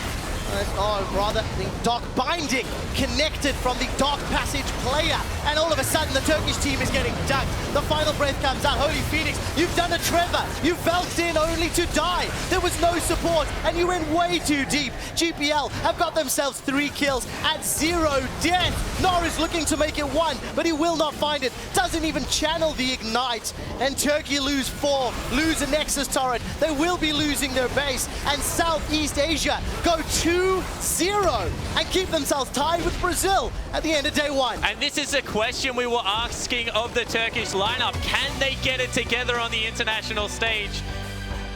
the Dark Binding connected from the Dark Passage player, and all of a sudden the Turkish team is getting dunked. The final breath comes out. Holy Phoenix, you've done a Trevor. You felt in only to die. There was no support, and you went way too deep. GPL have got themselves 3 kills at 0 death. Norris looking to make it 1, but he will not find it. Doesn't even channel the Ignite, and Turkey lose 4, lose a Nexus turret. They will be losing their base, and Southeast Asia go 2-0 and keep themselves tied with Brazil at the end of day 1. And this is a question we were asking of the Turkish lineup. Can they get it together on the international stage?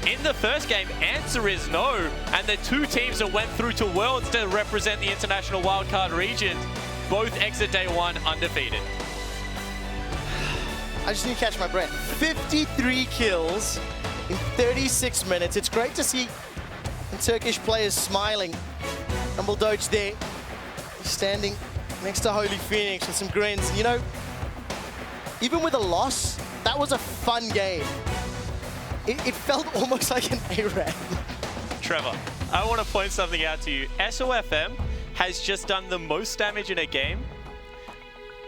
In the first game, answer is no. And the 2 teams that went through to Worlds to represent the international wildcard region both exit day 1 undefeated. I just need to catch my breath. 53 kills in 36 minutes. It's great to see the Turkish players smiling. Rumble Doge there, standing next to Holy Phoenix with some grins. You know, even with a loss, that was a fun game. It felt almost like an ARAM. Trevor, I want to point something out to you. SOFM has just done the most damage in a game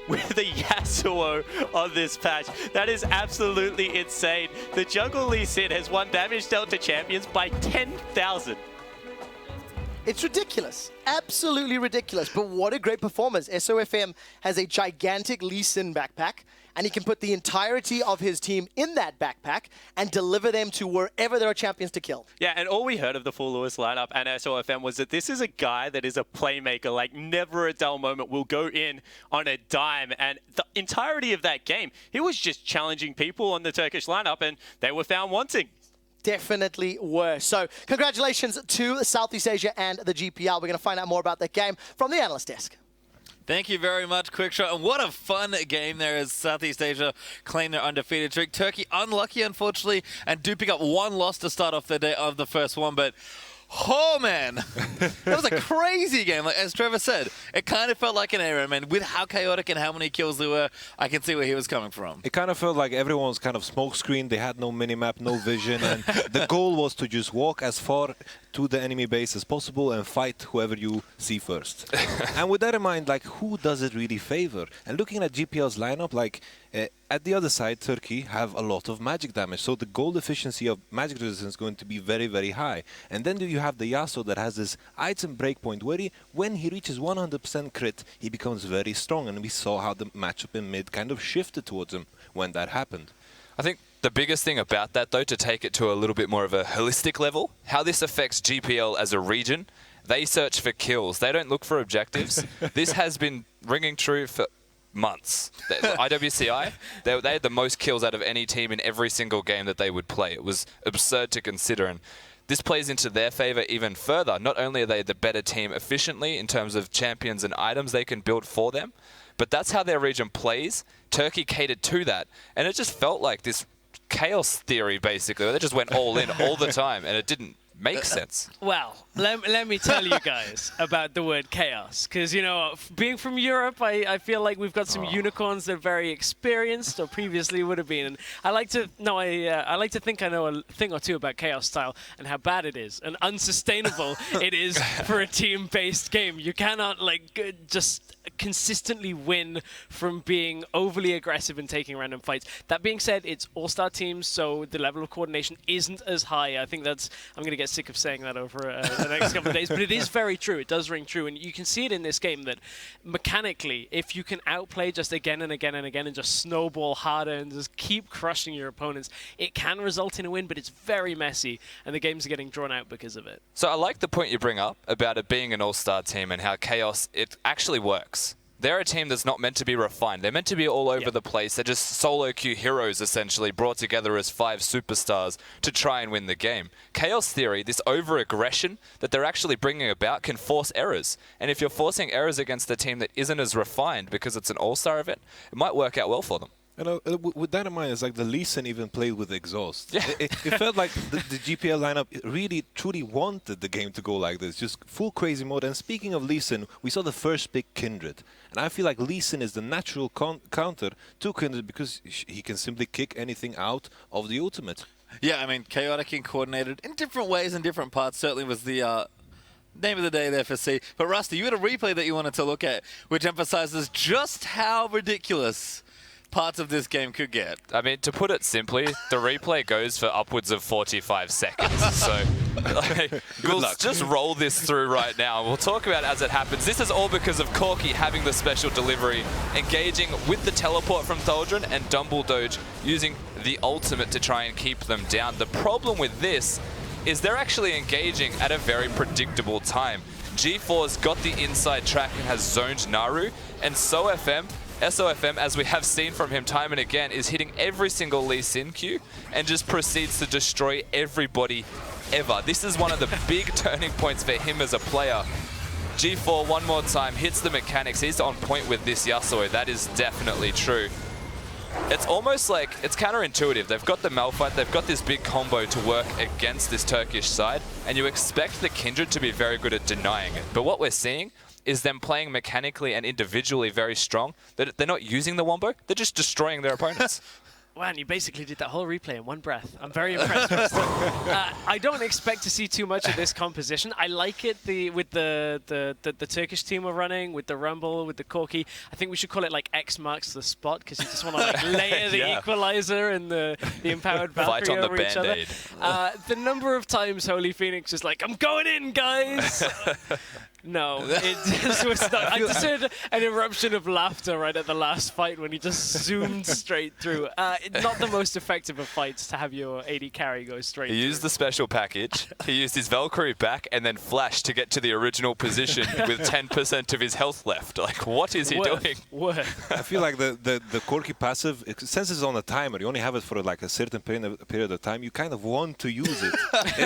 with the Yasuo on this patch. That is absolutely insane. The jungle Lee Sin has won damage dealt to champions by 10,000. It's ridiculous. Absolutely ridiculous. But what a great performance. SOFM has a gigantic Lee Sin backpack, and he can put the entirety of his team in that backpack and deliver them to wherever there are champions to kill. Yeah, and all we heard of the full Lewis lineup and SOFM was that this is a guy that is a playmaker, like never a dull moment, will go in on a dime. And the entirety of that game, he was just challenging people on the Turkish lineup, and they were found wanting. Definitely were. So congratulations to Southeast Asia and the GPL. We're going to find out more about that game from the analyst desk. Thank you very much, Quickshot. And what a fun game there as Southeast Asia claim their undefeated streak. Turkey unlucky, unfortunately, and do pick up 1 loss to start off the day of the first one. But oh man, that was a crazy game. Like as Trevor said, it kind of felt like an ARAM, and with how chaotic and how many kills there were, I can see where he was coming from. It kind of felt like everyone was kind of smoke screen. They had no minimap, no vision, and the goal was to just walk as far to the enemy base as possible and fight whoever you see first. And with that in mind, like, who does it really favor? And looking at GPL's lineup, like, at the other side, Turkey have a lot of magic damage, so the gold efficiency of magic resistance is going to be very, very high. And then you have the Yasuo that has this item breakpoint where when he reaches 100% crit, he becomes very strong, and we saw how the matchup in mid kind of shifted towards him when that happened. I think the biggest thing about that, though, to take it to a little bit more of a holistic level, how this affects GPL as a region, they search for kills. They don't look for objectives. This has been ringing true for months. The IWCI, they had the most kills out of any team in every single game that they would play. It was absurd to consider, and this plays into their favor even further. Not only are they the better team efficiently in terms of champions and items they can build for them, but that's how their region plays. Turkey catered to that, and it just felt like this chaos theory, basically, where they just went all in all the time, and it didn't make sense. Well, let me tell you guys about the word chaos, because, you know, being from Europe, I feel like we've got some unicorns that are very experienced, or previously would have been. And I like to think I know a thing or two about chaos style and how bad it is and unsustainable it is for a team-based game. You cannot just consistently win from being overly aggressive and taking random fights. That being said, it's all-star teams, so the level of coordination isn't as high. I think I'm going to get sick of saying that over the next couple of days, but it is very true. It does ring true, and you can see it in this game that mechanically, if you can outplay just again and again and again and just snowball harder and just keep crushing your opponents, it can result in a win, but it's very messy, and the games are getting drawn out because of it. So I like the point you bring up about it being an all-star team and how chaos, it actually works. They're a team that's not meant to be refined. They're meant to be all over the place. They're just solo queue heroes, essentially, brought together as 5 superstars to try and win the game. Chaos Theory, this over-aggression that they're actually bringing about, can force errors. And if you're forcing errors against a team that isn't as refined because it's an all-star event, it might work out well for them. With that in mind, it's like the Lee Sin even played with exhaust. Yeah. It felt like the GPL lineup really, truly wanted the game to go like this, just full crazy mode. And speaking of Lee Sin, we saw the first pick Kindred. And I feel like Lee Sin is the natural counter to Kindred because he can simply kick anything out of the ultimate. Yeah, I mean, chaotic and coordinated in different ways in different parts certainly was the name of the day there for C. But Rusty, you had a replay that you wanted to look at, which emphasizes just how ridiculous parts of this game could get. I mean, to put it simply, the replay goes for upwards of 45 seconds. So we'll just roll this through right now. We'll talk about it as it happens. This is all because of Corki having the special delivery, engaging with the teleport from Tholdren, and Dumbledoge using the ultimate to try and keep them down. The problem with this is they're actually engaging at a very predictable time. G4's got the inside track and has zoned Naru, and SOFM, as we have seen from him time and again, is hitting every single Lee Sin queue and just proceeds to destroy everybody ever. This is one of the big turning points for him as a player. G4 one more time hits the mechanics. He's on point with this Yasuo. That is definitely true. It's almost like it's counterintuitive. They've got the Malphite, they've got this big combo to work against this Turkish side, and you expect the Kindred to be very good at denying it. But what we're seeing is them playing mechanically and individually very strong. They're not using the wombo, they're just destroying their opponents. Wow, and you basically did that whole replay in one breath. I'm very impressed. I don't expect to see too much of this composition. I like it with the Turkish team we're running, with the Rumble, with the Corki. I think we should call it like X marks the spot, because you just want to like layer the equalizer and the empowered Valkyrie over each other. The number of times Holy Phoenix is like, I'm going in, guys! No, it just was not. I just heard an eruption of laughter right at the last fight when he just zoomed straight through. Not the most effective of fights to have your AD carry go straight He used the special package, he used his Valkyrie back, and then flashed to get to the original position with 10% of his health left. Like, what is he doing? I feel like the Corki passive, since it's on a timer, you only have it for like a certain period of time, you kind of want to use it.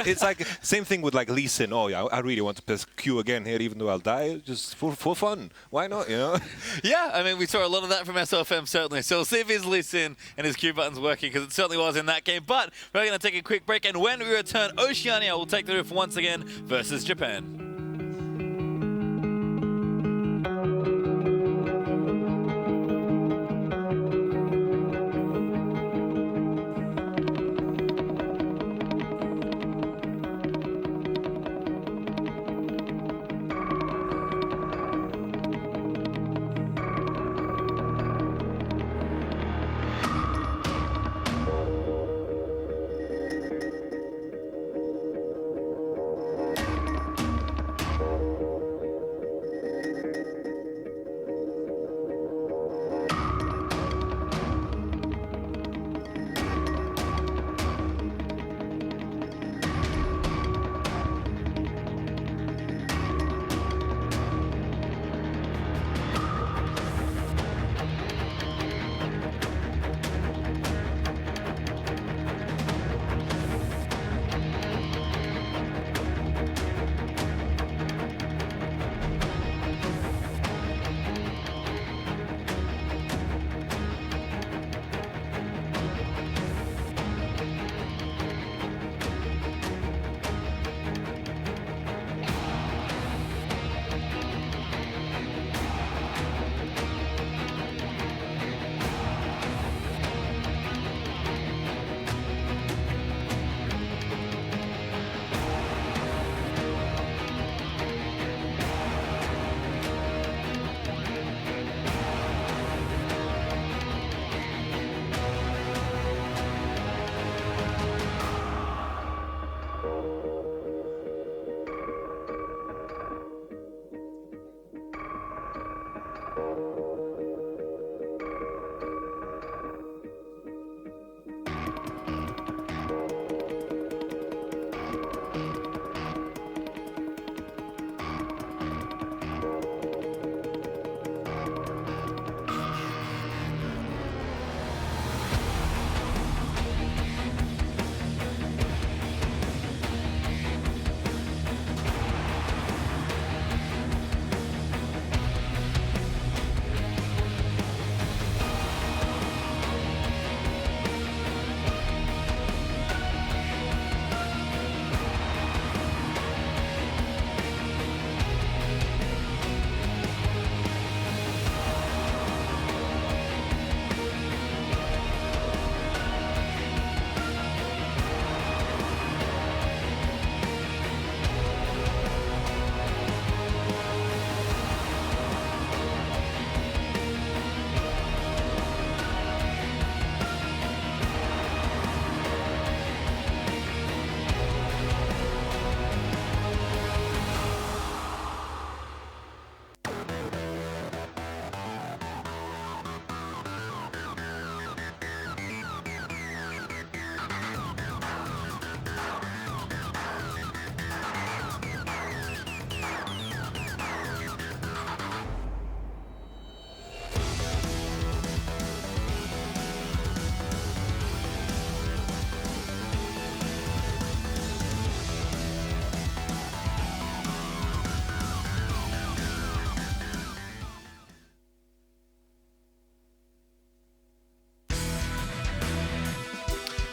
It's like, same thing with like Lee Sin. Oh yeah, I really want to press Q again here, even though I'll die, just for fun. Why not, you know? Yeah, I mean, we saw a lot of that from SOFM, certainly. So we'll see if his Lee Sin and his Q button's working, because it certainly was in that game. But we're going to take a quick break, and when we return, Oceania will take the roof once again versus Japan.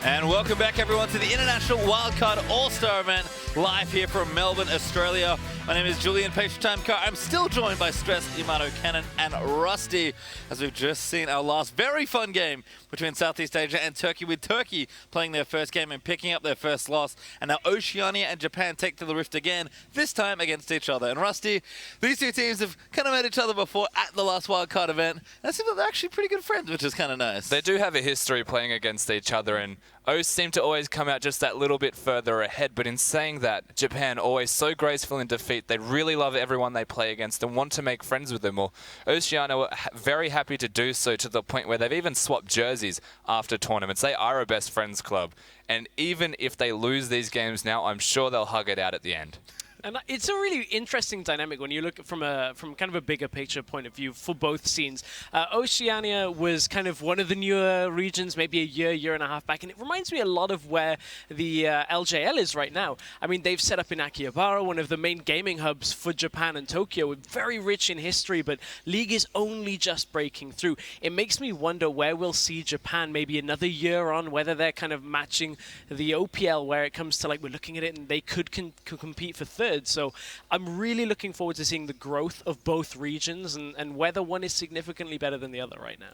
And welcome back, everyone, to the International Wildcard All-Star event, live here from Melbourne, Australia. My name is Julian Paige-Time-Car. I'm still joined by Stress, Imano, Cannon, and Rusty, as we've just seen our last very fun game between Southeast Asia and Turkey, with Turkey playing their first game and picking up their first loss. And now Oceania and Japan take to the rift again, this time against each other. And Rusty, these two teams have kind of met each other before at the last Wildcard event. And it seems like they're actually pretty good friends, which is kind of nice. They do have a history playing against each other, and O's seem to always come out just that little bit further ahead. But in saying that, Japan always so graceful in defeat. They really love everyone they play against and want to make friends with them all. Oceania were very happy to do so, to the point where they've even swapped jerseys after tournaments. They are a best friends club. And even if they lose these games now, I'm sure they'll hug it out at the end. And it's a really interesting dynamic when you look from kind of a bigger picture point of view for both scenes. Oceania was kind of one of the newer regions, maybe a year and a half back, and it reminds me a lot of where the LJL is right now. I mean, they've set up in Akihabara, one of the main gaming hubs for Japan and Tokyo, very rich in history, but League is only just breaking through. It makes me wonder where we'll see Japan maybe another year on, whether they're kind of matching the OPL, where it comes to, like, we're looking at it and they could compete for third. So I'm really looking forward to seeing the growth of both regions and whether one is significantly better than the other right now.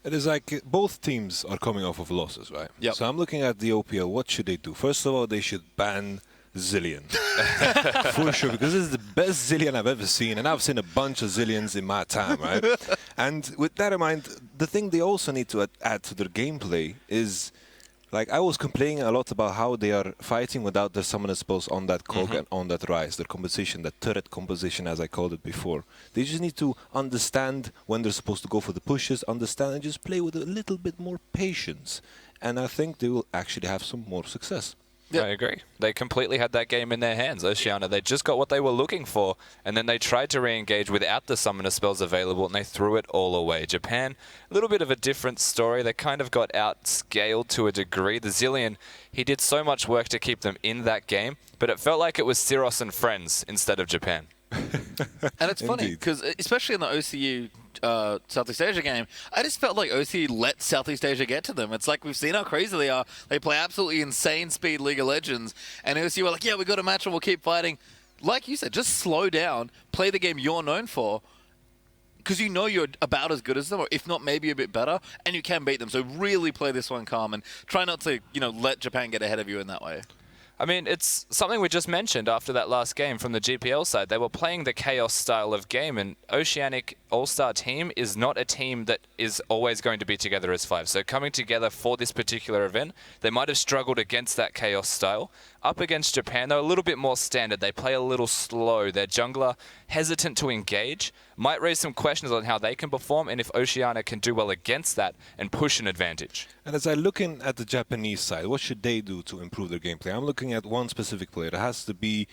It is like both teams are coming off of losses, right? Yep. So I'm looking at the OPL. What should they do? First of all, they should ban Zillion. For sure, because this is the best Zillion I've ever seen, and I've seen a bunch of Zillions in my time, right? And with that in mind, the thing they also need to add to their gameplay is, like, I was complaining a lot about how they are fighting without their summoner spells on that cog and on that rise, their composition, that turret composition, as I called it before. They just need to understand when they're supposed to go for the pushes, understand, and just play with a little bit more patience. And I think they will actually have some more success. I agree. They completely had that game in their hands. Oceania, they just got what they were looking for, and then they tried to re-engage without the summoner spells available, and they threw it all away. Japan, a little bit of a different story. They kind of got outscaled to a degree. The Zillion, he did so much work to keep them in that game, but it felt like it was Syros and friends instead of Japan. And it's funny, because especially in the OCU Southeast Asia game, I just felt like OCU let Southeast Asia get to them. It's like we've seen how crazy they are. They play absolutely insane speed League of Legends, and OCU were like, yeah, we got a match and we'll keep fighting. Like you said, just slow down, play the game you're known for, because you know you're about as good as them, or if not, maybe a bit better, and you can beat them. So really play this one calm and try not to, let Japan get ahead of you in that way. I mean, it's something we just mentioned after that last game from the GPL side. They were playing the chaos style of game, and Oceanic All-Star team is not a team that is always going to be together as five. So coming together for this particular event, they might have struggled against that chaos style. Up against Japan, they're a little bit more standard. They play a little slow. Their jungler hesitant to engage. Might raise some questions on how they can perform and if Oceania can do well against that and push an advantage. And as I'm looking at the Japanese side, what should they do to improve their gameplay? I'm looking at one specific player. It has to be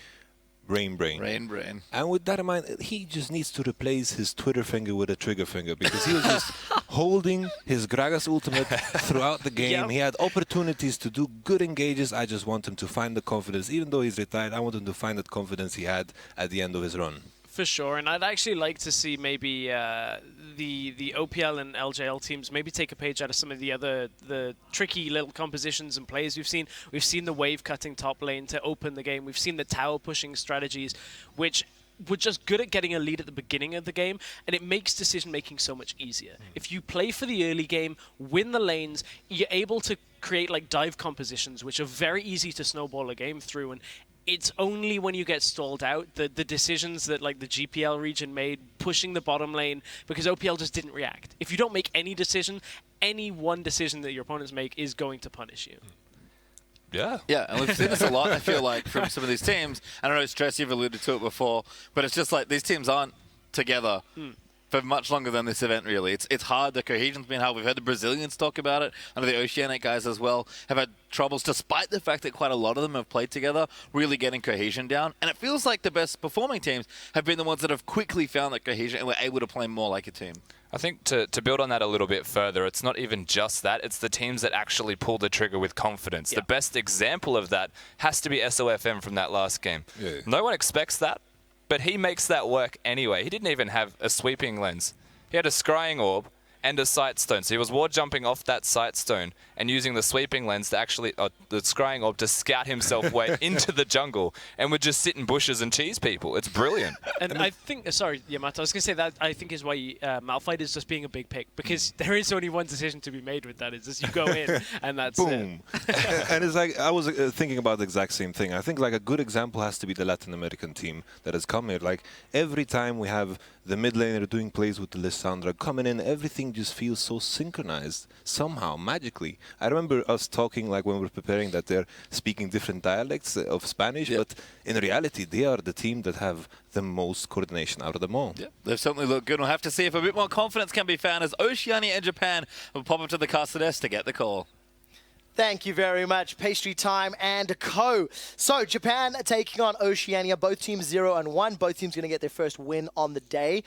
Rain Brain. And with that in mind, he just needs to replace his Twitter finger with a trigger finger, because he was just holding his Gragas ultimate throughout the game. Yep. He had opportunities to do good engages. I just want him to find the confidence. Even though he's retired, I want him to find that confidence he had at the end of his run. For sure, and I'd actually like to see maybe the OPL and LJL teams maybe take a page out of some of the tricky little compositions and plays we've seen. We've seen the wave cutting top lane to open the game. We've seen the tower pushing strategies, which were just good at getting a lead at the beginning of the game, and it makes decision making so much easier. If you play for the early game, win the lanes, you're able to create like dive compositions, which are very easy to snowball a game through. And it's only when you get stalled out, the decisions that like the GPL region made, pushing the bottom lane, because OPL just didn't react. If you don't make any decision, any one decision that your opponents make is going to punish you. Yeah, and we've seen this a lot, I feel like, from some of these teams. I don't know, Stress, you've alluded to it before, but it's just like these teams aren't together for much longer than this event, really. It's hard. The cohesion's been hard. We've had the Brazilians talk about it, and the Oceanic guys as well have had troubles, despite the fact that quite a lot of them have played together, really getting cohesion down. And it feels like the best performing teams have been the ones that have quickly found that cohesion and were able to play more like a team. I think to build on that a little bit further, it's not even just that, it's the teams that actually pull the trigger with confidence. The best example of that has to be SOFM from that last game. No one expects that, but he makes that work anyway. He didn't even have a sweeping lens. He had a scrying orb, and a sight stone. So he was ward jumping off that sight stone and using the sweeping lens to actually, the scrying orb to scout himself way into the jungle and would just sit in bushes and cheese people. It's brilliant. And I think, sorry, Yamato, I was going to say that I think is why Malphite is just being a big pick, because there is only one decision to be made with that. It's just you go in and that's boom. And it's like, I was thinking about the exact same thing. I think like a good example has to be the Latin American team that has come here. Like every time we have the mid laner doing plays with the Lissandra coming in, everything just feels so synchronized somehow, magically. I remember us talking like when we were preparing that they're speaking different dialects of Spanish, but in reality, they are the team that have the most coordination out of them all. Yeah, they've certainly looked good. We'll have to see if a bit more confidence can be found as Oceania and Japan will pop up to the Castades to get the call. Thank you very much, Pastry Time and Co. So, Japan taking on Oceania, both teams 0-1. Both teams going to get their first win on the day.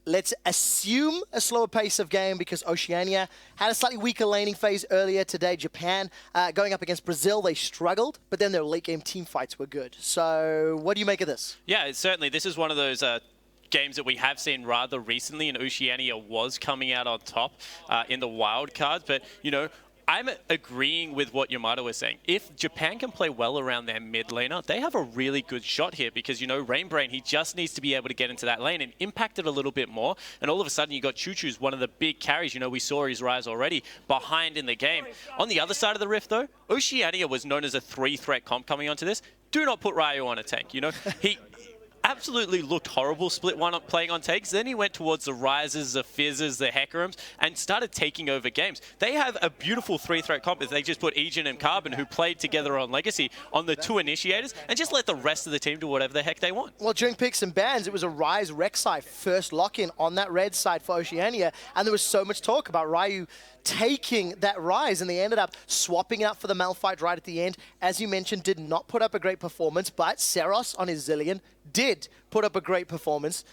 Let's assume a slower pace of game because Oceania had a slightly weaker laning phase earlier today. Japan, going up against Brazil, they struggled, but then their late game team fights were good. So, what do you make of this? Yeah, certainly. This is one of those games that we have seen rather recently, and Oceania was coming out on top in the wild cards, but, you know, I'm agreeing with what Yamato was saying. If Japan can play well around their mid laner, they have a really good shot here because, you know, Rainbrain, he just needs to be able to get into that lane and impact it a little bit more. And all of a sudden, you got Choo-Choo's one of the big carries. You know, we saw his rise already behind in the game. On the other side of the rift, though, Oceania was known as a 3-threat comp coming onto this. Do not put Ryu on a tank, you know. He absolutely looked horrible split one up playing on takes. Then he went towards the Rises, the Fizzes, the Hecarims, and started taking over games. They have a beautiful 3-threat comp if they just put Aegon and Carbon, who played together on Legacy, on the 2 initiators, and just let the rest of the team do whatever the heck they want. Well, during picks and bans, it was a Ryze Rek'Sai first lock-in on that red side for Oceania, and there was so much talk about Ryu taking that Ryze, and they ended up swapping out for the Malphite right at the end. As you mentioned, did not put up a great performance, but Seros on his Zillion did put up a great performance.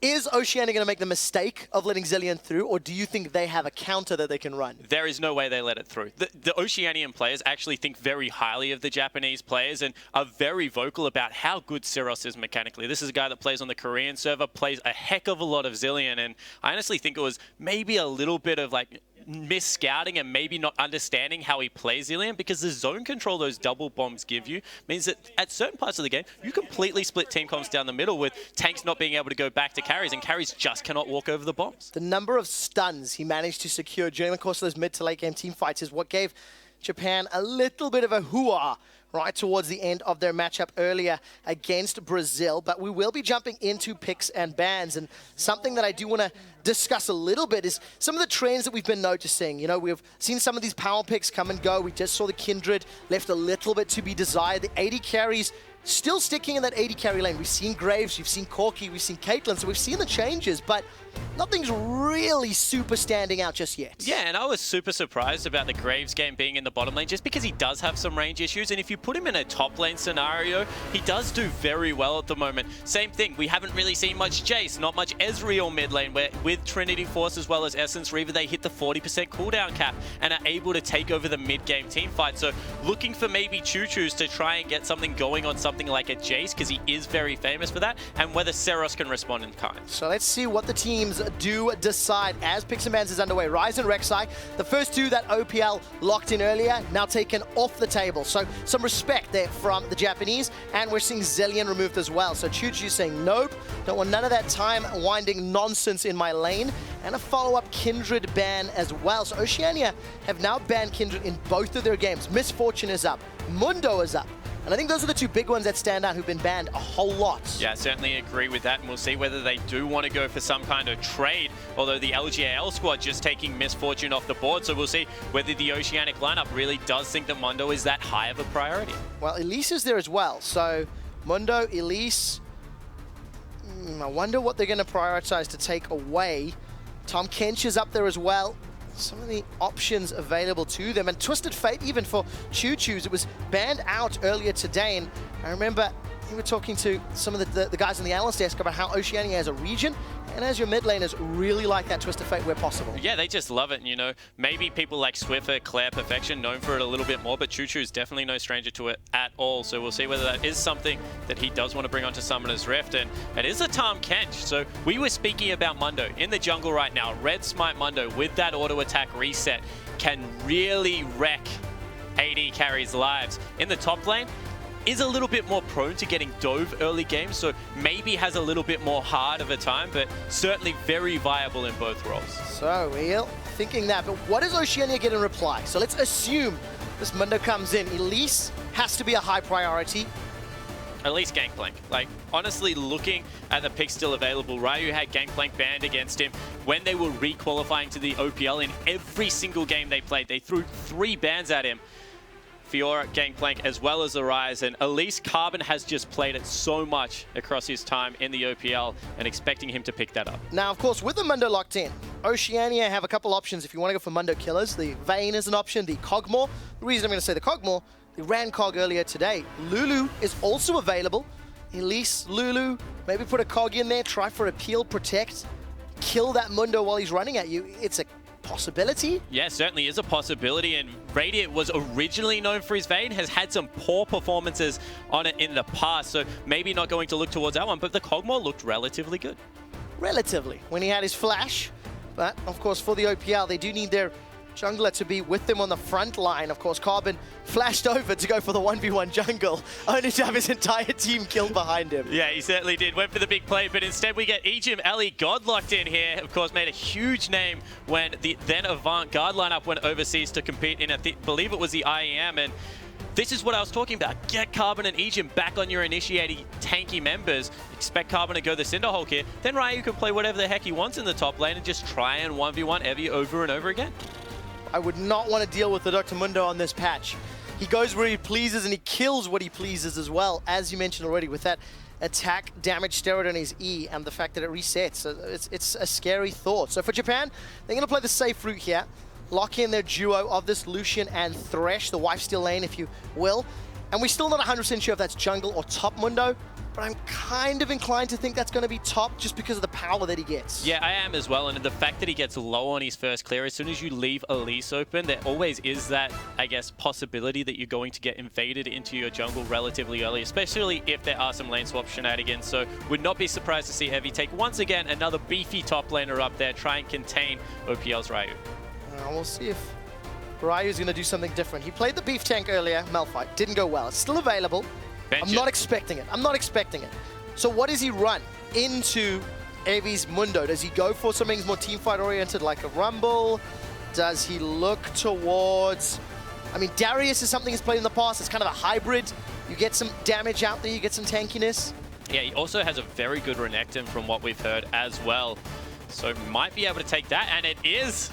Is Oceania going to make the mistake of letting Zillion through, or do you think they have a counter that they can run? There is no way they let it through. The Oceanian players actually think very highly of the Japanese players and are very vocal about how good Seros is mechanically. This is a guy that plays on the Korean server, plays a heck of a lot of Zillion, and I honestly think it was maybe a little bit of like mis-scouting and maybe not understanding how he plays Zillion, because the zone control those double bombs give you means that at certain parts of the game, you completely split team comps down the middle with tanks not being able to go back to carries, and carries just cannot walk over the bombs. The number of stuns he managed to secure during the course of those mid to late game team fights is what gave Japan a little bit of a hoo-ah right towards the end of their matchup earlier against Brazil. But we will be jumping into picks and bans, and something that I do want to discuss a little bit is some of the trends that we've been noticing. You know, we've seen some of these power picks come and go. We just saw the Kindred left a little bit to be desired. The AD carries still sticking in that AD carry lane. We've seen Graves, we've seen Corki, we've seen Caitlyn, so we've seen the changes, but nothing's really super standing out just yet. Yeah, and I was super surprised about the Graves game being in the bottom lane just because he does have some range issues, and if you put him in a top lane scenario, he does do very well at the moment. Same thing, we haven't really seen much Jace, not much Ezreal mid lane, where with Trinity Force as well as Essence Reaver, they hit the 40% cooldown cap and are able to take over the mid-game team fight. So looking for maybe Choo-Choo's to try and get something going on something like a Jace, because he is very famous for that, and whether Seros can respond in kind. So let's see what the teams do decide as Picks and Bans is underway. Ryze and Rek'Sai, the first two that OPL locked in earlier, now taken off the table. So some respect there from the Japanese, and we're seeing Zillion removed as well. So Choo-Choo saying, nope, don't want none of that time-winding nonsense in my lane, and a follow-up Kindred ban as well. So Oceania have now banned Kindred in both of their games. Misfortune is up, Mundo is up. And I think those are the two big ones that stand out who've been banned a whole lot. Yeah, I certainly agree with that, and we'll see whether they do want to go for some kind of trade, although the LGAL squad just taking Misfortune off the board, so we'll see whether the Oceanic lineup really does think that Mundo is that high of a priority. Well, Elise is there as well, so Mundo, Elise, I wonder what they're going to prioritize to take away. Tom Kench is up there as well. Some of the options available to them, and Twisted Fate even for Choo-Choo's. It was banned out earlier today, and I remember we were talking to some of the guys in the analyst desk about how Oceania as a region and as your mid laners really like that Twist of Fate where possible. Yeah, they just love it. You know, maybe people like Swiffer, Claire Perfection, known for it a little bit more, but Choo Choo is definitely no stranger to it at all. So we'll see whether that is something that he does want to bring onto Summoner's Rift. And it is a Tahm Kench. So we were speaking about Mundo in the jungle right now. Red Smite Mundo with that auto attack reset can really wreck AD carries' lives. In the top lane, is a little bit more prone to getting dove early games, so maybe has a little bit more hard of a time, but certainly very viable in both roles. So we're thinking that, but what does Oceania get in reply? So let's assume this Mundo comes in. Elise has to be a high priority. At least Gangplank. Like, honestly, looking at the picks still available, Ryu had Gangplank banned against him when they were re-qualifying to the OPL. In every single game they played, they threw 3 bans at him. Fiora, Gangplank, as well as the Rise, and Elise Carbon has just played it so much across his time in the OPL, and expecting him to pick that up. Now, of course, with the Mundo locked in, Oceania have a couple options if you want to go for Mundo killers. The Vayne is an option, the Cogmore. The reason I'm going to say the Cogmore, they ran Cog earlier today. Lulu is also available. Elise, Lulu, maybe put a Cog in there, try for a peel, protect, kill that Mundo while he's running at you. It's a possibility? Yeah, certainly is a possibility, and Radiant was originally known for his Vayne, has had some poor performances on it in the past, so maybe not going to look towards that one, but the Cogmore looked relatively good. Relatively, when he had his flash, but of course for the OPL they do need their jungler to be with them on the front line. Of course, Carbon flashed over to go for the 1v1 jungle, only to have his entire team killed behind him. Yeah, he certainly did. Went for the big play, but instead we get Ejim Ali God locked in here. Of course, made a huge name when the then Avant-Garde lineup went overseas to compete in, I believe it was the IEM, and this is what I was talking about. Get Carbon and Ejim back on your initiating tanky members. Expect Carbon to go the Cinderhulk here. Then Ryu can play whatever the heck he wants in the top lane and just try and 1v1 Evie over and over again. I would not want to deal with the Dr. Mundo on this patch. He goes where he pleases and he kills what he pleases as well, as you mentioned already, with that attack damage steroid on his E and the fact that it resets. So it's a scary thought. So for Japan, they're going to play the safe route here. Lock in their duo of this Lucian and Thresh, the Wifesteal lane, if you will. And we're still not 100% sure if that's jungle or top Mundo, but I'm kind of inclined to think that's going to be top just because of the power that he gets. Yeah, I am as well, and the fact that he gets low on his first clear, as soon as you leave Elise open, there always is that, I guess, possibility that you're going to get invaded into your jungle relatively early, especially if there are some lane swap shenanigans. So would not be surprised to see Heavy take, once again, another beefy top laner up there, try and contain OPL's Ryu. We'll see if Ryu's going to do something different. He played the beef tank earlier, Malphite, didn't go well. It's still available. I'm not expecting it. I'm not expecting it. So what does he run into Evie's Mundo? Does he go for something more teamfight oriented like a Rumble? Does he look towards... I mean, Darius is something he's played in the past. It's kind of a hybrid. You get some damage out there, you get some tankiness. Yeah, he also has a very good Renekton from what we've heard as well. So might be able to take that, and it is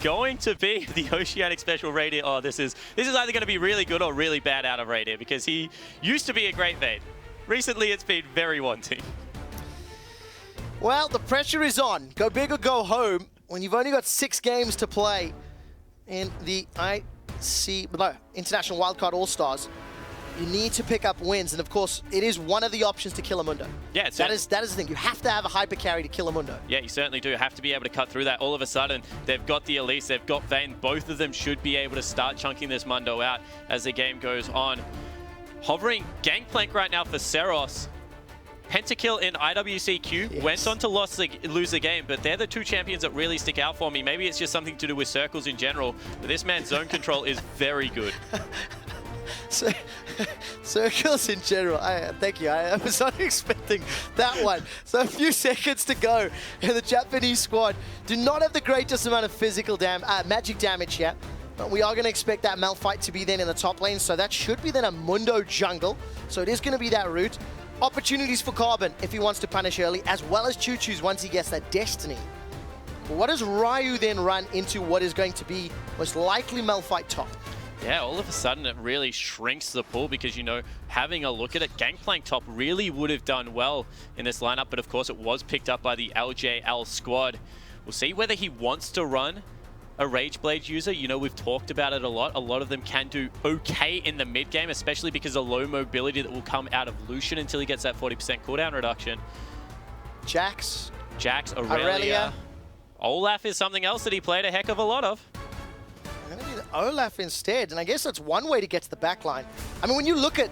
going to be the Oceanic Special Radiant. Oh, this is either going to be really good or really bad out of Radiant, because he used to be a great Vayne. Recently, it's been very wanting. Well, the pressure is on. Go big or go home when you've only got 6 games to play in the International Wildcard All-Stars. You need to pick up wins, and of course, it is one of the options to kill a Mundo. Yeah, that is the thing. You have to have a hyper carry to kill a Mundo. Yeah, you certainly do have to be able to cut through that. All of a sudden, they've got the Elise, they've got Vayne. Both of them should be able to start chunking this Mundo out as the game goes on. Hovering Gangplank right now for Seros. Pentakill in IWCQ, yes. Went on to lose the game, but they're the 2 champions that really stick out for me. Maybe it's just something to do with circles in general, but this man's zone control is very good. So, circles in general. Thank you. I was not expecting that one. So a few seconds to go, and the Japanese squad do not have the greatest amount of physical magic damage yet. But we are going to expect that Malphite to be then in the top lane, so that should be then a Mundo jungle. So it is going to be that route. Opportunities for Carbon if he wants to punish early, as well as Choo Choo's once he gets that Destiny. But what does Ryu then run into what is going to be most likely Malphite top? Yeah, all of a sudden it really shrinks the pool because, you know, having a look at it, Gangplank top really would have done well in this lineup, but of course it was picked up by the LJL squad. We'll see whether he wants to run a Rage Blade user. You know, we've talked about it a lot. A lot of them can do okay in the mid game, especially because of low mobility that will come out of Lucian until he gets that 40% cooldown reduction. Jax, Aurelia. Olaf is something else that he played a heck of a lot of. I'm going to do the Olaf instead, and I guess that's one way to get to the backline. I mean, when you look at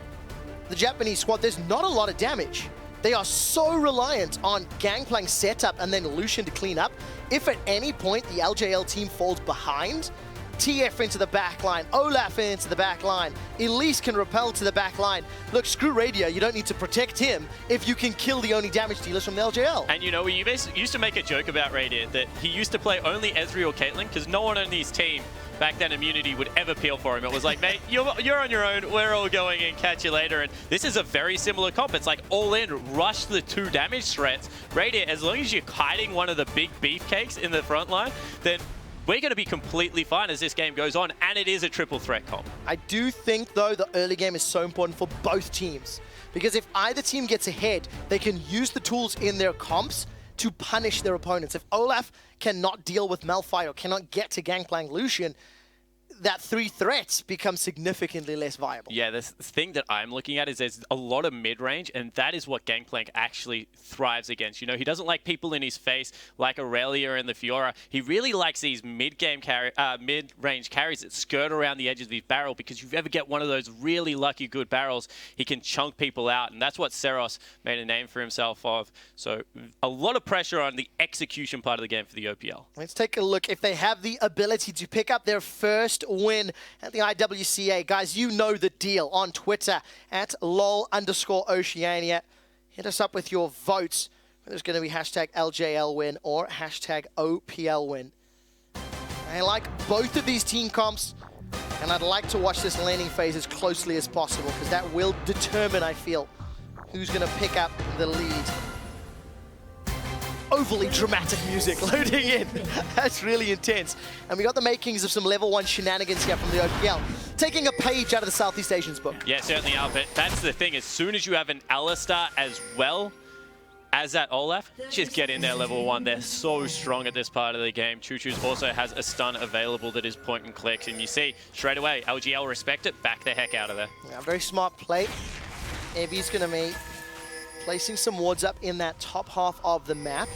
the Japanese squad, there's not a lot of damage. They are so reliant on Gangplank setup and then Lucian to clean up. If at any point the LJL team falls behind, TF into the back line, Olaf into the back line, Elise can repel to the back line. Look, screw Radio, you don't need to protect him if you can kill the only damage dealers from the LJL. And you know, we used to make a joke about Radiant that he used to play only Ezreal or Caitlyn because no one on his team back then Immunity would ever peel for him. It was like, mate, you're on your own, we're all going and catch you later. And this is a very similar comp. It's like all in, rush the 2 damage threats. Radiant, as long as you're hiding one of the big beefcakes in the front line, then we're going to be completely fine as this game goes on, and it is a triple threat comp. I do think, though, the early game is so important for both teams. Because if either team gets ahead, they can use the tools in their comps to punish their opponents. If Olaf cannot deal with Malphite or cannot get to Gangplank Lucian, that 3 threats become significantly less viable. Yeah, the thing that I'm looking at is there's a lot of mid-range, and that is what Gangplank actually thrives against. You know, he doesn't like people in his face like Aurelia and the Fiora. He really likes these mid-range carries that skirt around the edges of his barrel, because if you ever get one of those really lucky good barrels, he can chunk people out, and that's what Seros made a name for himself of. So a lot of pressure on the execution part of the game for the OPL. Let's take a look if they have the ability to pick up their first win at the IWCA. Guys, you know the deal. On Twitter at @lol_Oceania. Hit us up with your votes. Whether it's going to be hashtag LJL win or hashtag OPL win. I like both of these team comps, and I'd like to watch this laning phase as closely as possible, because that will determine, I feel, who's going to pick up the lead. Overly dramatic music loading in. That's really intense. And we got the makings of some level 1 shenanigans here from the OPL. Taking a page out of the Southeast Asians book. Yeah, certainly are, but that's the thing. As soon as you have an Allstar as well as that Olaf, just get in there level 1. They're so strong at this part of the game. Choo-Choo's also has a stun available that is point and click. And you see, straight away, LGL respect it, back the heck out of there. Yeah, very smart play. Evie's going to be placing some wards up in that top half of the map.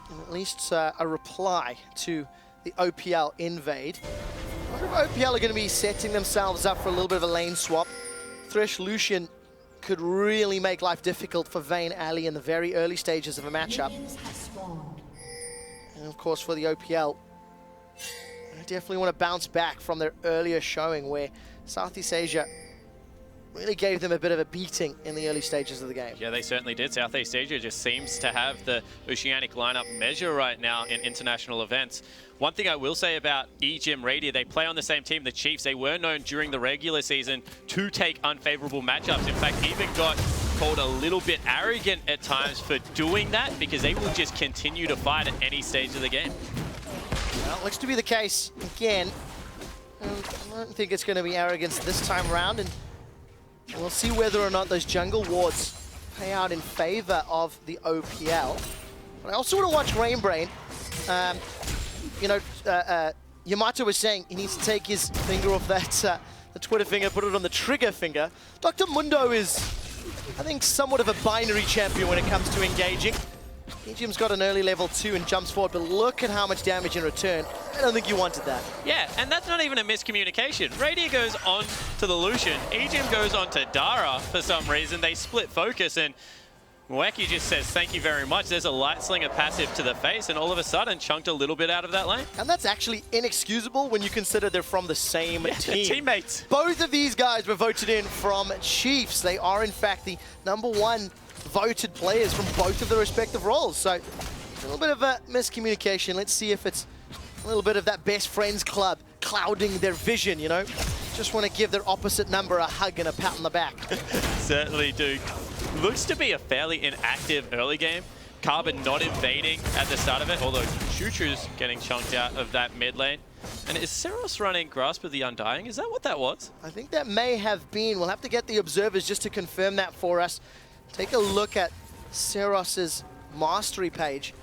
And at least a reply to the OPL invade. I wonder if OPL are going to be setting themselves up for a little bit of a lane swap. Thresh Lucian could really make life difficult for Vayne Ali in the very early stages of a matchup. And of course for the OPL, they definitely want to bounce back from their earlier showing where Southeast Asia really gave them a bit of a beating in the early stages of the game. Yeah, they certainly did. Southeast Asia just seems to have the Oceanic lineup measure right now in international events. One thing I will say about EGM Radio, they play on the same team, the Chiefs. They were known during the regular season to take unfavorable matchups. In fact, even got called a little bit arrogant at times for doing that, because they will just continue to fight at any stage of the game. Well, looks to be the case again. I don't think it's going to be arrogance this time around, and we'll see whether or not those jungle wards pay out in favor of the OPL. But I also want to watch Rainbrain. You know, Yamato was saying he needs to take his finger off that the Twitter finger, put it on the trigger finger. Dr. Mundo is, I think, somewhat of a binary champion when it comes to engaging. EGM's got an early level 2 and jumps forward, but look at how much damage in return. I don't think you wanted that. Yeah, and that's not even a miscommunication. Radia goes on to the Lucian. EGM goes on to Dara for some reason. They split focus, and Mweki just says, thank you very much. There's a Light Slinger passive to the face, and all of a sudden chunked a little bit out of that lane. And that's actually inexcusable when you consider they're from the same team. Teammates. Both of these guys were voted in from Chiefs. They are, in fact, the #1 voted players from both of their respective roles. So a little bit of a miscommunication. Let's see if it's a little bit of that best friends club clouding their vision, you know? Just want to give their opposite number a hug and a pat on the back. Certainly do. Looks to be a fairly inactive early game. Carbon not invading at the start of it, although Choo-Choo's getting chunked out of that mid lane. And is Seros running Grasp of the Undying? Is that what that was? I think that may have been. We'll have to get the observers just to confirm that for us. Take a look at Seros's mastery page.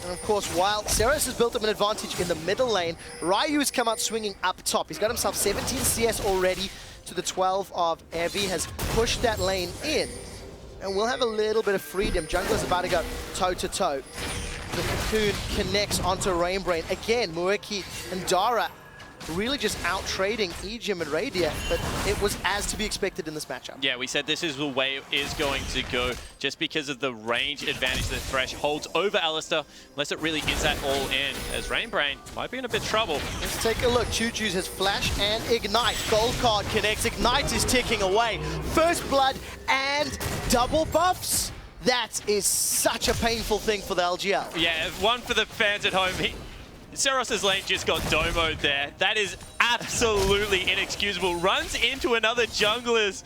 And of course, while Seros has built up an advantage in the middle lane, Ryu has come out swinging up top. He's got himself 17 CS already to the 12 of Evie, has pushed that lane in. And we'll have a little bit of freedom. Jungler's about to go toe-to-toe. The Cocoon connects onto Rainbrain. Again, Mueki and Dara really just out-trading Ejim and Radiant, but it was as to be expected in this matchup. Yeah, we said this is the way it is going to go, just because of the range advantage that Thresh holds over Alistar, unless it really is that all in, as Rainbrain might be in a bit of trouble. Let's take a look. Choo-Choo's has Flash and Ignite. Gold card connects. Ignite is ticking away. First Blood and double buffs. That is such a painful thing for the LGL. Yeah, one for the fans at home. Seros' lane just got domoed there. That is absolutely inexcusable. Runs into another jungler's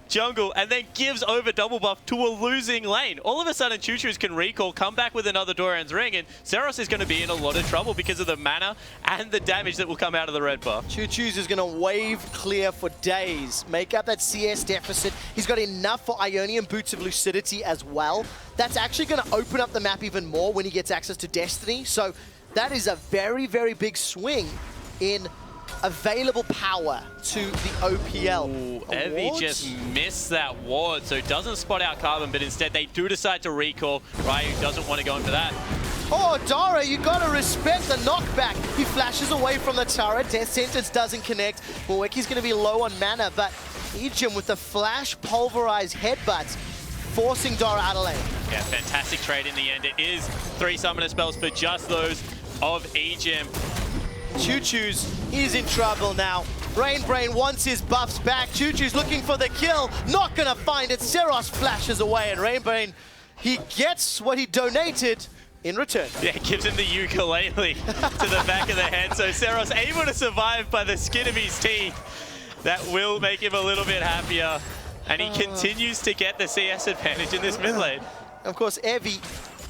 jungle and then gives over double buff to a losing lane. All of a sudden, Choo-Choo's can recall, come back with another Doran's Ring, and Seros is going to be in a lot of trouble because of the mana and the damage that will come out of the red buff. Choo-Choo's is going to wave clear for days, make up that CS deficit. He's got enough for Ionian Boots of Lucidity as well. That's actually going to open up the map even more when he gets access to Destiny. So that is a very, very big swing in available power to the OPL. Ooh, Evie just missed that ward, so doesn't spot out Carbon, but instead they do decide to recall. Ryu doesn't want to go in for that. Oh, Dara, you gotta respect the knockback. He flashes away from the turret. Death Sentence doesn't connect. Mueki's gonna be low on mana, but Ejim with the flash pulverized headbutts, forcing Dara out of lane. Yeah, fantastic trade in the end. It is 3 summoner spells for just those of Ejim. Choo-Choo's is in trouble now. Rainbrain wants his buffs back. Choo-Choo's looking for the kill. Not gonna find it. Seros flashes away, and Rainbrain, he gets what he donated in return. Yeah, gives him the ukulele to the back of the head. So Seros able to survive by the skin of his teeth. That will make him a little bit happier. And he continues to get the CS advantage in this mid lane. Of course, Evie,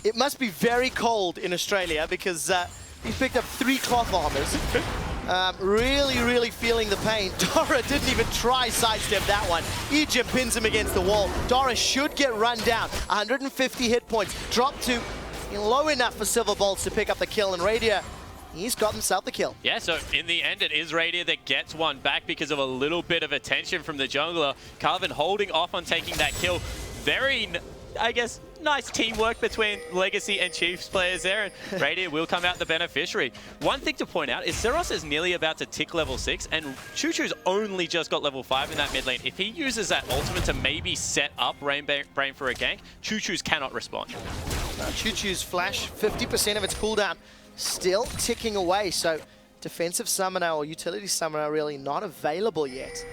it must be very cold in Australia because he's picked up 3 cloth armors. Really feeling the pain. Dara didn't even try sidestep that one. Ejim pins him against the wall. Dara should get run down. 150 hit points. Drop to low enough for Silver Bolts to pick up the kill, and Radia, he's got himself the kill. Yeah, so in the end, it is Radia that gets one back because of a little bit of attention from the jungler. Carvin holding off on taking that kill. Very, I guess, nice teamwork between Legacy and Chiefs players there, and Radia will come out the beneficiary. One thing to point out is Seros is nearly about to tick level 6, and Choo-Choo's only just got level 5 in that mid lane. If he uses that ultimate to maybe set up Rainbrain for a gank, Choo-Choo's cannot respond. Choo-Choo's flash, 50% of its cooldown, still ticking away, so defensive summoner or utility summoner really not available yet.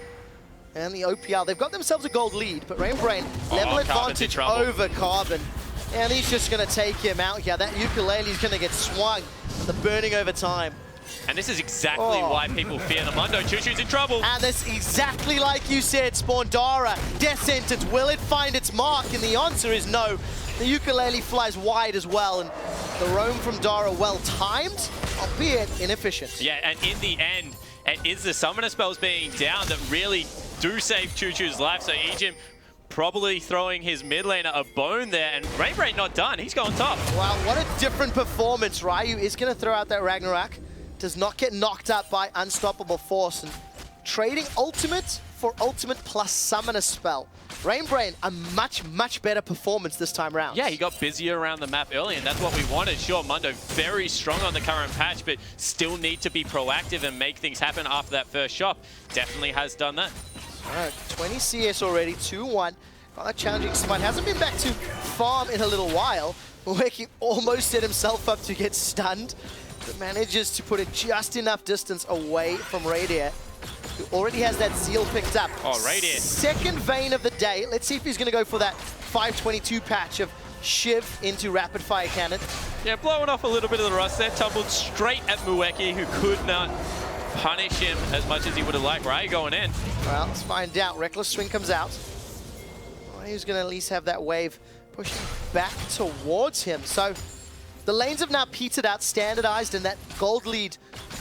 And the OPL, they've got themselves a gold lead, but Rainbrain, level advantage over Carbon. And he's just going to take him out here. That ukulele's going to get swung. The burning over time. And this is exactly why people fear the Mundo. Choo-Choo's in trouble. And this exactly like you said, Spawndara. Death Sentence, will it find its mark? And the answer is no. The ukulele flies wide as well, and the roam from Dara well-timed, albeit inefficient. Yeah, and in the end, it is the summoner spells being down that really do save Choo-Choo's life. So Ejim probably throwing his mid laner a bone there, and Rainbrain not done. He's going top. Wow, what a different performance. Ryu is going to throw out that Ragnarok. Does not get knocked out by Unstoppable Force, and trading ultimate for ultimate plus summoner spell. Rainbrain, a much better performance this time round. Yeah, he got busier around the map early, and that's what we wanted. Sure, Mundo very strong on the current patch, but still need to be proactive and make things happen after that first shop. Definitely has done that. All right, 20 CS already, 2-1. Got a challenging spot. Hasn't been back to farm in a little while. Mueki almost set himself up to get stunned, but manages to put it just enough distance away from Radiant, who already has that Zeal picked up. Oh, Radiant. Second vein of the day. Let's see if he's going to go for that 522 patch of Shiv into Rapid Fire Cannon. Yeah, blowing off a little bit of the rust there. Tumbled straight at Mueki, who could not punish him as much as he would have liked. Ryu going in. Well, let's find out. Reckless Swing comes out. Ryu's going to at least have that wave pushing back towards him. So the lanes have now petered out, standardized, and that gold lead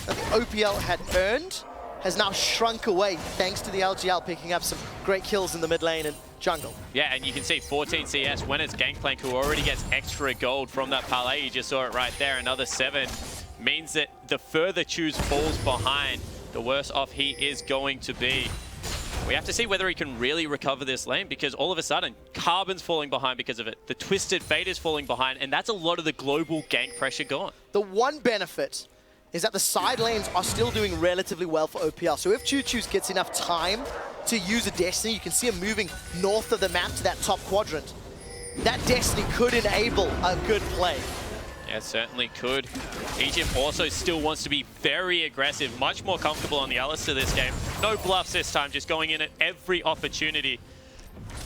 that the OPL had earned has now shrunk away thanks to the LGL picking up some great kills in the mid lane and jungle. Yeah, and you can see 14 CS when it's Gangplank, who already gets extra gold from that parlay. You just saw it right there. Another 7 means that the further Choose falls behind, the worse off he is going to be. We have to see whether he can really recover this lane, because all of a sudden, Carbon's falling behind because of it. The Twisted Fate is falling behind, and that's a lot of the global gank pressure gone. The one benefit is that the side lanes are still doing relatively well for OPL. So if Choo-Choos gets enough time to use a Destiny, you can see him moving north of the map to that top quadrant. That Destiny could enable a good play. Yeah, it certainly could. Egypt also still wants to be very aggressive, much more comfortable on the Allstars this game. No bluffs this time, just going in at every opportunity.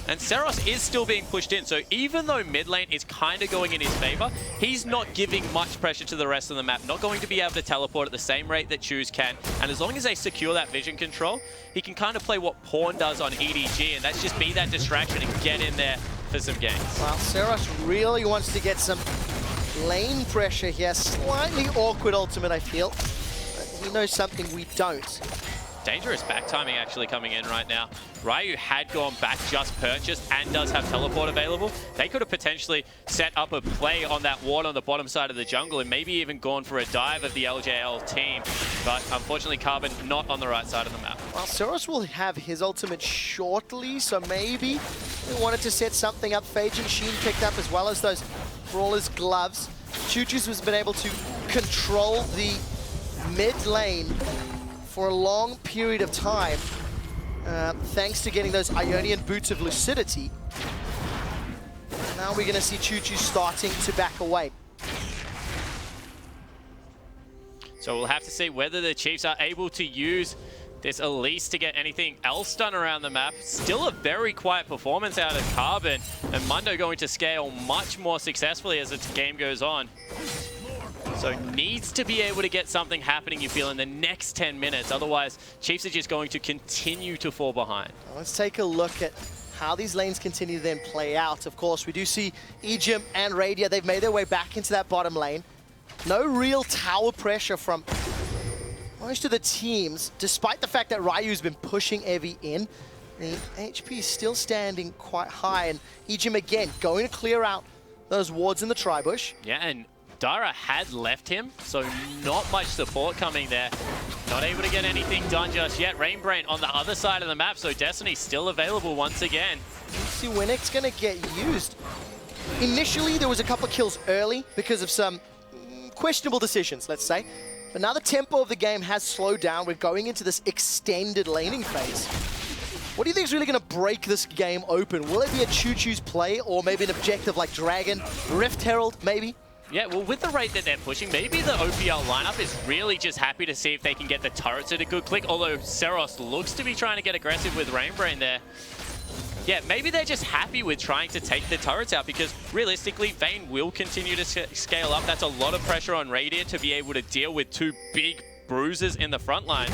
And Seros is still being pushed in, so even though mid lane is kind of going in his favor, he's not giving much pressure to the rest of the map, not going to be able to teleport at the same rate that Choose can. And as long as they secure that vision control, he can kind of play what Pawn does on EDG, and that's just be that distraction and get in there for some games. Well, Seros really wants to get some lane pressure here. Slightly awkward ultimate, I feel. But he knows something we don't. Dangerous back timing actually coming in right now. Ryu had gone back, just purchased, and does have teleport available. They could have potentially set up a play on that ward on the bottom side of the jungle and maybe even gone for a dive of the LJL team. But unfortunately, Carbon not on the right side of the map. Well, Seros will have his ultimate shortly, so maybe they wanted to set something up. Phage and Sheen picked up, as well as those Brawler's gloves. Choo-Choos has been able to control the mid lane for a long period of time, thanks to getting those Ionian Boots of Lucidity. Now we're going to see Choo-Choo starting to back away. So we'll have to see whether the Chiefs are able to use this Elise to get anything else done around the map. Still a very quiet performance out of Carbon, and Mundo going to scale much more successfully as the game goes on. So needs to be able to get something happening, you feel, in the next 10 minutes. Otherwise, Chiefs are just going to continue to fall behind. Let's take a look at how these lanes continue to then play out. Of course, we do see Egypt and Radia. They've made their way back into that bottom lane. No real tower pressure from most of the teams, despite the fact that Ryu's been pushing Evi in. The HP is still standing quite high, and Egypt again going to clear out those wards in the tri-bush. Yeah, and Dara had left him, so not much support coming there. Not able to get anything done just yet. Rainbrain on the other side of the map, so Destiny's still available once again. Let's see when it's going to get used. Initially, there was a couple of kills early because of some questionable decisions, let's say. But now the tempo of the game has slowed down. We're going into this extended laning phase. What do you think is really going to break this game open? Will it be a Choo-Choo's play, or maybe an objective like Dragon, Rift Herald, maybe? Yeah, well, with the rate that they're pushing, maybe the OPL lineup is really just happy to see if they can get the turrets at a good click, although Seros looks to be trying to get aggressive with Rainbrain there. Yeah, maybe they're just happy with trying to take the turrets out, because realistically, Vayne will continue to scale up. That's a lot of pressure on Radiant to be able to deal with 2 big bruisers in the front line.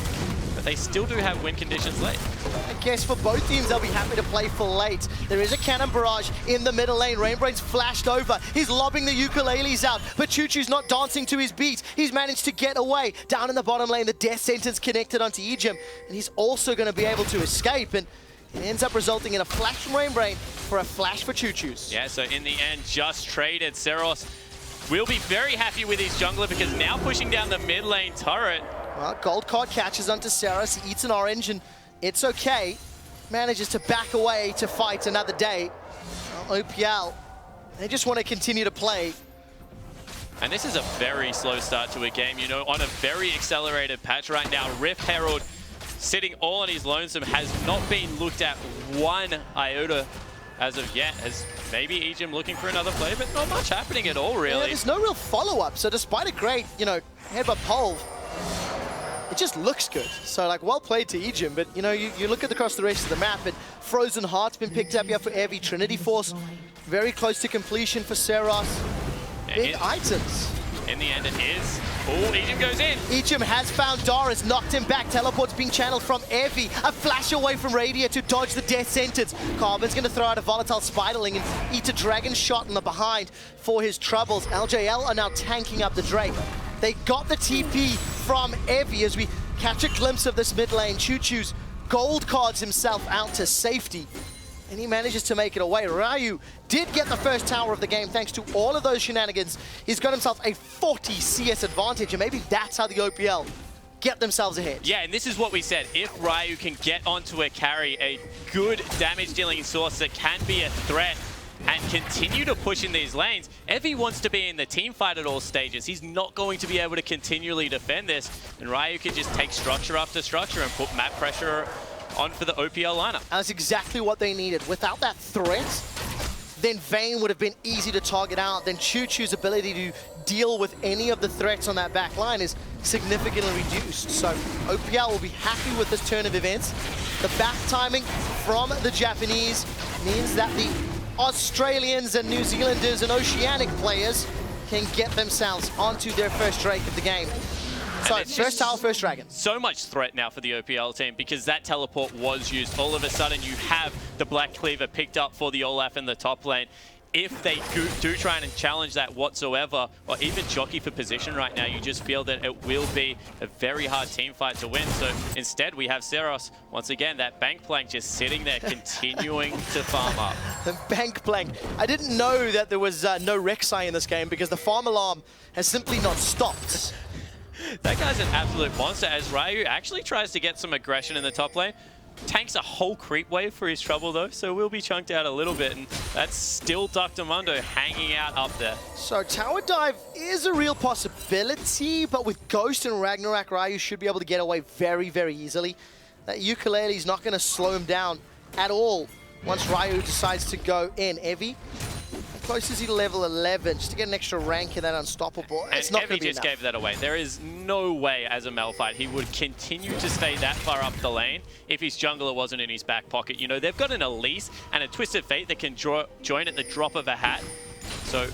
But they still do have win conditions late. I guess for both teams, they'll be happy to play for late. There is a cannon barrage in the middle lane. Rainbrain's flashed over. He's lobbing the ukuleles out, but Choo-Choo's not dancing to his beat. He's managed to get away. Down in the bottom lane, the death sentence connected onto Egypt, and he's also going to be able to escape, and it ends up resulting in a flash from Rainbrain for a flash for Choo-Choo's. Yeah, so in the end, just traded. Seros will be very happy with his jungler, because now pushing down the mid lane turret. Well, Gold Card catches onto Seros. He eats an orange, and it's okay. Manages to back away to fight another day. Well, OPL, they just want to continue to play. And this is a very slow start to a game, you know, on a very accelerated patch right now. Rift Herald sitting all on his lonesome, has not been looked at one iota as of yet, as maybe Egypt looking for another play, but not much happening at all, really. Yeah, there's no real follow-up, so despite a great, you know, headbutt pole, it just looks good. So, like, well played to Egypt, but, you know, you look at across the rest of the map, and Frozen Heart's been picked up here for Evi. Trinity Force, very close to completion for Seros. Big items. In the end, it is. Oh, Egypt goes in. Egypt has found Doris, knocked him back. Teleport's being channeled from Evi. A flash away from Radia to dodge the death sentence. Carbon's going to throw out a volatile Spiderling and eat a dragon shot in the behind for his troubles. LJL are now tanking up the Drake. They got the TP from Evi as we catch a glimpse of this mid lane. Choo-Choo's gold cards himself out to safety. and he manages to make it away. Ryu did get the first tower of the game thanks to all of those shenanigans. He's got himself a 40 CS advantage, and maybe that's how the OPL get themselves ahead. Yeah, and this is what we said. If Ryu can get onto a carry, a good damage-dealing source that can be a threat, and continue to push in these lanes, Evie wants to be in the team fight at all stages. He's not going to be able to continually defend this, and Ryu can just take structure after structure and put map pressure on for the OPL lineup. And that's exactly what they needed. Without that threat, then Vayne would have been easy to target out. Then Choo Choo's ability to deal with any of the threats on that back line is significantly reduced. So OPL will be happy with this turn of events. The back timing from the Japanese means that the Australians and New Zealanders and Oceanic players can get themselves onto their first Drake of the game. So first tower, first dragon. So much threat now for the OPL team because that teleport was used. All of a sudden you have the Black Cleaver picked up for the Olaf in the top lane. If they do try and challenge that whatsoever, or even jockey for position right now, you just feel that it will be a very hard team fight to win. So instead, we have Seros, once again, that bank plank just sitting there, continuing to farm up. The bank plank. I didn't know that there was no Rek'Sai in this game because the farm alarm has simply not stopped. That guy's an absolute monster as Ryu actually tries to get some aggression in the top lane. Tanks a whole creep wave for his trouble though, so we'll be chunked out a little bit, and that's still Dr. Mundo hanging out up there. So tower dive is a real possibility, but with Ghost and Ragnarok, Ryu should be able to get away very, very easily. That ukulele's not going to slow him down at all once Ryu decides to go in. Evie, close is he to level 11 just to get an extra rank in that unstoppable. And it's not going Evie to be just enough. gave that away. There is no way as a Malphite he would continue to stay that far up the lane if his jungler wasn't in his back pocket. You know, they've got an Elise and a Twisted Fate that can join at the drop of a hat. So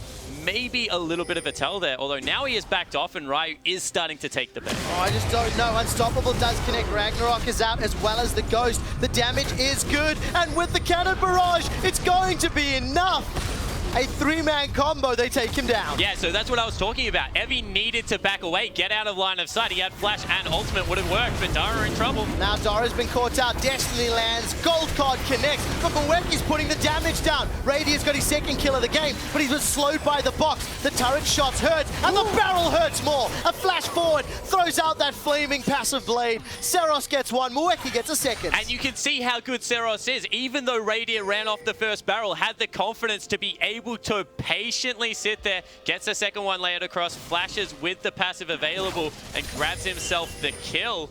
maybe a little bit of a tell there, although now he is backed off and Ryu is starting to take the bait. Oh, I just don't know. Unstoppable does connect. Ragnarok is out as well as the Ghost. The damage is good, and with the cannon barrage, it's going to be enough. A three-man combo, they take him down. Yeah, so that's what I was talking about. Evie needed to back away, get out of line of sight. He had flash and ultimate would have worked, but Dara in trouble. Now Dara's been caught out. Destiny lands. Gold card connects. But Mweki's putting the damage down. Radiant's got his second kill of the game, but he's been slowed by the box. The turret shots hurt, and the barrel hurts more. A flash forward, throws out that flaming passive blade. Seros gets one, Mweki gets a second. And you can see how good Seros is. Even though Radiant ran off the first barrel, had the confidence to be able to patiently sit there, gets a second one layered across, flashes with the passive available, and grabs himself the kill.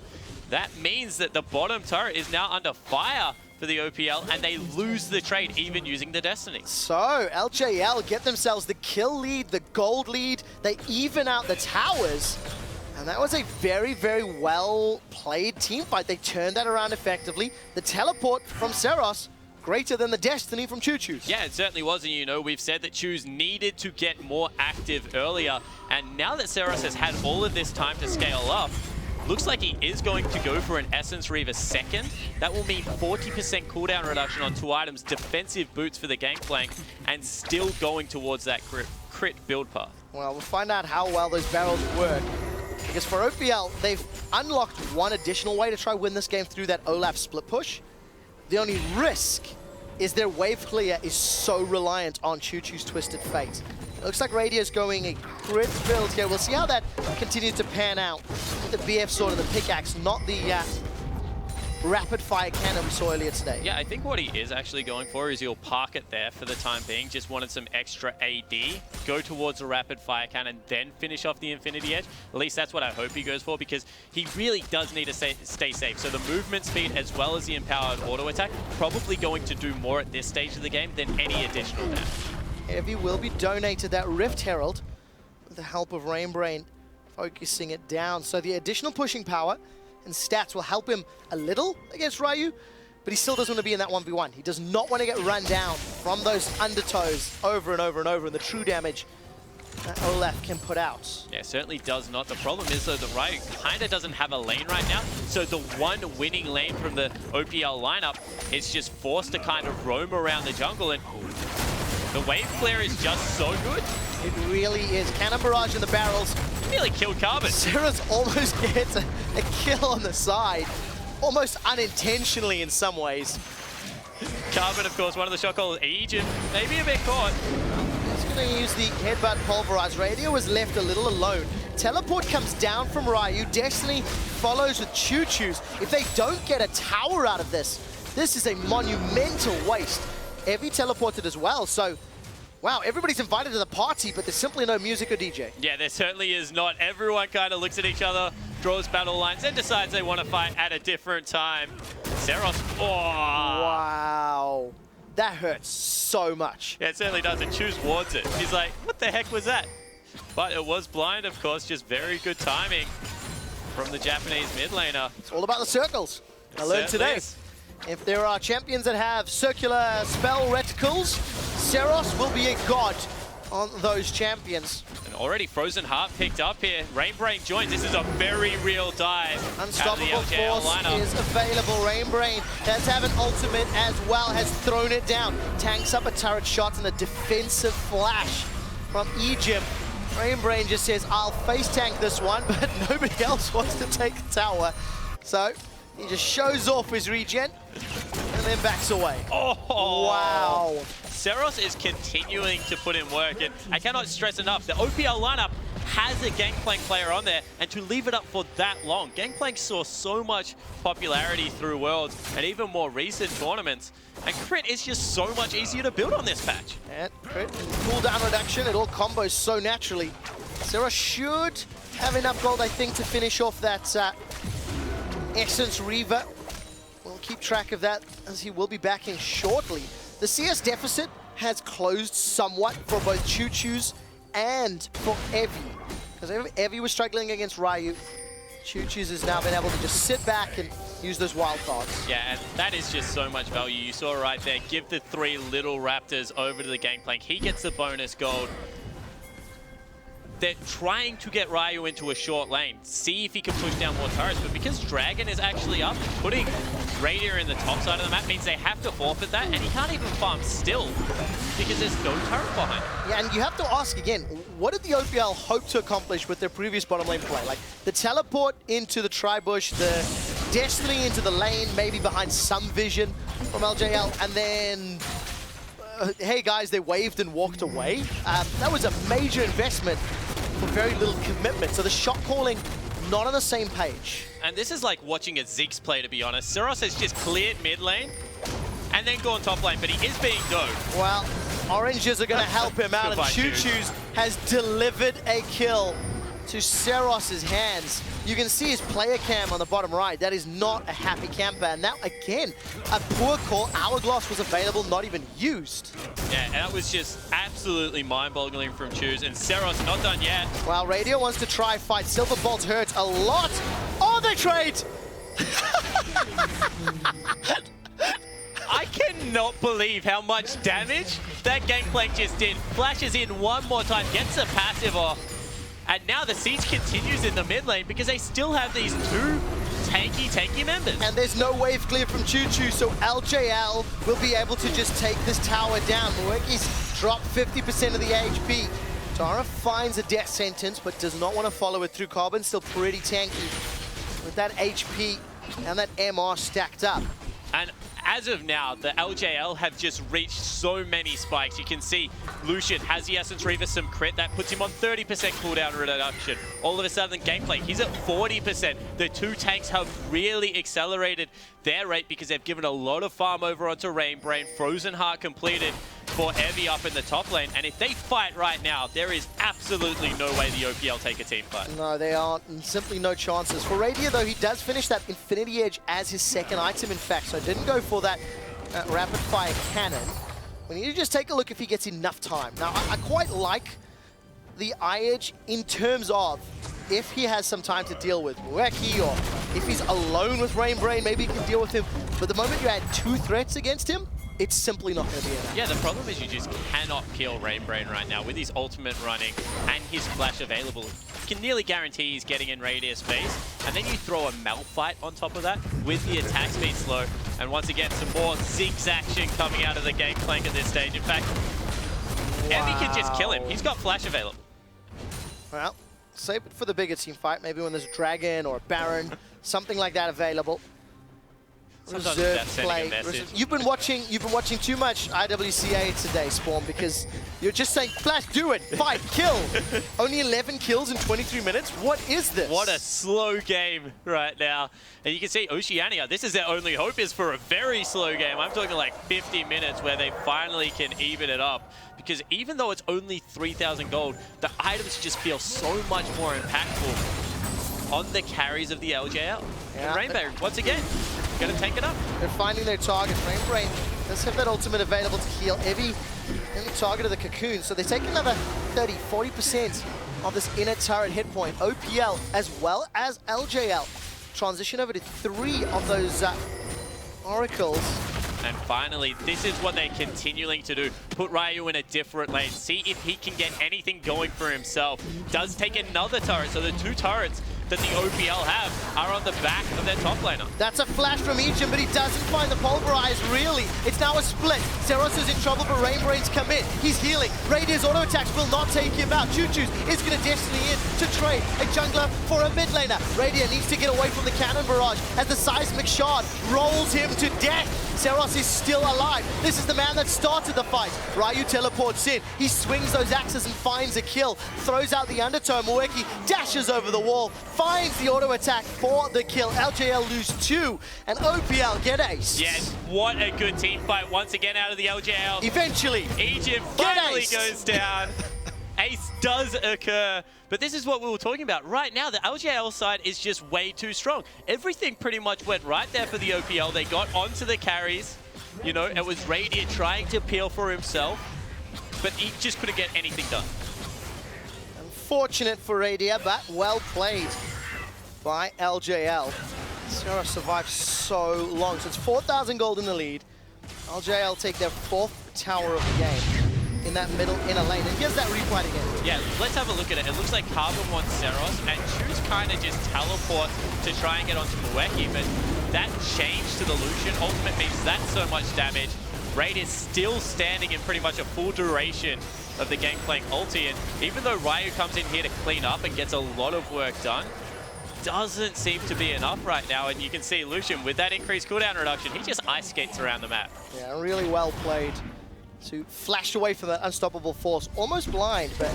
That means that the bottom turret is now under fire for the OPL, and they lose the trade, even using the Destiny. So, LJL get themselves the kill lead, the gold lead. They even out the towers. And that was a very, very well-played team fight. They turned that around effectively. The teleport from Seros, greater than the Destiny from Choo Choo's. Yeah, it certainly was, and you know, we've said that Choo's needed to get more active earlier, and now that Seros has had all of this time to scale up, looks like he is going to go for an Essence Reaver second. That will mean 40% cooldown reduction on 2 items, defensive boots for the Gangplank, and still going towards that crit build path. Well, we'll find out how well those barrels work. Because for OPL, they've unlocked one additional way to try win this game through that Olaf split push. The only risk is their wave clear is so reliant on Choo Choo's Twisted Fate. It looks like Radio's going a crit build here. We'll see how that continues to pan out. The BF sword and the pickaxe, not the rapid fire cannon we saw earlier today. Yeah, I think what he is actually going for is he'll park it there for the time being. Just wanted some extra AD, go towards a rapid fire cannon, then finish off the Infinity Edge. At least that's what I hope he goes for, because he really does need to stay safe. So the movement speed as well as the empowered auto attack probably going to do more at this stage of the game than any additional damage. Heavy will be donated that Rift Herald with the help of Rainbrain focusing it down. So the additional pushing power and stats will help him a little against Ryu, but he still doesn't want to be in that 1v1. He does not want to get run down from those undertows over and over and over, and the true damage that Olaf can put out. Yeah, certainly does not. The problem is, though, that Ryu kind of doesn't have a lane right now, so the one winning lane from the OPL lineup is just forced to kind of roam around the jungle, and the wave clear is just so good. It really is. Cannon barrage in the barrels. Nearly killed Carbon. Seros almost gets a kill on the side, almost unintentionally in some ways. Carbon, of course, one of the shot callers. Egypt, maybe a bit caught. He's going to use the headbutt pulverize. Radio was left a little alone. Teleport comes down from Ryu. Destiny follows with Choo-Choos. If they don't get a tower out of this, this is a monumental waste. Evie teleported as well, so wow, everybody's invited to the party, but there's simply no music or DJ. Yeah, there certainly is not. Everyone kind of looks at each other, draws battle lines, and decides they want to fight at a different time. Seros, oh! Wow, that hurts so much. Yeah, it certainly does. And Choose wards it. He's like, what the heck was that? But it was blind, of course, just very good timing from the Japanese mid laner. It's all about the circles. I learned today. If there are champions that have circular spell reticles, Seros will be a god on those champions. And already Frozen Heart picked up here. Rainbrain joins. This is a very real dive. Unstoppable Force is available. Rainbrain does have an ultimate as well, has thrown it down. Tanks up a turret shot and a defensive flash from Egypt. Rainbrain just says, I'll face tank this one, but nobody else wants to take the tower. So he just shows off his regen and then backs away. Oh, wow. Seros is continuing to put in work, and I cannot stress enough, the OPL lineup has a Gangplank player on there, and to leave it up for that long, Gangplank saw so much popularity through Worlds and even more recent tournaments, and crit is just so much easier to build on this patch. And crit cooldown reduction, it all combos so naturally. Seros should have enough gold, I think, to finish off that Essence Reaver. We'll keep track of that as he will be back in shortly. The CS deficit has closed somewhat for both Choo-Choos and for Evie. Because Evie was struggling against Ryu. Choo-Choos has now been able to just sit back and use those wild cards. Yeah, and that is just so much value. You saw right there, give the 3 little Raptors over to the Gangplank. He gets the bonus gold. They're trying to get Ryu into a short lane, see if he can push down more turrets, but because Dragon is actually up, putting Radiant in the top side of the map means they have to forfeit that, and he can't even farm still because there's no turret behind him. Yeah, and you have to ask again, what did the OPL hope to accomplish with their previous bottom lane play? Like, the teleport into the tri-bush, the Destiny into the lane, maybe behind some vision from LJL, and then hey guys, they waved and walked away. That was a major investment for very little commitment. So the shot calling, not on the same page. And this is like watching a Ziggs play, to be honest. Seros has just cleared mid lane and then gone top lane, but he is being domed. Well, Oranges are going to help him out, and Choo-Choos has delivered a kill to Seros's hands. You can see his player cam on the bottom right. That is not a happy camper. And now, again, a poor call. Hourglass was available, not even used. Yeah, and that was just absolutely mind-boggling from Choose. And Seros not done yet. Well, Radio wants to try fight. Silver Bolt hurts a lot. Oh, they trade! I cannot believe how much damage that Gangplank just did. Flashes in one more time, gets a passive off. And now the siege continues in the mid lane because they still have these 2 tanky members. And there's no wave clear from Choo-Choo, so LJL will be able to just take this tower down. Mweki's dropped 50% of the HP. Tara finds a death sentence, but does not want to follow it through. Carbon still pretty tanky with that HP and that MR stacked up. And as of now, the LJL have just reached so many spikes. You can see Lucian has the Essence Reaver, some crit. That puts him on 30% cooldown reduction. All of a sudden, Gangplank, he's at 40%. The 2 tanks have really accelerated their rate because they've given a lot of farm over onto Rainbrain. Frozen Heart completed for Evie up in the top lane. And if they fight right now, there is absolutely no way the OPL take a team fight. No, they aren't. Simply no chances. For Radiant, though, he does finish that Infinity Edge as his second item, in fact. So didn't go for that rapid fire cannon. We need to just take a look if he gets enough time. Now, I quite like the eye edge in terms of if he has some time to deal with Mweki, or if he's alone with Rainbrain, maybe he can deal with him. But the moment you add 2 threats against him, it's simply not going to be enough. Yeah, the problem is you just cannot kill Rainbrain right now. With his ultimate running and his flash available, you can nearly guarantee he's getting in radius space. And then you throw a Malphite on top of that with the attack speed slow. And once again, some more Ziggs action coming out of the Gangplank at this stage. In fact, Evie can just kill him. He's got flash available. Well, save it for the bigger team fight. Maybe when there's a Dragon or a Baron, something like that available. Sometimes Reserve that's sending a play. message. You've been watching too much IWCA today, Spawn, because you're just saying, Flash, do it, fight, kill. Only 11 kills in 23 minutes? What is this? What a slow game right now. And you can see Oceania, this is their only hope, is for a very slow game. I'm talking like 50 minutes where they finally can even it up. Because even though it's only 3,000 gold, the items just feel so much more impactful on the carries of the LJL. Yeah. And Rainbow, once again, gonna take it up. They're finding their target. Rain does have that ultimate available to heal every target of the Cocoon. So they take another 30, 40% of this inner turret hit point. OPL as well as LJL transition over to 3 of those oracles. And finally, this is what they're continuing to do. Put Ryu in a different lane. See if he can get anything going for himself. Does take another turret. So the 2 turrets that the OPL have are on the back of their top laner. That's a flash from Egypt, but he doesn't find the pulverize, really. It's now a split. Seros is in trouble, but Rainbrains come in. He's healing. Radiant's auto attacks will not take him out. Choo-Choo's is going to destiny in to trade a jungler for a mid laner. Radiant needs to get away from the cannon barrage as the seismic shard rolls him to death. Seros is still alive. This is the man that started the fight. Ryu teleports in. He swings those axes and finds a kill. Throws out the undertow. Moeki dashes over the wall. Finds the auto attack for the kill. LJL lose 2 and OPL get ace. Yes, what a good team fight once again out of the LJL. Eventually, Egypt finally goes down. Ace does occur, but this is what we were talking about. Right now, the LJL side is just way too strong. Everything pretty much went right there for the OPL. They got onto the carries. You know, it was Radiant trying to peel for himself, but he just couldn't get anything done. Unfortunate for Radia, but well played by LJL. Seros survived so long, so it's 4,000 gold in the lead. LJL take their 4th tower of the game in that middle inner lane. And here's that replay again. Yeah, let's have a look at it. It looks like Carbon wants Seros, and Choo's kind of just teleport to try and get onto Moeki, but that change to the Lucian ultimate means that's so much damage. Raid is still standing in pretty much a full duration of the game playing ulti, and even though Ryu comes in here to clean up and gets a lot of work done, doesn't seem to be enough right now. And you can see Lucian with that increased cooldown reduction, he just ice skates around the map. Yeah, really well played. To flash away from that unstoppable force, almost blind, but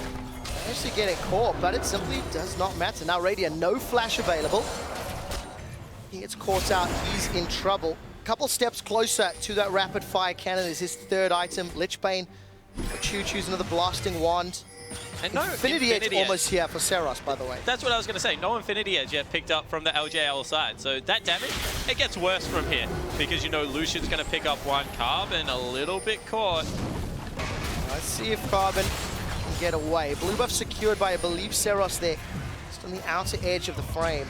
managed to get it caught, but it simply does not matter. Now Radiant, no flash available. He gets caught out, he's in trouble. Couple steps closer to that rapid fire cannon is his 3rd item, Lichbane. Choo-Choo's another blasting wand. And no Infinity Edge almost here for Seros, by the way. That's what I was going to say. No Infinity Edge yet picked up from the LJL side. So that damage, it gets worse from here. Because you know Lucian's going to pick up one Carbon, a little bit caught. Let's see if Carbon can get away. Blue buff secured by, I believe, Seros there. Just on the outer edge of the frame.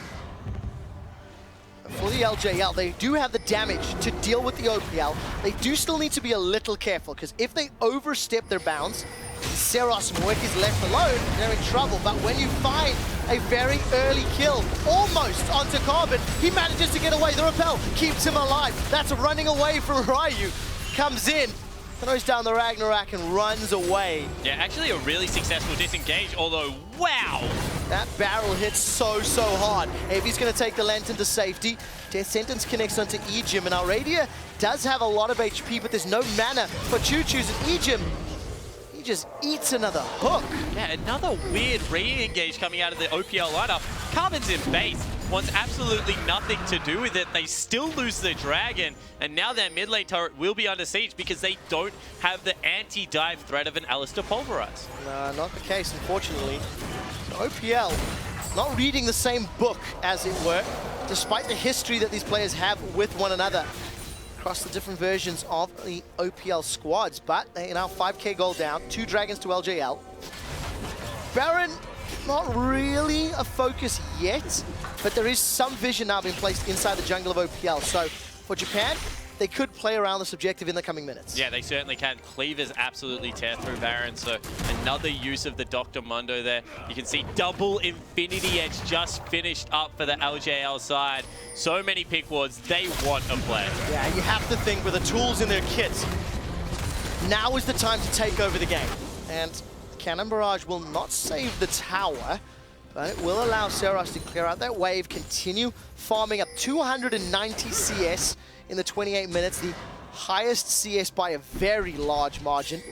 For the LJL, they do have the damage to deal with the OPL. They do still need to be a little careful, because if they overstep their bounds, Seros and Moeki is left alone, they're in trouble. But when you find a very early kill, almost onto Carbon, he manages to get away. The rappel keeps him alive. That's running away from Ryu. Comes in, throws down the Ragnarok and runs away. Yeah, actually a really successful disengage, although, wow! That barrel hits so hard. Avi's going to take the Lantern to safety. Death Sentence connects onto Ejim, and Aradia does have a lot of HP, but there's no mana for Choo-Choo's, and Ejim, he just eats another hook. Yeah, another weird re-engage coming out of the OPL lineup. Carbon's in base, wants absolutely nothing to do with it. They still lose the Dragon, and now their mid lane turret will be under siege because they don't have the anti-dive threat of an Allstar Pulverize. No, not the case, unfortunately. So OPL not reading the same book, as it were, despite the history that these players have with one another across the different versions of the OPL squads. But they are now 5k gold down, 2 dragons to LJL. Baron, not really a focus yet, but there is some vision now being placed inside the jungle of OPL. So for Japan, they could play around this objective in the coming minutes. Yeah, they certainly can. Cleavers absolutely tear through Baron, so another use of the Dr. Mundo there. You can see double Infinity Edge just finished up for the LJL side. So many pick wards, they want a play. Yeah, you have to think with the tools in their kits, now is the time to take over the game. And Cannon Barrage will not save the tower, but it will allow Seros to clear out that wave, continue farming up 290 CS in the 28 minutes, the highest CS by a very large margin.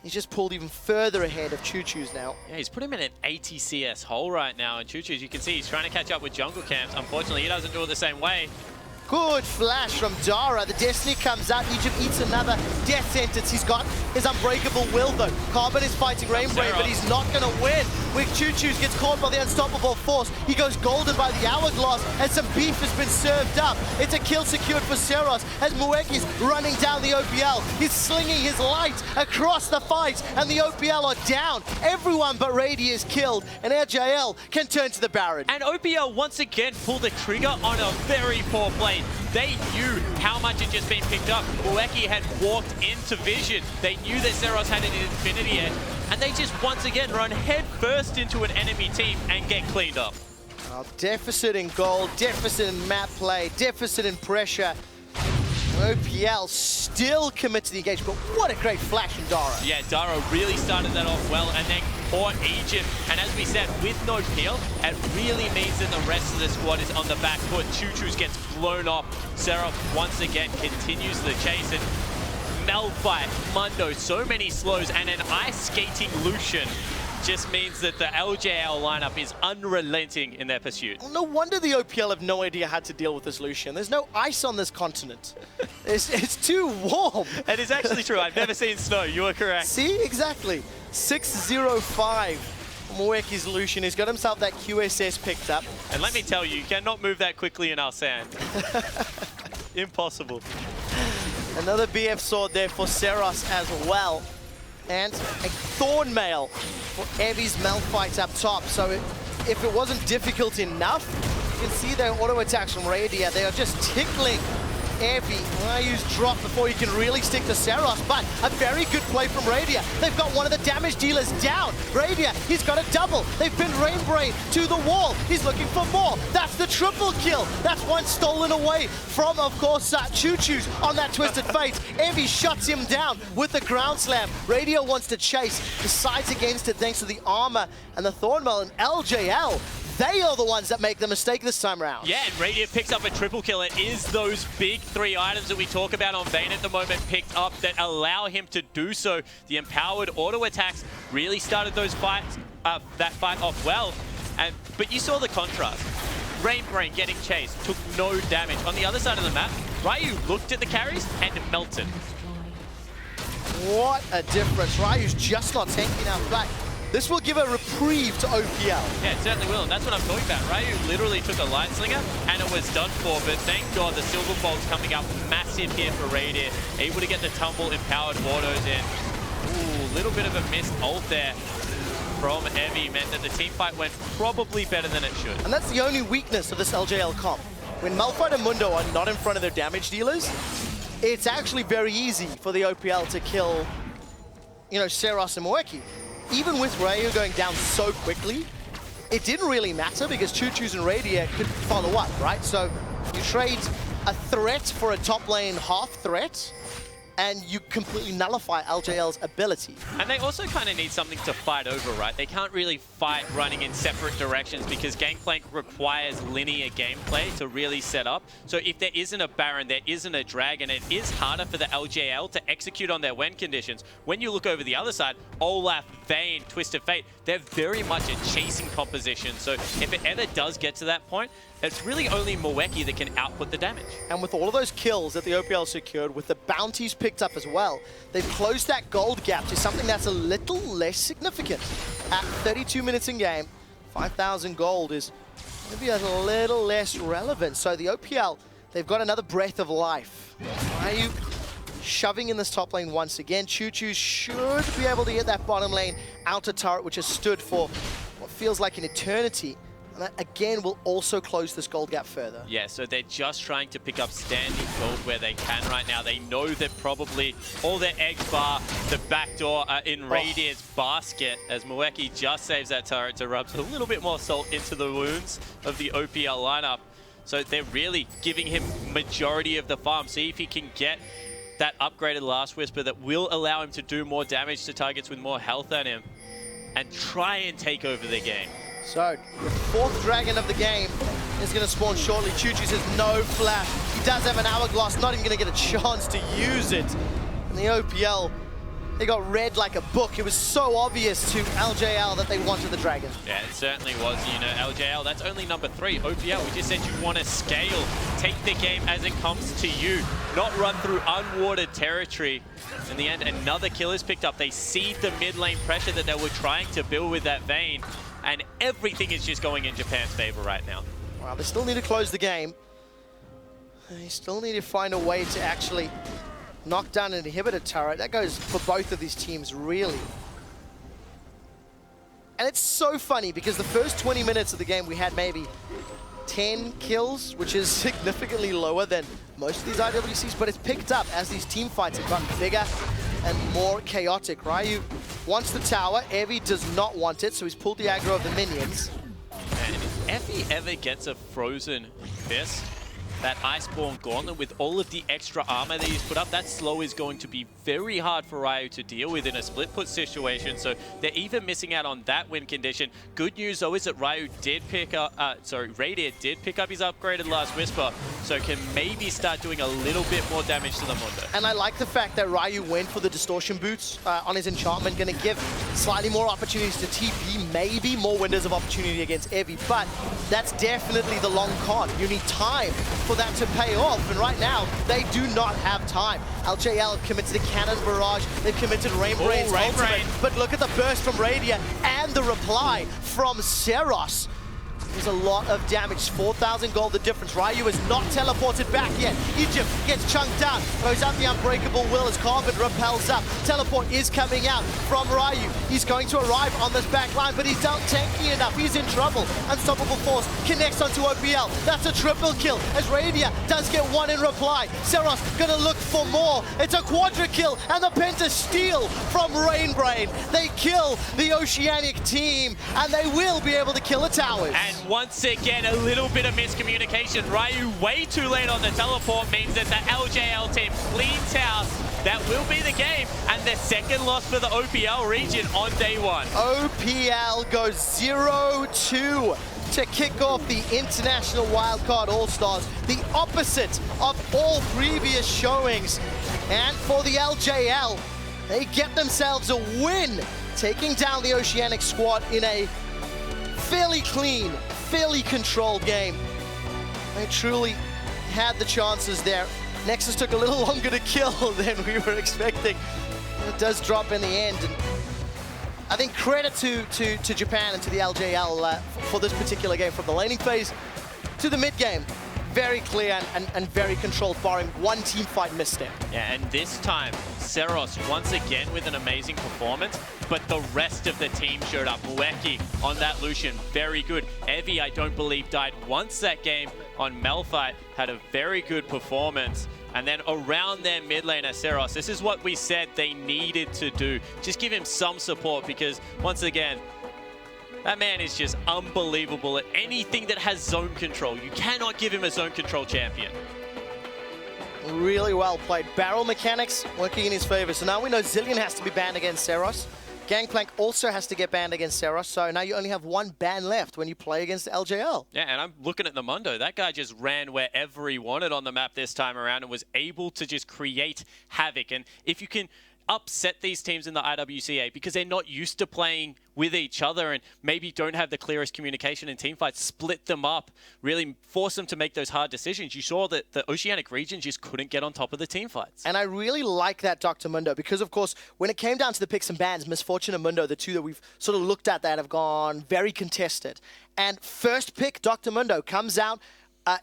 He's just pulled even further ahead of Choo-Choo's now. Yeah, he's put him in an 80 CS hole right now, and Choo-Choo's, you can see, he's trying to catch up with jungle camps. Unfortunately, he doesn't do it the same way. Good flash from Dara. The Destiny comes out. Egypt eats another death sentence. He's got his unbreakable will, though. Carbon is fighting Rainbrain, but he's not going to win. With Choo-Choo's gets caught by the unstoppable force. He goes golden by the hourglass, and some beef has been served up. It's a kill secured for Seros as Mueki's running down the OPL. He's slinging his light across the fight, and the OPL are down. Everyone but Rady is killed, and RJL can turn to the Baron. And OPL once again pulled the trigger on a very poor play. They knew how much had just been picked up. Mueki had walked into vision. They knew that Seros had an infinity edge, and they just once again run head first into an enemy team and get cleaned up. Deficit in gold, deficit in map play, deficit in pressure. OPL still commit to the engagement, but what a great flash from Dara. Yeah, Dara really started that off well and then caught Egypt. And as we said, with no peel, it really means that the rest of the squad is on the back foot. Choo-Choo's gets blown off. Seraph once again continues the chase. And Malphite, Mundo, so many slows, and an ice skating Lucian just means that the LJL lineup is unrelenting in their pursuit. Well, no wonder the OPL have no idea how to deal with this Lucian. There's no ice on this continent. It's too warm. It is actually true. I've never seen snow. You are correct. See? Exactly. 6-0-5. Mueki's Lucian. He's got himself that QSS picked up. And let me tell you, you cannot move that quickly in our sand. Impossible. Another BF sword there for Seros as well. And a Thorn Mail for Evie's Malphite up top. So if it wasn't difficult enough, you can see their auto attacks from Radia. They are just tickling Evie. Ryu's drop before he can really stick to Seros, but a very good play from Radia. They've got one of the damage dealers down. Radia, he's got a double. They've been Rainbrain to the wall. He's looking for more. That's the triple kill. That's one stolen away from, of course, Choo-Choo's on that Twisted Fate. Evie shuts him down with the ground slam. Radia wants to chase, decides against it thanks to the armor and the Thornmail, and LJL. They are the ones that make the mistake this time around. Yeah, and Radiant picks up a triple kill. It is those big three items that we talk about on Vayne at the moment picked up that allow him to do so. The empowered auto attacks really started those fights, that fight off well. But you saw the contrast. Rainbrain getting chased, took no damage. On the other side of the map, Ryu looked at the carries and melted. What a difference. Ryu's just not tanking out back. This will give a reprieve to OPL. Yeah, it certainly will, and that's what I'm talking about. Ryu literally took a Light Slinger, and it was done for, but thank God the Silver Bolt's coming up massive here for Radiant. Able to get the tumble empowered autos in. Ooh, little bit of a missed ult there from Evie meant that the team fight went probably better than it should. And that's the only weakness of this LJL comp. When Malphite and Mundo are not in front of their damage dealers, it's actually very easy for the OPL to kill, Seros and Mueki. Even with Ryu going down so quickly, it didn't really matter because Choo-Choo's and Radia could follow up, right? So you trade a threat for a top lane half threat, and you completely nullify LJL's ability. And they also kind of need something to fight over, right? They can't really fight running in separate directions because Gangplank requires linear gameplay to really set up. So if there isn't a Baron, there isn't a Dragon, it is harder for the LJL to execute on their win conditions. When you look over the other side, Olaf, Vayne, Twisted Fate, they're very much a chasing composition. So if it ever does get to that point, it's really only Mueki that can output the damage. And with all of those kills that the OPL secured, with the bounties picked up as well, they've closed that gold gap to something that's a little less significant. At 32 minutes in game, 5,000 gold is maybe a little less relevant. So the OPL, they've got another breath of life. Ryu shoving in this top lane once again. Choo-Choo should be able to get that bottom lane outer turret, which has stood for what feels like an eternity. And that, again, will also close this gold gap further. Yeah, so they're just trying to pick up standing gold where they can right now. They know that probably all their eggs bar the back door in Radiant's basket as Mueki just saves that turret to rub a little bit more salt into the wounds of the OPL lineup. So they're really giving him majority of the farm. See if he can get that upgraded Last Whisper that will allow him to do more damage to targets with more health on him and try and take over the game. So, the fourth dragon of the game is going to spawn shortly. Choo-Choo says no flash. He He does have an hourglass, not even going to get a chance to use it. And the OPL, they got read like a book. It was so obvious to LJL that they wanted the Dragon. Yeah, it certainly was. You know, LJL, that's only number 3. OPL, we just said you want to scale. Take the game as it comes to you, not run through unwatered territory. In the end, another kill is picked up. They see the mid lane pressure that they were trying to build with that Vayne, and everything is just going in Japan's favor right now. Well, they still need to close the game. They still need to find a way to actually knock down an inhibitor turret. That goes for both of these teams, really. And it's so funny because the first 20 minutes of the game we had maybe 10 kills, which is significantly lower than most of these IWCs, but it's picked up as these team fights have gotten bigger and more chaotic. Ryu wants the tower, Evie does not want it, so he's pulled the aggro of the minions. And if Evie ever gets a frozen fist, that Iceborne Gauntlet with all of the extra armor that he's put up, that slow is going to be very hard for Ryu to deal with in a split put situation. So they're even missing out on that win condition. Good news though is that Ryu did pick up, Radiant did pick up his upgraded Last Whisper, so can maybe start doing a little bit more damage to the Mundo. And I like the fact that Ryu went for the distortion boots on his enchantment, going to give slightly more opportunities to TP, maybe more windows of opportunity against Evie, but that's definitely the long con. You need time for that to pay off, and right now they do not have time. LJL have committed a cannon barrage, they've committed Rainbrain's ultimate, but look at the burst from Radiant and the reply from Seros. There's a lot of damage, 4,000 gold the difference. Ryu is not teleported back yet. Egypt gets chunked out, goes out the unbreakable will as Carbon repels up. Teleport is coming out from Ryu. He's going to arrive on this back line, but he's not tanky enough. He's in trouble. Unstoppable Force connects onto OPL. That's a triple kill as Radia does get one in reply. Seros gonna look for more. It's a quadra kill and the Penta steal from Rainbrain. They kill the Oceanic team and they will be able to kill the towers. And once again, a little bit of miscommunication. Ryu way too late on the teleport means that the LJL team cleans house. That will be the game, and the second loss for the OPL region on day 1. OPL goes 0-2 to kick off the International Wildcard All-Stars, the opposite of all previous showings. And for the LJL, they get themselves a win, taking down the Oceanic squad in a fairly clean, fairly controlled game. They truly had the chances there. Nexus took a little longer to kill than we were expecting. It does drop in the end. And I think credit to Japan and to the LJL for this particular game, from the laning phase to the mid game. Very clear and very controlled, barring one team fight misstep. Yeah, and this time, Seros once again with an amazing performance, but the rest of the team showed up. Mueki on that Lucian, very good. Evie, I don't believe, died once that game on Malphite, had a very good performance. And then around their mid laner, Seros, this is what we said they needed to do. Just give him some support, because once again, that man is just unbelievable at anything that has zone control. You cannot give him a zone control champion. Really well played. Barrel mechanics working in his favor. So now we know Zillion has to be banned against Seros. Gangplank also has to get banned against Seros. So now you only have one ban left when you play against LJL. Yeah, and I'm looking at the Mundo. That guy just ran wherever he wanted on the map this time around and was able to just create havoc. And if you can upset these teams in the IWCA because they're not used to playing with each other and maybe don't have the clearest communication in team fights, split them up, really force them to make those hard decisions. You saw that the Oceanic region just couldn't get on top of the team fights. And I really like that, Dr. Mundo, because of course, when it came down to the picks and bans, Misfortune and Mundo, the two that we've sort of looked at that have gone very contested. And first pick, Dr. Mundo, comes out.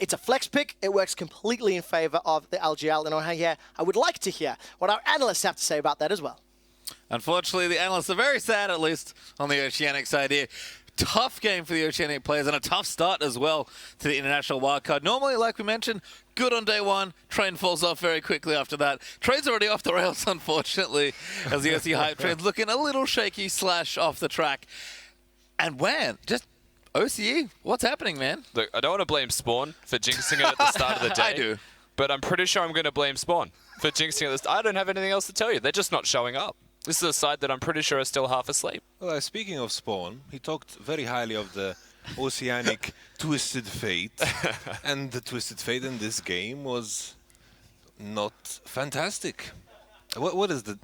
It's a flex pick. It works completely in favor of the LGL. And I would like to hear what our analysts have to say about that as well. Unfortunately, the analysts are very sad, at least on the Oceanic side here. Tough game for the Oceanic players and a tough start as well to the International Wildcard. Normally, like we mentioned, good on day 1. Train falls off very quickly after that. Train's already off the rails, unfortunately, as the OC Hype Train's looking a little shaky / off the track. And when? Just OCE, what's happening, man? Look, I don't want to blame Spawn for jinxing it at the start of the day. I do. But I'm pretty sure I'm going to blame Spawn for jinxing it at the start. I don't have anything else to tell you. They're just not showing up. This is a side that I'm pretty sure is still half asleep. Well, speaking of Spawn, he talked very highly of the oceanic twisted fate, and the twisted fate in this game was not fantastic. What is the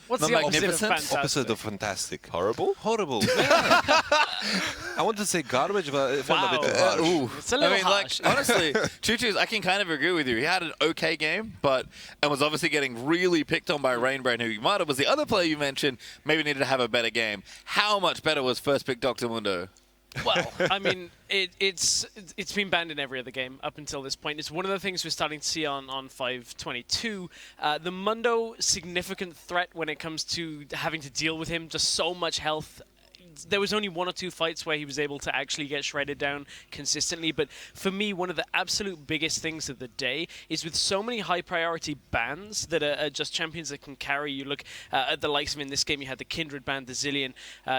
What's the opposite of fantastic? Opposite of fantastic. Horrible? Horrible. Yeah. I want to say garbage, but it felt a bit harsh. It's a little like, harsh. honestly, Choo-Choo's, I can kind of agree with you. He had an okay game, and was obviously getting really picked on by Rainbrain, who Mata was the other player you mentioned, maybe needed to have a better game. How much better was first pick Dr. Mundo? Well, I mean, it's been banned in every other game up until this point. It's one of the things we're starting to see on 5.22. The Mundo, significant threat when it comes to having to deal with him. Just so much health. There was only 1 or 2 fights where he was able to actually get shredded down consistently. But for me, one of the absolute biggest things of the day is with so many high priority bans that are just champions that can carry. You look at the likes of, in this game, you had the Kindred ban, the Zillion,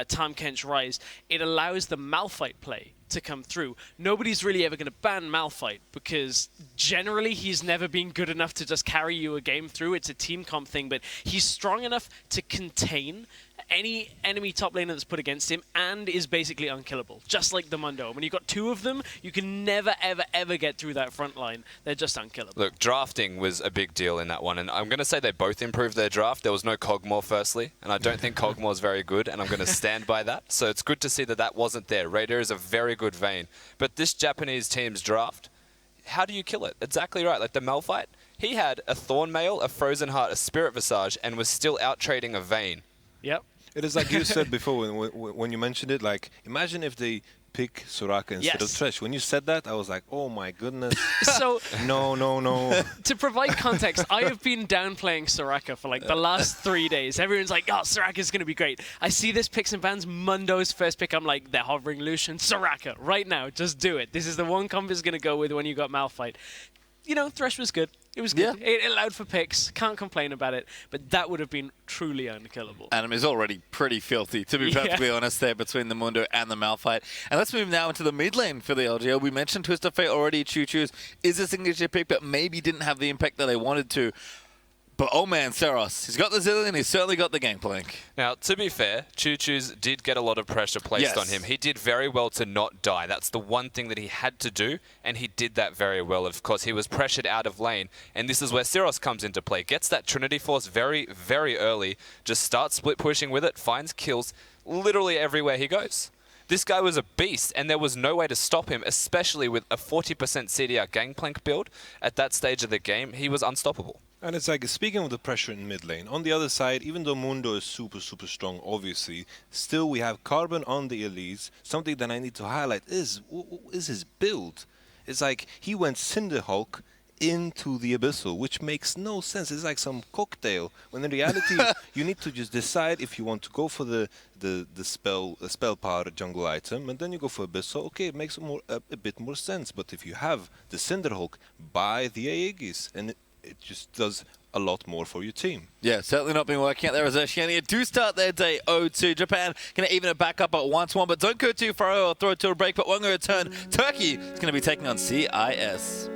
Tahm Kench Rise. It allows the Malphite play to come through. Nobody's really ever going to ban Malphite because generally he's never been good enough to just carry you a game through. It's a team comp thing, but he's strong enough to contain any enemy top laner that's put against him and is basically unkillable, just like the Mundo. When you've got 2 of them, you can never, ever, ever get through that front line. They're just unkillable. Look, drafting was a big deal in that one, and I'm going to say they both improved their draft. There was no Kog'Maw, firstly, and I don't think Kog'Maw is very good, and I'm going to stand by that. So it's good to see that that wasn't there. Raider is a very good vein. But this Japanese team's draft, how do you kill it? Exactly right. Like the Malphite, he had a Thornmail, a Frozen Heart, a Spirit Visage, and was still out-trading a Vayne. Yep. It is like you said before when you mentioned it, like, imagine if they pick Soraka instead of Thresh. When you said that, I was like, oh my goodness. So No. to provide context, I have been downplaying Soraka for like the last 3 days. Everyone's like, oh, Soraka's going to be great. I see this picks and bans, Mundo's first pick. I'm like, they're hovering Lucian. Soraka, right now, just do it. This is the one comp is going to go with when you got Malphite. You know, Thresh was good. It was good. Yeah. It allowed for picks. Can't complain about it. But that would have been truly unkillable. Adam is already pretty filthy, to be perfectly honest, there between the Mundo and the Malphite. And let's move now into the mid lane for the LGL. We mentioned Twist of Fate already. Choo-Choo's is a signature pick, but maybe didn't have the impact that they wanted to. But oh man, Seros, he's got the Zillion, he's certainly got the Gangplank. Now, to be fair, Choo-Choo's did get a lot of pressure placed on him. He did very well to not die. That's the one thing that he had to do, and he did that very well. Of course, he was pressured out of lane, and this is where Seros comes into play. Gets that Trinity Force very, very early, just starts split pushing with it, finds kills literally everywhere he goes. This guy was a beast, and there was no way to stop him, especially with a 40% CDR Gangplank build. At that stage of the game, he was unstoppable. And it's like, speaking of the pressure in mid lane, on the other side, even though Mundo is super, super strong, obviously, still we have Carbon on the Elise. Something that I need to highlight is his build. It's like, he went Cinderhulk into the Abyssal, which makes no sense. It's like some cocktail, when in reality, you need to just decide if you want to go for the spell power jungle item, and then you go for Abyssal. Okay, it makes a bit more sense. But if you have the Cinderhulk, buy the Aegis, and it just does a lot more for your team. Yeah, certainly not been working out there as Oceania do start their day 0-2. Japan going to even it back up at 1-1, but don't go too far or throw it to a break. But when we return, Turkey is going to be taking on CIS.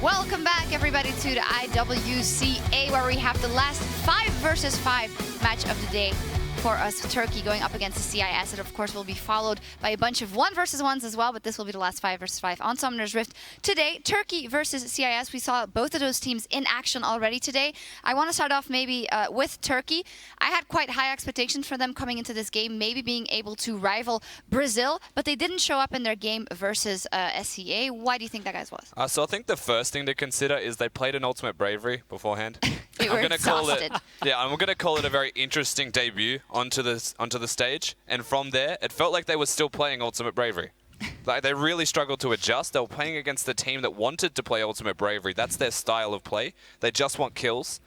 Welcome back, everybody, to the IWCA, where we have the last 5 versus 5 match of the day for us. Turkey going up against the CIS. It, of course, will be followed by a bunch of 1 versus 1s as well, but this will be the last 5 versus 5 on Summoner's Rift. Today, Turkey versus CIS. We saw both of those teams in action already today. I want to start off maybe with Turkey. I had quite high expectations for them coming into this game, maybe being able to rival Brazil, but they didn't show up in their game versus SCA. Why do you think that guys was? So I think the first thing to consider is they played an Ultimate Bravery beforehand. They were exhausted. I'm going to call it a very interesting debut onto the stage. And from there, it felt like they were still playing Ultimate Bravery. Like, they really struggled to adjust. They were playing against the team that wanted to play Ultimate Bravery. That's their style of play. They just want kills.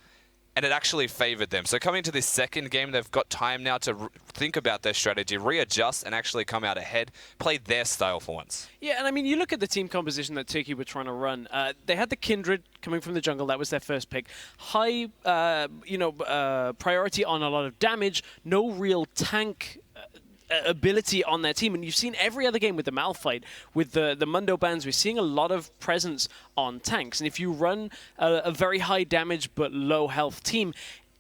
And it actually favored them. So coming to this second game, they've got time now to think about their strategy, readjust, and actually come out ahead, play their style for once. Yeah, and I mean, you look at the team composition that Turkey were trying to run. They had the Kindred coming from the jungle. That was their first pick. High, priority on a lot of damage. No real tank ability on their team, and you've seen every other game with the Malphite, with the Mundo bans, we're seeing a lot of presence on tanks, and if you run a very high damage but low health team,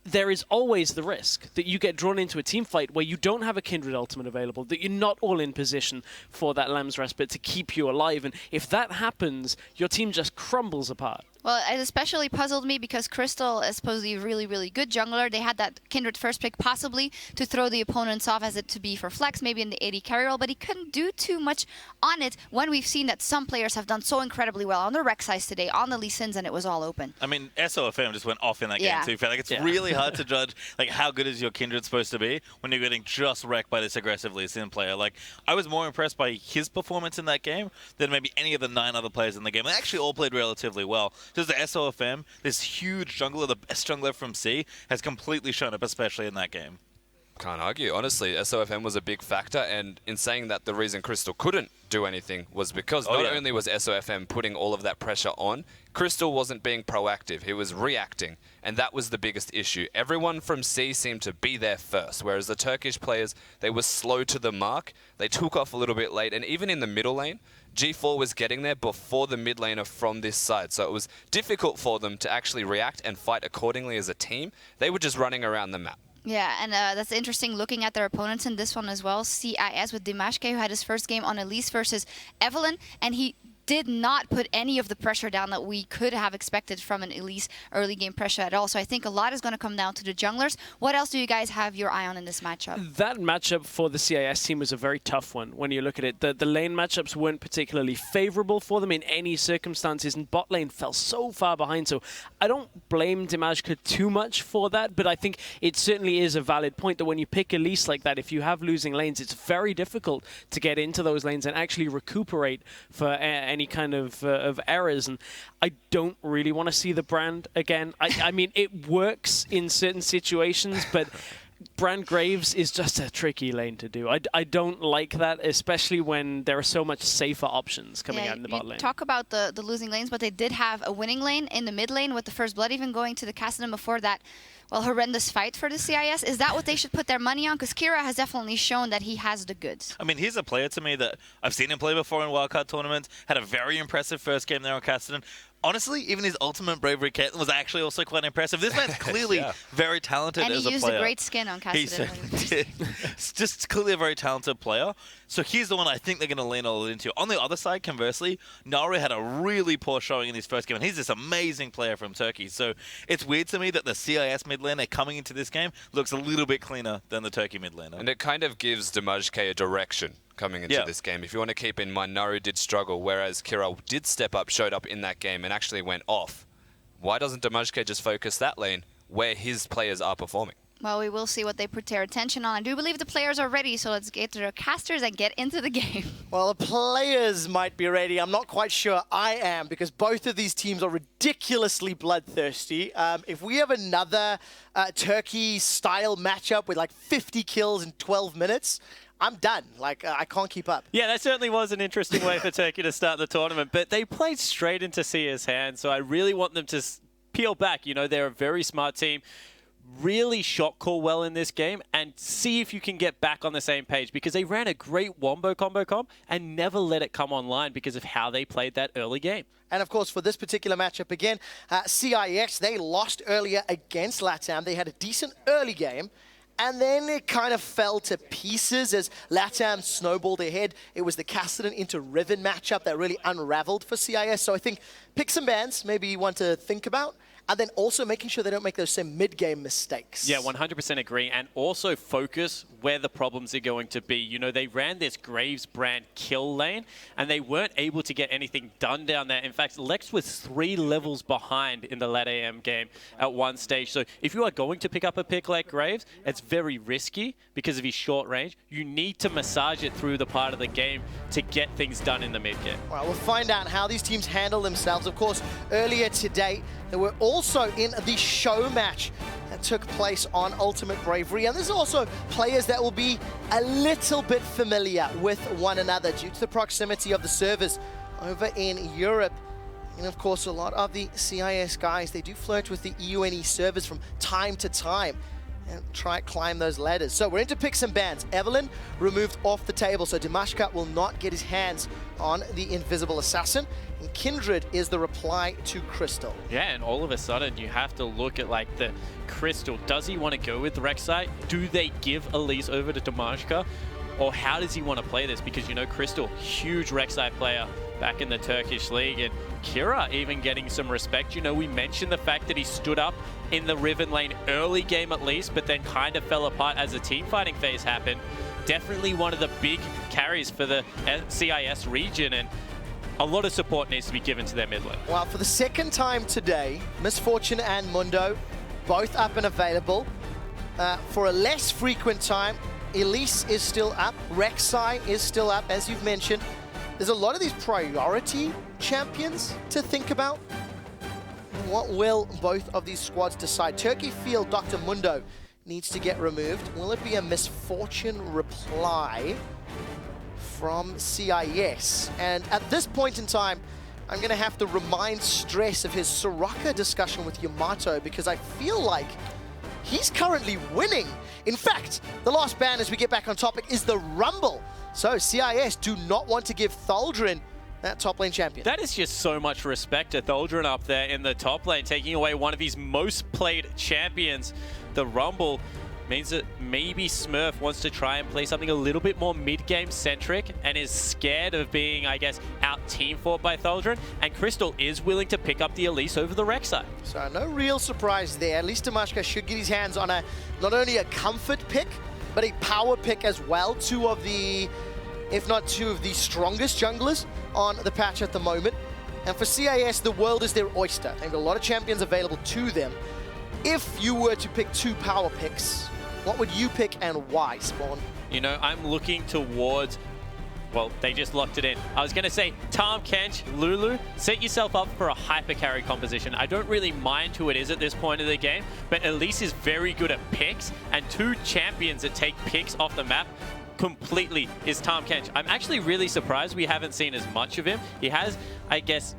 there is always the risk that you get drawn into a team fight where you don't have a Kindred ultimate available, that you're not all in position for that Lamb's Respite to keep you alive, and if that happens, your team just crumbles apart. Well, it especially puzzled me because Crystal is supposedly a really, really good jungler. They had that Kindred first pick possibly to throw the opponents off as it to be for flex, maybe in the AD carry role, but he couldn't do too much on it when we've seen that some players have done so incredibly well on the Rek'Sais today, on the Lee Sins, and it was all open. I mean, SOFM just went off in that game too. Like, it's really hard to judge like how good is your Kindred supposed to be when you're getting just wrecked by this aggressive Lee Sin player. Like, I was more impressed by his performance in that game than maybe any of the 9 other players in the game. They actually all played relatively well. Just the SOFM, this huge jungler, the best jungler from C, has completely shown up, especially in that game. Can't argue. Honestly, SOFM was a big factor, and in saying that, the reason Crystal couldn't do anything was because not only was SOFM putting all of that pressure on, Crystal wasn't being proactive. He was reacting, and that was the biggest issue. Everyone from C seemed to be there first, whereas the Turkish players, they were slow to the mark. They took off a little bit late, and even in the middle lane, G4 was getting there before the mid laner from this side, so it was difficult for them to actually react and fight accordingly as a team. They were just running around the map. Yeah, and that's interesting looking at their opponents in this one as well. CIS with Dimashke, who had his first game on Elise versus Evelyn, and he did not put any of the pressure down that we could have expected from an Elise early game pressure at all. So I think a lot is going to come down to the junglers. What else do you guys have your eye on in this matchup? That matchup for the CIS team was a very tough one when you look at it. The lane matchups weren't particularly favorable for them in any circumstances, and bot lane fell so far behind. So I don't blame Dimashka too much for that, but I think it certainly is a valid point that when you pick Elise like that, if you have losing lanes, it's very difficult to get into those lanes and actually recuperate for any kind of errors, and I don't really want to see the brand again. I mean, it works in certain situations, but Brand Graves is just a tricky lane to do. I don't like that, especially when there are so much safer options coming out in the bot lane. Talk about the losing lanes, but they did have a winning lane in the mid lane with the first blood even going to the Kassadin before that. Well, horrendous fight for the CIS. Is that what they should put their money on? Because Kira has definitely shown that he has the goods. I mean, he's a player to me that I've seen him play before in Wildcard tournaments, had a very impressive first game there on Kassadin. Honestly, even his Ultimate Bravery kit was actually also quite impressive. This man's clearly very talented as a player. And he used a great skin on Kassadin. He certainly did. It's just clearly a very talented player. So he's the one I think they're going to lean all into. On the other side, conversely, Naru had a really poor showing in his first game, and he's this amazing player from Turkey. So it's weird to me that the CIS mid laner coming into this game looks a little bit cleaner than the Turkey mid laner. And it kind of gives Dimashke a direction coming into this game. If you want to keep in mind, Naru did struggle, whereas Kira did step up, showed up in that game, and actually went off. Why doesn't Dimashke just focus that lane where his players are performing? Well, we will see what they put their attention on. I do believe the players are ready, so let's get to their casters and get into the game. Well, the players might be ready. I'm not quite sure I am, because both of these teams are ridiculously bloodthirsty. If we have another Turkey-style matchup with like 50 kills in 12 minutes, I'm done. Like, I can't keep up. Yeah, that certainly was an interesting way for Turkey to start the tournament, but they played straight into Sia's hand, so I really want them to peel back. You know, they're a very smart team. really shot call well in this game and see if you can get back on the same page, because they ran a great wombo combo comp and never let it come online because of how they played that early game. And of course, for this particular matchup again, CIS, they lost earlier against LATAM. They had a decent early game, and then it kind of fell to pieces as LATAM snowballed ahead. It was the Cassidy into Riven matchup that really unraveled for CIS. So I think pick some bans maybe you want to think about, and then also making sure they don't make those same mid-game mistakes. Yeah, 100% agree. And also focus where the problems are going to be. You know, they ran this Graves brand kill lane, and they weren't able to get anything done down there. In fact, Lex was 3 levels behind in the lat AM game at one stage. So if you are going to pick up a pick like Graves, it's very risky because of his short range. You need to massage it through the part of the game to get things done in the mid game. All right, we'll find out how these teams handle themselves. Of course, earlier today, they were also in the show match that took place on Ultimate Bravery. And there's also players that will be a little bit familiar with one another due to the proximity of the servers over in Europe. And of course, a lot of the CIS guys, they do flirt with the EUNE servers from time to time and try to climb those ladders. So we're into picks and bans. Evelyn removed off the table, so Dimashka will not get his hands on the Invisible Assassin. And Kindred is the reply to Crystal. Yeah, and all of a sudden you have to look at like the Crystal. Does he want to go with Rek'Sai? Do they give Elise over to Dimashka? Or how does he want to play this? Because, you know, Crystal, huge Rek'Sai player back in the Turkish league, and Kira even getting some respect. You know, we mentioned the fact that he stood up in the Riven lane early game at least, but then kind of fell apart as the team fighting phase happened. Definitely one of the big carries for the CIS region, and a lot of support needs to be given to their mid lane. Well, for the second time today, Misfortune and Mundo both up and available. For a less frequent time, Elise is still up, Rek'Sai is still up, as you've mentioned. There's a lot of these priority champions to think about. What will both of these squads decide? Turkey feel Dr. Mundo needs to get removed. Will it be a Misfortune reply from CIS? And at this point in time, I'm going to have to remind Stress of his Soraka discussion with Yamato, because I feel like he's currently winning. In fact, the last ban as we get back on topic is the Rumble. So CIS do not want to give Thaldrin that top lane champion. That is just so much respect to Thaldrin up there in the top lane, taking away one of his most played champions. The Rumble means that maybe Smurf wants to try and play something a little bit more mid-game centric and is scared of being, I guess, out-team fought by Thaldrin. And Crystal is willing to pick up the Elise over the Rek'Sai. So no real surprise there. At least Dimashka should get his hands on not only a comfort pick, but a power pick as well. Two of the strongest junglers on the patch at the moment. And for CIS, the world is their oyster. They've got a lot of champions available to them. If you were to pick 2 power picks, what would you pick and why, Spawn? You know, I'm looking towards, well, they just locked it in. I was going to say Tahm Kench, Lulu, set yourself up for a hyper carry composition. I don't really mind who it is at this point of the game, but Elise is very good at picks, and 2 champions that take picks off the map completely is Tahm Kench. I'm actually really surprised we haven't seen as much of him. He has, I guess,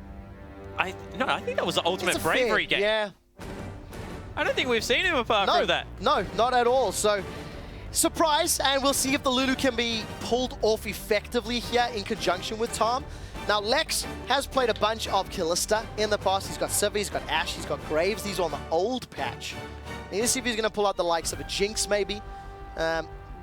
I think that was the Ultimate Bravery game. Yeah. I don't think we've seen him apart from that. No, not at all. So, surprise, and we'll see if the Lulu can be pulled off effectively here in conjunction with Tom. Now, Lex has played a bunch of Kalista in the past. He's got Sivir, he's got Ashe, he's got Graves. These are on the old patch. Need to see if he's going to pull out the likes of a Jinx, maybe,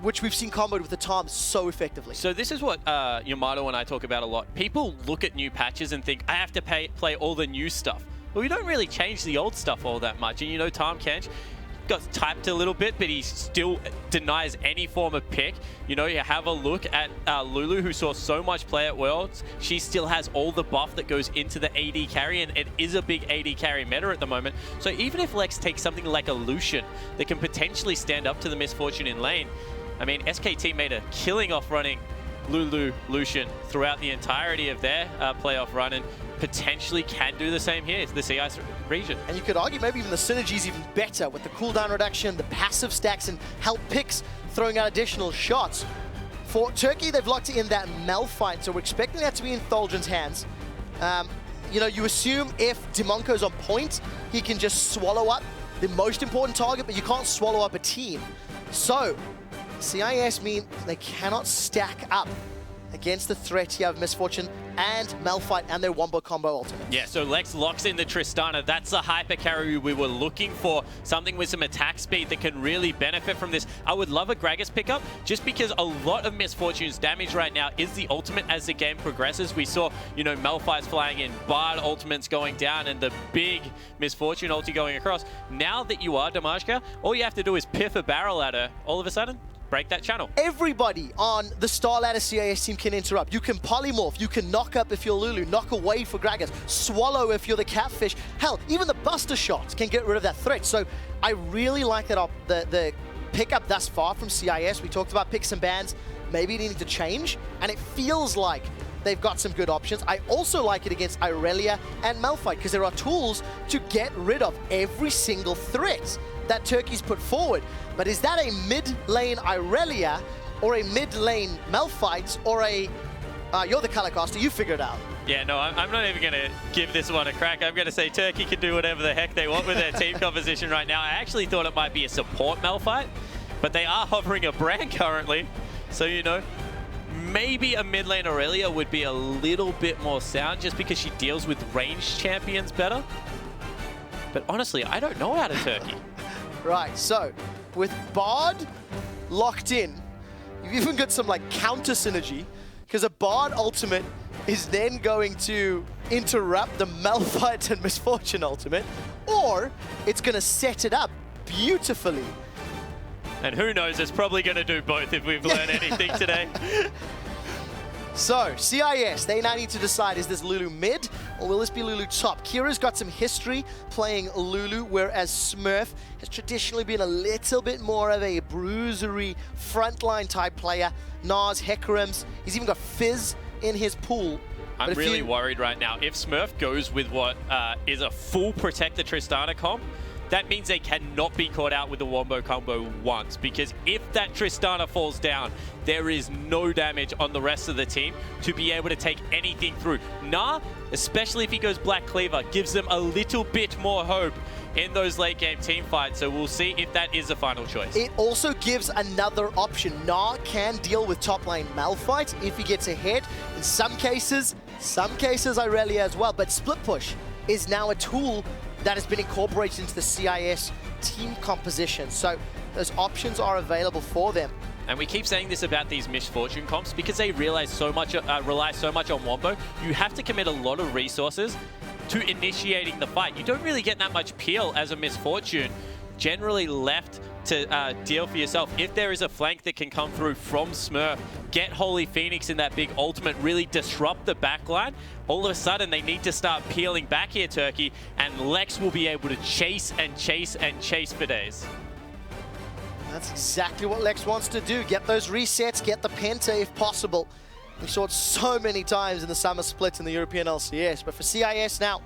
which we've seen comboed with the Tom so effectively. So this is what Yamato and I talk about a lot. People look at new patches and think, I have to play all the new stuff. Well, we don't really change the old stuff all that much. And you know, Tahm Kench got typed a little bit, but he still denies any form of pick. You know, you have a look at Lulu, who saw so much play at Worlds. She still has all the buff that goes into the AD carry, and it is a big AD carry meta at the moment. So even if Lex takes something like a Lucian that can potentially stand up to the Misfortune in lane, I mean, SKT made a killing off running Lulu Lucian throughout the entirety of their playoff run, and potentially can do the same here to the CIS region. And you could argue maybe even the synergy is even better with the cooldown reduction, the passive stacks, and help picks throwing out additional shots. For Turkey, they've locked in that Malphite, so we're expecting that to be in Thaldrin's hands. You know, you assume if Dimonco's on point, he can just swallow up the most important target, but you can't swallow up a team. So, CIS mean they cannot stack up against the threat here of Misfortune and Malphite and their wombo combo ultimate. Yeah, so Lex locks in the Tristana. That's the hyper carry we were looking for. Something with some attack speed that can really benefit from this. I would love a Gragas pickup just because a lot of Misfortune's damage right now is the ultimate as the game progresses. We saw, you know, Malphite's flying in, Bard ultimates going down, and the big Misfortune ulti going across. Now that you are Damashka, all you have to do is piff a barrel at her. All of a sudden, break that channel. Everybody on the Star Ladder CIS team can interrupt. You can polymorph, you can knock up if you're Lulu, knock away for Gragas, swallow if you're the Catfish. Hell, even the Buster shots can get rid of that threat. So I really like that the pickup thus far from CIS. We talked about picks and bans, maybe needing to change, and it feels like they've got some good options. I also like it against Irelia and Malphite because there are tools to get rid of every single threat that Turkey's put forward. But is that a mid-lane Irelia or a mid-lane Malphite or a... you're the color caster, you figure it out. Yeah, no, I'm not even going to give this one a crack. I'm going to say Turkey can do whatever the heck they want with their team composition right now. I actually thought it might be a support Malphite, but they are hovering a brand currently. So, you know, maybe a mid-lane Aurelia would be a little bit more sound just because she deals with ranged champions better. But honestly, I don't know out of Turkey. Right, so with Bard locked in, you've even got some like counter synergy because a Bard ultimate is then going to interrupt the Malphite and Misfortune ultimate, or it's going to set it up beautifully. And who knows, it's probably going to do both if we've learned anything today. So, CIS, they now need to decide, is this Lulu mid or will this be Lulu top? Kira's got some history playing Lulu, whereas Smurf has traditionally been a little bit more of a bruisery frontline type player. Nas, Hekarims, he's even got Fizz in his pool. I'm really worried right now. If Smurf goes with what is a full Protect the Tristana comp, that means they cannot be caught out with the Wombo combo once, because if that Tristana falls down, there is no damage on the rest of the team to be able to take anything through. Nah, especially if he goes Black Cleaver, gives them a little bit more hope in those late game team fights, so we'll see if that is the final choice. It also gives another option. Na can deal with top lane Malphite if he gets ahead. In some cases Irelia as well, but Split Push is now a tool that has been incorporated into the CIS team composition. So those options are available for them. And we keep saying this about these Misfortune comps because they rely so much on Wombo. You have to commit a lot of resources to initiating the fight. You don't really get that much peel as a Misfortune. Generally left to deal for yourself. If there is a flank that can come through from Smurf, get Holy Phoenix in that big ultimate, really disrupt the backline, all of a sudden they need to start peeling back here, Turkey, and Lex will be able to chase and chase and chase for days. That's exactly what Lex wants to do. Get those resets, get the Penta if possible. We saw it so many times in the summer split in the European LCS, but for CIS now,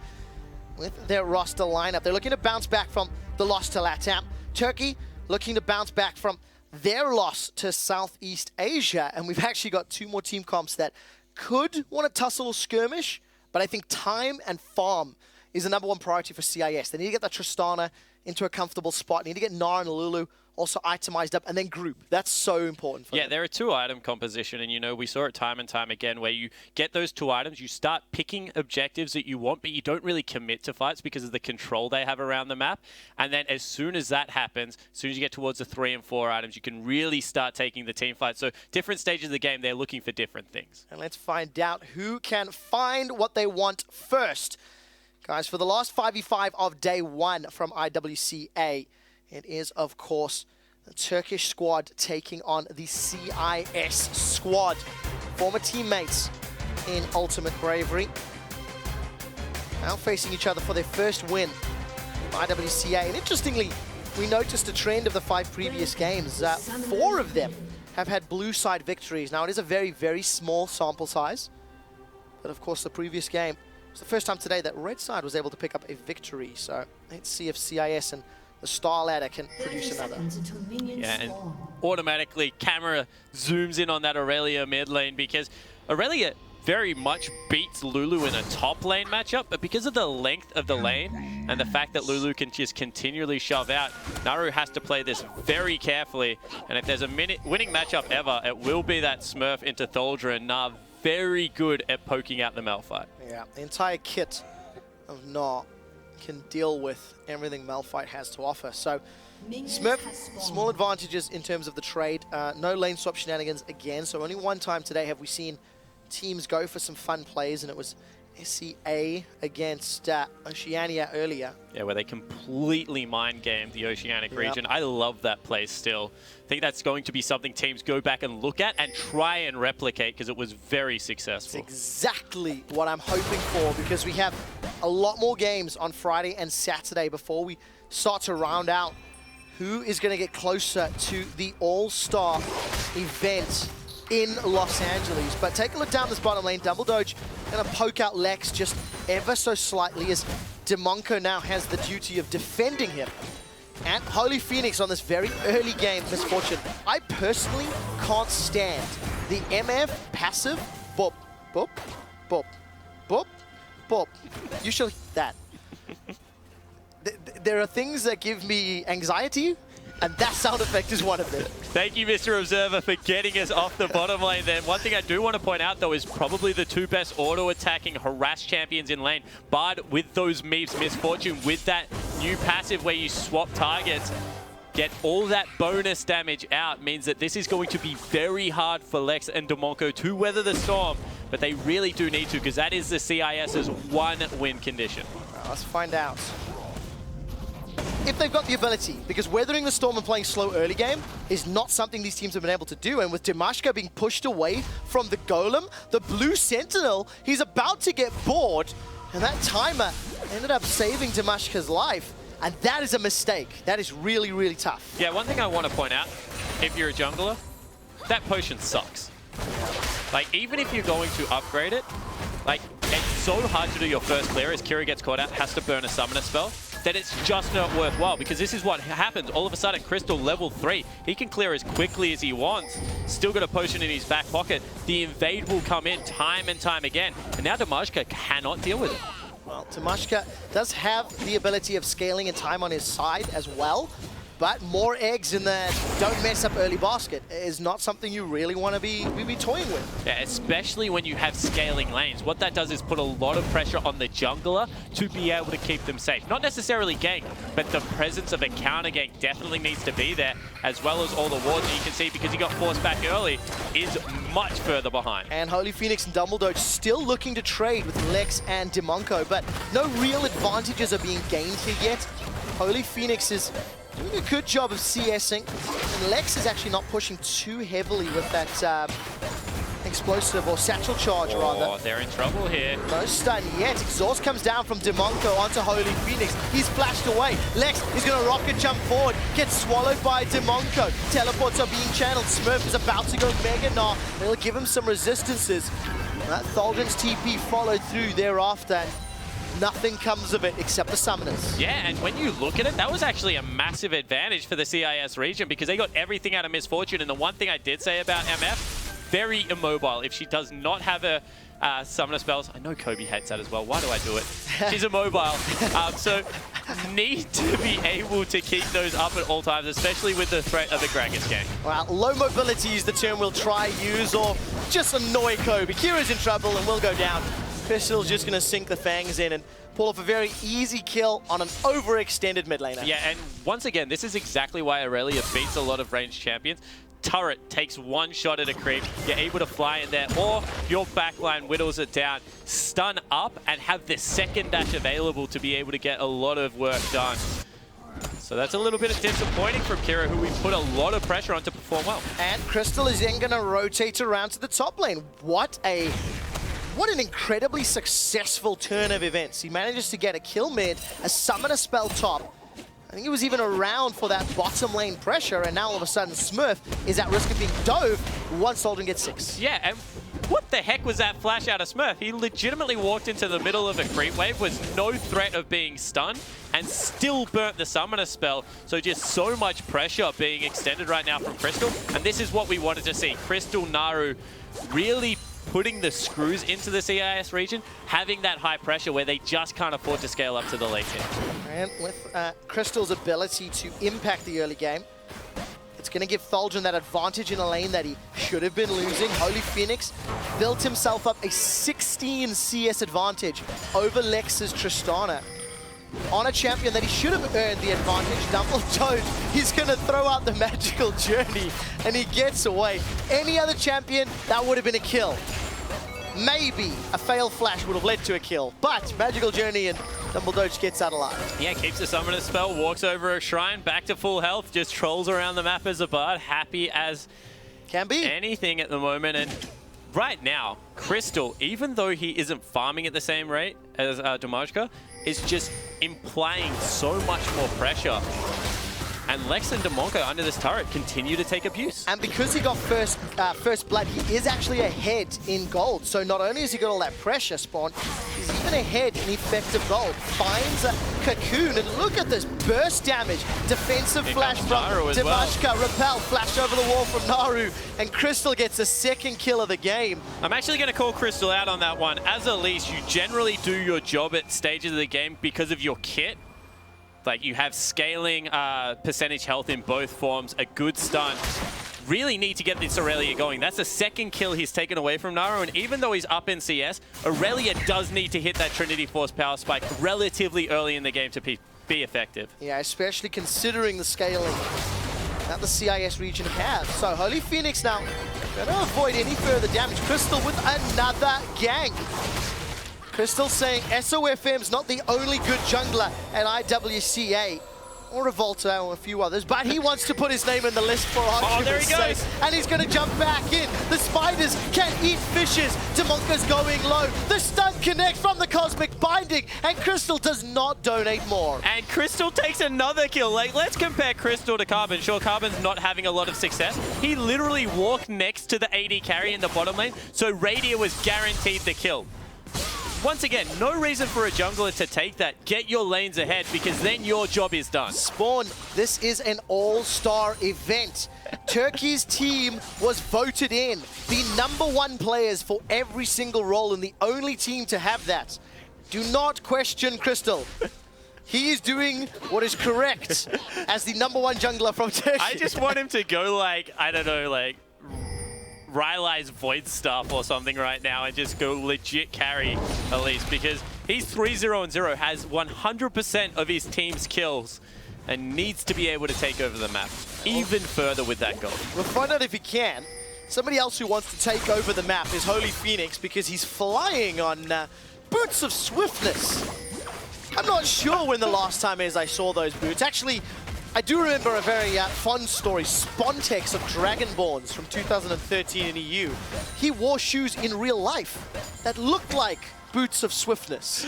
with their roster lineup, they're looking to bounce back from the loss to LATAM. Turkey looking to bounce back from their loss to Southeast Asia, and we've actually got two more team comps that could want to tussle or skirmish, but I think time and farm is the #1 priority for CIS. They need to get that Tristana into a comfortable spot. They need to get Nara and Lulu also itemized up, and then group. That's so important for them. They're a 2-item composition, and you know, we saw it time and time again where you get those 2 items, you start picking objectives that you want, but you don't really commit to fights because of the control they have around the map. And then as soon as that happens, as soon as you get towards the 3 and 4 items, you can really start taking the team fight. So different stages of the game, they're looking for different things. And let's find out who can find what they want first. Guys, for the last 5v5 of day 1 from IWCA, it is, of course, the Turkish squad taking on the CIS squad. Former teammates in Ultimate Bravery. Now facing each other for their first win in IWCA. And interestingly, we noticed a trend of the 5 previous games. 4 of them have had blue side victories. Now, it is a very, very small sample size. But of course, the previous game was the first time today that red side was able to pick up a victory. So let's see if CIS and the Star Ladder can produce another. Yeah, and automatically camera zooms in on that Aurelia mid lane because Aurelia very much beats Lulu in a top lane matchup, but because of the length of the lane and the fact that Lulu can just continually shove out, Naru has to play this very carefully. And if there's a winning matchup ever, it will be that Smurf into Tholder, and Nah very good at poking out the Malphite. Yeah, the entire kit of Nah can deal with everything Malphite has to offer. So Smurf, small advantages in terms of the trade. No lane swap shenanigans again, so only one time today have we seen teams go for some fun plays, and it was SCA against Oceania earlier. Yeah, where they completely mind-gamed the Oceanic region. I love that play still. I think that's going to be something teams go back and look at and try and replicate, because it was very successful. It's exactly what I'm hoping for, because we have a lot more games on Friday and Saturday before we start to round out who is going to get closer to the All-Star event in Los Angeles. But take a look down this bottom lane. Double Doge going to poke out Lex just ever so slightly, as Demonko now has the duty of defending him. And Holy Phoenix on this very early game, Misfortune. I personally can't stand the MF passive. Boop, boop, boop, boop, boop. You should that. There are things that give me anxiety, and that sound effect is one of them. Thank you, Mr. Observer, for getting us off the bottom lane then. One thing I do want to point out, though, is probably the two best auto-attacking harass champions in lane. Bard with those Meeps, Misfortune with that new passive where you swap targets, get all that bonus damage out, means that this is going to be very hard for Lex and Demonko to weather the storm, but they really do need to, because that is the CIS's one win condition. Let's find out if they've got the ability, because weathering the storm and playing slow early game is not something these teams have been able to do. And with Dimashka being pushed away from the Golem, the blue Sentinel, he's about to get bored, and that timer ended up saving Dimashka's life. And that is a mistake. That is really, really tough. Yeah, one thing I want to point out, if you're a jungler, that potion sucks. Like, even if you're going to upgrade it, like, it's so hard to do your first clear as Kira gets caught out, has to burn a summoner spell, that it's just not worthwhile, because this is what happens. All of a sudden, Crystal level 3, he can clear as quickly as he wants, still got a potion in his back pocket. The invade will come in time and time again, and now Dimashka cannot deal with it. Well, Dimashka does have the ability of scaling and time on his side as well, but more eggs in the don't mess up early basket is not something you really want to be toying with. Yeah, especially when you have scaling lanes. What that does is put a lot of pressure on the jungler to be able to keep them safe. Not necessarily gank, but the presence of a counter gank definitely needs to be there, as well as all the wards you can see, because he got forced back early, is much further behind. And Holy Phoenix and Dumbledore still looking to trade with Lex and Demonko, but no real advantages are being gained here yet. Holy Phoenix is doing a good job of CSing, and Lex is actually not pushing too heavily with that explosive or satchel charge, rather. Oh, they're in trouble here. No stun yet. Exhaust comes down from Demonko onto Holy Phoenix. He's flashed away. Lex is going to rocket jump forward, gets swallowed by Demonko. Teleports are being channeled. Smurf is about to go Mega Nah. They'll give him some resistances. That Thaldrin's TP followed through thereafter, and nothing comes of it except the summoners. Yeah, and when you look at it, that was actually a massive advantage for the CIS region, because they got everything out of Misfortune. And the one thing I did say about MF, very immobile. If she does not have a summoner spells, I know Kobe hates that as well. Why do I do it? She's immobile. So need to be able to keep those up at all times, especially with the threat of the Gragas gang. Well, low mobility is the term we'll try use, or just annoy Kobe. Kira's in trouble and will go down. Crystal's just going to sink the fangs in and pull off a very easy kill on an overextended mid laner. Yeah, and once again, this is exactly why Aurelia beats a lot of ranged champions. Turret takes one shot at a creep, you're able to fly in there, or your backline whittles it down, stun up, and have the second dash available to be able to get a lot of work done. So that's a little bit disappointing from Kira, who we put a lot of pressure on to perform well. And Crystal is then going to rotate around to the top lane. What an incredibly successful turn of events. He manages to get a kill mid, a summoner spell top. I think he was even around for that bottom lane pressure, and now all of a sudden Smurf is at risk of being dove once Solden gets 6. Yeah, and what the heck was that flash out of Smurf? He legitimately walked into the middle of a creep wave, was no threat of being stunned, and still burnt the summoner spell. So just so much pressure being extended right now from Crystal, and this is what we wanted to see. Crystal, Naru really putting the screws into the CIS region, having that high pressure where they just can't afford to scale up to the late game. And with Crystal's ability to impact the early game, it's going to give Thulgrin that advantage in a lane that he should have been losing. Holy Phoenix built himself up a 16 CS advantage over Lex's Tristana on a champion that he should have earned the advantage. Dumbledore, he's going to throw out the magical journey and he gets away. Any other champion, that would have been a kill. Maybe a fail flash would have led to a kill, but magical journey and Dumbledore gets out alive. Yeah, keeps the summoner spell, walks over a shrine, back to full health, just trolls around the map as a bard, happy as can be anything at the moment. And right now, Crystal, even though he isn't farming at the same rate as Domajka, is just implying so much more pressure. And Lex and Demonko under this turret continue to take abuse. And because he got first blood, he is actually ahead in gold. So not only has he got all that pressure spawn, he's even ahead in effective gold. Finds a cocoon, and look at this burst damage. Defensive flash from Dimashka, repel, flash over the wall from Naru, and Crystal gets a second kill of the game. I'm actually going to call Crystal out on that one. As Elise, you generally do your job at stages of the game because of your kit. Like, you have scaling percentage health in both forms, a good stun. Really need to get this Aurelia going. That's the second kill he's taken away from Naru, and even though he's up in CS, Aurelia does need to hit that Trinity Force power spike relatively early in the game to be effective. Yeah, especially considering the scaling that the CIS region has. So Holy Phoenix now gonna avoid any further damage. Crystal with another gank. Crystal saying SOFM's not the only good jungler at IWCA, or Revolta or a few others, but he wants to put his name in the list for argument's there he goes. sake, and he's going to jump back in. The spiders can eat fishes. Demonka's going low. The stun connects from the Cosmic Binding, and Crystal does not donate more. And Crystal takes another kill. Like, let's compare Crystal to Carbon. Sure, Carbon's not having a lot of success. He literally walked next to the AD carry in the bottom lane, so Radiant was guaranteed the kill. Once again, no reason for a jungler to take that. Get your lanes ahead, because then your job is done. Spawn, this is an all-star event. Turkey's team was voted in the #1 players for every single role and the only team to have that. Do not question Crystal. He is doing what is correct as the #1 jungler from Turkey. I just want him to go like, I don't know, like Rylai's Void stuff or something right now and just go legit carry Elise, because he's 3-0-0, has 100% of his team's kills and needs to be able to take over the map even further with that goal. We'll find out if he can. Somebody else who wants to take over the map is Holy Phoenix, because he's flying on boots of swiftness. I'm not sure when the last time is I saw those boots. Actually, I do remember a very fun story, Spontex of Dragonborns from 2013 in EU. He wore shoes in real life that looked like boots of swiftness.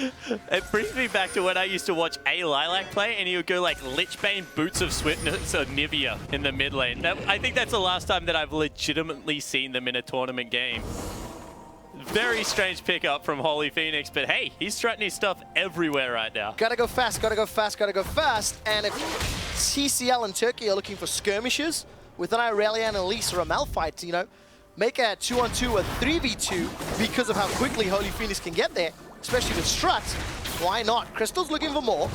It brings me back to when I used to watch A Lilac play, and he would go like Lichbane boots of swiftness or Nivea in the mid lane. I think that's the last time that I've legitimately seen them in a tournament game. Very strange pickup from Holy Phoenix, but hey, he's strutting his stuff everywhere right now. Gotta go fast, gotta go fast, gotta go fast. And if TCL and Turkey are looking for skirmishes with an Irelia and Elise or a Malphite, you know, make a 2-on-2 or 3v2 because of how quickly Holy Phoenix can get there, especially with Strut. Why not? Crystal's looking for more.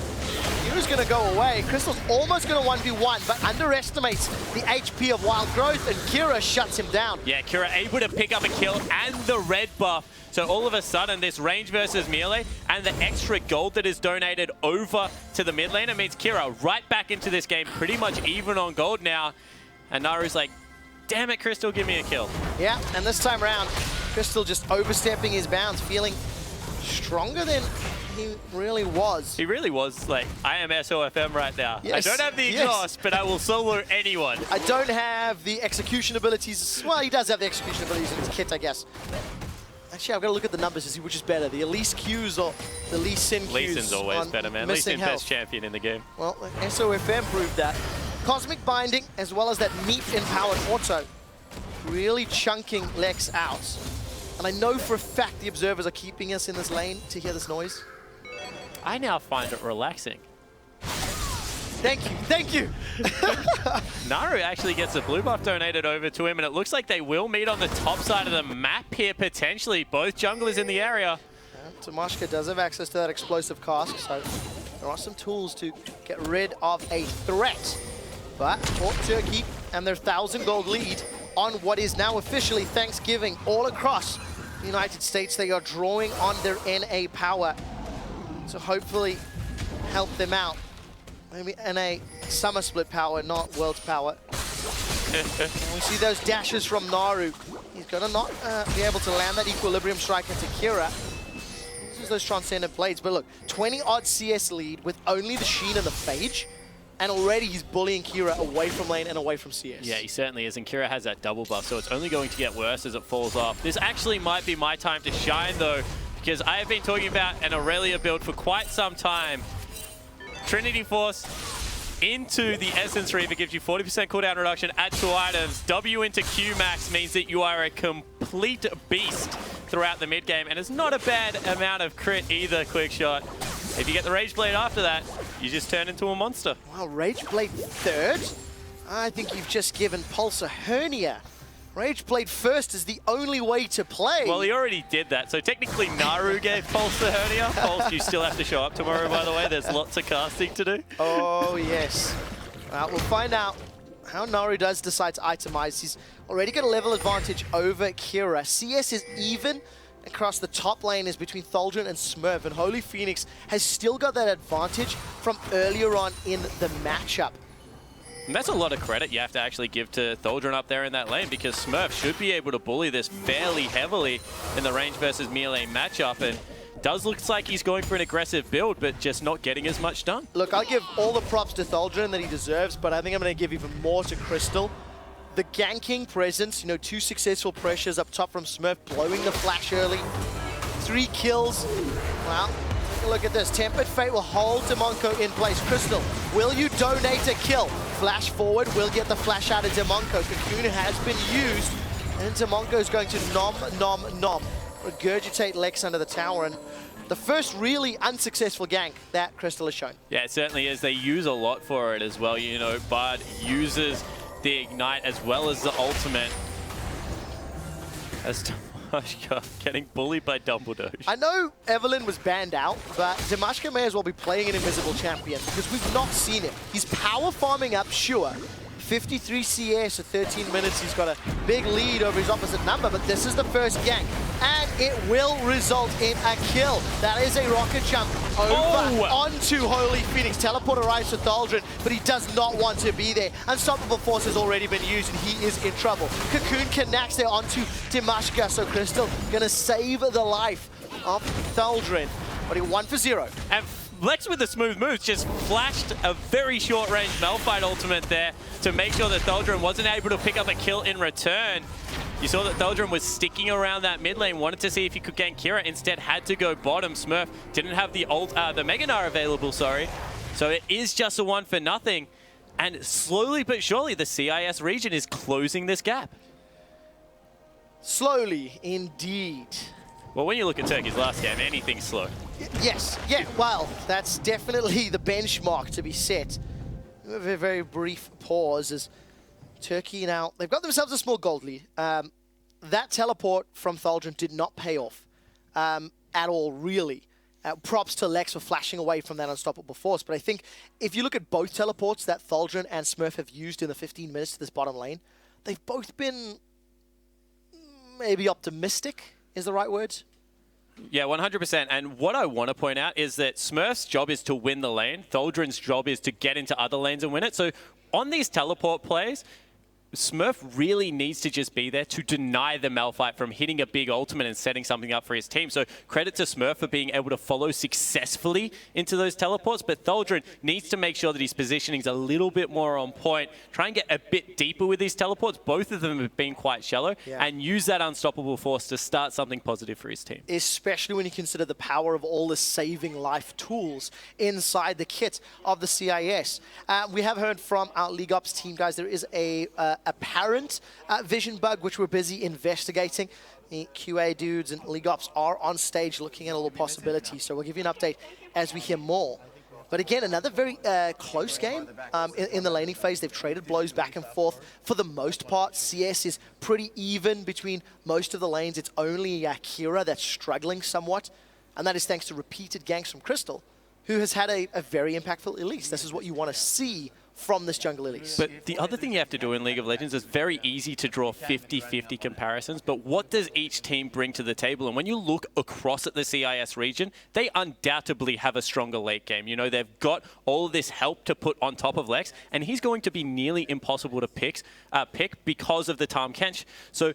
Kira's gonna go away. Crystal's almost gonna 1v1, but underestimates the HP of Wild Growth, and Kira shuts him down. Yeah, Kira able to pick up a kill and the red buff. So all of a sudden, this range versus melee and the extra gold that is donated over to the mid laner means Kira right back into this game, pretty much even on gold now. And Naru's like, damn it, Crystal, give me a kill. Yeah, and this time around, Crystal just overstepping his bounds, feeling stronger than he really was. He really was like, I am SOFM right now. Yes, I don't have the exhaust, but I will solo anyone. I don't have the execution abilities. Well, he does have the execution abilities in his kit, I guess. Actually, I've got to look at the numbers to see which is better, the Elise Qs or the Lee Sin Qs. Lee Sin's always better, man. Lee Sin best champion in the game. Well, SOFM proved that. Cosmic Binding, as well as that meat-empowered auto, really chunking Lex out. And I know for a fact the observers are keeping us in this lane to hear this noise. I now find it relaxing. Thank you. Naru actually gets a blue buff donated over to him, and it looks like they will meet on the top side of the map here, potentially. Both junglers in the area. Tamashka does have access to that explosive cask, so there are some tools to get rid of a threat. But for Turkey and their 1,000 gold lead on what is now officially Thanksgiving all across the United States, they are drawing on their NA power to hopefully help them out. Maybe NA summer split power, not world power. And we see those dashes from Naru. He's gonna not be able to land that equilibrium strike into Kira. Uses those transcendent blades, but look, 20-odd CS lead with only the Sheen and the Phage, and already he's bullying Kira away from lane and away from CS. Yeah, he certainly is, and Kira has that double buff, so it's only going to get worse as it falls off. This actually might be my time to shine, though, because I have been talking about an Aurelia build for quite some time. Trinity Force into the Essence Reaver gives you 40% cooldown reduction, add 2 items. W into Q max means that you are a complete beast throughout the mid game, and it's not a bad amount of crit either, Quick Shot. If you get the Rage Blade after that, you just turn into a monster. Wow, Rage Blade third? I think you've just given Pulse a hernia. Rage Blade first is the only way to play. Well, he already did that, so technically Naru gave Pulse the hernia. Pulse, you still have to show up tomorrow, by the way. There's lots of casting to do. Oh, yes. We'll find out how Naru does decide to itemize. He's already got a level advantage over Kira. CS is even across the top lane is between Thaldron and Smurf, and Holy Phoenix has still got that advantage from earlier on in the matchup. And that's a lot of credit you have to actually give to Thaldron up there in that lane, because Smurf should be able to bully this fairly heavily in the range versus melee matchup, and does look like he's going for an aggressive build, but just not getting as much done. Look, I'll give all the props to Thaldron that he deserves, but I think I'm going to give even more to Crystal. The ganking presence, 2 successful pressures up top from Smurf, blowing the flash early. 3 kills. Wow. Take a look at this. Tempered Fate will hold Demonko in place. Crystal, will you donate a kill? Flash forward, will get the flash out of Demonko. Cocoon has been used, and Demonko is going to nom, regurgitate Lex under the tower, and the first really unsuccessful gank that Crystal has shown. Yeah, it certainly is. They use a lot for it as well. Bard uses the Ignite as well as the ultimate. As Damashka getting bullied by Dumbledore. I know Evelyn was banned out, but Damashka may as well be playing an invisible champion because we've not seen him. He's power farming up, sure. 53 CS at 13 minutes. He's got a big lead over his opposite number, but this is the first gank, and it will result in a kill. That is a rocket jump over onto Holy Phoenix. Teleport arrives to Thaldron, but he does not want to be there. Unstoppable Force has already been used, and he is in trouble. Cocoon connects there onto Damashka, so Crystal gonna save the life of Thaldron, but he 1 for 0. And Lex with the smooth moves just flashed a very short-range Malphite ultimate there to make sure that Thaldron wasn't able to pick up a kill in return. You saw that Thaldron was sticking around that mid lane, wanted to see if he could gank Kira, instead had to go bottom. Smurf didn't have the Mega Gnar available, sorry. So it is just a 1 for nothing. And slowly but surely, the CIS region is closing this gap. Slowly, indeed. Well, when you look at Turkey's last game, anything's slow. Yes, yeah, well, that's definitely the benchmark to be set. A very, very brief pause as Turkey now, they've got themselves a small gold lead. That teleport from Thaldron did not pay off at all, really. Props to Lex for flashing away from that Unstoppable Force, but I think if you look at both teleports that Thaldron and Smurf have used in the 15 minutes to this bottom lane, they've both been maybe optimistic is the right word. Yeah, 100%. And what I want to point out is that Smurf's job is to win the lane. Thaldron's job is to get into other lanes and win it. So on these teleport plays, Smurf really needs to just be there to deny the Malphite from hitting a big ultimate and setting something up for his team. So credit to Smurf for being able to follow successfully into those teleports, but Thaldron needs to make sure that his positioning's a little bit more on point. Try and get a bit deeper with these teleports. Both of them have been quite shallow, and use that Unstoppable Force to start something positive for his team. Especially when you consider the power of all the saving life tools inside the kit of the CIS. We have heard from our League Ops team, guys, there is a apparent vision bug, which we're busy investigating. The QA dudes and League Ops are on stage looking at all the possibilities, so we'll give you an update as we hear more. But again, another very close game in the laning phase. They've traded blows back and forth. For the most part, CS is pretty even between most of the lanes. It's only Kira that's struggling somewhat, and that is thanks to repeated ganks from Crystal, who has had a very impactful Elise. This is what you want to see from this jungle Elise. But the other thing you have to do in League of Legends is very easy to draw 50-50 comparisons, but what does each team bring to the table? And when you look across at the CIS region, they undoubtedly have a stronger late game. You know, they've got all of this help to put on top of Lex, and he's going to be nearly impossible to pick because of the Tahm Kench. So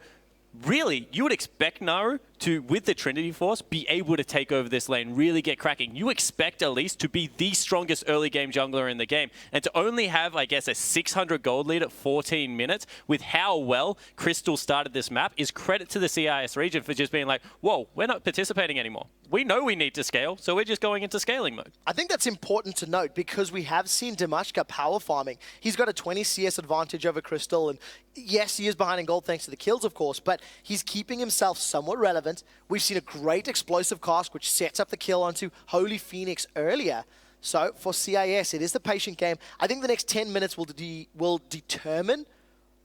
really, you would expect Naru to, with the Trinity Force, be able to take over this lane, really get cracking. You expect Elise to be the strongest early game jungler in the game. And to only have, I guess, a 600 gold lead at 14 minutes with how well Crystal started this map is credit to the CIS region for just being like, whoa, we're not participating anymore. We know we need to scale, so we're just going into scaling mode. I think that's important to note because we have seen Dimashka power farming. He's got a 20 CS advantage over Crystal, and yes, he is behind in gold thanks to the kills, of course, but he's keeping himself somewhat relevant. We've seen a great explosive cast, which sets up the kill onto Holy Phoenix earlier. So for CIS, it is the patient game. I think the next 10 minutes will determine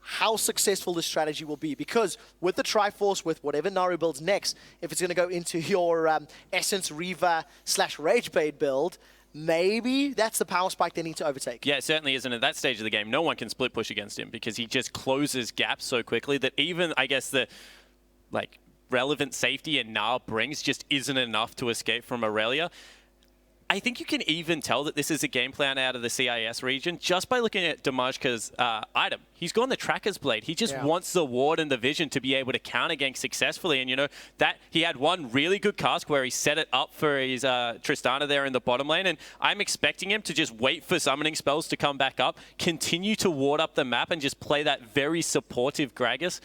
how successful this strategy will be, because with the Triforce, with whatever Naru builds next, if it's going to go into your Essence Reaver / Ragebait build, maybe that's the power spike they need to overtake. Yeah, it certainly isn't. At that stage of the game, no one can split push against him because he just closes gaps so quickly that even, I guess, the relevant safety and Gnar brings just isn't enough to escape from Aurelia. I think you can even tell that this is a game plan out of the CIS region just by looking at Dimashka's item. He's gone the Tracker's Blade. He just wants the ward and the vision to be able to counter gank successfully. And, you know, that he had one really good cast where he set it up for his Tristana there in the bottom lane. And I'm expecting him to just wait for summoning spells to come back up, continue to ward up the map, and just play that very supportive Gragas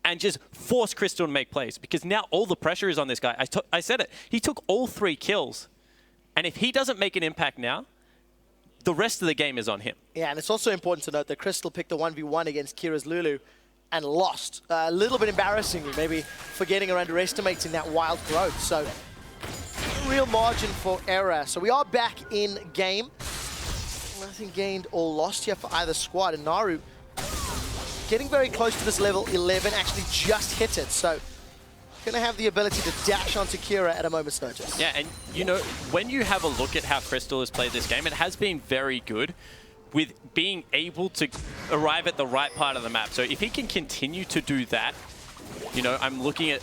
and just force Crystal to make plays. Because now all the pressure is on this guy. I said it. He took all 3 kills. And if he doesn't make an impact now, the rest of the game is on him. Yeah, and it's also important to note that Crystal picked a 1v1 against Kira's Lulu and lost. A little bit embarrassingly, maybe forgetting or underestimating that wild growth. So, real margin for error. So we are back in game. Nothing gained or lost here for either squad. And Naru getting very close to this level 11, actually just hit it. So, going to have the ability to dash onto Kira at a moment's notice. Yeah, and you know, when you have a look at how Crystal has played this game, it has been very good with being able to arrive at the right part of the map. So if he can continue to do that, you know, I'm looking at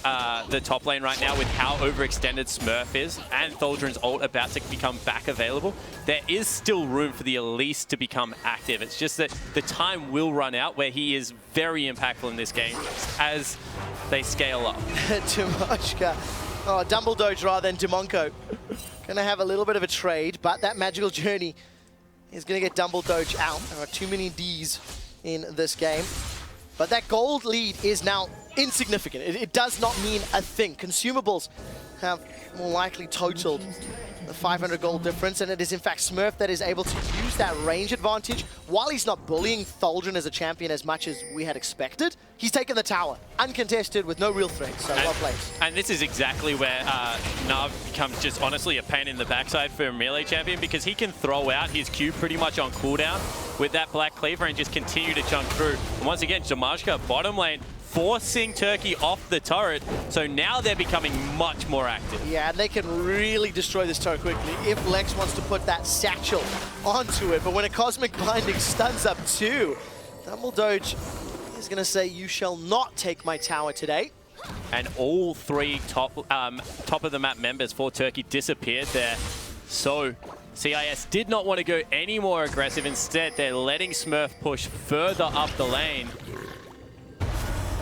the top lane right now with how overextended Smurf is and Thaldrin's ult about to become back available. There is still room for the Elise to become active. It's just that the time will run out where he is very impactful in this game as they scale up. Dimashka. Oh, Dumbledoge rather than Dimonko. Going to have a little bit of a trade, but that magical journey is going to get Dumbledoge out. There are too many Ds in this game. But that gold lead is now insignificant. It does not mean a thing. Consumables have more likely totaled the 500 gold difference, and it is in fact Smurf that is able to use that range advantage. While he's not bullying Thaldrin as a champion as much as we had expected, he's taken the tower, uncontested with no real threat, so well played. And this is exactly where Nav becomes just honestly a pain in the backside for a melee champion, because he can throw out his Q pretty much on cooldown with that Black Cleaver and just continue to chunk through. And once again, Dimashka, bottom lane, forcing Turkey off the turret, so now they're becoming much more active. Yeah, and they can really destroy this turret quickly if Lex wants to put that satchel onto it. But when a Cosmic Binding stuns up too, Dumbledoge is going to say, you shall not take my tower today. And all 3 top of the map members for Turkey disappeared there. So CIS did not want to go any more aggressive. Instead, they're letting Smurf push further up the lane.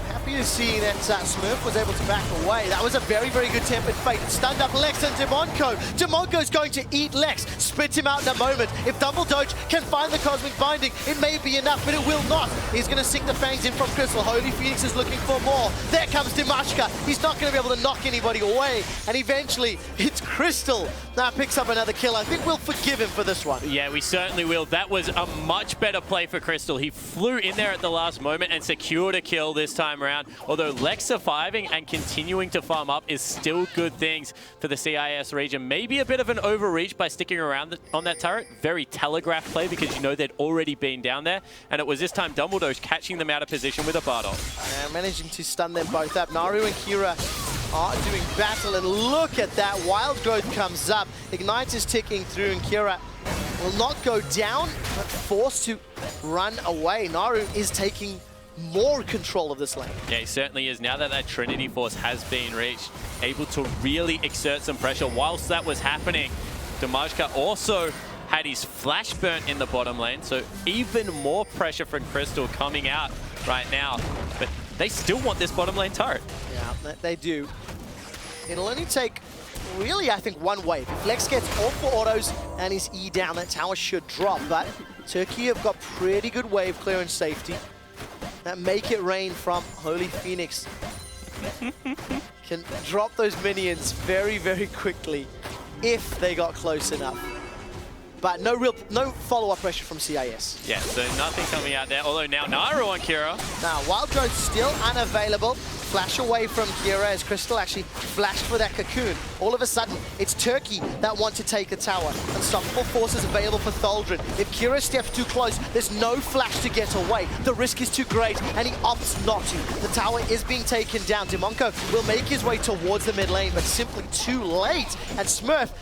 Happy to see that Smurf was able to back away. That was a very, very good tempered fate. It stunned up Lex and Dimonko. Dimonko's going to eat Lex, spit him out in a moment. If Dumbledoge can find the Cosmic Binding, it may be enough, but it will not. He's going to sink the fangs in from Crystal. Holy Phoenix is looking for more. There comes Dimashka. He's not going to be able to knock anybody away. And eventually, it's Crystal that picks up another kill. I think we'll forgive him for this one. Yeah, we certainly will. That was a much better play for Crystal. He flew in there at the last moment and secured a kill this time around. down. Although Lex surviving and continuing to farm up is still good things for the CIS region. Maybe a bit of an overreach by sticking around on that turret. Very telegraphed play because you know they'd already been down there. And it was this time Dumbledore catching them out of position with a Bardock. Managing to stun them both up. Naru and Kira are doing battle, and look at that. Wild Growth comes up. Ignite is ticking through, and Kira will not go down, but forced to run away. Naru is taking more control of this lane. Yeah, he certainly is. Now that that Trinity Force has been reached, able to really exert some pressure. Whilst that was happening, Dimashka also had his flash burnt in the bottom lane, so even more pressure from Crystal coming out right now. But they still want this bottom lane turret. Yeah, they do. It'll only take, really, I think, one wave. If Lex gets all 4 autos and his E down, that tower should drop. But Turkey have got pretty good wave clearance safety. That Make It Rain from Holy Phoenix can drop those minions very, very quickly if they got close enough. But no follow-up pressure from CIS. Yeah, so nothing coming out there. Although now Naru on Kira. Now, Wild Growth still unavailable. Flash away from Kira as Crystal actually flashed for that cocoon. All of a sudden, it's Turkey that want to take a tower. Unstoppable forces available for Tholdren. If Kira steps too close, there's no flash to get away. The risk is too great, and he opts not to. The tower is being taken down. Dimonko will make his way towards the mid lane, but simply too late. And Smurf,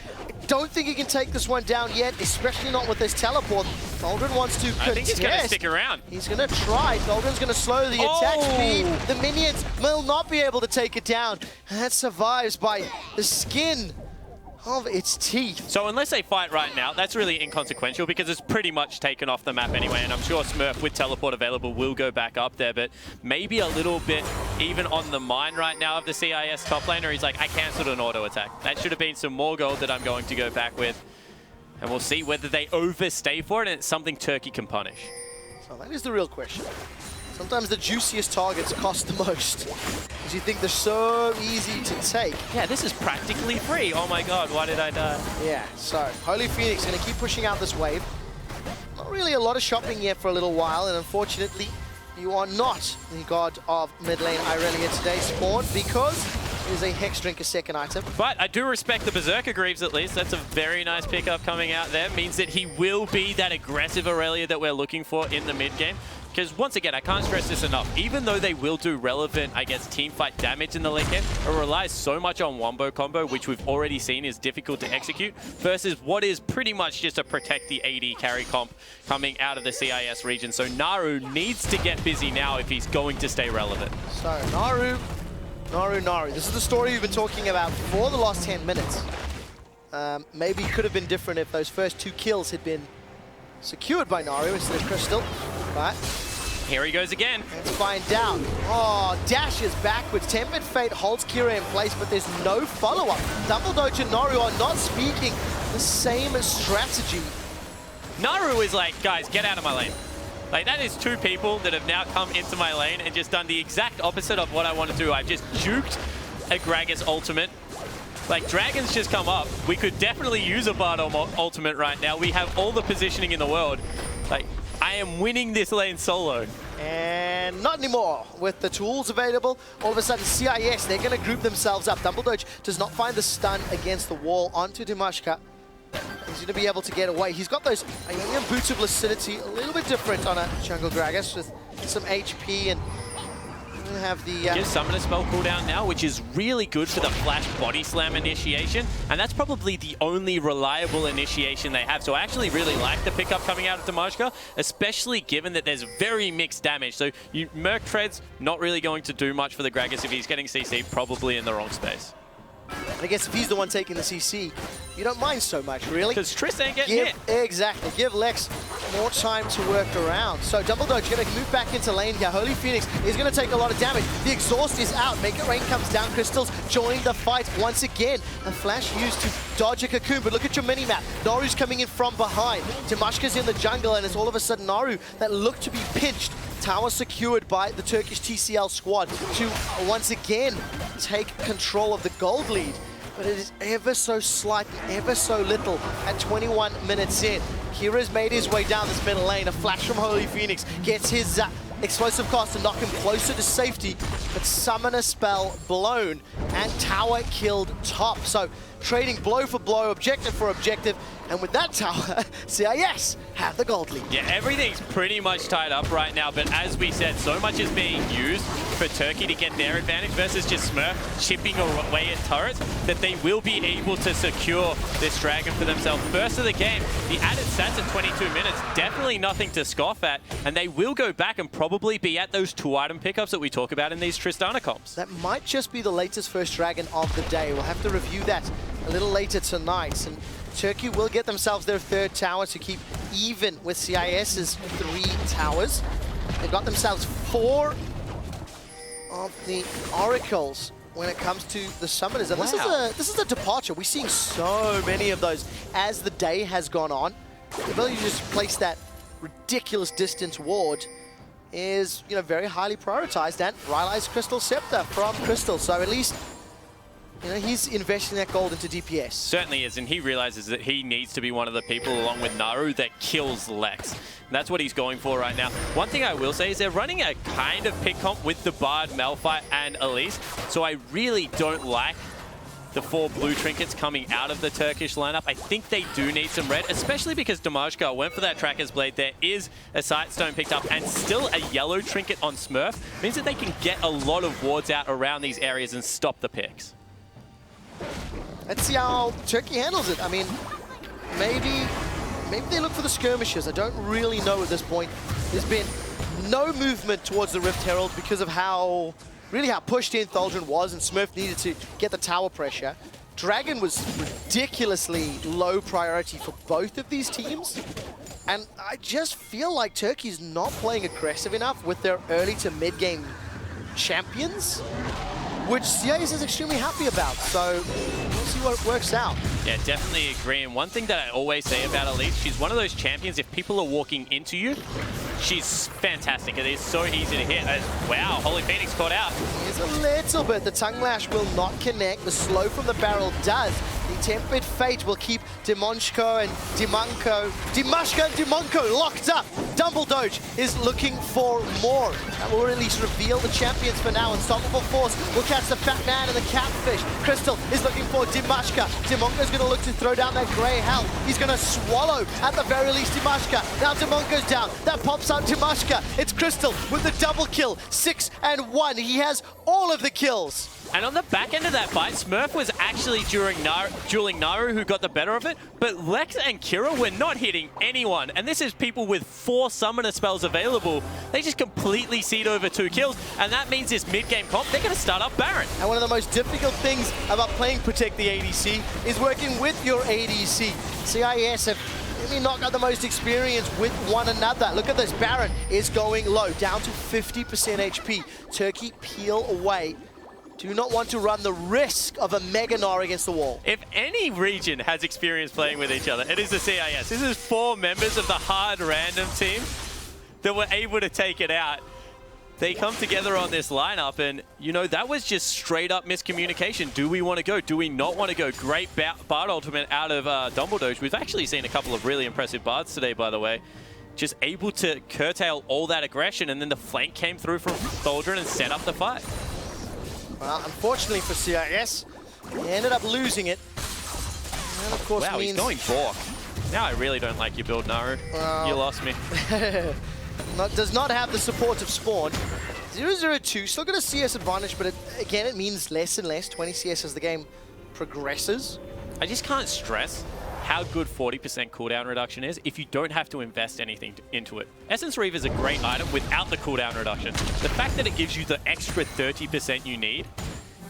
don't think he can take this one down yet, especially not with this teleport. Tholdren wants to contest. I think he's going to stick around. He's going to try. Tholdren's going to slow the attack speed. The minions will not be able to take it down. And that survives by the skin of its teeth. So unless they fight right now, that's really inconsequential because it's pretty much taken off the map anyway, and I'm sure Smurf with teleport available will go back up there, but maybe a little bit even on the mind right now of the CIS top laner. He's like, I cancelled an auto attack. That should have been some more gold that I'm going to go back with. And we'll see whether they overstay for it, and it's something Turkey can punish. So that is the real question. Sometimes the juiciest targets cost the most, because you think they're so easy to take. Yeah, this is practically free. Oh my god, why did I die? Yeah, so Holy Phoenix going to keep pushing out this wave. Not really a lot of shopping yet for a little while, and unfortunately, you are not the god of mid lane Irelia today, Spawn, because it is a Hex Drink, a second item. But I do respect the Berserker Greaves at least. That's a very nice pickup coming out there. Means that he will be that aggressive Aurelia that we're looking for in the mid game. Because once again, I can't stress this enough, even though they will do relevant, I guess, team fight damage in the late game, it relies so much on Wombo combo, which we've already seen is difficult to execute, versus what is pretty much just a protect the AD carry comp coming out of the CIS region. So Naru needs to get busy now if he's going to stay relevant. So Naru. This is the story we've been talking about for the last 10 minutes. Maybe it could have been different if those first 2 kills had been secured by Naru instead of Crystal. But here he goes again. Let's find out. Oh, dashes backwards. Tempered Fate holds Kira in place, but there's no follow-up. Double Doge and Naru are not speaking the same strategy. Naru is like, guys, get out of my lane. Like, that is 2 people that have now come into my lane and just done the exact opposite of what I want to do. I've just juked a Gragas ultimate. Like, Dragon's just come up. We could definitely use a Bardo ultimate right now. We have all the positioning in the world. Like, I am winning this lane solo. And not anymore. With the tools available, all of a sudden CIS, they're going to group themselves up. Dumbledore does not find the stun against the wall onto Dimashka. He's going to be able to get away. He's got those Ionian Boots of Lucidity, a little bit different on a jungle Gragas with some HP, and have the gives Summoner spell cooldown now, which is really good for the flash body slam initiation, and that's probably the only reliable initiation they have. So I actually really like the pickup coming out of Dimashka, especially given that there's very mixed damage. So Merc Tread's not really going to do much for the Gragas if he's getting CC, probably in the wrong space. And I guess if he's the one taking the CC, you don't mind so much, really. Because Triss ain't getting hit. Exactly. Give Lex more time to work around. So Dumbledore's going to move back into lane here. Holy Phoenix is going to take a lot of damage. The exhaust is out. Make It Rain comes down. Crystals join the fight once again. A flash used to dodge a cocoon, but look at your mini-map. Naru's coming in from behind. Dimashka's in the jungle, and it's all of a sudden Naru that looked to be pinched. Tower secured by the Turkish TCL squad to once again take control of the gold lead. But it is ever so slight and ever so little at 21 minutes in. Kira's made his way down this middle lane. A flash from Holy Phoenix gets his explosive cast to knock him closer to safety, but Summoner Spell blown and tower killed top. So trading blow for blow, objective for objective, and with that tower, CIS have the gold lead. Yeah, everything's pretty much tied up right now, but as we said, so much is being used for Turkey to get their advantage versus just Smurf chipping away at turrets that they will be able to secure this Dragon for themselves. First of the game, the added stats at 22 minutes, definitely nothing to scoff at, and they will go back and probably be at those 2-item pickups that we talk about in these Tristana comps. That might just be the latest first Dragon of the day. We'll have to review that a little later tonight. And Turkey will get themselves their 3rd tower to keep even with CIS's 3 towers. They've got themselves 4 of the Oracles when it comes to the Summoners. And this is a departure. We're seeing so many of those as the day has gone on. The ability to just place that ridiculous distance ward is, you know, very highly prioritized. And Rylai's Crystal Scepter from Crystal. So at least, you know, he's investing that gold into DPS. Certainly is, and he realizes that he needs to be one of the people along with Naru that kills Lex. And that's what he's going for right now. One thing I will say is they're running a kind of pick comp with the Bard, Malphite, and Elise, so I really don't like the 4 blue trinkets coming out of the Turkish lineup. I think they do need some red, especially because Damashka went for that Tracker's Blade. There is a Sightstone picked up, and still a yellow trinket on Smurf means that they can get a lot of wards out around these areas and stop the picks. Let's see how Turkey handles it. I mean, maybe they look for the skirmishes. I don't really know at this point. There's been no movement towards the Rift Herald because of how pushed in Thaldrun was, and Smurf needed to get the tower pressure. Dragon was ridiculously low priority for both of these teams. And I just feel like Turkey's not playing aggressive enough with their early to mid-game champions, which CIS is extremely happy about, so we'll see what works out. Yeah, definitely agree. And one thing that I always say about Elise, she's one of those champions, if people are walking into you, she's fantastic. It is so easy to hit. Wow, Holy Phoenix caught out. Here's a little bit. The Tongue Lash will not connect. The slow from the barrel does. The Tempered Fate will keep Dimashka and Dimonko locked up. Dumbledoge is looking for more. That will at least reveal the champions for now. Unstoppable Force will catch the Fat Man and the Catfish. Crystal is looking for Dimashka. Dimonko's going to look to throw down that Grey Hell. He's going to swallow, at the very least, Dimashka. Now Dimonko's down. That pops out Dimashka. It's Crystal with the double kill. 6 and 1. He has all of the kills. And on the back end of that fight, Smurf was actually dueling Naru, who got the better of it, but Lex and Kira were not hitting anyone. And this is people with 4 summoner spells available. They just completely seed over 2 kills, and that means this mid-game comp, they're going to start up Baron. And one of the most difficult things about playing Protect the ADC is working with your ADC. CIS have maybe not got the most experience with one another. Look at this, Baron is going low, down to 50% HP. Turkey peel away. Do not want to run the risk of a Mega Gnar against the wall. If any region has experience playing with each other, it is the CIS. This is 4 members of the hard random team that were able to take it out. They come together on this lineup, and, you know, that was just straight up miscommunication. Do we want to go? Do we not want to go? Great Bard ultimate out of Dumbledoge. We've actually seen a couple of really impressive Bards today, by the way. Just able to curtail all that aggression, and then the flank came through from Thaldrun and set up the fight. Well, unfortunately for CIS, they ended up losing it. And of course, wow, he's going Bork. Now I really don't like your build, Naru. You lost me. Does not have the support of Spawn. 0-0-2, still got a CS advantage, but again, it means less and less, 20 CS as the game progresses. I just can't stress how good 40% cooldown reduction is if you don't have to invest anything into it. Essence Reaver is a great item without the cooldown reduction. The fact that it gives you the extra 30% you need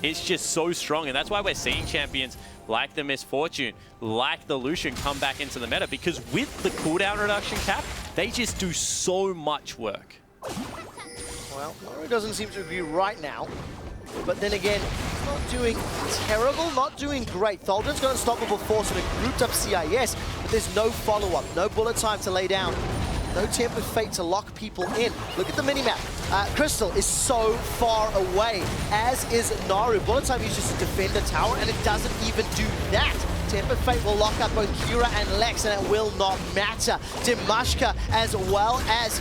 is just so strong, and that's why we're seeing champions like the Misfortune, like the Lucian come back into the meta, because with the cooldown reduction cap, they just do so much work. Well, Naru doesn't seem to agree right now. But then again, not doing terrible, not doing great. Thaldrun's got Unstoppable Force and it grouped up CIS, but there's no follow-up, no bullet time to lay down, no Tempered Fate to lock people in. Look at the minimap. Crystal is so far away, as is Naru. Bullet time uses to defend the tower, and it doesn't even do that. Tempered Fate will lock up both Kira and Lex, and it will not matter. Dimashka as well as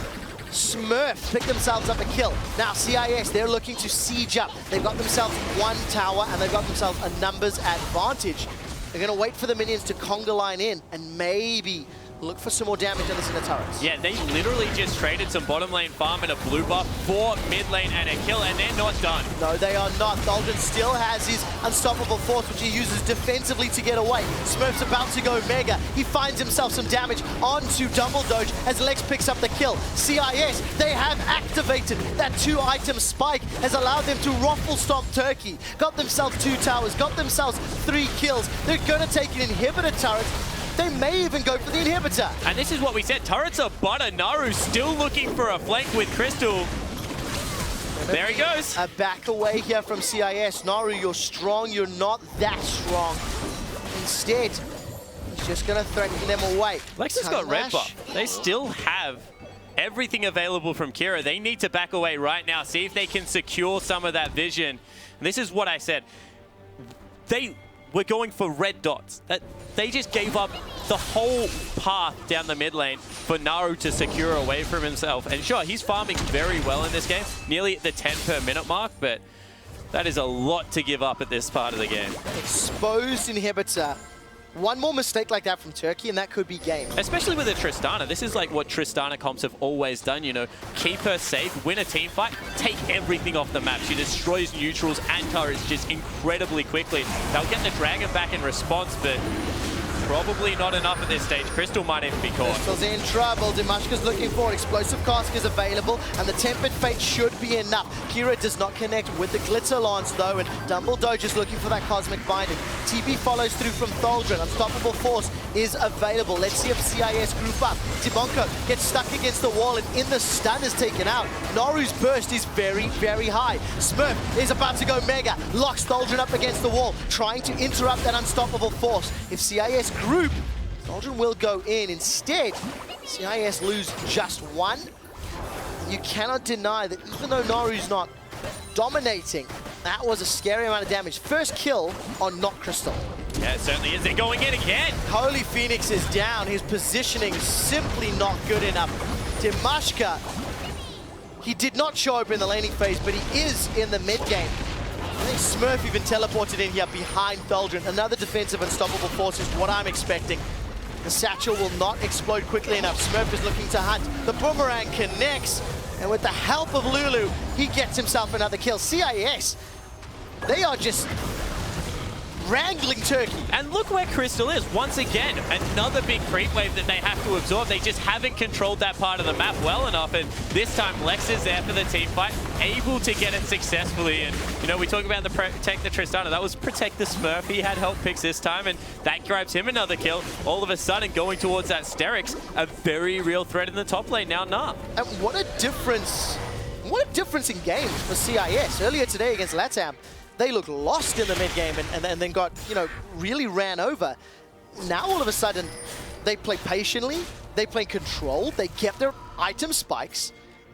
Smurf pick themselves up a kill. Now CIS, they're looking to siege up. They've got themselves one tower and they've got themselves a numbers advantage. They're going to wait for the minions to conga line in and maybe look for some more damage on the center turrets. Yeah, they literally just traded some bottom lane farm and a blue buff for mid lane and a kill, and they're not done. No, they are not. Thaldren still has his unstoppable force, which he uses defensively to get away. Smurf's about to go mega. He finds himself some damage onto Double Doge as Lex picks up the kill. CIS, they have activated that 2-item spike, has allowed them to ruffle stomp Turkey. Got themselves 2 towers, got themselves 3 kills. They're going to take an inhibitor turret. They may even go for the inhibitor. And this is what we said. Turrets are butter. Naru still looking for a flank with Crystal. There he goes. A back away here from CIS. Naru, you're strong. You're not that strong. Instead, he's just going to threaten them away. Lex has got red buff. They still have everything available from Kira. They need to back away right now. See if they can secure some of that vision. And this is what I said. They were going for red dots. They just gave up the whole path down the mid lane for Naru to secure away from himself. And sure, he's farming very well in this game, nearly at the 10 per minute mark, but that is a lot to give up at this part of the game. Exposed inhibitor. One more mistake like that from Turkey and that could be game. Especially with a Tristana. This is like what Tristana comps have always done, you know. Keep her safe, win a team fight, take everything off the map. She destroys neutrals and turrets just incredibly quickly. They'll get the dragon back in response, but probably not enough at this stage. Crystal might even be caught. Crystal's in trouble. Dimashka's looking for explosive cask is available, and the Tempered Fate should be enough. Kira does not connect with the Glitter Lance though, and Dumble Doge is looking for that Cosmic Binding. TB follows through from Thaldren. Unstoppable Force is available. Let's see if CIS group up. Tibonko gets stuck against the wall, and in the stun is taken out. Naru's burst is very, very high. Smurf is about to go mega. Locks Thaldren up against the wall, trying to interrupt that Unstoppable Force. If CIS group, Thaldren will go in. Instead, CIS lose just one. You cannot deny that even though Naru's not dominating, that was a scary amount of damage. First kill on not Crystal. Yeah, it certainly is. They're going in again. Holy Phoenix is down. His positioning is simply not good enough. Dimashka, he did not show up in the laning phase, but he is in the mid game. I think Smurf even teleported in here behind Thaldren. Another defensive unstoppable force is what I'm expecting. The satchel will not explode quickly enough. Smurf is looking to hunt. The boomerang connects, and with the help of Lulu, he gets himself another kill. CIS, they are just wrangling Turkey. And look where Crystal is. Once again, another big creep wave that they have to absorb. They just haven't controlled that part of the map well enough. And this time, Lex is there for the team fight, able to get it successfully. And, you know, we talk about the protect the Tristana. That was protect the Smurf. He had help picks this time, and that grabs him another kill. All of a sudden, going towards that Sterix, a very real threat in the top lane now. And what a difference. What a difference in games for CIS. Earlier today against LATAM, they looked lost in the mid game and then got, you know, really ran over. Now all of a sudden, they play patiently, they play controlled, they get their item spikes,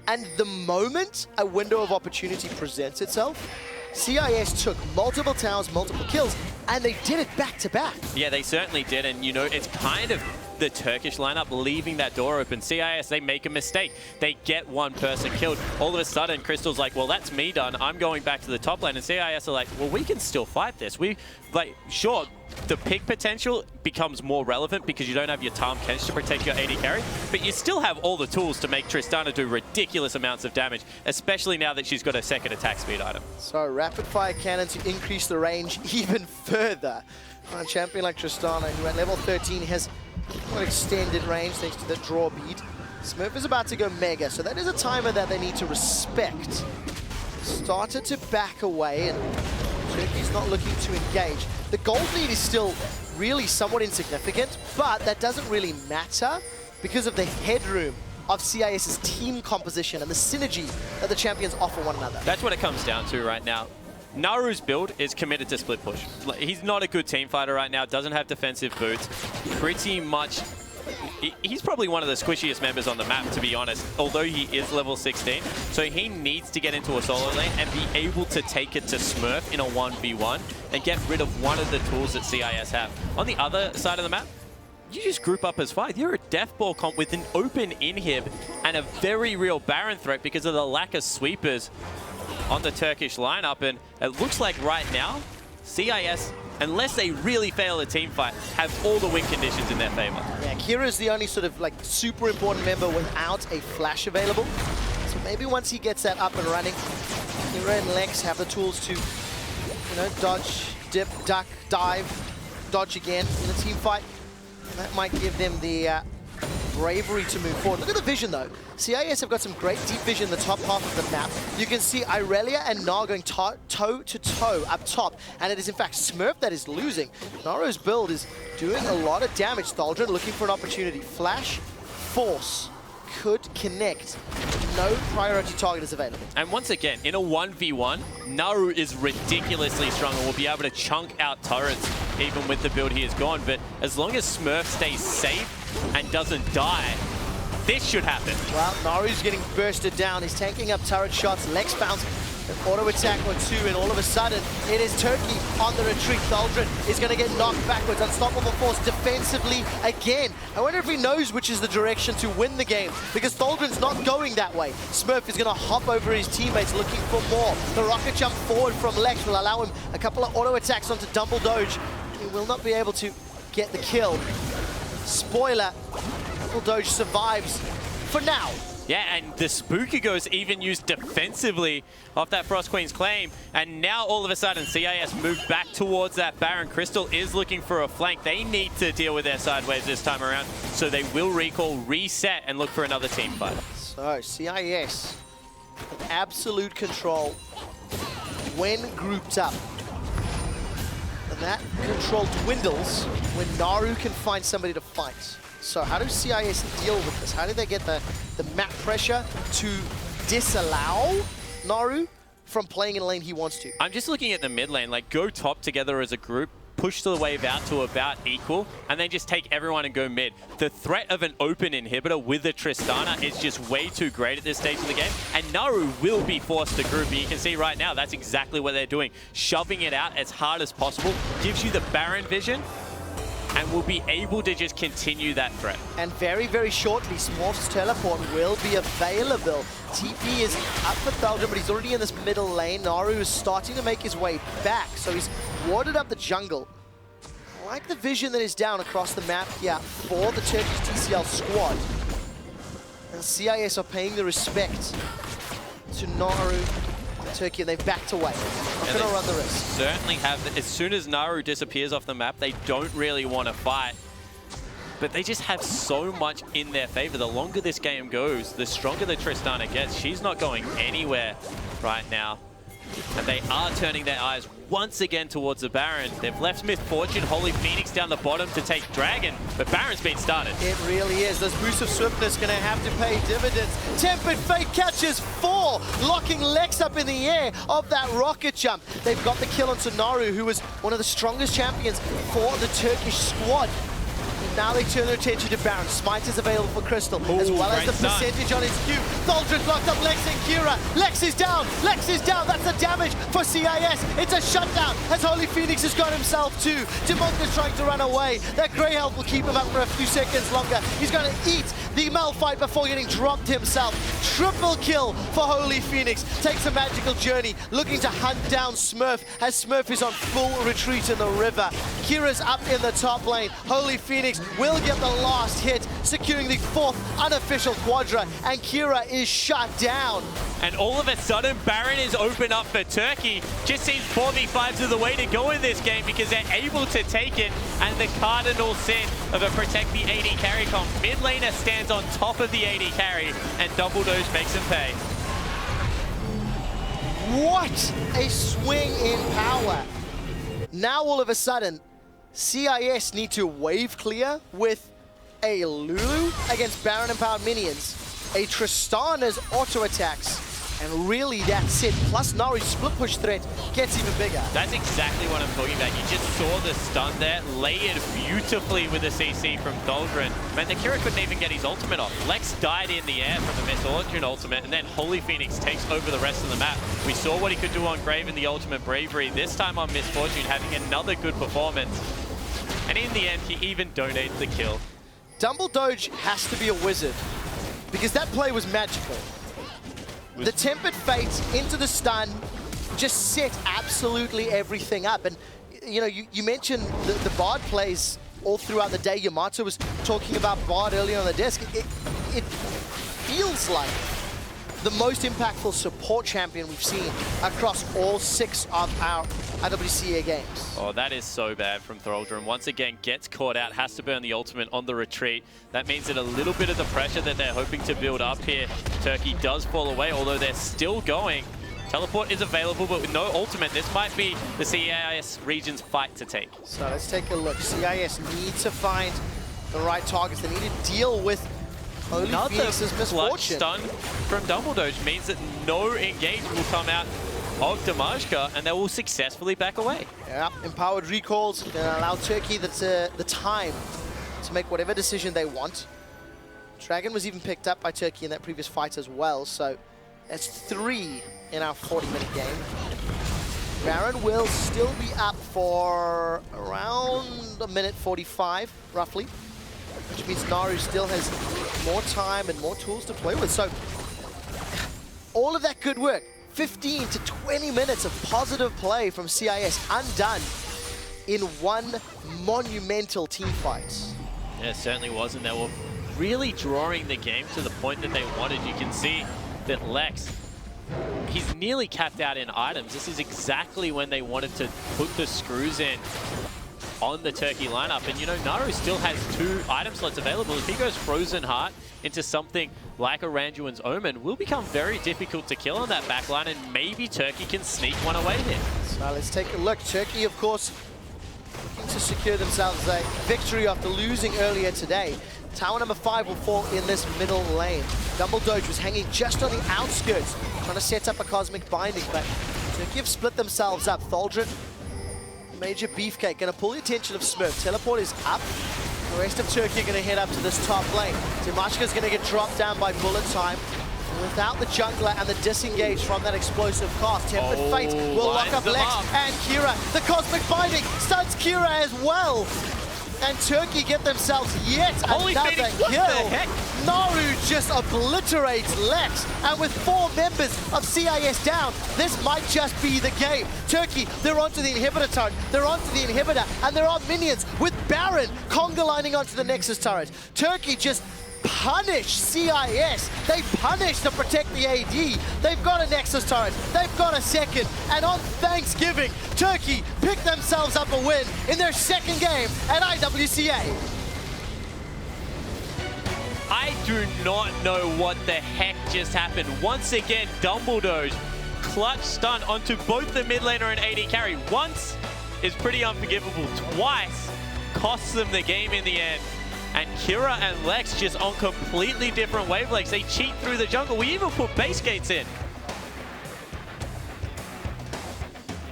and the moment a window of opportunity presents itself, CIS took multiple towers, multiple kills, and they did it back to back. Yeah, they certainly did, and you know, it's kind of the Turkish lineup leaving that door open. CIS, they make a mistake. They get one person killed. All of a sudden, Crystal's like, well, that's me done. I'm going back to the top lane. And CIS are like, well, we can still fight this. Sure, the pick potential becomes more relevant because you don't have your Tahm Kench to protect your AD carry, but you still have all the tools to make Tristana do ridiculous amounts of damage, especially now that she's got a second attack speed item. So rapid fire cannon to increase the range even further. On a champion like Tristana, who at level 13 has quite extended range thanks to the draw bead. Smurf is about to go mega, so that is a timer that they need to respect. Started to back away, and Turkey's not looking to engage. The gold lead is still really somewhat insignificant, but that doesn't really matter because of the headroom of CIS's team composition and the synergy that the champions offer one another. That's what it comes down to right now. Naru's build is committed to split push. He's not a good team fighter right now, doesn't have defensive boots. Pretty much, he's probably one of the squishiest members on the map, to be honest, although he is level 16. So he needs to get into a solo lane and be able to take it to Smurf in a 1v1 and get rid of one of the tools that CIS have. On the other side of the map, you just group up as 5. You're a death ball comp with an open inhib and a very real Baron threat because of the lack of sweepers on the Turkish lineup. And it looks like right now, CIS, unless they really fail a team fight, have all the win conditions in their favor. Yeah, Kira's the only sort of like super important member without a flash available. So maybe once he gets that up and running, Kira and Lex have the tools to, you know, dodge, dip, duck, dive, dodge again in a team fight. That might give them the bravery to move forward. Look at the vision though. CIS have got some great deep vision in the top half of the map. You can see Irelia and Gnar going toe to toe up top, and it is in fact Smurf that is losing. Naru's build is doing a lot of damage. Thaldren looking for an opportunity. Flash, Force could connect. No priority target is available. And once again, in a 1v1, Naru is ridiculously strong and will be able to chunk out turrets even with the build he has gone. But as long as Smurf stays safe and doesn't die, this should happen. Well, Naru's getting bursted down. He's tanking up turret shots. Lex found an auto attack or two, and all of a sudden, it is Turkey on the retreat. Thaldren is going to get knocked backwards. Unstoppable Force defensively again. I wonder if he knows which is the direction to win the game, because Thaldren's not going that way. Smurf is going to hop over his teammates looking for more. The rocket jump forward from Lex will allow him a couple of auto attacks onto Dumble Doge. He will not be able to get the kill. Spoiler, Dumble Doge survives for now. Yeah, and the Spookagos even used defensively off that Frost Queen's claim. And now all of a sudden, CIS moved back towards that Baron. Crystal is looking for a flank. They need to deal with their sideways this time around. So they will recall, reset, and look for another team fight. So CIS, absolute control when grouped up. And that control dwindles when Naru can find somebody to fight. So how do CIS deal with this? How do they get the map pressure to disallow Naru from playing in a lane he wants to? I'm just looking at the mid lane, like go top together as a group, push the wave out to about equal, and then just take everyone and go mid. The threat of an open inhibitor with a Tristana is just way too great at this stage of the game, and Naru will be forced to group. And you can see right now, that's exactly what they're doing. Shoving it out as hard as possible gives you the Baron vision, and will be able to just continue that threat. And very, very shortly, Smurf's teleport will be available. TP is up for Thaldren, but he's already in this middle lane. Naru is starting to make his way back, so he's warded up the jungle. I like the vision that is down across the map here for the Turkish TCL squad. And CIS are paying the respect to Naru. Turkey, and they've backed away. Not going to run the risk. Certainly have. As soon as Naru disappears off the map, they don't really want to fight. But they just have so much in their favor. The longer this game goes, the stronger the Tristana gets. She's not going anywhere right now. And they are turning their eyes once again towards the Baron. They've left Myth Fortune, Holy Phoenix down the bottom to take Dragon, but Baron's been started. It really is. This boost of swiftness going to have to pay dividends. Tempered Fate catches 4, locking Lex up in the air of that rocket jump. They've got the kill on Naru, who was one of the strongest champions for the Turkish squad. Now they turn their attention to Baron. Smite is available for Crystal, as well as the percentage on his Q. Thaldren locked up Lex and Kira. Lex is down. Lex is down. That's the damage for CIS. It's a shutdown as Holy Phoenix has got himself too. Demonka's trying to run away. That Grey Health will keep him up for a few seconds longer. He's going to eat the Malphite before getting dropped himself. Triple kill for Holy Phoenix. Takes a magical journey, looking to hunt down Smurf, as Smurf is on full retreat in the river. Kira's up in the top lane. Holy Phoenix will get the last hit, securing the 4th unofficial quadra, and Kira is shut down. And all of a sudden, Baron is open up for Turkey. Just seems 4v5s are the way to go in this game because they're able to take it, and the cardinal sin of a protect the AD carry comp. Mid laner stands on top of the AD carry, and Double Doge makes him pay. What a swing in power. Now all of a sudden, CIS need to wave clear with a Lulu against Baron empowered minions, a Tristana's auto attacks, and really that's it. Plus Naru's split push threat gets even bigger. That's exactly what I'm talking about. You just saw the stun there, layered beautifully with the CC from Thaldren. Man, the Kira couldn't even get his ultimate off. Lex died in the air from the Myth Fortune ultimate, and then Holy Phoenix takes over the rest of the map. We saw what he could do on Grave in the ultimate bravery. This time on Myth Fortune, having another good performance. And in the end, he even donates the kill. Dumble Doge has to be a wizard, because that play was magical. The Tempered Fate into the stun just set absolutely everything up. And, you know, you mentioned the Bard plays all throughout the day. Yamato was talking about Bard earlier on the desk. It feels like the most impactful support champion we've seen across all 6 of our IWCA games. Oh, that is so bad from Throldrum. Once again, gets caught out, has to burn the ultimate on the retreat. That means that a little bit of the pressure that they're hoping to build up here, Turkey does fall away, although they're still going. Teleport is available, but with no ultimate, this might be the CIS region's fight to take. So let's take a look. CIS need to find the right targets. They need to deal with Holy Phoenix's misfortune. Stun from Dumbledore means that no engage will come out of Damashka, and they will successfully back away. Yeah, empowered recalls gonna allow Turkey the time to make whatever decision they want. Dragon was even picked up by Turkey in that previous fight as well, so that's 3 in our 40-minute game. Baron will still be up for around a minute 45, roughly, which means Naru still has more time and more tools to play with. So all of that good work, 15 to 20 minutes of positive play from CIS undone in one monumental team fight. Yeah, it certainly was, and they were really drawing the game to the point that they wanted. You can see that Lex, he's nearly capped out in items. This is exactly when they wanted to put the screws in on the Turkey lineup. And, you know, Naru still has 2 item slots available. If he goes Frozen Heart into something like a Randuin's Omen, will become very difficult to kill on that backline, and maybe Turkey can sneak one away here. So let's take a look. Turkey, of course, looking to secure themselves a victory after losing earlier today. Tower number 5 will fall in this middle lane. Dumbledore was hanging just on the outskirts, trying to set up a Cosmic Binding, but Turkey have split themselves up. Thaldrin, Major Beefcake, going to pull the attention of Smurf. Teleport is up. The rest of Turkey are going to head up to this top lane. Dimashka's going to get dropped down by bullet time. Without the jungler and the disengage from that explosive cast, Tempered Fate will lock up Lex and Kira. The Cosmic Binding stuns Kira as well. And Turkey get themselves yet another kill. Naru just obliterates Lex. And with 4 members of CIS down, this might just be the game. Turkey, they're onto the inhibitor turret. They're onto the inhibitor. And there are minions with Baron conga lining onto the Nexus turret. Turkey just punish CIS. They punish to protect the AD. They've got a Nexus turret. They've got a second. And on Thanksgiving, Turkey pick themselves up a win in their 2nd game at IWCA. I do not know what the heck just happened. Once again, Dumbledore clutch stun onto both the mid laner and AD carry. Once is pretty unforgivable. Twice costs them the game in the end. And Kira and Lex just on completely different wavelengths. They cheat through the jungle. We even put base gates in.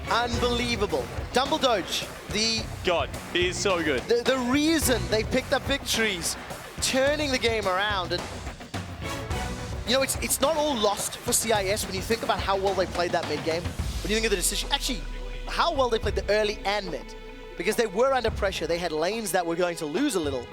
Unbelievable. Dumbledore, God, he is so good. The reason they picked up victories, turning the game around. And, you know, it's not all lost for CIS when you think about how well they played that mid game. When you think of the decision, actually, how well they played the early and mid. Because they were under pressure. They had lanes that were going to lose a little.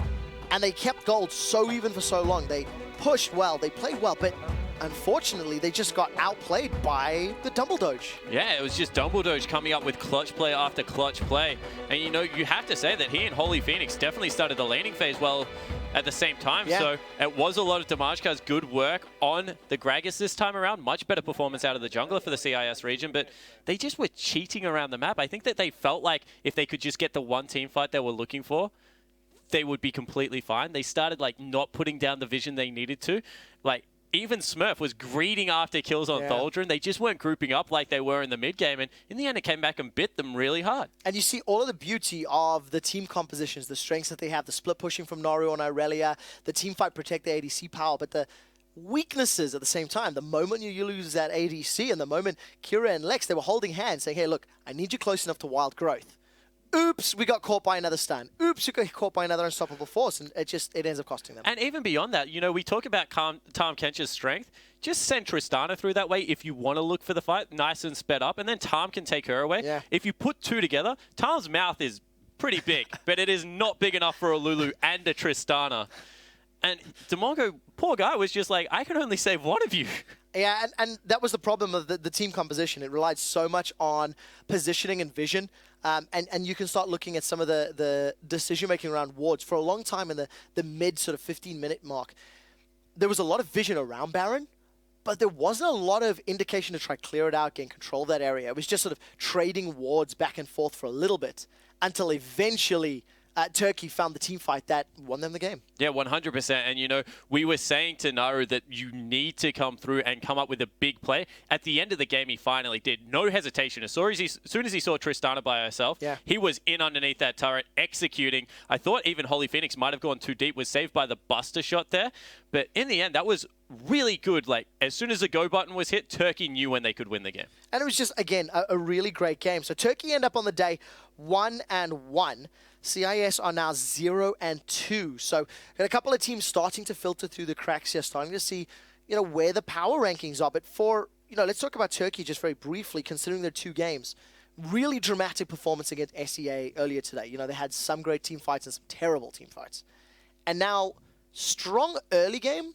And they kept gold so even for so long. They pushed well, they played well, but unfortunately, they just got outplayed by the Dumbledore. Yeah, it was just Dumbledore coming up with clutch play after clutch play. And, you know, you have to say that he and Holy Phoenix definitely started the laning phase well at the same time. Yeah. So it was a lot of Damashka's good work on the Gragas this time around. Much better performance out of the jungler for the CIS region, but they just were cheating around the map. I think that they felt like if they could just get the one team fight they were looking for, they would be completely fine. They started like not putting down the vision they needed to. Like even Smurf was greeting after kills on Thaldrin. They just weren't grouping up like they were in the mid game. And in the end, it came back and bit them really hard. And you see all of the beauty of the team compositions, the strengths that they have, the split pushing from Naru on Irelia, the team fight protect the ADC power, but the weaknesses at the same time. The moment you lose that ADC and the moment Kira and Lex, they were holding hands saying, hey, look, I need you close enough to wild growth. Oops, we got caught by another stun. Oops, we got caught by another unstoppable force, and it ends up costing them. And even beyond that, you know, we talk about Tahm Kench's strength. Just send Tristana through that way if you want to look for the fight, nice and sped up, and then Tahm can take her away. Yeah. If you put 2 together, Tahm's mouth is pretty big, but it is not big enough for a Lulu and a Tristana. And Demongo, poor guy, was just like, I can only save one of you. Yeah, and that was the problem of the team composition. It relied so much on positioning and vision. And you can start looking at some of the decision-making around wards. For a long time in the mid sort of 15-minute mark, there was a lot of vision around Baron, but there wasn't a lot of indication to try clear it out, gain control of that area. It was just sort of trading wards back and forth for a little bit until eventually Turkey found the team fight that won them the game. Yeah, 100%. And, you know, we were saying to Naru that you need to come through and come up with a big play. At the end of the game, he finally did. No hesitation. As soon as he saw Tristana by herself, he was in underneath that turret, executing. I thought even Holy Phoenix might have gone too deep, was saved by the Buster shot there. But in the end, that was really good. Like, as soon as the go button was hit, Turkey knew when they could win the game. And it was just, again, a really great game. So Turkey end up on the day 1-1. CIS are now 0-2. So got a couple of teams starting to filter through the cracks here, starting to see, you know, where the power rankings are. But for, you know, let's talk about Turkey just very briefly, considering their 2 games. Really dramatic performance against SEA earlier today. You know, they had some great team fights and some terrible team fights. And now, strong early game,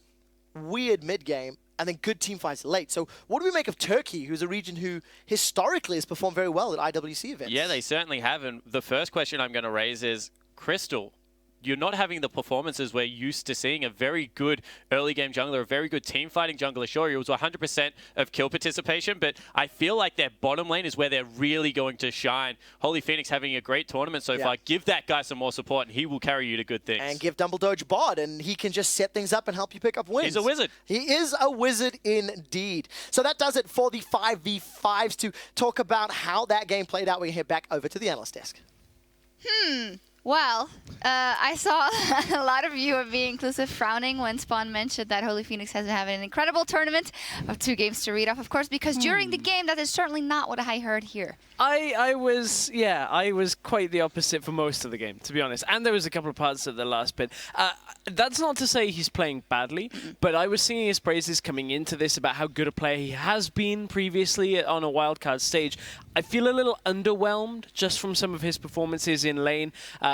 weird mid game, and then good team fights late. So what do we make of Turkey, who's a region who historically has performed very well at IWC events? Yeah, they certainly have. And the first question I'm going to raise is, Crystal, you're not having the performances we're used to seeing. A very good early game jungler, a very good team fighting jungler. Sure, it was 100% of kill participation, but I feel like their bottom lane is where they're really going to shine. Holy Phoenix having a great tournament so far. Give that guy some more support, and he will carry you to good things. And give Dumbledore bot, and he can just set things up and help you pick up wins. He's a wizard. He is a wizard indeed. So that does it for the 5v5s. To talk about how that game played out, we head back over to the analyst desk. Well, I saw a lot of you, me inclusive, frowning when Spawn mentioned that Holy Phoenix has been having an incredible tournament of 2 games to read off, of course, because during the game, that is certainly not what I heard here. I was quite the opposite for most of the game, to be honest. And there was a couple of parts at the last bit. That's not to say he's playing badly, but I was singing his praises coming into this about how good a player he has been previously on a wildcard stage. I feel a little underwhelmed just from some of his performances in lane,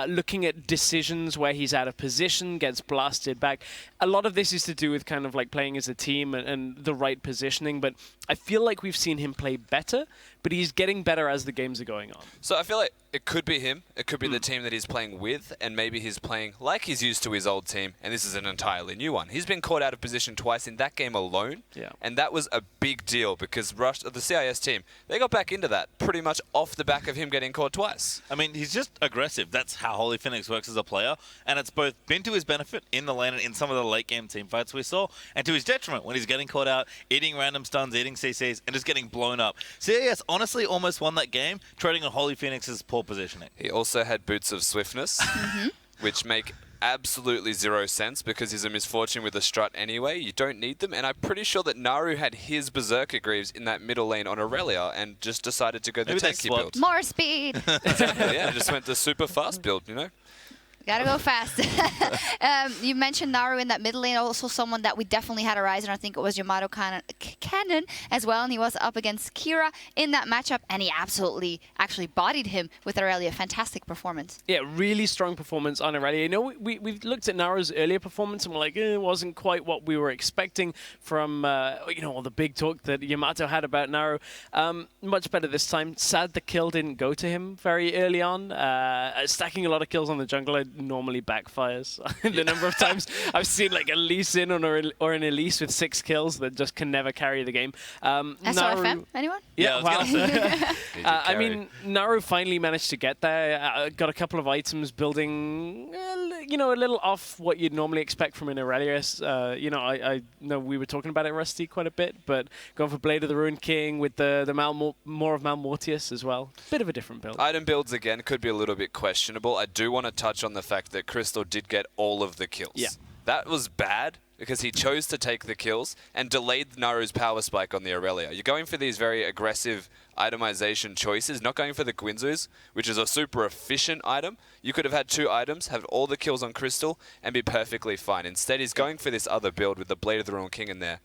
looking at decisions where he's out of position, gets blasted back. A lot of this is to do with kind of like playing as a team and the right positioning, but I feel like we've seen him play better, but he's getting better as the games are going on. So I feel like it could be him. It could be the team that he's playing with, and maybe he's playing like he's used to his old team, and this is an entirely new one. He's been caught out of position twice in that game alone, and that was a big deal because the CIS team, they got back into that pretty much off the back of him getting caught twice. I mean, he's just aggressive. That's how Holy Phoenix works as a player, and it's both been to his benefit in the lane and in some of the late game team fights we saw, and to his detriment when he's getting caught out, eating random stuns, eating CCs, and just getting blown up. CIS honestly almost won that game, trading on Holy Phoenix's poor positioning. He also had boots of swiftness, which make absolutely zero sense because he's a misfortune with a strut anyway. You don't need them, and I'm pretty sure that Naru had his Berserker Greaves in that middle lane on Aurelia and just decided to go the tanky build. More speed. Exactly, yeah, just went the super fast build, you know? Gotta go fast. You mentioned Naru in that mid lane, also someone that we definitely had a rise, and I think it was Yamato Cannon as well, and he was up against Kira in that matchup, and he absolutely actually bodied him with Aurelia. Fantastic performance. Yeah, really strong performance on Aurelia. You know, we've looked at Naru's earlier performance, and we're like, it wasn't quite what we were expecting from, you know, all the big talk that Yamato had about Naru. Much better this time. Sad the kill didn't go to him very early on. Stacking a lot of kills on the jungler normally backfires. The number of times I've seen like a Lee Sin or an Elise with 6 kills that just can never carry the game. SOFM, anyone? Yeah, well, I mean, Naru finally managed to get there. Got a couple of items building, you know, a little off what you'd normally expect from an Aurelius. You know, I know we were talking about it, Rusty, quite a bit, but going for Blade of the Ruined King with the more of Malmortius as well. Bit of a different build. Item builds, again, could be a little bit questionable. I do want to touch on the fact that Crystal did get all of the kills. Yeah. That was bad because he chose to take the kills and delayed Naru's power spike on the Aurelia. You're going for these very aggressive itemization choices, not going for the Guinzus, which is a super efficient item. You could have had 2 items, have all the kills on Crystal, and be perfectly fine. Instead, he's going for this other build with the Blade of the Ruined King in there.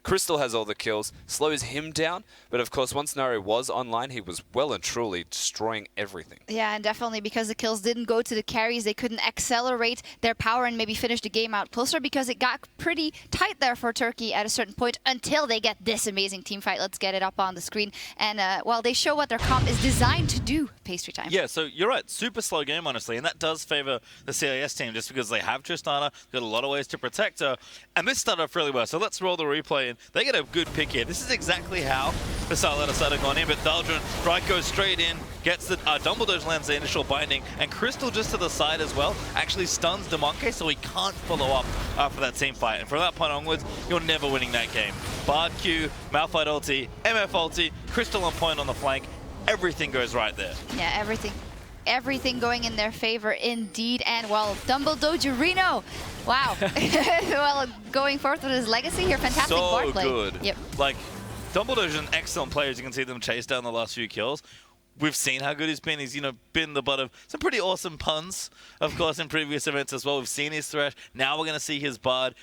Crystal has all the kills, slows him down, but of course once Naru was online, he was well and truly destroying everything. Yeah, and definitely because the kills didn't go to the carries, they couldn't accelerate their power and maybe finish the game out closer because it got pretty tight there for Turkey at a certain point until they get this amazing team fight. Let's get it up on the screen. And, well, they show what their comp is designed to do, Pastry Time. Yeah, so you're right. Super slow game, honestly, and that does favor the CIS team just because they have Tristana, got a lot of ways to protect her, and this started off really well. So let's roll the replay, and they get a good pick here. This is exactly how the Starlight side have gone in, but Thaldron, right, goes straight in, gets the Dumbledore lands the initial binding, and Crystal just to the side as well actually stuns Demonke, so he can't follow up after that team fight. And from that point onwards, you're never winning that game. Bard Q, Malphite ulti, MF ulti, Crystal on point on the flank, everything goes right there. Yeah, everything going in their favor indeed. And well, Dumbledore, wow. Well, going forth with his legacy here, fantastic board play. So good. Yep. Like, Dumbledore's an excellent player, as you can see them chase down the last few kills. We've seen how good he's been. He's, been the butt of some pretty awesome puns, of course, in previous events as well. We've seen his Thresh. Now we're going to see his Bard.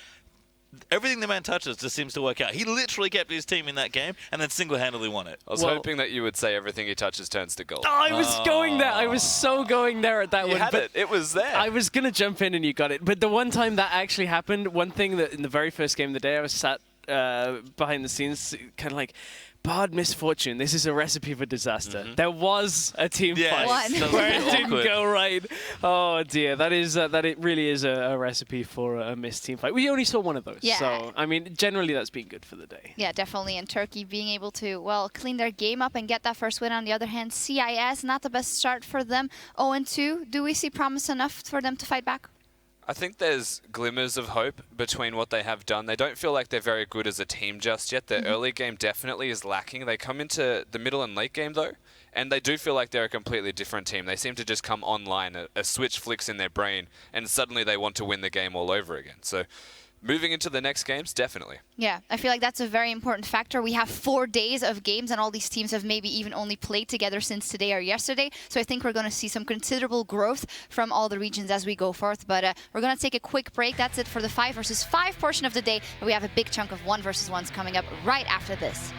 Everything the man touches just seems to work out. He literally kept his team in that game and then single-handedly won it. I was hoping that you would say everything he touches turns to gold. Oh, I was going there. I was so going there at that one. You had it. It was there. I was going to jump in and you got it. But the one time that actually happened, one thing that in the very first game of the day, I was sat behind the scenes kind of like, Bard misfortune. This is a recipe for disaster. There was a team fight where it didn't go right. Oh dear, that it really is a recipe for a missed team fight. We only saw one of those, so I mean, generally that's been good for the day. Yeah, definitely. And Turkey being able to clean their game up and get that first win. On the other hand, CIS not the best start for them. 0-2. Do we see promise enough for them to fight back? I think there's glimmers of hope between what they have done. They don't feel like they're very good as a team just yet. Their early game definitely is lacking. They come into the middle and late game, though, and they do feel like they're a completely different team. They seem to just come online, a switch flicks in their brain, and suddenly they want to win the game all over again. So moving into the next games, definitely. Yeah, I feel like that's a very important factor. We have 4 days of games, and all these teams have maybe even only played together since today or yesterday. So I think we're going to see some considerable growth from all the regions as we go forth. But we're going to take a quick break. That's it for the 5 versus 5 portion of the day. But we have a big chunk of 1 versus 1s coming up right after this.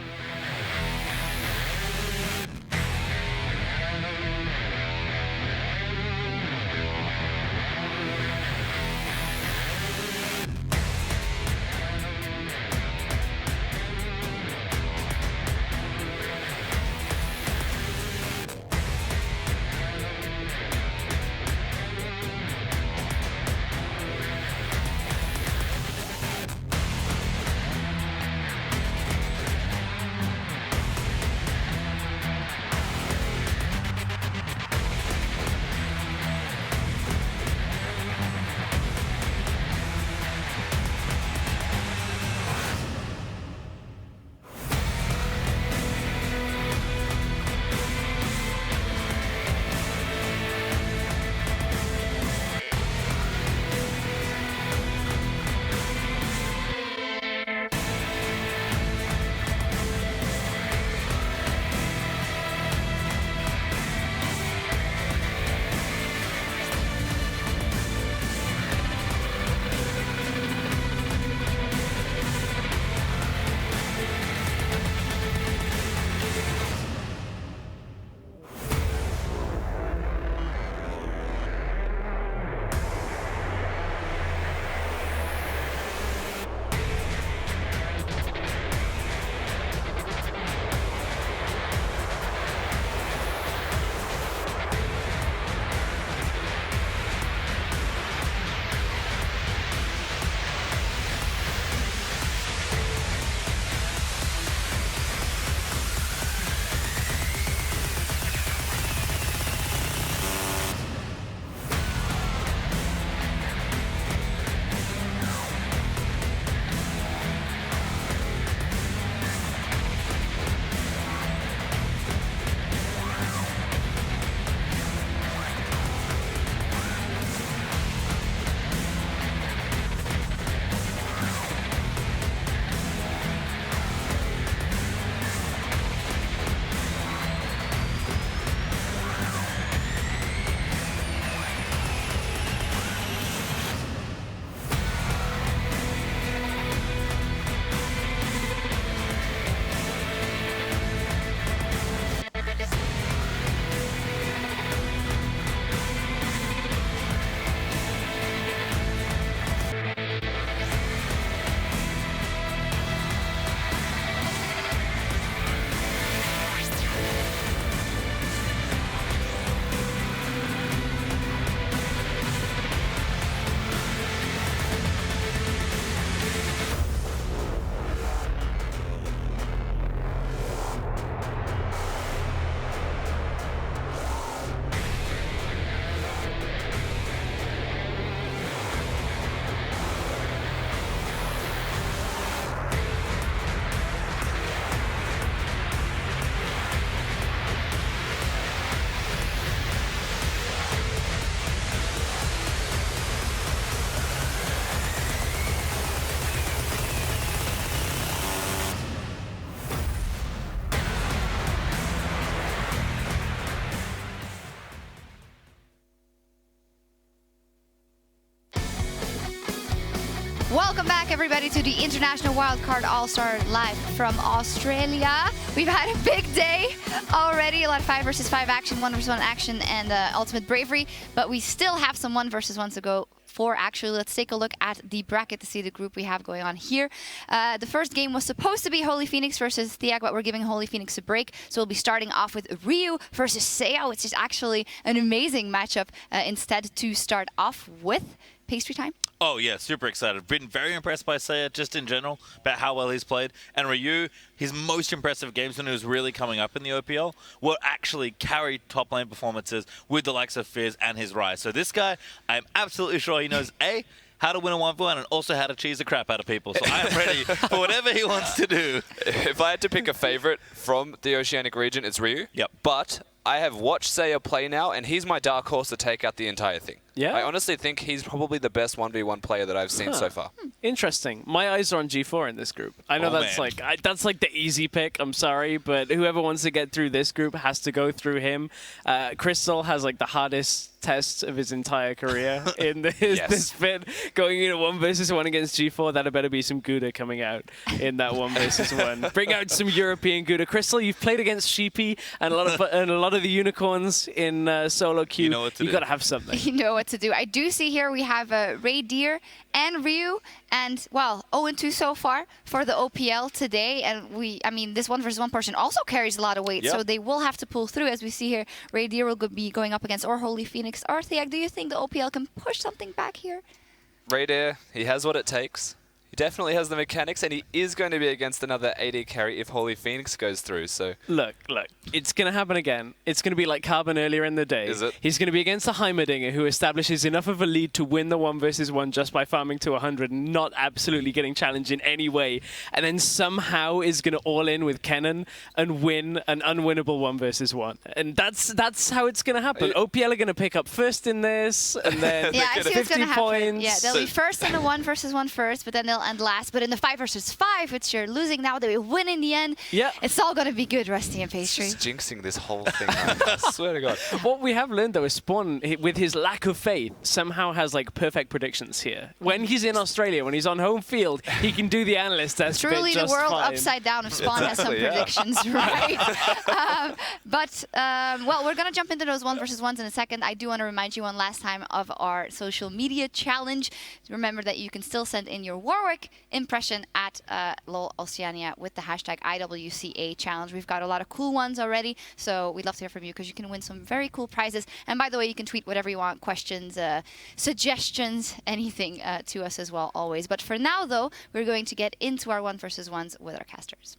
Welcome back, everybody, to the International Wildcard All-Star live from Australia. We've had a big day already. A lot of 5 versus 5 action, 1 versus 1 action, and ultimate bravery. But we still have some 1 versus 1s to go for. Actually, let's take a look at the bracket to see the group we have going on here. The first game was supposed to be Holy Phoenix versus Thiag, but we're giving Holy Phoenix a break. So we'll be starting off with Ryu versus Seiya, which is actually an amazing matchup instead to start off with. Pastry time? Oh, yeah, super excited. Been very impressed by Seiya, just in general, about how well he's played. And Ryu, his most impressive games when he was really coming up in the OPL were actually carried top lane performances with the likes of Fizz and his Rise. So this guy, I'm absolutely sure he knows, A, how to win a 1v1 and also how to cheese the crap out of people. So I am ready for whatever he wants to do. If I had to pick a favorite from the Oceanic region, it's Ryu. Yep. But I have watched Seiya play now, and he's my dark horse to take out the entire thing. Yeah? I honestly think he's probably the best 1v1 player that I've seen so far. Interesting. My eyes are on G4 in this group. I know that's like the easy pick. I'm sorry, but whoever wants to get through this group has to go through him. Crystal has like the hardest test of his entire career in this bit. Going into 1 versus 1 against G4, that better be some Gouda coming out in that 1 versus 1. Bring out some European Gouda. Crystal, you've played against Sheepy and a lot of the unicorns in solo queue. You know what to do. You got to have something. You know what to do. I do see here we have Raydeer and Ryu, and well, 0-2 so far for the OPL today. And I mean, this 1 versus 1 portion also carries a lot of weight, so they will have to pull through. As we see here, Raydeer will be going up against or Holy Phoenix or Thiag. Do you think the OPL can push something back here? Raydeer, he has what it takes. He definitely has the mechanics, and he is going to be against another AD carry if Holy Phoenix goes through. So Look, it's going to happen again. It's going to be like Carbon earlier in the day. Is it? He's going to be against a Heimerdinger who establishes enough of a lead to win the 1 versus 1 just by farming to 100 and not absolutely getting challenged in any way, and then somehow is going to all in with Kennen and win an unwinnable 1 versus 1. And that's how it's going to happen. OPL are going to pick up first in this, and then Yeah, I see what's 50 going to happen. points. Yeah, they'll be first in the 1 versus 1 first, but then they'll end last. But in the 5 versus 5, which you're losing now, they will win in the end. Yeah. It's all going to be good, Rusty and Pastry. just jinxing this whole thing. I swear to God. What we have learned, though, is Spawn, with his lack of faith, somehow has like perfect predictions here. When he's in Australia, when he's on home field, he can do the analyst test. Truly the world upside down if Spawn has some predictions, right? Well, we're going to jump into those 1 versus 1s in a second. I do want to remind you one last time of our social media challenge. Remember that you can still send in your Warwick impression at LOL Oceania with the hashtag IWCA challenge. We've got a lot of cool ones already, so we'd love to hear from you because you can win some very cool prizes. And by the way, you can tweet whatever you want, questions, suggestions, anything to us as well, always. But for now, though, we're going to get into our 1 versus 1s with our casters.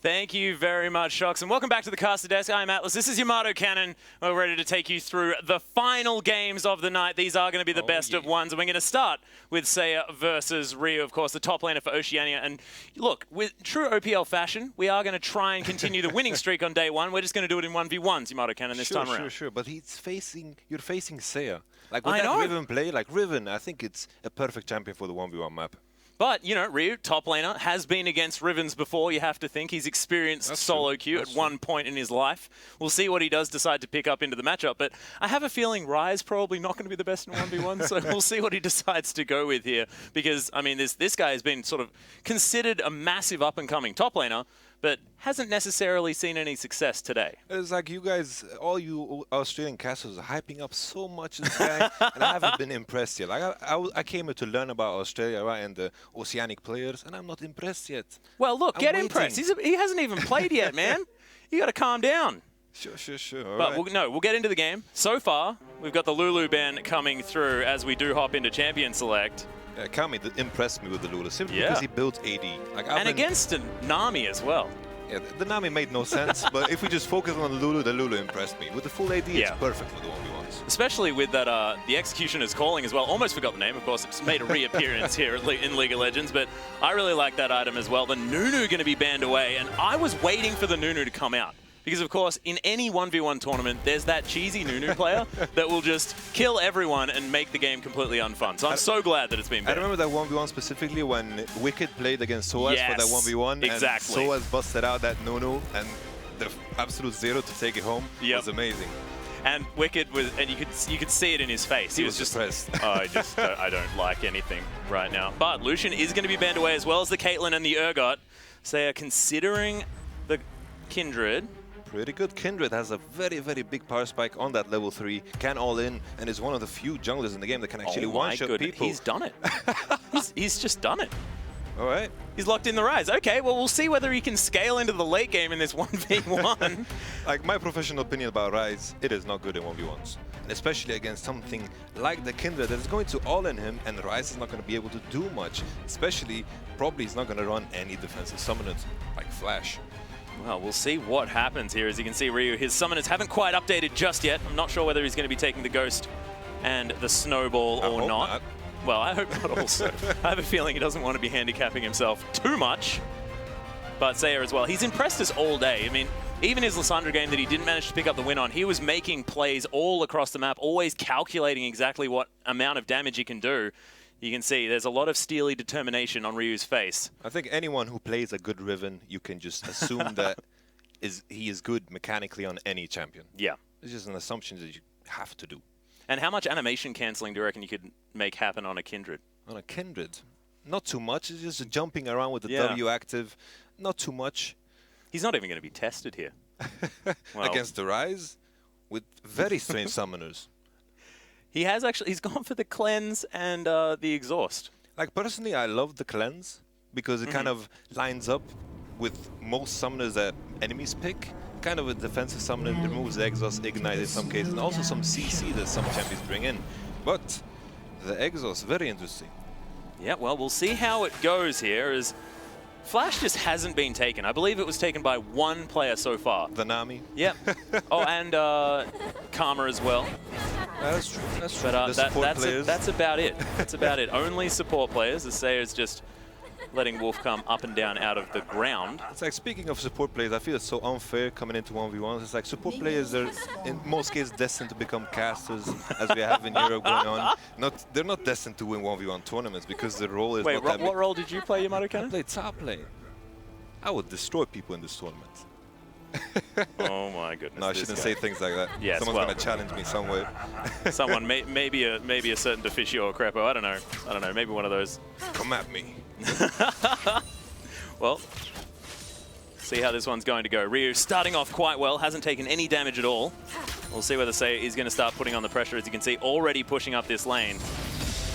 Thank you very much, Shocks, and welcome back to the Caster Desk. I'm Atlas. This is Yamato Cannon. We're ready to take you through the final games of the night. These are going to be the best of ones, and we're going to start with Seiya versus Ryu, of course, the top laner for Oceania. And look, with true OPL fashion, we are going to try and continue the winning streak on day 1. We're just going to do it in 1v1s, Yamato Cannon, this time around. Sure, but you're facing Seiya. Like with that Riven play, like Riven, I think it's a perfect champion for the 1v1 map. But, you know, Ryu, top laner, has been against Rivens before, you have to think. He's experienced solo queue at one point in his life. We'll see what he does decide to pick up into the matchup. But I have a feeling Rise probably not going to be the best in 1v1, so we'll see what he decides to go with here. Because, I mean, this guy has been sort of considered a massive up-and-coming top laner, but hasn't necessarily seen any success today. It's like you guys, all you Australian casters are hyping up so much this guy, and I haven't been impressed yet. Like I came here to learn about Australia, right, and the Oceanic players, and I'm not impressed yet. Well, look, get impressed. He hasn't even played yet, man. You got to calm down. Sure. But we'll get into the game. So far, we've got the Lulu ban coming through as we do hop into Champion Select. Kami impressed me with the Lulu simply because he built AD. Like, against a Nami as well. Yeah, the Nami made no sense, but if we just focus on the Lulu impressed me. With the full AD, it's perfect for the 1v1s. Especially with that, the Executioner's Calling as well. Almost forgot the name, of course. It's made a reappearance here in League of Legends, but I really like that item as well. The Nunu going to be banned away, and I was waiting for the Nunu to come out. Because, of course, in any 1v1 tournament, there's that cheesy Nunu player that will just kill everyone and make the game completely unfun. So I'm so glad that it's been banned. I remember that 1v1 specifically when Wicked played against Soaz for that 1v1. Exactly. And Soaz busted out that Nunu and the absolute zero to take it home was amazing. And Wicked was, and you could see it in his face. He was just depressed. Oh, I don't like anything right now. But Lucian is going to be banned away as well as the Caitlyn and the Urgot. So they are considering the Kindred. Pretty good. Kindred has a very, very big power spike on that level 3, can all in, and is one of the few junglers in the game that can actually one-shot people. He's done it. he's just done it. All right. He's locked in the Rise. Okay, well, we'll see whether he can scale into the late game in this 1v1. Like, my professional opinion about Rise, it is not good in 1v1s. And especially against something like the Kindred that is going to all in him, and Rise is not going to be able to do much. Especially, probably he's not going to run any defensive summoners like Flash. Well, we'll see what happens here. As you can see, Ryu, his summoners haven't quite updated just yet. I'm not sure whether he's going to be taking the Ghost and the Snowball or not. Well, I hope not also. I have a feeling he doesn't want to be handicapping himself too much. But Saya as well. He's impressed us all day. I mean, even his Lissandra game that he didn't manage to pick up the win on, he was making plays all across the map, always calculating exactly what amount of damage he can do. You can see there's a lot of steely determination on Ryu's face. I think anyone who plays a good Riven, you can just assume that he is good mechanically on any champion. Yeah. It's just an assumption that you have to do. And how much animation cancelling do you reckon you could make happen on a Kindred? On a Kindred? Not too much. It's just jumping around with the Yeah. W active. Not too much. He's not even going to be tested here. Well, Against the Rise with very strange summoners. he has actually, he's gone for the Cleanse and the Exhaust. Like, personally, I love the Cleanse because it kind of lines up with most summoners that enemies pick. Kind of a defensive summoner, removes the Exhaust, Ignite in some cases, and also some CC that some champions bring in. But the Exhaust, very interesting. Yeah, well, we'll see how it goes here as Flash just hasn't been taken. I believe it was taken by one player so far. The Nami. Yep. Oh, and Karma as well. That's true. That's true. But The support players. that's about it. That's about it. Only support players. The Sayer is just letting Wolf come up and down out of the ground. It's like, speaking of support players, I feel it's so unfair coming into 1v1s. It's like support players are, in most cases, destined to become casters, as we have in Europe going on. They're not destined to win 1v1 tournaments because the role is Wait, not that what role did you play, Yamato I Cannon? played top lane. I would destroy people in this tournament. Oh my goodness. No, I this shouldn't guy. say things like that. Yes, Someone's well. going to challenge me somewhere. Someone, maybe a certain Deficio or Crepo. I don't know. Maybe one of those. Come at me. Well, see how this one's going to go. Ryu starting off quite well, hasn't taken any damage at all. We'll see whether Saya is going to start putting on the pressure, as you can see, already pushing up this lane.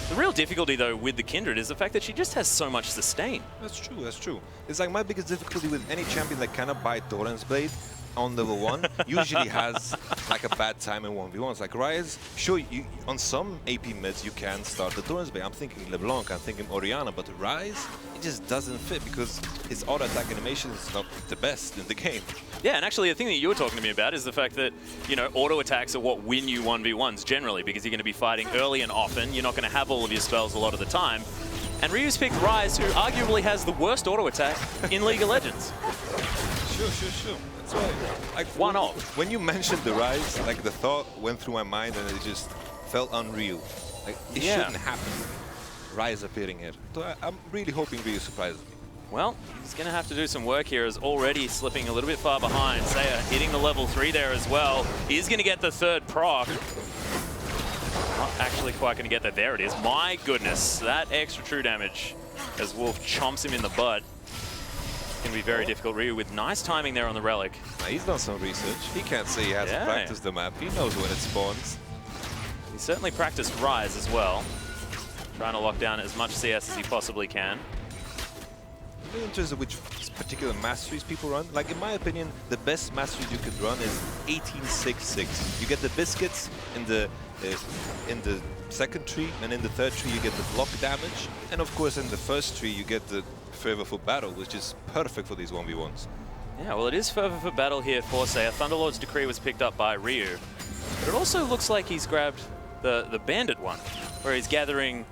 The real difficulty, though, with the Kindred is the fact that she just has so much sustain. That's true, that's true. It's like my biggest difficulty with any champion that cannot buy Torrent's Blade on level 1 usually has like a bad time in 1v1s. Like Rise, sure, on some AP mids you can start the Torrent's Blade. I'm thinking LeBlanc, I'm thinking Orianna, but Rise, it just doesn't fit because his auto attack animation is not the best in the game. Yeah, and actually the thing that you were talking to me about is the fact that, you know, auto attacks are what win you 1v1s generally, because you're going to be fighting early and often. You're not going to have all of your spells a lot of the time. And Ryu's picked Rise, who arguably has the worst auto attack in League of Legends. Sure. That's right. Like, one off. When you mentioned the Rise, like the thought went through my mind and it just felt unreal. Like, it shouldn't happen. Rise appearing here. So I'm really hoping Ryu surprises me. Well, he's going to have to do some work here, as already slipping a little bit far behind. Saya hitting the level 3 there as well. He's going to get the third proc. Not actually quite going to get that. There it is. My goodness, that extra true damage as Wolf chomps him in the butt. It's going to be very difficult. Ryu with nice timing there on the Relic. Now, he's done some research. He can't say he hasn't practiced the map. He knows when it spawns. He certainly practiced Rise as well. Trying to lock down as much CS as he possibly can. In terms of which particular masteries people run, like in my opinion, the best mastery you could run is 18-6-6. You get the biscuits in the second tree, and in the third tree you get the block damage, and of course in the first tree you get the Fervor for Battle, which is perfect for these 1v1s. Yeah, well, it is Fervor for Battle here for Saya. Thunderlord's Decree was picked up by Ryu, but it also looks like he's grabbed the Bandit one, where he's gathering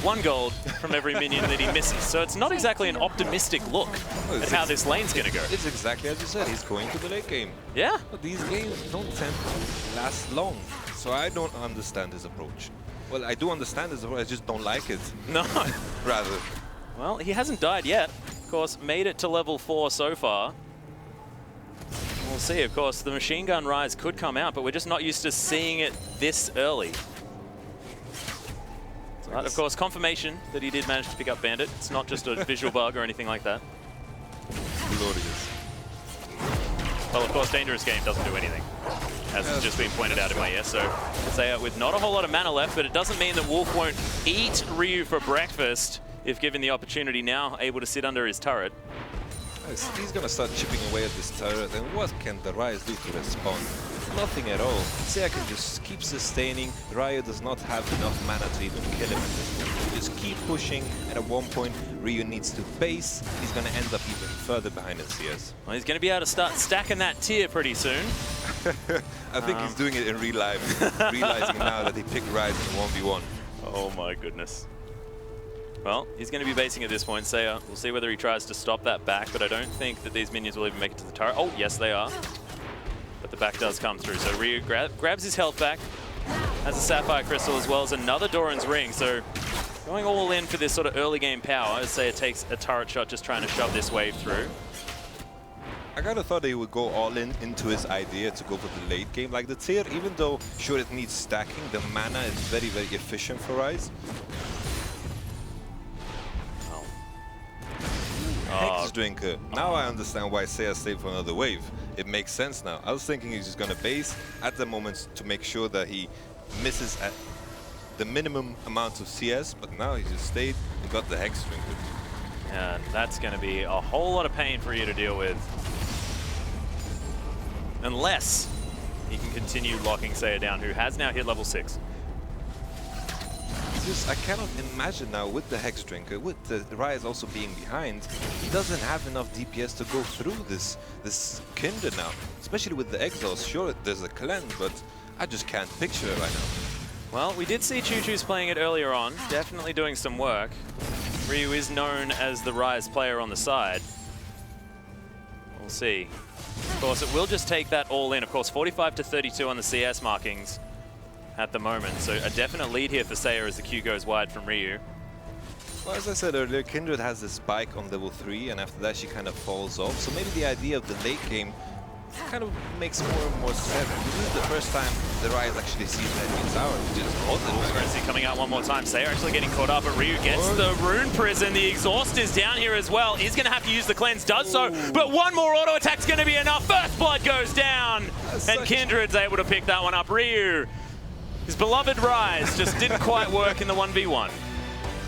1 gold from every minion that he misses. So it's not exactly an optimistic look at how this lane's going to go. It's exactly as you said, he's going to the late game. Yeah. But these games don't tend to last long, so I don't understand his approach. Well, I do understand his approach, I just don't like it. No. Rather. Well, he hasn't died yet. Of course, made it to level 4 so far. we'll see. Of course, the machine gun rise could come out, but we're just not used to seeing it this early. But of course, confirmation that he did manage to pick up Bandit. It's not just a visual bug or anything like that. Glorious. Well, of course, Dangerous Game doesn't do anything, as has just been pointed out in my ear. So, Seiya with not a whole lot of mana left, but it doesn't mean that Wolf won't eat Ryu for breakfast if given the opportunity. Now able to sit under his turret. He's gonna start chipping away at this turret, and what can the Rise do to respond? Nothing at all. Seiya can just keep sustaining. Ryu does not have enough mana to even kill him at this point. Just keep pushing, and at one point Ryu needs to base. He's gonna end up even further behind in CS. Well, he's gonna be able to start stacking that tier pretty soon. I think he's doing it in real life, realizing now that he picked Rise in 1v1. Oh my goodness. Well, he's going to be basing at this point. Seiya, we'll see whether he tries to stop that back, but I don't think that these minions will even make it to the turret. Oh, yes, they are. But the back does come through. So Ryu grabs his health back, has a Sapphire Crystal as well as another Doran's Ring. So going all in for this sort of early game power. I'd say it takes a turret shot just trying to shove this wave through. I kind of thought he would go all in into his idea to go for the late game. Like the tier, even though sure it needs stacking, the mana is very, very efficient for Rise. Hex Drinker. Now I understand why Seiya stayed for another wave. It makes sense now. I was thinking he's just going to base at the moment to make sure that he misses at the minimum amount of CS, but now he just stayed and got the Hex Drinker. And that's going to be a whole lot of pain for you to deal with. Unless he can continue locking Seiya down, who has now hit level 6. I cannot imagine now with the Hex Drinker, with the Rise also being behind, he doesn't have enough DPS to go through this Kindred now. Especially with the exhaust. Sure, there's a cleanse, but I just can't picture it right now. Well, we did see Choo-Choo's playing it earlier on, definitely doing some work. Ryu is known as the Rise player on the side. We'll see. Of course, it will just take that all in. Of course, 45 to 32 on the CS markings at the moment. So a definite lead here for Seiya as the queue goes wide from Ryu. Well, as I said earlier, Kindred has this spike on level 3, and after that she kind of falls off. So maybe the idea of the late game kind of makes more and more sense. This is the first time the Rise actually sees the enemy tower, which is awesome. Frenzy coming out one more time. Seiya actually getting caught up, but Ryu gets the Rune Prison. The Exhaust is down here as well. He's going to have to use the cleanse, does so, but one more auto attack's going to be enough. First Blood goes down, and Kindred's able to pick that one up. Ryu, his beloved Rise, just didn't quite work in the 1v1.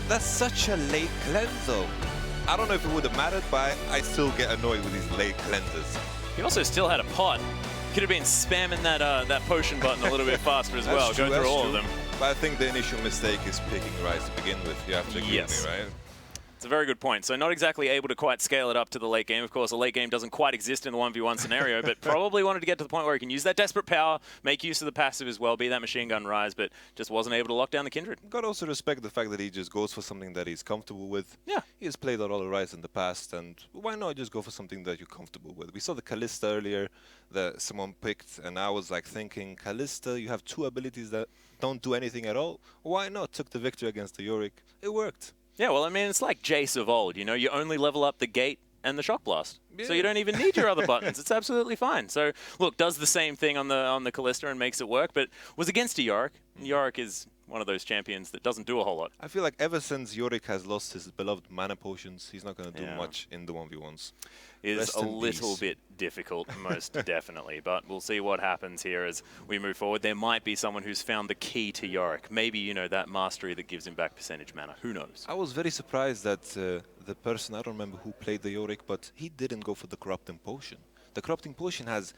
That's such a late cleanse though. I don't know if it would have mattered, but I still get annoyed with these late cleanses. He also still had a pot. Could have been spamming that potion button a little bit faster as well, going through all of them. But I think the initial mistake is picking Rise to begin with. You have to agree with me, right? It's a very good point. So not exactly able to quite scale it up to the late game. Of course, a late game doesn't quite exist in the 1v1 scenario, but probably wanted to get to the point where he can use that desperate power, make use of the passive as well, be that machine gun Rise, but just wasn't able to lock down the Kindred. Got to also respect the fact that he just goes for something that he's comfortable with. Yeah. He has played a lot of Rise in the past, and why not just go for something that you're comfortable with? We saw the Kalista earlier that someone picked, and I was like thinking, Kalista, you have two abilities that don't do anything at all. Why not? Took the victory against the Yorick. It worked. Yeah, well, I mean, it's like Jace of old, you know, you only level up the gate and the Shock Blast. Yeah. So you don't even need your other buttons. It's absolutely fine. So, look, does the same thing on the Kalista and makes it work, but was against a Yorick. Yorick is one of those champions that doesn't do a whole lot. I feel like ever since Yorick has lost his beloved mana potions, he's not going to do much in the 1v1s. Is a little bit difficult, most definitely. But we'll see what happens here as we move forward. There might be someone who's found the key to Yorick. Maybe, you know, that mastery that gives him back percentage mana. Who knows? I was very surprised that the person, I don't remember who played the Yorick, but he didn't go for the Corrupting Potion. The Corrupting Potion has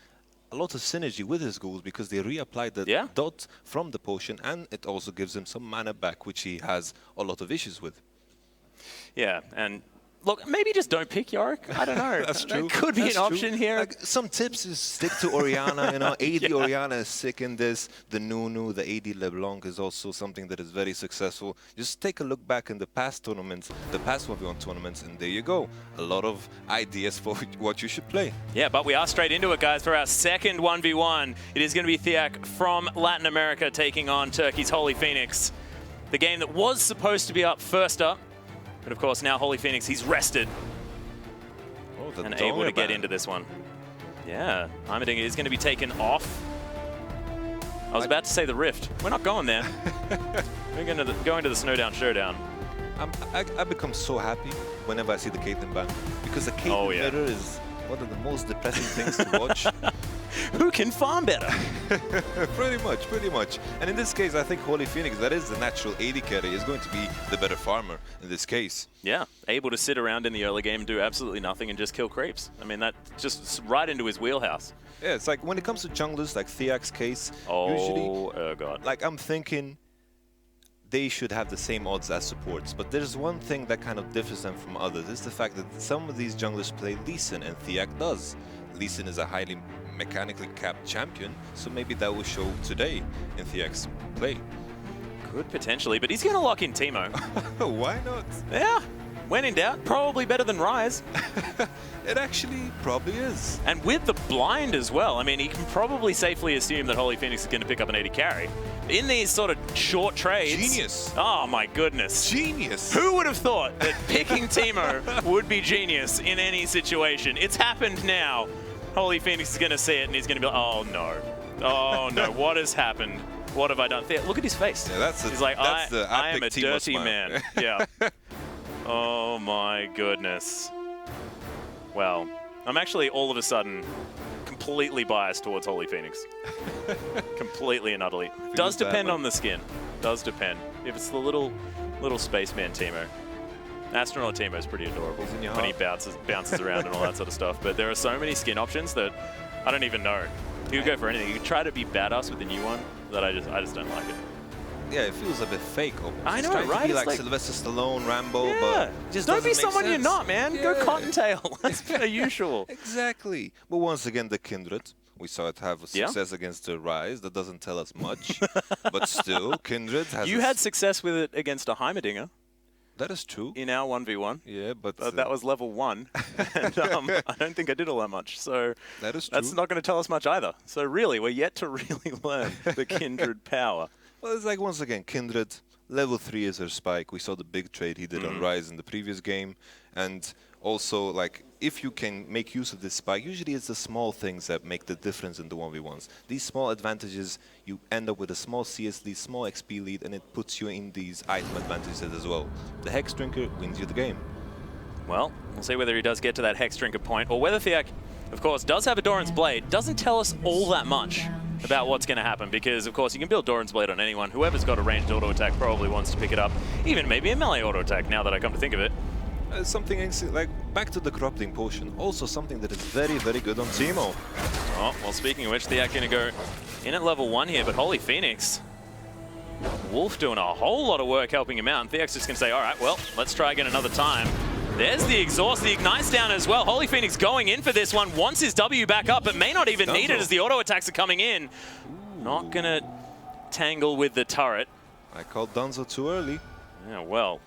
a lot of synergy with his ghouls because they reapplied the dot from the potion, and it also gives him some mana back, which he has a lot of issues with. Yeah, and look, maybe just don't pick Yorick. I don't know. That's true. That could be an option here. Like, some tips is stick to Orianna. You know, AD Orianna is sick in this. The Nunu, the AD LeBlanc is also something that is very successful. Just take a look back in the past tournaments, the past 1v1 tournaments, and there you go. A lot of ideas for what you should play. Yeah, but we are straight into it, guys, for our second 1v1. It is going to be Thiak from Latin America taking on Turkey's Holy Phoenix. The game that was supposed to be up first up. But of course, now Holy Phoenix, he's rested and able to get into this one. Yeah, Heimerdinger is going to be taken off. I was about to say the Rift. We're not going there. We're going to go into the Snowdown Showdown. I become so happy whenever I see the Caitlyn ban, because the Caitlyn mirror is one of the most depressing things to watch. Who can farm better? Pretty much. And in this case, I think Holy Phoenix, that is the natural AD carry, is going to be the better farmer in this case. Yeah, able to sit around in the early game, do absolutely nothing, and just kill creeps. I mean, that just right into his wheelhouse. Yeah, it's like when it comes to junglers, like Theak's case, usually, God. like I'm thinking they should have the same odds as supports. But there's one thing that kind of differs them from others. It's the fact that some of these junglers play Lee Sin, and Theak does. Lee Sin is a highly mechanically capped champion, so maybe that will show today in Theak's play. Could potentially, but he's going to lock in Teemo. Why not? Yeah, when in doubt, probably better than Ryze. It actually probably is. And with the blind as well, I mean, he can probably safely assume that Holy Phoenix is going to pick up an AD carry. In these sort of short trades... Genius. Oh my goodness. Genius. Who would have thought that picking Teemo would be genius in any situation? It's happened now. Holy Phoenix is going to see it and he's going to be like, oh no, what has happened? What have I done? Look at his face. Yeah, he's like, I am a Teemo dirty smile. man. Yeah. Oh my goodness. Well, I'm actually all of a sudden completely biased towards Holy Phoenix. Completely and utterly. Does depend on the skin. Does depend. If it's the little spaceman Teemo. Astronaut Teemo is pretty adorable when he bounces around and all that sort of stuff. But there are so many skin options that I don't even know. You could go for anything. You could try to be badass with the new one, that I just don't like it. Yeah, it feels a bit fake almost. I know, it's right? To be It's like Sylvester Stallone, Rambo, but just don't be doesn't make someone you're sense. not, man. Yeah. Go Cottontail. That's per usual. Exactly. But once again, the Kindred. We saw it have a success against the Ryze. That doesn't tell us much. But still, Kindred has... You had success with it against a Heimerdinger. That is true. In our 1v1. Yeah, but... that was level 1. And I don't think I did all that much. So that is true. That's not going to tell us much either. So really, we're yet to really learn the Kindred power. Well, it's like, once again, Kindred, level 3 is her spike. We saw the big trade he did on Ryze in the previous game. And also, like, if you can make use of this spike, usually it's the small things that make the difference in the 1v1s. These small advantages, you end up with a small CS lead, small XP lead, and it puts you in these item advantages as well. The Hex Drinker wins you the game. Well, we'll see whether he does get to that Hex Drinker point, or whether Theak, of course, does have a Doran's Blade. Doesn't tell us all that much about what's going to happen, because, of course, you can build Doran's Blade on anyone. Whoever's got a ranged auto attack probably wants to pick it up. Even maybe a melee auto attack, now that I come to think of it. Something like back to the corrupting potion, also something that is very, very good on Teemo. Oh, well, speaking of which, Theak going to go in at level 1 here, but Holy Phoenix, Wolf doing a whole lot of work helping him out, and Theak's just going to say, all right, well, let's try again another time. There's the exhaust, the ignite's down as well. Holy Phoenix going in for this one, wants his W back up, but may not even need it as the auto attacks are coming in. Not going to tangle with the turret. I called Dunzo too early. Yeah, well.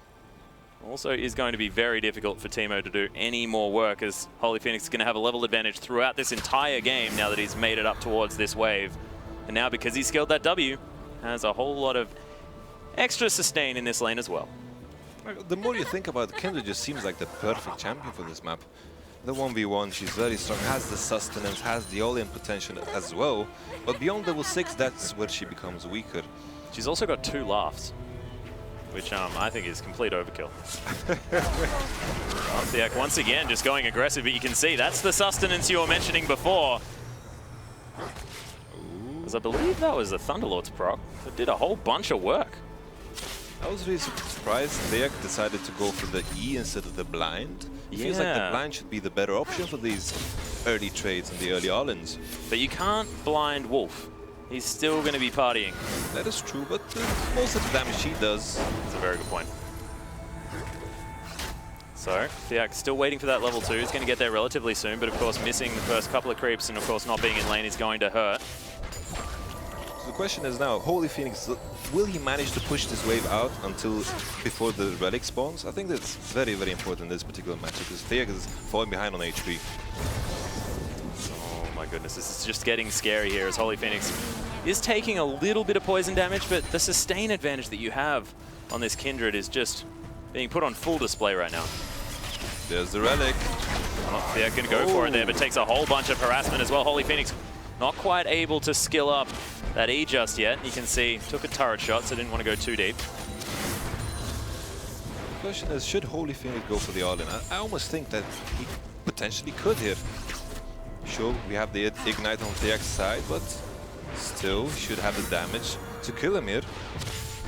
Also is going to be very difficult for Teemo to do any more work, as Holy Phoenix is going to have a level advantage throughout this entire game now that he's made it up towards this wave. And now, because he skilled that W, has a whole lot of extra sustain in this lane as well. The more you think about it, Kindred just seems like the perfect champion for this map. The 1v1, she's very strong, has the sustenance, has the all-in potential as well. But beyond level 6, that's where she becomes weaker. She's also got 2 laughs, which I think is complete overkill. Theak once again just going aggressive, but you can see that's the sustenance you were mentioning before. Because I believe that was the Thunderlord's proc that did a whole bunch of work. I was really surprised Theak decided to go for the E instead of the blind. It feels like the blind should be the better option for these early trades and the early all-ins. But you can't blind Wolf. He's still going to be partying. That is true, but most of the damage she does. That's a very good point. So, Theak still waiting for that level 2. He's going to get there relatively soon, but of course missing the first couple of creeps and of course not being in lane is going to hurt. So the question is now, Holy Phoenix, will he manage to push this wave out until before the relic spawns? I think that's very, very important in this particular match because Theak is falling behind on HP. Oh my goodness, this is just getting scary here as Holy Phoenix is taking a little bit of poison damage, but the sustain advantage that you have on this Kindred is just being put on full display right now. There's the relic. Oh, they're going to go for it there, but takes a whole bunch of harassment as well. Holy Phoenix not quite able to skill up that E just yet. You can see, took a turret shot, so didn't want to go too deep. The question is, should Holy Phoenix go for the all-in? I almost think that he potentially could here. Sure, we have the Ignite on the X side, but still should have the damage to kill him here.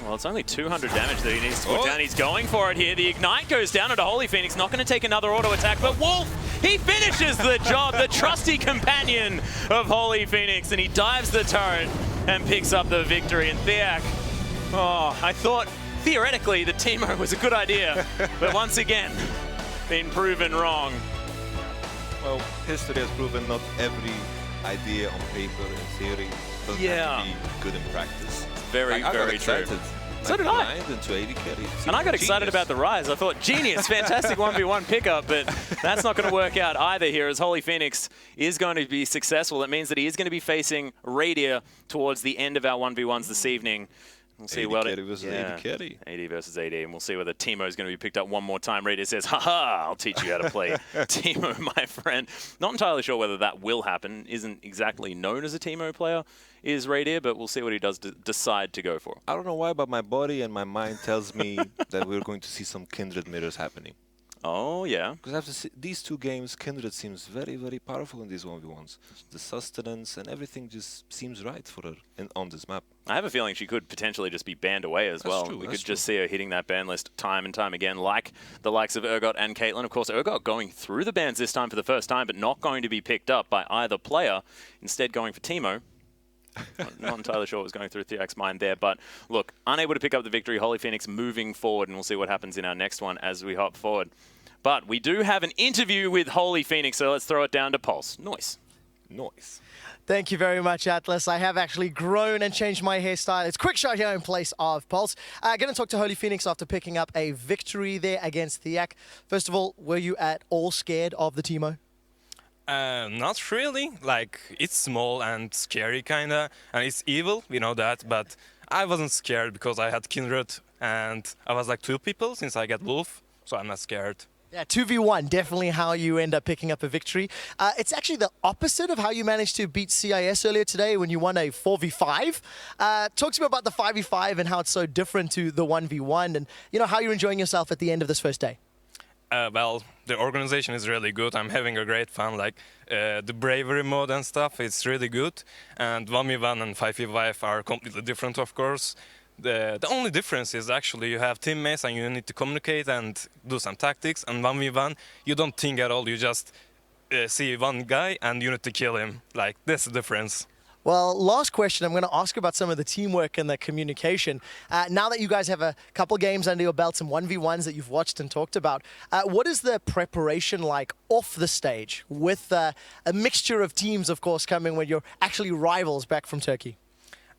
Well, it's only 200 damage that he needs to put down. He's going for it here. The Ignite goes down into Holy Phoenix. Not going to take another auto attack, but Wolf, he finishes the job. The trusty companion of Holy Phoenix, and he dives the turret and picks up the victory. And Theak, oh, I thought theoretically the Teemo was a good idea, but once again, been proven wrong. Well, history has proven not every idea on paper and theory doesn't have to be good in practice. Very, very true. So did I. Into 80 carry. And I got excited about the Rise. I thought, genius, fantastic 1v1 pickup, but that's not going to work out either here as Holy Phoenix is going to be successful. That means that he is going to be facing Radier towards the end of our 1v1s this evening. We'll see 80 versus 80 carry. 80 versus 80, and we'll see whether Teemo is going to be picked up one more time. Radier says, haha, I'll teach you how to play Teemo, my friend. Not entirely sure whether that will happen. Isn't exactly known as a Teemo player, is Radier, but we'll see what he does decide to go for. I don't know why, but my body and my mind tells me that we're going to see some Kindred mirrors happening. Oh, yeah. Because after these two games, Kindred seems very, very powerful in these 1v1s. The sustenance and everything just seems right for her on this map. I have a feeling she could potentially just be banned away as well. We could just see her hitting that ban list time and time again, like the likes of Urgot and Caitlyn. Of course, Urgot going through the bans this time for the first time, but not going to be picked up by either player, instead going for Teemo. Not entirely sure what was going through Theak's mind there, but look, unable to pick up the victory. Holy Phoenix moving forward, and we'll see what happens in our next one as we hop forward. But we do have an interview with Holy Phoenix, so let's throw it down to Pulse. Noise. Noise. Thank you very much, Atlas. I have actually grown and changed my hairstyle. It's Quick Shot here in place of Pulse. Going to talk to Holy Phoenix after picking up a victory there against Theak. First of all, were you at all scared of the Teemo? Not really. Like, it's small and scary, kinda, and it's evil, we know that, but I wasn't scared because I had Kindred, and I was like 2 people since I get Wolf, so I'm not scared. Yeah, 2v1, definitely how you end up picking up a victory. It's actually the opposite of how you managed to beat CIS earlier today when you won a 4v5. Talk to me about the 5v5 and how it's so different to the 1v1 and, you know, how you're enjoying yourself at the end of this first day. Well, the organization is really good. I'm having a great fun. Like the bravery mode and stuff, it's really good. And 1v1 and 5v5 are completely different, of course. The only difference is actually you have teammates and you need to communicate and do some tactics. And 1v1, you don't think at all. You just see one guy and you need to kill him. Like, that's the difference. Well, last question, I'm going to ask about some of the teamwork and the communication. Now that you guys have a couple games under your belt, some 1v1s that you've watched and talked about, what is the preparation like off the stage with a mixture of teams, of course, coming when you're actually rivals back from Turkey?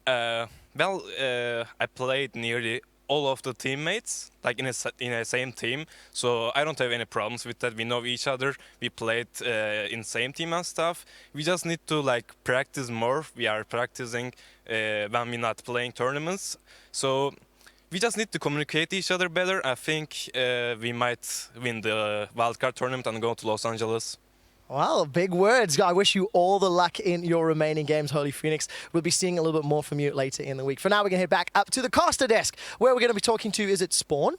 Well, I played nearly all of the teammates, like in a same team, so I don't have any problems with that. We know each other. We played in same team and stuff. We just need to like practice more. We are practicing when we're not playing tournaments, so we just need to communicate each other better. I think we might win the Wildcard tournament and go to Los Angeles. Well, big words. I wish you all the luck in your remaining games, Holy Phoenix. We'll be seeing a little bit more from you later in the week. For now, we're going to head back up to the caster desk, where we're going to be talking to, is it Spawn?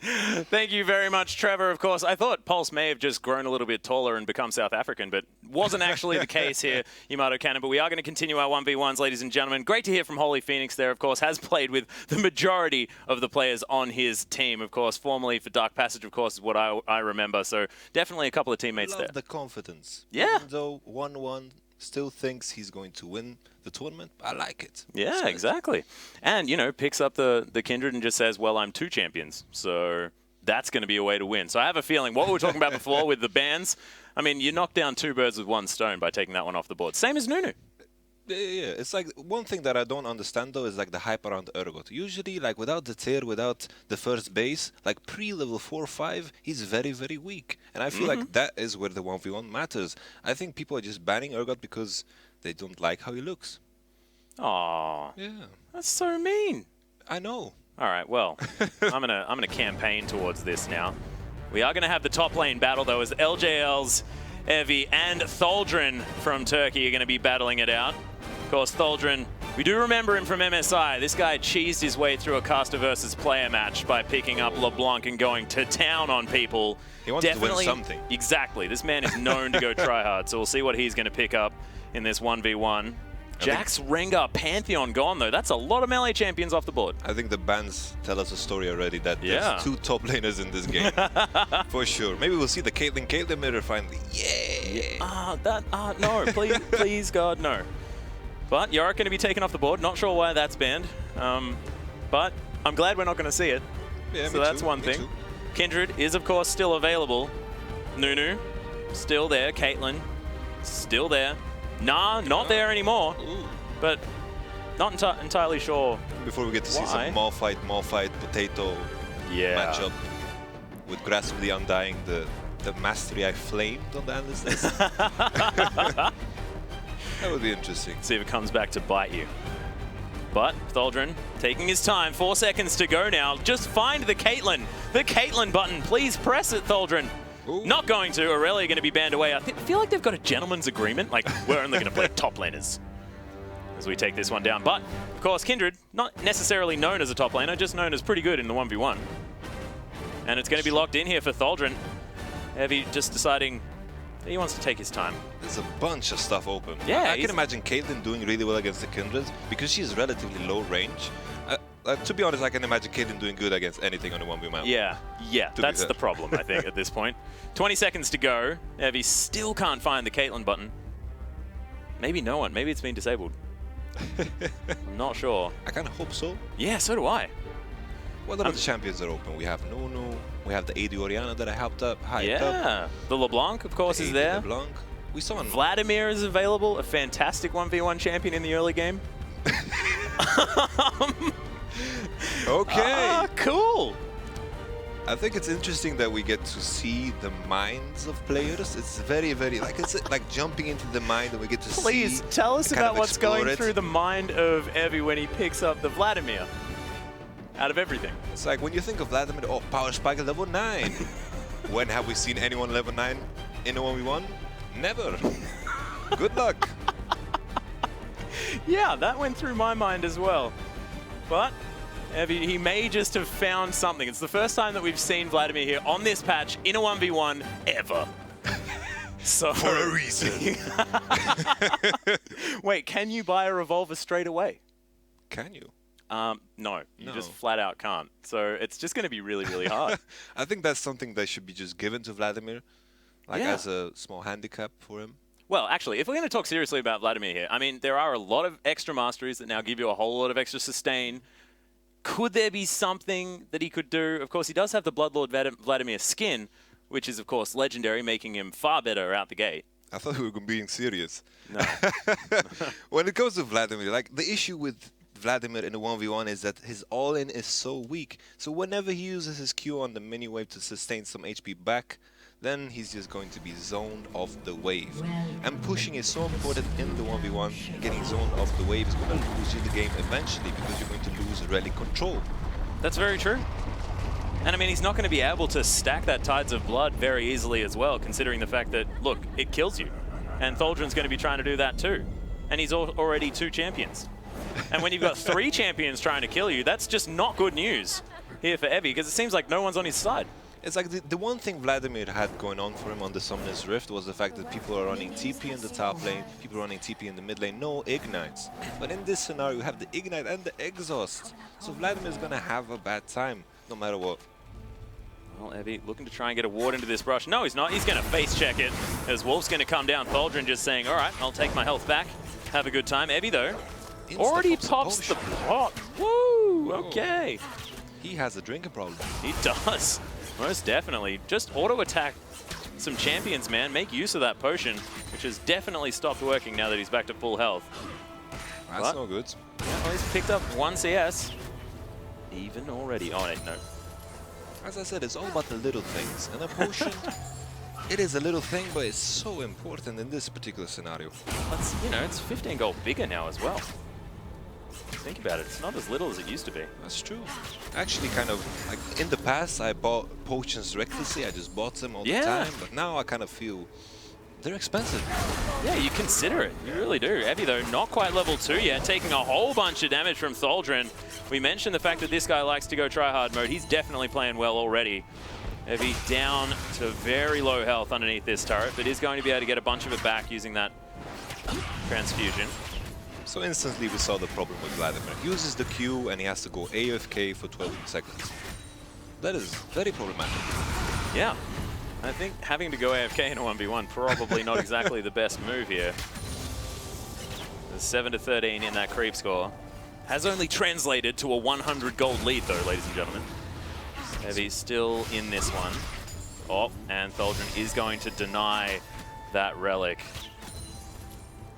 Thank you very much, Trevor. Of course, I thought Pulse may have just grown a little bit taller and become South African, but wasn't actually the case here, Yamato Cannon. But we are going to continue our 1v1s, ladies and gentlemen. Great to hear from Holy Phoenix there, of course, has played with the majority of the players on his team, of course. Formerly for Dark Passage, of course, is what I remember. So definitely a couple of teammates there. The confidence. Yeah. Even though 1-1 still thinks he's going to win the tournament, I like it. Yeah, exactly. And, you know, picks up the Kindred and just says, well, I'm 2 champions. So that's going to be a way to win. So I have a feeling what we were talking about before with the bans, I mean, you knock down 2 birds with 1 stone by taking that one off the board. Same as Nunu. Yeah, it's like one thing that I don't understand though is like the hype around Urgot. Usually, like without the tier, without the first base, like pre-level 4-5, he's very, very weak. And I feel like that is where the 1v1 matters. I think people are just banning Urgot because they don't like how he looks. Aww. Yeah. That's so mean. I know. All right, well, I'm gonna campaign towards this now. We are going to have the top lane battle, though, as LJL's Evie and Tholdren from Turkey are going to be battling it out. Of course, Tholdren, we do remember him from MSI. This guy cheesed his way through a caster versus player match by picking up LeBlanc and going to town on people. He wants to win something. Exactly. This man is known to go try hard, so we'll see what he's going to pick up in this 1v1. Jax, Rengar, Pantheon gone, though. That's a lot of melee champions off the board. I think the bans tell us a story already that Yeah. there's 2 top laners in this game. For sure. Maybe we'll see the Caitlyn mirror finally. Yeah! No, please, please, God, no. But Yorick going to be taken off the board. Not sure why that's banned. But I'm glad we're not going to see it. Yeah, so that's one thing. Kindred is, of course, still available. Nunu, still there. Caitlyn, still there. Nah, not there anymore. But not entirely sure. Before we get to see some Malphite, Potato matchup with Grasp of the Undying, the mastery I flamed on the Endlessness. That would be interesting. See if it comes back to bite you. But Tholdren taking his time. 4 seconds to go now. Just find the Caitlyn. The Caitlyn button. Please press it, Tholdren. Ooh. Not going to. Aurelia going to be banned away. I feel like they've got a gentleman's agreement. Like, we're only going to play top laners as we take this one down. But, of course, Kindred, not necessarily known as a top laner, just known as pretty good in the 1v1. And it's going to be locked in here for Tholdren. Evie just deciding that he wants to take his time. There's a bunch of stuff open. Yeah, I can imagine Caitlyn doing really well against the Kindred because she's relatively low range. To be honest, I can imagine Caitlyn doing good against anything on the 1v1. Yeah, that's the problem, I think, at this point. 20 seconds to go. Evie still can't find the Caitlyn button. Maybe no one. Maybe it's been disabled. I'm not sure. I kind of hope so. Yeah, so do I. What about the champions that are open? We have Nunu, we have the AD Orianna that I hyped up. The LeBlanc, of course, is there. LeBlanc. We saw Vladimir is available, a fantastic 1v1 champion in the early game. Okay. Cool. I think it's interesting that we get to see the minds of players. It's very, very it's like jumping into the mind, and we get to see. Please tell us about what's going through the mind of Evie when he picks up the Vladimir. Out of everything. It's like when you think of Vladimir, oh, power spike at level 9. When have we seen anyone level 9 in a 1v1? Never. Good luck. Yeah, that went through my mind as well. But Evie, he may just have found something. It's the first time that we've seen Vladimir here on this patch in a 1v1 ever. So for a reason. Wait, can you buy a revolver straight away? Can you? No, you just flat out can't. So it's just going to be really, really hard. I think that's something that should be just given to Vladimir, as a small handicap for him. Well, actually, if we're going to talk seriously about Vladimir here, I mean, there are a lot of extra masteries that now give you a whole lot of extra sustain. Could there be something that he could do? Of course, he does have the Bloodlord Vladimir skin, which is, of course, legendary, making him far better out the gate. I thought we were being serious. No. When it comes to Vladimir, like, the issue with Vladimir in a 1v1 is that his all-in is so weak. So whenever he uses his Q on the mini-wave to sustain some HP back, then he's just going to be zoned off the wave. And pushing is so important in the 1v1. Getting zoned off the wave is going to lose you the game eventually because you're going to lose relic control. That's very true. And I mean, he's not going to be able to stack that Tides of Blood very easily as well, considering the fact that, look, it kills you. And Tholdren's going to be trying to do that too. And he's already 2 champions. And when you've got 3 champions trying to kill you, that's just not good news here for Evie, because it seems like no one's on his side. It's like the one thing Vladimir had going on for him on the Summoner's Rift was the fact that people are running TP in the top lane, people are running TP in the mid lane, no Ignites. But in this scenario, you have the Ignite and the Exhaust. So Vladimir's going to have a bad time, no matter what. Well, Evie looking to try and get a ward into this brush. No, he's not. He's going to face check it as Wolf's going to come down. Tholdren just saying, all right, I'll take my health back. Have a good time. Evie, though, already pops the pot. Woo! Okay. He has a drinking problem. He does. Most definitely. Just auto-attack some champions, man. Make use of that potion, which has definitely stopped working now that he's back to full health. That's no good. Yeah, well, he's picked up 1 CS. Even already. Oh, no. As I said, it's all about the little things. And a potion, it is a little thing, but it's so important in this particular scenario. It's 15 gold bigger now as well. Think about it, it's not as little as it used to be. That's true. Actually, kind of, like, in the past, I bought potions recklessly. I just bought them all the time. But now I kind of feel they're expensive. Yeah, you consider it. You really do. Evie, though, not quite level 2 yet, taking a whole bunch of damage from Tholdren. We mentioned the fact that this guy likes to go try-hard mode. He's definitely playing well already. Evie down to very low health underneath this turret, but is going to be able to get a bunch of it back using that transfusion. So instantly we saw the problem with Vladimir. He uses the Q and he has to go AFK for 12 seconds. That is very problematic. Yeah. I think having to go AFK in a 1v1 probably not exactly the best move here. The 7-13 in that creep score has only translated to a 100 gold lead though, ladies and gentlemen. Evie's still in this one. Oh, and Tholdren is going to deny that relic.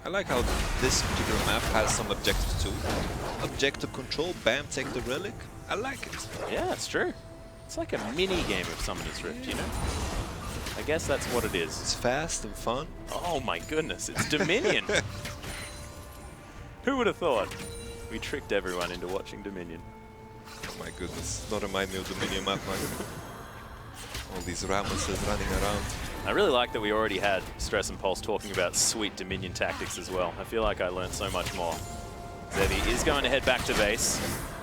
I like how this particular map has some objectives too. Objective control, bam, take the relic. I like it. Yeah, it's true. It's like a mini game of Summoner's Rift, you know? I guess that's what it is. It's fast and fun. Oh my goodness, it's Dominion. Who would have thought? We tricked everyone into watching Dominion. Oh my goodness, don't remind me of Dominion map, man. All these Ramoses running around. I really like that we already had Stress and Pulse talking about sweet Dominion tactics as well. I feel like I learned so much more. Zevi is going to head back to base.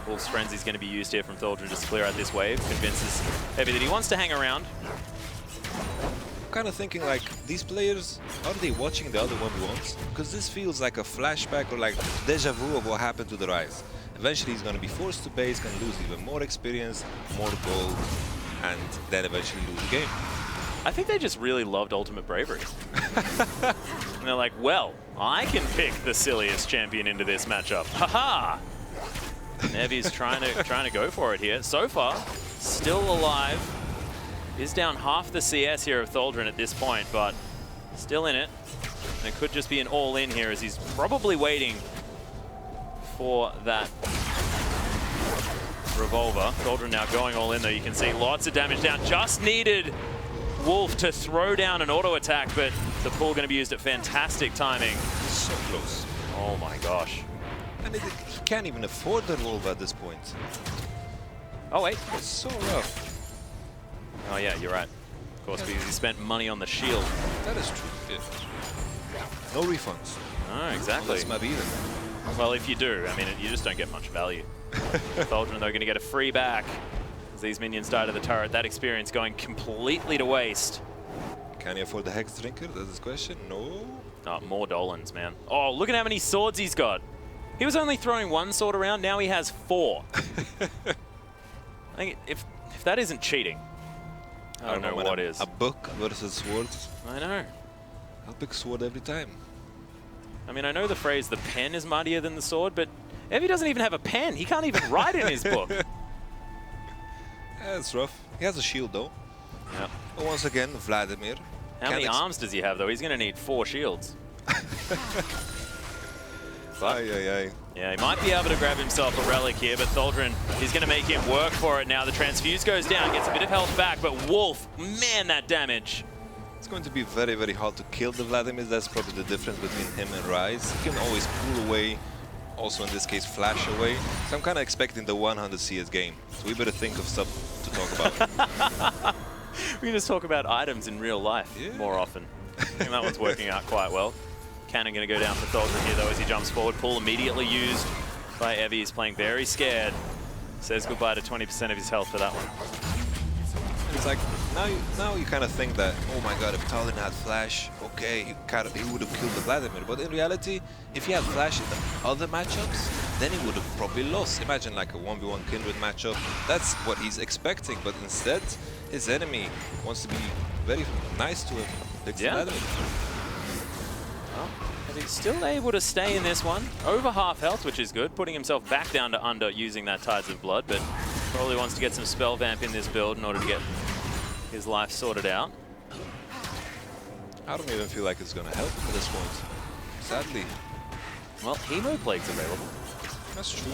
Wolf's Frenzy is going to be used here from Tholdren just to clear out this wave. Convinces Heavy that he wants to hang around. I'm kind of thinking like, these players, are they watching the other 1v1s? Because this feels like a flashback or like deja vu of what happened to the Rise. Eventually he's going to be forced to base, going to lose even more experience, more gold, and then eventually lose the game. I think they just really loved Ultimate Bravery. And they're like, well, I can pick the silliest champion into this matchup. Haha! Nevi's trying to go for it here. So far, still alive. Is down half the CS here of Tholdren at this point, but still in it. And it could just be an all-in here as he's probably waiting for that revolver. Tholdren now going all in though. You can see lots of damage down. Just needed Wolf to throw down an auto attack, but the pull going to be used at fantastic timing. So close. Oh my gosh. And he can't even afford the revolver at this point. Oh wait. It's so rough. Oh yeah, you're right. Of course, because he spent money on the shield. That is true. Yeah. No refunds. Oh, exactly. That's map either. Well, if you do, I mean, you just don't get much value. Tholdren, though, going to get a free back as these minions die to the turret. That experience going completely to waste. Can he afford the Hex Drinker? That's his question. No. Oh, more Dolans, man. Oh, look at how many swords he's got. He was only throwing one sword around. Now he has 4. I think if that isn't cheating, I don't know what is. A book versus swords. I know. I'll pick sword every time. I mean, I know the phrase, the pen is mightier than the sword, but Evie doesn't even have a pen. He can't even write in his book. Yeah, it's rough. He has a shield, though. Yeah. But once again, Vladimir. How many arms does he have, though? He's going to need 4 shields. But, yeah, he might be able to grab himself a relic here, but Tholdren is going to make him work for it now. The transfuse goes down, gets a bit of health back, but Wolf, man, that damage. It's going to be very, very hard to kill the Vladimir. That's probably the difference between him and Rise. He can always pull away, also in this case flash away. So I'm kind of expecting the 100 CS game. So we better think of stuff to talk about. We can just talk about items in real life more often. I think that one's working out quite well. Cannon going to go down for Tholdren here though as he jumps forward. Pull immediately used by Evie. He's playing very scared. Says goodbye to 20% of his health for that one. It's like, now you kind of think that, oh my god, if Talon had Flash, okay, he would have killed the Vladimir. But in reality, if he had Flash in the other matchups, then he would have probably lost. Imagine like a 1v1 Kindred matchup. That's what he's expecting. But instead, his enemy wants to be very nice to him. Yeah. Well, he's still able to stay in this one. Over half health, which is good. Putting himself back down to under using that Tides of Blood, but probably wants to get some spell vamp in this build in order to get his life sorted out. I don't even feel like it's going to help him at this point, sadly. Well, Hemo Plague's available. That's true.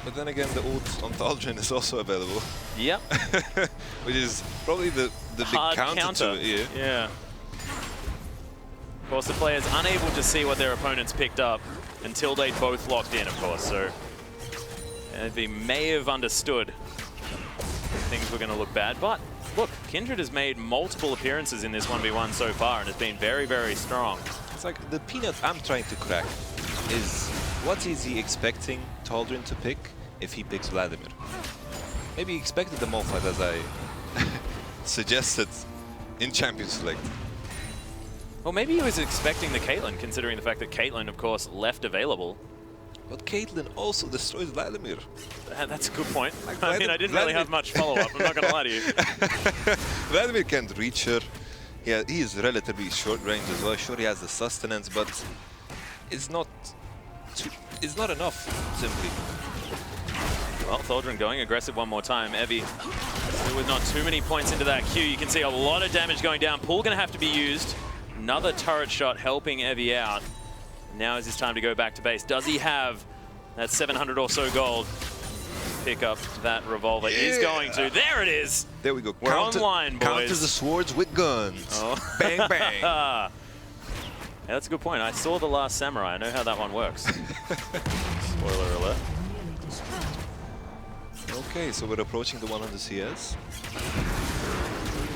But then again, the ult on Tholdren is also available. Yep. Which is probably the big counter to it. Yeah. Of course, the player's unable to see what their opponents picked up. until they both locked in, of course. So they may have understood things were going to look bad. But look, Kindred has made multiple appearances in this 1v1 so far and has been very, very strong. It's like the peanut I'm trying to crack is what is he expecting Taldrin to pick if he picks Vladimir? Maybe he expected the Malphite as I suggested in Champion Select. Well, maybe he was expecting the Caitlyn, considering the fact that Caitlyn, of course, left available. But Caitlyn also destroys Vladimir. That's a good point. I mean, I didn't really have much follow-up, I'm not going to lie to you. Vladimir can't reach her. Yeah, he is relatively short range as well. Sure, he has the sustenance, but it's not enough, simply. Well, Thaldrin going aggressive one more time. Evie, with not too many points into that Q, you can see a lot of damage going down. Pool going to have to be used. Another turret shot helping Evie out. Now is his time to go back to base. Does he have that 700 or so gold? Pick up that revolver. Yeah. He's going to. There it is. There we go. We're online, boys. Counter the swords with guns. Oh. Bang, bang. Yeah, that's a good point. I saw The Last Samurai. I know how that one works. Spoiler alert. Okay, so we're approaching the 100 CS.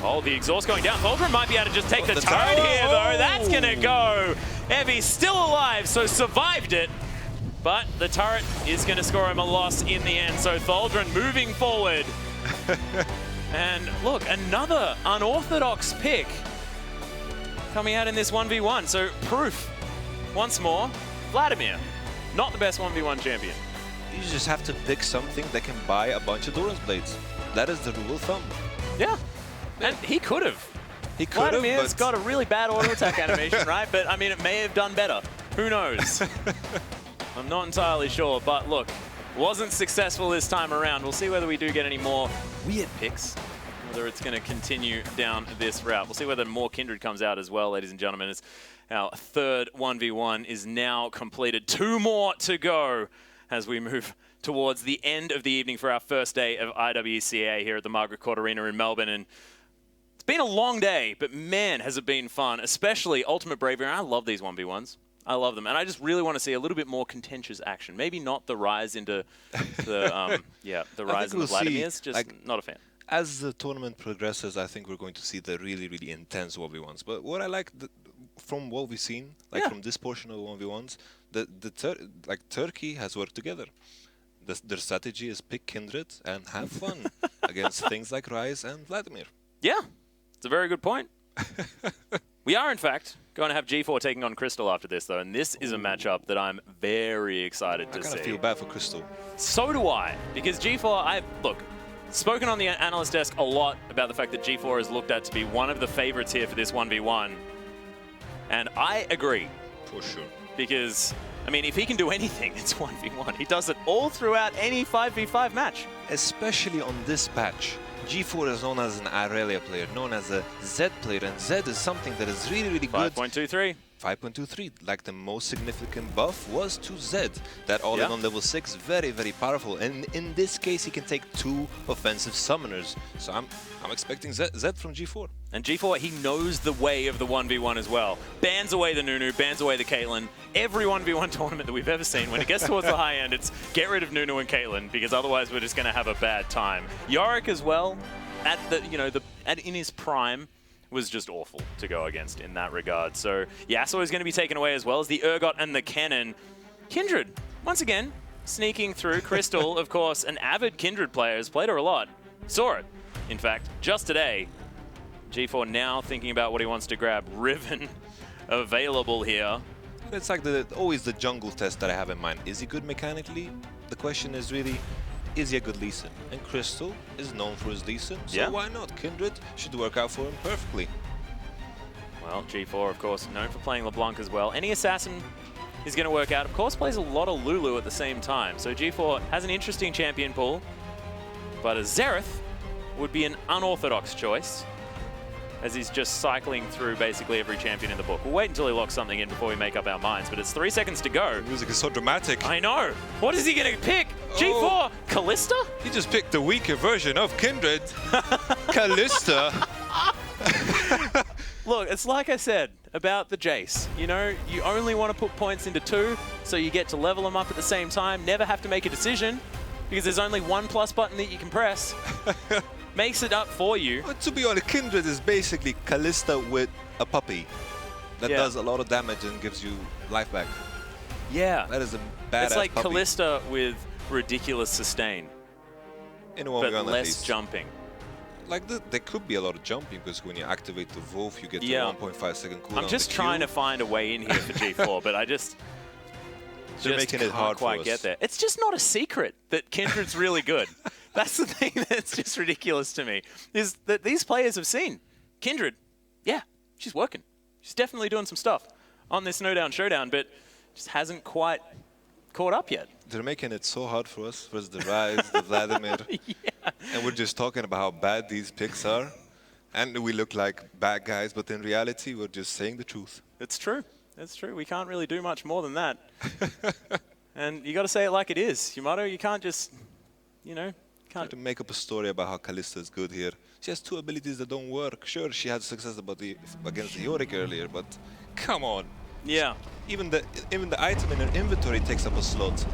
Oh, the exhaust going down. Thaldrin might be able to just take the turret here, though. That's going to go. Evie's still alive, so survived it. But the turret is going to score him a loss in the end. So Thaldrin moving forward. And look, another unorthodox pick coming out in this 1v1. So proof, once more, Vladimir, not the best 1v1 champion. You just have to pick something that can buy a bunch of Doran's blades. That is the rule of thumb. Yeah. And he could have. He could have, Vladimir's but got a really bad auto attack animation, right? But I mean, it may have done better. Who knows? I'm not entirely sure, but look, wasn't successful this time around. We'll see whether we do get any more weird picks, whether it's going to continue down this route. We'll see whether more Kindred comes out as well, ladies and gentlemen, as our third 1v1 is now completed. 2 more to go as we move towards the end of the evening for our first day of IWCA here at the Margaret Court Arena in Melbourne. And it's been a long day, but man, has it been fun, especially Ultimate Bravery. And I love these 1v1s. I love them. And I just really want to see a little bit more contentious action. Maybe not the rise into the, the rise into Vladimir's, just like, not a fan. As the tournament progresses, I think we're going to see the really, really intense 1v1s. But what I like from what we've seen, like from this portion of 1v1s, Turkey has worked together. Their strategy is pick Kindred and have fun against things like Rise and Vladimir. Yeah, it's a very good point. We are, in fact, going to have G4 taking on Crystal after this, though, and this is a matchup that I'm very excited to see. I kind of feel bad for Crystal. So do I, because G4, look, spoken on the analyst desk a lot about the fact that G4 is looked at to be one of the favorites here for this 1v1, and I agree. For sure. Because, I mean, if he can do anything, it's 1v1. He does it all throughout any 5v5 match. Especially on this patch. G4 is known as an Aurelia player, known as a Z player, and Z is something that is really, really good. 5.23. 5.23, like the most significant buff was to Z. That all-in on level 6, very, very powerful. And in this case, he can take 2 offensive summoners. So I'm expecting Z from G4. And G4, he knows the way of the 1v1 as well. Bans away the Nunu, bans away the Caitlyn. Every 1v1 tournament that we've ever seen, when it gets towards the high end, it's get rid of Nunu and Caitlyn, because otherwise we're just going to have a bad time. Yorick as well, at the in his prime, was just awful to go against in that regard. So Yasuo is going to be taken away as well as the Urgot and the Cannon. Kindred, once again, sneaking through. Crystal, of course, an avid Kindred player, has played her a lot. Saw it, in fact, just today. G4 now thinking about what he wants to grab. Riven available here. It's like always the jungle test that I have in mind. Is he good mechanically? The question is really, is he a good Lee Sin? And Crystal is known for his Lee Sin, so why not? Kindred should work out for him perfectly. Well, G4, of course, known for playing LeBlanc as well. Any assassin is going to work out. Of course, plays a lot of Lulu at the same time. So G4 has an interesting champion pool, but a Xerath would be an unorthodox choice, as he's just cycling through basically every champion in the book. We'll wait until he locks something in before we make up our minds, but it's 3 seconds to go. The music is so dramatic. I know. What is he going to pick? G4? Callista? He just picked the weaker version of Kindred. Callista. Look, it's like I said about the Jace. You know, you only want to put points into 2, so you get to level them up at the same time, never have to make a decision, because there's only one plus button that you can press. Makes it up for you. But to be honest, Kindred is basically Callista with a puppy that does a lot of damage and gives you life back. Yeah. That is a badass It's like puppy. Callista with ridiculous sustain, In 1v1 but at less least. jumping. Like, there could be a lot of jumping, because when you activate the Wolf, you get the Yeah. 1.5 second cooldown. I'm just trying to find a way in here for G4, but I just They're making it hard can't quite for us. get there. It's just not a secret that Kindred's really good. That's the thing that's just ridiculous to me, is that these players have seen Kindred. Yeah, she's working. She's definitely doing some stuff on this No Down Showdown, but just hasn't quite caught up yet. They're making it so hard for us. First the Rise, the Vladimir. And we're just talking about how bad these picks are. And we look like bad guys, but in reality, we're just saying the truth. It's true. It's true. We can't really do much more than that. And you got to say it like it is. Yamato, you can't just, you know, Try to make up a story about how Callista is good here. She has 2 abilities that don't work. Sure, she had success against the Yorick earlier, but come on. Yeah. Even the item in her inventory takes up a slot.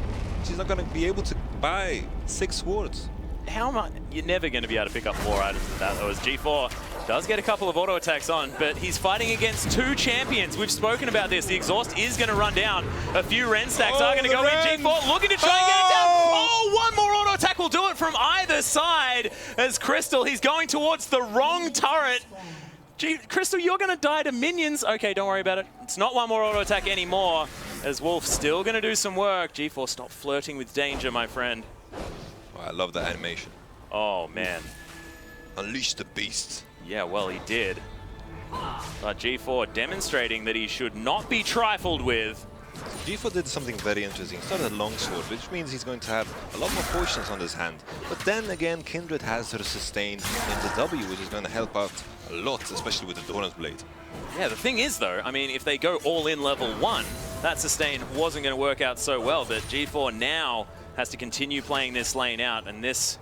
She's not going to be able to buy 6 swords. How much? You're never going to be able to pick up more items than that. Though, as G4 does get a couple of auto attacks on, but he's fighting against 2 champions. We've spoken about this. The exhaust is going to run down. A few Ren stacks are going to go in. G4 looking to try and get it down. Oh, one more auto attack will do it from either side. As Crystal, he's going towards the wrong turret. Crystal, you're going to die to minions. Okay, don't worry about it. It's not one more auto attack anymore. As Wolf still going to do some work. G4, stop flirting with danger, my friend. Oh, I love the animation. Oh, man. Unleash the beast. Yeah, well, he did. But G4 demonstrating that he should not be trifled with. G4 did something very interesting. He started a longsword, which means he's going to have a lot more potions on his hand. But then again, Kindred has her sustain in the W, which is going to help out a lot, especially with the Doran's Blade. Yeah, the thing is, though, I mean, if they go all in level 1, that sustain wasn't going to work out so well. But G4 now has to continue playing this lane out, and this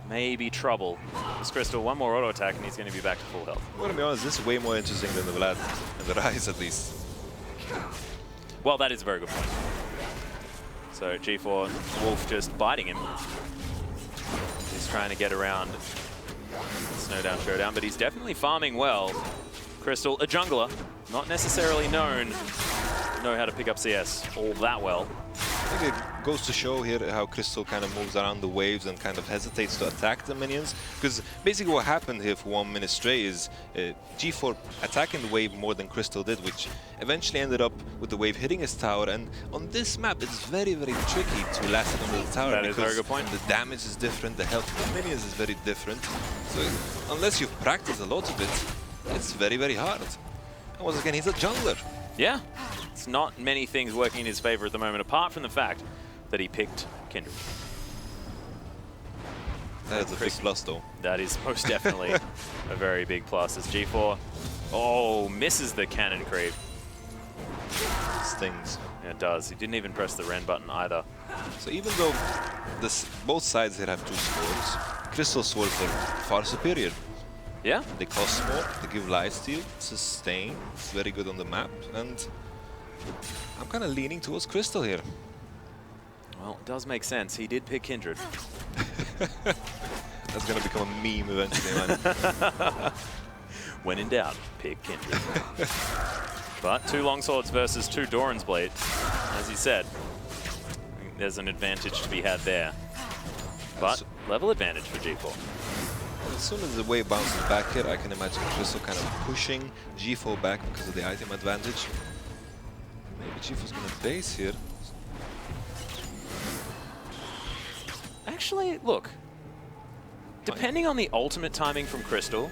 may be trouble. This Crystal, one more auto attack, and he's going to be back to full health. I'm going to be honest, this is way more interesting than the Vlad and the Rise, at least. Well, that is a very good point. So G4, Wolf just biting him. He's trying to get around Snowdown Showdown, but he's definitely farming well. Crystal, a jungler, not necessarily known to know how to pick up CS all that well. I think it goes to show here how Crystal kind of moves around the waves and kind of hesitates to attack the minions. Because basically what happened here for 1 minute straight is G4 attacking the wave more than Crystal did, which eventually ended up with the wave hitting his tower. And on this map, it's very, very tricky to last it under the tower. That is a very good point. The damage is different, the health of the minions is very different. So unless you've practiced a lot of it, it's very, very hard. And once again, he's a jungler. Yeah, it's not many things working in his favor at the moment, apart from the fact that he picked Kindred. That is a big plus, though. That is most definitely a very big plus. As G4, misses the cannon creep. Stings. Yeah, it does. He didn't even press the Ren button either. So even though both sides here have 2 swords, Crystal swords are far superior. Yeah. They cost more, they give lifesteal, sustain, it's very good on the map, and I'm kind of leaning towards Crystal here. Well, it does make sense. He did pick Kindred. That's going to become a meme eventually, man. When in doubt, pick Kindred. But 2 longswords versus 2 Doran's Blade. As he said, I think there's an advantage to be had there. But level advantage for G4. As soon as the wave bounces back here, I can imagine Crystal kind of pushing G4 back because of the item advantage. Maybe G4's going to base here. Actually, look. Depending on the ultimate timing from Crystal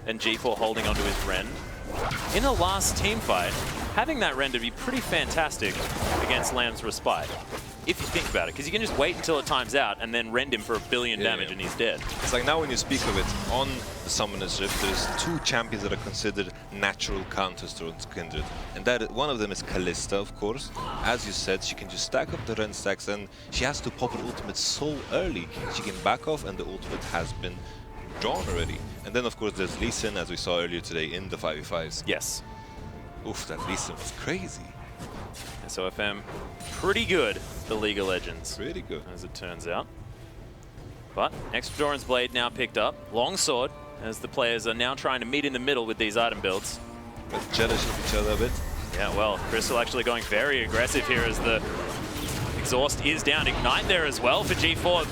and G4 holding onto his Ren, in a last team fight, having that Ren to be pretty fantastic against Lamb's Respite. If you think about it, because you can just wait until it times out and then rend him for 1 billion damage and he's dead. It's like now when you speak of it, on the Summoner's Rift, there's 2 champions that are considered natural counters to Kindred. And that one of them is Callista, of course. As you said, she can just stack up the Ren stacks and she has to pop her ultimate so early. She can back off and the ultimate has been drawn already. And then, of course, there's Lee Sin, as we saw earlier today in the 5v5s. Yes. Oof, that Lee Sin was crazy. SOFM, pretty good for League of Legends. Pretty good. As it turns out. But Extra Doran's Blade now picked up. Long sword, as the players are now trying to meet in the middle with these item builds. But jealous of each other a bit. Yeah, well, Crystal actually going very aggressive here as the exhaust is down. Ignite there as well for G4.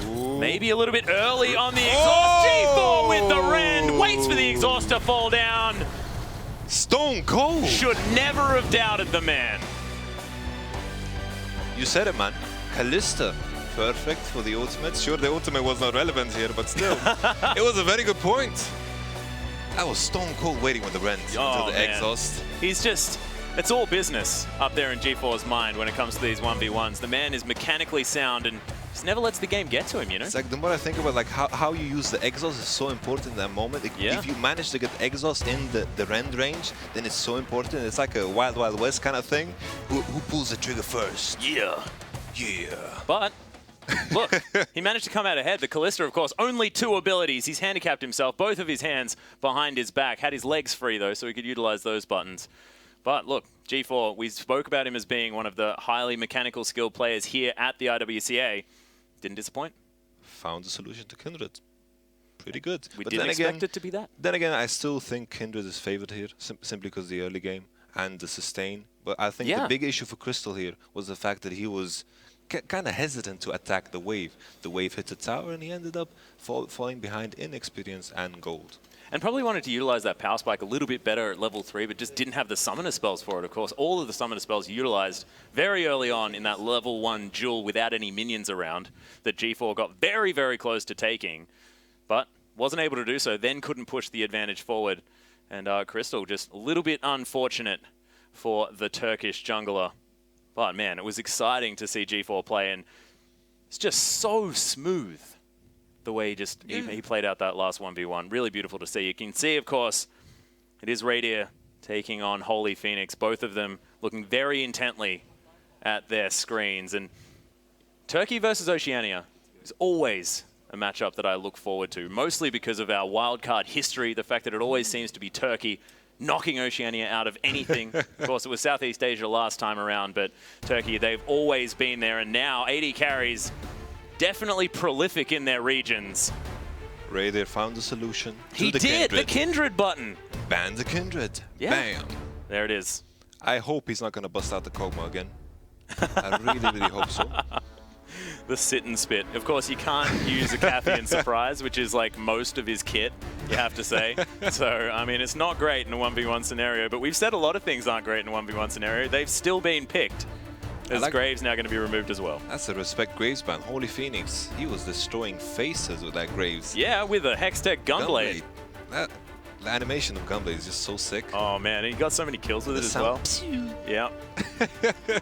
Ooh. Maybe a little bit early on the exhaust. G4 with the rend. Waits for the exhaust to fall down. Stone cold. Should never have doubted the man. You said it, man. Kalista. Perfect for the ultimate. Sure, the ultimate was not relevant here, but still. It was a very good point. I was stone cold waiting with the rend until the exhaust. He's just, it's all business up there in G4's mind when it comes to these 1v1s. The man is mechanically sound and just never lets the game get to him, you know? It's like the more I think about like how you use the exhaust is so important in that moment. If you manage to get exhaust in the rend range, then it's so important. It's like a Wild Wild West kind of thing. Who pulls the trigger first? Yeah. Yeah. But look, he managed to come out ahead. The Kalista, of course, only 2 abilities. He's handicapped himself, both of his hands behind his back. Had his legs free, though, so he could utilize those buttons. But look, G4, we spoke about him as being one of the highly mechanical skilled players here at the IWCA. Didn't disappoint. Found a solution to Kindred. Pretty good. We didn't expect it to be that. Then again, I still think Kindred is favored here, simply because of the early game and the sustain. But I think the big issue for Crystal here was the fact that he was kind of hesitant to attack the wave. The wave hit the tower and he ended up falling behind in experience and gold. And probably wanted to utilize that power spike a little bit better at level 3, but just didn't have the summoner spells for it, of course. All of the summoner spells utilized very early on in that level 1 duel without any minions around that G4 got very, very close to taking, but wasn't able to do so, then couldn't push the advantage forward. And Crystal just a little bit unfortunate for the Turkish jungler. But man, it was exciting to see G4 play, and it's just so smooth the way he played out that last 1v1. Really beautiful to see. You can see, of course, it is Radier taking on Holy Phoenix. Both of them looking very intently at their screens. And Turkey versus Oceania is always a matchup that I look forward to, mostly because of our wildcard history, the fact that it always seems to be Turkey knocking Oceania out of anything. Of course, it was Southeast Asia last time around, but Turkey, they've always been there, and now 80 carries, definitely prolific in their regions. Raider found a solution. He did, the Kindred button. Ban the Kindred. Yeah. Bam. There it is. I hope he's not going to bust out the Kog'Maw again. I really, really hope so. The sit and spit. Of course, you can't use a Cathian Surprise, which is like most of his kit, you have to say. So, I mean, it's not great in a 1v1 scenario, but we've said a lot of things aren't great in a 1v1 scenario. They've still been picked. As Graves now going to be removed as well. That's a respect Graves ban. Holy Phoenix, he was destroying faces with that Graves. Yeah, with a Hextech Gunblade. The animation of Gunblade is just so sick. Oh man, he got so many kills with it as well. Yeah.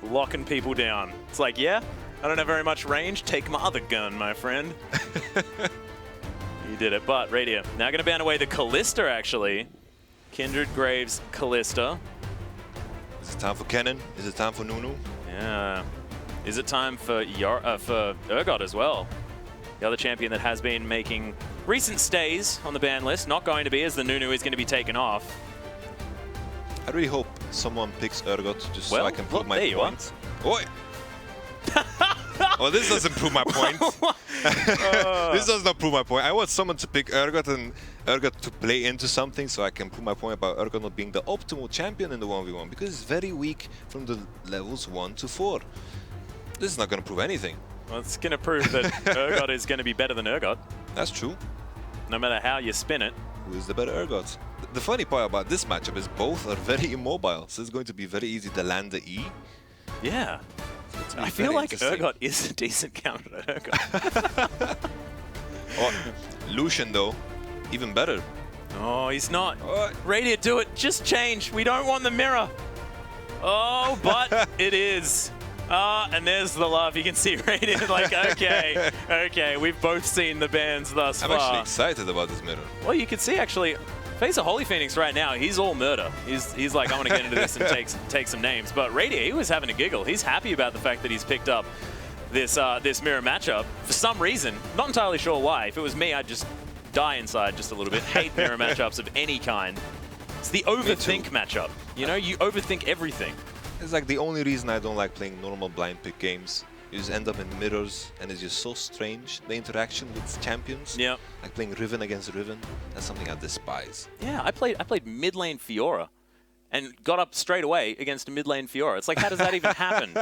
Locking people down. It's like, yeah, I don't have very much range. Take my other gun, my friend. You did it. But Radier now going to ban away the Kalista, actually. Kindred, Graves, Kalista. Is it time for Kennen? Is it time for Nunu? Yeah. Is it time for Urgot as well? The other champion that has been making recent stays on the ban list. Not going to be, as the Nunu is going to be taken off. I really hope someone picks Urgot just so I can prove my point. Oi! Oh, this doesn't prove my point. This does not prove my point. I want someone to pick Urgot and Urgot to play into something so I can prove my point about Urgot not being the optimal champion in the 1v1 because it's very weak from the levels 1 to 4. This is not going to prove anything. Well, it's going to prove that Urgot is going to be better than Urgot. That's true. No matter how you spin it. Who is the better Urgot? The funny part about this matchup is both are very immobile, so it's going to be very easy to land the E. Yeah. I feel like Urgot is a decent counter to Urgot. Oh, Lucian, though, even better. Oh, he's not. Radier, do it. Just change. We don't want the mirror. Oh, but it is. And there's the love. You can see Radier like, okay, okay. We've both seen the bans thus far. I'm actually excited about this mirror. Well, you can see, actually, face of Holy Phoenix right now, he's all murder. He's like, I want to get into this and take some names. But Radier, he was having a giggle. He's happy about the fact that he's picked up this this mirror matchup for some reason. Not entirely sure why. If it was me, I'd just die inside just a little bit. Hate mirror matchups of any kind. It's the overthink matchup. You know, you overthink everything. It's like the only reason I don't like playing normal blind pick games. You just end up in mirrors, and it's just so strange, the interaction with champions. Yeah. Like playing Riven against Riven, that's something I despise. Yeah, I played mid lane Fiora and got up straight away against a mid lane Fiora. It's like, how does that even happen?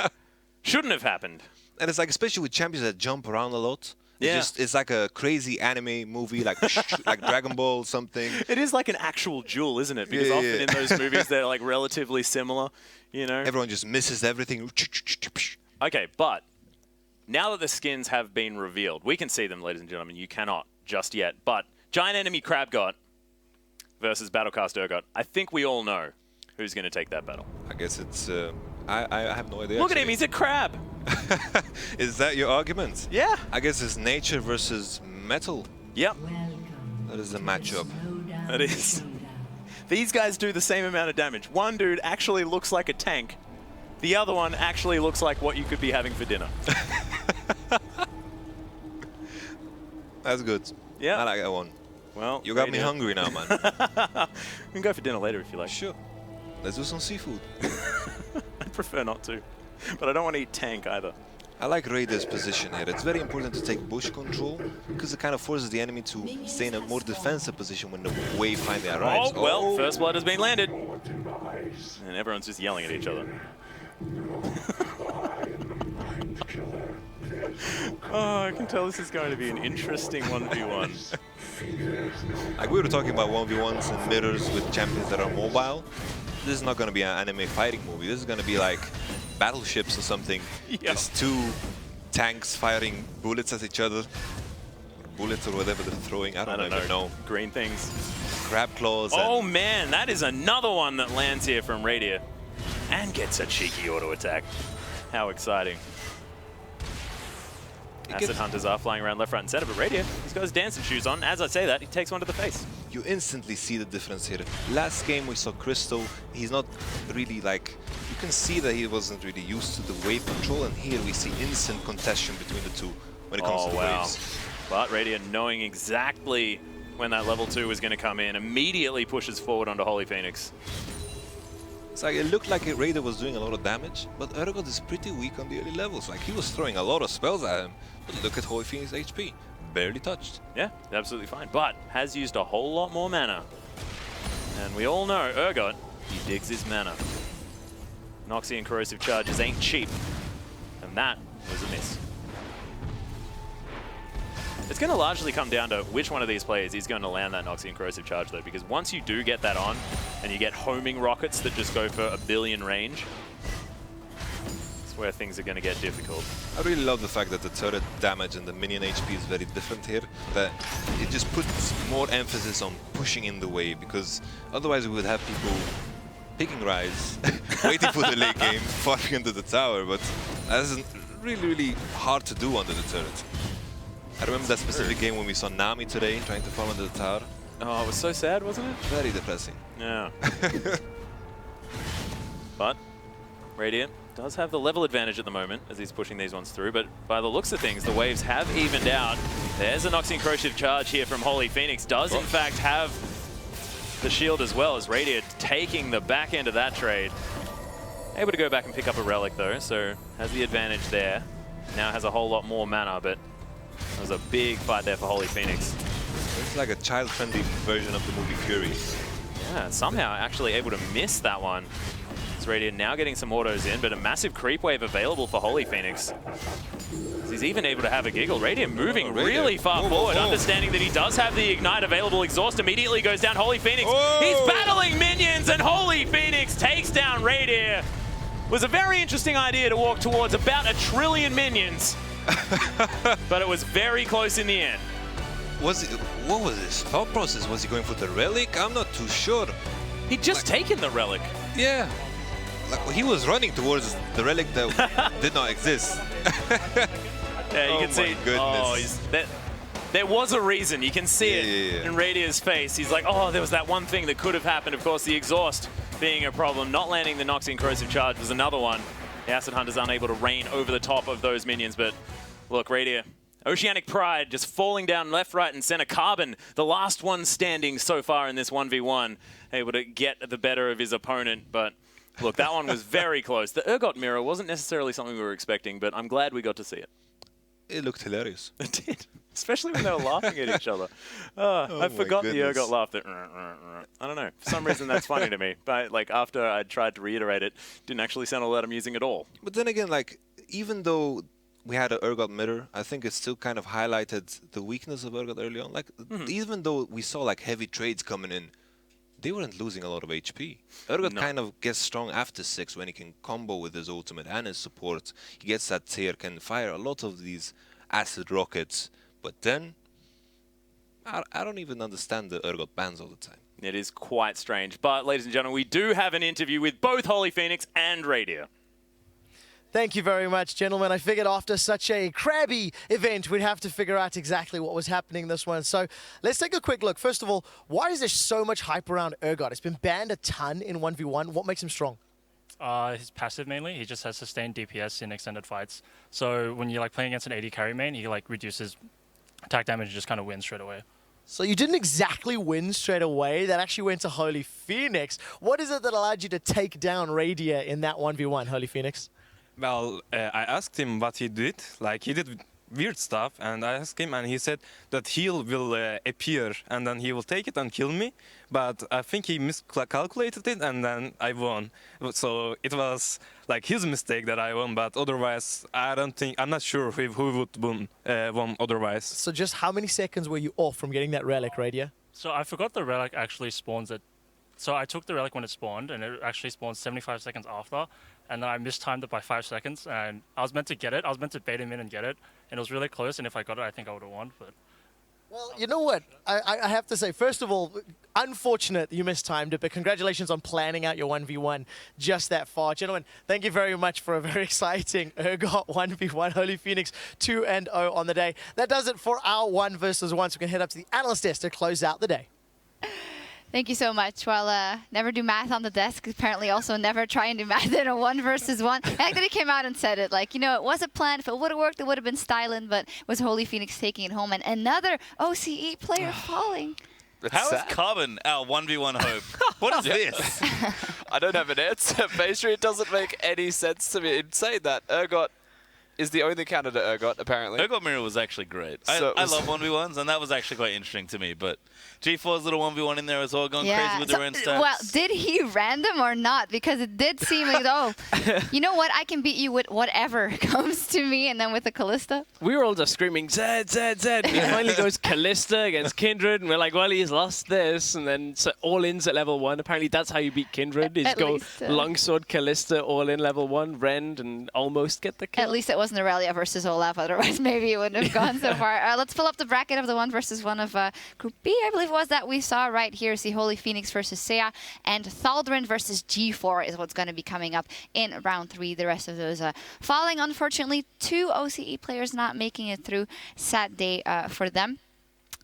Shouldn't have happened. And it's like, especially with champions that jump around a lot. It's like a crazy anime movie, like like Dragon Ball something. It is like an actual duel, isn't it? Because often in those movies, they're like relatively similar, you know? Everyone just misses everything. Okay, but now that the skins have been revealed, we can see them, ladies and gentlemen. You cannot just yet. But Giant Enemy Crabgot versus Battlecast Urgot. I think we all know who's going to take that battle. I guess it's... I have no idea. Look at him, he's a crab. Is that your argument? Yeah. I guess it's nature versus metal. Yep. That is the matchup. It is. These guys do the same amount of damage. One dude actually looks like a tank. The other one actually looks like what you could be having for dinner. That's good. Yeah. I like that one. Well, you got me hungry now, man. We can go for dinner later if you like. Sure. Let's do some seafood. I'd prefer not to. But I don't want to eat tank either. I like Raider's position here. It's very important to take bush control because it kind of forces the enemy to stay in a more defensive position when the wave finally arrives. Oh, well, first blood has been landed. And everyone's just yelling at each other. Oh, I can tell this is going to be an interesting 1v1. Like we were talking about 1v1s and mirrors with champions that are mobile. This is not going to be an anime fighting movie. This is going to be like battleships or something. Just two tanks firing bullets at each other. Bullets or whatever they're throwing. I don't even know. Green things. Crab claws. Oh man, that is another one that lands here from Radiant. And gets a cheeky auto attack. How exciting. Acid Hunters are flying around left, right, and center, but Radiant, he's got his dancing shoes on. As I say that, he takes one to the face. You instantly see the difference here. Last game we saw Crystal, he's not really like, you can see that he wasn't really used to the wave control, and here we see instant contestation between the two when it comes to the waves. But Radiant, knowing exactly when that level 2 was going to come in, immediately pushes forward onto Holy Phoenix. It's like it looked like Raider was doing a lot of damage, but Urgot is pretty weak on the early levels. Like he was throwing a lot of spells at him, but look at Holy Phoenix HP. Barely touched. Yeah, absolutely fine. But has used a whole lot more mana. And we all know Urgot, he digs his mana. Noxie and Corrosive Charges ain't cheap. And that was a miss. It's going to largely come down to which one of these players is going to land that Noxie and Corrosive Charge, though, because once you do get that on, and you get homing rockets that just go for 1 billion range, it's where things are going to get difficult. I really love the fact that the turret damage and the minion HP is very different here, that it just puts more emphasis on pushing in the wave, because otherwise we would have people picking Rise, waiting for the late game, farming into the tower, but that is really, really hard to do under the turret. I remember that specific game when we saw Nami today trying to fall under the tower. Oh, it was so sad, wasn't it? Very depressing. Yeah. But Radiant does have the level advantage at the moment as he's pushing these ones through, but by the looks of things, the waves have evened out. There's a Noxie and Corrosive Charge here from Holy Phoenix. Does, in fact, have the shield as well as Radiant taking the back end of that trade. Able to go back and pick up a relic, though, so has the advantage there. Now has a whole lot more mana, but it was a big fight there for Holy Phoenix. It's like a child-friendly version of the movie Fury. Yeah, somehow actually able to miss that one. It's Radiant now getting some autos in, but a massive creep wave available for Holy Phoenix. He's even able to have a giggle. Radiant moving really far forward, understanding that he does have the Ignite available. Exhaust immediately goes down Holy Phoenix. He's battling minions, and Holy Phoenix takes down Radiant. Was a very interesting idea to walk towards about 1 trillion minions. But it was very close in the end. What was his thought process? Was he going for the relic? I'm not too sure. He'd just taken the relic. Yeah. Like, he was running towards the relic that did not exist. Yeah, you can see. Goodness. There was a reason. You can see it in Radiant's face. He's like, oh, there was that one thing that could have happened. Of course, the exhaust being a problem. Not landing the Noxie and Corrosive Charge was another one. The Acid Hunter's unable to rain over the top of those minions, but look, Radiant Oceanic Pride just falling down left, right, and center. Carbon, the last one standing so far in this 1v1, able to get the better of his opponent, but look, that one was very close. The Urgot mirror wasn't necessarily something we were expecting, but I'm glad we got to see it. It looked hilarious. It did, especially when they were laughing at each other. I forgot the Urgot laugh. That I don't know. For some reason, that's funny to me. But like after I tried to reiterate it, didn't actually sound all that amusing at all. But then again, like even though we had an Urgot mirror, I think it still kind of highlighted the weakness of Urgot early on. Like even though we saw like heavy trades coming in, they weren't losing a lot of HP. Urgot kind of gets strong after 6 when he can combo with his ultimate and his support. He gets that tier, can fire a lot of these acid rockets. But then, I don't even understand the Urgot bans all the time. It is quite strange. But ladies and gentlemen, we do have an interview with both Holy Phoenix and Radier. Thank you very much, gentlemen. I figured after such a crabby event, we'd have to figure out exactly what was happening this one. So let's take a quick look. First of all, why is there so much hype around Urgot? It's been banned a ton in 1v1. What makes him strong? His passive mainly. He just has sustained DPS in extended fights. So when you're like playing against an AD carry main, he like reduces attack damage and just kind of wins straight away. So you didn't exactly win straight away. That actually went to Holy Phoenix. What is it that allowed you to take down Radier in that 1v1, Holy Phoenix? Well, I asked him what he did. Like, he did weird stuff, and I asked him, and he said that heal will appear, and then he will take it and kill me. But I think he miscalculated it, and then I won. So it was like his mistake that I won, but otherwise, I'm not sure who would won otherwise. So just how many seconds were you off from getting that relic, Radier? So I forgot the relic actually spawns at... So I took the relic when it spawned, and it actually spawned 75 seconds after. And then I mistimed it by 5 seconds, and I was meant to get it. I was meant to bait him in and get it, and it was really close, and if I got it, I think I would have won. But well, you know what? I have to say, first of all, unfortunate you mistimed it, but congratulations on planning out your 1v1 just that far. Gentlemen, thank you very much for a very exciting Urgot 1v1. Holy Phoenix 2-0 on the day. That does it for our 1 versus 1, so we can head up to the analyst desk to close out the day. Thank you so much. Well, never do math on the desk. Apparently also never try and do math in a 1 versus 1. I like that he came out and said it. Like, you know, it wasn't planned. If it would have worked, it would have been styling, but it was Holy Phoenix taking it home. And another OCE player falling. How is Carbon our 1v1 hope? What is this? I don't have an answer, Pastry. It doesn't make any sense to me. In saying that, Urgot is the only counter to Urgot, apparently. Urgot Mirror was actually great. So I love 1v1s, and that was actually quite interesting to me. But G4's little 1v1 in there as well, going crazy with the rend stats. Well, did he random or not? Because it did seem like, oh, you know what? I can beat you with whatever comes to me, and then with the Callista. We were all just screaming, Zed, Zed, Zed. And he finally goes Callista against Kindred, and we're like, well, he's lost this. And then so all-ins at level 1. Apparently, that's how you beat Kindred, is go Longsword, Callista, all-in level 1, rend, and almost get the kill. At least it wasn't Aurelia versus Olaf, otherwise maybe it wouldn't have gone so far. Let's pull up the bracket of the 1 versus 1 of Group B, I believe was that we saw right here. See Holy Phoenix versus Seiya, and Thaldrin versus G4 is what's going to be coming up in round 3. The rest of those falling, unfortunately. 2 OCE players not making it through. Sad day for them.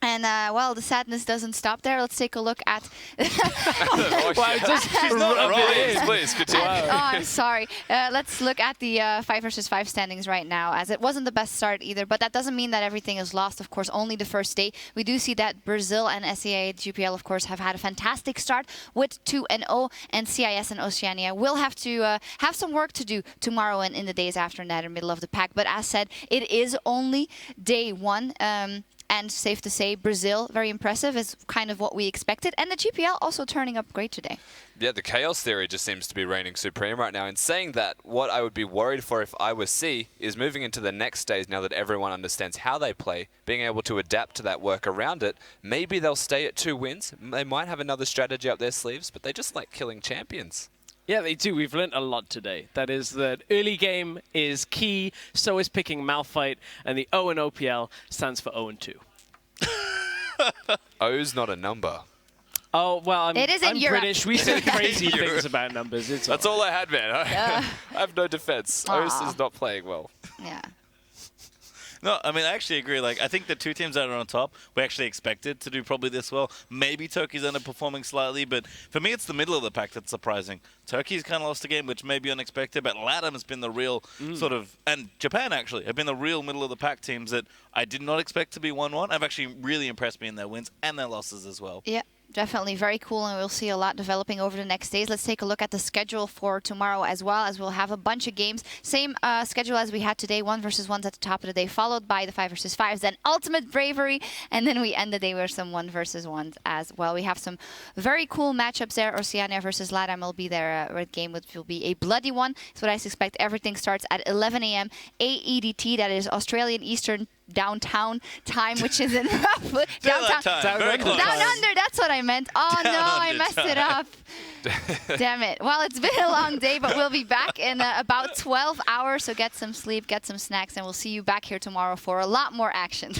And, well, the sadness doesn't stop there. Let's take a look at... She's not right. Please, continue. Oh, I'm sorry. Let's look at the 5 versus 5 standings right now, as it wasn't the best start either, but that doesn't mean that everything is lost. Of course, only the first day. We do see that Brazil and SEA GPL, of course, have had a fantastic start with 2-0, and CIS and Oceania will have to have some work to do tomorrow and in the days after that in middle of the pack. But as said, it is only day 1. And safe to say, Brazil, very impressive, is kind of what we expected. And the GPL also turning up great today. Yeah, the Chaos Theory just seems to be reigning supreme right now. In saying that, what I would be worried for if I was C is moving into the next stage now that everyone understands how they play, being able to adapt to that, work around it. Maybe they'll stay at 2 wins. They might have another strategy up their sleeves, but they just like killing champions. Yeah, they do. We've learned a lot today. That is that early game is key, so is picking Malphite, and the O in OPL stands for 0-2. O's not a number. Oh, well, I'm Europe. British. We say crazy things about numbers. That's all I had, man. I have no defense. O's is not playing well. Yeah. No, I mean, I actually agree. Like, I think the two teams that are on top, we actually expected to do probably this well. Maybe Turkey's underperforming slightly, but for me, it's the middle of the pack that's surprising. Turkey's kind of lost a game, which may be unexpected, but LATAM has been the real sort of, and Japan actually, have been the real middle of the pack teams that I did not expect to be 1-1. Have actually really impressed me in their wins and their losses as well. Yeah. Definitely very cool, and we'll see a lot developing over the next days. Let's take a look at the schedule for tomorrow as well, as we'll have a bunch of games. Same schedule as we had today, 1 versus 1s at the top of the day, followed by the 5 versus 5s, then Ultimate Bravery, and then we end the day with some 1 versus 1s as well. We have some very cool matchups there. Oceania versus LATAM will be there. Red game will be a bloody one. That's what I suspect. Everything starts at 11 a.m. AEDT, that is Australian Eastern Downtown time, which is in downtown. Down under, that's what I meant. Oh no, I messed it up. Damn it. Well, it's been a long day, but we'll be back in about 12 hours, so get some sleep, get some snacks, and we'll see you back here tomorrow for a lot more action.